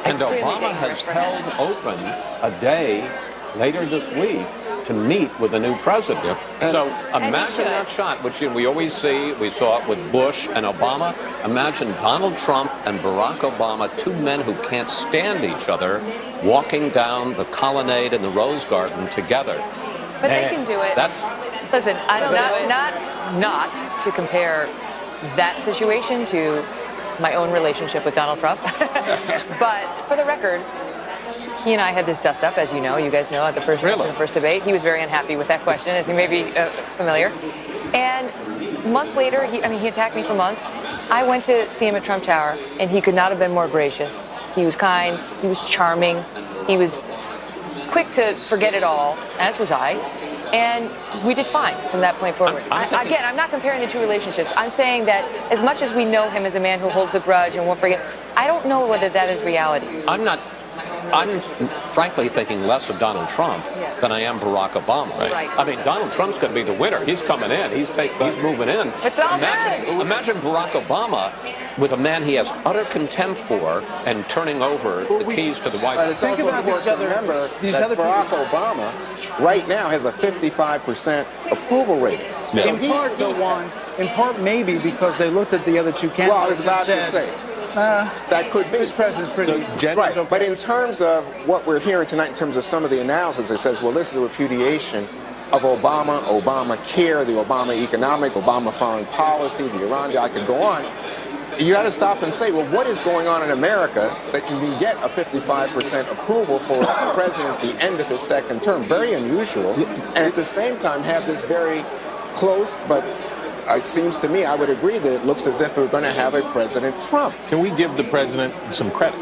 And Obama has held open a day later this week to meet with a new president. Yep. So imagine that shot, which we always see. We saw it with Bush and Obama. Imagine Donald Trump and Barack Obama, two men who can't stand each other, walking down the colonnade in the Rose Garden together. But they can do it. Listen, not to compare that situation to my own relationship with Donald Trump, but for the record, he and I had this dust up, as you know. You guys know at the first debate. He was very unhappy with that question, as you may be familiar. And months later, he attacked me for months. I went to see him at Trump Tower, and he could not have been more gracious. He was kind. He was charming. He was quick to forget it all, as was I. And we did fine from that point forward. Again, I'm not comparing the two relationships. I'm saying that as much as we know him as a man who holds a grudge and won't forget, I don't know whether that is reality. I'm frankly thinking less of Donald Trump than I am Barack Obama. Right. I mean, Donald Trump's going to be the winner. He's coming in. He's moving in. It's all Imagine Barack Obama with a man he has utter contempt for and turning over the keys to the White House. But it's also important to remember that Barack Obama right now has a 55% approval rating. Yeah. In part, in part maybe because they looked at the other two candidates. Well, I was about to say. That could be. This president's pretty right. Okay. But in terms of what we're hearing tonight, in terms of some of the analysis, it says, well, this is a repudiation of Obama, Obamacare, the Obama economic, Obama foreign policy, the Iran deal. I could go on. You got to stop and say, well, what is going on in America that you can get a 55% approval for a president at the end of his second term? Very unusual. And at the same time, have this very close, but it seems to me, I would agree that it looks as if we're going to have a President Trump. Can we give the president some credit?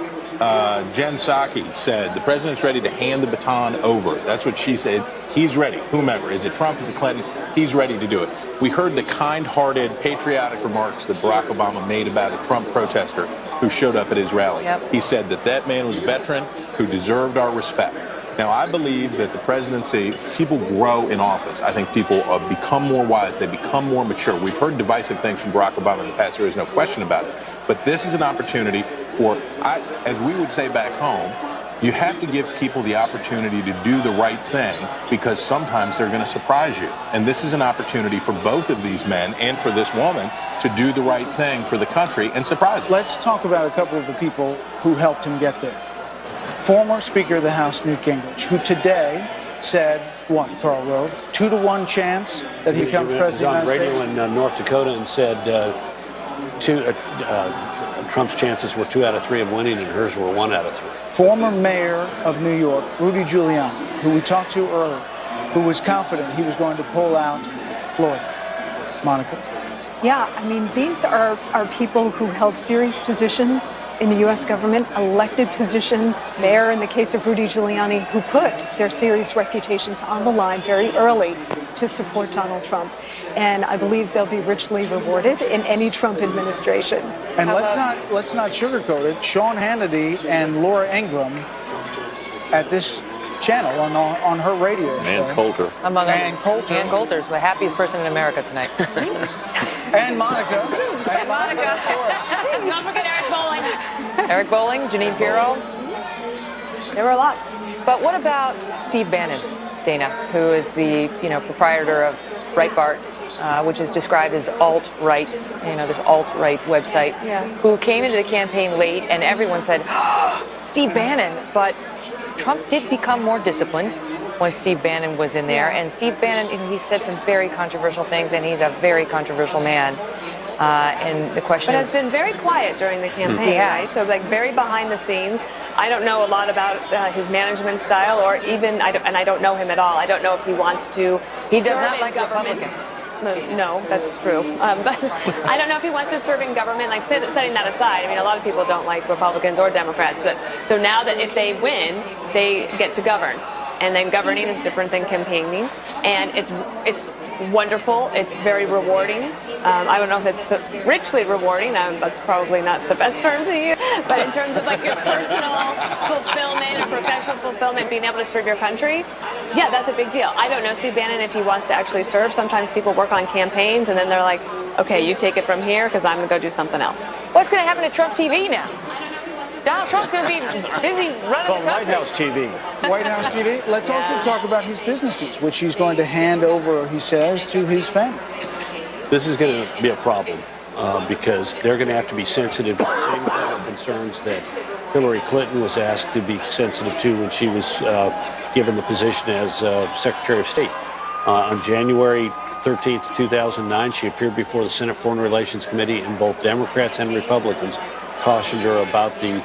Jen Psaki said the president's ready to hand the baton over. That's what she said. He's ready, whomever. Is it Trump? Is it Clinton? He's ready to do it. We heard the kind-hearted, patriotic remarks that Barack Obama made about a Trump protester who showed up at his rally. Yep. He said that man was a veteran who deserved our respect. Now, I believe that the presidency, people grow in office. I think people become more wise. They become more mature. We've heard divisive things from Barack Obama in the past. There is no question about it. But this is an opportunity for, as we would say back home, you have to give people the opportunity to do the right thing because sometimes they're going to surprise you. And this is an opportunity for both of these men and for this woman to do the right thing for the country and surprise them. Let's talk about a couple of the people who helped him get there. Former Speaker of the House, Newt Gingrich, who today said, what, Karl Rove, 2-to-1 chance that he becomes president of the United States? He was on radio in North Dakota and said Trump's chances were 2 out of 3 of winning and hers were 1 out of 3. Former mayor of New York, Rudy Giuliani, who we talked to earlier, who was confident he was going to pull out Florida. Monica. Yeah, I mean, these are people who held serious positions in the U.S. government, elected positions, mayor in the case of Rudy Giuliani, who put their serious reputations on the line very early to support Donald Trump. And I believe they'll be richly rewarded in any Trump administration. And let's not sugarcoat it. Sean Hannity and Laura Ingraham at this channel on her radio show. Ann Coulter. Ann Coulter's the happiest person in America tonight. And Monica. And Monica, of course. Don't forget Eric Bolling. Eric Bolling, Janine Pirro. There were lots. But what about Steve Bannon, Dana, who is the proprietor of Breitbart, which is described as alt-right, this alt-right website, who came into the campaign late, and everyone said, Steve Bannon. But Trump did become more disciplined when Steve Bannon was in there. And Steve Bannon, he said some very controversial things, and he's a very controversial man. And the question But has been very quiet during the campaign, right? So very behind the scenes. I don't know a lot about his management style, or even, and I don't know him at all. I don't know if he wants to. He does not like Republicans. no, that's true. But I don't know if he wants to serve in government. Like setting that aside, I mean, a lot of people don't like Republicans or Democrats. But so now that if they win, they get to govern, and then governing is different than campaigning, and it's wonderful. It's very rewarding. I don't know if it's richly rewarding. That's probably not the best term to use. But in terms of like your personal fulfillment and professional fulfillment, being able to serve your country, yeah, that's a big deal. I don't know Steve Bannon if he wants to actually serve. Sometimes people work on campaigns and then they're like, okay, you take it from here because I'm going to go do something else. What's going to happen to Trump TV now? Donald Trump's going to be busy running the country. White House TV. White House TV. Let's also talk about his businesses, which he's going to hand over, he says, to his family. This is going to be a problem because they're going to have to be sensitive to the same kind of concerns that Hillary Clinton was asked to be sensitive to when she was given the position as Secretary of State. On January 13th, 2009, she appeared before the Senate Foreign Relations Committee, and both Democrats and Republicans cautioned her about the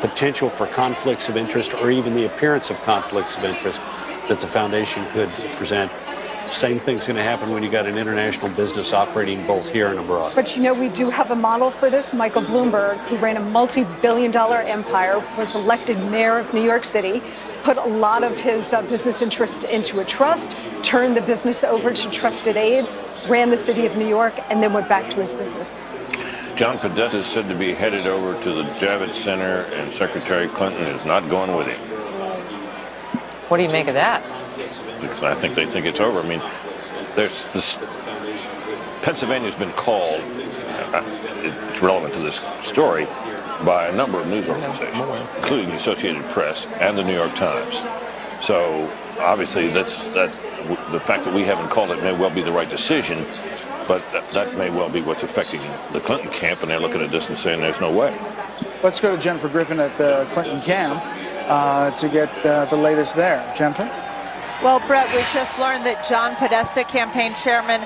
potential for conflicts of interest or even the appearance of conflicts of interest that the foundation could present. Same thing's going to happen when you got an international business operating both here and abroad. But you know, we do have a model for this. Michael Bloomberg, who ran a multi-billion-dollar empire, was elected mayor of New York City, put a lot of his business interests into a trust, turned the business over to trusted aides, ran the city of New York, and then went back to his business. John Podesta is said to be headed over to the Javits Center, and Secretary Clinton is not going with him. What do you make of that? I think they think it's over. I mean, there's this. Pennsylvania's been called, it's relevant to this story, by a number of news organizations, including the Associated Press and the New York Times. So obviously, the fact that we haven't called it may well be the right decision, but that may well be what's affecting the Clinton camp, and they're looking at this and saying there's no way. Let's go to Jennifer Griffin at the Clinton camp to get the latest there. Jennifer? Well, Brett, we just learned that John Podesta, campaign chairman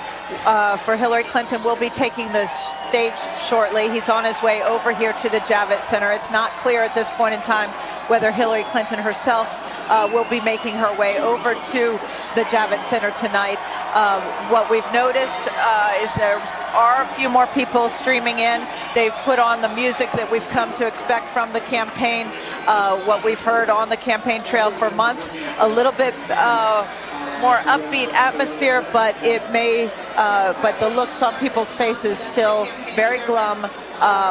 for Hillary Clinton, will be taking the stage shortly. He's on his way over here to the Javits Center. It's not clear at this point in time whether Hillary Clinton herself will be making her way over to the Javits Center tonight. What we've noticed is there are a few more people streaming in. They've put on the music that we've come to expect from the campaign, what we've heard on the campaign trail for months, a little bit more upbeat atmosphere, but but the looks on people's faces still very glum.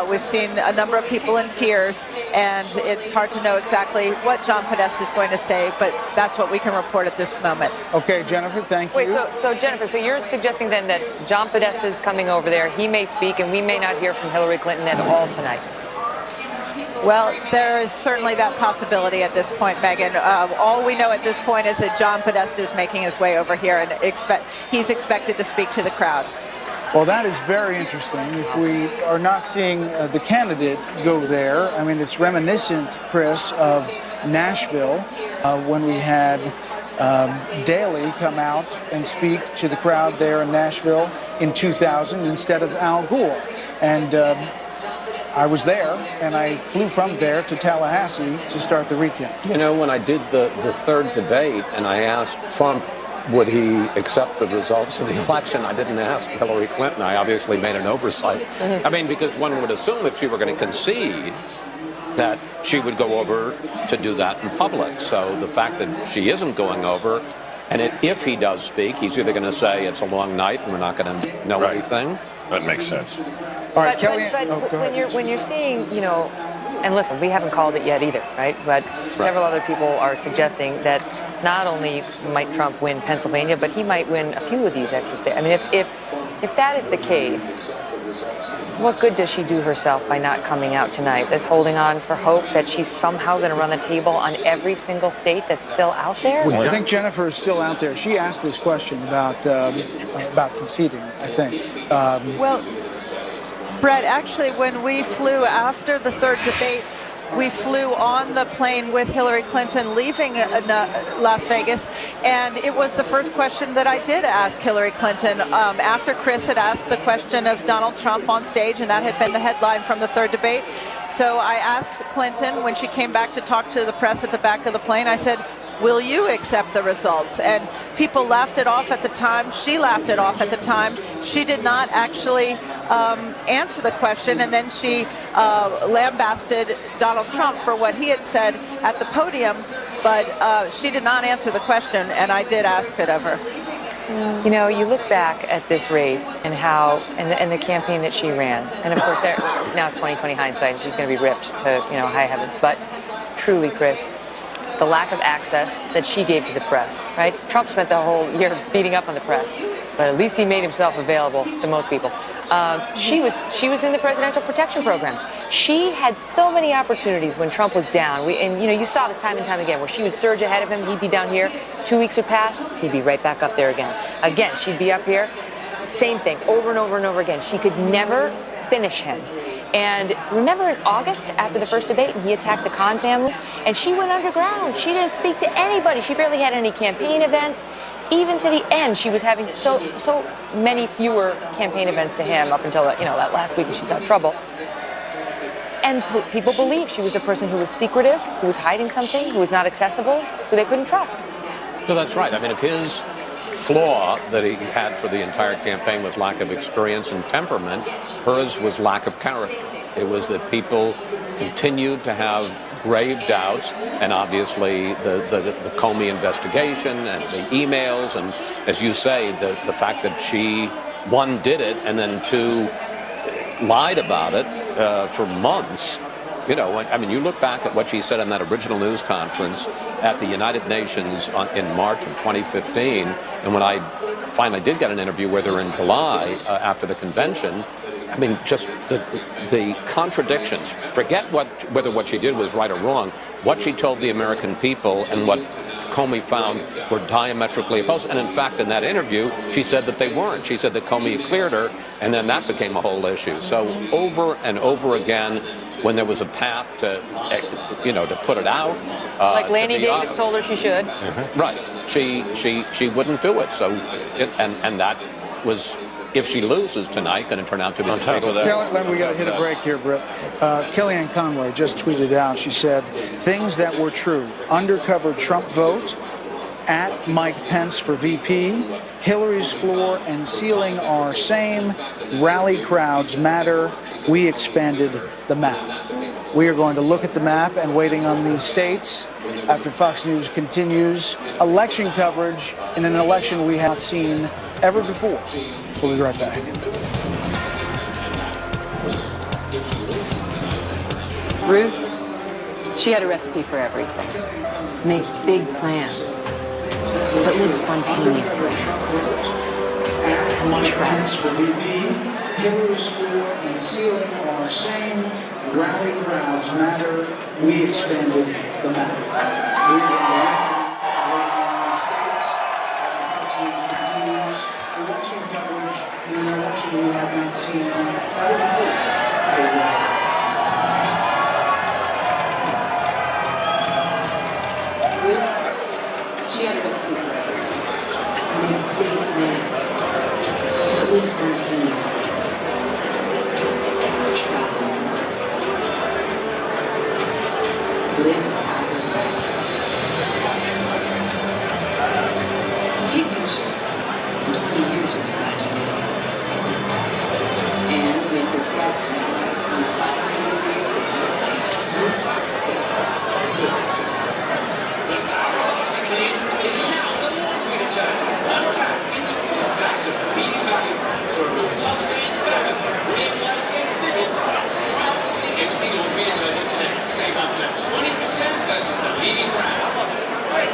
We've seen a number of people in tears, and it's hard to know exactly what John Podesta is going to say, but that's what we can report at this moment. Okay, Jennifer, thank you. Wait, so Jennifer, so you're suggesting then that John Podesta is coming over there, he may speak, and we may not hear from Hillary Clinton at all tonight? Well, there is certainly that possibility at this point, Megan. All we know at this point is that John Podesta is making his way over here, and he's expected to speak to the crowd. Well, that is very interesting. If we are not seeing the candidate go there, I mean, it's reminiscent, Chris, of Nashville when we had Daley come out and speak to the crowd there in Nashville in 2000 instead of Al Gore. And I was there, and I flew from there to Tallahassee to start the weekend. You know, when I did the third debate and I asked Trump would he accept the results of the election, I didn't ask Hillary Clinton. I obviously made an oversight. I mean, because one would assume if she were going to concede that she would go over to do that in public. So the fact that she isn't going over, and if he does speak, he's either going to say it's a long night and we're not going to know anything. That makes sense. All right, Kelly. But when you're seeing, you know, and listen, we haven't called it yet either, right? But several other people are suggesting that not only might Trump win Pennsylvania, but he might win a few of these extra states. I mean, if that is the case, what good does she do herself by not coming out tonight? Is holding on for hope that she's somehow going to run the table on every single state that's still out there? Well, I think Jennifer is still out there. She asked this question about conceding, I think. Well, Brett, actually, when we flew after the third debate, we flew on the plane with Hillary Clinton leaving Las Vegas, and it was the first question that I did ask Hillary Clinton after Chris had asked the question of Donald Trump on stage, and that had been the headline from the third debate. So I asked Clinton when she came back to talk to the press at the back of the plane, I said, will you accept the results? And people laughed it off at the time. She laughed it off at the time. She did not actually answer the question, and then she lambasted Donald Trump for what he had said at the podium, but she did not answer the question, and I did ask it of her. You know, you look back at this race and how, and the campaign that she ran, and of course now it's 2020 hindsight, and she's going to be ripped to, you know, high heavens. But truly, Chris, the lack of access that she gave to the press, right? Trump spent the whole year beating up on the press, but at least he made himself available to most people. She was in the Presidential Protection Program. She had so many opportunities when Trump was down. And you know, you saw this time and time again, where she would surge ahead of him. He'd be down here. 2 weeks would pass. He'd be right back up there again. Again, she'd be up here. Same thing, over and over and over again. She could never finish him. And remember in August, after the first debate, he attacked the Khan family, and she went underground. She didn't speak to anybody. She barely had any campaign events. Even to the end, she was having so many fewer campaign events to him up until that last week when she saw trouble. And people believed she was a person who was secretive, who was hiding something, who was not accessible, who they couldn't trust. No, that's right. I mean, if his flaw that he had for the entire campaign was lack of experience and temperament, hers was lack of character. It was that people continued to have grave doubts, and obviously the Comey investigation and the emails, and as you say, the fact that she, one, did it, and then two, lied about it for months. You know, I mean, you look back at what she said in that original news conference at the United Nations in March of 2015, and when I finally did get an interview with her in July after the convention, I mean, just the contradictions. Forget whether what she did was right or wrong. What she told the American people and what Comey found were diametrically opposed. And in fact, in that interview, she said that they weren't. She said that Comey cleared her, and then that became a whole issue. So over and over again, when there was a path to, to put it out. Like Lanny Davis told her she should. Right. She wouldn't do it. So, and that was, if she loses tonight, going to turn out to be on top of that. We got to hit a break here, Britt. Kellyanne Conway just tweeted out, she said, things that were true. Undercover Trump vote, at Mike Pence for VP, Hillary's floor and ceiling are same, rally crowds matter, we expanded the map. We are going to look at the map and waiting on these states after Fox News continues election coverage in an election we have not seen ever before. We'll be right back. Ruth, she had a recipe for everything. Make big plans, but live spontaneously. At Mike Pence for VP, Hillary's floor and ceiling are same, rally crowds matter, we expanded the map. We are states after Fox News continues election coverage in an election we have not seen ever before. She had a recipe for everything. Make big plans, but live spontaneously. Travel more. Live our life. Take pictures. In 20 years, you'll be glad you did. And make your best memories on 536th Night, Woodstock Steakhouse. This is how it's done.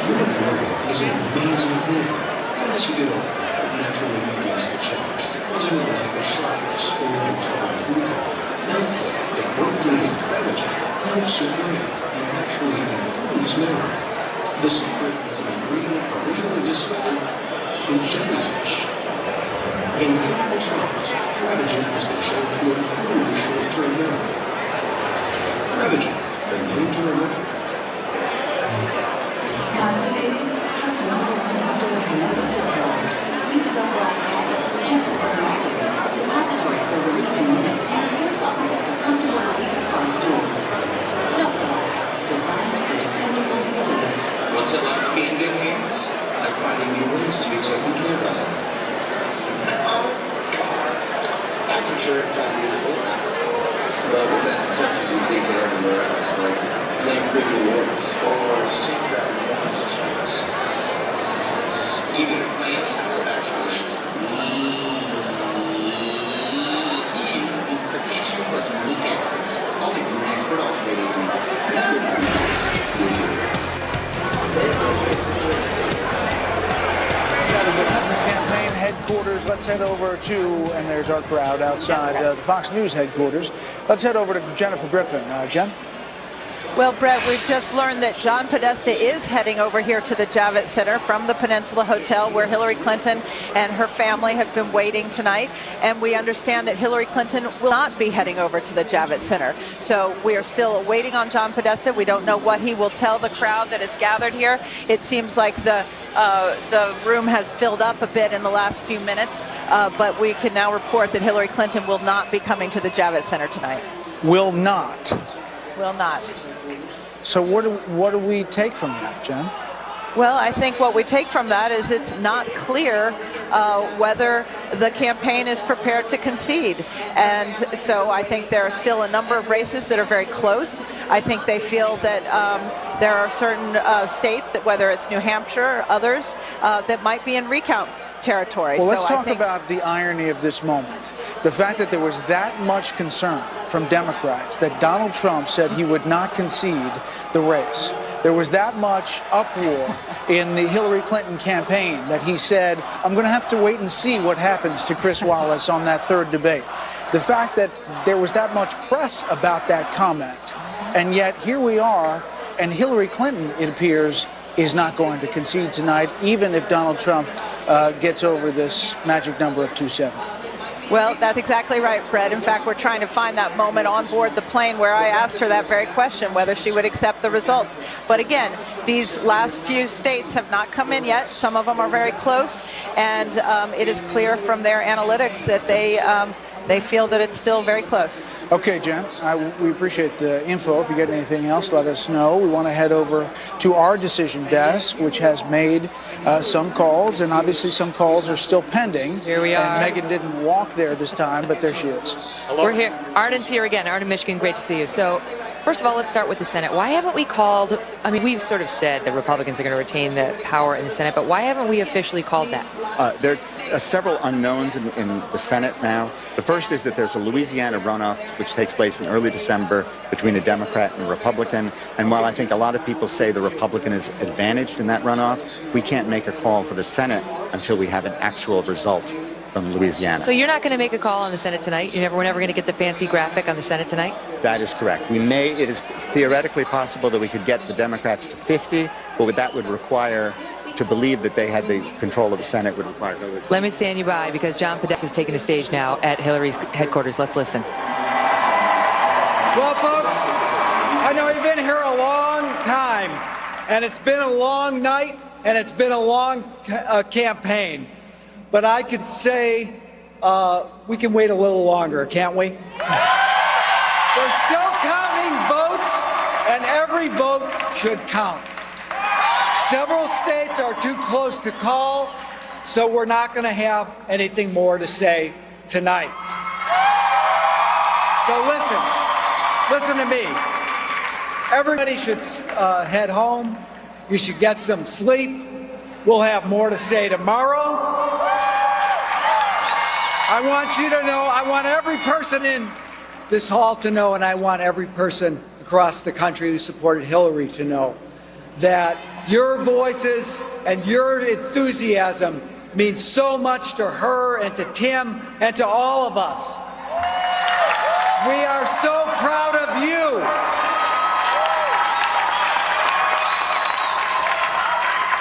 Your brain is an amazing thing. But as you get older, it naturally begins to change, causing a lack of sharpness or even trouble with recall. Thankfully, the world-leading Prevagen helps your brain and actually improves memory. The secret is an ingredient originally discovered in jellyfish. In clinical trials, Prevagen has been shown to improve short-term memory. Prevagen, the name to remember. Constipated? Trust an old doctor recommended Dulcolax. Use Dulcolax tablets for gentle overnight relief, suppositories for relief in minutes, and stool softeners for comfortable relief on stools. Dulcolax, designed for dependable relief. What's it like to be finding new ways to be taken care of. Life insurance, obviously. But with that touches you think it everywhere else, like claim free rewards or safe driving bonus checks. Even claim satisfaction rates. Protection plus unique extras. Only from an expert Allstate agent. It's good to be That is the Clinton campaign headquarters. Let's head over to, and there's our crowd outside the Fox News headquarters. Let's head over to Jennifer Griffin. Jen? Well, Brett, we've just learned that John Podesta is heading over here to the Javits Center from the Peninsula Hotel, where Hillary Clinton and her family have been waiting tonight. And we understand that Hillary Clinton will not be heading over to the Javits Center. So we are still waiting on John Podesta. We don't know what he will tell the crowd that is gathered here. It seems like the room has filled up a bit in the last few minutes, but we can now report that Hillary Clinton will not be coming to the Javits Center tonight. Will not. Will not. So what do we take from that, Jen? Well, I think what we take from that is it's not clear whether the campaign is prepared to concede. And so I think there are still a number of races that are very close. I think they feel that there are certain states, whether it's New Hampshire or others, that might be in recount territory. Well, let's talk about the irony of this moment. The fact that there was that much concern from Democrats that Donald Trump said he would not concede the race. There was that much uproar in the Hillary Clinton campaign that he said, I'm going to have to wait and see what happens to Chris Wallace on that third debate. The fact that there was that much press about that comment, and yet here we are, and Hillary Clinton, it appears, is not going to concede tonight, even if Donald Trump gets over this magic number of 270. Well, that's exactly right, Brett. In fact, we're trying to find that moment on board the plane where I asked her that very question, whether she would accept the results. But again, these last few states have not come in yet. Some of them are very close, and it is clear from their analytics that they feel that it's still very close. Okay, Jen, we appreciate the info. If you get anything else, let us know. We want to head over to our decision desk, which has made some calls, and obviously some calls are still pending. Here we are. And Megan didn't walk there this time, but there she is. Hello. We're here. Arden's here again. Arden, Michigan, great to see you. So, first of all, let's start with the Senate. Why haven't we called, I mean, we've sort of said the Republicans are going to retain the power in the Senate, but why haven't we officially called that? There are several unknowns in the Senate now. The first is that there's a Louisiana runoff, which takes place in early December between a Democrat and a Republican. And while I think a lot of people say the Republican is advantaged in that runoff, we can't make a call for the Senate until we have an actual result from Louisiana. So you're not going to make a call on the Senate tonight? We're never going to get the fancy graphic on the Senate tonight? That is correct. It is theoretically possible that we could get the Democrats to 50, but that would require, to believe that they had the control of the Senate would require. Let me stand you by, because John Podesta is taking the stage now at Hillary's headquarters. Let's listen. Well, folks, I know you've been here a long time, and it's been a long night, and it's been a long campaign. But I could say we can wait a little longer, can't we? We're still counting votes, and every vote should count. Several states are too close to call, so we're not going to have anything more to say tonight. So listen to me. Everybody should head home. You should get some sleep. We'll have more to say tomorrow. I want you to know, I want every person in this hall to know, and I want every person across the country who supported Hillary to know that your voices and your enthusiasm means so much to her and to Tim and to all of us. We are so proud of you.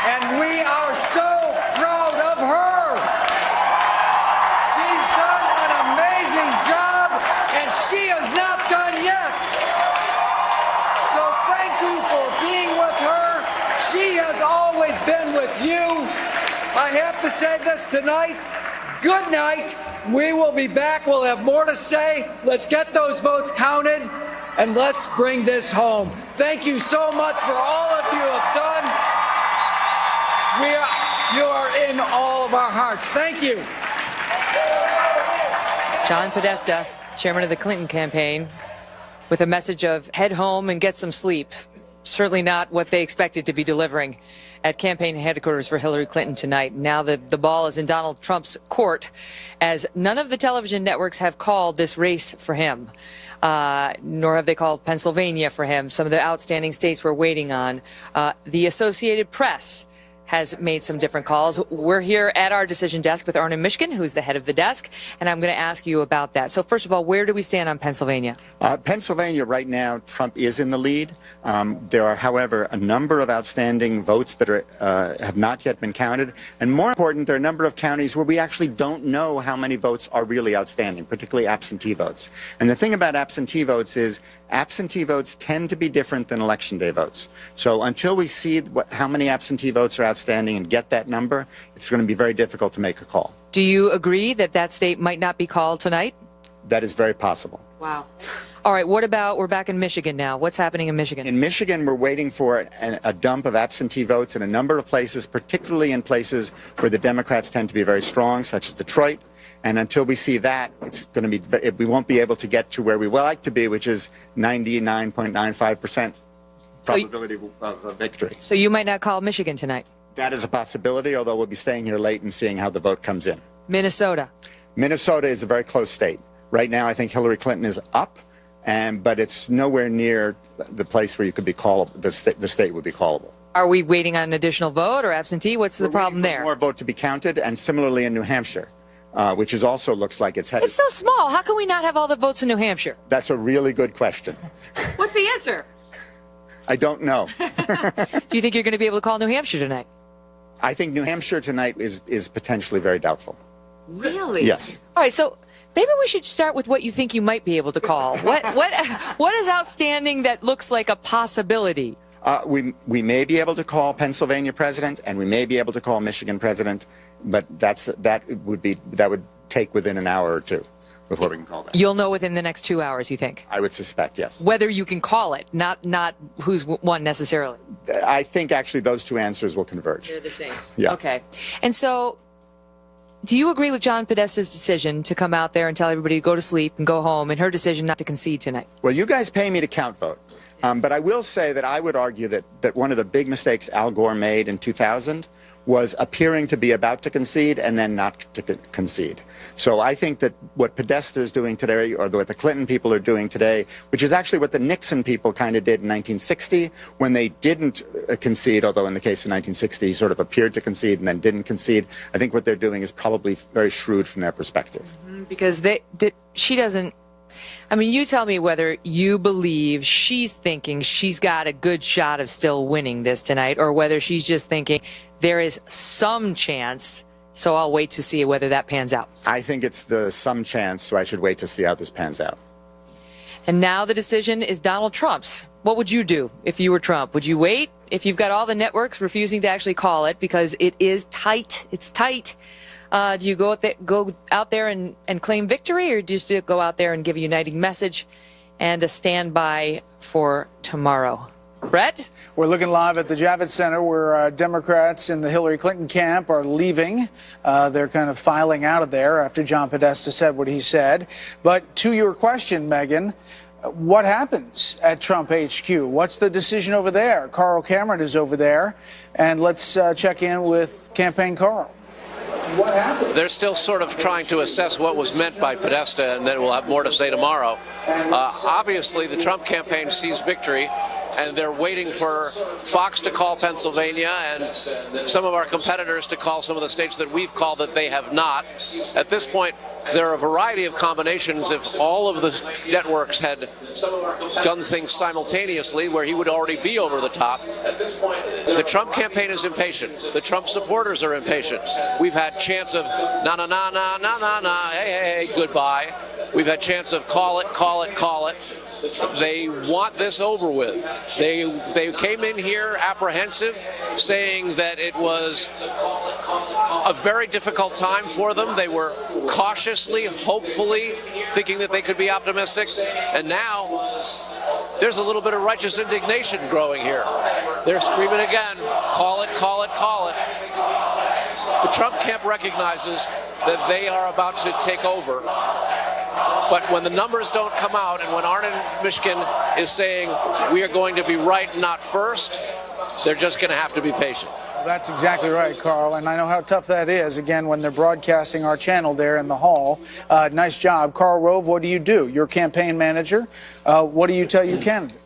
And we are so proud of her. She's done an amazing job, and she is not done yet. So thank you for being with her. She has always been with you. I have to say this tonight. Good night. We will be back. We'll have more to say. Let's get those votes counted, and let's bring this home. Thank you so much for all of you have done. all of our hearts. Thank you. John Podesta, chairman of the Clinton campaign, with a message of head home and get some sleep. Certainly not what they expected to be delivering at campaign headquarters for Hillary Clinton tonight. Now the ball is in Donald Trump's court, as none of the television networks have called this race for him, nor have they called Pennsylvania for him. Some of the outstanding states we're waiting on. The Associated Press has made some different calls. We're here at our decision desk with Arnon Mishkin, who's the head of the desk, and I'm going to ask you about that. So first of all, where do we stand on Pennsylvania? Pennsylvania right now, Trump is in the lead. There are, however, a number of outstanding votes that have not yet been counted. And more important, there are a number of counties where we actually don't know how many votes are really outstanding, particularly absentee votes. And the thing about absentee votes is absentee votes tend to be different than election day votes. So until we see how many absentee votes are outstanding and get that number, it's going to be very difficult to make a call. Do you agree that that state might not be called tonight? That is very possible. Wow. All right, what about, we're back in Michigan now. What's happening in Michigan? In Michigan, we're waiting for a dump of absentee votes in a number of places, particularly in places where the Democrats tend to be very strong, such as Detroit. And until we see that, it's going to be, we won't be able to get to where we would like to be, which is 99.95% probability of victory. So you might not call Michigan tonight? That is a possibility, although we'll be staying here late and seeing how the vote comes in. Minnesota. Minnesota is a very close state. Right now, I think Hillary Clinton is up, but it's nowhere near the place where you could be callable. The state would be callable. Are we waiting on an additional vote or absentee? What's the problem there? More vote to be counted, and similarly in New Hampshire, which is also looks like it's headed. It's so small. How can we not have all the votes in New Hampshire? That's a really good question. What's the answer? I don't know. Do you think you're going to be able to call New Hampshire tonight? I think New Hampshire tonight is potentially very doubtful. Really? Yes. All right, so maybe we should start with what you think you might be able to call. What is outstanding that looks like a possibility? We may be able to call Pennsylvania president, and we may be able to call Michigan president, but that would take within an hour or two before we can call that. You'll know within the next 2 hours, you think? I would suspect, yes. Whether you can call it, not who's won necessarily. I think actually those two answers will converge. They're the same. Yeah. Okay. And so, do you agree with John Podesta's decision to come out there and tell everybody to go to sleep and go home, and her decision not to concede tonight? Well, you guys pay me to count vote. But I will say that I would argue that one of the big mistakes Al Gore made in 2000 was appearing to be about to concede and then not to concede. So I think that what Podesta is doing today, or what the Clinton people are doing today, which is actually what the Nixon people kind of did in 1960 when they didn't concede, although in the case of 1960 he sort of appeared to concede and then didn't concede. I think what they're doing is probably very shrewd from their perspective. Because she doesn't. I mean, you tell me whether you believe she's thinking she's got a good shot of still winning this tonight, or whether she's just thinking there is some chance, so I'll wait to see whether that pans out. I think it's the some chance, so I should wait to see how this pans out. And now the decision is Donald Trump's. What would you do if you were Trump? Would you wait if you've got all the networks refusing to actually call it because it is tight? It's tight. Do you go out there and claim victory, or do you still go out there and give a uniting message and a standby for tomorrow? Brett? We're looking live at the Javits Center, where Democrats in the Hillary Clinton camp are leaving. They're kind of filing out of there after John Podesta said what he said. But to your question, Megan, what happens at Trump HQ? What's the decision over there? Carl Cameron is over there. And let's check in with Campaign Carl. What happened? They're still sort of trying to assess what was meant by Podesta, and then we'll have more to say tomorrow. Obviously, the Trump campaign sees victory, and they're waiting for Fox to call Pennsylvania and some of our competitors to call some of the states that we've called that they have not. At this point, there are a variety of combinations. If all of the networks had done things simultaneously, where he would already be over the top. At this point, the Trump campaign is impatient. The Trump supporters are impatient. We've had chants of na na na na na na na, hey hey hey, goodbye. We've had chants of call it, call it, call it. They want this over with. They came in here apprehensive, saying that it was a very difficult time for them. They were cautiously, hopefully, thinking that they could be optimistic. And now there's a little bit of righteous indignation growing here. They're screaming again, call it, call it, call it. The Trump camp recognizes that they are about to take over. But when the numbers don't come out, and when Arnon Mishkin is saying we are going to be right, not first, they're just going to have to be patient. That's exactly right, Carl, and I know how tough that is, again, when they're broadcasting our channel there in the hall. Nice job. Karl Rove, what do? You're campaign manager. What do you tell your candidate?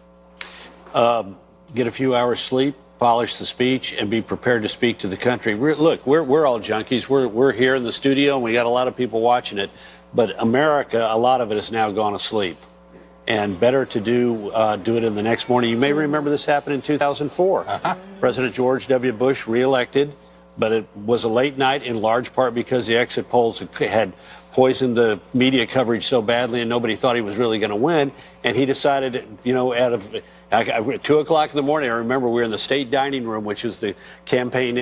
Get a few hours sleep, polish the speech, and be prepared to speak to the country. We're all junkies. We're here in the studio, and we got a lot of people watching it. But America, a lot of it has now gone asleep. And better to do it in the next morning. You may remember this happened in 2004. President George W. Bush reelected, but it was a late night in large part because the exit polls had poisoned the media coverage so badly and nobody thought he was really going to win. And he decided, out of 2 o'clock in the morning, I remember we were in the state dining room, which is the campaign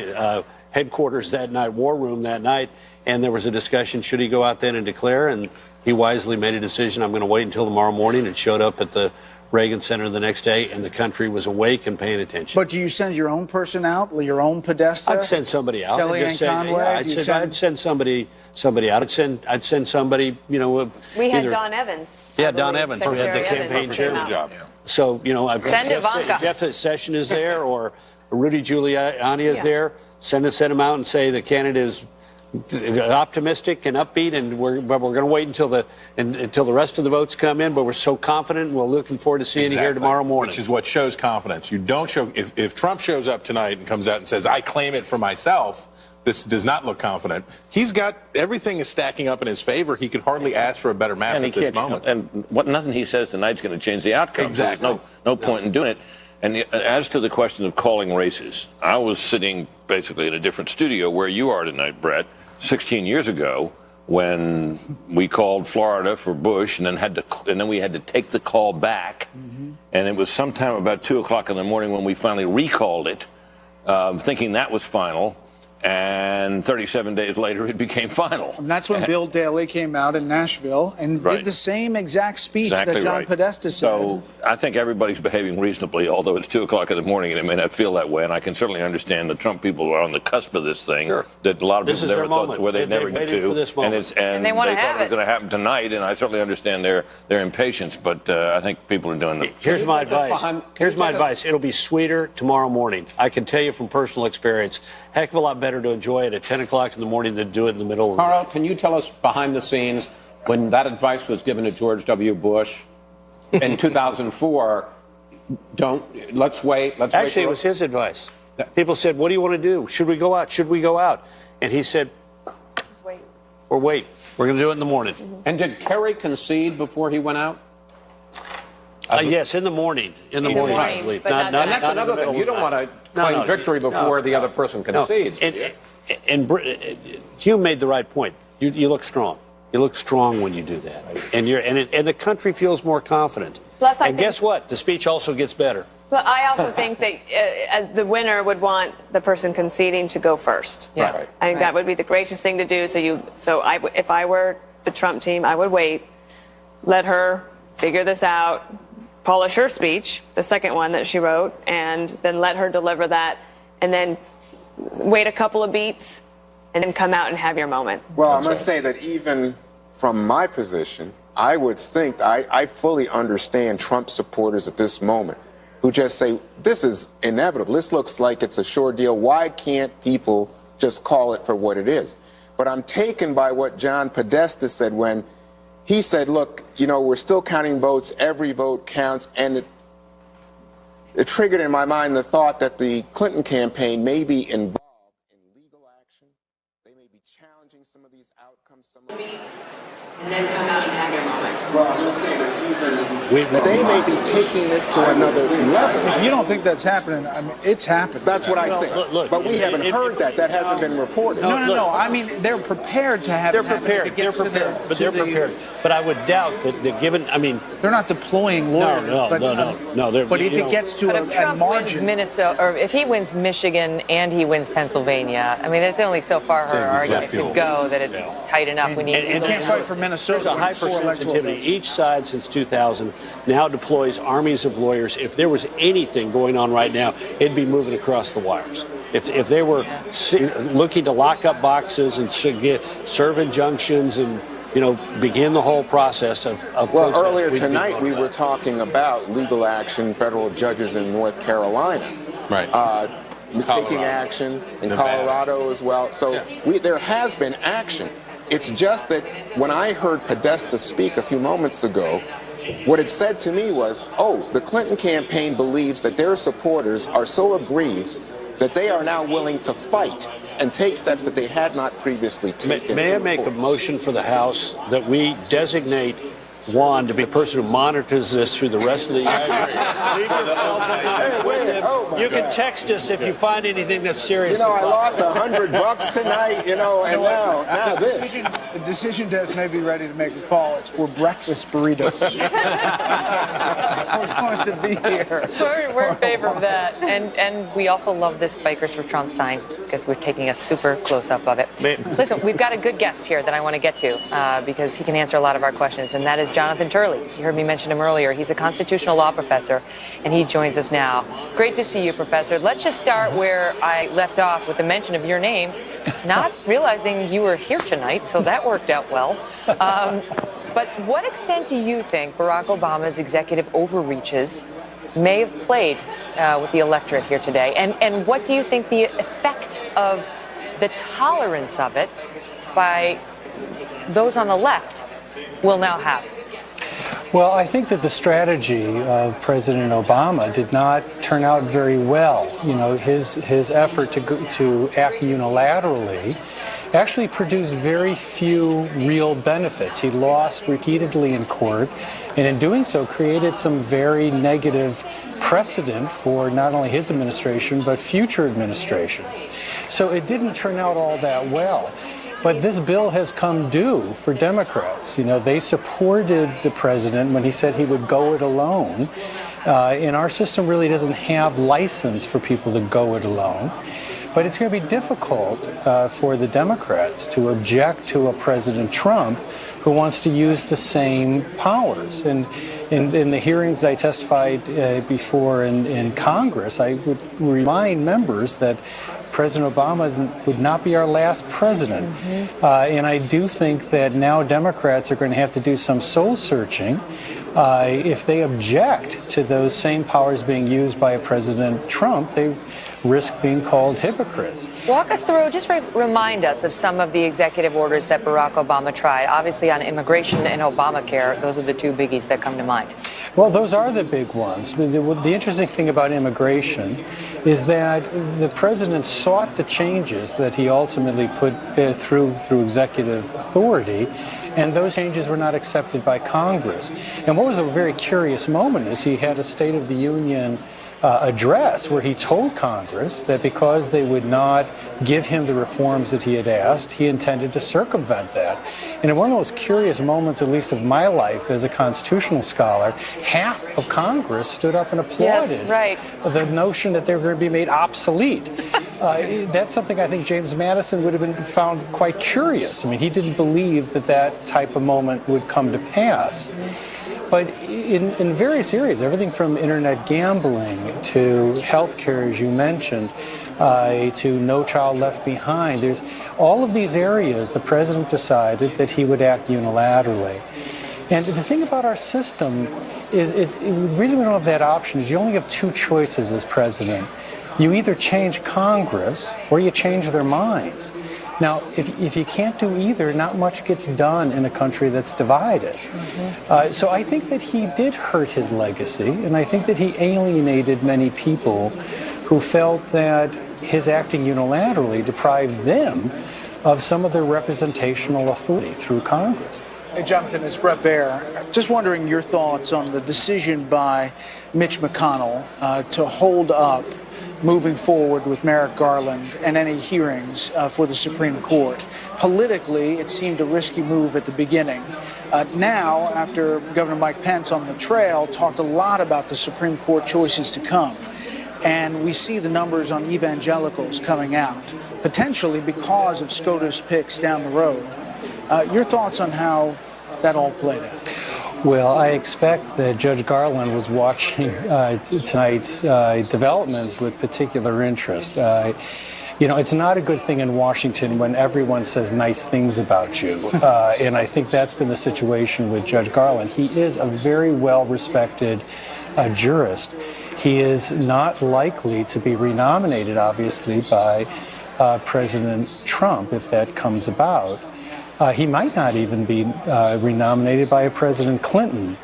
headquarters that night, war room that night. And there was a discussion, should he go out then and declare? And he wisely made a decision, I'm going to wait until tomorrow morning, and showed up at the Reagan Center the next day, and the country was awake and paying attention. But do you send your own person out, your own Podesta? I'd send somebody out. Kellyanne Conway? Yeah, I'd send somebody out. I'd send somebody, We had Don Evans. Yeah, Don Evans. We had the campaign chairman job. So, Send Ivanka. Jeff Sessions is there, or Rudy Giuliani is there. Send them out and say the candidate is optimistic and upbeat, and we're going to wait until the rest of the votes come in. But we're so confident, and we're looking forward to seeing you here tomorrow morning. Which is what shows confidence. You don't show if Trump shows up tonight and comes out and says, "I claim it for myself." This does not look confident. He's got everything is stacking up in his favor. He could hardly ask for a better map at this moment. And nothing he says tonight is going to change the outcome. Exactly. So there's no point in doing it. And as to the question of calling races, I was sitting basically in a different studio where you are tonight, Brett, 16 years ago, when we called Florida for Bush, and then we had to take the call back, and it was sometime about 2 o'clock in the morning when we finally recalled it, thinking that was final. And 37 days later, it became final. And that's when Bill Daley came out in Nashville and did the same exact speech that John Podesta said. So I think everybody's behaving reasonably, although it's 2 o'clock in the morning and it may not feel that way. And I can certainly understand the Trump people are on the cusp of this thing. Sure. That a lot of This people is never their thought moment. where they'd never get to. And they want to thought have it was it. going to happen tonight. And I certainly understand their impatience. But I think people are doing it. Here's my advice. It'll be sweeter tomorrow morning. I can tell you from personal experience, heck of a lot better to enjoy it at 10 o'clock in the morning than do it in the middle of the Carl, night. can you tell us behind the scenes when that advice was given to George W. Bush in 2004? Let's wait. Actually, it was his advice. People said, what do you want to do? Should we go out? Should we go out? And he said, Just wait. We're going to do it in the morning. And did Kerry concede before he went out? Yes, in the morning. In the morning, I believe. but not And that's another thing. You don't want to claim victory before the other person concedes. And Hugh made the right point. You look strong. You look strong when you do that, and the country feels more confident. Plus, I think, guess what? The speech also gets better. But I also think that the winner would want the person conceding to go first. Yeah. Right. I think that would be the gracious thing to do. If I were the Trump team, I would wait, let her figure this out, polish her speech, the second one that she wrote, and then let her deliver that, and then wait a couple of beats, and then come out and have your moment. Well, I must say that even from my position, I would think I fully understand Trump supporters at this moment who just say, this is inevitable. This looks like it's a sure deal. Why can't people just call it for what it is? But I'm taken by what John Podesta said when he said, look, we're still counting votes. Every vote counts. And it triggered in my mind the thought that the Clinton campaign may be involved in legal action. They may be challenging some of these outcomes. And then come out and have your moment. Well, I'm just saying that they may be taking this to another level. If you don't think that's happening, I mean, it's happening. That's what I think. Look, but we haven't heard that. That hasn't been reported. No. I mean, they're prepared to have it happen. They're prepared. But I would doubt that given, they're not deploying lawyers. No. But if it gets to if Trump wins Minnesota, or if he wins Michigan and he wins Pennsylvania, there's only so far her argument could go that it's tight enough. enough. We need and can't fight for Minnesota. There's a hypersensitivity. Each side since 2000 now deploys armies of lawyers. If there was anything going on right now, it'd be moving across the wires. If they were looking to lock up boxes and serve injunctions and begin the whole process of well, protest, earlier tonight we were talking about legal action, federal judges in North Carolina. Right. Taking action in Colorado as well. So there has been action. It's just that when I heard Podesta speak a few moments ago, what it said to me was, the Clinton campaign believes that their supporters are so aggrieved that they are now willing to fight and take steps that they had not previously taken. May I make a motion for the House that we designate Juan to be the person who monitors this through the rest of the year? You can text us if you find anything that's serious. I lost $100 tonight, and now this. The decision desk may be ready to make a call. It's for breakfast burritos. We're going to be here. We're in favor of that. And we also love this Bikers for Trump sign because we're taking a super close-up of it. Listen, we've got a good guest here that I want to get to because he can answer a lot of our questions, and that is Jonathan Turley. You heard me mention him earlier. He's a constitutional law professor, and he joins us now. Great to see you, Professor. Let's just start where I left off with the mention of your name, not realizing you were here tonight, so that worked out well. But what extent do you think Barack Obama's executive overreaches may have played with the electorate here today? And what do you think the effect of the tolerance of it by those on the left will now have? Well, I think that the strategy of President Obama did not turn out very well. His effort to act unilaterally actually produced very few real benefits. He lost repeatedly in court, and in doing so created some very negative precedent for not only his administration, but future administrations. So it didn't turn out all that well. But this bill has come due for Democrats. They supported the president when he said he would go it alone. And our system really doesn't have license for people to go it alone. But it's going to be difficult for the Democrats to object to a President Trump who wants to use the same powers. And in the hearings I testified before in Congress, I would remind members that President Obama would not be our last president. And I do think that now Democrats are going to have to do some soul searching if they object to those same powers being used by a President Trump. They risk being called hypocrites. Walk us through, just remind us of some of the executive orders that Barack Obama tried. Obviously on immigration and Obamacare, those are the two biggies that come to mind. Well, those are the big ones. The interesting thing about immigration is that the president sought the changes that he ultimately put through executive authority, and those changes were not accepted by Congress. And what was a very curious moment is he had a State of the Union address where he told Congress that because they would not give him the reforms that he had asked, he intended to circumvent that. And in one of the most curious moments, at least of my life as a constitutional scholar, half of Congress stood up and applauded the notion that they were going to be made obsolete. That's something I think James Madison would have been found quite curious. I mean, he didn't believe that type of moment would come to pass. But in various areas, everything from internet gambling to health care, as you mentioned, to No Child Left Behind, there's all of these areas the president decided that he would act unilaterally. And the thing about our system is the reason we don't have that option is you only have two choices as president. You either change Congress or you change their minds. Now, if you can't do either, not much gets done in a country that's divided. So I think that he did hurt his legacy, and I think that he alienated many people who felt that his acting unilaterally deprived them of some of their representational authority through Congress. Hey, Jonathan, it's Bret Baier. Just wondering your thoughts on the decision by Mitch McConnell to hold up moving forward with Merrick Garland and any hearings for the Supreme Court. Politically, it seemed a risky move at the beginning. Now, after Governor Mike Pence on the trail talked a lot about the Supreme Court choices to come, and we see the numbers on evangelicals coming out, potentially because of SCOTUS picks down the road. Your thoughts on how that all played out? Well, I expect that Judge Garland was watching tonight's developments with particular interest. You know, it's not a good thing in Washington when everyone says nice things about you. And I think that's been the situation with Judge Garland. He is a very well-respected jurist. He is not likely to be renominated, obviously, by President Trump if that comes about. He might not even be renominated by President Clinton.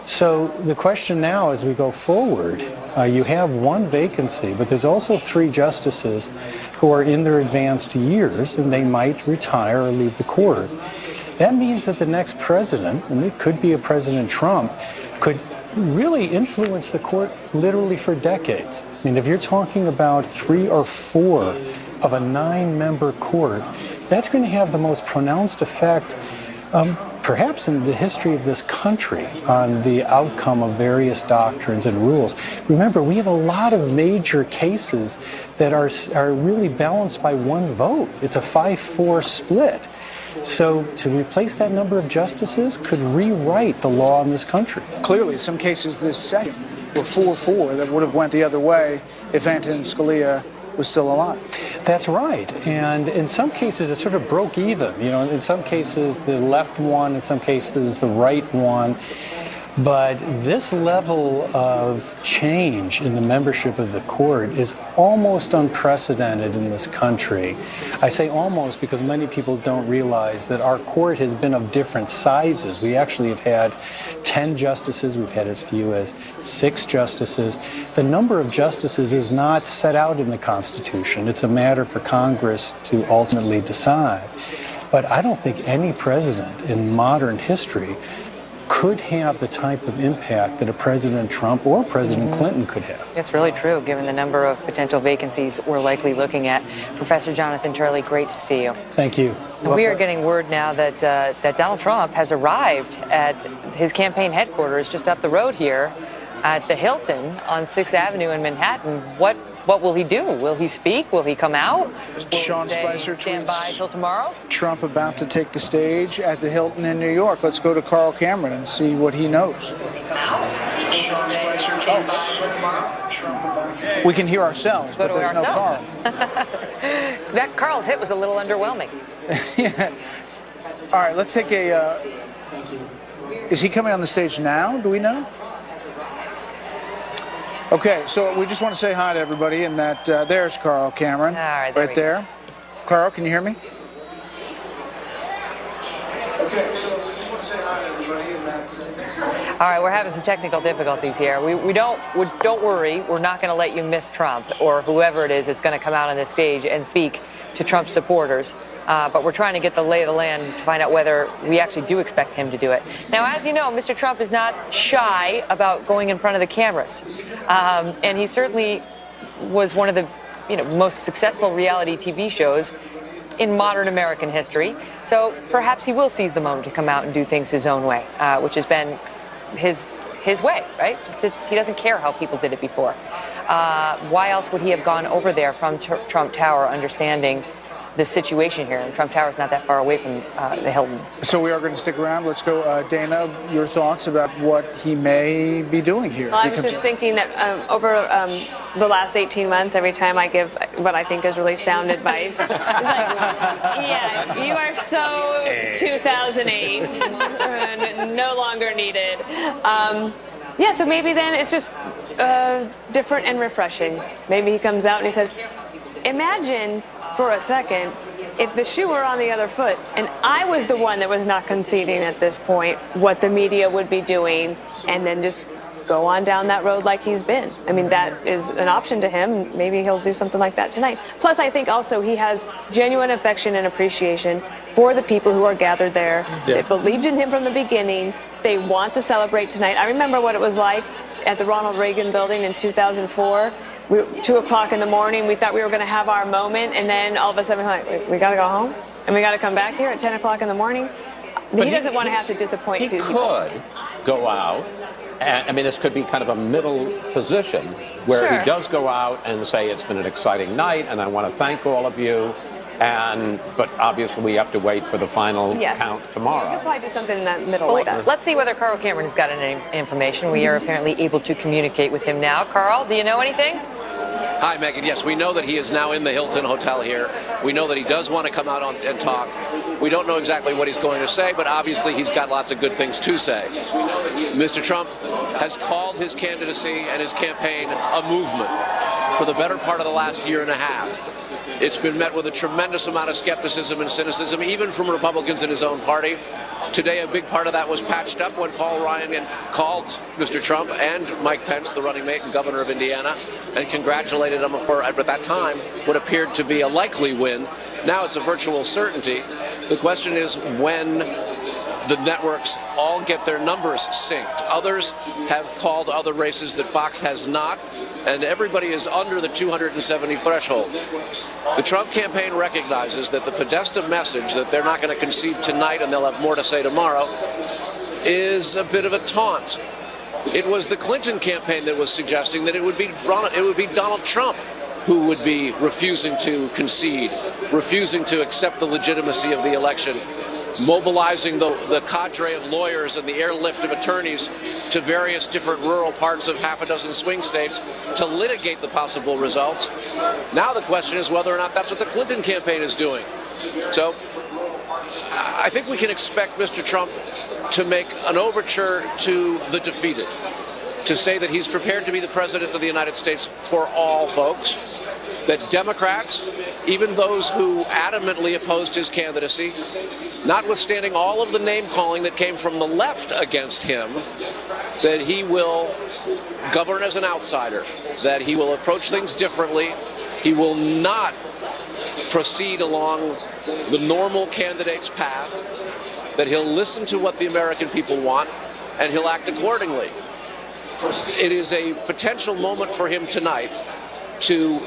So the question now as we go forward, you have one vacancy, but there's also 3 justices who are in their advanced years, and they might retire or leave the court. That means that the next president, and it could be a President Trump, could really influence the court literally for decades. I mean, if you're talking about 3 or 4 of a 9-member court, that's going to have the most pronounced effect, perhaps in the history of this country, on the outcome of various doctrines and rules. Remember, we have a lot of major cases that are really balanced by 1 vote. It's a 5-4 split. So to replace that number of justices could rewrite the law in this country. Clearly, some cases this second were 4-4 that would have went the other way if Antonin Scalia was still alive. That's right. And in some cases, it sort of broke even. You know, in some cases, the left won, in some cases, the right won. But this level of change in the membership of the court is almost unprecedented in this country. I say almost because many people don't realize that our court has been of different sizes. We actually have had 10 justices. We've had as few as 6 justices. The number of justices is not set out in the Constitution. It's a matter for Congress to ultimately decide. But I don't think any president in modern history could have the type of impact that a President Trump or President Clinton could have. It's really true, given the number of potential vacancies we're likely looking at. Professor Jonathan Turley, great to see you. Thank you. And we are getting word now that that Donald Trump has arrived at his campaign headquarters just up the road here at the Hilton on 6th Avenue in Manhattan. What will he do? Will he speak? Will he come out? Sean Spicer stand by till tomorrow? Trump about to take the stage at the Hilton in New York. Let's go to Carl Cameron and see what he knows. Sean Spicer, stand by till tomorrow. We can hear ourselves, but there's no Carl. That Carl's hit was a little underwhelming. Yeah. All right, let's take a... is he coming on the stage now? Do we know? Okay, so we just want to say hi to everybody, and that there's Carl Cameron, right there. Carl, can you hear me? Okay, so we just want to say hi to everybody, and that. All right, we're having some technical difficulties here. Don't worry, we're not going to let you miss Trump or whoever it is that's going to come out on this stage and speak to Trump supporters. But we're trying to get the lay of the land to find out whether we actually do expect him to do it. Now, as you know, Mr. Trump is not shy about going in front of the cameras. And he certainly was one of the most successful reality TV shows in modern American history. So perhaps he will seize the moment to come out and do things his own way, which has been his way, right? He doesn't care how people did it before. Why else would he have gone over there from Trump Tower, understanding the situation here? And Trump Tower is not that far away from the Hilton. So we are going to stick around. Let's go, Dana, your thoughts about what he may be doing here. Well, I was just thinking that over the last 18 months, every time I give what I think is really sound advice, it's like, yeah, you are so 2008, no longer needed. Yeah, so maybe then it's just different and refreshing. Maybe he comes out and he says, imagine for a second if the shoe were on the other foot and I was the one that was not conceding at this point, what the media would be doing, and then just go on down that road like he's been. I mean, that is an option to him. Maybe he'll do something like that tonight. Plus, I think also he has genuine affection and appreciation for the people who are gathered there. They believed in him from the beginning. They want to celebrate tonight. I remember what it was like at the Ronald Reagan building in 2004. 2 o'clock in the morning, we thought we were going to have our moment, and then all of a sudden we're like, we got to go home, and we got to come back here at 10 o'clock in the morning. He doesn't want to have to disappoint people. He could go out, and I mean, this could be kind of a middle position where he does go out and say, it's been an exciting night, and I want to thank all of you. But obviously we have to wait for the final count tomorrow. He'll probably do something in that middle Well, like that. let's see whether Carl Cameron has got any information. We are apparently able to communicate with him now. Carl, do you know anything? Hi, Megyn. Yes, we know that he is now in the Hilton Hotel here. We know that he does want to come out and talk. We don't know exactly what he's going to say, but obviously he's got lots of good things to say. Mr. Trump has called his candidacy and his campaign a movement for the better part of the last year and a half. It's been met with a tremendous amount of skepticism and cynicism, even from Republicans in his own party. Today, a big part of that was patched up when Paul Ryan called Mr. Trump and Mike Pence, the running mate and governor of Indiana, and congratulated him for, at that time, what appeared to be a likely win. Now it's a virtual certainty. The question is when the networks all get their numbers synced. Others have called other races that Fox has not, and everybody is under the 270 threshold. The Trump campaign recognizes that the Podesta message that they're not going to concede tonight and they'll have more to say tomorrow is a bit of a taunt. It was the Clinton campaign that was suggesting that it would be Donald Trump who would be refusing to concede, refusing to accept the legitimacy of the election, mobilizing the cadre of lawyers and the airlift of attorneys to various different rural parts of half a dozen swing states to litigate the possible results. Now the question is whether or not that's what the Clinton campaign is doing. So I think we can expect Mr. Trump to make an overture to the defeated, to say that he's prepared to be the president of the United States for all folks, that Democrats, even those who adamantly opposed his candidacy, notwithstanding all of the name-calling that came from the left against him, that he will govern as an outsider, that he will approach things differently, he will not proceed along the normal candidate's path, that he'll listen to what the American people want, and he'll act accordingly. It is a potential moment for him tonight to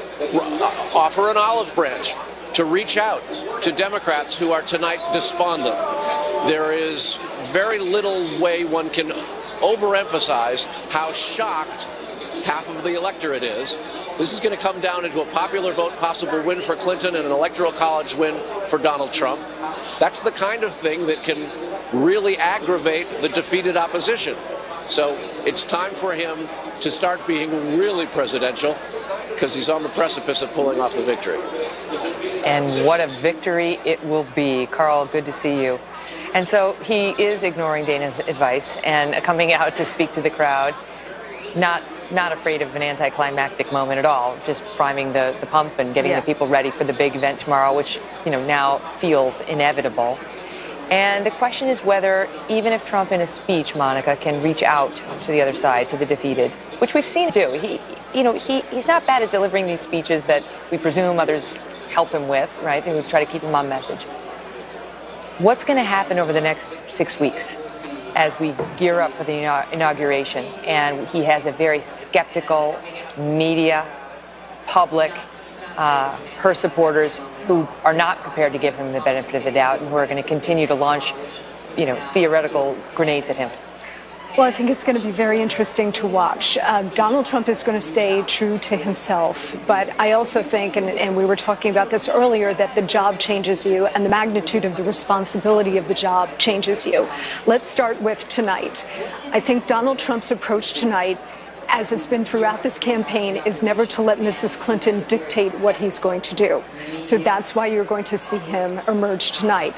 offer an olive branch, to reach out to Democrats who are tonight despondent. There is very little way one can overemphasize how shocked half of the electorate is. This is going to come down into a popular vote possible win for Clinton and an electoral college win for Donald Trump. That's the kind of thing that can really aggravate the defeated opposition. So it's time for him to start being really presidential, because he's on the precipice of pulling off the victory. And what a victory it will be. Carl, good to see you. And so he is ignoring Dana's advice and coming out to speak to the crowd, not afraid of an anticlimactic moment at all, just priming the pump and getting the people ready for the big event tomorrow, which now feels inevitable. And the question is whether, even if Trump in a speech, Monica, can reach out to the other side, to the defeated, which we've seen do. He's not bad at delivering these speeches that we presume others help him with, right? And we try to keep him on message. What's going to happen over the next 6 weeks as we gear up for the inauguration? And he has a very skeptical media, public, her supporters who are not prepared to give him the benefit of the doubt and who are going to continue to launch, theoretical grenades at him. Well, I think it's going to be very interesting to watch. Donald Trump is going to stay true to himself. But I also think, and we were talking about this earlier, that the job changes you and the magnitude of the responsibility of the job changes you. Let's start with tonight. I think Donald Trump's approach tonight, as it's been throughout this campaign, is never to let Mrs. Clinton dictate what he's going to do. So that's why you're going to see him emerge tonight.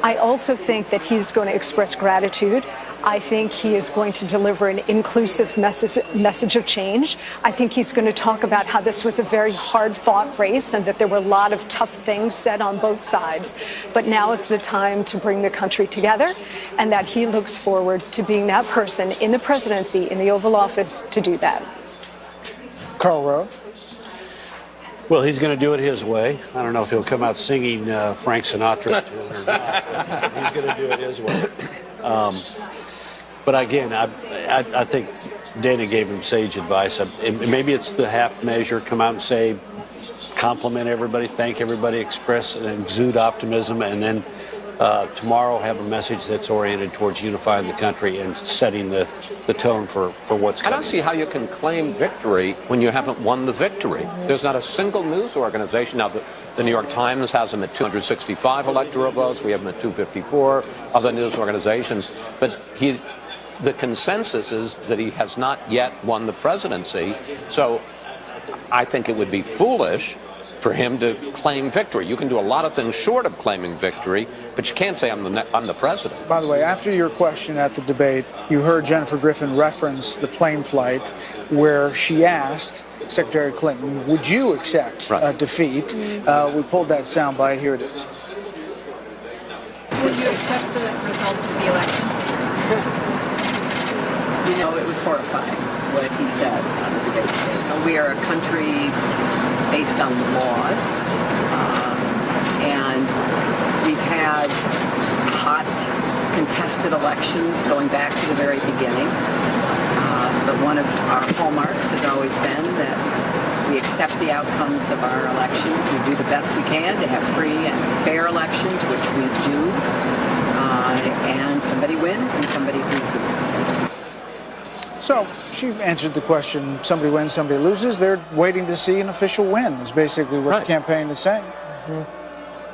I also think that he's going to express gratitude. I think he is going to deliver an inclusive message of change. I think he's going to talk about how this was a very hard-fought race and that there were a lot of tough things said on both sides. But now is the time to bring the country together, and that he looks forward to being that person in the presidency, in the Oval Office, to do that. Karl Rove. Well, he's going to do it his way. I don't know if he'll come out singing Frank Sinatra to it or not. He's going to do it his way. But again, I think Dana gave him sage advice. Maybe it's the half measure, come out and say, compliment everybody, thank everybody, express and exude optimism, and then tomorrow have a message that's oriented towards unifying the country and setting the tone for what's I coming. don't see how you can claim victory when you haven't won the victory. There's not a single news organization. Now, the New York Times has him at 265 electoral votes. We have him at 254, other news organizations. But the consensus is that he has not yet won the presidency. So I think it would be foolish for him to claim victory. You can do a lot of things short of claiming victory, but you can't say I'm the president. By the way, after your question at the debate, you heard Jennifer Griffin reference the plane flight where she asked Secretary Clinton, would you accept defeat? We pulled that soundbite. Here it is. Would you accept the results of the election? You know, it was horrifying what he said on the debate stage. We are a country based on laws, and we've had hot, contested elections going back to the very beginning. But one of our hallmarks has always been that we accept the outcomes of our election. We do the best we can to have free and fair elections, which we do. And somebody wins and somebody loses. So she answered the question, somebody wins, somebody loses. They're waiting to see an official win is basically what the campaign is saying.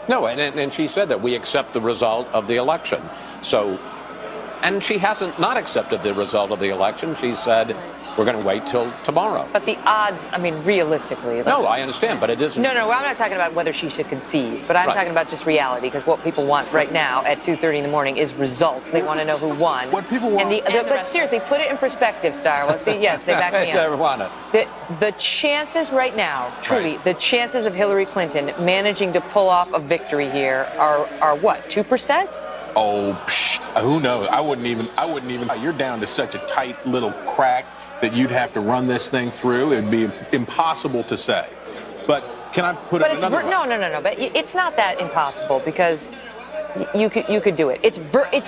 No, and she said that we accept the result of the election. So, and she hasn't not accepted the result of the election. She said, we're going to wait till tomorrow. But the odds, I mean, realistically. No, I understand, but it isn't. No, I'm not talking about whether she should concede, but I'm talking about just reality, because what people want right now at 2:30 in the morning is results. They want to know who won. What people want. But seriously, put it in perspective, Star. Well, see, yes, they back me up. They want it. The chances right now, truly, the chances of Hillary Clinton managing to pull off a victory here are what, 2%? Oh, who knows? I wouldn't even. You're down to such a tight little crack that you'd have to run this thing through. It'd be impossible to say. But can I put it another way? No. But it's not that impossible, because you could do it. It's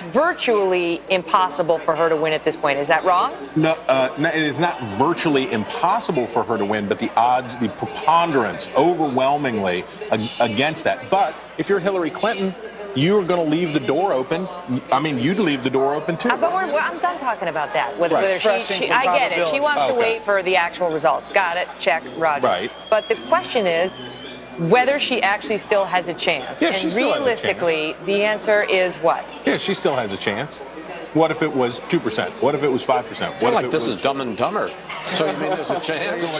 virtually impossible for her to win at this point. Is that wrong? No, it's not virtually impossible for her to win, but the odds, the preponderance, overwhelmingly against that. But if you're Hillary Clinton, you're going to leave the door open. I mean, you'd leave the door open too. But I'm done talking about that. Whether she I get it. She wants to wait for the actual results. Got it. Check. Roger. Right. But the question is whether she actually still has a chance. Yeah, and she still realistically, the answer is what? Yeah, she still has a chance. What if it was 2%? What if it was 5%? I feel like this is Dumb and Dumber. So you mean there's a chance?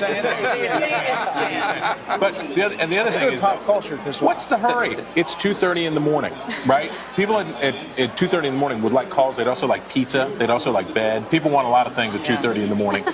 But the other thing is, pop culture. What's the hurry? It's 2:30 in the morning, right? People at 2:30 in the morning would like calls. They'd also like pizza. They'd also like bed. People want a lot of things at 2:30 in the morning.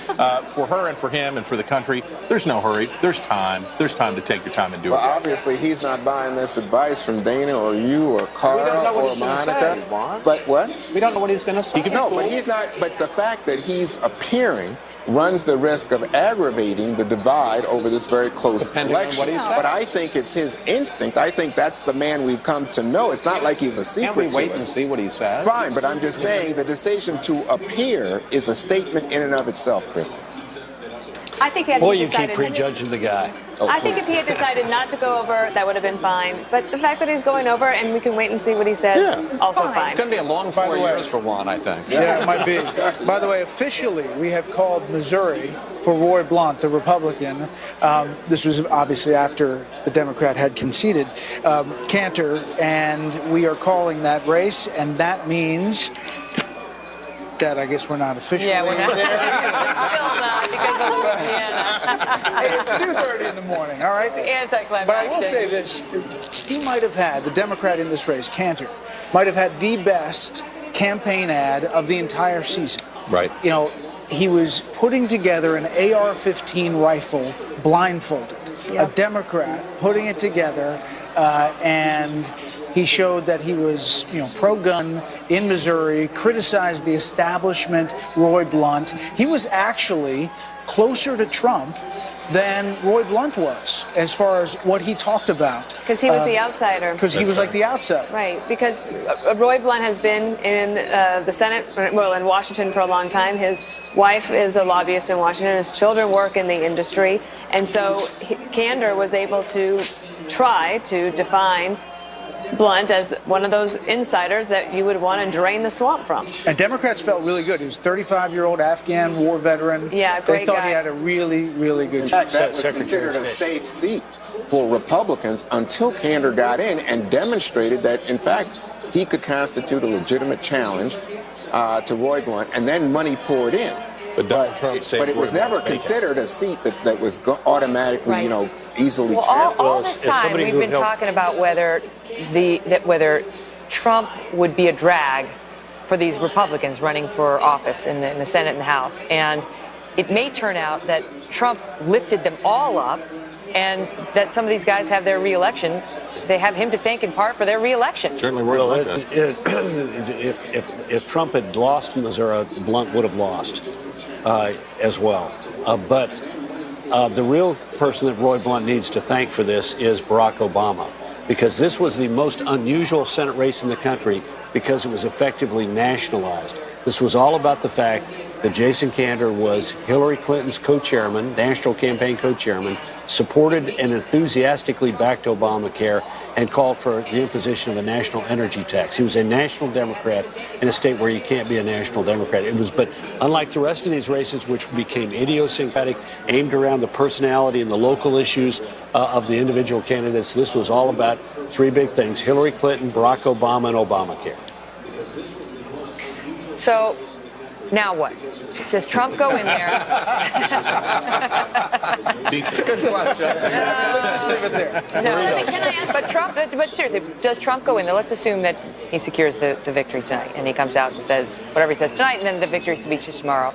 For her and for him and for the country, there's no hurry. There's time. There's time to take your time and do it. Well, obviously, he's not buying this advice from Dana or you or Carl or Monica. But what? We don't know what he's going to say. No, but he's not. But the fact that he's appearing runs the risk of aggravating the divide over this very close election. On what he said. But I think it's his instinct. I think that's the man we've come to know. It's not like he's a secret. Can't we wait and see what he says? Fine, but I'm just saying the decision to appear is a statement in and of itself, Chris. I think had Boy, he you keep decided, prejudging the guy. I think if he had decided not to go over, that would have been fine. But the fact that he's going over and we can wait and see what he says, also fine. It's going to be a long 4 years for Juan, I think. Yeah, it might be. By the way, officially, we have called Missouri for Roy Blunt, the Republican. This was obviously after the Democrat had conceded Cantor, and we are calling that race, and that means that I guess we're not officially. Yeah, we're not. Still not, because of Louisiana. 2:30 in the morning, all right? Anticlimactic. But I will say this, he might have had, the Democrat in this race, Cantor, might have had the best campaign ad of the entire season. Right. You know, he was putting together an AR-15 rifle blindfolded. A Democrat putting it together, and he showed that he was, pro-gun in Missouri, criticized the establishment, Roy Blunt. He was actually closer to Trump than Roy Blunt was, as far as what he talked about. Because he was the outsider. Because he was like the outsider. Right, because Roy Blunt has been in the Senate, well, in Washington for a long time. His wife is a lobbyist in Washington. His children work in the industry. And so Cantor was able to try to define Blunt as one of those insiders that you would want to drain the swamp from. And Democrats felt really good. He was a 35-year-old Afghan war veteran. Yeah, great They thought guy. he had a really, really good In fact, that chance. was considered a safe seat for Republicans until Kander got in and demonstrated that, in fact, he could constitute a legitimate challenge to Roy Blunt, and then money poured in. But Donald Trump said, but it was never considered a seat that was automatically, you know, easily. Well, all this time we've been talking about whether Trump would be a drag for these Republicans running for office in the Senate and the House, and it may turn out that Trump lifted them all up, and that some of these guys have their reelection. They have him to thank in part for their reelection. Certainly, if Trump had lost Missouri, Blunt would have lost as well. But the real person that Roy Blunt needs to thank for this is Barack Obama, because this was the most unusual Senate race in the country because it was effectively nationalized. This was all about the fact that Jason Kander was Hillary Clinton's co-chairman, national campaign co-chairman, supported and enthusiastically backed Obamacare, and called for the imposition of a national energy tax. He was a national Democrat in a state where you can't be a national Democrat. But unlike the rest of these races, which became idiosyncratic, aimed around the personality and the local issues of the individual candidates, this was all about three big things: Hillary Clinton, Barack Obama, and Obamacare. So now what? Does Trump go in there? Good question. Let's just leave it there. But seriously, does Trump go in there? Let's assume that he secures the victory tonight, and he comes out and says whatever he says tonight, and then the victory speech is tomorrow.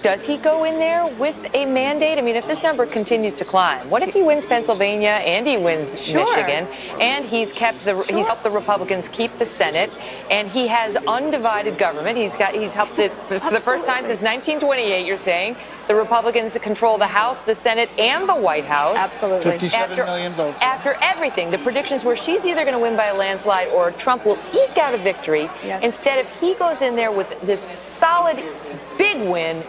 Does he go in there with a mandate? I mean, if this number continues to climb, what if he wins Pennsylvania and he wins Michigan, and he's helped the Republicans keep the Senate, and he has undivided government? He's helped it for the first time since 1928. You're saying the Republicans control the House, the Senate, and the White House. Absolutely. 57 million votes. After everything, the predictions were she's either going to win by a landslide or Trump will eke out a victory. Yes. Instead of he goes in there with this solid, big win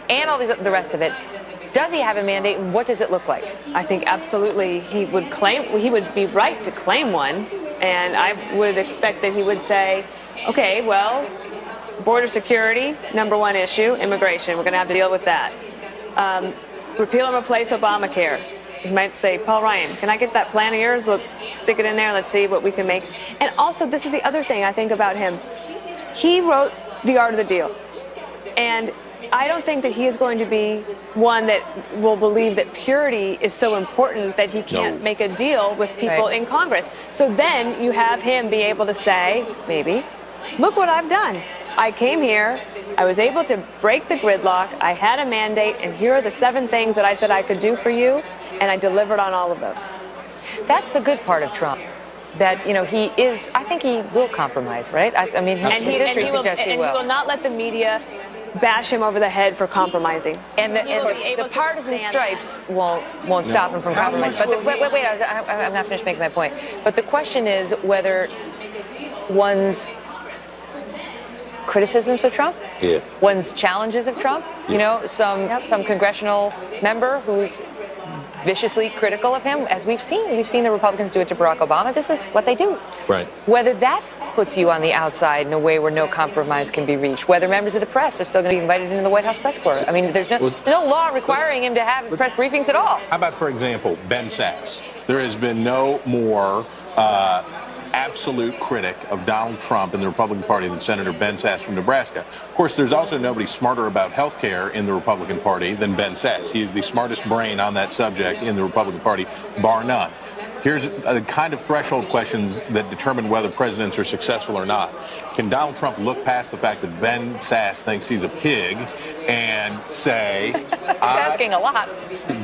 and all the rest of it. Does he have a mandate, and what does it look like? I think absolutely he would be right to claim one, and I would expect that he would say, okay, well, border security, number one issue, immigration, we're going to have to deal with that. Repeal and replace Obamacare. He might say, Paul Ryan, can I get that plan of yours? Let's stick it in there. Let's see what we can make. And also, this is the other thing I think about him. He wrote The Art of the Deal. And I don't think that he is going to be one that will believe that purity is so important that he can't make a deal with people in Congress. So then you have him be able to say, maybe, look what I've done. I came here, I was able to break the gridlock, I had a mandate, and here are the 7 things that I said I could do for you, and I delivered on all of those. That's the good part of Trump. That, you know, I think he will compromise, right? I mean, his history suggests he will. And he will not let the media bash him over the head for compromising. And the partisan stripes won't stop him from compromising. But wait, I'm not finished making my point. But the question is whether one's criticisms of Trump, one's challenges of Trump, you know, some congressional member who's viciously critical of him, as we've seen the Republicans do it to Barack Obama. This is what they do. Right. Whether that puts you on the outside in a way where no compromise can be reached, whether members of the press are still going to be invited into the White House press corps. I mean, there's no law requiring him to have press briefings at all. How about, for example, Ben Sasse? There has been no more absolute critic of Donald Trump in the Republican Party than Senator Ben Sasse from Nebraska. Of course, there's also nobody smarter about health care in the Republican Party than Ben Sasse. He is the smartest brain on that subject in the Republican Party, bar none. Here's the kind of threshold questions that determine whether presidents are successful or not. Can Donald Trump look past the fact that Ben Sasse thinks he's a pig and say, He's asking a lot.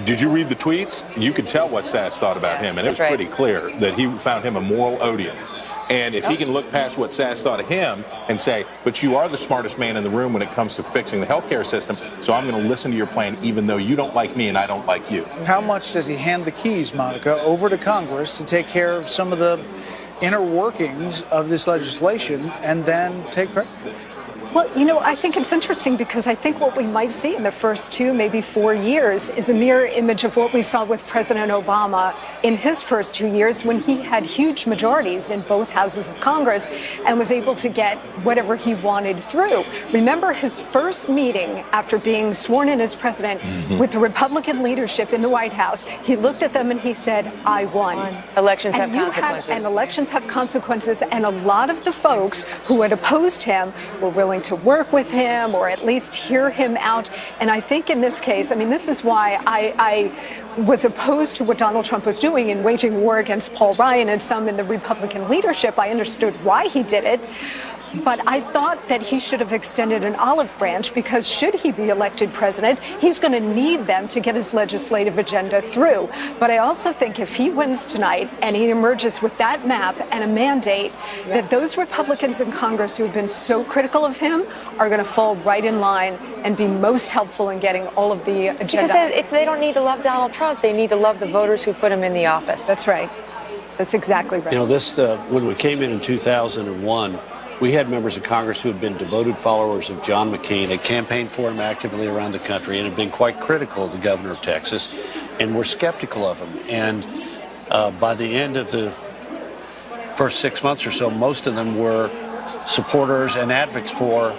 Did you read the tweets? You could tell what Sasse thought about him, and it was pretty clear that he found him a moral odium. And if he can look past what Sasse thought of him and say, but you are the smartest man in the room when it comes to fixing the healthcare system, so I'm going to listen to your plan even though you don't like me and I don't like you. How much does he hand the keys, Monica, over to Congress to take care of some of the inner workings of this legislation and then take credit for it? Well, you know, I think it's interesting because I think what we might see in the first 2, maybe 4 years is a mirror image of what we saw with President Obama in his first 2 years when he had huge majorities in both houses of Congress and was able to get whatever he wanted through. Remember his first meeting after being sworn in as president with the Republican leadership in the White House. He looked at them and he said, I won. Elections have consequences. And elections have consequences. And a lot of the folks who had opposed him were willing to work with him or at least hear him out. And I think in this case, I mean, this is why I was opposed to what Donald Trump was doing in waging war against Paul Ryan and some in the Republican leadership. I understood why he did it. But I thought that he should have extended an olive branch because should he be elected president, he's going to need them to get his legislative agenda through. But I also think if he wins tonight and he emerges with that map and a mandate, that those Republicans in Congress who have been so critical of him are going to fall right in line and be most helpful in getting all of the agenda. Because they don't need to love Donald Trump. They need to love the voters who put him in the office. That's right. That's exactly right. You know, this when we came in 2001, we had members of Congress who had been devoted followers of John McCain, had campaigned for him actively around the country, and had been quite critical of the governor of Texas, and were skeptical of him. And by the end of the first 6 months or so, most of them were supporters and advocates for.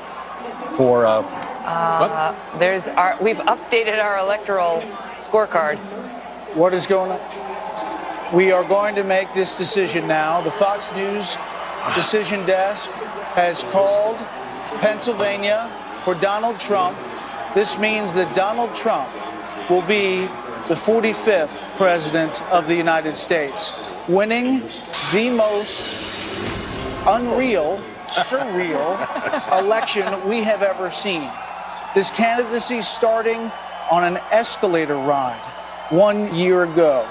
We've updated our electoral scorecard. What is going on? We are going to make this decision now. The Fox News decision desk has called Pennsylvania for Donald Trump. This means that Donald Trump will be the 45th president of the United States, winning the most unreal, surreal election we have ever seen. This candidacy starting on an escalator ride 1 year ago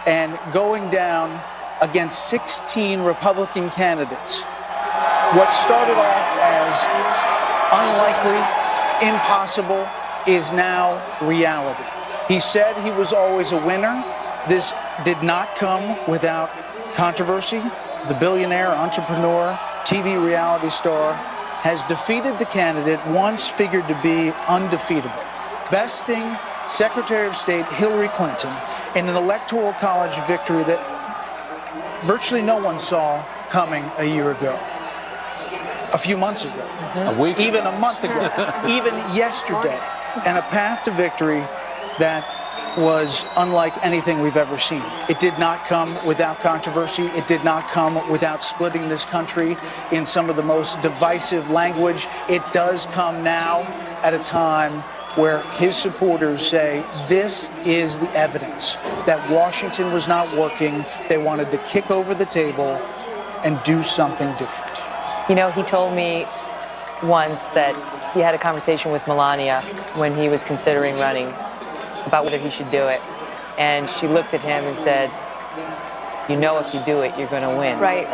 and going down against 16 Republican candidates. What started off as unlikely, impossible, is now reality. He said he was always a winner. This did not come without controversy. The billionaire, entrepreneur, TV reality star has defeated the candidate once figured to be undefeatable, besting Secretary of State Hillary Clinton in an electoral college victory that virtually no one saw coming a year ago, a few months ago, a week, even a month ago, even yesterday, and a path to victory that was unlike anything we've ever seen. It did not come without controversy. It did not come without splitting this country in some of the most divisive language. It does come now at a time where his supporters say this is the evidence that Washington was not working. They wanted to kick over the table and do something different. You know, he told me once that he had a conversation with Melania when he was considering running about whether he should do it. And she looked at him and said, you know, if you do it, you're going to win. Right?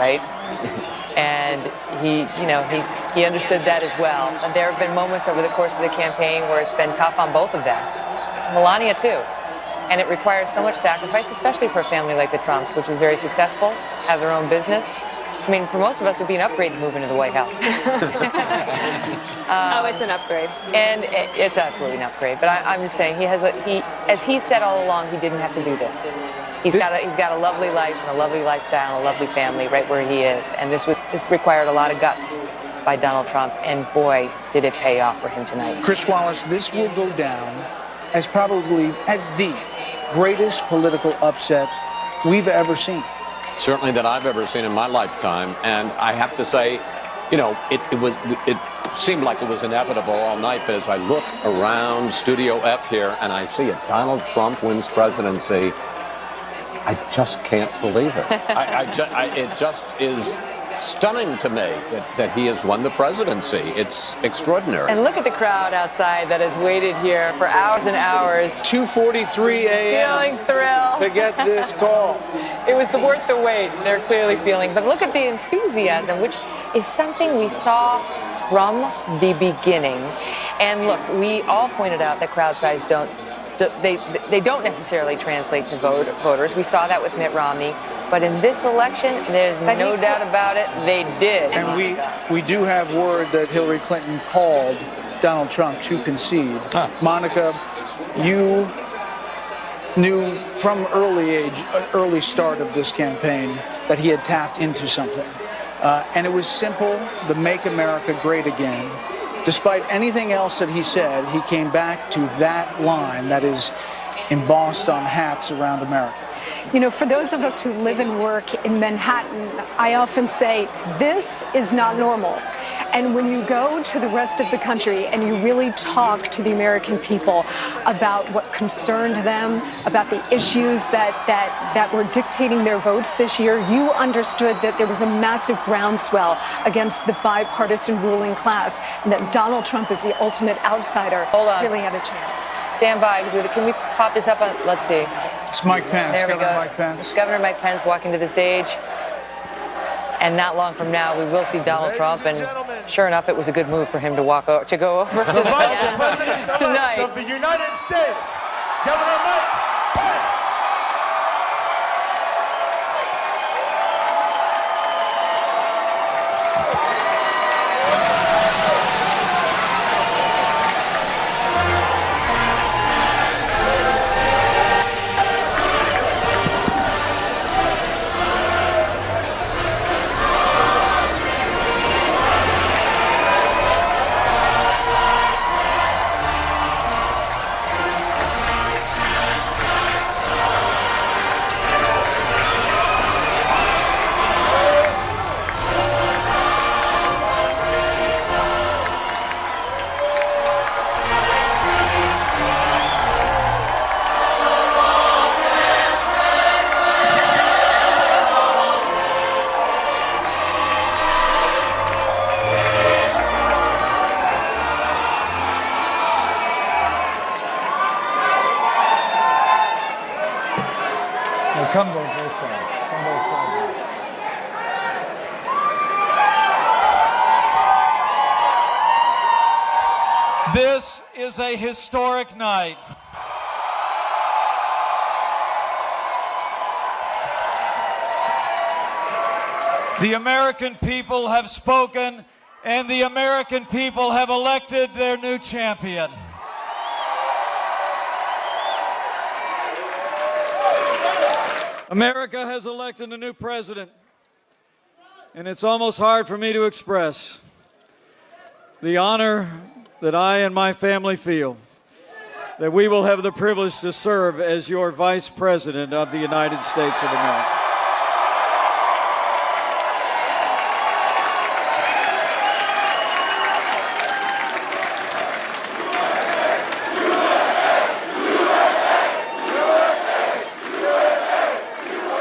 And he understood that as well. And there have been moments over the course of the campaign where it's been tough on both of them. Melania, too. And it required so much sacrifice, especially for a family like the Trumps, which is very successful, have their own business. I mean, for most of us, it would be an upgrade to move into the White House. It's an upgrade. And it's absolutely an upgrade. But I'm just saying, as he said all along, he didn't have to do this. He's got a lovely life and a lovely lifestyle and a lovely family right where he is. And this required a lot of guts by Donald Trump. And boy, did it pay off for him tonight. Chris Wallace, this will go down as probably as the greatest political upset we've ever seen. Certainly that I've ever seen in my lifetime. And I have to say, you know, it seemed like it was inevitable all night, but as I look around Studio F here and I see it, Donald Trump wins presidency, I just can't believe it. It just is stunning to me that he has won the presidency. It's extraordinary. And look at the crowd outside that has waited here for hours and hours. 2:43 a.m. Feeling thrilled to get this call. It was worth the wait. They're clearly feeling. But look at the enthusiasm, which is something we saw from the beginning. And look, we all pointed out that crowd size don't necessarily translate to voters. We saw that with Mitt Romney. But in this election, there's no doubt about it, they did. And we do have word that Hillary Clinton called Donald Trump to concede. Monica, you knew from early start of this campaign that he had tapped into something. And it was simple, the Make America Great Again. Despite anything else that he said, he came back to that line that is embossed on hats around America. You know, for those of us who live and work in Manhattan, I often say, this is not normal. And when you go to the rest of the country and you really talk to the American people about what concerned them, about the issues that were dictating their votes this year, you understood that there was a massive groundswell against the bipartisan ruling class, and that Donald Trump is the ultimate outsider. Hold on. Really had a chance. Stand by. Can we pop this up on, let's see. It's Mike Pence. There we Governor go. Mike Pence. Governor Mike Pence walking to the stage. And not long from now, we will see Donald Trump. And sure enough, it was a good move for him to go over The Vice President tonight. of the United States, Governor Mike Pence. Come both this side. Come both sides. This is a historic night. The American people have spoken, and the American people have elected their new champion. America has elected a new president, and it's almost hard for me to express the honor that I and my family feel that we will have the privilege to serve as your Vice President of the United States of America.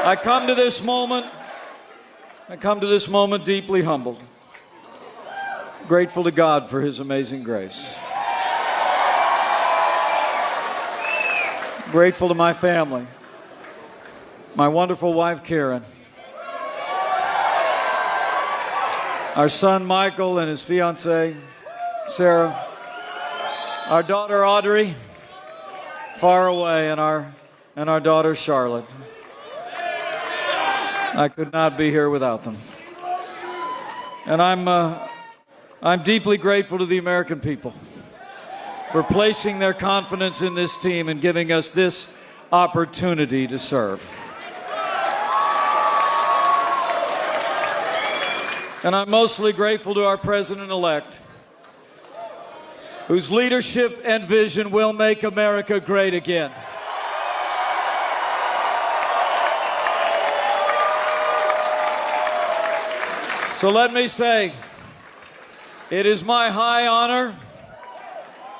I come to this moment deeply humbled, grateful to God for His amazing grace. Grateful to my family, my wonderful wife Karen, our son Michael and his fiancée Sarah, our daughter Audrey, far away, and our daughter Charlotte. I could not be here without them. And I'm deeply grateful to the American people for placing their confidence in this team and giving us this opportunity to serve. And I'm mostly grateful to our president-elect, whose leadership and vision will make America great again. So let me say, it is my high honor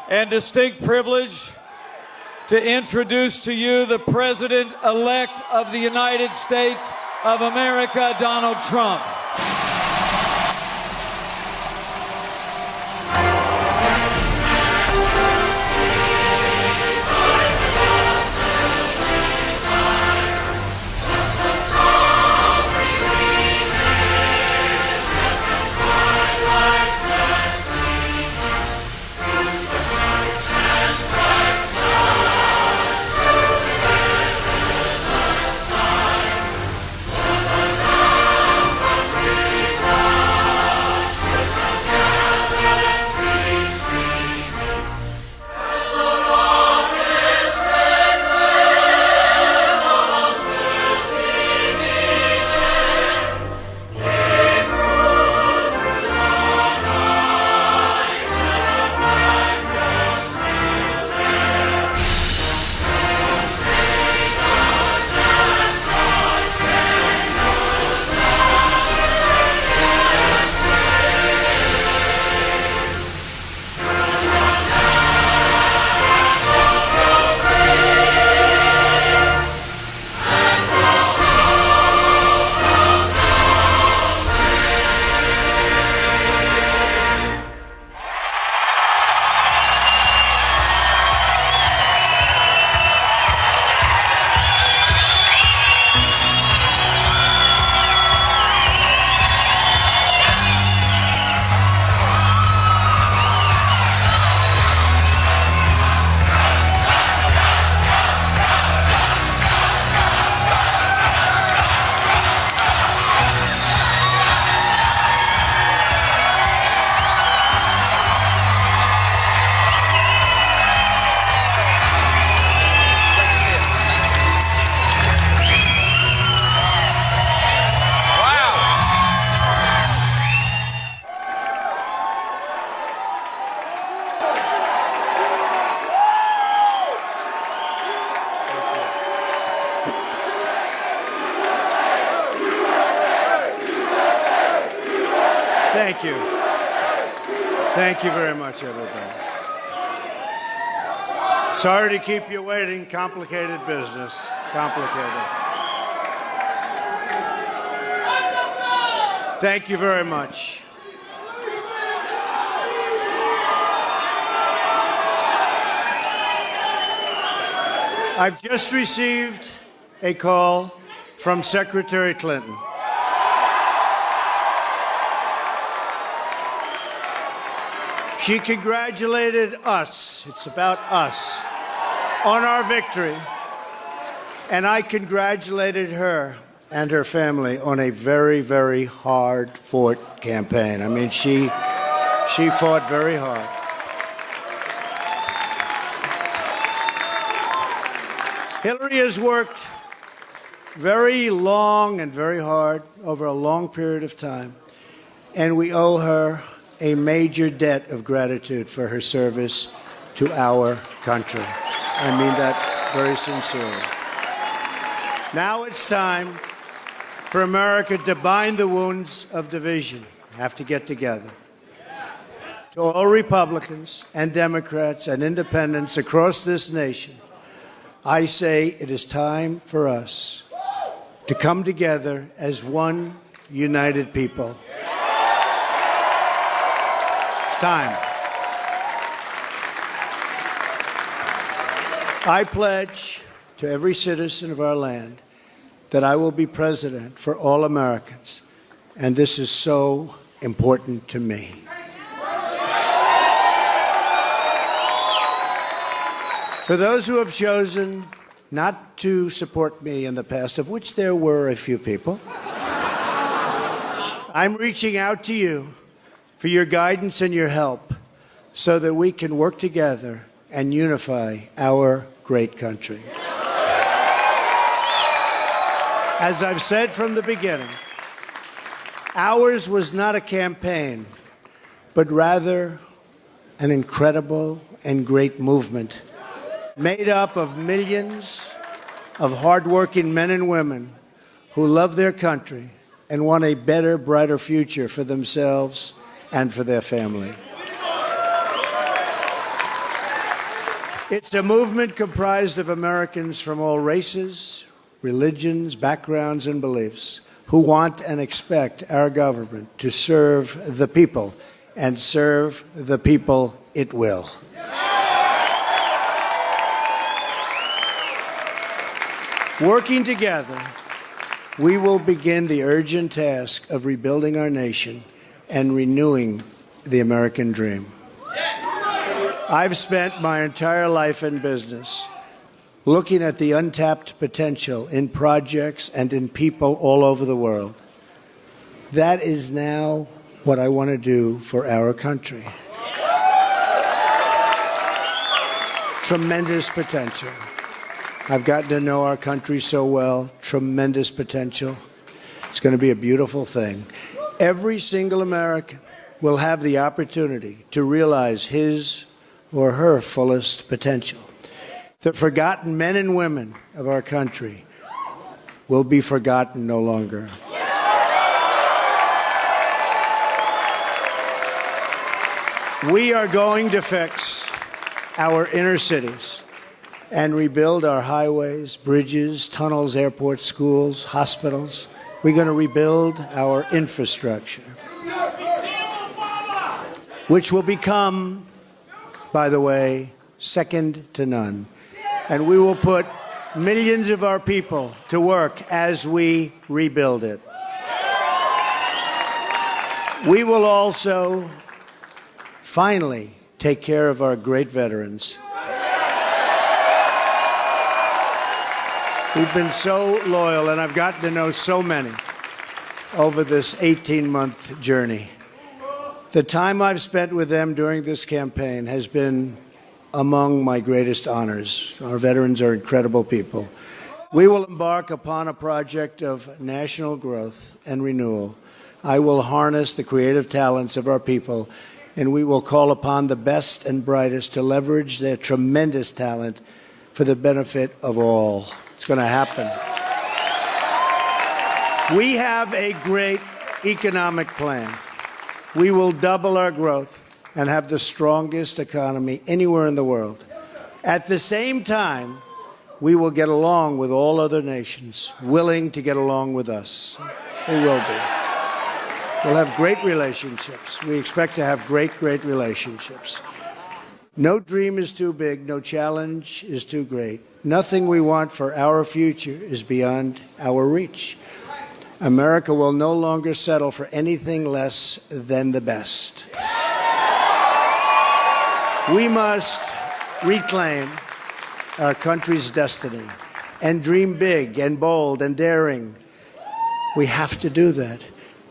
and distinct privilege to introduce to you the President-elect of the United States of America, Donald Trump. Thank you. Thank you very much, everybody. Sorry to keep you waiting. Complicated business. Complicated. Thank you very much. I've just received a call from Secretary Clinton. She congratulated us, it's about us, on our victory. And I congratulated her and her family on a very, very hard-fought campaign. I mean, she fought very hard. Hillary has worked very long and very hard over a long period of time, and we owe her a major debt of gratitude for her service to our country. I mean that very sincerely. Now it's time for America to bind the wounds of division. We have to get together. To all Republicans and Democrats and independents across this nation, I say it is time for us to come together as one united people. It's time. I pledge to every citizen of our land that I will be president for all Americans, and this is so important to me. For those who have chosen not to support me in the past, of which there were a few people, I'm reaching out to you for your guidance and your help so that we can work together and unify our great country. As I've said from the beginning, ours was not a campaign, but rather an incredible and great movement made up of millions of hardworking men and women who love their country and want a better, brighter future for themselves and for their family. It's a movement comprised of Americans from all races, religions, backgrounds, and beliefs who want and expect our government to serve the people, and serve the people it will. Working together, we will begin the urgent task of rebuilding our nation and renewing the American dream. I've spent my entire life in business looking at the untapped potential in projects and in people all over the world. That is now what I want to do for our country. Tremendous potential. I've gotten to know our country so well. Tremendous potential. It's going to be a beautiful thing. Every single American will have the opportunity to realize his or her fullest potential. The forgotten men and women of our country will be forgotten no longer. We are going to fix our inner cities and rebuild our highways, bridges, tunnels, airports, schools, hospitals. We're going to rebuild our infrastructure, which will become, by the way, second to none. And we will put millions of our people to work as we rebuild it. We will also finally take care of our great veterans. We've been so loyal, and I've gotten to know so many over this 18-month journey. The time I've spent with them during this campaign has been among my greatest honors. Our veterans are incredible people. We will embark upon a project of national growth and renewal. I will harness the creative talents of our people, and we will call upon the best and brightest to leverage their tremendous talent for the benefit of all. It's going to happen. We have a great economic plan. we will double our growth and have the strongest economy anywhere in the world. At the same time, we will get along with all other nations willing to get along with us. We will be. We'll have great relationships. We expect to have great relationships. No dream is too big. No challenge is too great. Nothing we want for our future is beyond our reach. America will no longer settle for anything less than the best. We must reclaim our country's destiny and dream big and bold and daring. We have to do that.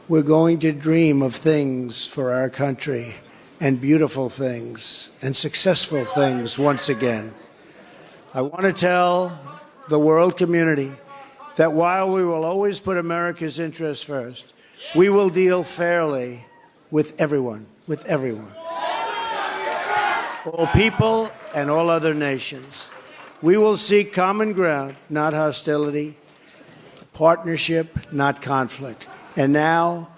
We're going to dream of things for our country and beautiful things and successful things once again. I want to tell the world community that while we will always put America's interests first, we will deal fairly with everyone, all people and all other nations. We will seek common ground, not hostility, partnership, not conflict. And now,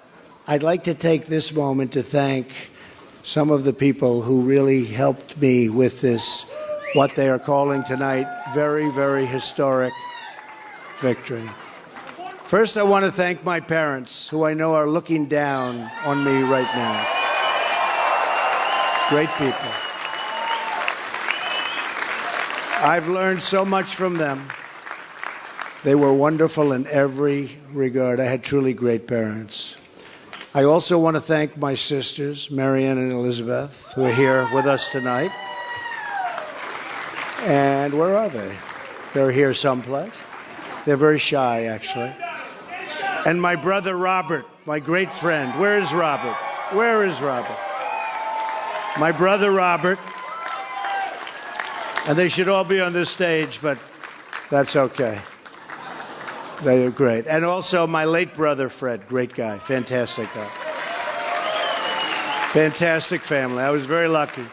I'd like to take this moment to thank some of the people who really helped me with this, what they are calling tonight, very, very historic victory. First, I want to thank my parents, who I know are looking down on me right now. Great people. I've learned so much from them. They were wonderful in every regard. I had truly great parents. I also want to thank my sisters, Marianne and Elizabeth, who are here with us tonight. And where are they? They're here someplace. They're very shy, actually. And my brother Robert, my great friend. Where is Robert? Where is Robert? My brother Robert. And they should all be on this stage, but that's okay. They are great. And also my late brother Fred, great guy, fantastic guy. Fantastic family. I was very lucky.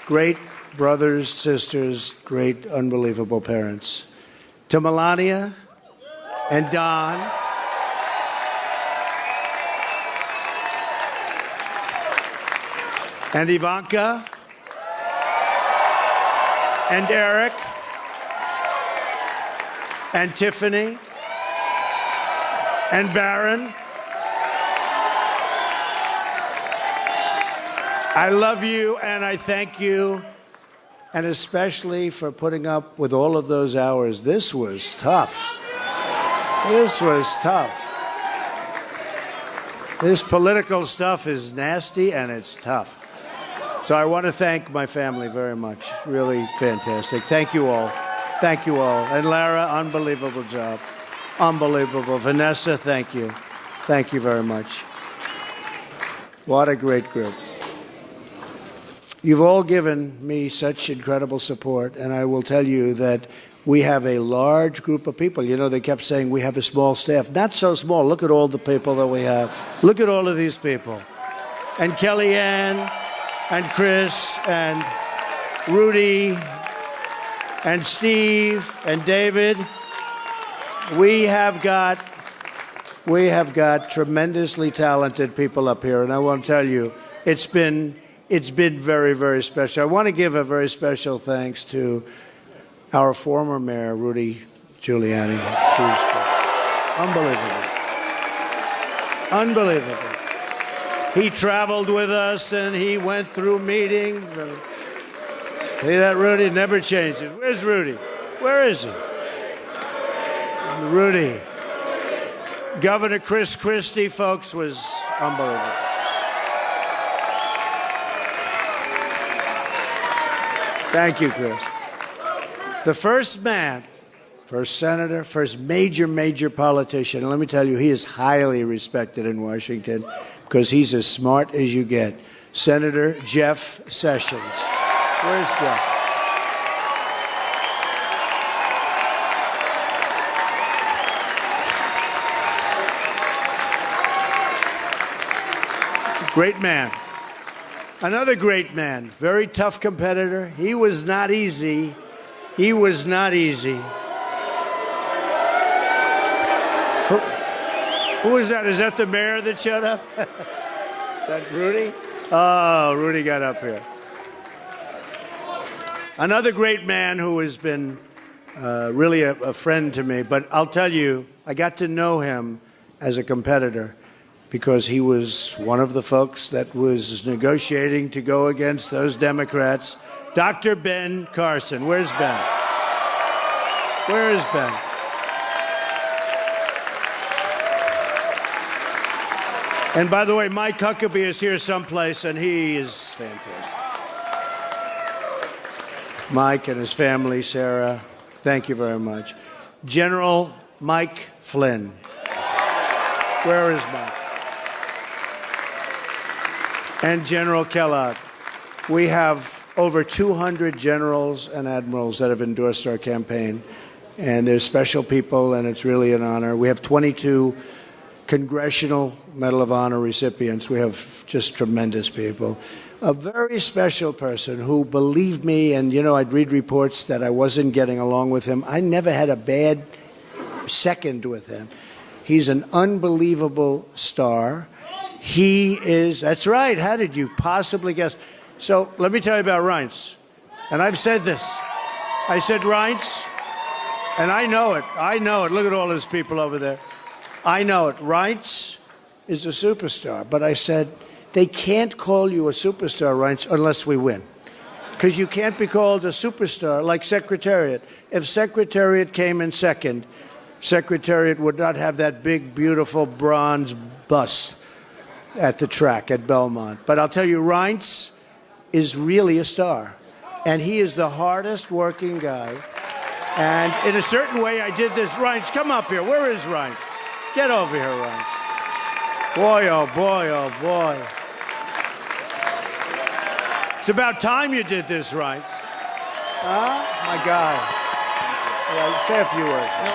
Great brothers, sisters, great, unbelievable parents. To Melania and Don, and Ivanka, and Eric, and Tiffany, and Barron. I love you and I thank you, and especially for putting up with all of those hours. This was tough. This was tough. This political stuff is nasty and it's tough. So I want to thank my family very much. Really fantastic. Thank you all. Thank you all. And Lara, unbelievable job. Unbelievable. Vanessa, thank you. Thank you very much. What a great group. You've all given me such incredible support, and I will tell you that we have a large group of people. You know, they kept saying we have a small staff. Not so small. Look at all the people that we have. Look at all of these people. And Kellyanne, and Chris, and Rudy, and Steve, and David. We have got tremendously talented people up here, and I want to tell you, it's been very, very special. I want to give a very special thanks to our former mayor, Rudy Giuliani. Unbelievable. He traveled with us and he went through meetings. See that, Rudy? Never changes. Where's Rudy? Where is he? Rudy. Governor Chris Christie, folks, was unbelievable. Thank you, Chris. The first man, first senator, first major politician, and let me tell you, he is highly respected in Washington because he's as smart as you get. Senator Jeff Sessions. Where's Jeff? Great man. Another great man, very tough competitor. He was not easy. He was not easy. Who is that? Is that the mayor that showed up? that Rudy? Oh, Rudy got up here. Another great man who has been really a friend to me. But I'll tell you, I got to know him as a competitor because he was one of the folks that was negotiating to go against those Democrats. Dr. Ben Carson. Where's Ben? Where is Ben? And by the way, Mike Huckabee is here someplace, and he is fantastic. Mike and his family, Sarah, thank you very much. General Mike Flynn. Where is Mike? And General Kellogg. We have over 200 generals and admirals that have endorsed our campaign, and they're special people, and it's really an honor. We have 22 Congressional Medal of Honor recipients. We have just tremendous people. A very special person who believed me, and I'd read reports that I wasn't getting along with him. I never had a bad second with him. He's an unbelievable star. He is, that's right, how did you possibly guess? So let me tell you about Reince. And I've said this. I said, Reince, and I know it. Look at all those people over there. I know it. Reince is a superstar. But I said, they can't call you a superstar, Reince, unless we win. Because you can't be called a superstar like Secretariat. If Secretariat came in second, Secretariat would not have that big, beautiful bronze bus at the track at Belmont. But I'll tell you, Reince is really a star. And he is the hardest working guy. And in a certain way, I did this. Reince, come up here. Where is Reince? Get over here, Reince. Boy, oh boy, oh boy. It's about time you did this, Reince. Huh? My guy. Yeah, say a few words. No,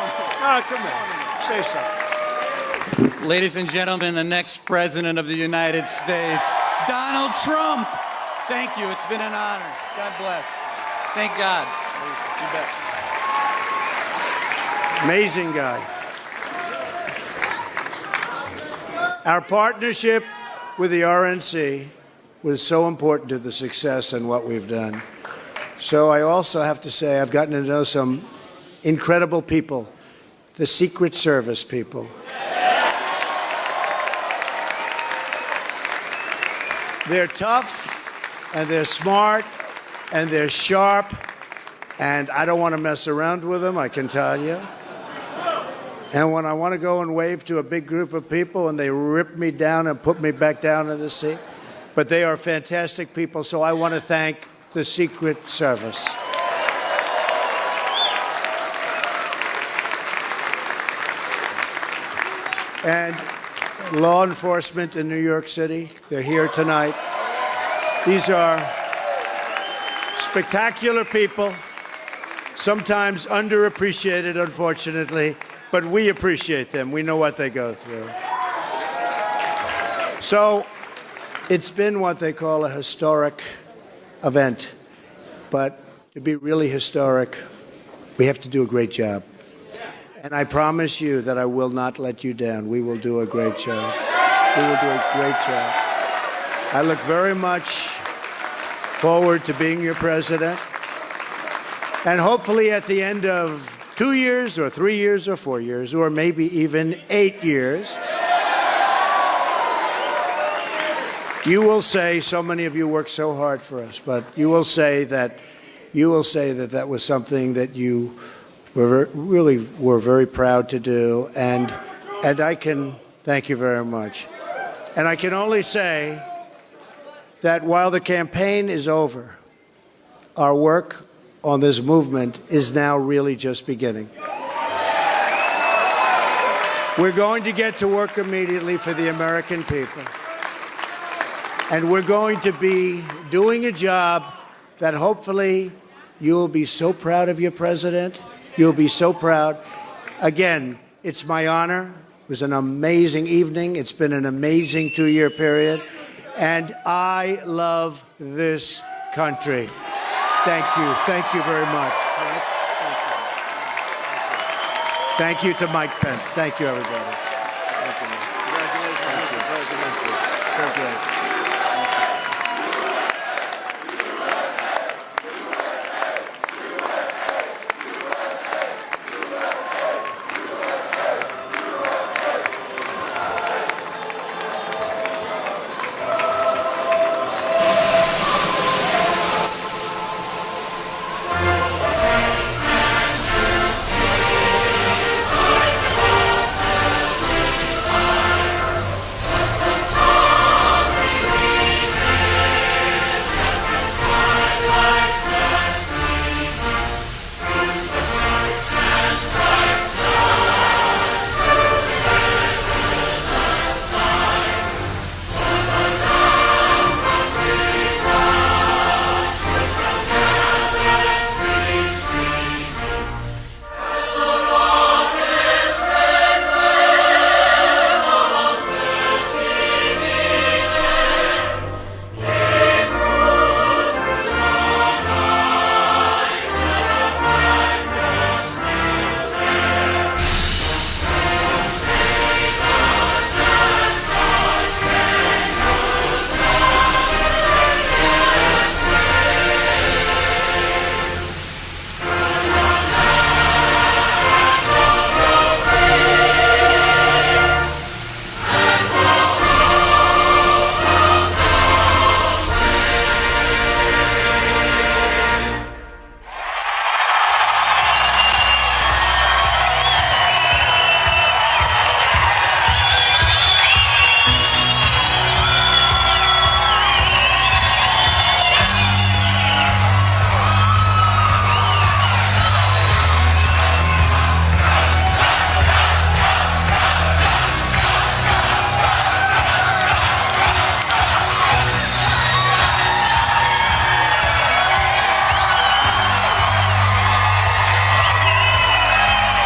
come here. Say something. Ladies and gentlemen, the next president of the United States, Donald Trump. Thank you. It's been an honor. God bless. Thank God. You bet. Amazing guy. Our partnership with the RNC was so important to the success and what we've done. So I also have to say I've gotten to know some incredible people, the Secret Service people. They're tough, and they're smart, and they're sharp, and I don't want to mess around with them, I can tell you. And when I want to go and wave to a big group of people and they rip me down and put me back down in the seat. But they are fantastic people, so I want to thank the Secret Service. And law enforcement in New York City, they're here tonight. These are spectacular people, sometimes underappreciated, unfortunately. But we appreciate them. We know what they go through. So it's been what they call a historic event. But to be really historic, we have to do a great job. And I promise you that I will not let you down. We will do a great job. We will do a great job. I look very much forward to being your president. And hopefully at the end of 2 years or 3 years or 4 years or maybe even 8 years, you will say, so many of you work so hard for us, but you will say that that was something that you really were very proud to do, and I can thank you very much. And I can only say that while the campaign is over, our work on this movement is now really just beginning. We're going to get to work immediately for the American people. And we're going to be doing a job that hopefully you'll be so proud of your president. You'll be so proud. Again, it's my honor. It was an amazing evening. It's been an amazing 2-year period. And I love this country. Thank you. Thank you very much. Thank you to Mike Pence. Thank you, everybody. Thank you, Mike. Congratulations, Mr. President. So great.